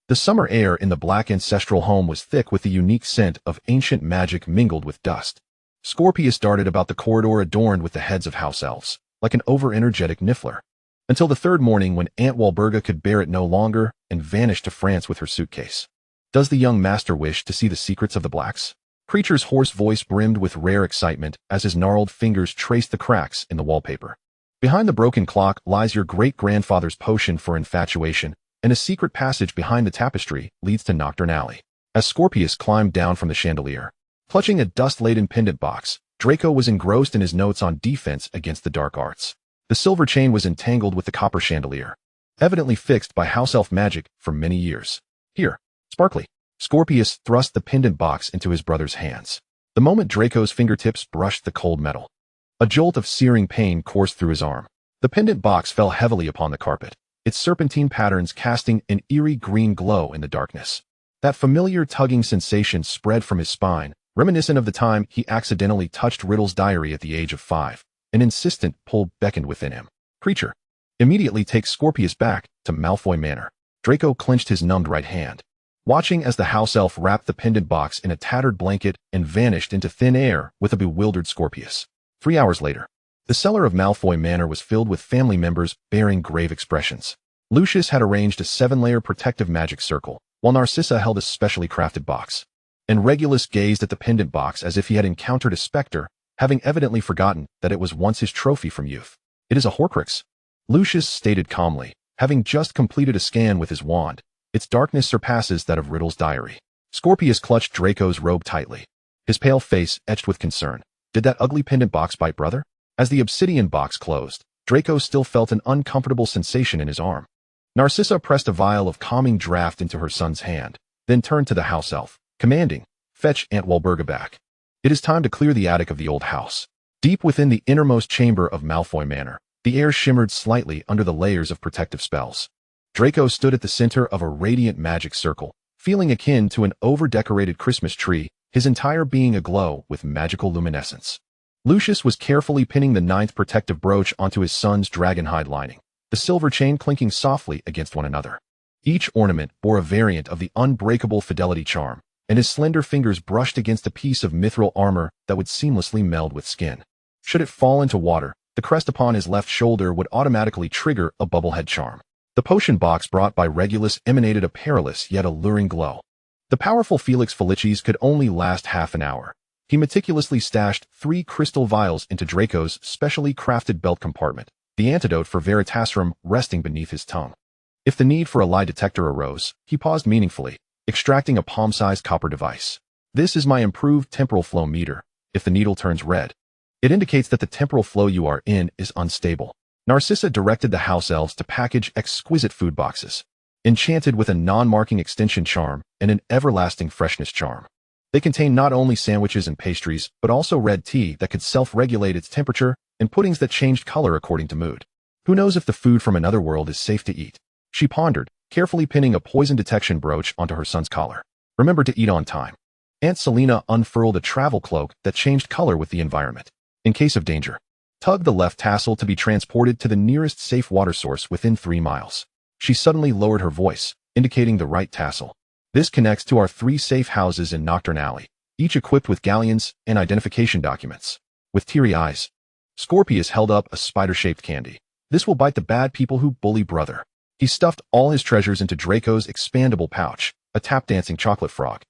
[SPEAKER 1] The summer air in the black ancestral home was thick with the unique scent of ancient magic mingled with dust. Scorpius darted about the corridor adorned with the heads of house-elves, like an over-energetic niffler, until the third morning when Aunt Walburga could bear it no longer and vanished to France with her suitcase. "Does the young master wish to see the secrets of the blacks?" Creature's hoarse voice brimmed with rare excitement as his gnarled fingers traced the cracks in the wallpaper. "Behind the broken clock lies your great-grandfather's potion for infatuation, and a secret passage behind the tapestry leads to Nocturne Alley." As Scorpius climbed down from the chandelier, clutching a dust-laden pendant box, Draco was engrossed in his notes on defense against the dark arts. The silver chain was entangled with the copper chandelier, evidently fixed by house-elf magic for many years. Here, sparkly. Scorpius thrust the pendant box into his brother's hands. The moment Draco's fingertips brushed the cold metal, a jolt of searing pain coursed through his arm. The pendant box fell heavily upon the carpet, its serpentine patterns casting an eerie green glow in the darkness. That familiar tugging sensation spread from his spine, reminiscent of the time he accidentally touched Riddle's diary at the age of 5. An insistent pull beckoned within him. Creature. Immediately take Scorpius back to Malfoy Manor. Draco clenched his numbed right hand, watching as the house elf wrapped the pendant box in a tattered blanket and vanished into thin air with a bewildered Scorpius. 3 hours later, the cellar of Malfoy Manor was filled with family members bearing grave expressions. Lucius had arranged a 7-layer protective magic circle, while Narcissa held a specially crafted box. And Regulus gazed at the pendant box as if he had encountered a specter, having evidently forgotten that it was once his trophy from youth. It is a Horcrux, Lucius stated calmly, having just completed a scan with his wand. Its darkness surpasses that of Riddle's diary. Scorpius clutched Draco's robe tightly, his pale face etched with concern. Did that ugly pendant box bite, brother? As the obsidian box closed, Draco still felt an uncomfortable sensation in his arm. Narcissa pressed a vial of calming draught into her son's hand, then turned to the house elf, commanding, "Fetch Aunt Walburga back. It is time to clear the attic of the old house." Deep within the innermost chamber of Malfoy Manor, the air shimmered slightly under the layers of protective spells. Draco stood at the center of a radiant magic circle, feeling akin to an over-decorated Christmas tree, his entire being aglow with magical luminescence. Lucius was carefully pinning the 9th protective brooch onto his son's dragonhide lining, the silver chain clinking softly against one another. Each ornament bore a variant of the unbreakable fidelity charm, and his slender fingers brushed against a piece of mithril armor that would seamlessly meld with skin. Should it fall into water, the crest upon his left shoulder would automatically trigger a bubblehead charm. The potion box brought by Regulus emanated a perilous yet alluring glow. The powerful Felix Felicis could only last half an hour. He meticulously stashed 3 crystal vials into Draco's specially crafted belt compartment, the antidote for Veritaserum resting beneath his tongue. If the need for a lie detector arose, he paused meaningfully, extracting a palm-sized copper device. "This is my improved temporal flow meter. If the needle turns red, it indicates that the temporal flow you are in is unstable." Narcissa directed the house elves to package exquisite food boxes, enchanted with a non-marking extension charm and an everlasting freshness charm. They contained not only sandwiches and pastries, but also red tea that could self-regulate its temperature and puddings that changed color according to mood. Who knows if the food from another world is safe to eat? She pondered, carefully pinning a poison detection brooch onto her son's collar. Remember to eat on time. Aunt Selina unfurled a travel cloak that changed color with the environment. In case of danger, tug the left tassel to be transported to the nearest safe water source within 3 miles. She suddenly lowered her voice, indicating the right tassel. This connects to our 3 safe houses in Nocturne Alley, each equipped with galleons and identification documents. With teary eyes, Scorpius held up a spider-shaped candy. "This will bite the bad people who bully brother." He stuffed all his treasures into Draco's expandable pouch, a tap-dancing chocolate frog,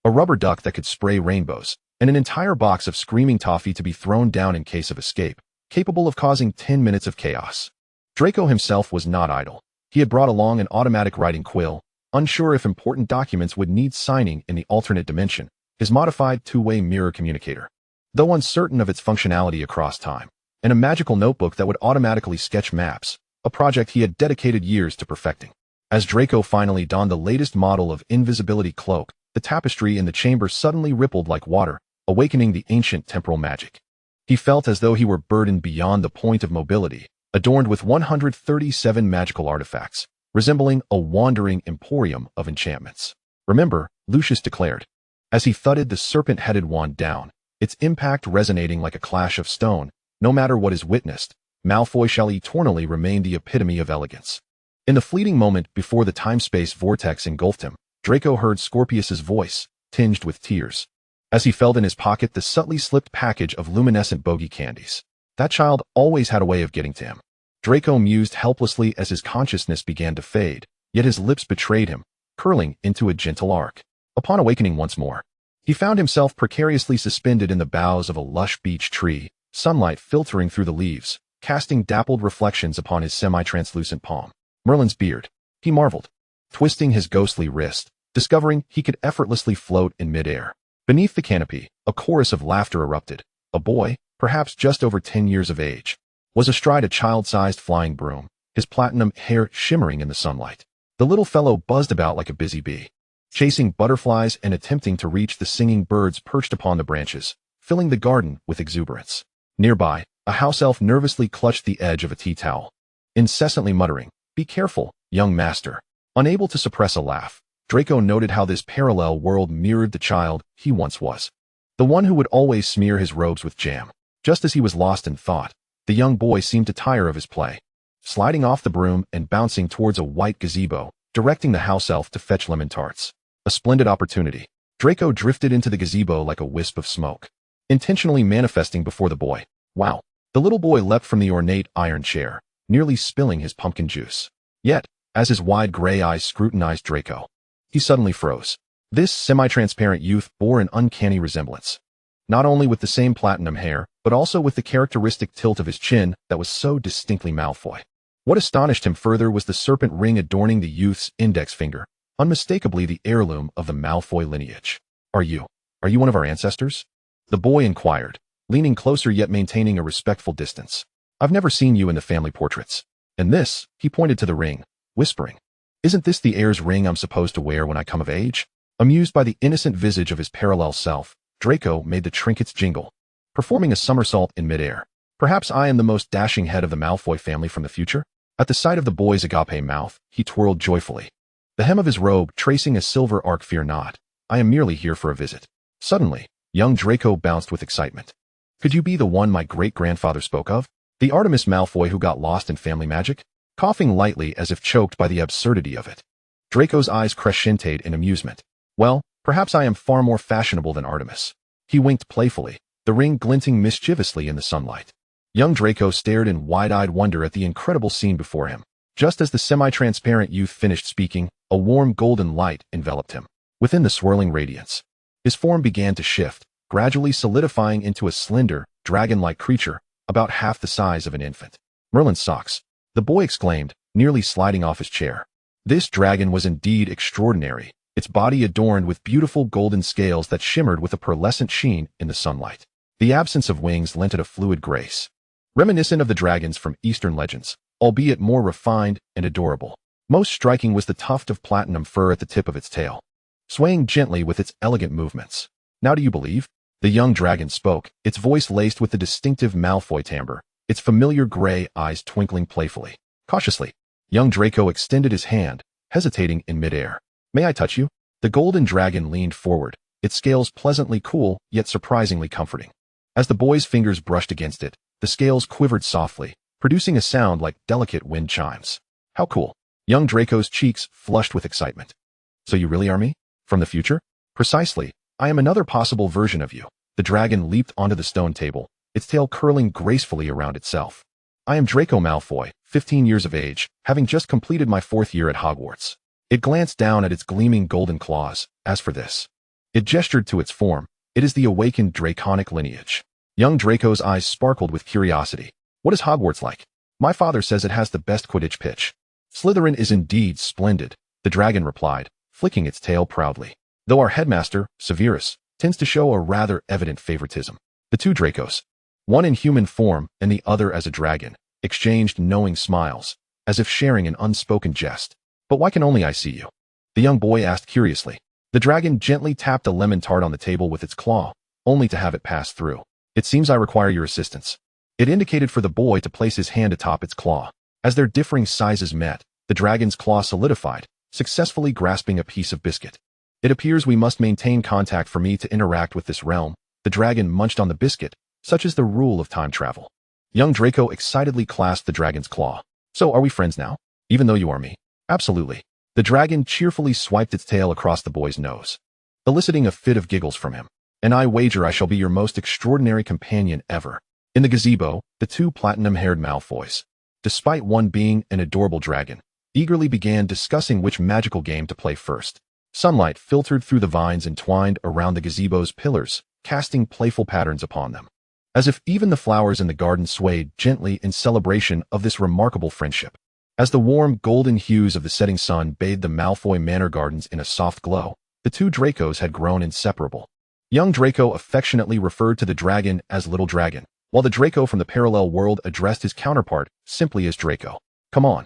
[SPEAKER 1] a rubber duck that could spray rainbows, and an entire box of screaming toffee to be thrown down in case of escape, capable of causing 10 minutes of chaos. Draco himself was not idle. He had brought along an automatic writing quill, unsure if important documents would need signing in the alternate dimension, his modified 2-way mirror communicator, though uncertain of its functionality across time, and a magical notebook that would automatically sketch maps, a project he had dedicated years to perfecting. As Draco finally donned the latest model of invisibility cloak, the tapestry in the chamber suddenly rippled like water, awakening the ancient temporal magic. He felt as though he were burdened beyond the point of mobility, adorned with 137 magical artifacts, resembling a wandering emporium of enchantments. "Remember," Lucius declared, as he thudded the serpent-headed wand down, its impact resonating like a clash of stone. "No matter what is witnessed, Malfoy shall eternally remain the epitome of elegance." In the fleeting moment before the time-space vortex engulfed him, Draco heard Scorpius's voice, tinged with tears, as he felt in his pocket the subtly slipped package of luminescent bogey candies. That child always had a way of getting to him. Draco mused helplessly as his consciousness began to fade, yet his lips betrayed him, curling into a gentle arc. Upon awakening once more, he found himself precariously suspended in the boughs of a lush beech tree, sunlight filtering through the leaves, casting dappled reflections upon his semi-translucent palm. Merlin's beard, he marveled, twisting his ghostly wrist, discovering he could effortlessly float in midair. Beneath the canopy, a chorus of laughter erupted. A boy, perhaps just over 10 years of age, was astride a child-sized flying broom, his platinum hair shimmering in the sunlight. The little fellow buzzed about like a busy bee, chasing butterflies and attempting to reach the singing birds perched upon the branches, filling the garden with exuberance. Nearby, a house elf nervously clutched the edge of a tea towel, incessantly muttering, "Be careful, young master." Unable to suppress a laugh, Draco noted how this parallel world mirrored the child he once was. The one who would always smear his robes with jam. Just as he was lost in thought, the young boy seemed to tire of his play, sliding off the broom and bouncing towards a white gazebo, directing the house elf to fetch lemon tarts. A splendid opportunity. Draco drifted into the gazebo like a wisp of smoke, intentionally manifesting before the boy. Wow. The little boy leapt from the ornate iron chair, nearly spilling his pumpkin juice. Yet, as his wide gray eyes scrutinized Draco, he suddenly froze. This semi-transparent youth bore an uncanny resemblance, not only with the same platinum hair, but also with the characteristic tilt of his chin that was so distinctly Malfoy. What astonished him further was the serpent ring adorning the youth's index finger, unmistakably the heirloom of the Malfoy lineage. Are you one of our ancestors?" the boy inquired, leaning closer yet maintaining a respectful distance. "I've never seen you in the family portraits. And this," he pointed to the ring, whispering, "isn't this the heir's ring I'm supposed to wear when I come of age?" Amused by the innocent visage of his parallel self, Draco made the trinkets jingle, performing a somersault in midair. "Perhaps I am the most dashing head of the Malfoy family from the future?" At the sight of the boy's agape mouth, he twirled joyfully, the hem of his robe tracing a silver arc. "Fear not, I am merely here for a visit." Suddenly, young Draco bounced with excitement. "Could you be the one my great-grandfather spoke of? The Artemis Malfoy who got lost in family magic?" Coughing lightly as if choked by the absurdity of it, Draco's eyes crescented in amusement. "Well, perhaps I am far more fashionable than Artemis." He winked playfully, the ring glinting mischievously in the sunlight. Young Draco stared in wide-eyed wonder at the incredible scene before him. Just as the semi-transparent youth finished speaking, a warm golden light enveloped him. Within the swirling radiance, his form began to shift, gradually solidifying into a slender, dragon-like creature, about half the size of an infant. "Merlin's socks," the boy exclaimed, nearly sliding off his chair. This dragon was indeed extraordinary, its body adorned with beautiful golden scales that shimmered with a pearlescent sheen in the sunlight. The absence of wings lent it a fluid grace, reminiscent of the dragons from Eastern legends, albeit more refined and adorable. Most striking was the tuft of platinum fur at the tip of its tail, swaying gently with its elegant movements. "Now do you believe?" the young dragon spoke, its voice laced with the distinctive Malfoy timbre, its familiar gray eyes twinkling playfully. Cautiously, young Draco extended his hand, hesitating in midair. "May I touch you?" The golden dragon leaned forward, its scales pleasantly cool yet surprisingly comforting. As the boy's fingers brushed against it, the scales quivered softly, producing a sound like delicate wind chimes. "How cool." Young Draco's cheeks flushed with excitement. "So you really are me? From the future?" "Precisely. I am another possible version of you." The dragon leaped onto the stone table, its tail curling gracefully around itself. "I am Draco Malfoy, 15 years of age, having just completed my 4th year at Hogwarts." It glanced down at its gleaming golden claws. "As for this," it gestured to its form, "it is the awakened draconic lineage." Young Draco's eyes sparkled with curiosity. "What is Hogwarts like?" "My father says it has the best Quidditch pitch." "Slytherin is indeed splendid," the dragon replied, flicking its tail proudly. "Though our headmaster, Severus, tends to show a rather evident favoritism." The two Dracos, one in human form and the other as a dragon, exchanged knowing smiles, as if sharing an unspoken jest. "But why can only I see you?" the young boy asked curiously. The dragon gently tapped a lemon tart on the table with its claw, only to have it pass through. "It seems I require your assistance." It indicated for the boy to place his hand atop its claw. As their differing sizes met, the dragon's claw solidified, successfully grasping a piece of biscuit. "It appears we must maintain contact for me to interact with this realm." The dragon munched on the biscuit, such is the rule of time travel. Young Draco excitedly clasped the dragon's claw. "So are we friends now? Even though you are me?" "Absolutely." The dragon cheerfully swiped its tail across the boy's nose, eliciting a fit of giggles from him. "And I wager I shall be your most extraordinary companion ever." In the gazebo, the two platinum-haired Malfoys, despite one being an adorable dragon, eagerly began discussing which magical game to play first. Sunlight filtered through the vines entwined around the gazebo's pillars, casting playful patterns upon them, as if even the flowers in the garden swayed gently in celebration of this remarkable friendship. As the warm golden hues of the setting sun bathed the Malfoy manor gardens in a soft glow, the two Dracos had grown inseparable. Young Draco affectionately referred to the dragon as Little Dragon, while the Draco from the parallel world addressed his counterpart simply as Draco. "Come on.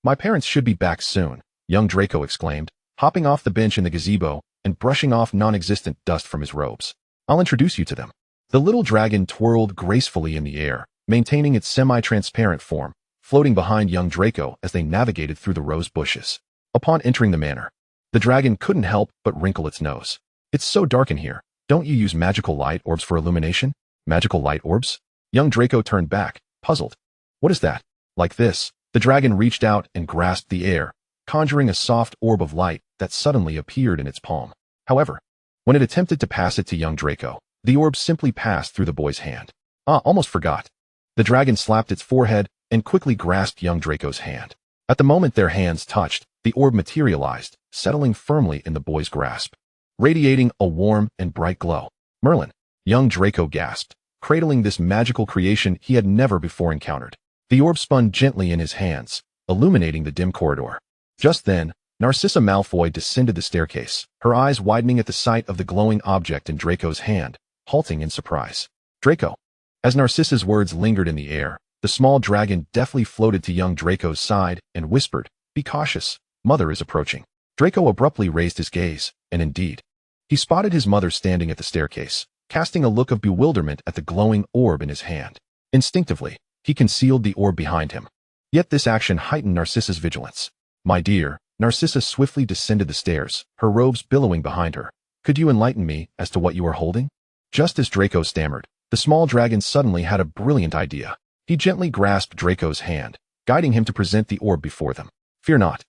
[SPEAKER 1] My parents should be back soon," young Draco exclaimed, hopping off the bench in the gazebo and brushing off non-existent dust from his robes. "I'll introduce you to them." The little dragon twirled gracefully in the air, maintaining its semi-transparent form, floating behind young Draco as they navigated through the rose bushes. Upon entering the manor, the dragon couldn't help but wrinkle its nose. "It's so dark in here. Don't you use magical light orbs for illumination?" "Magical light orbs?" Young Draco turned back, puzzled. "What is that?" Like this, the dragon reached out and grasped the air, conjuring a soft orb of light that suddenly appeared in its palm. However, when it attempted to pass it to young Draco, the orb simply passed through the boy's hand. Almost forgot. The dragon slapped its forehead and quickly grasped young Draco's hand. At the moment their hands touched, the orb materialized, settling firmly in the boy's grasp, radiating a warm and bright glow. "Merlin," young Draco gasped, cradling this magical creation he had never before encountered. The orb spun gently in his hands, illuminating the dim corridor. Just then, Narcissa Malfoy descended the staircase, her eyes widening at the sight of the glowing object in Draco's hand, halting in surprise. "Draco." As Narcissa's words lingered in the air, the small dragon deftly floated to young Draco's side and whispered, "Be cautious, Mother is approaching." Draco abruptly raised his gaze, and indeed, he spotted his mother standing at the staircase, casting a look of bewilderment at the glowing orb in his hand. Instinctively, he concealed the orb behind him. Yet this action heightened Narcissa's vigilance. "My dear," Narcissa swiftly descended the stairs, her robes billowing behind her. "Could you enlighten me as to what you are holding?" Just as Draco stammered, the small dragon suddenly had a brilliant idea. He gently grasped Draco's hand, guiding him to present the orb before them. "Fear not."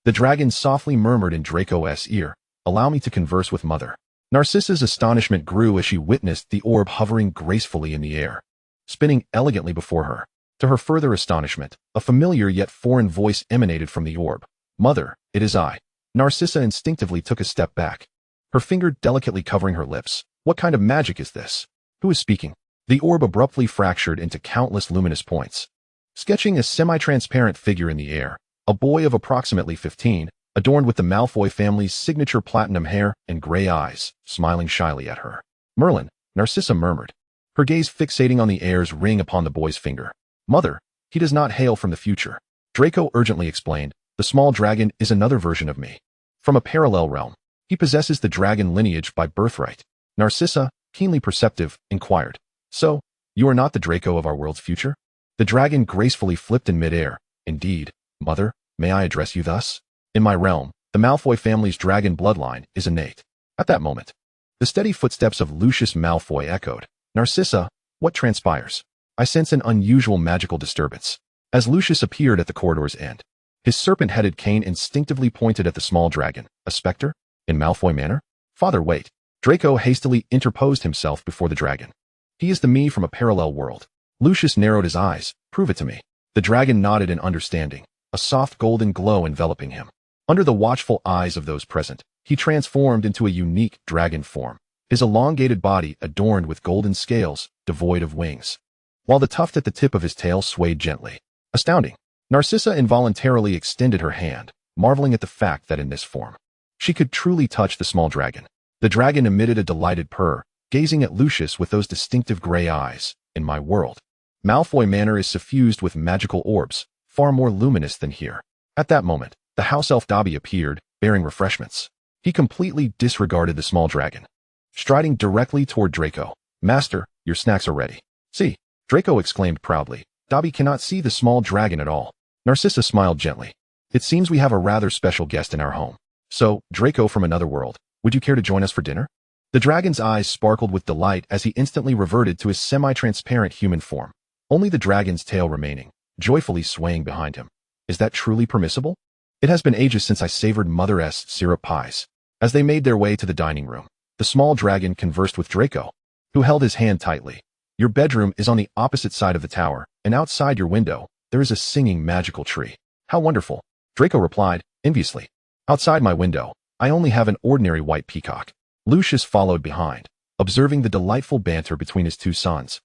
[SPEAKER 1] The dragon softly murmured in Draco's ear, "Allow me to converse with Mother." Narcissa's astonishment grew as she witnessed the orb hovering gracefully in the air, spinning elegantly before her. To her further astonishment, a familiar yet foreign voice emanated from the orb. "Mother, it is I." Narcissa instinctively took a step back, her finger delicately covering her lips. "What kind of magic is this? Who is speaking?" The orb abruptly fractured into countless luminous points, sketching a semi-transparent figure in the air, a boy of approximately 15, adorned with the Malfoy family's signature platinum hair and gray eyes, smiling shyly at her. "Merlin," Narcissa murmured, her gaze fixating on the air's ring upon the boy's finger. "Mother, he does not hail from the future." Draco urgently explained, "The small dragon is another version of me, from a parallel realm. He possesses the dragon lineage by birthright." Narcissa, keenly perceptive, inquired, "So, you are not the Draco of our world's future?" The dragon gracefully flipped in midair. "Indeed, Mother, may I address you thus? In my realm, the Malfoy family's dragon bloodline is innate." At that moment, the steady footsteps of Lucius Malfoy echoed. "Narcissa, what transpires?" "I sense an unusual magical disturbance." As Lucius appeared at the corridor's end, his serpent-headed cane instinctively pointed at the small dragon. "A specter? In Malfoy Manor?" "Father, wait." Draco hastily interposed himself before the dragon. "He is the me from a parallel world." Lucius narrowed his eyes. "Prove it to me." The dragon nodded in understanding, a soft golden glow enveloping him. Under the watchful eyes of those present, he transformed into a unique dragon form, his elongated body adorned with golden scales, devoid of wings, while the tuft at the tip of his tail swayed gently. Astounding! Narcissa involuntarily extended her hand, marveling at the fact that in this form, she could truly touch the small dragon. The dragon emitted a delighted purr, gazing at Lucius with those distinctive gray eyes. "In my world, Malfoy Manor is suffused with magical orbs, far more luminous than here." At that moment, the house-elf Dobby appeared, bearing refreshments. He completely disregarded the small dragon, striding directly toward Draco. "Master, your snacks are ready." "See," Draco exclaimed proudly. "Dobby cannot see the small dragon at all." Narcissa smiled gently. "It seems we have a rather special guest in our home. So, Draco from another world, would you care to join us for dinner?" The dragon's eyes sparkled with delight as he instantly reverted to his semi-transparent human form, only the dragon's tail remaining, joyfully swaying behind him. "Is that truly permissible? It has been ages since I savored Mother's syrup pies." As they made their way to the dining room, the small dragon conversed with Draco, who held his hand tightly. "Your bedroom is on the opposite side of the tower, and outside your window, there is a singing magical tree." "How wonderful," Draco replied, enviously. "Outside my window, I only have an ordinary white peacock." Lucius followed behind, observing the delightful banter between his two sons,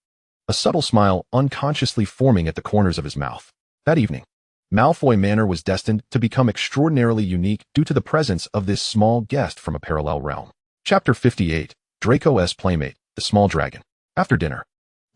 [SPEAKER 1] a subtle smile unconsciously forming at the corners of his mouth. That evening, Malfoy Manor was destined to become extraordinarily unique due to the presence of this small guest from a parallel realm. Chapter 58, Draco's Playmate, the Small Dragon. After dinner,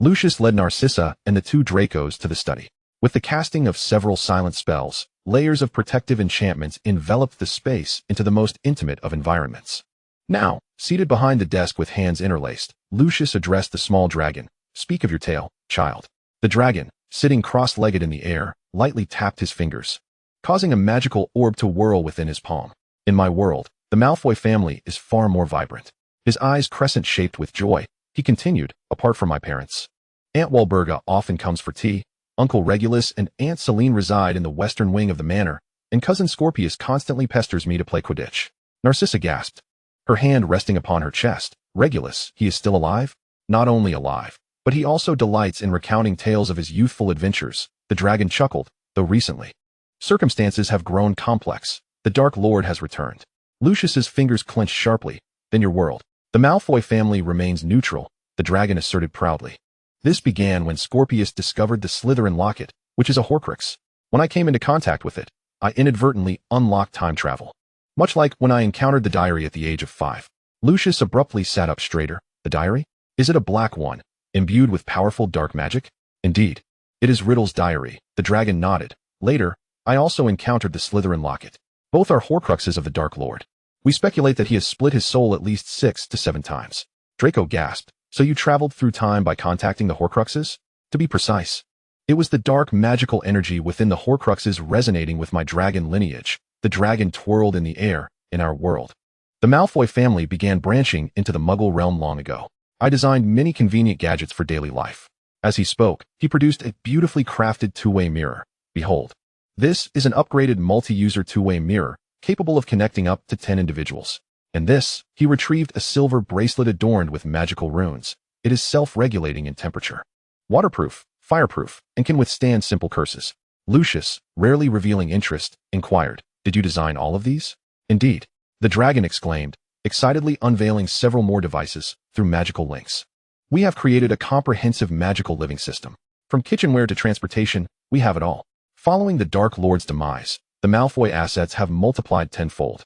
[SPEAKER 1] Lucius led Narcissa and the two Dracos to the study. With the casting of several silent spells, layers of protective enchantments enveloped the space into the most intimate of environments. Now, seated behind the desk with hands interlaced, Lucius addressed the small dragon. "Speak of your tale, child." The dragon, sitting cross-legged in the air, lightly tapped his fingers, causing a magical orb to whirl within his palm. "In my world, the Malfoy family is far more vibrant." His eyes crescent-shaped with joy, he continued, "Apart from my parents, Aunt Walburga often comes for tea, Uncle Regulus and Aunt Celine reside in the western wing of the manor, and Cousin Scorpius constantly pesters me to play Quidditch." Narcissa gasped, her hand resting upon her chest. "Regulus, he is still alive?" "Not only alive, but he also delights in recounting tales of his youthful adventures." The dragon chuckled, "Though recently, circumstances have grown complex. The Dark Lord has returned." Lucius's fingers clenched sharply. "Then your world, the Malfoy family, remains neutral," the dragon asserted proudly. "This began when Scorpius discovered the Slytherin locket, which is a Horcrux. When I came into contact with it, I inadvertently unlocked time travel. Much like when I encountered the diary at the age of 5. Lucius abruptly sat up straighter. "The diary? Is it a black one, imbued with powerful dark magic?" "Indeed. It is Riddle's diary." The dragon nodded. "Later, I also encountered the Slytherin locket. Both are Horcruxes of the Dark Lord. We speculate that he has split his soul at least 6 to 7 times. Draco gasped. "So you traveled through time by contacting the Horcruxes?" "To be precise, it was the dark magical energy within the Horcruxes resonating with my dragon lineage." The dragon twirled in the air. "In our world, the Malfoy family began branching into the Muggle realm long ago. I designed many convenient gadgets for daily life." As he spoke, he produced a beautifully crafted two-way mirror. "Behold, this is an upgraded multi-user two-way mirror, capable of connecting up to 10 individuals. And this," he retrieved a silver bracelet adorned with magical runes. "It is self-regulating in temperature, waterproof, fireproof, and can withstand simple curses." Lucius, rarely revealing interest, inquired, "Did you design all of these?" "Indeed," the dragon exclaimed, excitedly unveiling several more devices through magical links. "We have created a comprehensive magical living system. From kitchenware to transportation, we have it all." Following the Dark Lord's demise, the Malfoy assets have multiplied tenfold,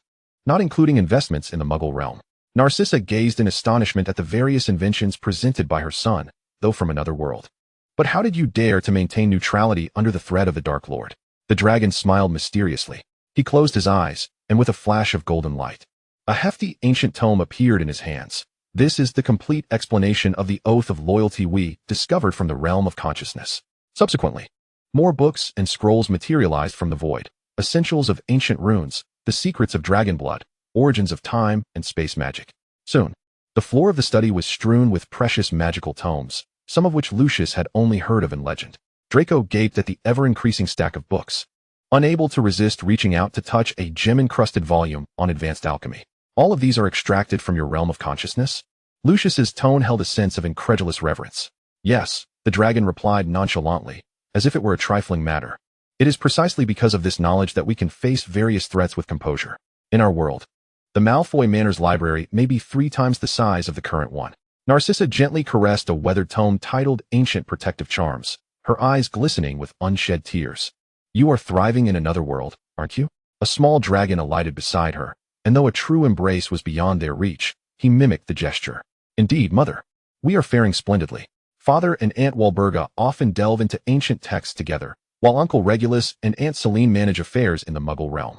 [SPEAKER 1] not including investments in the Muggle realm. Narcissa gazed in astonishment at the various inventions presented by her son, though from another world. "But how did you dare to maintain neutrality under the threat of the Dark Lord?" The dragon smiled mysteriously. He closed his eyes, and with a flash of golden light, a hefty ancient tome appeared in his hands. "This is the complete explanation of the oath of loyalty we discovered from the realm of consciousness." Subsequently, more books and scrolls materialized from the void. Essentials of ancient runes, the secrets of dragon blood, origins of time and space magic. Soon, the floor of the study was strewn with precious magical tomes, some of which Lucius had only heard of in legend. Draco gaped at the ever-increasing stack of books, unable to resist reaching out to touch a gem-encrusted volume on advanced alchemy. "All of these are extracted from your realm of consciousness?" Lucius's tone held a sense of incredulous reverence. "Yes," the dragon replied nonchalantly, as if it were a trifling matter. "It is precisely because of this knowledge that we can face various threats with composure. In our world, the Malfoy Manor's library may be 3 times the size of the current one." Narcissa gently caressed a weathered tome titled Ancient Protective Charms, her eyes glistening with unshed tears. "You are thriving in another world, aren't you?" A small dragon alighted beside her, and though a true embrace was beyond their reach, he mimicked the gesture. "Indeed, mother. We are faring splendidly. Father and Aunt Walburga often delve into ancient texts together, while Uncle Regulus and Aunt Celine manage affairs in the Muggle realm.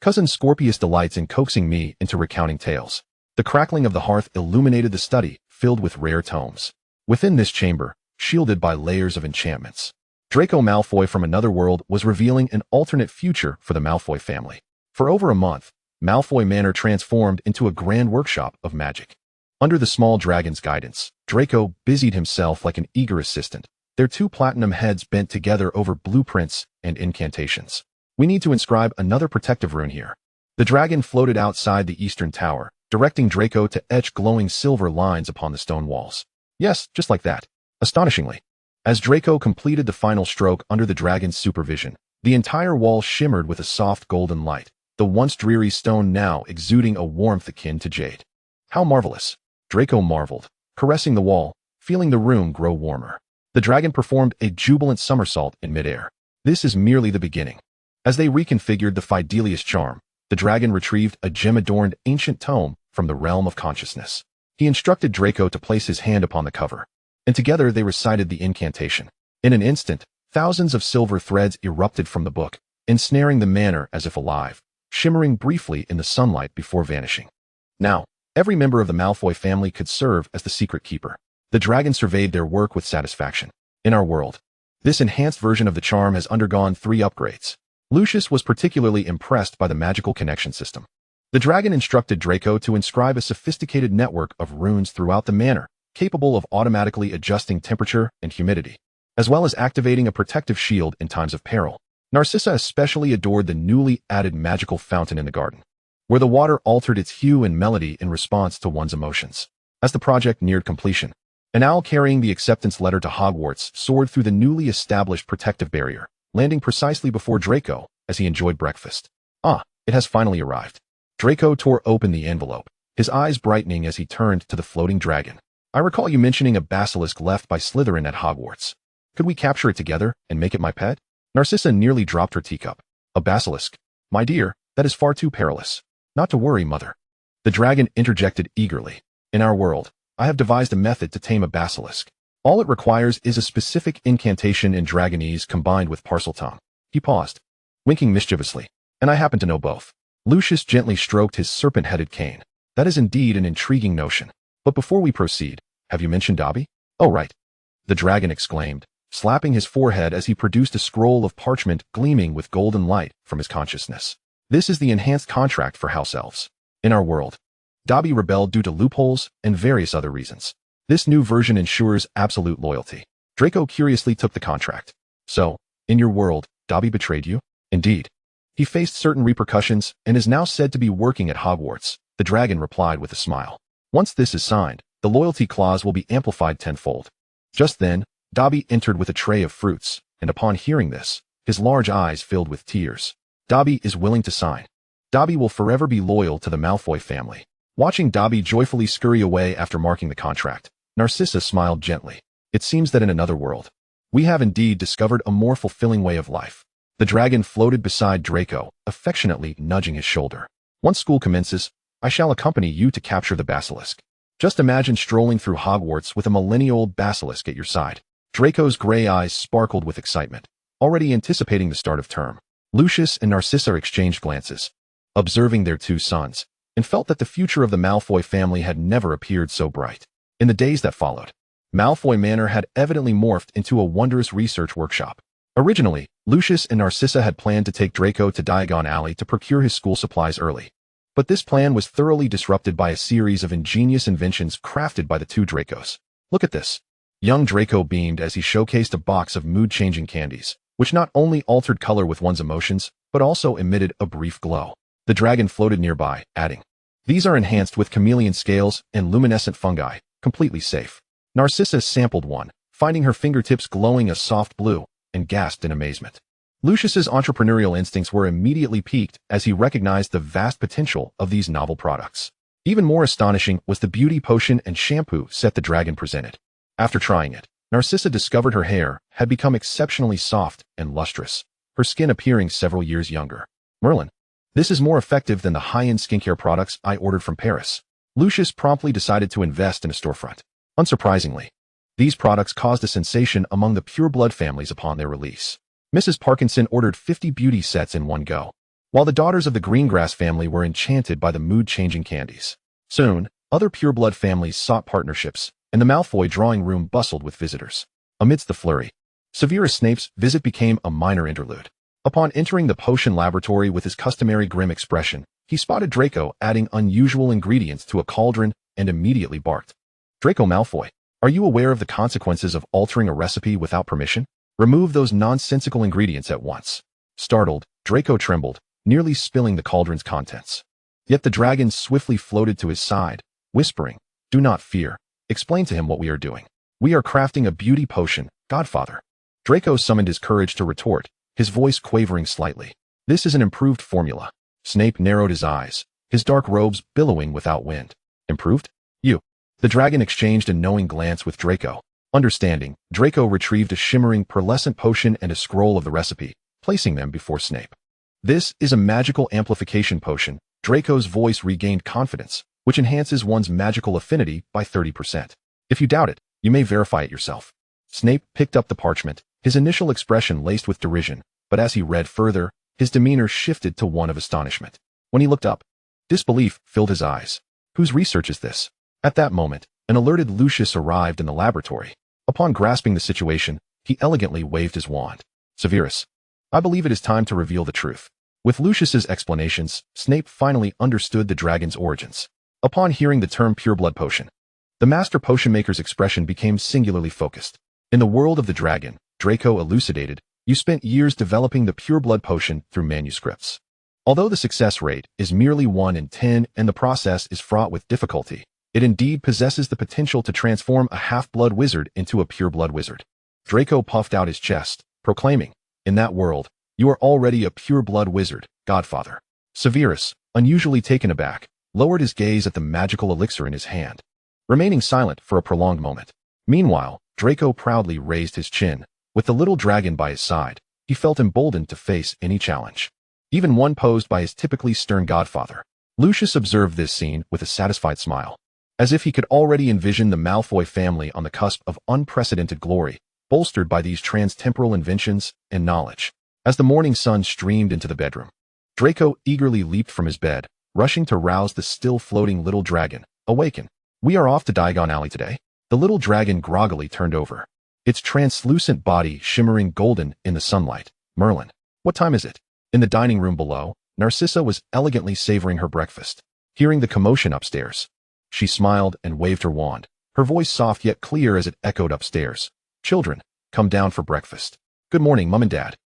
[SPEAKER 1] Cousin Scorpius delights in coaxing me into recounting tales." The crackling of the hearth illuminated the study, filled with rare tomes. Within this chamber, shielded by layers of enchantments, Draco Malfoy from another world was revealing an alternate future for the Malfoy family. For over a month, Malfoy Manor transformed into a grand workshop of magic. Under the small dragon's guidance, Draco busied himself like an eager assistant, their 2 platinum heads bent together over blueprints and incantations. "We need to inscribe another protective rune here." The dragon floated outside the eastern tower, directing Draco to etch glowing silver lines upon the stone walls. "Yes, just like that." Astonishingly, as Draco completed the final stroke under the dragon's supervision, the entire wall shimmered with a soft golden light, the once dreary stone now exuding a warmth akin to jade. "How marvelous!" Draco marveled, caressing the wall, feeling the room grow warmer. The dragon performed a jubilant somersault in midair. "This is merely the beginning." As they reconfigured the Fidelius charm, the dragon retrieved a gem-adorned ancient tome from the realm of consciousness. He instructed Draco to place his hand upon the cover. and together they recited the incantation. In an instant, thousands of silver threads erupted from the book, ensnaring the manor as if alive, shimmering briefly in the sunlight before vanishing. Now, every member of the Malfoy family could serve as the secret keeper. The dragon surveyed their work with satisfaction. In our world, this enhanced version of the charm has undergone 3 upgrades. Lucius was particularly impressed by the magical connection system. The dragon instructed Draco to inscribe a sophisticated network of runes throughout the manor, capable of automatically adjusting temperature and humidity, as well as activating a protective shield in times of peril. Narcissa especially adored the newly added magical fountain in the garden, where the water altered its hue and melody in response to one's emotions. As the project neared completion, an owl carrying the acceptance letter to Hogwarts soared through the newly established protective barrier, landing precisely before Draco as he enjoyed breakfast. Ah, it has finally arrived. Draco tore open the envelope, his eyes brightening as he turned to the floating dragon. I recall you mentioning a basilisk left by Slytherin at Hogwarts. Could we capture it together and make it my pet? Narcissa nearly dropped her teacup. A basilisk? My dear, that is far too perilous. Not to worry, mother. The dragon interjected eagerly. In our world, I have devised a method to tame a basilisk. All it requires is a specific incantation in Dragonese combined with Parseltongue. He paused, winking mischievously. And I happen to know both. Lucius gently stroked his serpent-headed cane. That is indeed an intriguing notion. But before we proceed, have you mentioned Dobby? Oh, right. The dragon exclaimed, slapping his forehead as he produced a scroll of parchment gleaming with golden light from his consciousness. This is the enhanced contract for house-elves. In our world, Dobby rebelled due to loopholes and various other reasons. This new version ensures absolute loyalty. Draco curiously took the contract. So, in your world, Dobby betrayed you? Indeed. He faced certain repercussions and is now said to be working at Hogwarts, the dragon replied with a smile. Once this is signed, the loyalty clause will be amplified tenfold. Just then, Dobby entered with a tray of fruits, and upon hearing this, his large eyes filled with tears. Dobby is willing to sign. Dobby will forever be loyal to the Malfoy family. Watching Dobby joyfully scurry away after marking the contract, Narcissa smiled gently. It seems that in another world, we have indeed discovered a more fulfilling way of life. The dragon floated beside Draco, affectionately nudging his shoulder. Once school commences, I shall accompany you to capture the basilisk. Just imagine strolling through Hogwarts with a millennia-old basilisk at your side. Draco's gray eyes sparkled with excitement, already anticipating the start of term. Lucius and Narcissa exchanged glances, observing their 2 sons, and felt that the future of the Malfoy family had never appeared so bright. In the days that followed, Malfoy Manor had evidently morphed into a wondrous research workshop. Originally, Lucius and Narcissa had planned to take Draco to Diagon Alley to procure his school supplies early. But this plan was thoroughly disrupted by a series of ingenious inventions crafted by the 2 Dracos. Look at this. Young Draco beamed as he showcased a box of mood-changing candies, which not only altered color with one's emotions, but also emitted a brief glow. The dragon floated nearby, adding, "These are enhanced with chameleon scales and luminescent fungi, completely safe." Narcissa sampled one, finding her fingertips glowing a soft blue, and gasped in amazement. Lucius's entrepreneurial instincts were immediately piqued as he recognized the vast potential of these novel products. Even more astonishing was the beauty potion and shampoo set the dragon presented. After trying it, Narcissa discovered her hair had become exceptionally soft and lustrous, her skin appearing several years younger. Merlin, this is more effective than the high-end skincare products I ordered from Paris. Lucius promptly decided to invest in a storefront. Unsurprisingly, these products caused a sensation among the pureblood families upon their release. Mrs. Parkinson ordered 50 beauty sets in one go, while the daughters of the Greengrass family were enchanted by the mood-changing candies. Soon, other pureblood families sought partnerships, and the Malfoy drawing room bustled with visitors. Amidst the flurry, Severus Snape's visit became a minor interlude. Upon entering the potion laboratory with his customary grim expression, he spotted Draco adding unusual ingredients to a cauldron and immediately barked. "Draco Malfoy, are you aware of the consequences of altering a recipe without permission? Remove those nonsensical ingredients at once." Startled, Draco trembled, nearly spilling the cauldron's contents. Yet the dragon swiftly floated to his side, whispering, "Do not fear. Explain to him what we are doing. We are crafting a beauty potion, Godfather." Draco summoned his courage to retort, his voice quavering slightly. "This is an improved formula." Snape narrowed his eyes, his dark robes billowing without wind. "Improved? You?" The dragon exchanged a knowing glance with Draco. Understanding, Draco retrieved a shimmering pearlescent potion and a scroll of the recipe, placing them before Snape. "This is a magical amplification potion." Draco's voice regained confidence, which enhances one's magical affinity by 30%. "If you doubt it, You may verify it yourself. Snape picked up the parchment, his initial expression laced with derision, but as he read further, his demeanor shifted to one of astonishment. When he looked up, disbelief filled his eyes. Whose research is this? At that moment, an alerted Lucius arrived in the laboratory. Upon grasping the situation, he elegantly waved his wand. Severus, I believe it is time to reveal the truth. With Lucius's explanations, Snape finally understood the dragon's origins. Upon hearing the term pureblood potion, the master potion maker's expression became singularly focused. In the world of the dragon, Draco elucidated, you spent years developing the pureblood potion through manuscripts. Although the success rate is merely 1 in 10 and the process is fraught with difficulty, it indeed possesses the potential to transform a half-blood wizard into a pureblood wizard. Draco puffed out his chest, proclaiming, in that world, you are already a pure-blood wizard, Godfather. Severus, unusually taken aback, lowered his gaze at the magical elixir in his hand, remaining silent for a prolonged moment. Meanwhile, Draco proudly raised his chin. With the little dragon by his side, he felt emboldened to face any challenge, even one posed by his typically stern godfather. Lucius observed this scene with a satisfied smile, as if he could already envision the Malfoy family on the cusp of unprecedented glory, bolstered by these trans-temporal inventions and knowledge. As the morning sun streamed into the bedroom, Draco eagerly leaped from his bed, rushing to rouse the still-floating little dragon. Awaken. We are off to Diagon Alley today. The little dragon groggily turned over, its translucent body shimmering golden in the sunlight. Merlin, what time is it? In the dining room below, Narcissa was elegantly savoring her breakfast. Hearing the commotion upstairs, she smiled and waved her wand, her voice soft yet clear as it echoed upstairs. Children, come down for breakfast. Good morning, Mum and Dad.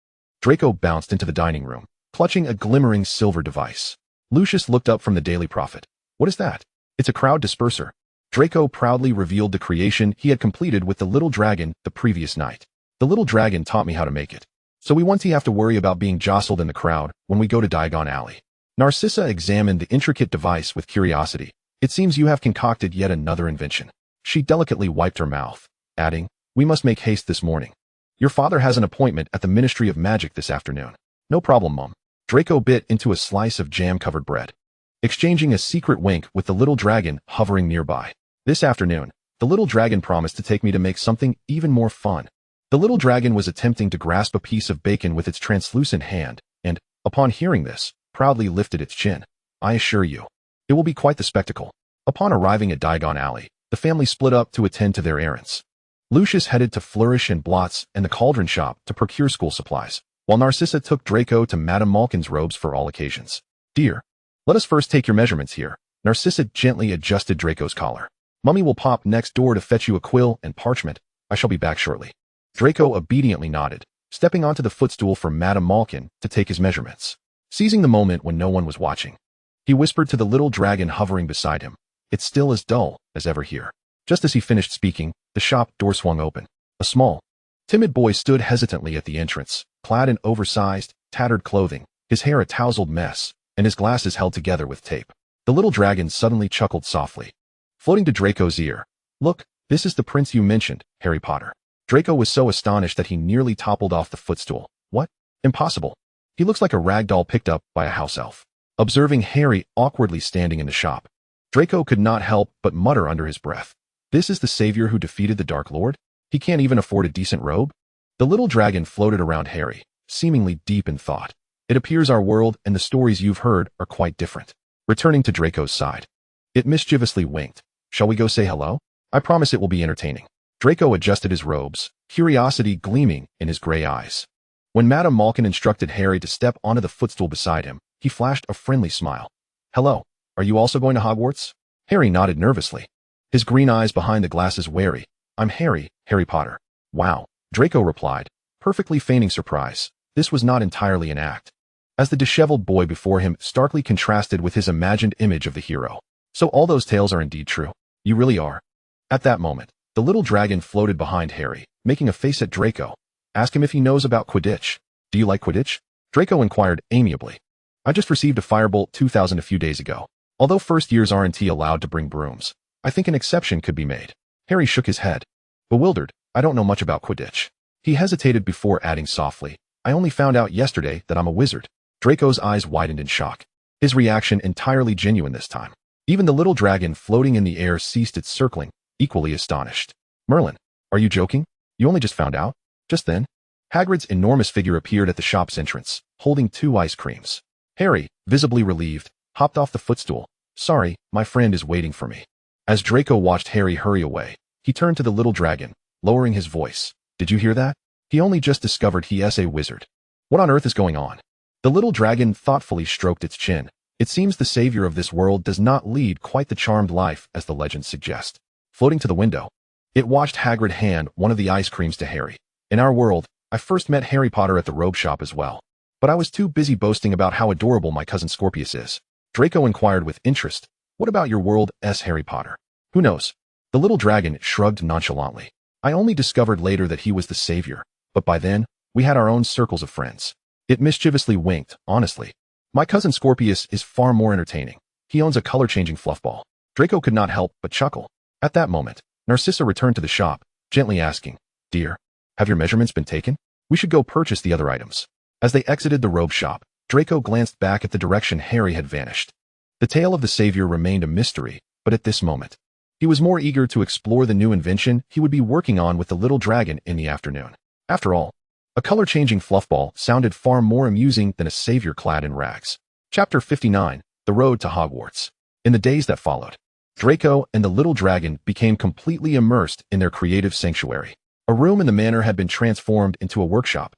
[SPEAKER 1] Draco bounced into the dining room, clutching a glimmering silver device. Lucius looked up from the Daily Prophet. What is that? It's a crowd disperser. Draco proudly revealed the creation he had completed with the little dragon the previous night. The little dragon taught me how to make it, so we won't have to worry about being jostled in the crowd when we go to Diagon Alley. Narcissa examined the intricate device with curiosity. It seems you have concocted yet another invention. She delicately wiped her mouth, adding, we must make haste this morning. Your father has an appointment at the Ministry of Magic this afternoon. No problem, Mum. Draco bit into a slice of jam-covered bread, exchanging a secret wink with the little dragon hovering nearby. This afternoon, the little dragon promised to take me to make something even more fun. The little dragon was attempting to grasp a piece of bacon with its translucent hand, and, upon hearing this, proudly lifted its chin. I assure you, it will be quite the spectacle. Upon arriving at Diagon Alley, the family split up to attend to their errands. Lucius headed to Flourish and Blots and the Cauldron Shop to procure school supplies, while Narcissa took Draco to Madam Malkin's robes for all occasions. Dear, let us first take your measurements here. Narcissa gently adjusted Draco's collar. Mummy will pop next door to fetch you a quill and parchment. I shall be back shortly. Draco obediently nodded, stepping onto the footstool for Madam Malkin to take his measurements. Seizing the moment when no one was watching, he whispered to the little dragon hovering beside him, it's still as dull as ever here. Just as he finished speaking, the shop door swung open. A small, timid boy stood hesitantly at the entrance, clad in oversized, tattered clothing, his hair a tousled mess, and his glasses held together with tape. The little dragon suddenly chuckled softly, floating to Draco's ear. Look, this is the prince you mentioned, Harry Potter. Draco was so astonished that he nearly toppled off the footstool. What? Impossible. He looks like a rag doll picked up by a house elf. Observing Harry awkwardly standing in the shop, Draco could not help but mutter under his breath. This is the savior who defeated the Dark Lord? He can't even afford a decent robe? The little dragon floated around Harry, seemingly deep in thought. It appears our world and the stories you've heard are quite different. Returning to Draco's side, it mischievously winked. Shall we go say hello? I promise it will be entertaining. Draco adjusted his robes, curiosity gleaming in his gray eyes. When Madam Malkin instructed Harry to step onto the footstool beside him, he flashed a friendly smile. Hello, are you also going to Hogwarts? Harry nodded nervously, his green eyes behind the glasses wary. I'm Harry Potter. Wow, Draco replied, perfectly feigning surprise. This was not entirely an act, as the disheveled boy before him starkly contrasted with his imagined image of the hero. So all those tales are indeed true. You really are. At that moment, the little dragon floated behind Harry, making a face at Draco. Ask him if he knows about Quidditch. Do you like Quidditch? Draco inquired amiably. I just received a Firebolt 2000 a few days ago. Although first years aren't allowed to bring brooms, I think an exception could be made. Harry shook his head. Bewildered, I don't know much about Quidditch. He hesitated before adding softly, I only found out yesterday that I'm a wizard. Draco's eyes widened in shock, his reaction entirely genuine this time. Even the little dragon floating in the air ceased its circling, equally astonished. Merlin, are you joking? You only just found out? Just then, Hagrid's enormous figure appeared at the shop's entrance, holding 2 ice creams. Harry, visibly relieved, hopped off the footstool. Sorry, my friend is waiting for me. As Draco watched Harry hurry away, he turned to the little dragon, lowering his voice. Did you hear that? He only just discovered he's a wizard. What on earth is going on? The little dragon thoughtfully stroked its chin. It seems the savior of this world does not lead quite the charmed life as the legends suggest. Floating to the window, it watched Hagrid hand one of the ice creams to Harry. In our world, I first met Harry Potter at the robe shop as well. But I was too busy boasting about how adorable my cousin Scorpius is. Draco inquired with interest. What about your world, Harry Potter? Who knows? The little dragon shrugged nonchalantly. I only discovered later that he was the savior, but by then, we had our own circles of friends. It mischievously winked, honestly. My cousin Scorpius is far more entertaining. He owns a color-changing fluff ball. Draco could not help but chuckle. At that moment, Narcissa returned to the shop, gently asking, Dear, have your measurements been taken? We should go purchase the other items. As they exited the robe shop, Draco glanced back at the direction Harry had vanished. The tale of the savior remained a mystery, but at this moment, he was more eager to explore the new invention he would be working on with the little dragon in the afternoon. After all, a color-changing fluff ball sounded far more amusing than a savior clad in rags. Chapter 59, The Road to Hogwarts. In the days that followed, Draco and the little dragon became completely immersed in their creative sanctuary. A room in the manor had been transformed into a workshop,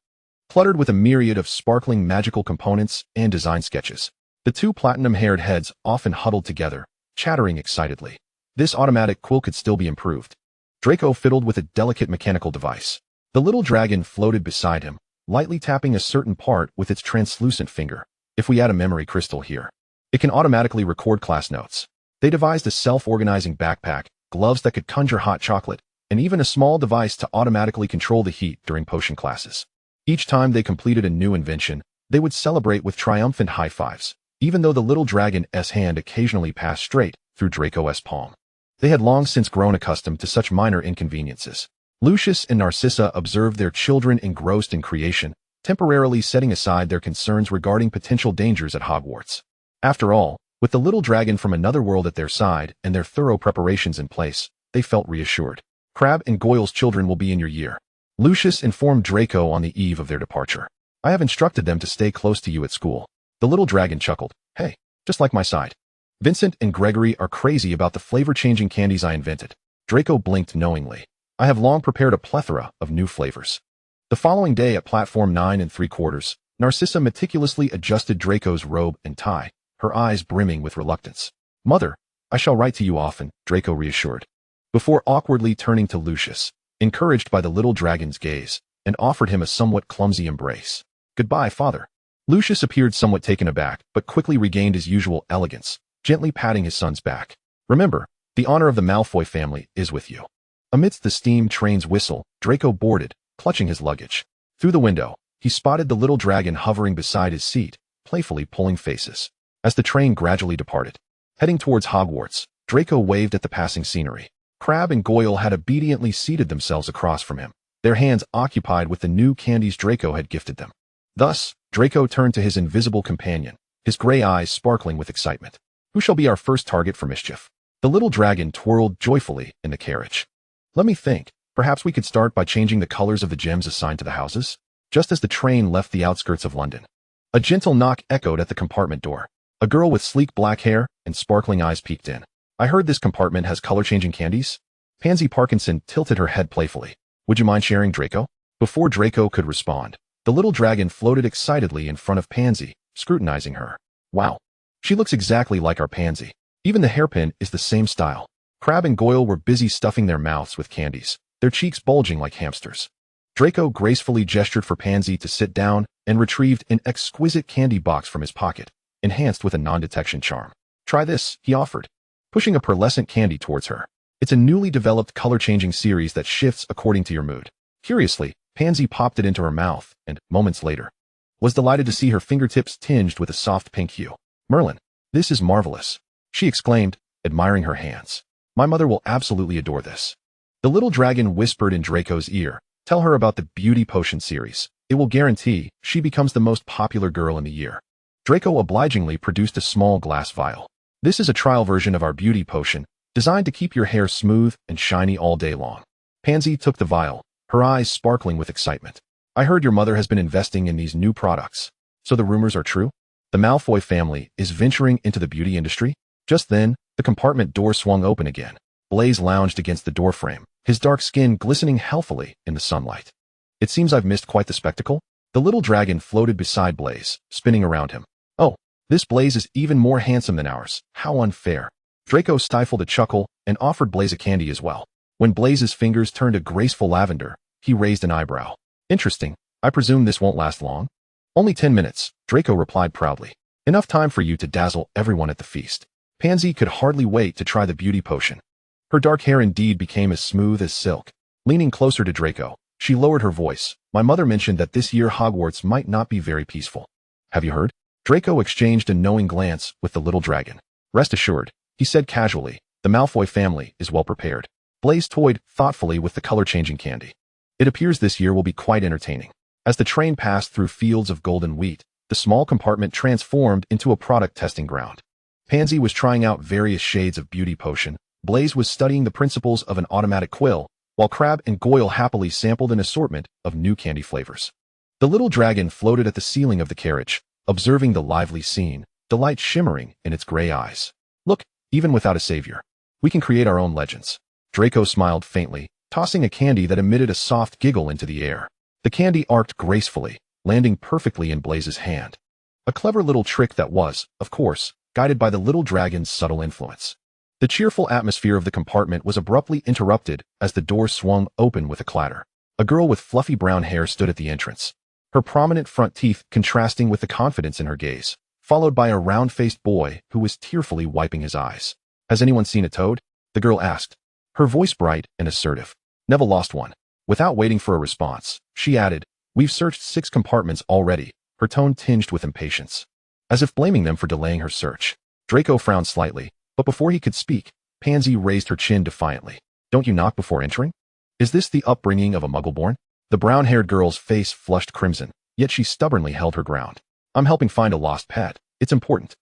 [SPEAKER 1] cluttered with a myriad of sparkling magical components and design sketches. The 2 platinum-haired heads often huddled together, chattering excitedly. This automatic quill could still be improved. Draco fiddled with a delicate mechanical device. The little dragon floated beside him, lightly tapping a certain part with its translucent finger. If we add a memory crystal here, it can automatically record class notes. They devised a self-organizing backpack, gloves that could conjure hot chocolate, and even a small device to automatically control the heat during potion classes. Each time they completed a new invention, they would celebrate with triumphant high fives, even though the little dragon's hand occasionally passed straight through Draco's palm. They had long since grown accustomed to such minor inconveniences. Lucius and Narcissa observed their children engrossed in creation, temporarily setting aside their concerns regarding potential dangers at Hogwarts. After all, with the little dragon from another world at their side and their thorough preparations in place, they felt reassured. Crabbe and Goyle's children will be in your year, Lucius informed Draco on the eve of their departure. I have instructed them to stay close to you at school. The little dragon chuckled. Hey, just like my side. Vincent and Gregory are crazy about the flavor-changing candies I invented. Draco blinked knowingly. I have long prepared a plethora of new flavors. The following day at platform 9 3/4, Narcissa meticulously adjusted Draco's robe and tie, her eyes brimming with reluctance. Mother, I shall write to you often, Draco reassured, before awkwardly turning to Lucius, encouraged by the little dragon's gaze, and offered him a somewhat clumsy embrace. Goodbye, father. Lucius appeared somewhat taken aback, but quickly regained his usual elegance, gently patting his son's back. Remember, the honor of the Malfoy family is with you. Amidst the steam train's whistle, Draco boarded, clutching his luggage. Through the window, he spotted the little dragon hovering beside his seat, playfully pulling faces. As the train gradually departed, heading towards Hogwarts, Draco waved at the passing scenery. Crabbe and Goyle had obediently seated themselves across from him, their hands occupied with the new candies Draco had gifted them. Thus, Draco turned to his invisible companion, his gray eyes sparkling with excitement. Who shall be our first target for mischief? The little dragon twirled joyfully in the carriage. Let me think. Perhaps we could start by changing the colors of the gems assigned to the houses? Just as the train left the outskirts of London, a gentle knock echoed at the compartment door. A girl with sleek black hair and sparkling eyes peeked in. I heard this compartment has color-changing candies? Pansy Parkinson tilted her head playfully. Would you mind sharing, Draco? Before Draco could respond, the little dragon floated excitedly in front of Pansy, scrutinizing her. Wow. She looks exactly like our Pansy. Even the hairpin is the same style. Crabbe and Goyle were busy stuffing their mouths with candies, their cheeks bulging like hamsters. Draco gracefully gestured for Pansy to sit down and retrieved an exquisite candy box from his pocket, enhanced with a non-detection charm. Try this, he offered, pushing a pearlescent candy towards her. It's a newly developed color-changing series that shifts according to your mood. Curiously, Pansy popped it into her mouth and, moments later, was delighted to see her fingertips tinged with a soft pink hue. Merlin, this is marvelous, she exclaimed, admiring her hands. My mother will absolutely adore this. The little dragon whispered in Draco's ear, tell her about the beauty potion series. It will guarantee she becomes the most popular girl in the year. Draco obligingly produced a small glass vial. This is a trial version of our beauty potion, designed to keep your hair smooth and shiny all day long. Pansy took the vial, her eyes sparkling with excitement. I heard your mother has been investing in these new products. So the rumors are true? The Malfoy family is venturing into the beauty industry? Just then, the compartment door swung open again. Blaise lounged against the doorframe, his dark skin glistening healthily in the sunlight. It seems I've missed quite the spectacle. The little dragon floated beside Blaise, spinning around him. Oh, this Blaise is even more handsome than ours. How unfair. Draco stifled a chuckle and offered Blaise a candy as well. When Blaise's fingers turned a graceful lavender, he raised an eyebrow. Interesting. I presume this won't last long? Only 10 minutes, Draco replied proudly. Enough time for you to dazzle everyone at the feast. Pansy could hardly wait to try the beauty potion. Her dark hair indeed became as smooth as silk. Leaning closer to Draco, she lowered her voice. My mother mentioned that this year Hogwarts might not be very peaceful. Have you heard? Draco exchanged a knowing glance with the little dragon. Rest assured, he said casually, the Malfoy family is well prepared. Blaise toyed thoughtfully with the color-changing candy. It appears this year will be quite entertaining. As the train passed through fields of golden wheat, the small compartment transformed into a product testing ground. Pansy was trying out various shades of beauty potion. Blaise was studying the principles of an automatic quill, while Crabbe and Goyle happily sampled an assortment of new candy flavors. The little dragon floated at the ceiling of the carriage, observing the lively scene, delight shimmering in its gray eyes. Look, even without a savior, we can create our own legends. Draco smiled faintly, tossing a candy that emitted a soft giggle into the air. The candy arced gracefully, landing perfectly in Blaise's hand. A clever little trick that was, of course, guided by the little dragon's subtle influence. The cheerful atmosphere of the compartment was abruptly interrupted as the door swung open with a clatter. A girl with fluffy brown hair stood at the entrance, her prominent front teeth contrasting with the confidence in her gaze, followed by a round-faced boy who was tearfully wiping his eyes. Has anyone seen a toad? The girl asked, her voice bright and assertive. Neville lost one. Without waiting for a response, she added, we've searched 6 compartments already, her tone tinged with impatience. As if blaming them for delaying her search. Draco frowned slightly, but before he could speak, Pansy raised her chin defiantly. Don't you knock before entering? Is this the upbringing of a Muggle-born? The brown-haired girl's face flushed crimson, yet she stubbornly held her ground. I'm helping find a lost pet. It's important.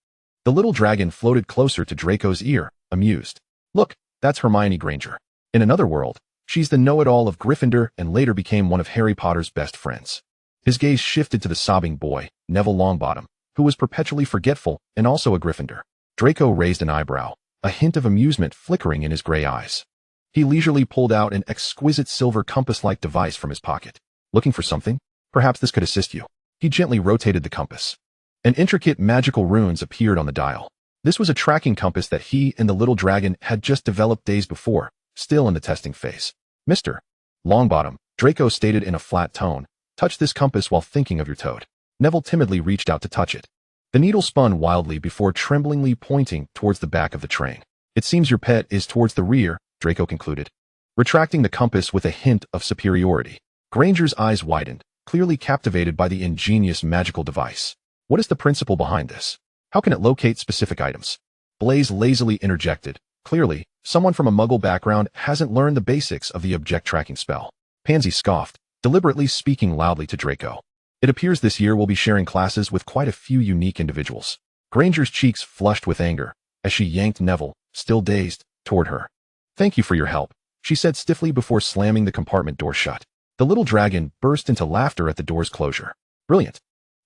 [SPEAKER 1] The little dragon floated closer to Draco's ear, amused. Look, that's Hermione Granger. In another world, she's the know-it-all of Gryffindor and later became one of Harry Potter's best friends. His gaze shifted to the sobbing boy, Neville Longbottom, who was perpetually forgetful and also a Gryffindor. Draco raised an eyebrow, a hint of amusement flickering in his gray eyes. He leisurely pulled out an exquisite silver compass-like device from his pocket. Looking for something? Perhaps this could assist you. He gently rotated the compass. An intricate magical runes appeared on the dial. This was a tracking compass that he and the little dragon had just developed days before, still in the testing phase. Mr. Longbottom, Draco stated in a flat tone, touch this compass while thinking of your toad. Neville timidly reached out to touch it. The needle spun wildly before tremblingly pointing towards the back of the train. It seems your pet is towards the rear, Draco concluded, retracting the compass with a hint of superiority. Granger's eyes widened, clearly captivated by the ingenious magical device. What is the principle behind this? How can it locate specific items? Blaise lazily interjected. Clearly, someone from a Muggle background hasn't learned the basics of the object tracking spell. Pansy scoffed, deliberately speaking loudly to Draco. It appears this year we'll be sharing classes with quite a few unique individuals. Granger's cheeks flushed with anger as she yanked Neville, still dazed, toward her. Thank you for your help, she said stiffly before slamming the compartment door shut. The little dragon burst into laughter at the door's closure. Brilliant.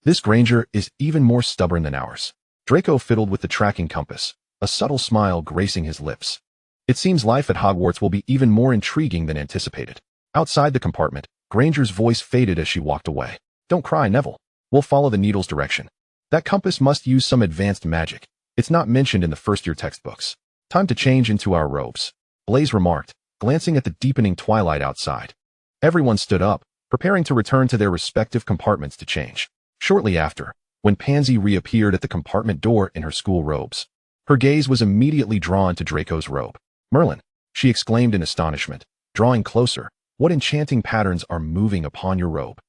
[SPEAKER 1] This Granger is even more stubborn than ours. Draco fiddled with the tracking compass, a subtle smile gracing his lips. It seems life at Hogwarts will be even more intriguing than anticipated. Outside the compartment, Granger's voice faded as she walked away. Don't cry, Neville. We'll follow the needle's direction. That compass must use some advanced magic. It's not mentioned in the first-year textbooks. Time to change into our robes, Blaise remarked, glancing at the deepening twilight outside. Everyone stood up, preparing to return to their respective compartments to change. Shortly after, when Pansy reappeared at the compartment door in her school robes, her gaze was immediately drawn to Draco's robe. Merlin, she exclaimed in astonishment, drawing closer, what enchanting patterns are moving upon your robe?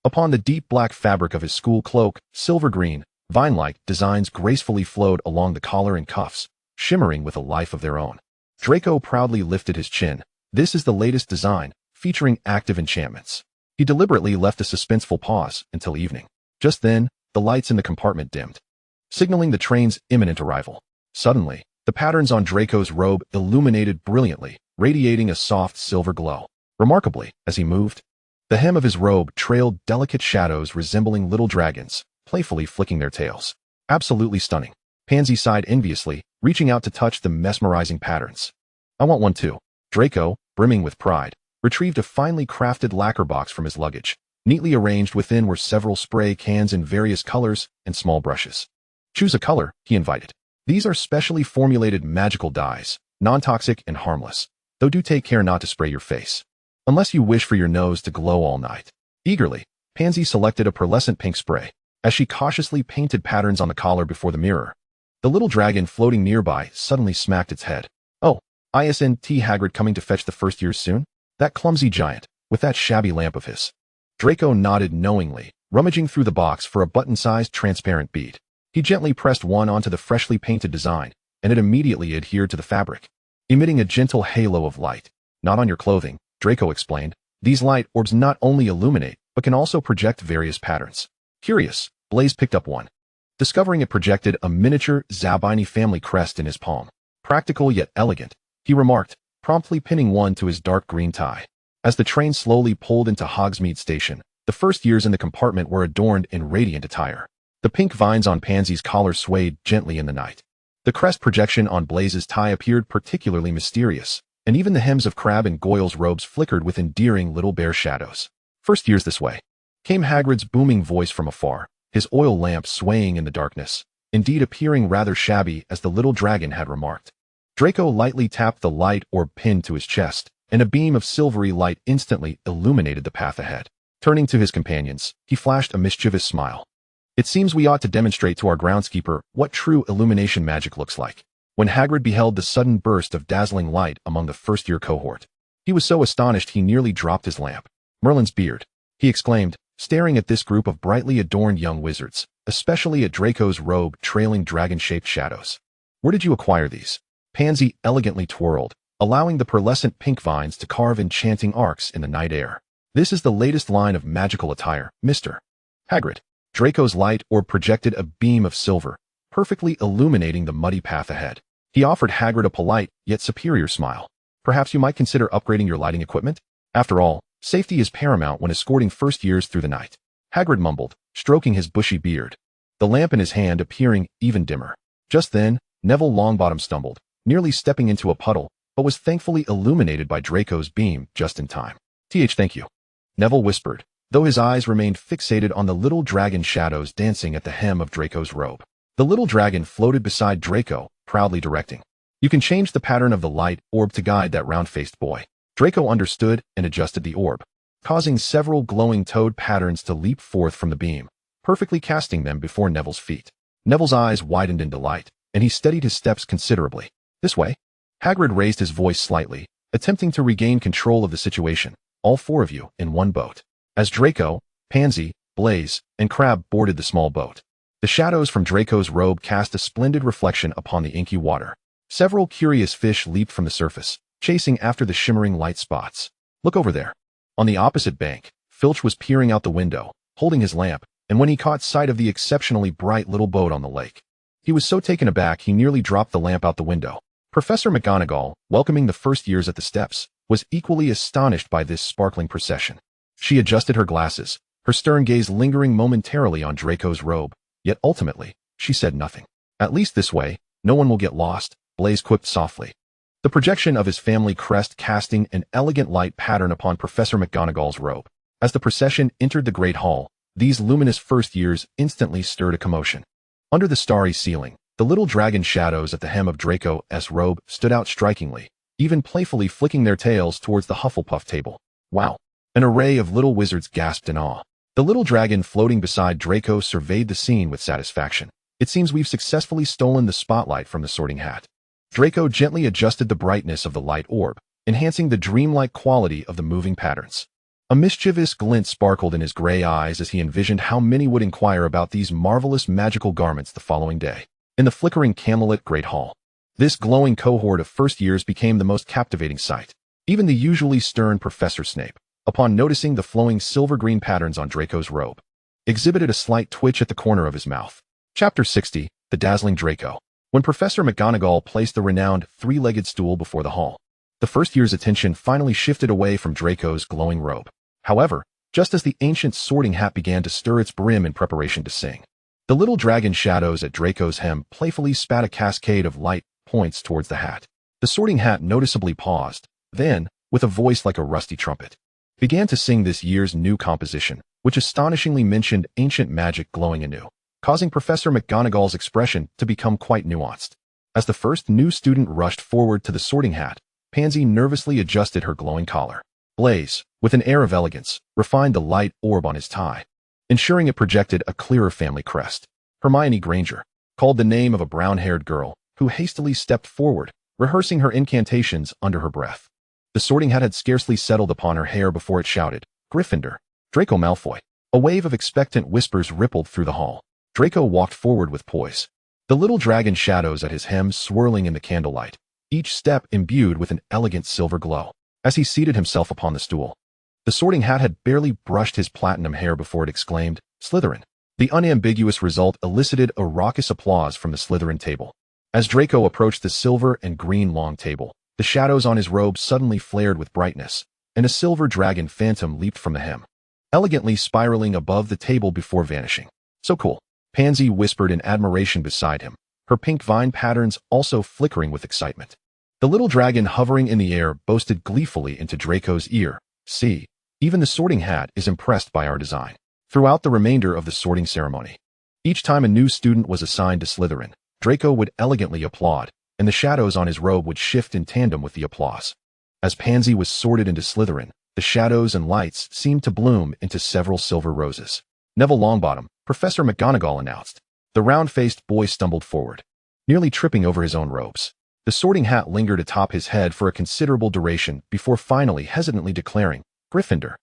[SPEAKER 1] Upon the deep black fabric of his school cloak, silver green, vine-like designs gracefully flowed along the collar and cuffs, shimmering with a life of their own. Draco proudly lifted his chin. This is the latest design, featuring active enchantments. He deliberately left a suspenseful pause until evening. Just then, the lights in the compartment dimmed, signaling the train's imminent arrival. Suddenly, the patterns on Draco's robe illuminated brilliantly, radiating a soft silver glow. Remarkably, as he moved, the hem of his robe trailed delicate shadows resembling little dragons, playfully flicking their tails. Absolutely stunning. Pansy sighed enviously, reaching out to touch the mesmerizing patterns. I want one too. Draco, brimming with pride, retrieved a finely crafted lacquer box from his luggage. Neatly arranged within were several spray cans in various colors and small brushes. Choose a color, he invited. These are specially formulated magical dyes, non-toxic and harmless, though do take care not to spray your face, unless you wish for your nose to glow all night. Eagerly, Pansy selected a pearlescent pink spray, as she cautiously painted patterns on the collar before the mirror. The little dragon floating nearby suddenly smacked its head. Oh, isn't Hagrid coming to fetch the first years soon? That clumsy giant, with that shabby lamp of his. Draco nodded knowingly, rummaging through the box for a button-sized transparent bead. He gently pressed one onto the freshly painted design, and it immediately adhered to the fabric, emitting a gentle halo of light. Not on your clothing, Draco explained. These light orbs not only illuminate, but can also project various patterns. Curious, Blaise picked up one, discovering it projected a miniature Zabini family crest in his palm. Practical yet elegant, he remarked, promptly pinning one to his dark green tie. As the train slowly pulled into Hogsmeade Station, the first years in the compartment were adorned in radiant attire. The pink vines on Pansy's collar swayed gently in the night. The crest projection on Blaise's tie appeared particularly mysterious, and even the hems of Crabbe and Goyle's robes flickered with endearing little bare shadows. First years this way, came Hagrid's booming voice from afar, his oil lamp swaying in the darkness, indeed appearing rather shabby as the little dragon had remarked. Draco lightly tapped the light orb pinned to his chest, and a beam of silvery light instantly illuminated the path ahead. Turning to his companions, he flashed a mischievous smile. It seems we ought to demonstrate to our groundskeeper what true illumination magic looks like. When Hagrid beheld the sudden burst of dazzling light among the first-year cohort, he was so astonished he nearly dropped his lamp. Merlin's beard, he exclaimed, staring at this group of brightly adorned young wizards, especially at Draco's robe trailing dragon-shaped shadows. Where did you acquire these? Pansy elegantly twirled, allowing the pearlescent pink vines to carve enchanting arcs in the night air. This is the latest line of magical attire, Mr. Hagrid. Draco's light orb projected a beam of silver, perfectly illuminating the muddy path ahead. He offered Hagrid a polite, yet superior smile. Perhaps you might consider upgrading your lighting equipment? After all, safety is paramount when escorting first years through the night. Hagrid mumbled, stroking his bushy beard, the lamp in his hand appearing even dimmer. Just then, Neville Longbottom stumbled, nearly stepping into a puddle, but was thankfully illuminated by Draco's beam just in time. Thank you, Neville whispered, though his eyes remained fixated on the little dragon shadows dancing at the hem of Draco's robe. The little dragon floated beside Draco, proudly directing. You can change the pattern of the light orb to guide that round-faced boy. Draco understood and adjusted the orb, causing several glowing toad patterns to leap forth from the beam, perfectly casting them before Neville's feet. Neville's eyes widened in delight, and he steadied his steps considerably. This way. Hagrid raised his voice slightly, attempting to regain control of the situation. All four of you in one boat. As Draco, Pansy, Blaise, and Crabbe boarded the small boat, the shadows from Draco's robe cast a splendid reflection upon the inky water. Several curious fish leaped from the surface, chasing after the shimmering light spots. Look over there. On the opposite bank, Filch was peering out the window, holding his lamp, and when he caught sight of the exceptionally bright little boat on the lake, he was so taken aback he nearly dropped the lamp out the window. Professor McGonagall, welcoming the first years at the steps, was equally astonished by this sparkling procession. She adjusted her glasses, her stern gaze lingering momentarily on Draco's robe, yet ultimately, she said nothing. At least this way, no one will get lost, Blaise quipped softly, the projection of his family crest casting an elegant light pattern upon Professor McGonagall's robe. As the procession entered the Great Hall, these luminous first years instantly stirred a commotion. Under the starry ceiling, the little dragon shadows at the hem of Draco's robe stood out strikingly, even playfully flicking their tails towards the Hufflepuff table. Wow! An array of little wizards gasped in awe. The little dragon floating beside Draco surveyed the scene with satisfaction. It seems we've successfully stolen the spotlight from the Sorting Hat. Draco gently adjusted the brightness of the light orb, enhancing the dreamlike quality of the moving patterns. A mischievous glint sparkled in his gray eyes as he envisioned how many would inquire about these marvelous magical garments the following day. In the flickering candlelit Great Hall, this glowing cohort of first years became the most captivating sight. Even the usually stern Professor Snape, upon noticing the flowing silver-green patterns on Draco's robe, exhibited a slight twitch at the corner of his mouth. Chapter 60, The Dazzling Draco. When Professor McGonagall placed the renowned three-legged stool before the hall, The first year's attention finally shifted away from Draco's glowing robe. However, just as the ancient sorting hat began to stir its brim in preparation to sing, the little dragon shadows at Draco's hem playfully spat a cascade of light points towards the hat. The sorting hat noticeably paused, then, with a voice like a rusty trumpet, began to sing this year's new composition, which astonishingly mentioned ancient magic glowing anew, causing Professor McGonagall's expression to become quite nuanced. As the first new student rushed forward to the sorting hat, Pansy nervously adjusted her glowing collar. Blaze, with an air of elegance, refined the light orb on his tie, ensuring it projected a clearer family crest. Hermione Granger called the name of a brown-haired girl who hastily stepped forward, rehearsing her incantations under her breath. The sorting hat had scarcely settled upon her hair before it shouted, "Gryffindor, Draco Malfoy." A wave of expectant whispers rippled through the hall. Draco walked forward with poise, the little dragon shadows at his hem swirling in the candlelight, each step imbued with an elegant silver glow. As he seated himself upon the stool, the sorting hat had barely brushed his platinum hair before it exclaimed, "Slytherin." The unambiguous result elicited a raucous applause from the Slytherin table. As Draco approached the silver and green long table, the shadows on his robe suddenly flared with brightness, and a silver dragon phantom leaped from the hem, elegantly spiraling above the table before vanishing. "So cool," Pansy whispered in admiration beside him, her pink vine patterns also flickering with excitement. The little dragon hovering in the air boasted gleefully into Draco's ear, "See, even the sorting hat is impressed by our design." Throughout the remainder of the sorting ceremony, each time a new student was assigned to Slytherin, Draco would elegantly applaud, and the shadows on his robe would shift in tandem with the applause. As Pansy was sorted into Slytherin, the shadows and lights seemed to bloom into several silver roses. "Neville Longbottom," Professor McGonagall announced. The round-faced boy stumbled forward, nearly tripping over his own robes. The sorting hat lingered atop his head for a considerable duration before finally hesitantly declaring, "Gryffindor."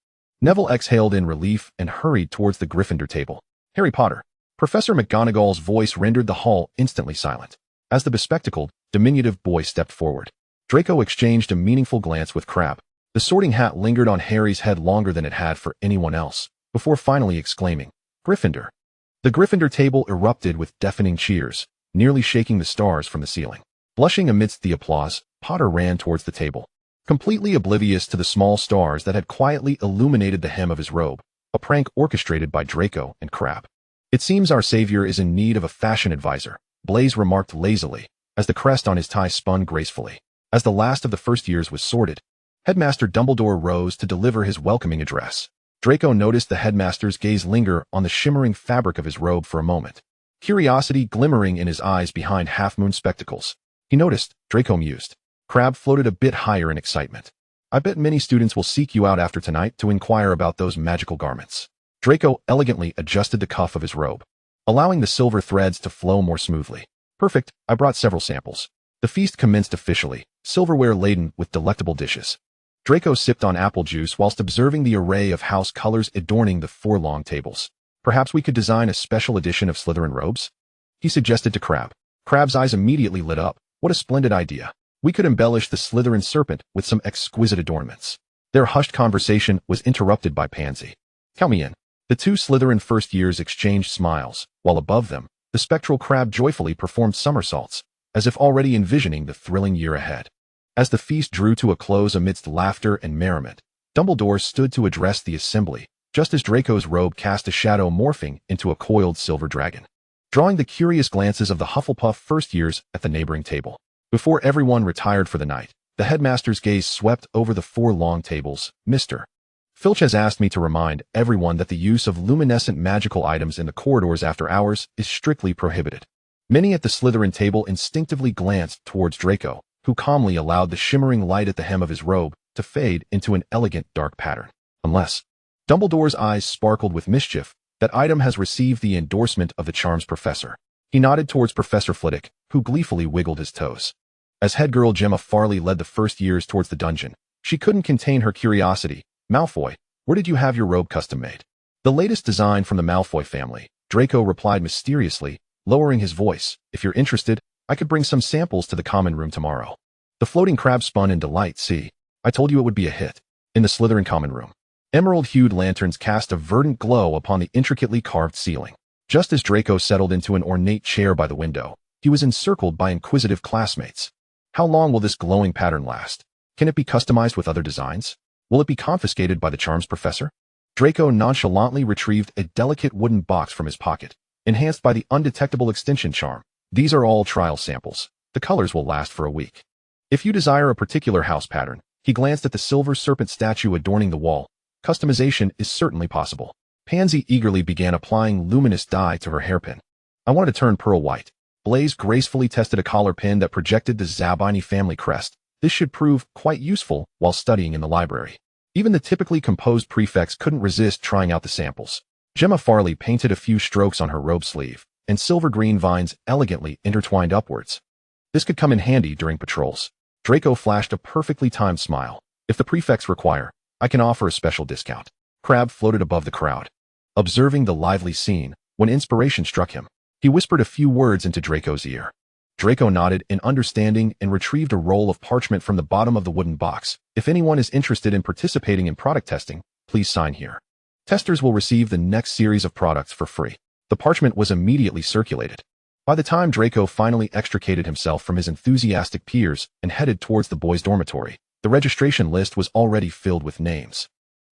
[SPEAKER 1] Neville exhaled in relief and hurried towards the Gryffindor table. "Harry Potter." Professor McGonagall's voice rendered the hall instantly silent. As the bespectacled, diminutive boy stepped forward, Draco exchanged a meaningful glance with Crabbe. The sorting hat lingered on Harry's head longer than it had for anyone else, before finally exclaiming, "Gryffindor." The Gryffindor table erupted with deafening cheers, nearly shaking the stars from the ceiling. Blushing amidst the applause, Potter ran towards the table, completely oblivious to the small stars that had quietly illuminated the hem of his robe, a prank orchestrated by Draco and Crabbe. "It seems our savior is in need of a fashion advisor," Blaze remarked lazily, as the crest on his tie spun gracefully. As the last of the first years was sorted, Headmaster Dumbledore rose to deliver his welcoming address. Draco noticed the headmaster's gaze linger on the shimmering fabric of his robe for a moment, curiosity glimmering in his eyes behind half-moon spectacles. He noticed, Draco mused. Crabbe floated a bit higher in excitement. "I bet many students will seek you out after tonight to inquire about those magical garments." Draco elegantly adjusted the cuff of his robe, allowing the silver threads to flow more smoothly. "Perfect, I brought several samples." The feast commenced officially, silverware laden with delectable dishes. Draco sipped on apple juice whilst observing the array of house colors adorning the 4 long tables. "Perhaps we could design a special edition of Slytherin robes?" he suggested to Crabbe. Crabbe's eyes immediately lit up. "What a splendid idea. We could embellish the Slytherin serpent with some exquisite adornments." Their hushed conversation was interrupted by Pansy. "Count me in." The 2 Slytherin first years exchanged smiles, while above them, the spectral Crabbe joyfully performed somersaults, as if already envisioning the thrilling year ahead. As the feast drew to a close amidst laughter and merriment, Dumbledore stood to address the assembly, just as Draco's robe cast a shadow morphing into a coiled silver dragon, drawing the curious glances of the Hufflepuff first years at the neighboring table. Before everyone retired for the night, the headmaster's gaze swept over the 4 long tables. "Mr. Filch has asked me to remind everyone that the use of luminescent magical items in the corridors after hours is strictly prohibited." Many at the Slytherin table instinctively glanced towards Draco, who calmly allowed the shimmering light at the hem of his robe to fade into an elegant dark pattern. "Unless..." Dumbledore's eyes sparkled with mischief. "That item has received the endorsement of the charms professor." He nodded towards Professor Flitwick, who gleefully wiggled his toes. As head girl Gemma Farley led the first years towards the dungeon, she couldn't contain her curiosity. "Malfoy, where did you have your robe custom made?" "The latest design from the Malfoy family," Draco replied mysteriously, lowering his voice. "If you're interested, I could bring some samples to the common room tomorrow." The floating Crabbe spun in delight. "See, I told you it would be a hit." In the Slytherin common room, emerald-hued lanterns cast a verdant glow upon the intricately carved ceiling. Just as Draco settled into an ornate chair by the window, he was encircled by inquisitive classmates. "How long will this glowing pattern last?" Can it be customized with other designs? Will it be confiscated by the charms professor? Draco nonchalantly retrieved a delicate wooden box from his pocket, enhanced by the undetectable extension charm. These are all trial samples. The colors will last for a week. If you desire a particular house pattern, he glanced at the silver serpent statue adorning the wall. Customization is certainly possible. Pansy eagerly began applying luminous dye to her hairpin. I wanted to turn pearl white. Blaze gracefully tested a collar pin that projected the Zabini family crest. This should prove quite useful while studying in the library. Even the typically composed prefects couldn't resist trying out the samples. Gemma Farley painted a few strokes on her robe sleeve, and silver-green vines elegantly intertwined upwards. This could come in handy during patrols. Draco flashed a perfectly timed smile. If the prefects require, I can offer a special discount. Crabbe floated above the crowd, observing the lively scene when inspiration struck him. He whispered a few words into Draco's ear. Draco nodded in understanding and retrieved a roll of parchment from the bottom of the wooden box. If anyone is interested in participating in product testing, please sign here. Testers will receive the next series of products for free. The parchment was immediately circulated. By the time Draco finally extricated himself from his enthusiastic peers and headed towards the boys' dormitory, the registration list was already filled with names.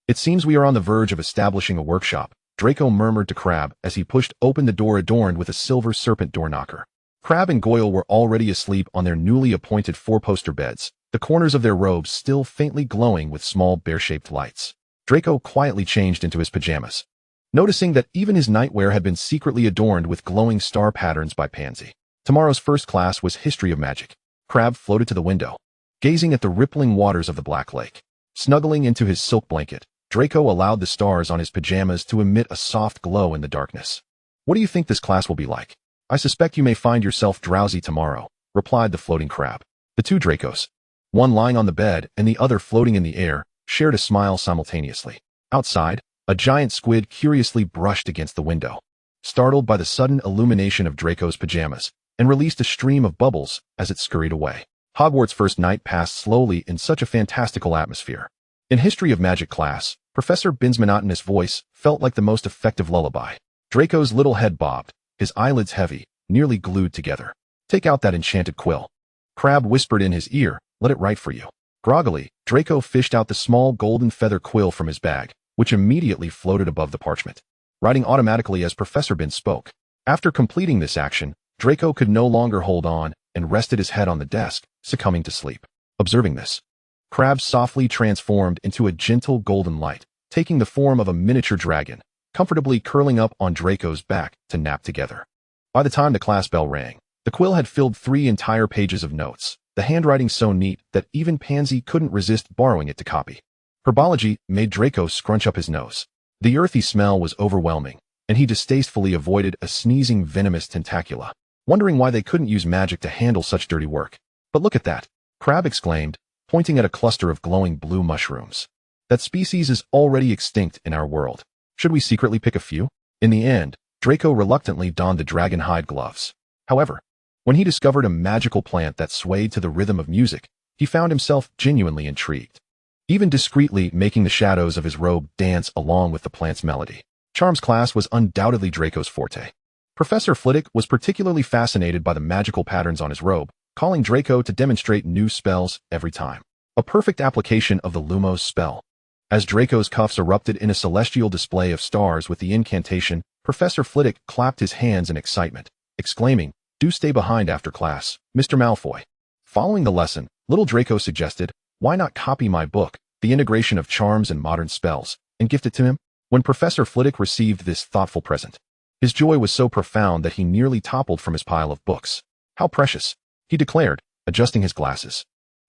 [SPEAKER 1] It seems we are on the verge of establishing a workshop, Draco murmured to Crabbe as he pushed open the door adorned with a silver serpent door knocker. Crabbe and Goyle were already asleep on their newly appointed four-poster beds, the corners of their robes still faintly glowing with small bear-shaped lights. Draco quietly changed into his pajamas, noticing that even his nightwear had been secretly adorned with glowing star patterns by Pansy. Tomorrow's first class was History of Magic. Crabbe floated to the window, gazing at the rippling waters of the Black Lake. Snuggling into his silk blanket, Draco allowed the stars on his pajamas to emit a soft glow in the darkness. What do you think this class will be like? I suspect you may find yourself drowsy tomorrow, replied the floating crab. The two Dracos, one lying on the bed and the other floating in the air, shared a smile simultaneously. Outside, a giant squid curiously brushed against the window, startled by the sudden illumination of Draco's pajamas, and released a stream of bubbles as it scurried away. Hogwarts' first night passed slowly in such a fantastical atmosphere. In History of Magic class, Professor Bin's monotonous voice felt like the most effective lullaby. Draco's little head bobbed, his eyelids heavy, nearly glued together. Take out that enchanted quill. Crabbe whispered in his ear, let it write for you. Groggily, Draco fished out the small golden feather quill from his bag, which immediately floated above the parchment, writing automatically as Professor Bin spoke. After completing this action, Draco could no longer hold on and rested his head on the desk, succumbing to sleep. Observing this, Crabbe softly transformed into a gentle golden light, taking the form of a miniature dragon, comfortably curling up on Draco's back to nap together. By the time the class bell rang, the quill had filled 3 entire pages of notes, the handwriting so neat that even Pansy couldn't resist borrowing it to copy. Herbology made Draco scrunch up his nose. The earthy smell was overwhelming, and he distastefully avoided a sneezing venomous tentacula, wondering why they couldn't use magic to handle such dirty work. But look at that, Crabbe exclaimed, pointing at a cluster of glowing blue mushrooms. That species is already extinct in our world. Should we secretly pick a few? In the end, Draco reluctantly donned the dragon hide gloves. However, when he discovered a magical plant that swayed to the rhythm of music, he found himself genuinely intrigued, even discreetly making the shadows of his robe dance along with the plant's melody. Charms class was undoubtedly Draco's forte. Professor Flitwick was particularly fascinated by the magical patterns on his robe, calling Draco to demonstrate new spells every time. A perfect application of the Lumos spell. As Draco's cuffs erupted in a celestial display of stars with the incantation, Professor Flitwick clapped his hands in excitement, exclaiming, "Do stay behind after class, Mr. Malfoy." Following the lesson, little Draco suggested, "Why not copy my book, The Integration of Charms and Modern Spells, and gift it to him?" When Professor Flitwick received this thoughtful present, his joy was so profound that he nearly toppled from his pile of books. "How precious," he declared, adjusting his glasses.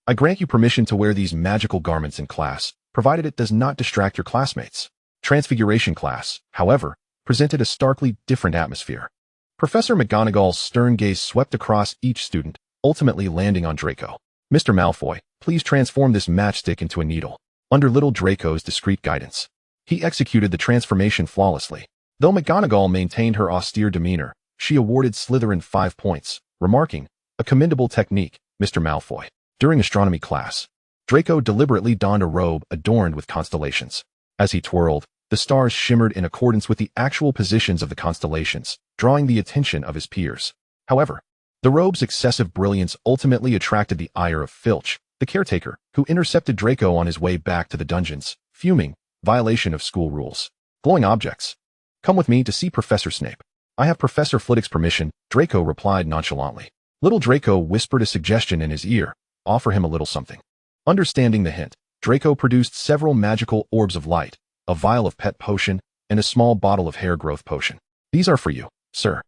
[SPEAKER 1] "I grant you permission to wear these magical garments in class, provided it does not distract your classmates." Transfiguration class, however, presented a starkly different atmosphere. Professor McGonagall's stern gaze swept across each student, ultimately landing on Draco. "Mr. Malfoy, please transform this matchstick into a needle." Under little Draco's discreet guidance, he executed the transformation flawlessly. Though McGonagall maintained her austere demeanor, she awarded Slytherin 5 points, remarking, "A commendable technique, Mr. Malfoy." During astronomy class, Draco deliberately donned a robe adorned with constellations. As he twirled, the stars shimmered in accordance with the actual positions of the constellations, drawing the attention of his peers. However, the robe's excessive brilliance ultimately attracted the ire of Filch, the caretaker, who intercepted Draco on his way back to the dungeons, fuming, violation of school rules. Glowing objects. Come with me to see Professor Snape. I have Professor Flitwick's permission, Draco replied nonchalantly. Little Draco whispered a suggestion in his ear, offer him a little something. Understanding the hint, Draco produced several magical orbs of light, a vial of pet potion, and a small bottle of hair growth potion. These are for you, sir.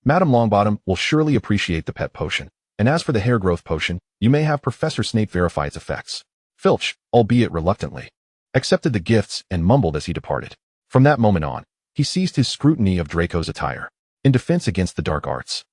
[SPEAKER 1] Madam Longbottom will surely appreciate the pet potion, and as for the hair growth potion, you may have Professor Snape verify its effects. Filch, albeit reluctantly, accepted the gifts and mumbled as he departed. From that moment on, he ceased his scrutiny of Draco's attire, in defense against the dark arts.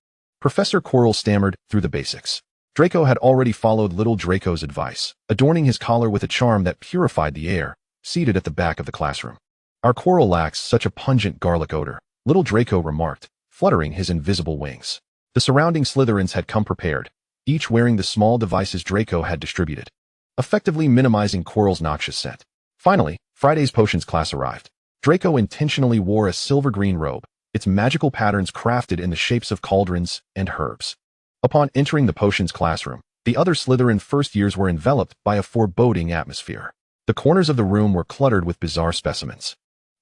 [SPEAKER 1] Professor Quirrell stammered through the basics. Draco had already followed little Draco's advice, adorning his collar with a charm that purified the air, seated at the back of the classroom. Our Quirrell lacks such a pungent garlic odor, little Draco remarked, fluttering his invisible wings. The surrounding Slytherins had come prepared, each wearing the small devices Draco had distributed, effectively minimizing Quirrell's noxious scent. Finally, Friday's potions class arrived. Draco intentionally wore a silver-green robe, its magical patterns crafted in the shapes of cauldrons and herbs. Upon entering the potions classroom, the other Slytherin first years were enveloped by a foreboding atmosphere. The corners of the room were cluttered with bizarre specimens,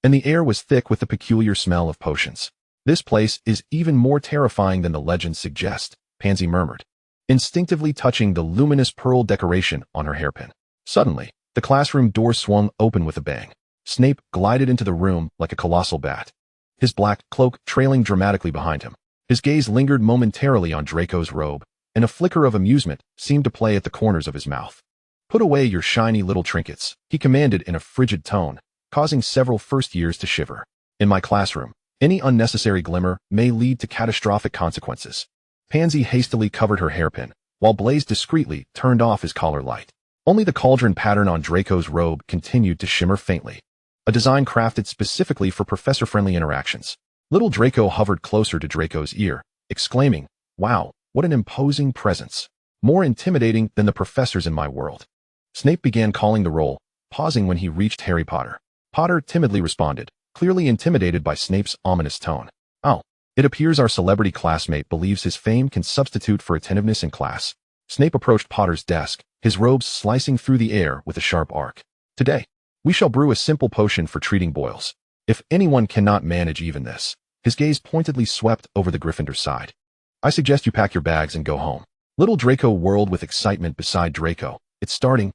[SPEAKER 1] and the air was thick with the peculiar smell of potions. This place is even more terrifying than the legends suggest, Pansy murmured, instinctively touching the luminous pearl decoration on her hairpin. Suddenly, the classroom door swung open with a bang. Snape glided into the room like a colossal bat, his black cloak trailing dramatically behind him. His gaze lingered momentarily on Draco's robe, and a flicker of amusement seemed to play at the corners of his mouth. Put away your shiny little trinkets, he commanded in a frigid tone, causing several first years to shiver. In my classroom, any unnecessary glimmer may lead to catastrophic consequences. Pansy hastily covered her hairpin, while Blaze discreetly turned off his collar light. Only the cauldron pattern on Draco's robe continued to shimmer faintly, a design crafted specifically for professor-friendly interactions. Little Draco hovered closer to Draco's ear, exclaiming, "Wow, what an imposing presence. More intimidating than the professors in my world." Snape began calling the roll, pausing when he reached Harry Potter. Potter timidly responded, clearly intimidated by Snape's ominous tone. "Oh, it appears our celebrity classmate believes his fame can substitute for attentiveness in class." Snape approached Potter's desk, his robes slicing through the air with a sharp arc. "Today, we shall brew a simple potion for treating boils. If anyone cannot manage even this," his gaze pointedly swept over the Gryffindor side, "I suggest you pack your bags and go home." Little Draco whirled with excitement beside Draco. It's starting.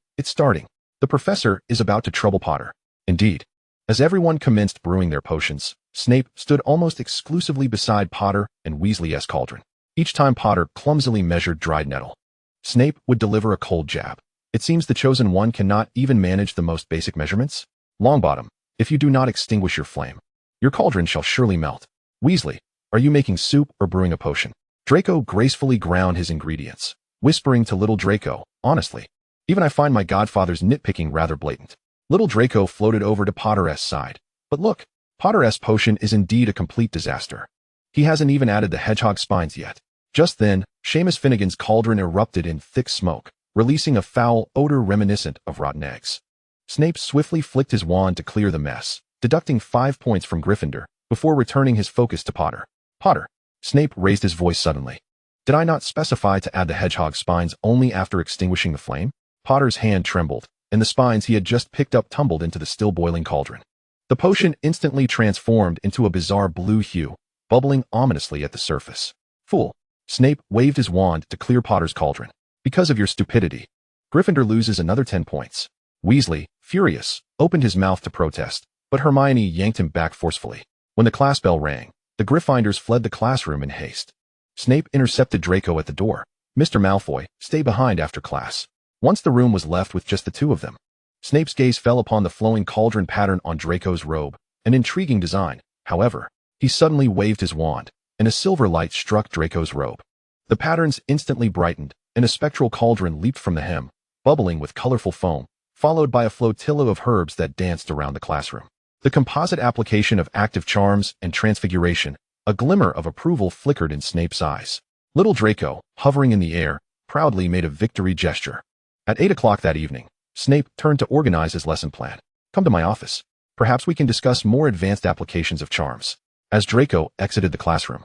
[SPEAKER 1] The professor is about to trouble Potter." Indeed. As everyone commenced brewing their potions, Snape stood almost exclusively beside Potter and Weasley's cauldron. Each time Potter clumsily measured dried nettle, Snape would deliver a cold jab. "It seems the chosen one cannot even manage the most basic measurements. Longbottom, if you do not extinguish your flame, your cauldron shall surely melt. Weasley, are you making soup or brewing a potion?" Draco gracefully ground his ingredients, whispering to little Draco, "Honestly, even I find my godfather's nitpicking rather blatant." Little Draco floated over to Potter's side. "But look, Potter's potion is indeed a complete disaster. He hasn't even added the hedgehog spines yet." Just then, Seamus Finnegan's cauldron erupted in thick smoke, releasing a foul odor reminiscent of rotten eggs. Snape swiftly flicked his wand to clear the mess, deducting 5 points from Gryffindor, before returning his focus to Potter. "Potter," Snape raised his voice suddenly, "did I not specify to add the hedgehog spines only after extinguishing the flame?" Potter's hand trembled, and the spines he had just picked up tumbled into the still-boiling cauldron. The potion instantly transformed into a bizarre blue hue, bubbling ominously at the surface. "Fool." Snape waved his wand to clear Potter's cauldron. "Because of your stupidity, Gryffindor loses another 10 points. Weasley, furious, opened his mouth to protest, but Hermione yanked him back forcefully. When the class bell rang, the Gryffindors fled the classroom in haste. Snape intercepted Draco at the door. "Mr. Malfoy, stay behind after class." Once the room was left with just the two of them, Snape's gaze fell upon the flowing cauldron pattern on Draco's robe, an intriguing design. However, he suddenly waved his wand, and a silver light struck Draco's robe. The patterns instantly brightened, and a spectral cauldron leaped from the hem, bubbling with colorful foam, followed by a flotilla of herbs that danced around the classroom. The composite application of active charms and transfiguration, a glimmer of approval flickered in Snape's eyes. Little Draco, hovering in the air, proudly made a victory gesture. At 8 o'clock that evening, Snape turned to organize his lesson plan. "Come to my office. Perhaps we can discuss more advanced applications of charms." As Draco exited the classroom,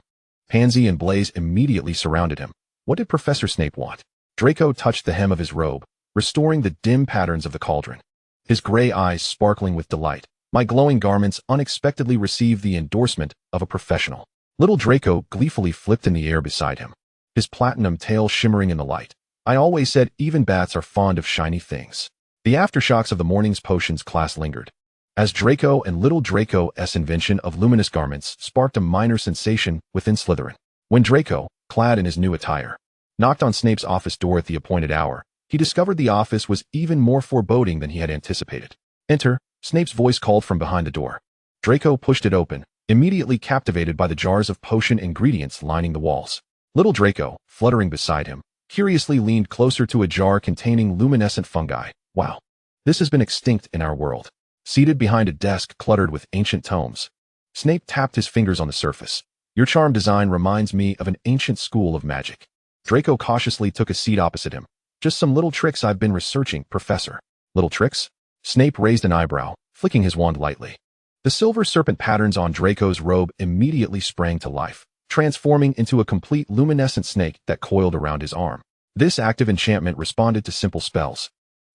[SPEAKER 1] Pansy and Blaze immediately surrounded him. What did Professor Snape want? Draco touched the hem of his robe, restoring the dim patterns of the cauldron. His gray eyes sparkling with delight. My glowing garments unexpectedly received the endorsement of a professional. Little Draco gleefully flipped in the air beside him, his platinum tail shimmering in the light. I always said even bats are fond of shiny things. The aftershocks of the morning's potions class lingered, as Draco and Little Draco's invention of luminous garments sparked a minor sensation within Slytherin. When Draco, clad in his new attire, knocked on Snape's office door at the appointed hour, he discovered the office was even more foreboding than he had anticipated. "Enter," Snape's voice called from behind the door. Draco pushed it open, immediately captivated by the jars of potion ingredients lining the walls. Little Draco, fluttering beside him, curiously leaned closer to a jar containing luminescent fungi. "Wow. This has been extinct in our world." Seated behind a desk cluttered with ancient tomes, Snape tapped his fingers on the surface. "Your charm design reminds me of an ancient school of magic." Draco cautiously took a seat opposite him. "Just some little tricks I've been researching, Professor." "Little tricks?" Snape raised an eyebrow, flicking his wand lightly. The silver serpent patterns on Draco's robe immediately sprang to life, transforming into a complete luminescent snake that coiled around his arm. This active enchantment responded to simple spells,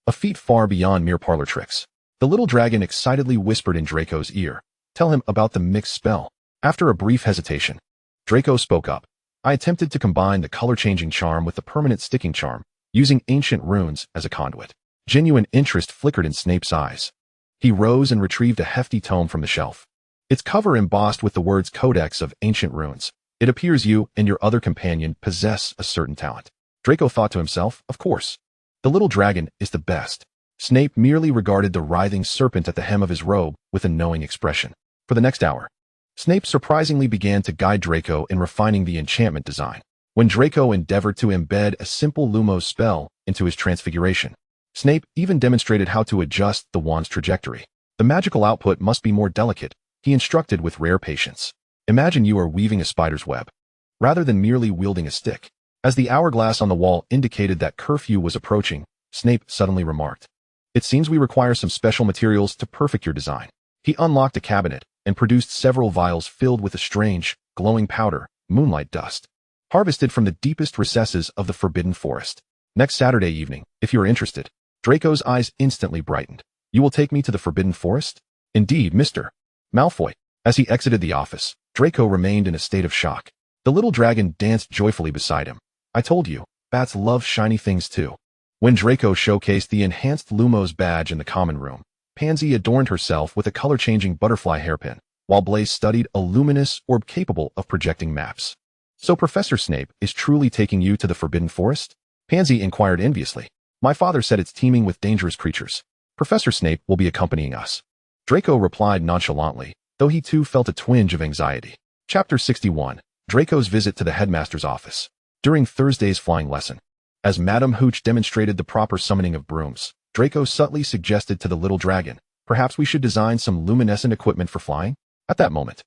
[SPEAKER 1] a feat far beyond mere parlor tricks. The little dragon excitedly whispered in Draco's ear, "Tell him about the mixed spell." After a brief hesitation, Draco spoke up. "I attempted to combine the color-changing charm with the permanent sticking charm, using ancient runes as a conduit." Genuine interest flickered in Snape's eyes. He rose and retrieved a hefty tome from the shelf, its cover embossed with the words Codex of Ancient Runes. "It appears you and your other companion possess a certain talent." Draco thought to himself, "Of course. The little dragon is the best." Snape merely regarded the writhing serpent at the hem of his robe with a knowing expression. For the next hour, Snape surprisingly began to guide Draco in refining the enchantment design. When Draco endeavored to embed a simple Lumos spell into his transfiguration, Snape even demonstrated how to adjust the wand's trajectory. "The magical output must be more delicate," he instructed with rare patience. "Imagine you are weaving a spider's web, rather than merely wielding a stick." As the hourglass on the wall indicated that curfew was approaching, Snape suddenly remarked, "It seems we require some special materials to perfect your design." He unlocked a cabinet and produced several vials filled with a strange, glowing powder, moonlight dust, harvested from the deepest recesses of the Forbidden Forest. "Next Saturday evening, if you are interested." Draco's eyes instantly brightened. "You will take me to the Forbidden Forest?" "Indeed, Mr. Malfoy." As he exited the office, Draco remained in a state of shock. The little dragon danced joyfully beside him. "I told you, bats love shiny things too." When Draco showcased the enhanced Lumos badge in the common room, Pansy adorned herself with a color-changing butterfly hairpin, while Blaise studied a luminous orb capable of projecting maps. "So Professor Snape is truly taking you to the Forbidden Forest?" Pansy inquired enviously. "My father said it's teeming with dangerous creatures. Professor Snape will be accompanying us." Draco replied nonchalantly, though he too felt a twinge of anxiety. Chapter 61. Draco's visit to the headmaster's office. During Thursday's flying lesson, as Madam Hooch demonstrated the proper summoning of brooms, Draco subtly suggested to the little dragon, "Perhaps we should design some luminescent equipment for flying?" At that moment,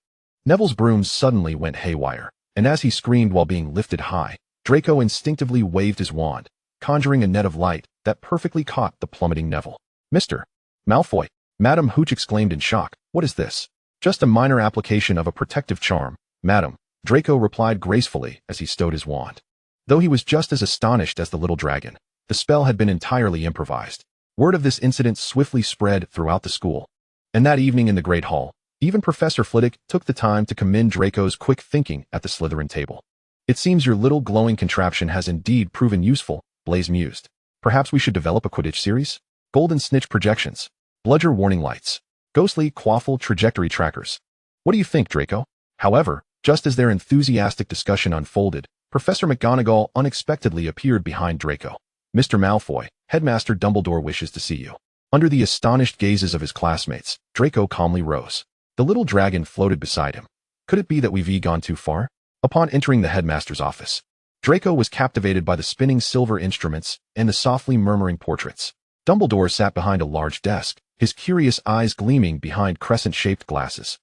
[SPEAKER 1] Neville's brooms suddenly went haywire, and as he screamed while being lifted high, Draco instinctively waved his wand, conjuring a net of light that perfectly caught the plummeting Neville. "Mr. Malfoy!" Madam Hooch exclaimed in shock. "What is this?" "Just a minor application of a protective charm, madam," Draco replied gracefully as he stowed his wand. Though he was just as astonished as the little dragon, the spell had been entirely improvised. Word of this incident swiftly spread throughout the school, and that evening in the Great Hall, even Professor Flitwick took the time to commend Draco's quick thinking at the Slytherin table. "It seems your little glowing contraption has indeed proven useful," Blaise mused. "Perhaps we should develop a Quidditch series? Golden snitch projections, bludger warning lights, ghostly quaffle trajectory trackers. What do you think, Draco?" However, just as their enthusiastic discussion unfolded, Professor McGonagall unexpectedly appeared behind Draco. "Mr. Malfoy, Headmaster Dumbledore wishes to see you." Under the astonished gazes of his classmates, Draco calmly rose. The little dragon floated beside him. Could it be that we've gone too far? Upon entering the headmaster's office, Draco was captivated by the spinning silver instruments and the softly murmuring portraits. Dumbledore sat behind a large desk, his curious eyes gleaming behind crescent-shaped glasses.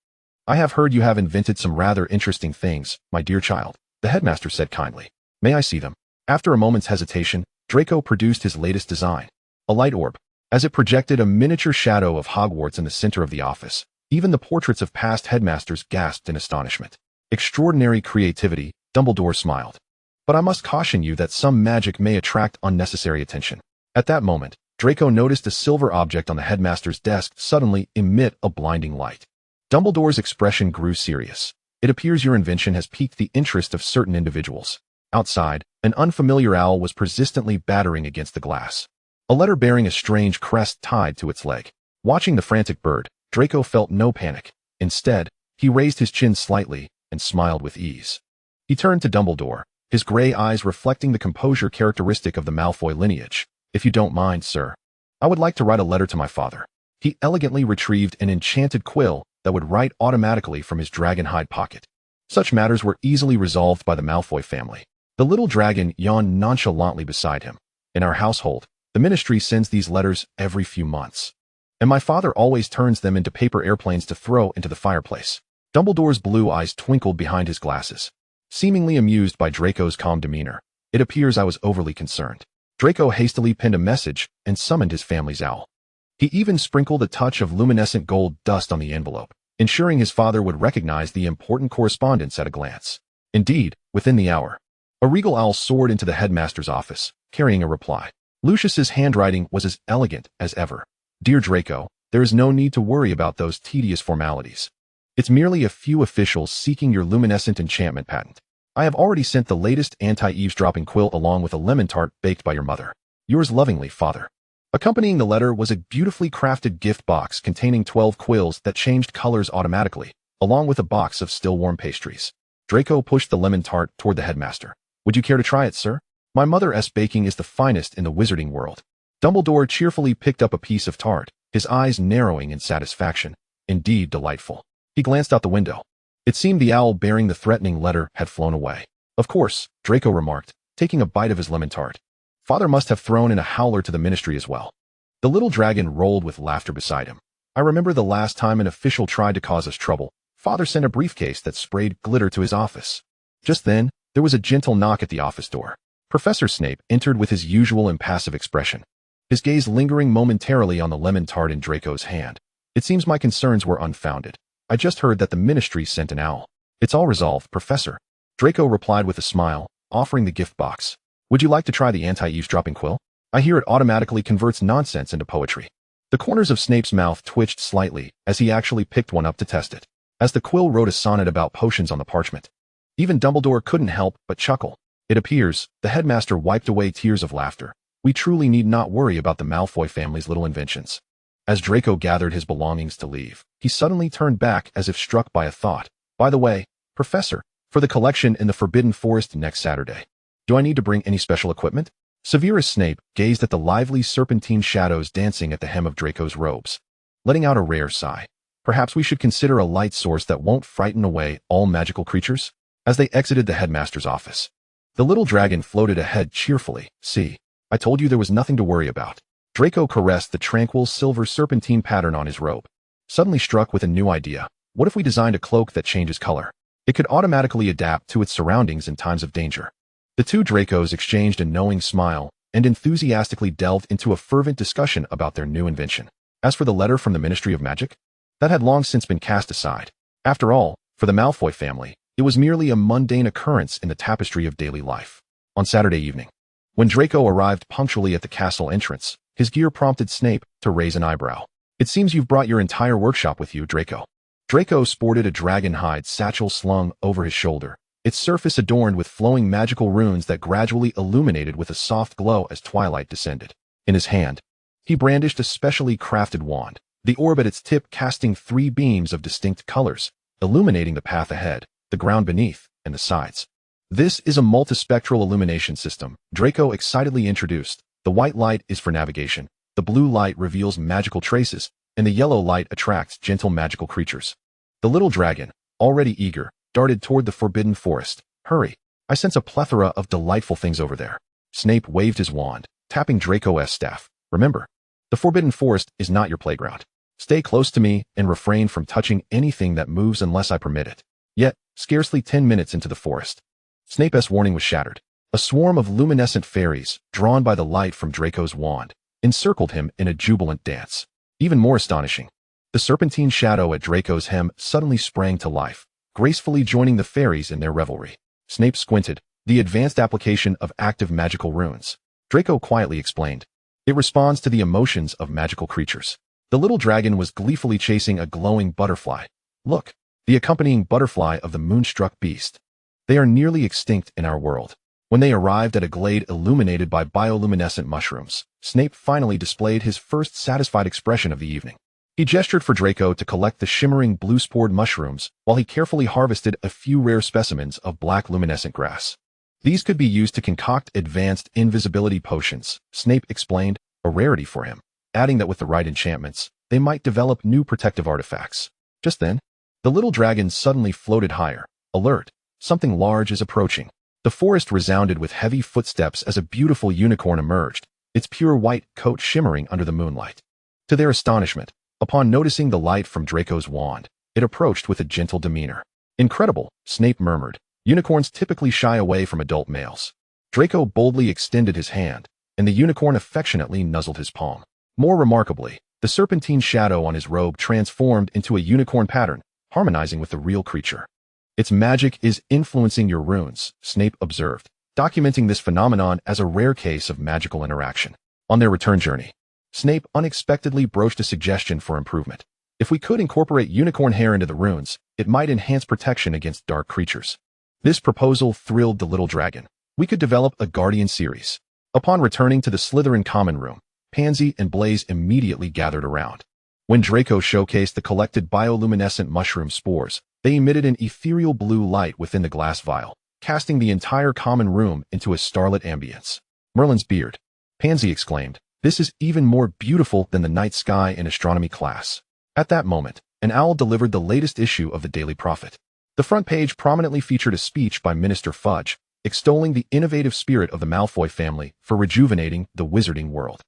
[SPEAKER 1] "I have heard you have invented some rather interesting things, my dear child," the headmaster said kindly. "May I see them?" After a moment's hesitation, Draco produced his latest design, a light orb. As it projected a miniature shadow of Hogwarts in the center of the office, even the portraits of past headmasters gasped in astonishment. "Extraordinary creativity," Dumbledore smiled. "But I must caution you that some magic may attract unnecessary attention." At that moment, Draco noticed a silver object on the headmaster's desk suddenly emit a blinding light. Dumbledore's expression grew serious. It appears your invention has piqued the interest of certain individuals. Outside, an unfamiliar owl was persistently battering against the glass. A letter bearing a strange crest tied to its leg. Watching the frantic bird, Draco felt no panic. Instead, he raised his chin slightly and smiled with ease. He turned to Dumbledore, his gray eyes reflecting the composure characteristic of the Malfoy lineage. If you don't mind, sir, I would like to write a letter to my father. He elegantly retrieved an enchanted quill that would write automatically from his dragon hide pocket. Such matters were easily resolved by the Malfoy family. The little dragon yawned nonchalantly beside him. In our household, the ministry sends these letters every few months, and my father always turns them into paper airplanes to throw into the fireplace. Dumbledore's blue eyes twinkled behind his glasses. Seemingly amused by Draco's calm demeanor, it appears I was overly concerned. Draco hastily penned a message and summoned his family's owl. He even sprinkled a touch of luminescent gold dust on the envelope, ensuring his father would recognize the important correspondence at a glance. Indeed, within the hour, a regal owl soared into the headmaster's office, carrying a reply. Lucius's handwriting was as elegant as ever. Dear Draco, there is no need to worry about those tedious formalities. It's merely a few officials seeking your luminescent enchantment patent. I have already sent the latest anti-eavesdropping quill along with a lemon tart baked by your mother. Yours lovingly, Father. Accompanying the letter was a beautifully crafted gift box containing 12 quills that changed colors automatically, along with a box of still warm pastries. Draco pushed the lemon tart toward the headmaster. Would you care to try it, sir? My mother's baking is the finest in the wizarding world. Dumbledore cheerfully picked up a piece of tart, his eyes narrowing in satisfaction. Indeed delightful. He glanced out the window. It seemed the owl bearing the threatening letter had flown away. Of course, Draco remarked, taking a bite of his lemon tart. Father must have thrown in a howler to the ministry as well. The little dragon rolled with laughter beside him. I remember the last time an official tried to cause us trouble. Father sent a briefcase that sprayed glitter to his office. Just then, there was a gentle knock at the office door. Professor Snape entered with his usual impassive expression, his gaze lingering momentarily on the lemon tart in Draco's hand. It seems my concerns were unfounded. I just heard that the ministry sent an owl. It's all resolved, Professor. Draco replied with a smile, offering the gift box. Would you like to try the anti-eavesdropping quill? I hear it automatically converts nonsense into poetry. The corners of Snape's mouth twitched slightly as he actually picked one up to test it, as the quill wrote a sonnet about potions on the parchment. Even Dumbledore couldn't help but chuckle. It appears, the headmaster wiped away tears of laughter. We truly need not worry about the Malfoy family's little inventions. As Draco gathered his belongings to leave, he suddenly turned back as if struck by a thought. By the way, Professor, for the collection in the Forbidden Forest next Saturday, do I need to bring any special equipment? Severus Snape gazed at the lively serpentine shadows dancing at the hem of Draco's robes, letting out a rare sigh. Perhaps we should consider a light source that won't frighten away all magical creatures? As they exited the headmaster's office, the little dragon floated ahead cheerfully. See, I told you there was nothing to worry about. Draco caressed the tranquil silver serpentine pattern on his robe, suddenly struck with a new idea. What if we designed a cloak that changes color? It could automatically adapt to its surroundings in times of danger. The two Dracos exchanged a knowing smile and enthusiastically delved into a fervent discussion about their new invention. As for the letter from the Ministry of Magic, that had long since been cast aside. After all, for the Malfoy family, it was merely a mundane occurrence in the tapestry of daily life. On Saturday evening, when Draco arrived punctually at the castle entrance, his gear prompted Snape to raise an eyebrow. It seems you've brought your entire workshop with you, Draco. Draco sported a dragon hide satchel slung over his shoulder, its surface adorned with flowing magical runes that gradually illuminated with a soft glow as twilight descended. In his hand, he brandished a specially crafted wand, the orb at its tip casting 3 beams of distinct colors, illuminating the path ahead, the ground beneath, and the sides. This is a multispectral illumination system, Draco excitedly introduced. The white light is for navigation, the blue light reveals magical traces, and the yellow light attracts gentle magical creatures. The little dragon, already eager, darted toward the Forbidden Forest. Hurry, I sense a plethora of delightful things over there. Snape waved his wand, tapping Draco's staff. Remember, the Forbidden Forest is not your playground. Stay close to me and refrain from touching anything that moves unless I permit it. Yet, scarcely 10 minutes into the forest, Snape's warning was shattered. A swarm of luminescent fairies, drawn by the light from Draco's wand, encircled him in a jubilant dance. Even more astonishing, the serpentine shadow at Draco's hem suddenly sprang to life, gracefully joining the fairies in their revelry. Snape squinted. The advanced application of active magical runes. Draco quietly explained. It responds to the emotions of magical creatures. The little dragon was gleefully chasing a glowing butterfly. Look, the accompanying butterfly of the moonstruck beast. They are nearly extinct in our world. When they arrived at a glade illuminated by bioluminescent mushrooms, Snape finally displayed his first satisfied expression of the evening. He gestured for Draco to collect the shimmering blue-spored mushrooms while he carefully harvested a few rare specimens of black luminescent grass. These could be used to concoct advanced invisibility potions, Snape explained, a rarity for him, adding that with the right enchantments, they might develop new protective artifacts. Just then, the little dragon suddenly floated higher. Alert! Something large is approaching. The forest resounded with heavy footsteps as a beautiful unicorn emerged, its pure white coat shimmering under the moonlight. To their astonishment, upon noticing the light from Draco's wand, it approached with a gentle demeanor. Incredible, Snape murmured. Unicorns typically shy away from adult males. Draco boldly extended his hand, and the unicorn affectionately nuzzled his palm. More remarkably, the serpentine shadow on his robe transformed into a unicorn pattern, harmonizing with the real creature. Its magic is influencing your runes, Snape observed, documenting this phenomenon as a rare case of magical interaction. On their return journey, Snape unexpectedly broached a suggestion for improvement. If we could incorporate unicorn hair into the runes, it might enhance protection against dark creatures. This proposal thrilled the little dragon. We could develop a Guardian series. Upon returning to the Slytherin common room, Pansy and Blaze immediately gathered around. When Draco showcased the collected bioluminescent mushroom spores, they emitted an ethereal blue light within the glass vial, casting the entire common room into a starlit ambience. Merlin's beard, Pansy exclaimed, this is even more beautiful than the night sky in astronomy class. At that moment, an owl delivered the latest issue of the Daily Prophet. The front page prominently featured a speech by Minister Fudge, extolling the innovative spirit of the Malfoy family for rejuvenating the wizarding world.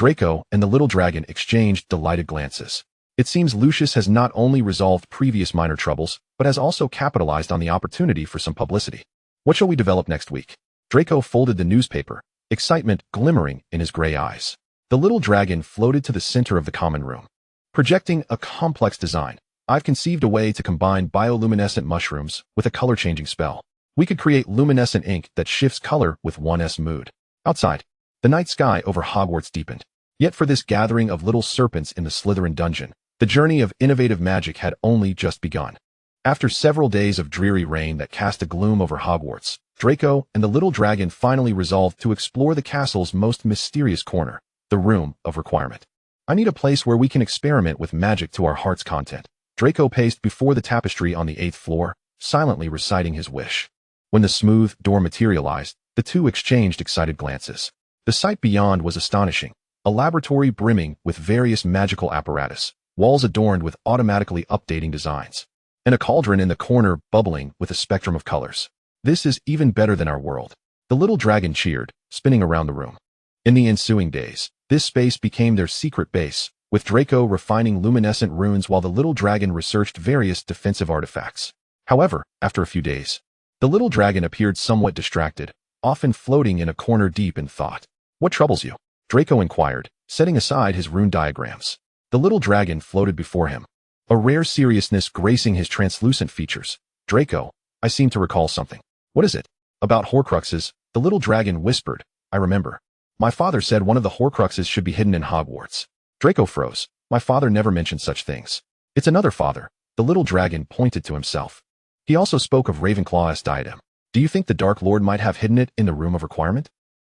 [SPEAKER 1] Draco and the little dragon exchanged delighted glances. It seems Lucius has not only resolved previous minor troubles, but has also capitalized on the opportunity for some publicity. What shall we develop next week? Draco folded the newspaper, excitement glimmering in his gray eyes. The little dragon floated to the center of the common room. Projecting a complex design, I've conceived a way to combine bioluminescent mushrooms with a color-changing spell. We could create luminescent ink that shifts color with one's mood. Outside, the night sky over Hogwarts deepened. Yet for this gathering of little serpents in the Slytherin dungeon, the journey of innovative magic had only just begun. After several days of dreary rain that cast a gloom over Hogwarts, Draco and the little dragon finally resolved to explore the castle's most mysterious corner, the Room of Requirement. I need a place where we can experiment with magic to our heart's content. Draco paced before the tapestry on the 8th floor, silently reciting his wish. When the smooth door materialized, the two exchanged excited glances. The sight beyond was astonishing, a laboratory brimming with various magical apparatus, walls adorned with automatically updating designs, and a cauldron in the corner bubbling with a spectrum of colors. This is even better than our world. The little dragon cheered, spinning around the room. In the ensuing days, this space became their secret base, with Draco refining luminescent runes while the little dragon researched various defensive artifacts. However, after a few days, the little dragon appeared somewhat distracted, often floating in a corner deep in thought. What troubles you? Draco inquired, setting aside his rune diagrams. The little dragon floated before him, a rare seriousness gracing his translucent features. Draco, I seem to recall something. What is it? About Horcruxes, the little dragon whispered. I remember. My father said one of the Horcruxes should be hidden in Hogwarts. Draco froze. My father never mentioned such things. It's another father. The little dragon pointed to himself. He also spoke of Ravenclaw's diadem. Do you think the Dark Lord might have hidden it in the Room of Requirement?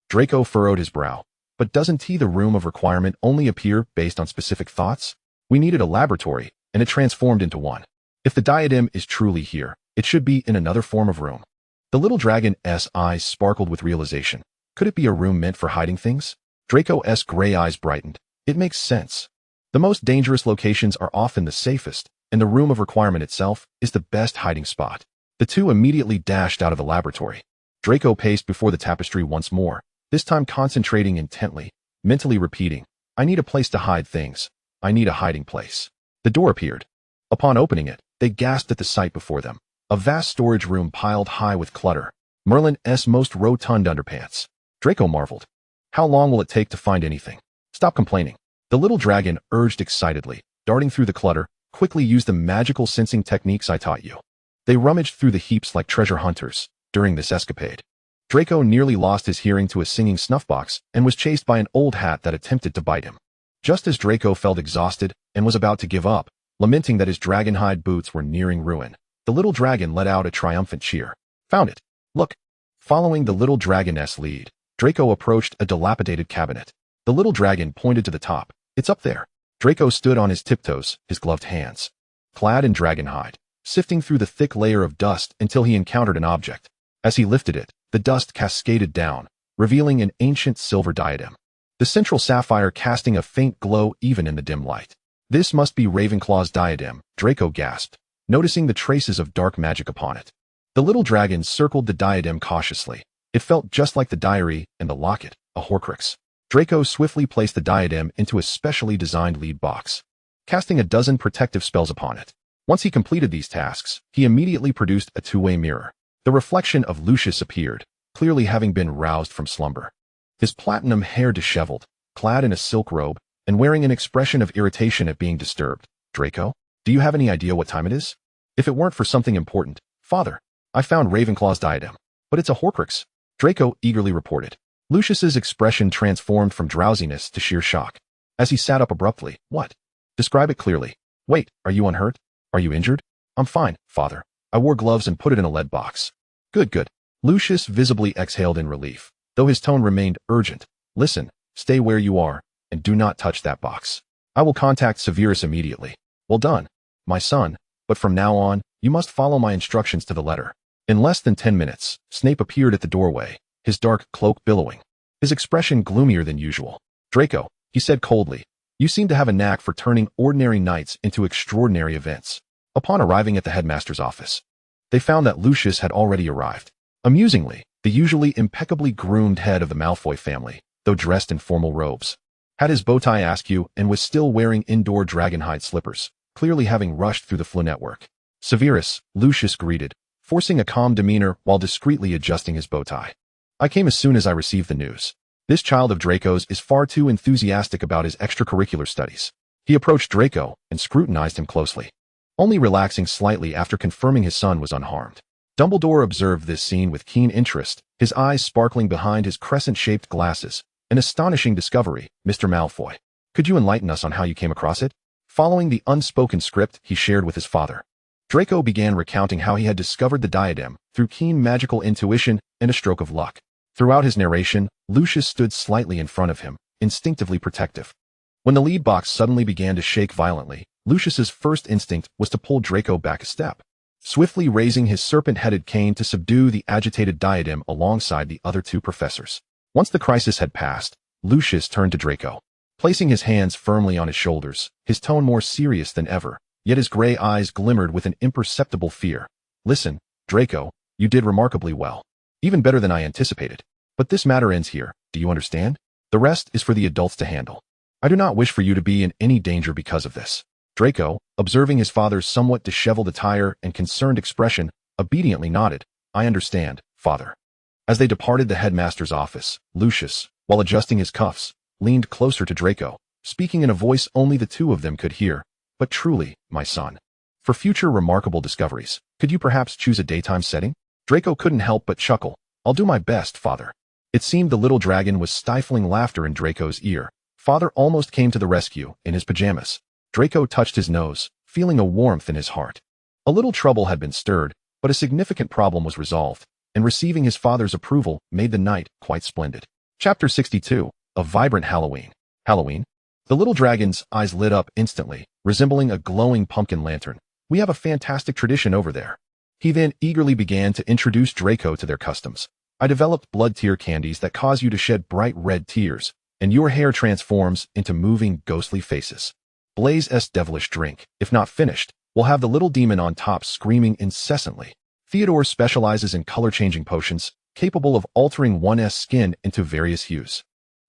[SPEAKER 1] Draco furrowed his brow. But doesn't the Room of Requirement only appear based on specific thoughts? We needed a laboratory, and it transformed into one. If the diadem is truly here, it should be in another form of room. The little dragon's eyes sparkled with realization. Could it be a room meant for hiding things? Draco's gray eyes brightened. It makes sense. The most dangerous locations are often the safest, and the Room of Requirement itself is the best hiding spot. The two immediately dashed out of the laboratory. Draco paced before the tapestry once more, this time concentrating intently, mentally repeating, I need a place to hide things. I need a hiding place. The door appeared. Upon opening it, they gasped at the sight before them. A vast storage room piled high with clutter. Merlin's most rotund underpants. Draco marveled. How long will it take to find anything? Stop complaining. The little dragon urged excitedly, darting through the clutter. Quickly use the magical sensing techniques I taught you. They rummaged through the heaps like treasure hunters. During this escapade, Draco nearly lost his hearing to a singing snuffbox and was chased by an old hat that attempted to bite him. Just as Draco felt exhausted and was about to give up, lamenting that his dragonhide boots were nearing ruin, the little dragon let out a triumphant cheer. Found it. Look. Following the little dragoness lead, Draco approached a dilapidated cabinet. The little dragon pointed to the top. It's up there. Draco stood on his tiptoes, his gloved hands, clad in dragonhide, sifting through the thick layer of dust until he encountered an object. As he lifted it, the dust cascaded down, revealing an ancient silver diadem, the central sapphire casting a faint glow even in the dim light. This must be Ravenclaw's diadem, Draco gasped, noticing the traces of dark magic upon it. The little dragon circled the diadem cautiously. It felt just like the diary and the locket, a Horcrux. Draco swiftly placed the diadem into a specially designed lead box, casting a dozen protective spells upon it. Once he completed these tasks, he immediately produced a two-way mirror. The reflection of Lucius appeared, clearly having been roused from slumber. His platinum hair disheveled, clad in a silk robe, and wearing an expression of irritation at being disturbed. Draco, do you have any idea what time it is? If it weren't for something important, Father, I found Ravenclaw's diadem. But it's a Horcrux, Draco eagerly reported. Lucius's expression transformed from drowsiness to sheer shock. As he sat up abruptly, what? Describe it clearly. Wait, are you unhurt? Are you injured? I'm fine, Father. I wore gloves and put it in a lead box. Good. Lucius visibly exhaled in relief, though his tone remained urgent. Listen, stay where you are, and do not touch that box. I will contact Severus immediately. Well done, my son, but from now on, you must follow my instructions to the letter. In less than 10 minutes, Snape appeared at the doorway, his dark cloak billowing, his expression gloomier than usual. Draco, he said coldly, you seem to have a knack for turning ordinary nights into extraordinary events. Upon arriving at the headmaster's office, they found that Lucius had already arrived. Amusingly, the usually impeccably groomed head of the Malfoy family, though dressed in formal robes, had his bow tie askew and was still wearing indoor dragonhide slippers, clearly having rushed through the flu network. Severus, Lucius greeted, forcing a calm demeanor while discreetly adjusting his bow tie. I came as soon as I received the news. This child of Draco's is far too enthusiastic about his extracurricular studies. He approached Draco and scrutinized him closely, only relaxing slightly after confirming his son was unharmed. Dumbledore observed this scene with keen interest, his eyes sparkling behind his crescent-shaped glasses. An astonishing discovery, Mr. Malfoy. Could you enlighten us on how you came across it? Following the unspoken script he shared with his father, Draco began recounting how he had discovered the diadem through keen magical intuition and a stroke of luck. Throughout his narration, Lucius stood slightly in front of him, instinctively protective. When the lead box suddenly began to shake violently, Lucius's first instinct was to pull Draco back a step, swiftly raising his serpent-headed cane to subdue the agitated diadem alongside the other two professors. Once the crisis had passed, Lucius turned to Draco, placing his hands firmly on his shoulders, his tone more serious than ever, yet his gray eyes glimmered with an imperceptible fear. Listen, Draco, you did remarkably well. Even better than I anticipated. But this matter ends here, do you understand? The rest is for the adults to handle. I do not wish for you to be in any danger because of this. Draco, observing his father's somewhat disheveled attire and concerned expression, obediently nodded. I understand, Father. As they departed the headmaster's office, Lucius, while adjusting his cuffs, leaned closer to Draco, speaking in a voice only the two of them could hear. But truly, my son, for future remarkable discoveries, could you perhaps choose a daytime setting? Draco couldn't help but chuckle. I'll do my best, Father. It seemed the little dragon was stifling laughter in Draco's ear. Father almost came to the rescue, in his pajamas. Draco touched his nose, feeling a warmth in his heart. A little trouble had been stirred, but a significant problem was resolved, and receiving his father's approval made the night quite splendid. Chapter 62, A Vibrant Halloween. Halloween? The little dragon's eyes lit up instantly, resembling a glowing pumpkin lantern. We have a fantastic tradition over there. He then eagerly began to introduce Draco to their customs. I developed blood tear candies that cause you to shed bright red tears, and your hair transforms into moving ghostly faces. Blaze's devilish drink, if not finished, will have the little demon on top screaming incessantly. Theodore specializes in color-changing potions, capable of altering one's skin into various hues.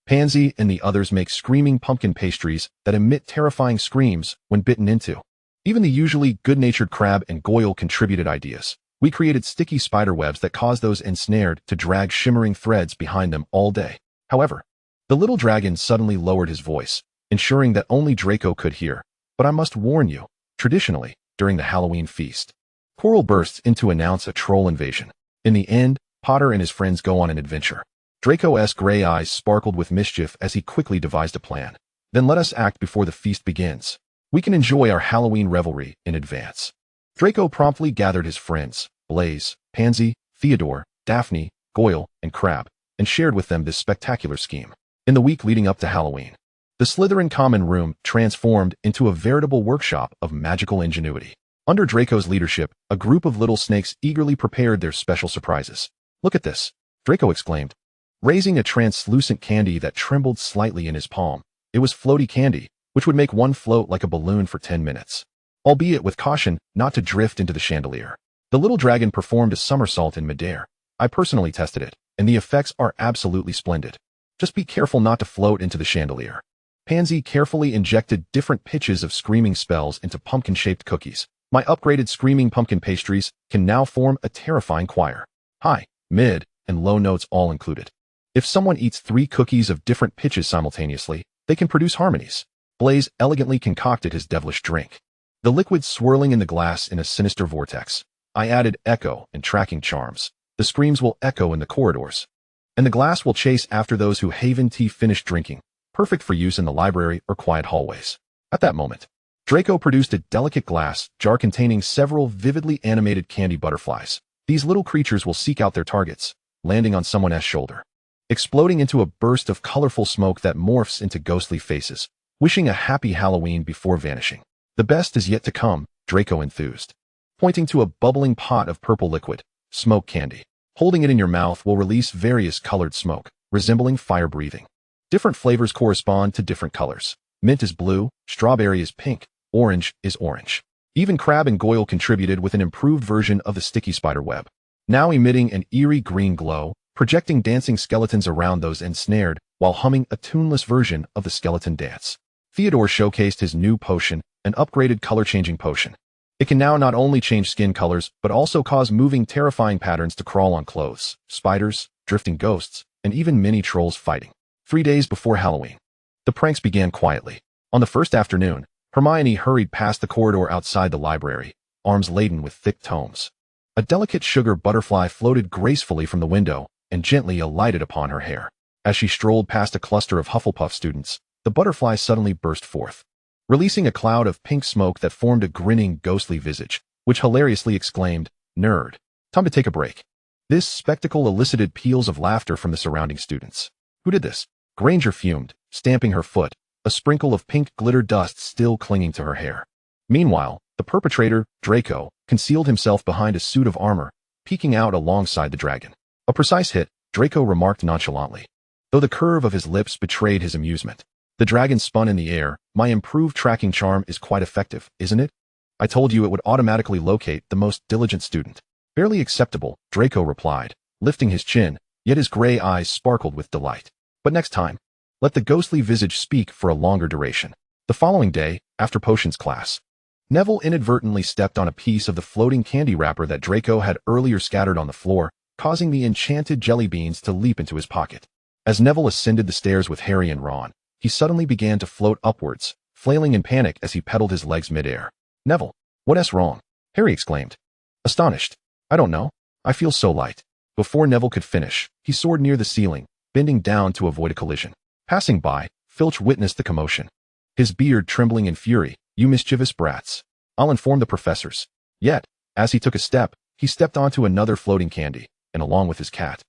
[SPEAKER 1] Pansy and the others make screaming pumpkin pastries that emit terrifying screams when bitten into. Even the usually good-natured Crab and Goyle contributed ideas. We created sticky spider webs that cause those ensnared to drag shimmering threads behind them all day. However, the little dragon suddenly lowered his voice, ensuring that only Draco could hear. But I must warn you, traditionally, during the Halloween feast, Coral bursts in to announce a troll invasion. In the end, Potter and his friends go on an adventure. Draco's gray eyes sparkled with mischief as he quickly devised a plan. Then let us act before the feast begins. We can enjoy our Halloween revelry in advance. Draco promptly gathered his friends, Blaze, Pansy, Theodore, Daphne, Goyle, and Crab, and shared with them this spectacular scheme. In the week leading up to Halloween, the Slytherin common room transformed into a veritable workshop of magical ingenuity. Under Draco's leadership, a group of little snakes eagerly prepared their special surprises. "Look at this," Draco exclaimed, raising a translucent candy that trembled slightly in his palm. It was floaty candy, which would make one float like a balloon for 10 minutes. Albeit with caution not to drift into the chandelier. The little dragon performed a somersault in midair. I personally tested it, and the effects are absolutely splendid. Just be careful not to float into the chandelier. Pansy carefully injected different pitches of screaming spells into pumpkin-shaped cookies. My upgraded screaming pumpkin pastries can now form a terrifying choir. High, mid, and low notes all included. If someone eats 3 cookies of different pitches simultaneously, they can produce harmonies. Blaze elegantly concocted his devilish drink. The liquid swirling in the glass in a sinister vortex. I added echo and tracking charms. The screams will echo in the corridors, and the glass will chase after those who haven tea finished drinking, perfect for use in the library or quiet hallways. At that moment, Draco produced a delicate glass jar containing several vividly animated candy butterflies. These little creatures will seek out their targets, landing on someone's shoulder, exploding into a burst of colorful smoke that morphs into ghostly faces, wishing a happy Halloween before vanishing. The best is yet to come, Draco enthused, pointing to a bubbling pot of purple liquid, smoke candy. Holding it in your mouth will release various colored smoke, resembling fire breathing. Different flavors correspond to different colors. Mint is blue, strawberry is pink, orange is orange. Even Crab and Goyle contributed with an improved version of the sticky spider web, now emitting an eerie green glow, projecting dancing skeletons around those ensnared while humming a tuneless version of the skeleton dance. Theodore showcased his new potion, an upgraded color-changing potion. It can now not only change skin colors, but also cause moving, terrifying patterns to crawl on clothes, spiders, drifting ghosts, and even mini trolls fighting. 3 days before Halloween, the pranks began quietly. On the first afternoon, Hermione hurried past the corridor outside the library, arms laden with thick tomes. A delicate sugar butterfly floated gracefully from the window and gently alighted upon her hair. As she strolled past a cluster of Hufflepuff students, the butterfly suddenly burst forth, releasing a cloud of pink smoke that formed a grinning, ghostly visage, which hilariously exclaimed, "Nerd. Time to take a break." This spectacle elicited peals of laughter from the surrounding students. "Who did this?" Granger fumed, stamping her foot, a sprinkle of pink glitter dust still clinging to her hair. Meanwhile, the perpetrator, Draco, concealed himself behind a suit of armor, peeking out alongside the dragon. "A precise hit," Draco remarked nonchalantly, though the curve of his lips betrayed his amusement. The dragon spun in the air. "My improved tracking charm is quite effective, isn't it? I told you it would automatically locate the most diligent student." "Barely acceptable," Draco replied, lifting his chin, yet his gray eyes sparkled with delight. "But next time, let the ghostly visage speak for a longer duration." The following day, after potions class, Neville inadvertently stepped on a piece of the floating candy wrapper that Draco had earlier scattered on the floor, causing the enchanted jelly beans to leap into his pocket. As Neville ascended the stairs with Harry and Ron, he suddenly began to float upwards, flailing in panic as he pedaled his legs midair. "Neville, what's wrong?" Harry exclaimed, astonished. "I don't know. I feel so light." Before Neville could finish, he soared near the ceiling, bending down to avoid a collision. Passing by, Filch witnessed the commotion, his beard trembling in fury. "You mischievous brats. I'll inform the professors." Yet, as he took a step, he stepped onto another floating candy, and along with his cat,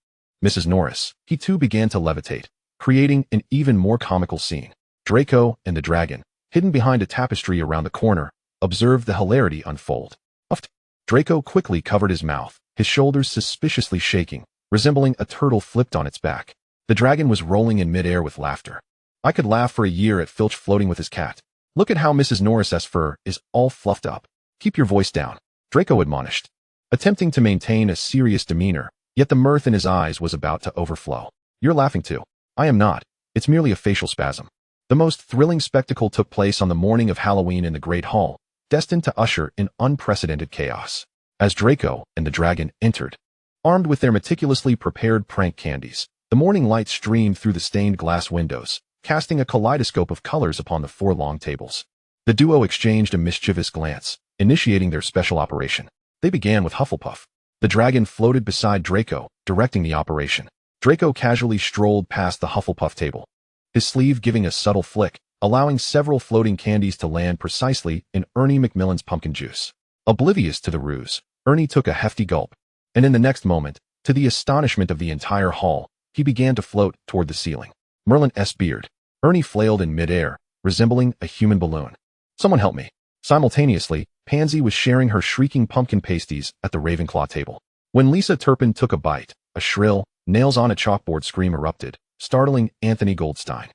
[SPEAKER 1] Mrs. Norris, he too began to levitate, creating an even more comical scene. Draco and the dragon, hidden behind a tapestry around the corner, observed the hilarity unfold. Uffed. Draco quickly covered his mouth, his shoulders suspiciously shaking, resembling a turtle flipped on its back. The dragon was rolling in midair with laughter. I could laugh for a year at Filch floating with his cat. "Look at how Mrs. Norris's fur is all fluffed up." "Keep your voice down," Draco admonished, attempting to maintain a serious demeanor, yet the mirth in his eyes was about to overflow. "You're laughing too." "I am not. It's merely a facial spasm." The most thrilling spectacle took place on the morning of Halloween in the Great Hall, destined to usher in unprecedented chaos. As Draco and the dragon entered, armed with their meticulously prepared prank candies, the morning light streamed through the stained glass windows, casting a kaleidoscope of colors upon the 4 long tables. The duo exchanged a mischievous glance, initiating their special operation. They began with Hufflepuff, The dragon floated beside Draco, directing the operation. Draco casually strolled past the Hufflepuff table, his sleeve giving a subtle flick, allowing several floating candies to land precisely in Ernie Macmillan's pumpkin juice. Oblivious to the ruse, Ernie took a hefty gulp, and in the next moment, to the astonishment of the entire hall, he began to float toward the ceiling. Merlin's beard. Ernie flailed in midair, resembling a human balloon. Someone help me. Simultaneously, Pansy was sharing her shrieking pumpkin pasties at the Ravenclaw table. When Lisa Turpin took a bite, a shrill, nails-on-a-chalkboard scream erupted, startling Anthony Goldstein,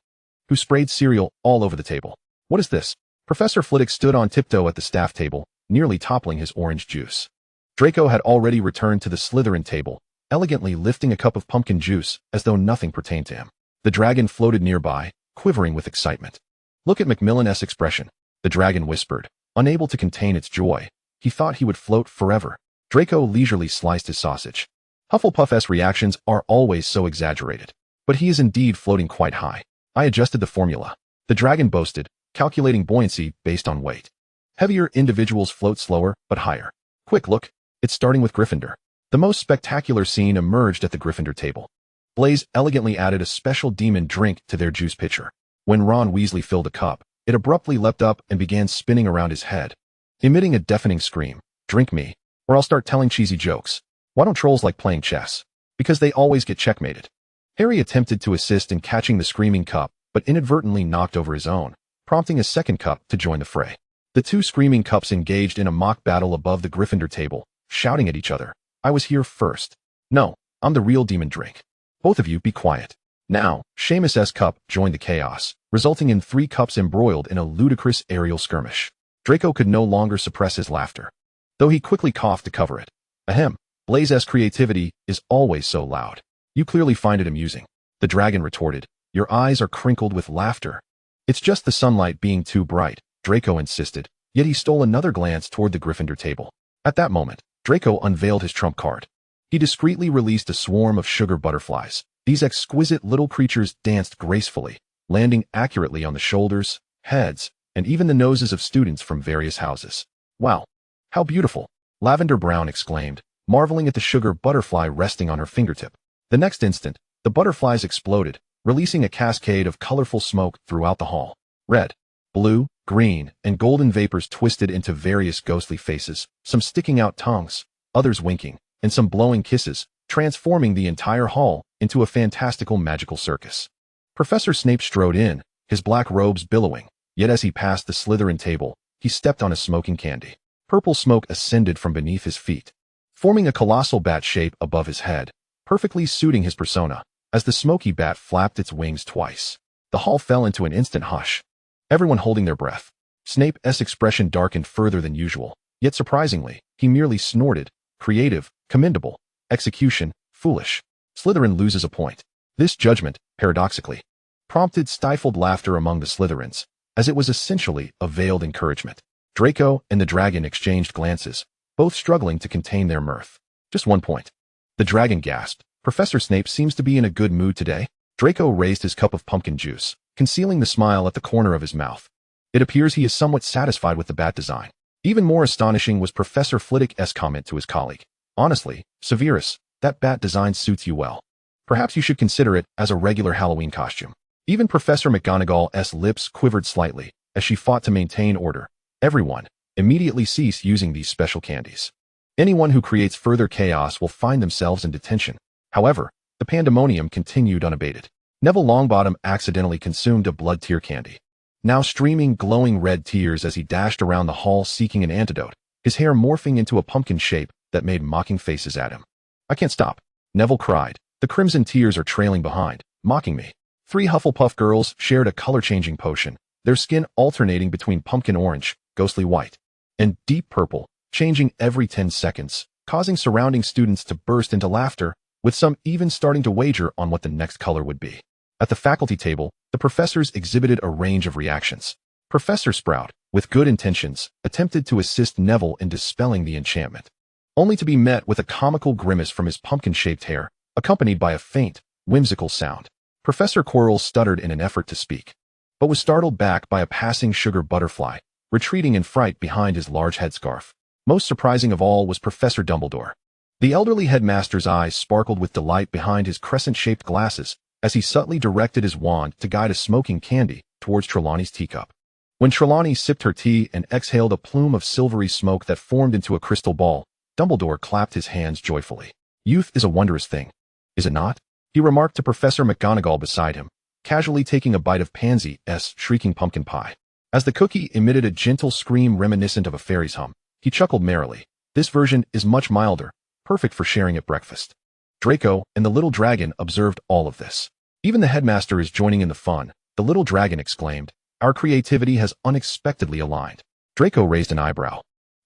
[SPEAKER 1] who sprayed cereal all over the table. What is this? Professor Flitwick stood on tiptoe at the staff table, nearly toppling his orange juice. Draco had already returned to the Slytherin table, elegantly lifting a cup of pumpkin juice as though nothing pertained to him. The dragon floated nearby, quivering with excitement. Look at Macmillan's expression, the dragon whispered, unable to contain its joy. He thought he would float forever. Draco leisurely sliced his sausage. Hufflepuff's reactions are always so exaggerated. But he is indeed floating quite high. I adjusted the formula. The dragon boasted, calculating buoyancy based on weight. Heavier individuals float slower, but higher. Quick look, it's starting with Gryffindor. The most spectacular scene emerged at the Gryffindor table. Blaise elegantly added a special demon drink to their juice pitcher. When Ron Weasley filled a cup, it abruptly leapt up and began spinning around his head, emitting a deafening scream. Drink me, or I'll start telling cheesy jokes. Why don't trolls like playing chess? Because they always get checkmated. Harry attempted to assist in catching the screaming cup, but inadvertently knocked over his own, prompting a second cup to join the fray. The two screaming cups engaged in a mock battle above the Gryffindor table, shouting at each other. I was here first. No, I'm the real demon drink. Both of you be quiet. Now, Seamus's cup joined the chaos, resulting in 3 cups embroiled in a ludicrous aerial skirmish. Draco could no longer suppress his laughter, though he quickly coughed to cover it. Ahem, Blaise's creativity is always so loud. You clearly find it amusing. The dragon retorted. Your eyes are crinkled with laughter. It's just the sunlight being too bright, Draco insisted, yet he stole another glance toward the Gryffindor table. At that moment, Draco unveiled his trump card. He discreetly released a swarm of sugar butterflies. These exquisite little creatures danced gracefully, landing accurately on the shoulders, heads, and even the noses of students from various houses. Wow! How beautiful! Lavender Brown exclaimed, marveling at the sugar butterfly resting on her fingertip. The next instant, the butterflies exploded, releasing a cascade of colorful smoke throughout the hall. Red, blue, green, and golden vapors twisted into various ghostly faces, some sticking out tongues, others winking, and some blowing kisses, transforming the entire hall into a fantastical magical circus. Professor Snape strode in, his black robes billowing, yet as he passed the Slytherin table, he stepped on a smoking candy. Purple smoke ascended from beneath his feet, forming a colossal bat shape above his head, perfectly suiting his persona. As the smoky bat flapped its wings twice, the hall fell into an instant hush, everyone holding their breath. Snape's expression darkened further than usual, yet surprisingly, he merely snorted, creative, commendable, execution, foolish. Slytherin loses a point. This judgment, paradoxically, prompted stifled laughter among the Slytherins, as it was essentially a veiled encouragement. Draco and the dragon exchanged glances, both struggling to contain their mirth. Just 1 point. The dragon gasped. Professor Snape seems to be in a good mood today. Draco raised his cup of pumpkin juice, concealing the smile at the corner of his mouth. It appears he is somewhat satisfied with the bat design. Even more astonishing was Professor Flitwick's comment to his colleague. Honestly, Severus, that bat design suits you well. Perhaps you should consider it as a regular Halloween costume. Even Professor McGonagall's lips quivered slightly as she fought to maintain order. Everyone, immediately cease using these special candies. Anyone who creates further chaos will find themselves in detention. However, the pandemonium continued unabated. Neville Longbottom accidentally consumed a blood tear candy, now streaming glowing red tears as he dashed around the hall seeking an antidote, his hair morphing into a pumpkin shape that made mocking faces at him. I can't stop, Neville cried. The crimson tears are trailing behind, mocking me. 3 Hufflepuff girls shared a color-changing potion, their skin alternating between pumpkin orange, ghostly white, and deep purple, changing every 10 seconds, causing surrounding students to burst into laughter, with some even starting to wager on what the next color would be. At the faculty table, the professors exhibited a range of reactions. Professor Sprout, with good intentions, attempted to assist Neville in dispelling the enchantment, only to be met with a comical grimace from his pumpkin-shaped hair, accompanied by a faint, whimsical sound. Professor Quirrell stuttered in an effort to speak, but was startled back by a passing sugar butterfly, retreating in fright behind his large headscarf. Most surprising of all was Professor Dumbledore. The elderly headmaster's eyes sparkled with delight behind his crescent-shaped glasses as he subtly directed his wand to guide a smoking candy towards Trelawney's teacup. When Trelawney sipped her tea and exhaled a plume of silvery smoke that formed into a crystal ball, Dumbledore clapped his hands joyfully. "Youth is a wondrous thing, is it not?" he remarked to Professor McGonagall beside him, casually taking a bite of Pansy's shrieking pumpkin pie. As the cookie emitted a gentle scream reminiscent of a fairy's hum, he chuckled merrily. "This version is much milder, perfect for sharing at breakfast." Draco and the little dragon observed all of this. "Even the headmaster is joining in the fun," the little dragon exclaimed. "Our creativity has unexpectedly aligned." Draco raised an eyebrow,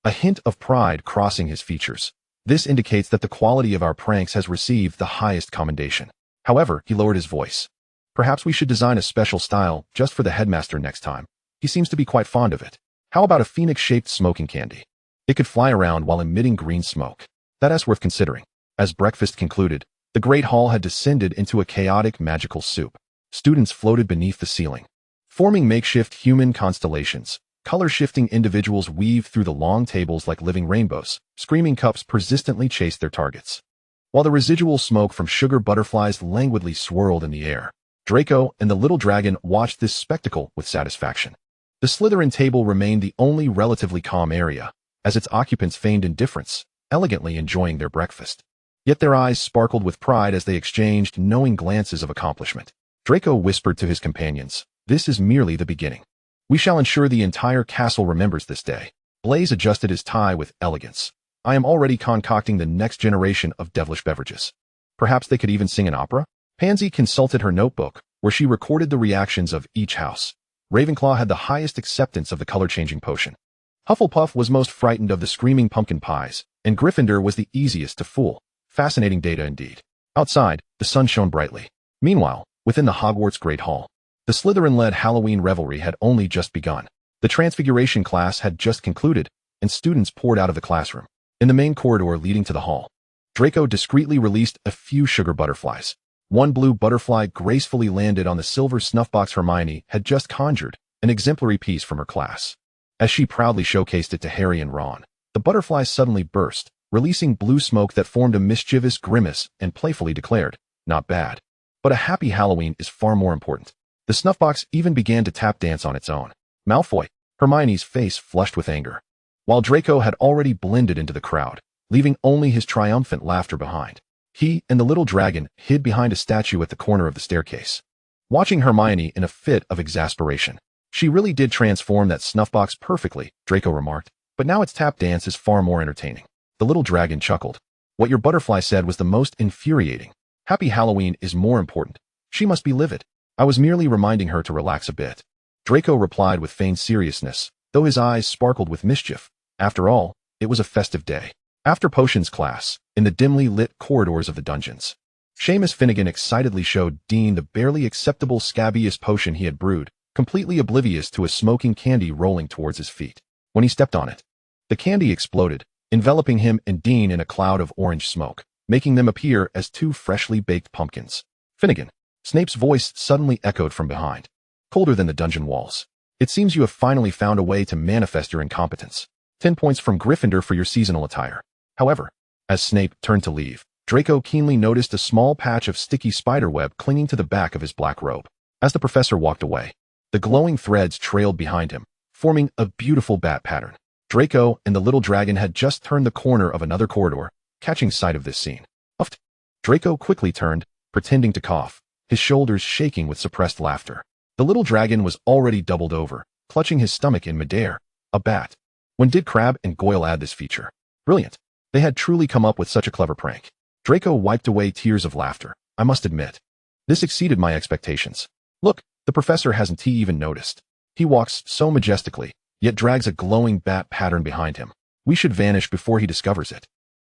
[SPEAKER 1] a hint of pride crossing his features. "This indicates that the quality of our pranks has received the highest commendation." However, he lowered his voice. "Perhaps we should design a special style just for the headmaster next time. He seems to be quite fond of it. How about a phoenix-shaped smoking candy? It could fly around while emitting green smoke. That's worth considering." As breakfast concluded, the Great Hall had descended into a chaotic magical soup. Students floated beneath the ceiling, forming makeshift human constellations. Color-shifting individuals weaved through the long tables like living rainbows. Screaming cups persistently chased their targets, while the residual smoke from sugar butterflies languidly swirled in the air. Draco and the little dragon watched this spectacle with satisfaction. The Slytherin table remained the only relatively calm area, as its occupants feigned indifference, elegantly enjoying their breakfast. Yet their eyes sparkled with pride as they exchanged knowing glances of accomplishment. Draco whispered to his companions, "This is merely the beginning. We shall ensure the entire castle remembers this day." Blaise adjusted his tie with elegance. "I am already concocting the next generation of devilish beverages. Perhaps they could even sing an opera?" Pansy consulted her notebook, where she recorded the reactions of each house. Ravenclaw had the highest acceptance of the color-changing potion. Hufflepuff was most frightened of the screaming pumpkin pies, and Gryffindor was the easiest to fool. Fascinating data indeed. Outside, the sun shone brightly. Meanwhile, within the Hogwarts Great Hall, the Slytherin-led Halloween revelry had only just begun. The Transfiguration class had just concluded, and students poured out of the classroom. In the main corridor leading to the hall, Draco discreetly released a few sugar butterflies. One blue butterfly gracefully landed on the silver snuffbox Hermione had just conjured, an exemplary piece from her class. As she proudly showcased it to Harry and Ron, the butterfly suddenly burst, releasing blue smoke that formed a mischievous grimace and playfully declared, "Not bad. But a happy Halloween is far more important." The snuffbox even began to tap dance on its own. Malfoy, Hermione's face flushed with anger, while Draco had already blended into the crowd, leaving only his triumphant laughter behind. He and the little dragon hid behind a statue at the corner of the staircase, watching Hermione in a fit of exasperation. "She really did transform that snuffbox perfectly," Draco remarked, "but now its tap dance is far more entertaining." The little dragon chuckled. "What your butterfly said was the most infuriating. Happy Halloween is more important. She must be livid. I was merely reminding her to relax a bit." Draco replied with feigned seriousness, though his eyes sparkled with mischief. After all, it was a festive day. After potions class, in the dimly lit corridors of the dungeons, Seamus Finnegan excitedly showed Dean the barely acceptable scabious potion he had brewed, completely oblivious to a smoking candy rolling towards his feet. When he stepped on it, the candy exploded, enveloping him and Dean in a cloud of orange smoke, making them appear as two freshly baked pumpkins. "Finnegan," Snape's voice suddenly echoed from behind, colder than the dungeon walls. "It seems you have finally found a way to manifest your incompetence. 10 points from Gryffindor for your seasonal attire." However, as Snape turned to leave, Draco keenly noticed a small patch of sticky spiderweb clinging to the back of his black robe. As the professor walked away, the glowing threads trailed behind him, forming a beautiful bat pattern. Draco and the little dragon had just turned the corner of another corridor, catching sight of this scene. "Uft!" Draco quickly turned, pretending to cough, his shoulders shaking with suppressed laughter. The little dragon was already doubled over, clutching his stomach in midair. A bat. When did Crabbe and Goyle add this feature? Brilliant. They had truly come up with such a clever prank. Draco wiped away tears of laughter. "I must admit, this exceeded my expectations. Look, the professor hasn't even noticed. He walks so majestically, yet drags a glowing bat pattern behind him. We should vanish before he discovers it,"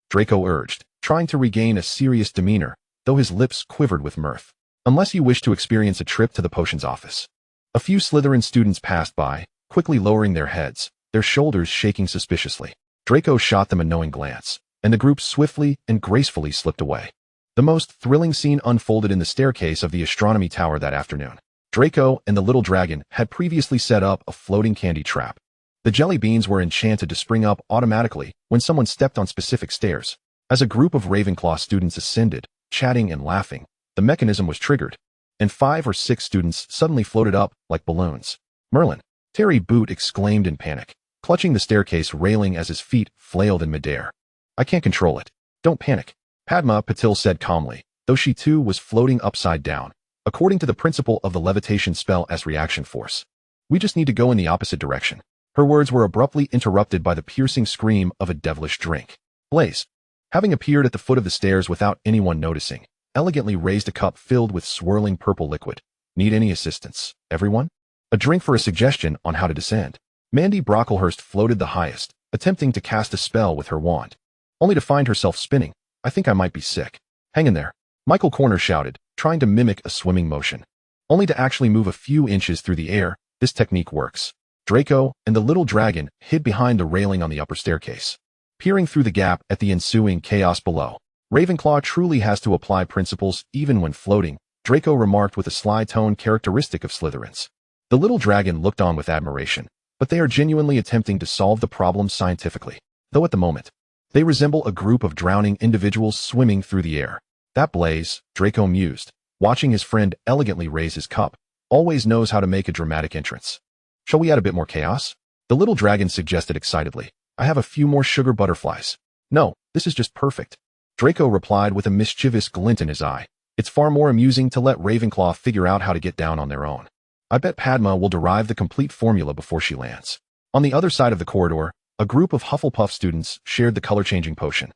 [SPEAKER 1] Draco urged, trying to regain a serious demeanor, though his lips quivered with mirth. "Unless you wish to experience a trip to the potions office." A few Slytherin students passed by, quickly lowering their heads, their shoulders shaking suspiciously. Draco shot them a knowing glance, and the group swiftly and gracefully slipped away. The most thrilling scene unfolded in the staircase of the astronomy tower that afternoon. Draco and the little dragon had previously set up a floating candy trap. The jelly beans were enchanted to spring up automatically when someone stepped on specific stairs. As a group of Ravenclaw students ascended, chatting and laughing, the mechanism was triggered, and 5 or 6 students suddenly floated up like balloons. Merlin! Terry Boot exclaimed in panic, clutching the staircase railing as his feet flailed in midair. I can't control it. Don't panic, Padma Patil said calmly, though she too was floating upside down, according to the principle of the levitation spell as reaction force. We just need to go in the opposite direction. Her words were abruptly interrupted by the piercing scream of a devilish drink. Blaze, having appeared at the foot of the stairs without anyone noticing, elegantly raised a cup filled with swirling purple liquid. Need any assistance, everyone? A drink for a suggestion on how to descend. Mandy Brocklehurst floated the highest, attempting to cast a spell with her wand, only to find herself spinning. I think I might be sick. Hang in there, Michael Corner shouted, trying to mimic a swimming motion. Only to actually move a few inches through the air, this technique works. Draco and the little dragon hid behind the railing on the upper staircase, peering through the gap at the ensuing chaos below. Ravenclaw truly has to apply principles even when floating, Draco remarked with a sly tone characteristic of Slytherins. The little dragon looked on with admiration, but they are genuinely attempting to solve the problem scientifically, though at the moment, they resemble a group of drowning individuals swimming through the air. That Blaze, Draco mused, watching his friend elegantly raise his cup, always knows how to make a dramatic entrance. Shall we add a bit more chaos? The little dragon suggested excitedly. I have a few more sugar butterflies. No, this is just perfect. Draco replied with a mischievous glint in his eye. It's far more amusing to let Ravenclaw figure out how to get down on their own. I bet Padma will derive the complete formula before she lands. On the other side of the corridor, a group of Hufflepuff students shared the color-changing potion,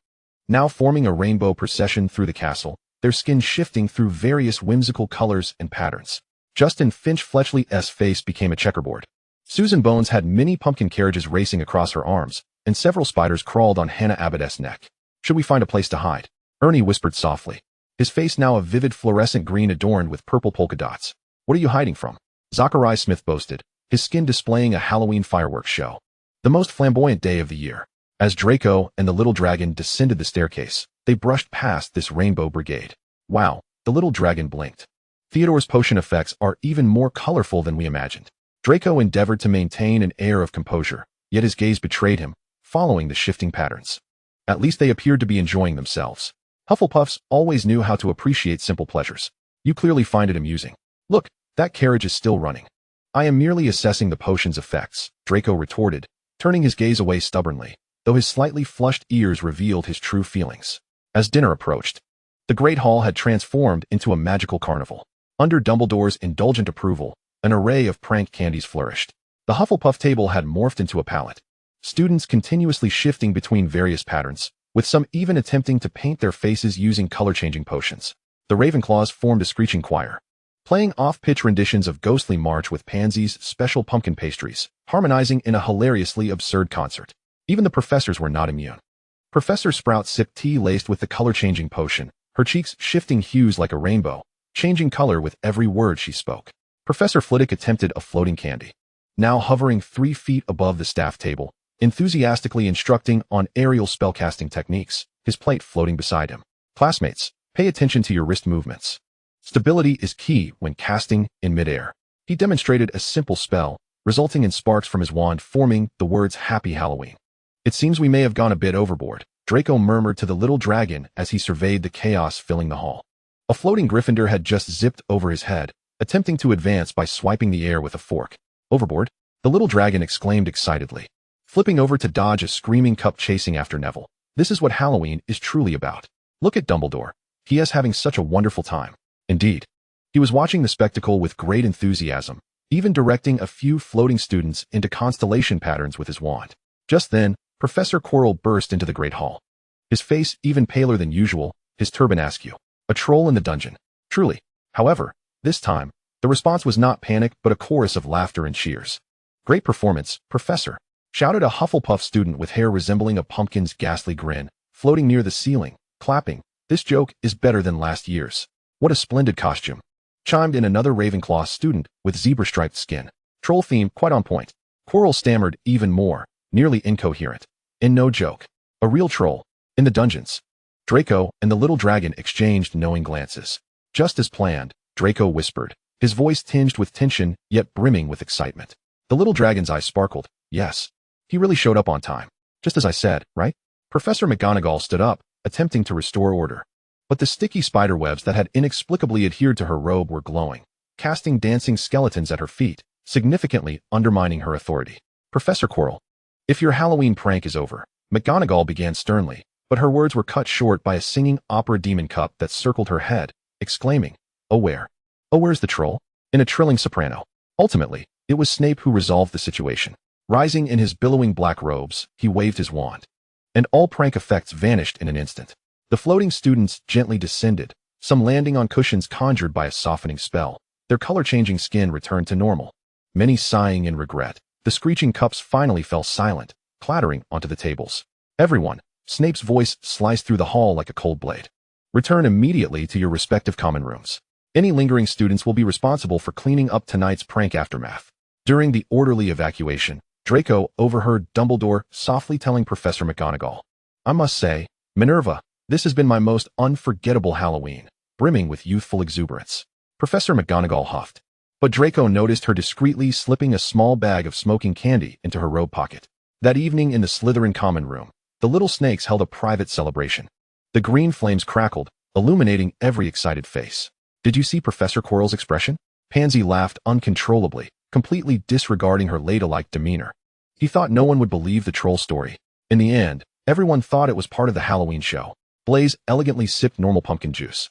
[SPEAKER 1] now forming a rainbow procession through the castle, their skin shifting through various whimsical colors and patterns. Justin Finch-Fletchley's face became a checkerboard. Susan Bones had many pumpkin carriages racing across her arms, and several spiders crawled on Hannah Abbott's neck. Should we find a place to hide? Ernie whispered softly, his face now a vivid fluorescent green adorned with purple polka dots. What are you hiding from? Zachariah Smith boasted, his skin displaying a Halloween fireworks show. The most flamboyant day of the year. As Draco and the little dragon descended the staircase, they brushed past this rainbow brigade. Wow, the little dragon blinked. Theodore's potion effects are even more colorful than we imagined. Draco endeavored to maintain an air of composure, yet his gaze betrayed him, following the shifting patterns. At least they appeared to be enjoying themselves. Hufflepuffs always knew how to appreciate simple pleasures. You clearly find it amusing. Look, that carriage is still running. I am merely assessing the potion's effects, Draco retorted, turning his gaze away stubbornly, though his slightly flushed ears revealed his true feelings. As dinner approached, the Great Hall had transformed into a magical carnival. Under Dumbledore's indulgent approval, an array of prank candies flourished. The Hufflepuff table had morphed into a palette, students continuously shifting between various patterns, with some even attempting to paint their faces using color-changing potions. The Ravenclaws formed a screeching choir, playing off-pitch renditions of Ghostly March with Pansy's special pumpkin pastries, harmonizing in a hilariously absurd concert. Even the professors were not immune. Professor Sprout sipped tea laced with the color-changing potion, her cheeks shifting hues like a rainbow, changing color with every word she spoke. Professor Flitwick attempted a floating candy, now hovering 3 feet above the staff table, enthusiastically instructing on aerial spellcasting techniques, his plate floating beside him. Classmates, pay attention to your wrist movements. Stability is key when casting in midair. He demonstrated a simple spell, resulting in sparks from his wand forming the words Happy Halloween. It seems we may have gone a bit overboard, Draco murmured to the little dragon as he surveyed the chaos filling the hall. A floating Gryffindor had just zipped over his head, attempting to advance by swiping the air with a fork. Overboard? The little dragon exclaimed excitedly, flipping over to dodge a screaming cup chasing after Neville. This is what Halloween is truly about. Look at Dumbledore. He is having such a wonderful time. Indeed. He was watching the spectacle with great enthusiasm, even directing a few floating students into constellation patterns with his wand. Just then, Professor Quirrell burst into the Great Hall. His face even paler than usual, his turban askew. A troll in the dungeon. Truly. However, this time, the response was not panic but a chorus of laughter and cheers. Great performance, Professor, shouted a Hufflepuff student with hair resembling a pumpkin's ghastly grin, floating near the ceiling, clapping. This joke is better than last year's. What a splendid costume, chimed in another Ravenclaw student with zebra-striped skin. Troll theme quite on point. Quirrell stammered even more, nearly incoherent. In no joke. A real troll. In the dungeons. Draco and the little dragon exchanged knowing glances. Just as planned, Draco whispered, his voice tinged with tension yet brimming with excitement. The little dragon's eyes sparkled. Yes. He really showed up on time. Just as I said, right? Professor McGonagall stood up, attempting to restore order. But the sticky spiderwebs that had inexplicably adhered to her robe were glowing, casting dancing skeletons at her feet, significantly undermining her authority. Professor Quirrell, if your Halloween prank is over, McGonagall began sternly, but her words were cut short by a singing opera demon cup that circled her head, exclaiming, "Oh where? Oh where's the troll?" in a trilling soprano. Ultimately, it was Snape who resolved the situation. Rising in his billowing black robes, he waved his wand, and all prank effects vanished in an instant. The floating students gently descended, some landing on cushions conjured by a softening spell. Their color-changing skin returned to normal. Many sighing in regret, the screeching cups finally fell silent, clattering onto the tables. Everyone, Snape's voice sliced through the hall like a cold blade. Return immediately to your respective common rooms. Any lingering students will be responsible for cleaning up tonight's prank aftermath. During the orderly evacuation, Draco overheard Dumbledore softly telling Professor McGonagall, "I must say, Minerva, this has been my most unforgettable Halloween, brimming with youthful exuberance." Professor McGonagall huffed, but Draco noticed her discreetly slipping a small bag of smoking candy into her robe pocket. That evening in the Slytherin common room, the little snakes held a private celebration. The green flames crackled, illuminating every excited face. "Did you see Professor Quirrell's expression?" Pansy laughed uncontrollably, completely disregarding her ladylike demeanor. He thought no one would believe the troll story. In the end, everyone thought it was part of the Halloween show. Blaze elegantly sipped normal pumpkin juice,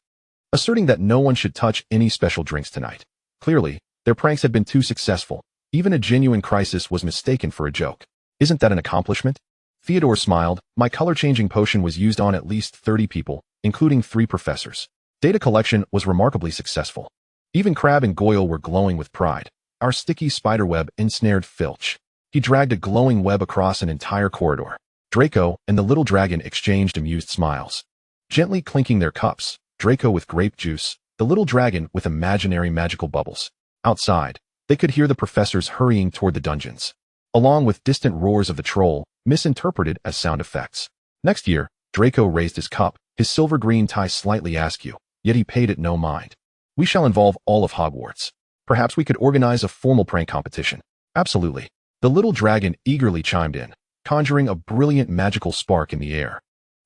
[SPEAKER 1] asserting that no one should touch any special drinks tonight. Clearly, their pranks had been too successful. Even a genuine crisis was mistaken for a joke. "Isn't that an accomplishment?" Theodore smiled. "My color-changing potion was used on at least 30 people, including 3 professors. Data collection was remarkably successful. Even Crabbe and Goyle were glowing with pride. Our sticky spiderweb ensnared Filch." He dragged a glowing web across an entire corridor. Draco and the little dragon exchanged amused smiles, gently clinking their cups, Draco with grape juice, the little dragon with imaginary magical bubbles. Outside, they could hear the professors hurrying toward the dungeons, along with distant roars of the troll, misinterpreted as sound effects. Next year, Draco raised his cup, his silver-green tie slightly askew, yet he paid it no mind. "We shall involve all of Hogwarts. Perhaps we could organize a formal prank competition." "Absolutely." The little dragon eagerly chimed in, conjuring a brilliant magical spark in the air.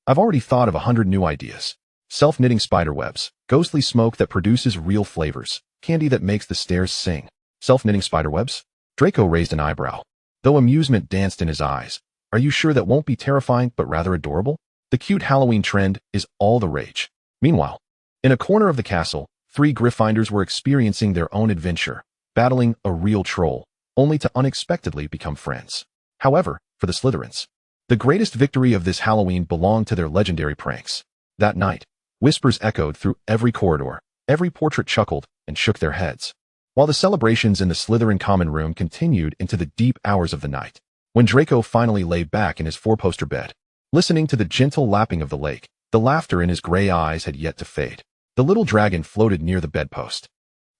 [SPEAKER 1] "I've already thought of 100 new ideas. Self-knitting spiderwebs, ghostly smoke that produces real flavors, candy that makes the stairs sing." "Self-knitting spiderwebs?" Draco raised an eyebrow, though amusement danced in his eyes. "Are you sure that won't be terrifying but rather adorable?" The cute Halloween trend is all the rage. Meanwhile, in a corner of the castle, 3 Gryffindors were experiencing their own adventure, battling a real troll, only to unexpectedly become friends. However, for the Slytherins, the greatest victory of this Halloween belonged to their legendary pranks. That night, whispers echoed through every corridor, every portrait chuckled and shook their heads, while the celebrations in the Slytherin common room continued into the deep hours of the night. When Draco finally lay back in his 4-poster bed, listening to the gentle lapping of the lake, the laughter in his gray eyes had yet to fade. The little dragon floated near the bedpost,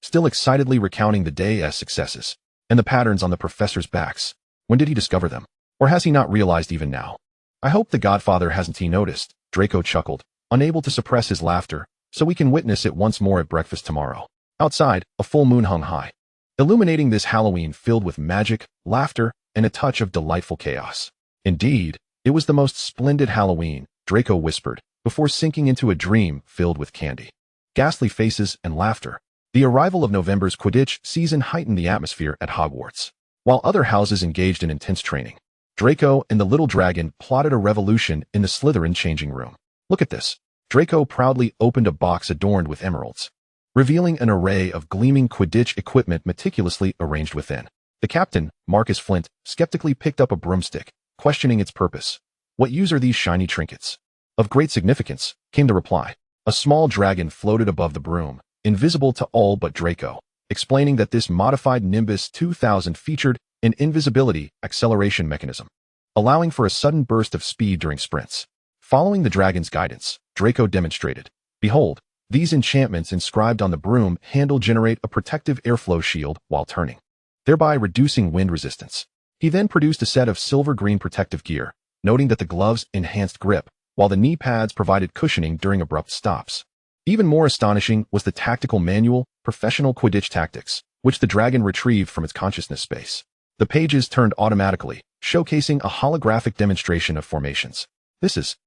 [SPEAKER 1] still excitedly recounting the day's successes and the patterns on the professors' backs. When did he discover them? Or has he not realized even now? "I hope the Godfather hasn't noticed," Draco chuckled, unable to suppress his laughter, "so we can witness it once more at breakfast tomorrow." Outside, a full moon hung high, illuminating this Halloween filled with magic, laughter, and a touch of delightful chaos. Indeed, it was the most splendid Halloween, Draco whispered, before sinking into a dream filled with candy, ghastly faces, and laughter. The arrival of November's Quidditch season heightened the atmosphere at Hogwarts. While other houses engaged in intense training, Draco and the little dragon plotted a revolution in the Slytherin changing room. "Look at this." Draco proudly opened a box adorned with emeralds, revealing an array of gleaming Quidditch equipment meticulously arranged within. The captain, Marcus Flint, skeptically picked up a broomstick, questioning its purpose. "What use are these shiny trinkets?" "Of great significance," came the reply. A small dragon floated above the broom, invisible to all but Draco, explaining that this modified Nimbus 2000 featured an invisibility acceleration mechanism, allowing for a sudden burst of speed during sprints. Following the dragon's guidance, Draco demonstrated, "Behold, these enchantments inscribed on the broom handle generate a protective airflow shield while turning, thereby reducing wind resistance." He then produced a set of silver-green protective gear, noting that the gloves enhanced grip, while the knee pads provided cushioning during abrupt stops. Even more astonishing was the tactical manual, Professional Quidditch Tactics, which the dragon retrieved from its consciousness space. The pages turned automatically, showcasing a holographic demonstration of formations. "This is,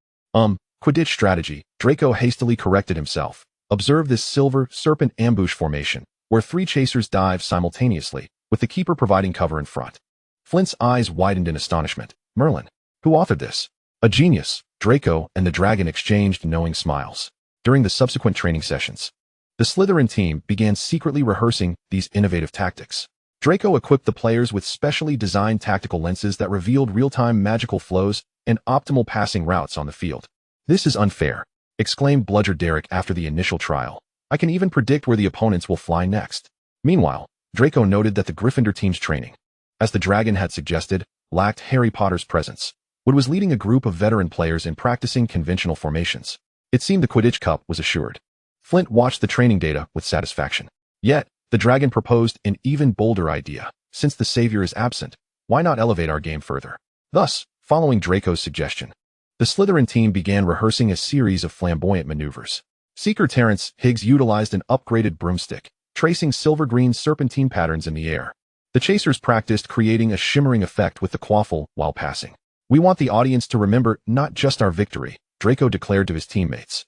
[SPEAKER 1] Quidditch strategy. Draco hastily corrected himself. Observe this silver serpent ambush formation, where 3 chasers dive simultaneously, with the keeper providing cover in front. Flint's eyes widened in astonishment. Merlin. Who authored this? A genius. Draco and the dragon exchanged knowing smiles. During the subsequent training sessions, the Slytherin team began secretly rehearsing these innovative tactics. Draco equipped the players with specially designed tactical lenses that revealed real-time magical flows and optimal passing routes on the field. This is unfair, exclaimed Bludger Derek after the initial trial. I can even predict where the opponents will fly next. Meanwhile, Draco noted that the Gryffindor team's training, as the dragon had suggested, lacked Harry Potter's presence. Wood was leading a group of veteran players in practicing conventional formations. It seemed the Quidditch Cup was assured. Flint watched the training data with satisfaction. Yet, the dragon proposed an even bolder idea. Since the savior is absent, why not elevate our game further? Thus, following Draco's suggestion, the Slytherin team began rehearsing a series of flamboyant maneuvers. Seeker Terrence Higgs utilized an upgraded broomstick, tracing silver-green serpentine patterns in the air. The chasers practiced creating a shimmering effect with the quaffle while passing. We want the audience to remember not just our victory, Draco declared to his teammates,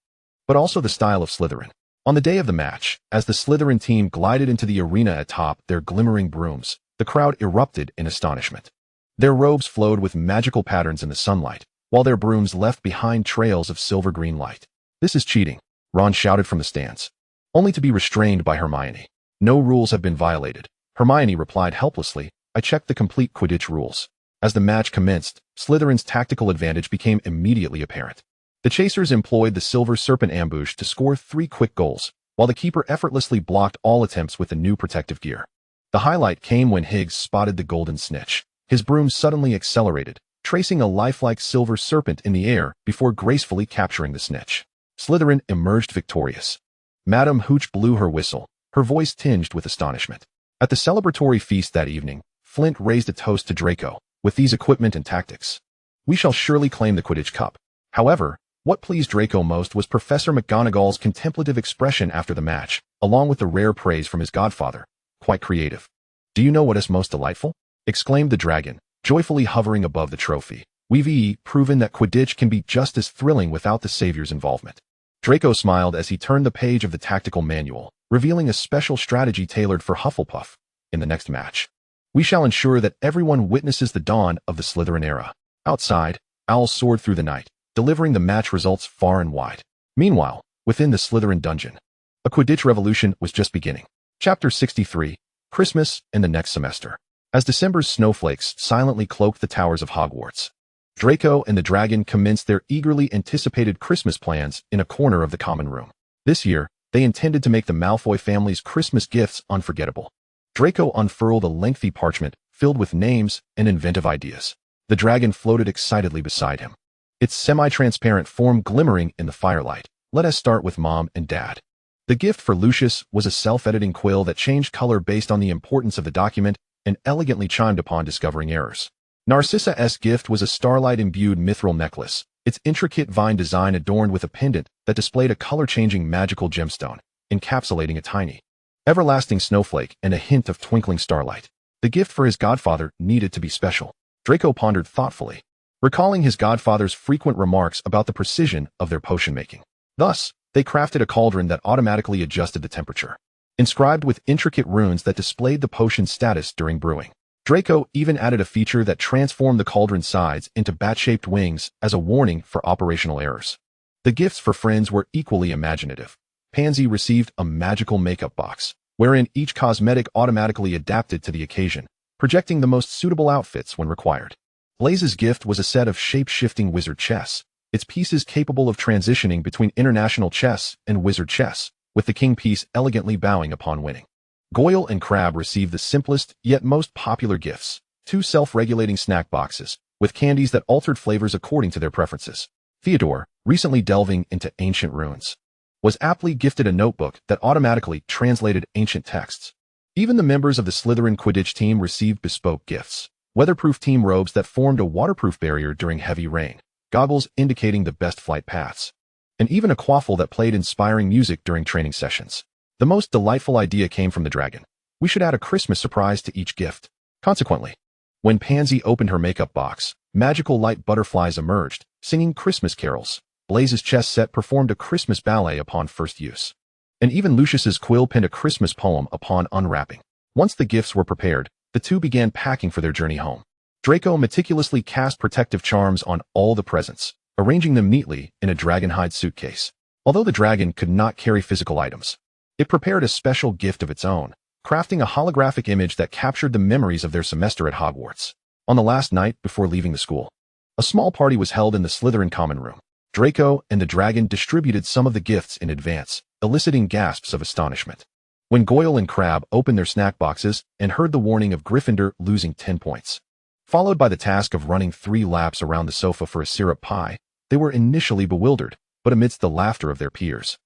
[SPEAKER 1] but also the style of Slytherin. On the day of the match, as the Slytherin team glided into the arena atop their glimmering brooms, the crowd erupted in astonishment. Their robes flowed with magical patterns in the sunlight, while their brooms left behind trails of silver-green light. This is cheating, Ron shouted from the stands, only to be restrained by Hermione. No rules have been violated. Hermione replied helplessly, I checked the complete Quidditch rules. As the match commenced, Slytherin's tactical advantage became immediately apparent. The chasers employed the silver serpent ambush to score 3 quick goals, while the keeper effortlessly blocked all attempts with the new protective gear. The highlight came when Higgs spotted the golden snitch. His broom suddenly accelerated, tracing a lifelike silver serpent in the air before gracefully capturing the snitch. Slytherin emerged victorious. Madam Hooch blew her whistle, her voice tinged with astonishment. At the celebratory feast that evening, Flint raised a toast to Draco. With these equipment and tactics, we shall surely claim the Quidditch Cup. However, what pleased Draco most was Professor McGonagall's contemplative expression after the match, along with the rare praise from his godfather. Quite creative. Do you know what is most delightful? Exclaimed the dragon, joyfully hovering above the trophy. We've proven that Quidditch can be just as thrilling without the savior's involvement. Draco smiled as he turned the page of the tactical manual, revealing a special strategy tailored for Hufflepuff. In the next match, we shall ensure that everyone witnesses the dawn of the Slytherin era. Outside, owls soared through the night, delivering the match results far and wide. Meanwhile, within the Slytherin dungeon, a Quidditch revolution was just beginning. Chapter 63, Christmas and the next semester. As December's snowflakes silently cloaked the towers of Hogwarts, Draco and the dragon commenced their eagerly anticipated Christmas plans in a corner of the common room. This year, they intended to make the Malfoy family's Christmas gifts unforgettable. Draco unfurled a lengthy parchment filled with names and inventive ideas. The dragon floated excitedly beside him, its semi-transparent form glimmering in the firelight. Let us start with Mom and Dad. The gift for Lucius was a self-editing quill that changed color based on the importance of the document and elegantly chimed upon discovering errors. Narcissa's gift was a starlight-imbued mithril necklace, its intricate vine design adorned with a pendant that displayed a color-changing magical gemstone, encapsulating a tiny, everlasting snowflake and a hint of twinkling starlight. The gift for his godfather needed to be special. Draco pondered thoughtfully, recalling his godfather's frequent remarks about the precision of their potion making. Thus, they crafted a cauldron that automatically adjusted the temperature, inscribed with intricate runes that displayed the potion's status during brewing. Draco even added a feature that transformed the cauldron's sides into bat-shaped wings as a warning for operational errors. The gifts for friends were equally imaginative. Pansy received a magical makeup box, wherein each cosmetic automatically adapted to the occasion, projecting the most suitable outfits when required. Blaze's gift was a set of shape-shifting wizard chess, its pieces capable of transitioning between international chess and wizard chess, with the king piece elegantly bowing upon winning. Goyle and Crabbe received the simplest yet most popular gifts, 2 self-regulating snack boxes, with candies that altered flavors according to their preferences. Theodore, recently delving into ancient runes, was aptly gifted a notebook that automatically translated ancient texts. Even the members of the Slytherin Quidditch team received bespoke gifts, weatherproof team robes that formed a waterproof barrier during heavy rain, goggles indicating the best flight paths, and even a quaffle that played inspiring music during training sessions. The most delightful idea came from the dragon. We should add a Christmas surprise to each gift. Consequently, when Pansy opened her makeup box, magical light butterflies emerged, singing Christmas carols. Blaze's chess set performed a Christmas ballet upon first use. And even Lucius's quill penned a Christmas poem upon unwrapping. Once the gifts were prepared, the two began packing for their journey home. Draco meticulously cast protective charms on all the presents, arranging them neatly in a dragonhide suitcase. Although the dragon could not carry physical items, it prepared a special gift of its own, crafting a holographic image that captured the memories of their semester at Hogwarts. On the last night before leaving the school, a small party was held in the Slytherin common room. Draco and the dragon distributed some of the gifts in advance, eliciting gasps of astonishment. When Goyle and Crabbe opened their snack boxes and heard the warning of Gryffindor losing 10 points, followed by the task of running 3 laps around the sofa for a syrup pie, they were initially bewildered, but amidst the laughter of their peers,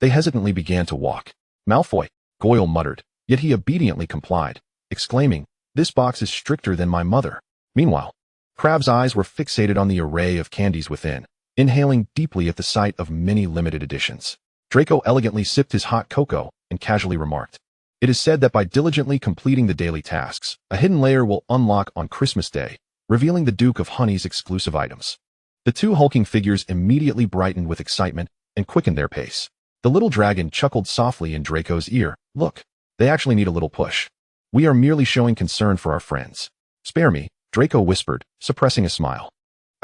[SPEAKER 1] they hesitantly began to walk. "Malfoy," Goyle muttered, yet he obediently complied, exclaiming, "This box is stricter than my mother." Meanwhile, Crabbe's eyes were fixated on the array of candies within, inhaling deeply at the sight of many limited editions. Draco elegantly sipped his hot cocoa and casually remarked, "It is said that by diligently completing the daily tasks, a hidden layer will unlock on Christmas Day, revealing the Duke of Honey's exclusive items." The two hulking figures immediately brightened with excitement and quickened their pace. The little dragon chuckled softly in Draco's ear. "Look, they actually need a little push. We are merely showing concern for our friends." "Spare me," Draco whispered, suppressing a smile.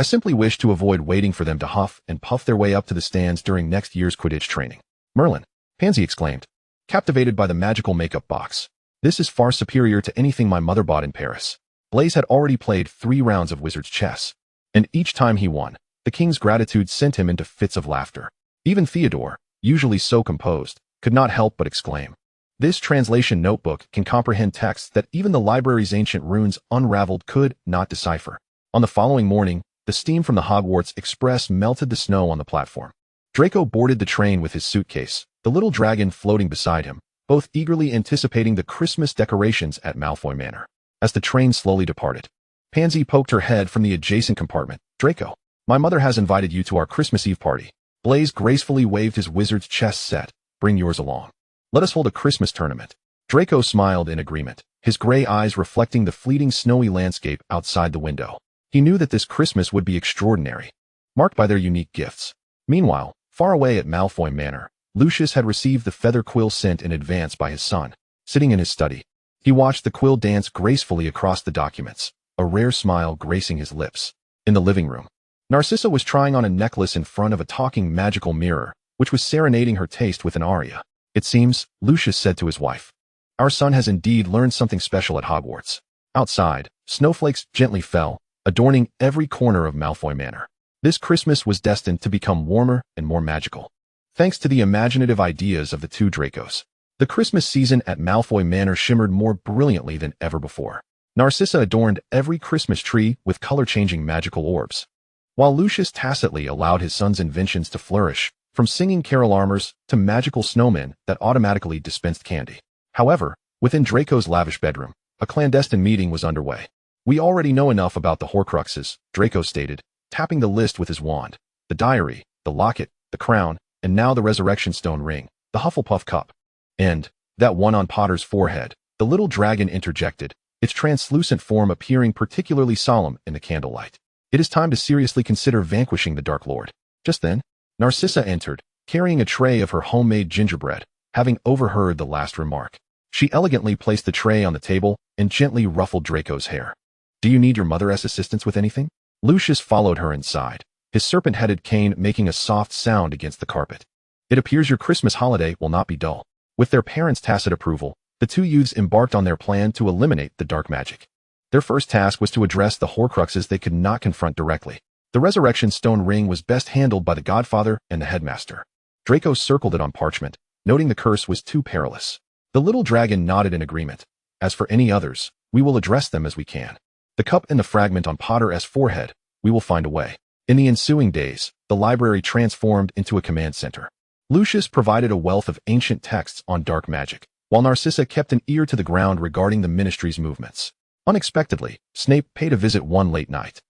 [SPEAKER 1] "I simply wish to avoid waiting for them to huff and puff their way up to the stands during next year's Quidditch training." "Merlin," Pansy exclaimed, captivated by the magical makeup box. "This is far superior to anything my mother bought in Paris." Blaze had already played 3 rounds of wizard's chess, and each time he won, the king's gratitude sent him into fits of laughter. Even Theodore, usually so composed, could not help but exclaim, "This translation notebook can comprehend texts that even the library's ancient runes unraveled could not decipher." On the following morning, the steam from the Hogwarts Express melted the snow on the platform. Draco boarded the train with his suitcase, the little dragon floating beside him, both eagerly anticipating the Christmas decorations at Malfoy Manor. As the train slowly departed, Pansy poked her head from the adjacent compartment. "Draco, my mother has invited you to our Christmas Eve party." Blaze gracefully waved his wizard's chess set. "Bring yours along. Let us hold a Christmas tournament." Draco smiled in agreement, his gray eyes reflecting the fleeting snowy landscape outside the window. He knew that this Christmas would be extraordinary, marked by their unique gifts. Meanwhile, far away at Malfoy Manor, Lucius had received the feather quill sent in advance by his son. Sitting in his study, he watched the quill dance gracefully across the documents, a rare smile gracing his lips. In the living room, Narcissa was trying on a necklace in front of a talking magical mirror, which was serenading her taste with an aria. "It seems," Lucius said to his wife, "our son has indeed learned something special at Hogwarts." Outside, snowflakes gently fell, adorning every corner of Malfoy Manor. This Christmas was destined to become warmer and more magical, thanks to the imaginative ideas of the two Dracos. The Christmas season at Malfoy Manor shimmered more brilliantly than ever before. Narcissa adorned every Christmas tree with color-changing magical orbs, while Lucius tacitly allowed his son's inventions to flourish, from singing carol armors to magical snowmen that automatically dispensed candy. However, within Draco's lavish bedroom, a clandestine meeting was underway. "We already know enough about the Horcruxes," Draco stated, tapping the list with his wand. "The diary, the locket, the crown, and now the resurrection stone ring, the Hufflepuff cup. And that one on Potter's forehead," the little dragon interjected, its translucent form appearing particularly solemn in the candlelight. "It is time to seriously consider vanquishing the Dark Lord." Just then, Narcissa entered, carrying a tray of her homemade gingerbread, having overheard the last remark. She elegantly placed the tray on the table and gently ruffled Draco's hair. "Do you need your mother's assistance with anything?" Lucius followed her inside, his serpent-headed cane making a soft sound against the carpet. "It appears your Christmas holiday will not be dull." With their parents' tacit approval, the two youths embarked on their plan to eliminate the dark magic. Their first task was to address the Horcruxes they could not confront directly. The resurrection stone ring was best handled by the Godfather and the headmaster. Draco circled it on parchment, noting the curse was too perilous. The little dragon nodded in agreement. "As for any others, we will address them as we can. The cup and the fragment on Potter's forehead, we will find a way." In the ensuing days, the library transformed into a command center. Lucius provided a wealth of ancient texts on dark magic, while Narcissa kept an ear to the ground regarding the ministry's movements. Unexpectedly, Snape paid a visit one late night.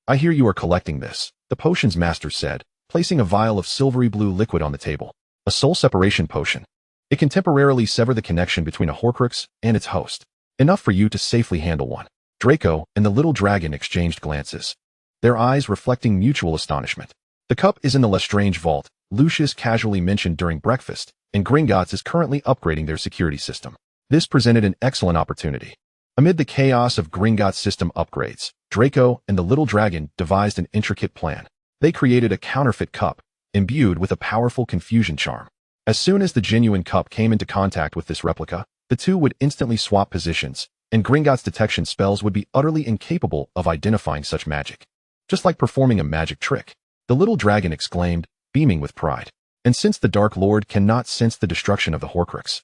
[SPEAKER 1] "I hear you are collecting this," the potions master said, placing a vial of silvery blue liquid on the table. "A soul separation potion. It can temporarily sever the connection between a Horcrux and its host. Enough for you to safely handle one." Draco and the little dragon exchanged glances, their eyes reflecting mutual astonishment. The cup is in the Lestrange vault, Lucius casually mentioned during breakfast, and Gringotts is currently upgrading their security system. This presented an excellent opportunity. Amid the chaos of Gringotts' system upgrades, Draco and the little dragon devised an intricate plan. They created a counterfeit cup, imbued with a powerful confusion charm. As soon as the genuine cup came into contact with this replica, the two would instantly swap positions, and Gringotts' detection spells would be utterly incapable of identifying such magic. Just like performing a magic trick, the little dragon exclaimed, beaming with pride. And since the Dark Lord cannot sense the destruction of the Horcrux,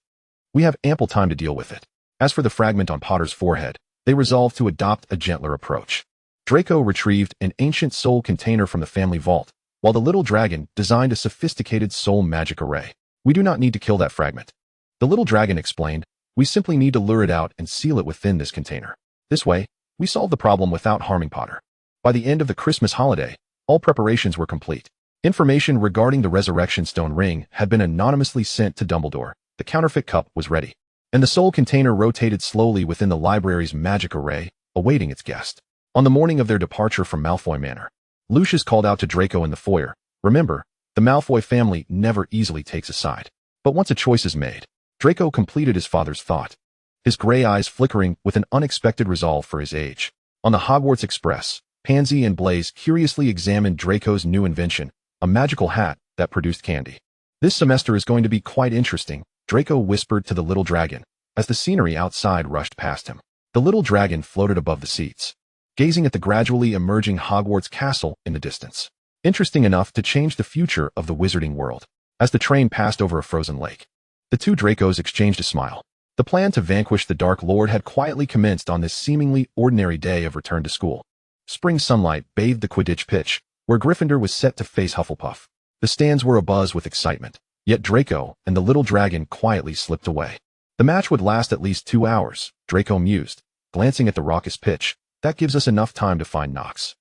[SPEAKER 1] we have ample time to deal with it. As for the fragment on Potter's forehead, they resolved to adopt a gentler approach. Draco retrieved an ancient soul container from the family vault, while the little dragon designed a sophisticated soul magic array. We do not need to kill that fragment, the little dragon explained. We simply need to lure it out and seal it within this container. This way, we solve the problem without harming Potter. By the end of the Christmas holiday, all preparations were complete. Information regarding the Resurrection Stone ring had been anonymously sent to Dumbledore. The counterfeit cup was ready, and the soul container rotated slowly within the library's magic array, awaiting its guest. On the morning of their departure from Malfoy Manor, Lucius called out to Draco in the foyer, "Remember, the Malfoy family never easily takes a side. But once a choice is made," Draco completed his father's thought, his gray eyes flickering with an unexpected resolve for his age. On the Hogwarts Express, Pansy and Blaze curiously examined Draco's new invention, a magical hat that produced candy. "This semester is going to be quite interesting," Draco whispered to the little dragon, as the scenery outside rushed past him. The little dragon floated above the seats, gazing at the gradually emerging Hogwarts castle in the distance. Interesting enough to change the future of the wizarding world. As the train passed over a frozen lake, the two Dracos exchanged a smile. The plan to vanquish the Dark Lord had quietly commenced on this seemingly ordinary day of return to school. Spring sunlight bathed the Quidditch pitch, where Gryffindor was set to face Hufflepuff. The stands were abuzz with excitement, yet Draco and the little dragon quietly slipped away. The match would last at least 2 hours, Draco mused, glancing at the raucous pitch. That gives us enough time to find Nox.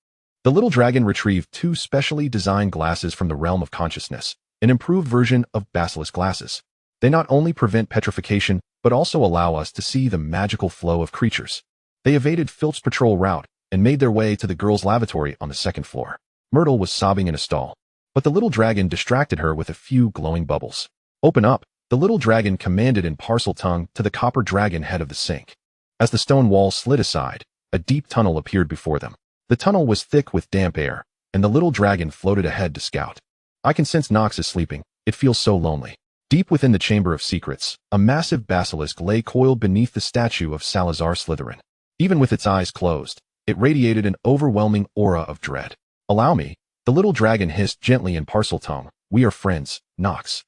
[SPEAKER 1] The little dragon retrieved 2 specially designed glasses from the realm of consciousness, an improved version of basilisk glasses. They not only prevent petrification, but also allow us to see the magical flow of creatures. They evaded Filch's patrol route and made their way to the girls' lavatory on the 2nd floor. Myrtle was sobbing in a stall, but the little dragon distracted her with a few glowing bubbles. "Open up," the little dragon commanded in parcel tongue to the copper dragon head of the sink. As the stone wall slid aside, a deep tunnel appeared before them. The tunnel was thick with damp air, and the little dragon floated ahead to scout. "I can sense Nox is sleeping. It feels so lonely." Deep within the Chamber of Secrets, a massive basilisk lay coiled beneath the statue of Salazar Slytherin. Even with its eyes closed, it radiated an overwhelming aura of dread. "Allow me," the little dragon hissed gently in parcel tongue. "We are friends, Nox.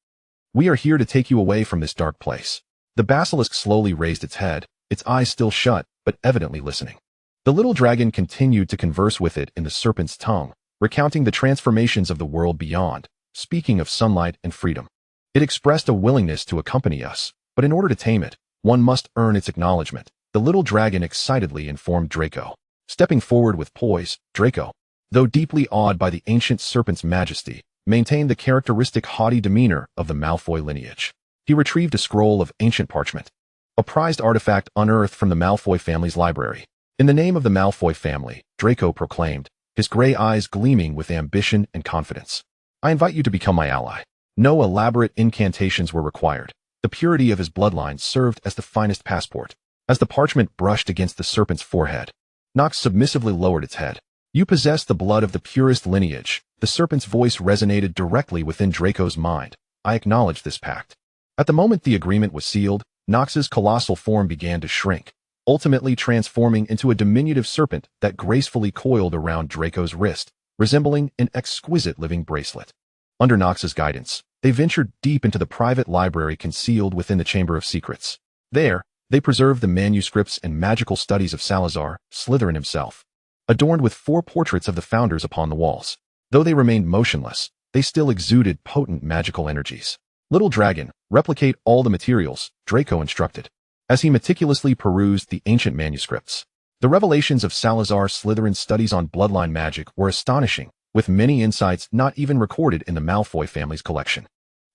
[SPEAKER 1] We are here to take you away from this dark place." The basilisk slowly raised its head, its eyes still shut, but evidently listening. The little dragon continued to converse with it in the serpent's tongue, recounting the transformations of the world beyond, speaking of sunlight and freedom. It expressed a willingness to accompany us, but in order to tame it, one must earn its acknowledgement, the little dragon excitedly informed Draco. Stepping forward with poise, Draco, though deeply awed by the ancient serpent's majesty, maintained the characteristic haughty demeanor of the Malfoy lineage. He retrieved a scroll of ancient parchment, a prized artifact unearthed from the Malfoy family's library. "In the name of the Malfoy family," Draco proclaimed, his gray eyes gleaming with ambition and confidence, "I invite you to become my ally." No elaborate incantations were required. The purity of his bloodline served as the finest passport. As the parchment brushed against the serpent's forehead, Nox submissively lowered its head. "You possess the blood of the purest lineage." The serpent's voice resonated directly within Draco's mind. "I acknowledge this pact." At the moment the agreement was sealed, Nox's colossal form began to shrink, ultimately transforming into a diminutive serpent that gracefully coiled around Draco's wrist, resembling an exquisite living bracelet. Under Nox's guidance, they ventured deep into the private library concealed within the Chamber of Secrets. There, they preserved the manuscripts and magical studies of Salazar, Slytherin himself, adorned with 4 portraits of the founders upon the walls. Though they remained motionless, they still exuded potent magical energies. "Little dragon, replicate all the materials," Draco instructed, as he meticulously perused the ancient manuscripts. The revelations of Salazar Slytherin's studies on bloodline magic were astonishing, with many insights not even recorded in the Malfoy family's collection.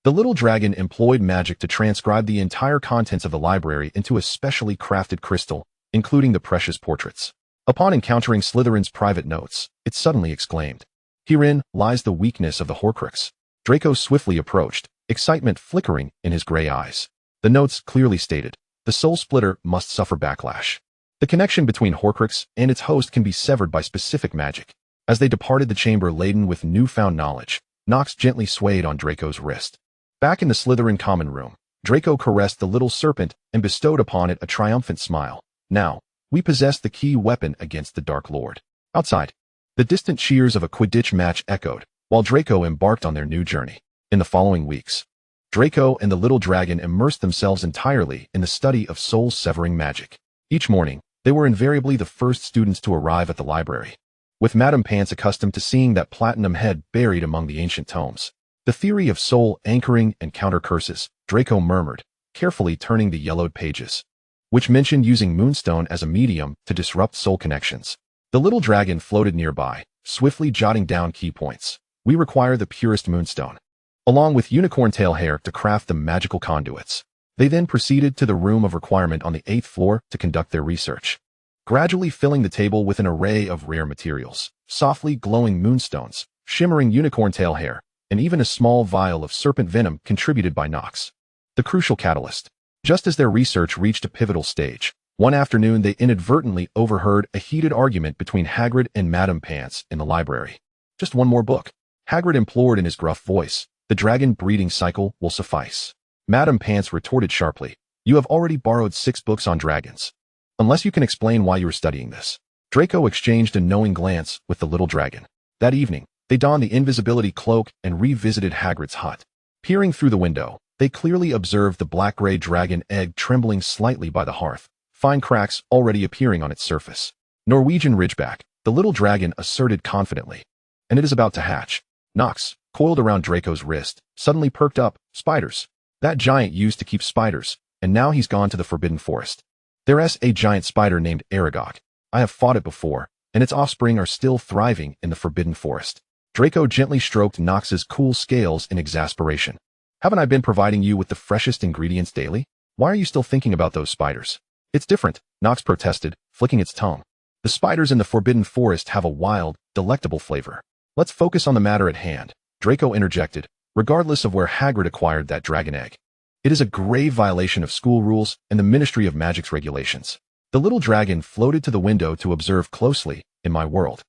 [SPEAKER 1] The little dragon employed magic to transcribe the entire contents of the library into a specially crafted crystal, including the precious portraits. Upon encountering Slytherin's private notes, it suddenly exclaimed, Herein lies the weakness of the Horcrux. Draco swiftly approached, excitement flickering in his gray eyes. The notes clearly stated, the Soul Splitter must suffer backlash. The connection between Horcrux and its host can be severed by specific magic. As they departed the chamber laden with newfound knowledge, Nox gently swayed on Draco's wrist. Back in the Slytherin common room, Draco caressed the little serpent and bestowed upon it a triumphant smile. Now, we possess the key weapon against the Dark Lord. Outside, the distant cheers of a Quidditch match echoed, while Draco embarked on their new journey. In the following weeks, Draco and the little dragon immersed themselves entirely in the study of soul-severing magic. Each morning, they were invariably the first students to arrive at the library, with Madam Pomfrey accustomed to seeing that platinum head buried among the ancient tomes. The theory of soul anchoring and counter curses, Draco murmured, carefully turning the yellowed pages, which mentioned using moonstone as a medium to disrupt soul connections. The little dragon floated nearby, swiftly jotting down key points. We require the purest moonstone, along with unicorn tail hair to craft the magical conduits. They then proceeded to the room of requirement on the 8th floor to conduct their research, gradually filling the table with an array of rare materials, softly glowing moonstones, shimmering unicorn tail hair, and even a small vial of serpent venom contributed by Nox. The crucial catalyst. Just as their research reached a pivotal stage, one afternoon they inadvertently overheard a heated argument between Hagrid and Madam Pomfrey in the library. Just one more book, Hagrid implored in his gruff voice. The dragon breeding cycle will suffice. Madam Pomfrey retorted sharply, you have already borrowed 6 books on dragons. Unless you can explain why you are studying this. Draco exchanged a knowing glance with the little dragon. That evening, they donned the invisibility cloak and revisited Hagrid's hut. Peering through the window, they clearly observed the black-gray dragon egg trembling slightly by the hearth, fine cracks already appearing on its surface. Norwegian Ridgeback, the little dragon asserted confidently. And it is about to hatch. Nox, coiled around Draco's wrist, suddenly perked up. Spiders. That giant used to keep spiders, and now he's gone to the Forbidden Forest. There's a giant spider named Aragog. I have fought it before, and its offspring are still thriving in the Forbidden Forest. Draco gently stroked Nox's cool scales in exasperation. Haven't I been providing you with the freshest ingredients daily? Why are you still thinking about those spiders? It's different, Nox protested, flicking its tongue. The spiders in the Forbidden Forest have a wild, delectable flavor. Let's focus on the matter at hand, Draco interjected, regardless of where Hagrid acquired that dragon egg. It is a grave violation of school rules and the Ministry of Magic's regulations. The little dragon floated to the window to observe closely. In my world,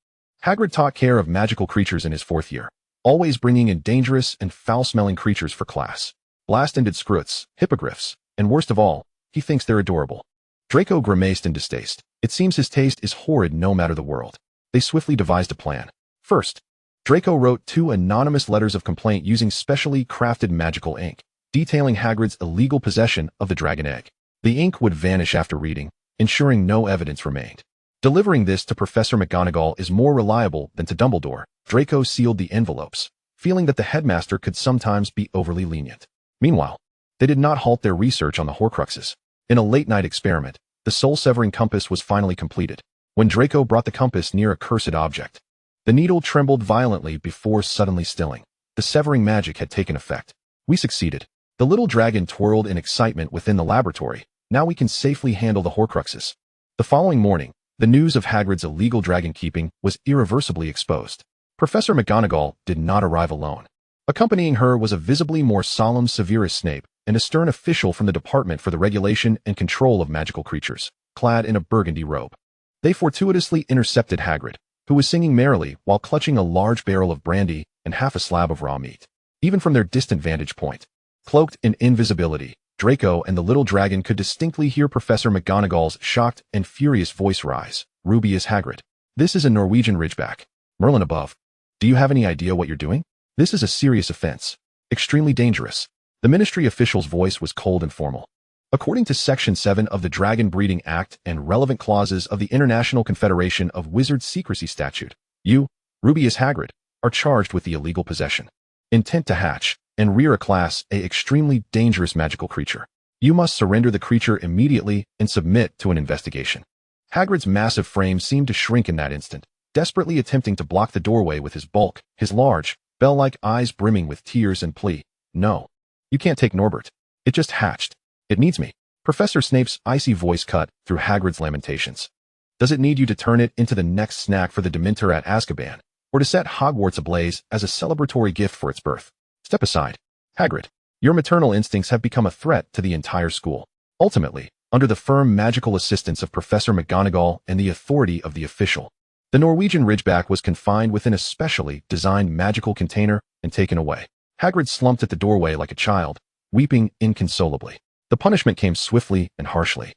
[SPEAKER 1] Hagrid taught care of magical creatures in his 4th year, always bringing in dangerous and foul-smelling creatures for class. Blast-ended scroots, hippogriffs, and worst of all, he thinks they're adorable. Draco grimaced in distaste. It seems his taste is horrid no matter the world. They swiftly devised a plan. First, Draco wrote 2 anonymous letters of complaint using specially crafted magical ink, detailing Hagrid's illegal possession of the dragon egg. The ink would vanish after reading, ensuring no evidence remained. Delivering this to Professor McGonagall is more reliable than to Dumbledore. Draco sealed the envelopes, feeling that the headmaster could sometimes be overly lenient. Meanwhile, they did not halt their research on the Horcruxes. In a late-night experiment, the soul-severing compass was finally completed. When Draco brought the compass near a cursed object, the needle trembled violently before suddenly stilling. The severing magic had taken effect. We succeeded. The little dragon twirled in excitement within the laboratory. Now we can safely handle the Horcruxes. The following morning, the news of Hagrid's illegal dragon keeping was irreversibly exposed. Professor McGonagall did not arrive alone. Accompanying her was a visibly more solemn Severus Snape and a stern official from the Department for the Regulation and Control of Magical Creatures, clad in a burgundy robe. They fortuitously intercepted Hagrid, who was singing merrily while clutching a large barrel of brandy and half a slab of raw meat. Even from their distant vantage point, cloaked in invisibility, Draco and the little dragon could distinctly hear Professor McGonagall's shocked and furious voice rise. Rubius Hagrid. This is a Norwegian Ridgeback. Merlin above. Do you have any idea what you're doing? This is a serious offense. Extremely dangerous. The ministry official's voice was cold and formal. According to Section 7 of the Dragon Breeding Act and relevant clauses of the International Confederation of Wizards Secrecy Statute, you, Rubius Hagrid, are charged with the illegal possession, intent to hatch, and rear a Class A extremely dangerous magical creature. You must surrender the creature immediately and submit to an investigation. Hagrid's massive frame seemed to shrink in that instant, desperately attempting to block the doorway with his bulk, his large, bell-like eyes brimming with tears and plea. No. You can't take Norbert. It just hatched. It needs me. Professor Snape's icy voice cut through Hagrid's lamentations. Does it need you to turn it into the next snack for the Dementor at Azkaban? Or or to set Hogwarts ablaze as a celebratory gift for its birth. Step aside. Hagrid, your maternal instincts have become a threat to the entire school. Ultimately, under the firm magical assistance of Professor McGonagall and the authority of the official, the Norwegian Ridgeback was confined within a specially designed magical container and taken away. Hagrid slumped at the doorway like a child, weeping inconsolably. The punishment came swiftly and harshly,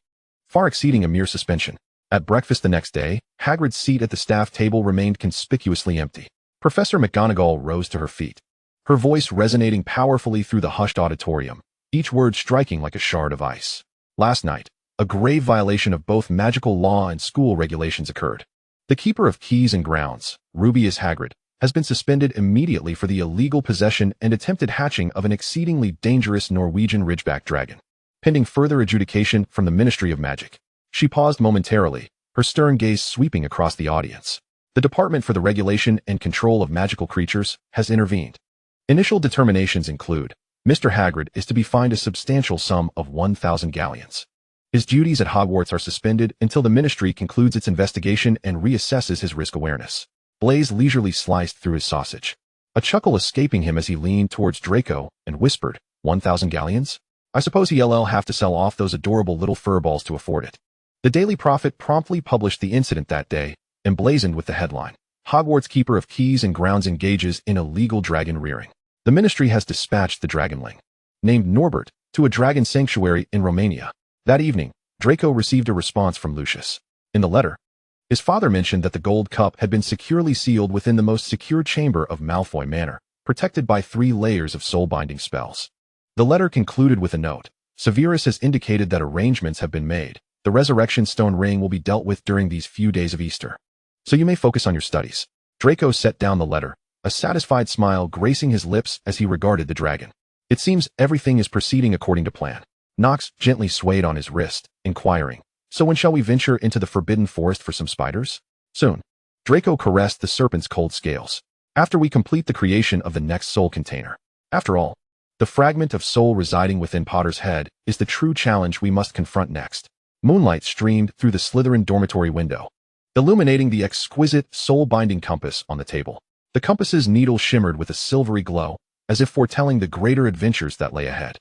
[SPEAKER 1] far exceeding a mere suspension. At breakfast the next day, Hagrid's seat at the staff table remained conspicuously empty. Professor McGonagall rose to her feet, her voice resonating powerfully through the hushed auditorium, each word striking like a shard of ice. Last night, a grave violation of both magical law and school regulations occurred. The keeper of keys and grounds, Rubius Hagrid, has been suspended immediately for the illegal possession and attempted hatching of an exceedingly dangerous Norwegian Ridgeback dragon, pending further adjudication from the Ministry of Magic. She paused momentarily, her stern gaze sweeping across the audience. The Department for the Regulation and Control of Magical Creatures has intervened. Initial determinations include, Mr. Hagrid is to be fined a substantial sum of 1,000 galleons. His duties at Hogwarts are suspended until the Ministry concludes its investigation and reassesses his risk awareness. Blaise leisurely sliced through his sausage, a chuckle escaping him as he leaned towards Draco and whispered, 1,000 galleons? I suppose he'll have to sell off those adorable little furballs to afford it. The Daily Prophet promptly published the incident that day, emblazoned with the headline, Hogwarts Keeper of Keys and Grounds engages in illegal dragon rearing. The Ministry has dispatched the dragonling, named Norbert, to a dragon sanctuary in Romania. That evening, Draco received a response from Lucius. In the letter, his father mentioned that the gold cup had been securely sealed within the most secure chamber of Malfoy Manor, protected by 3 layers of soul-binding spells. The letter concluded with a note. Severus has indicated that arrangements have been made. The Resurrection Stone ring will be dealt with during these few days of Easter, so you may focus on your studies. Draco set down the letter, a satisfied smile gracing his lips as he regarded the dragon. It seems everything is proceeding according to plan. Nox gently swayed on his wrist, inquiring, so when shall we venture into the forbidden forest for some spiders? Soon. Draco caressed the serpent's cold scales. After we complete the creation of the next soul container. After all, the fragment of soul residing within Potter's head is the true challenge we must confront next. Moonlight streamed through the Slytherin dormitory window, illuminating the exquisite soul-binding compass on the table. The compass's needle shimmered with a silvery glow, as if foretelling the greater adventures that lay ahead.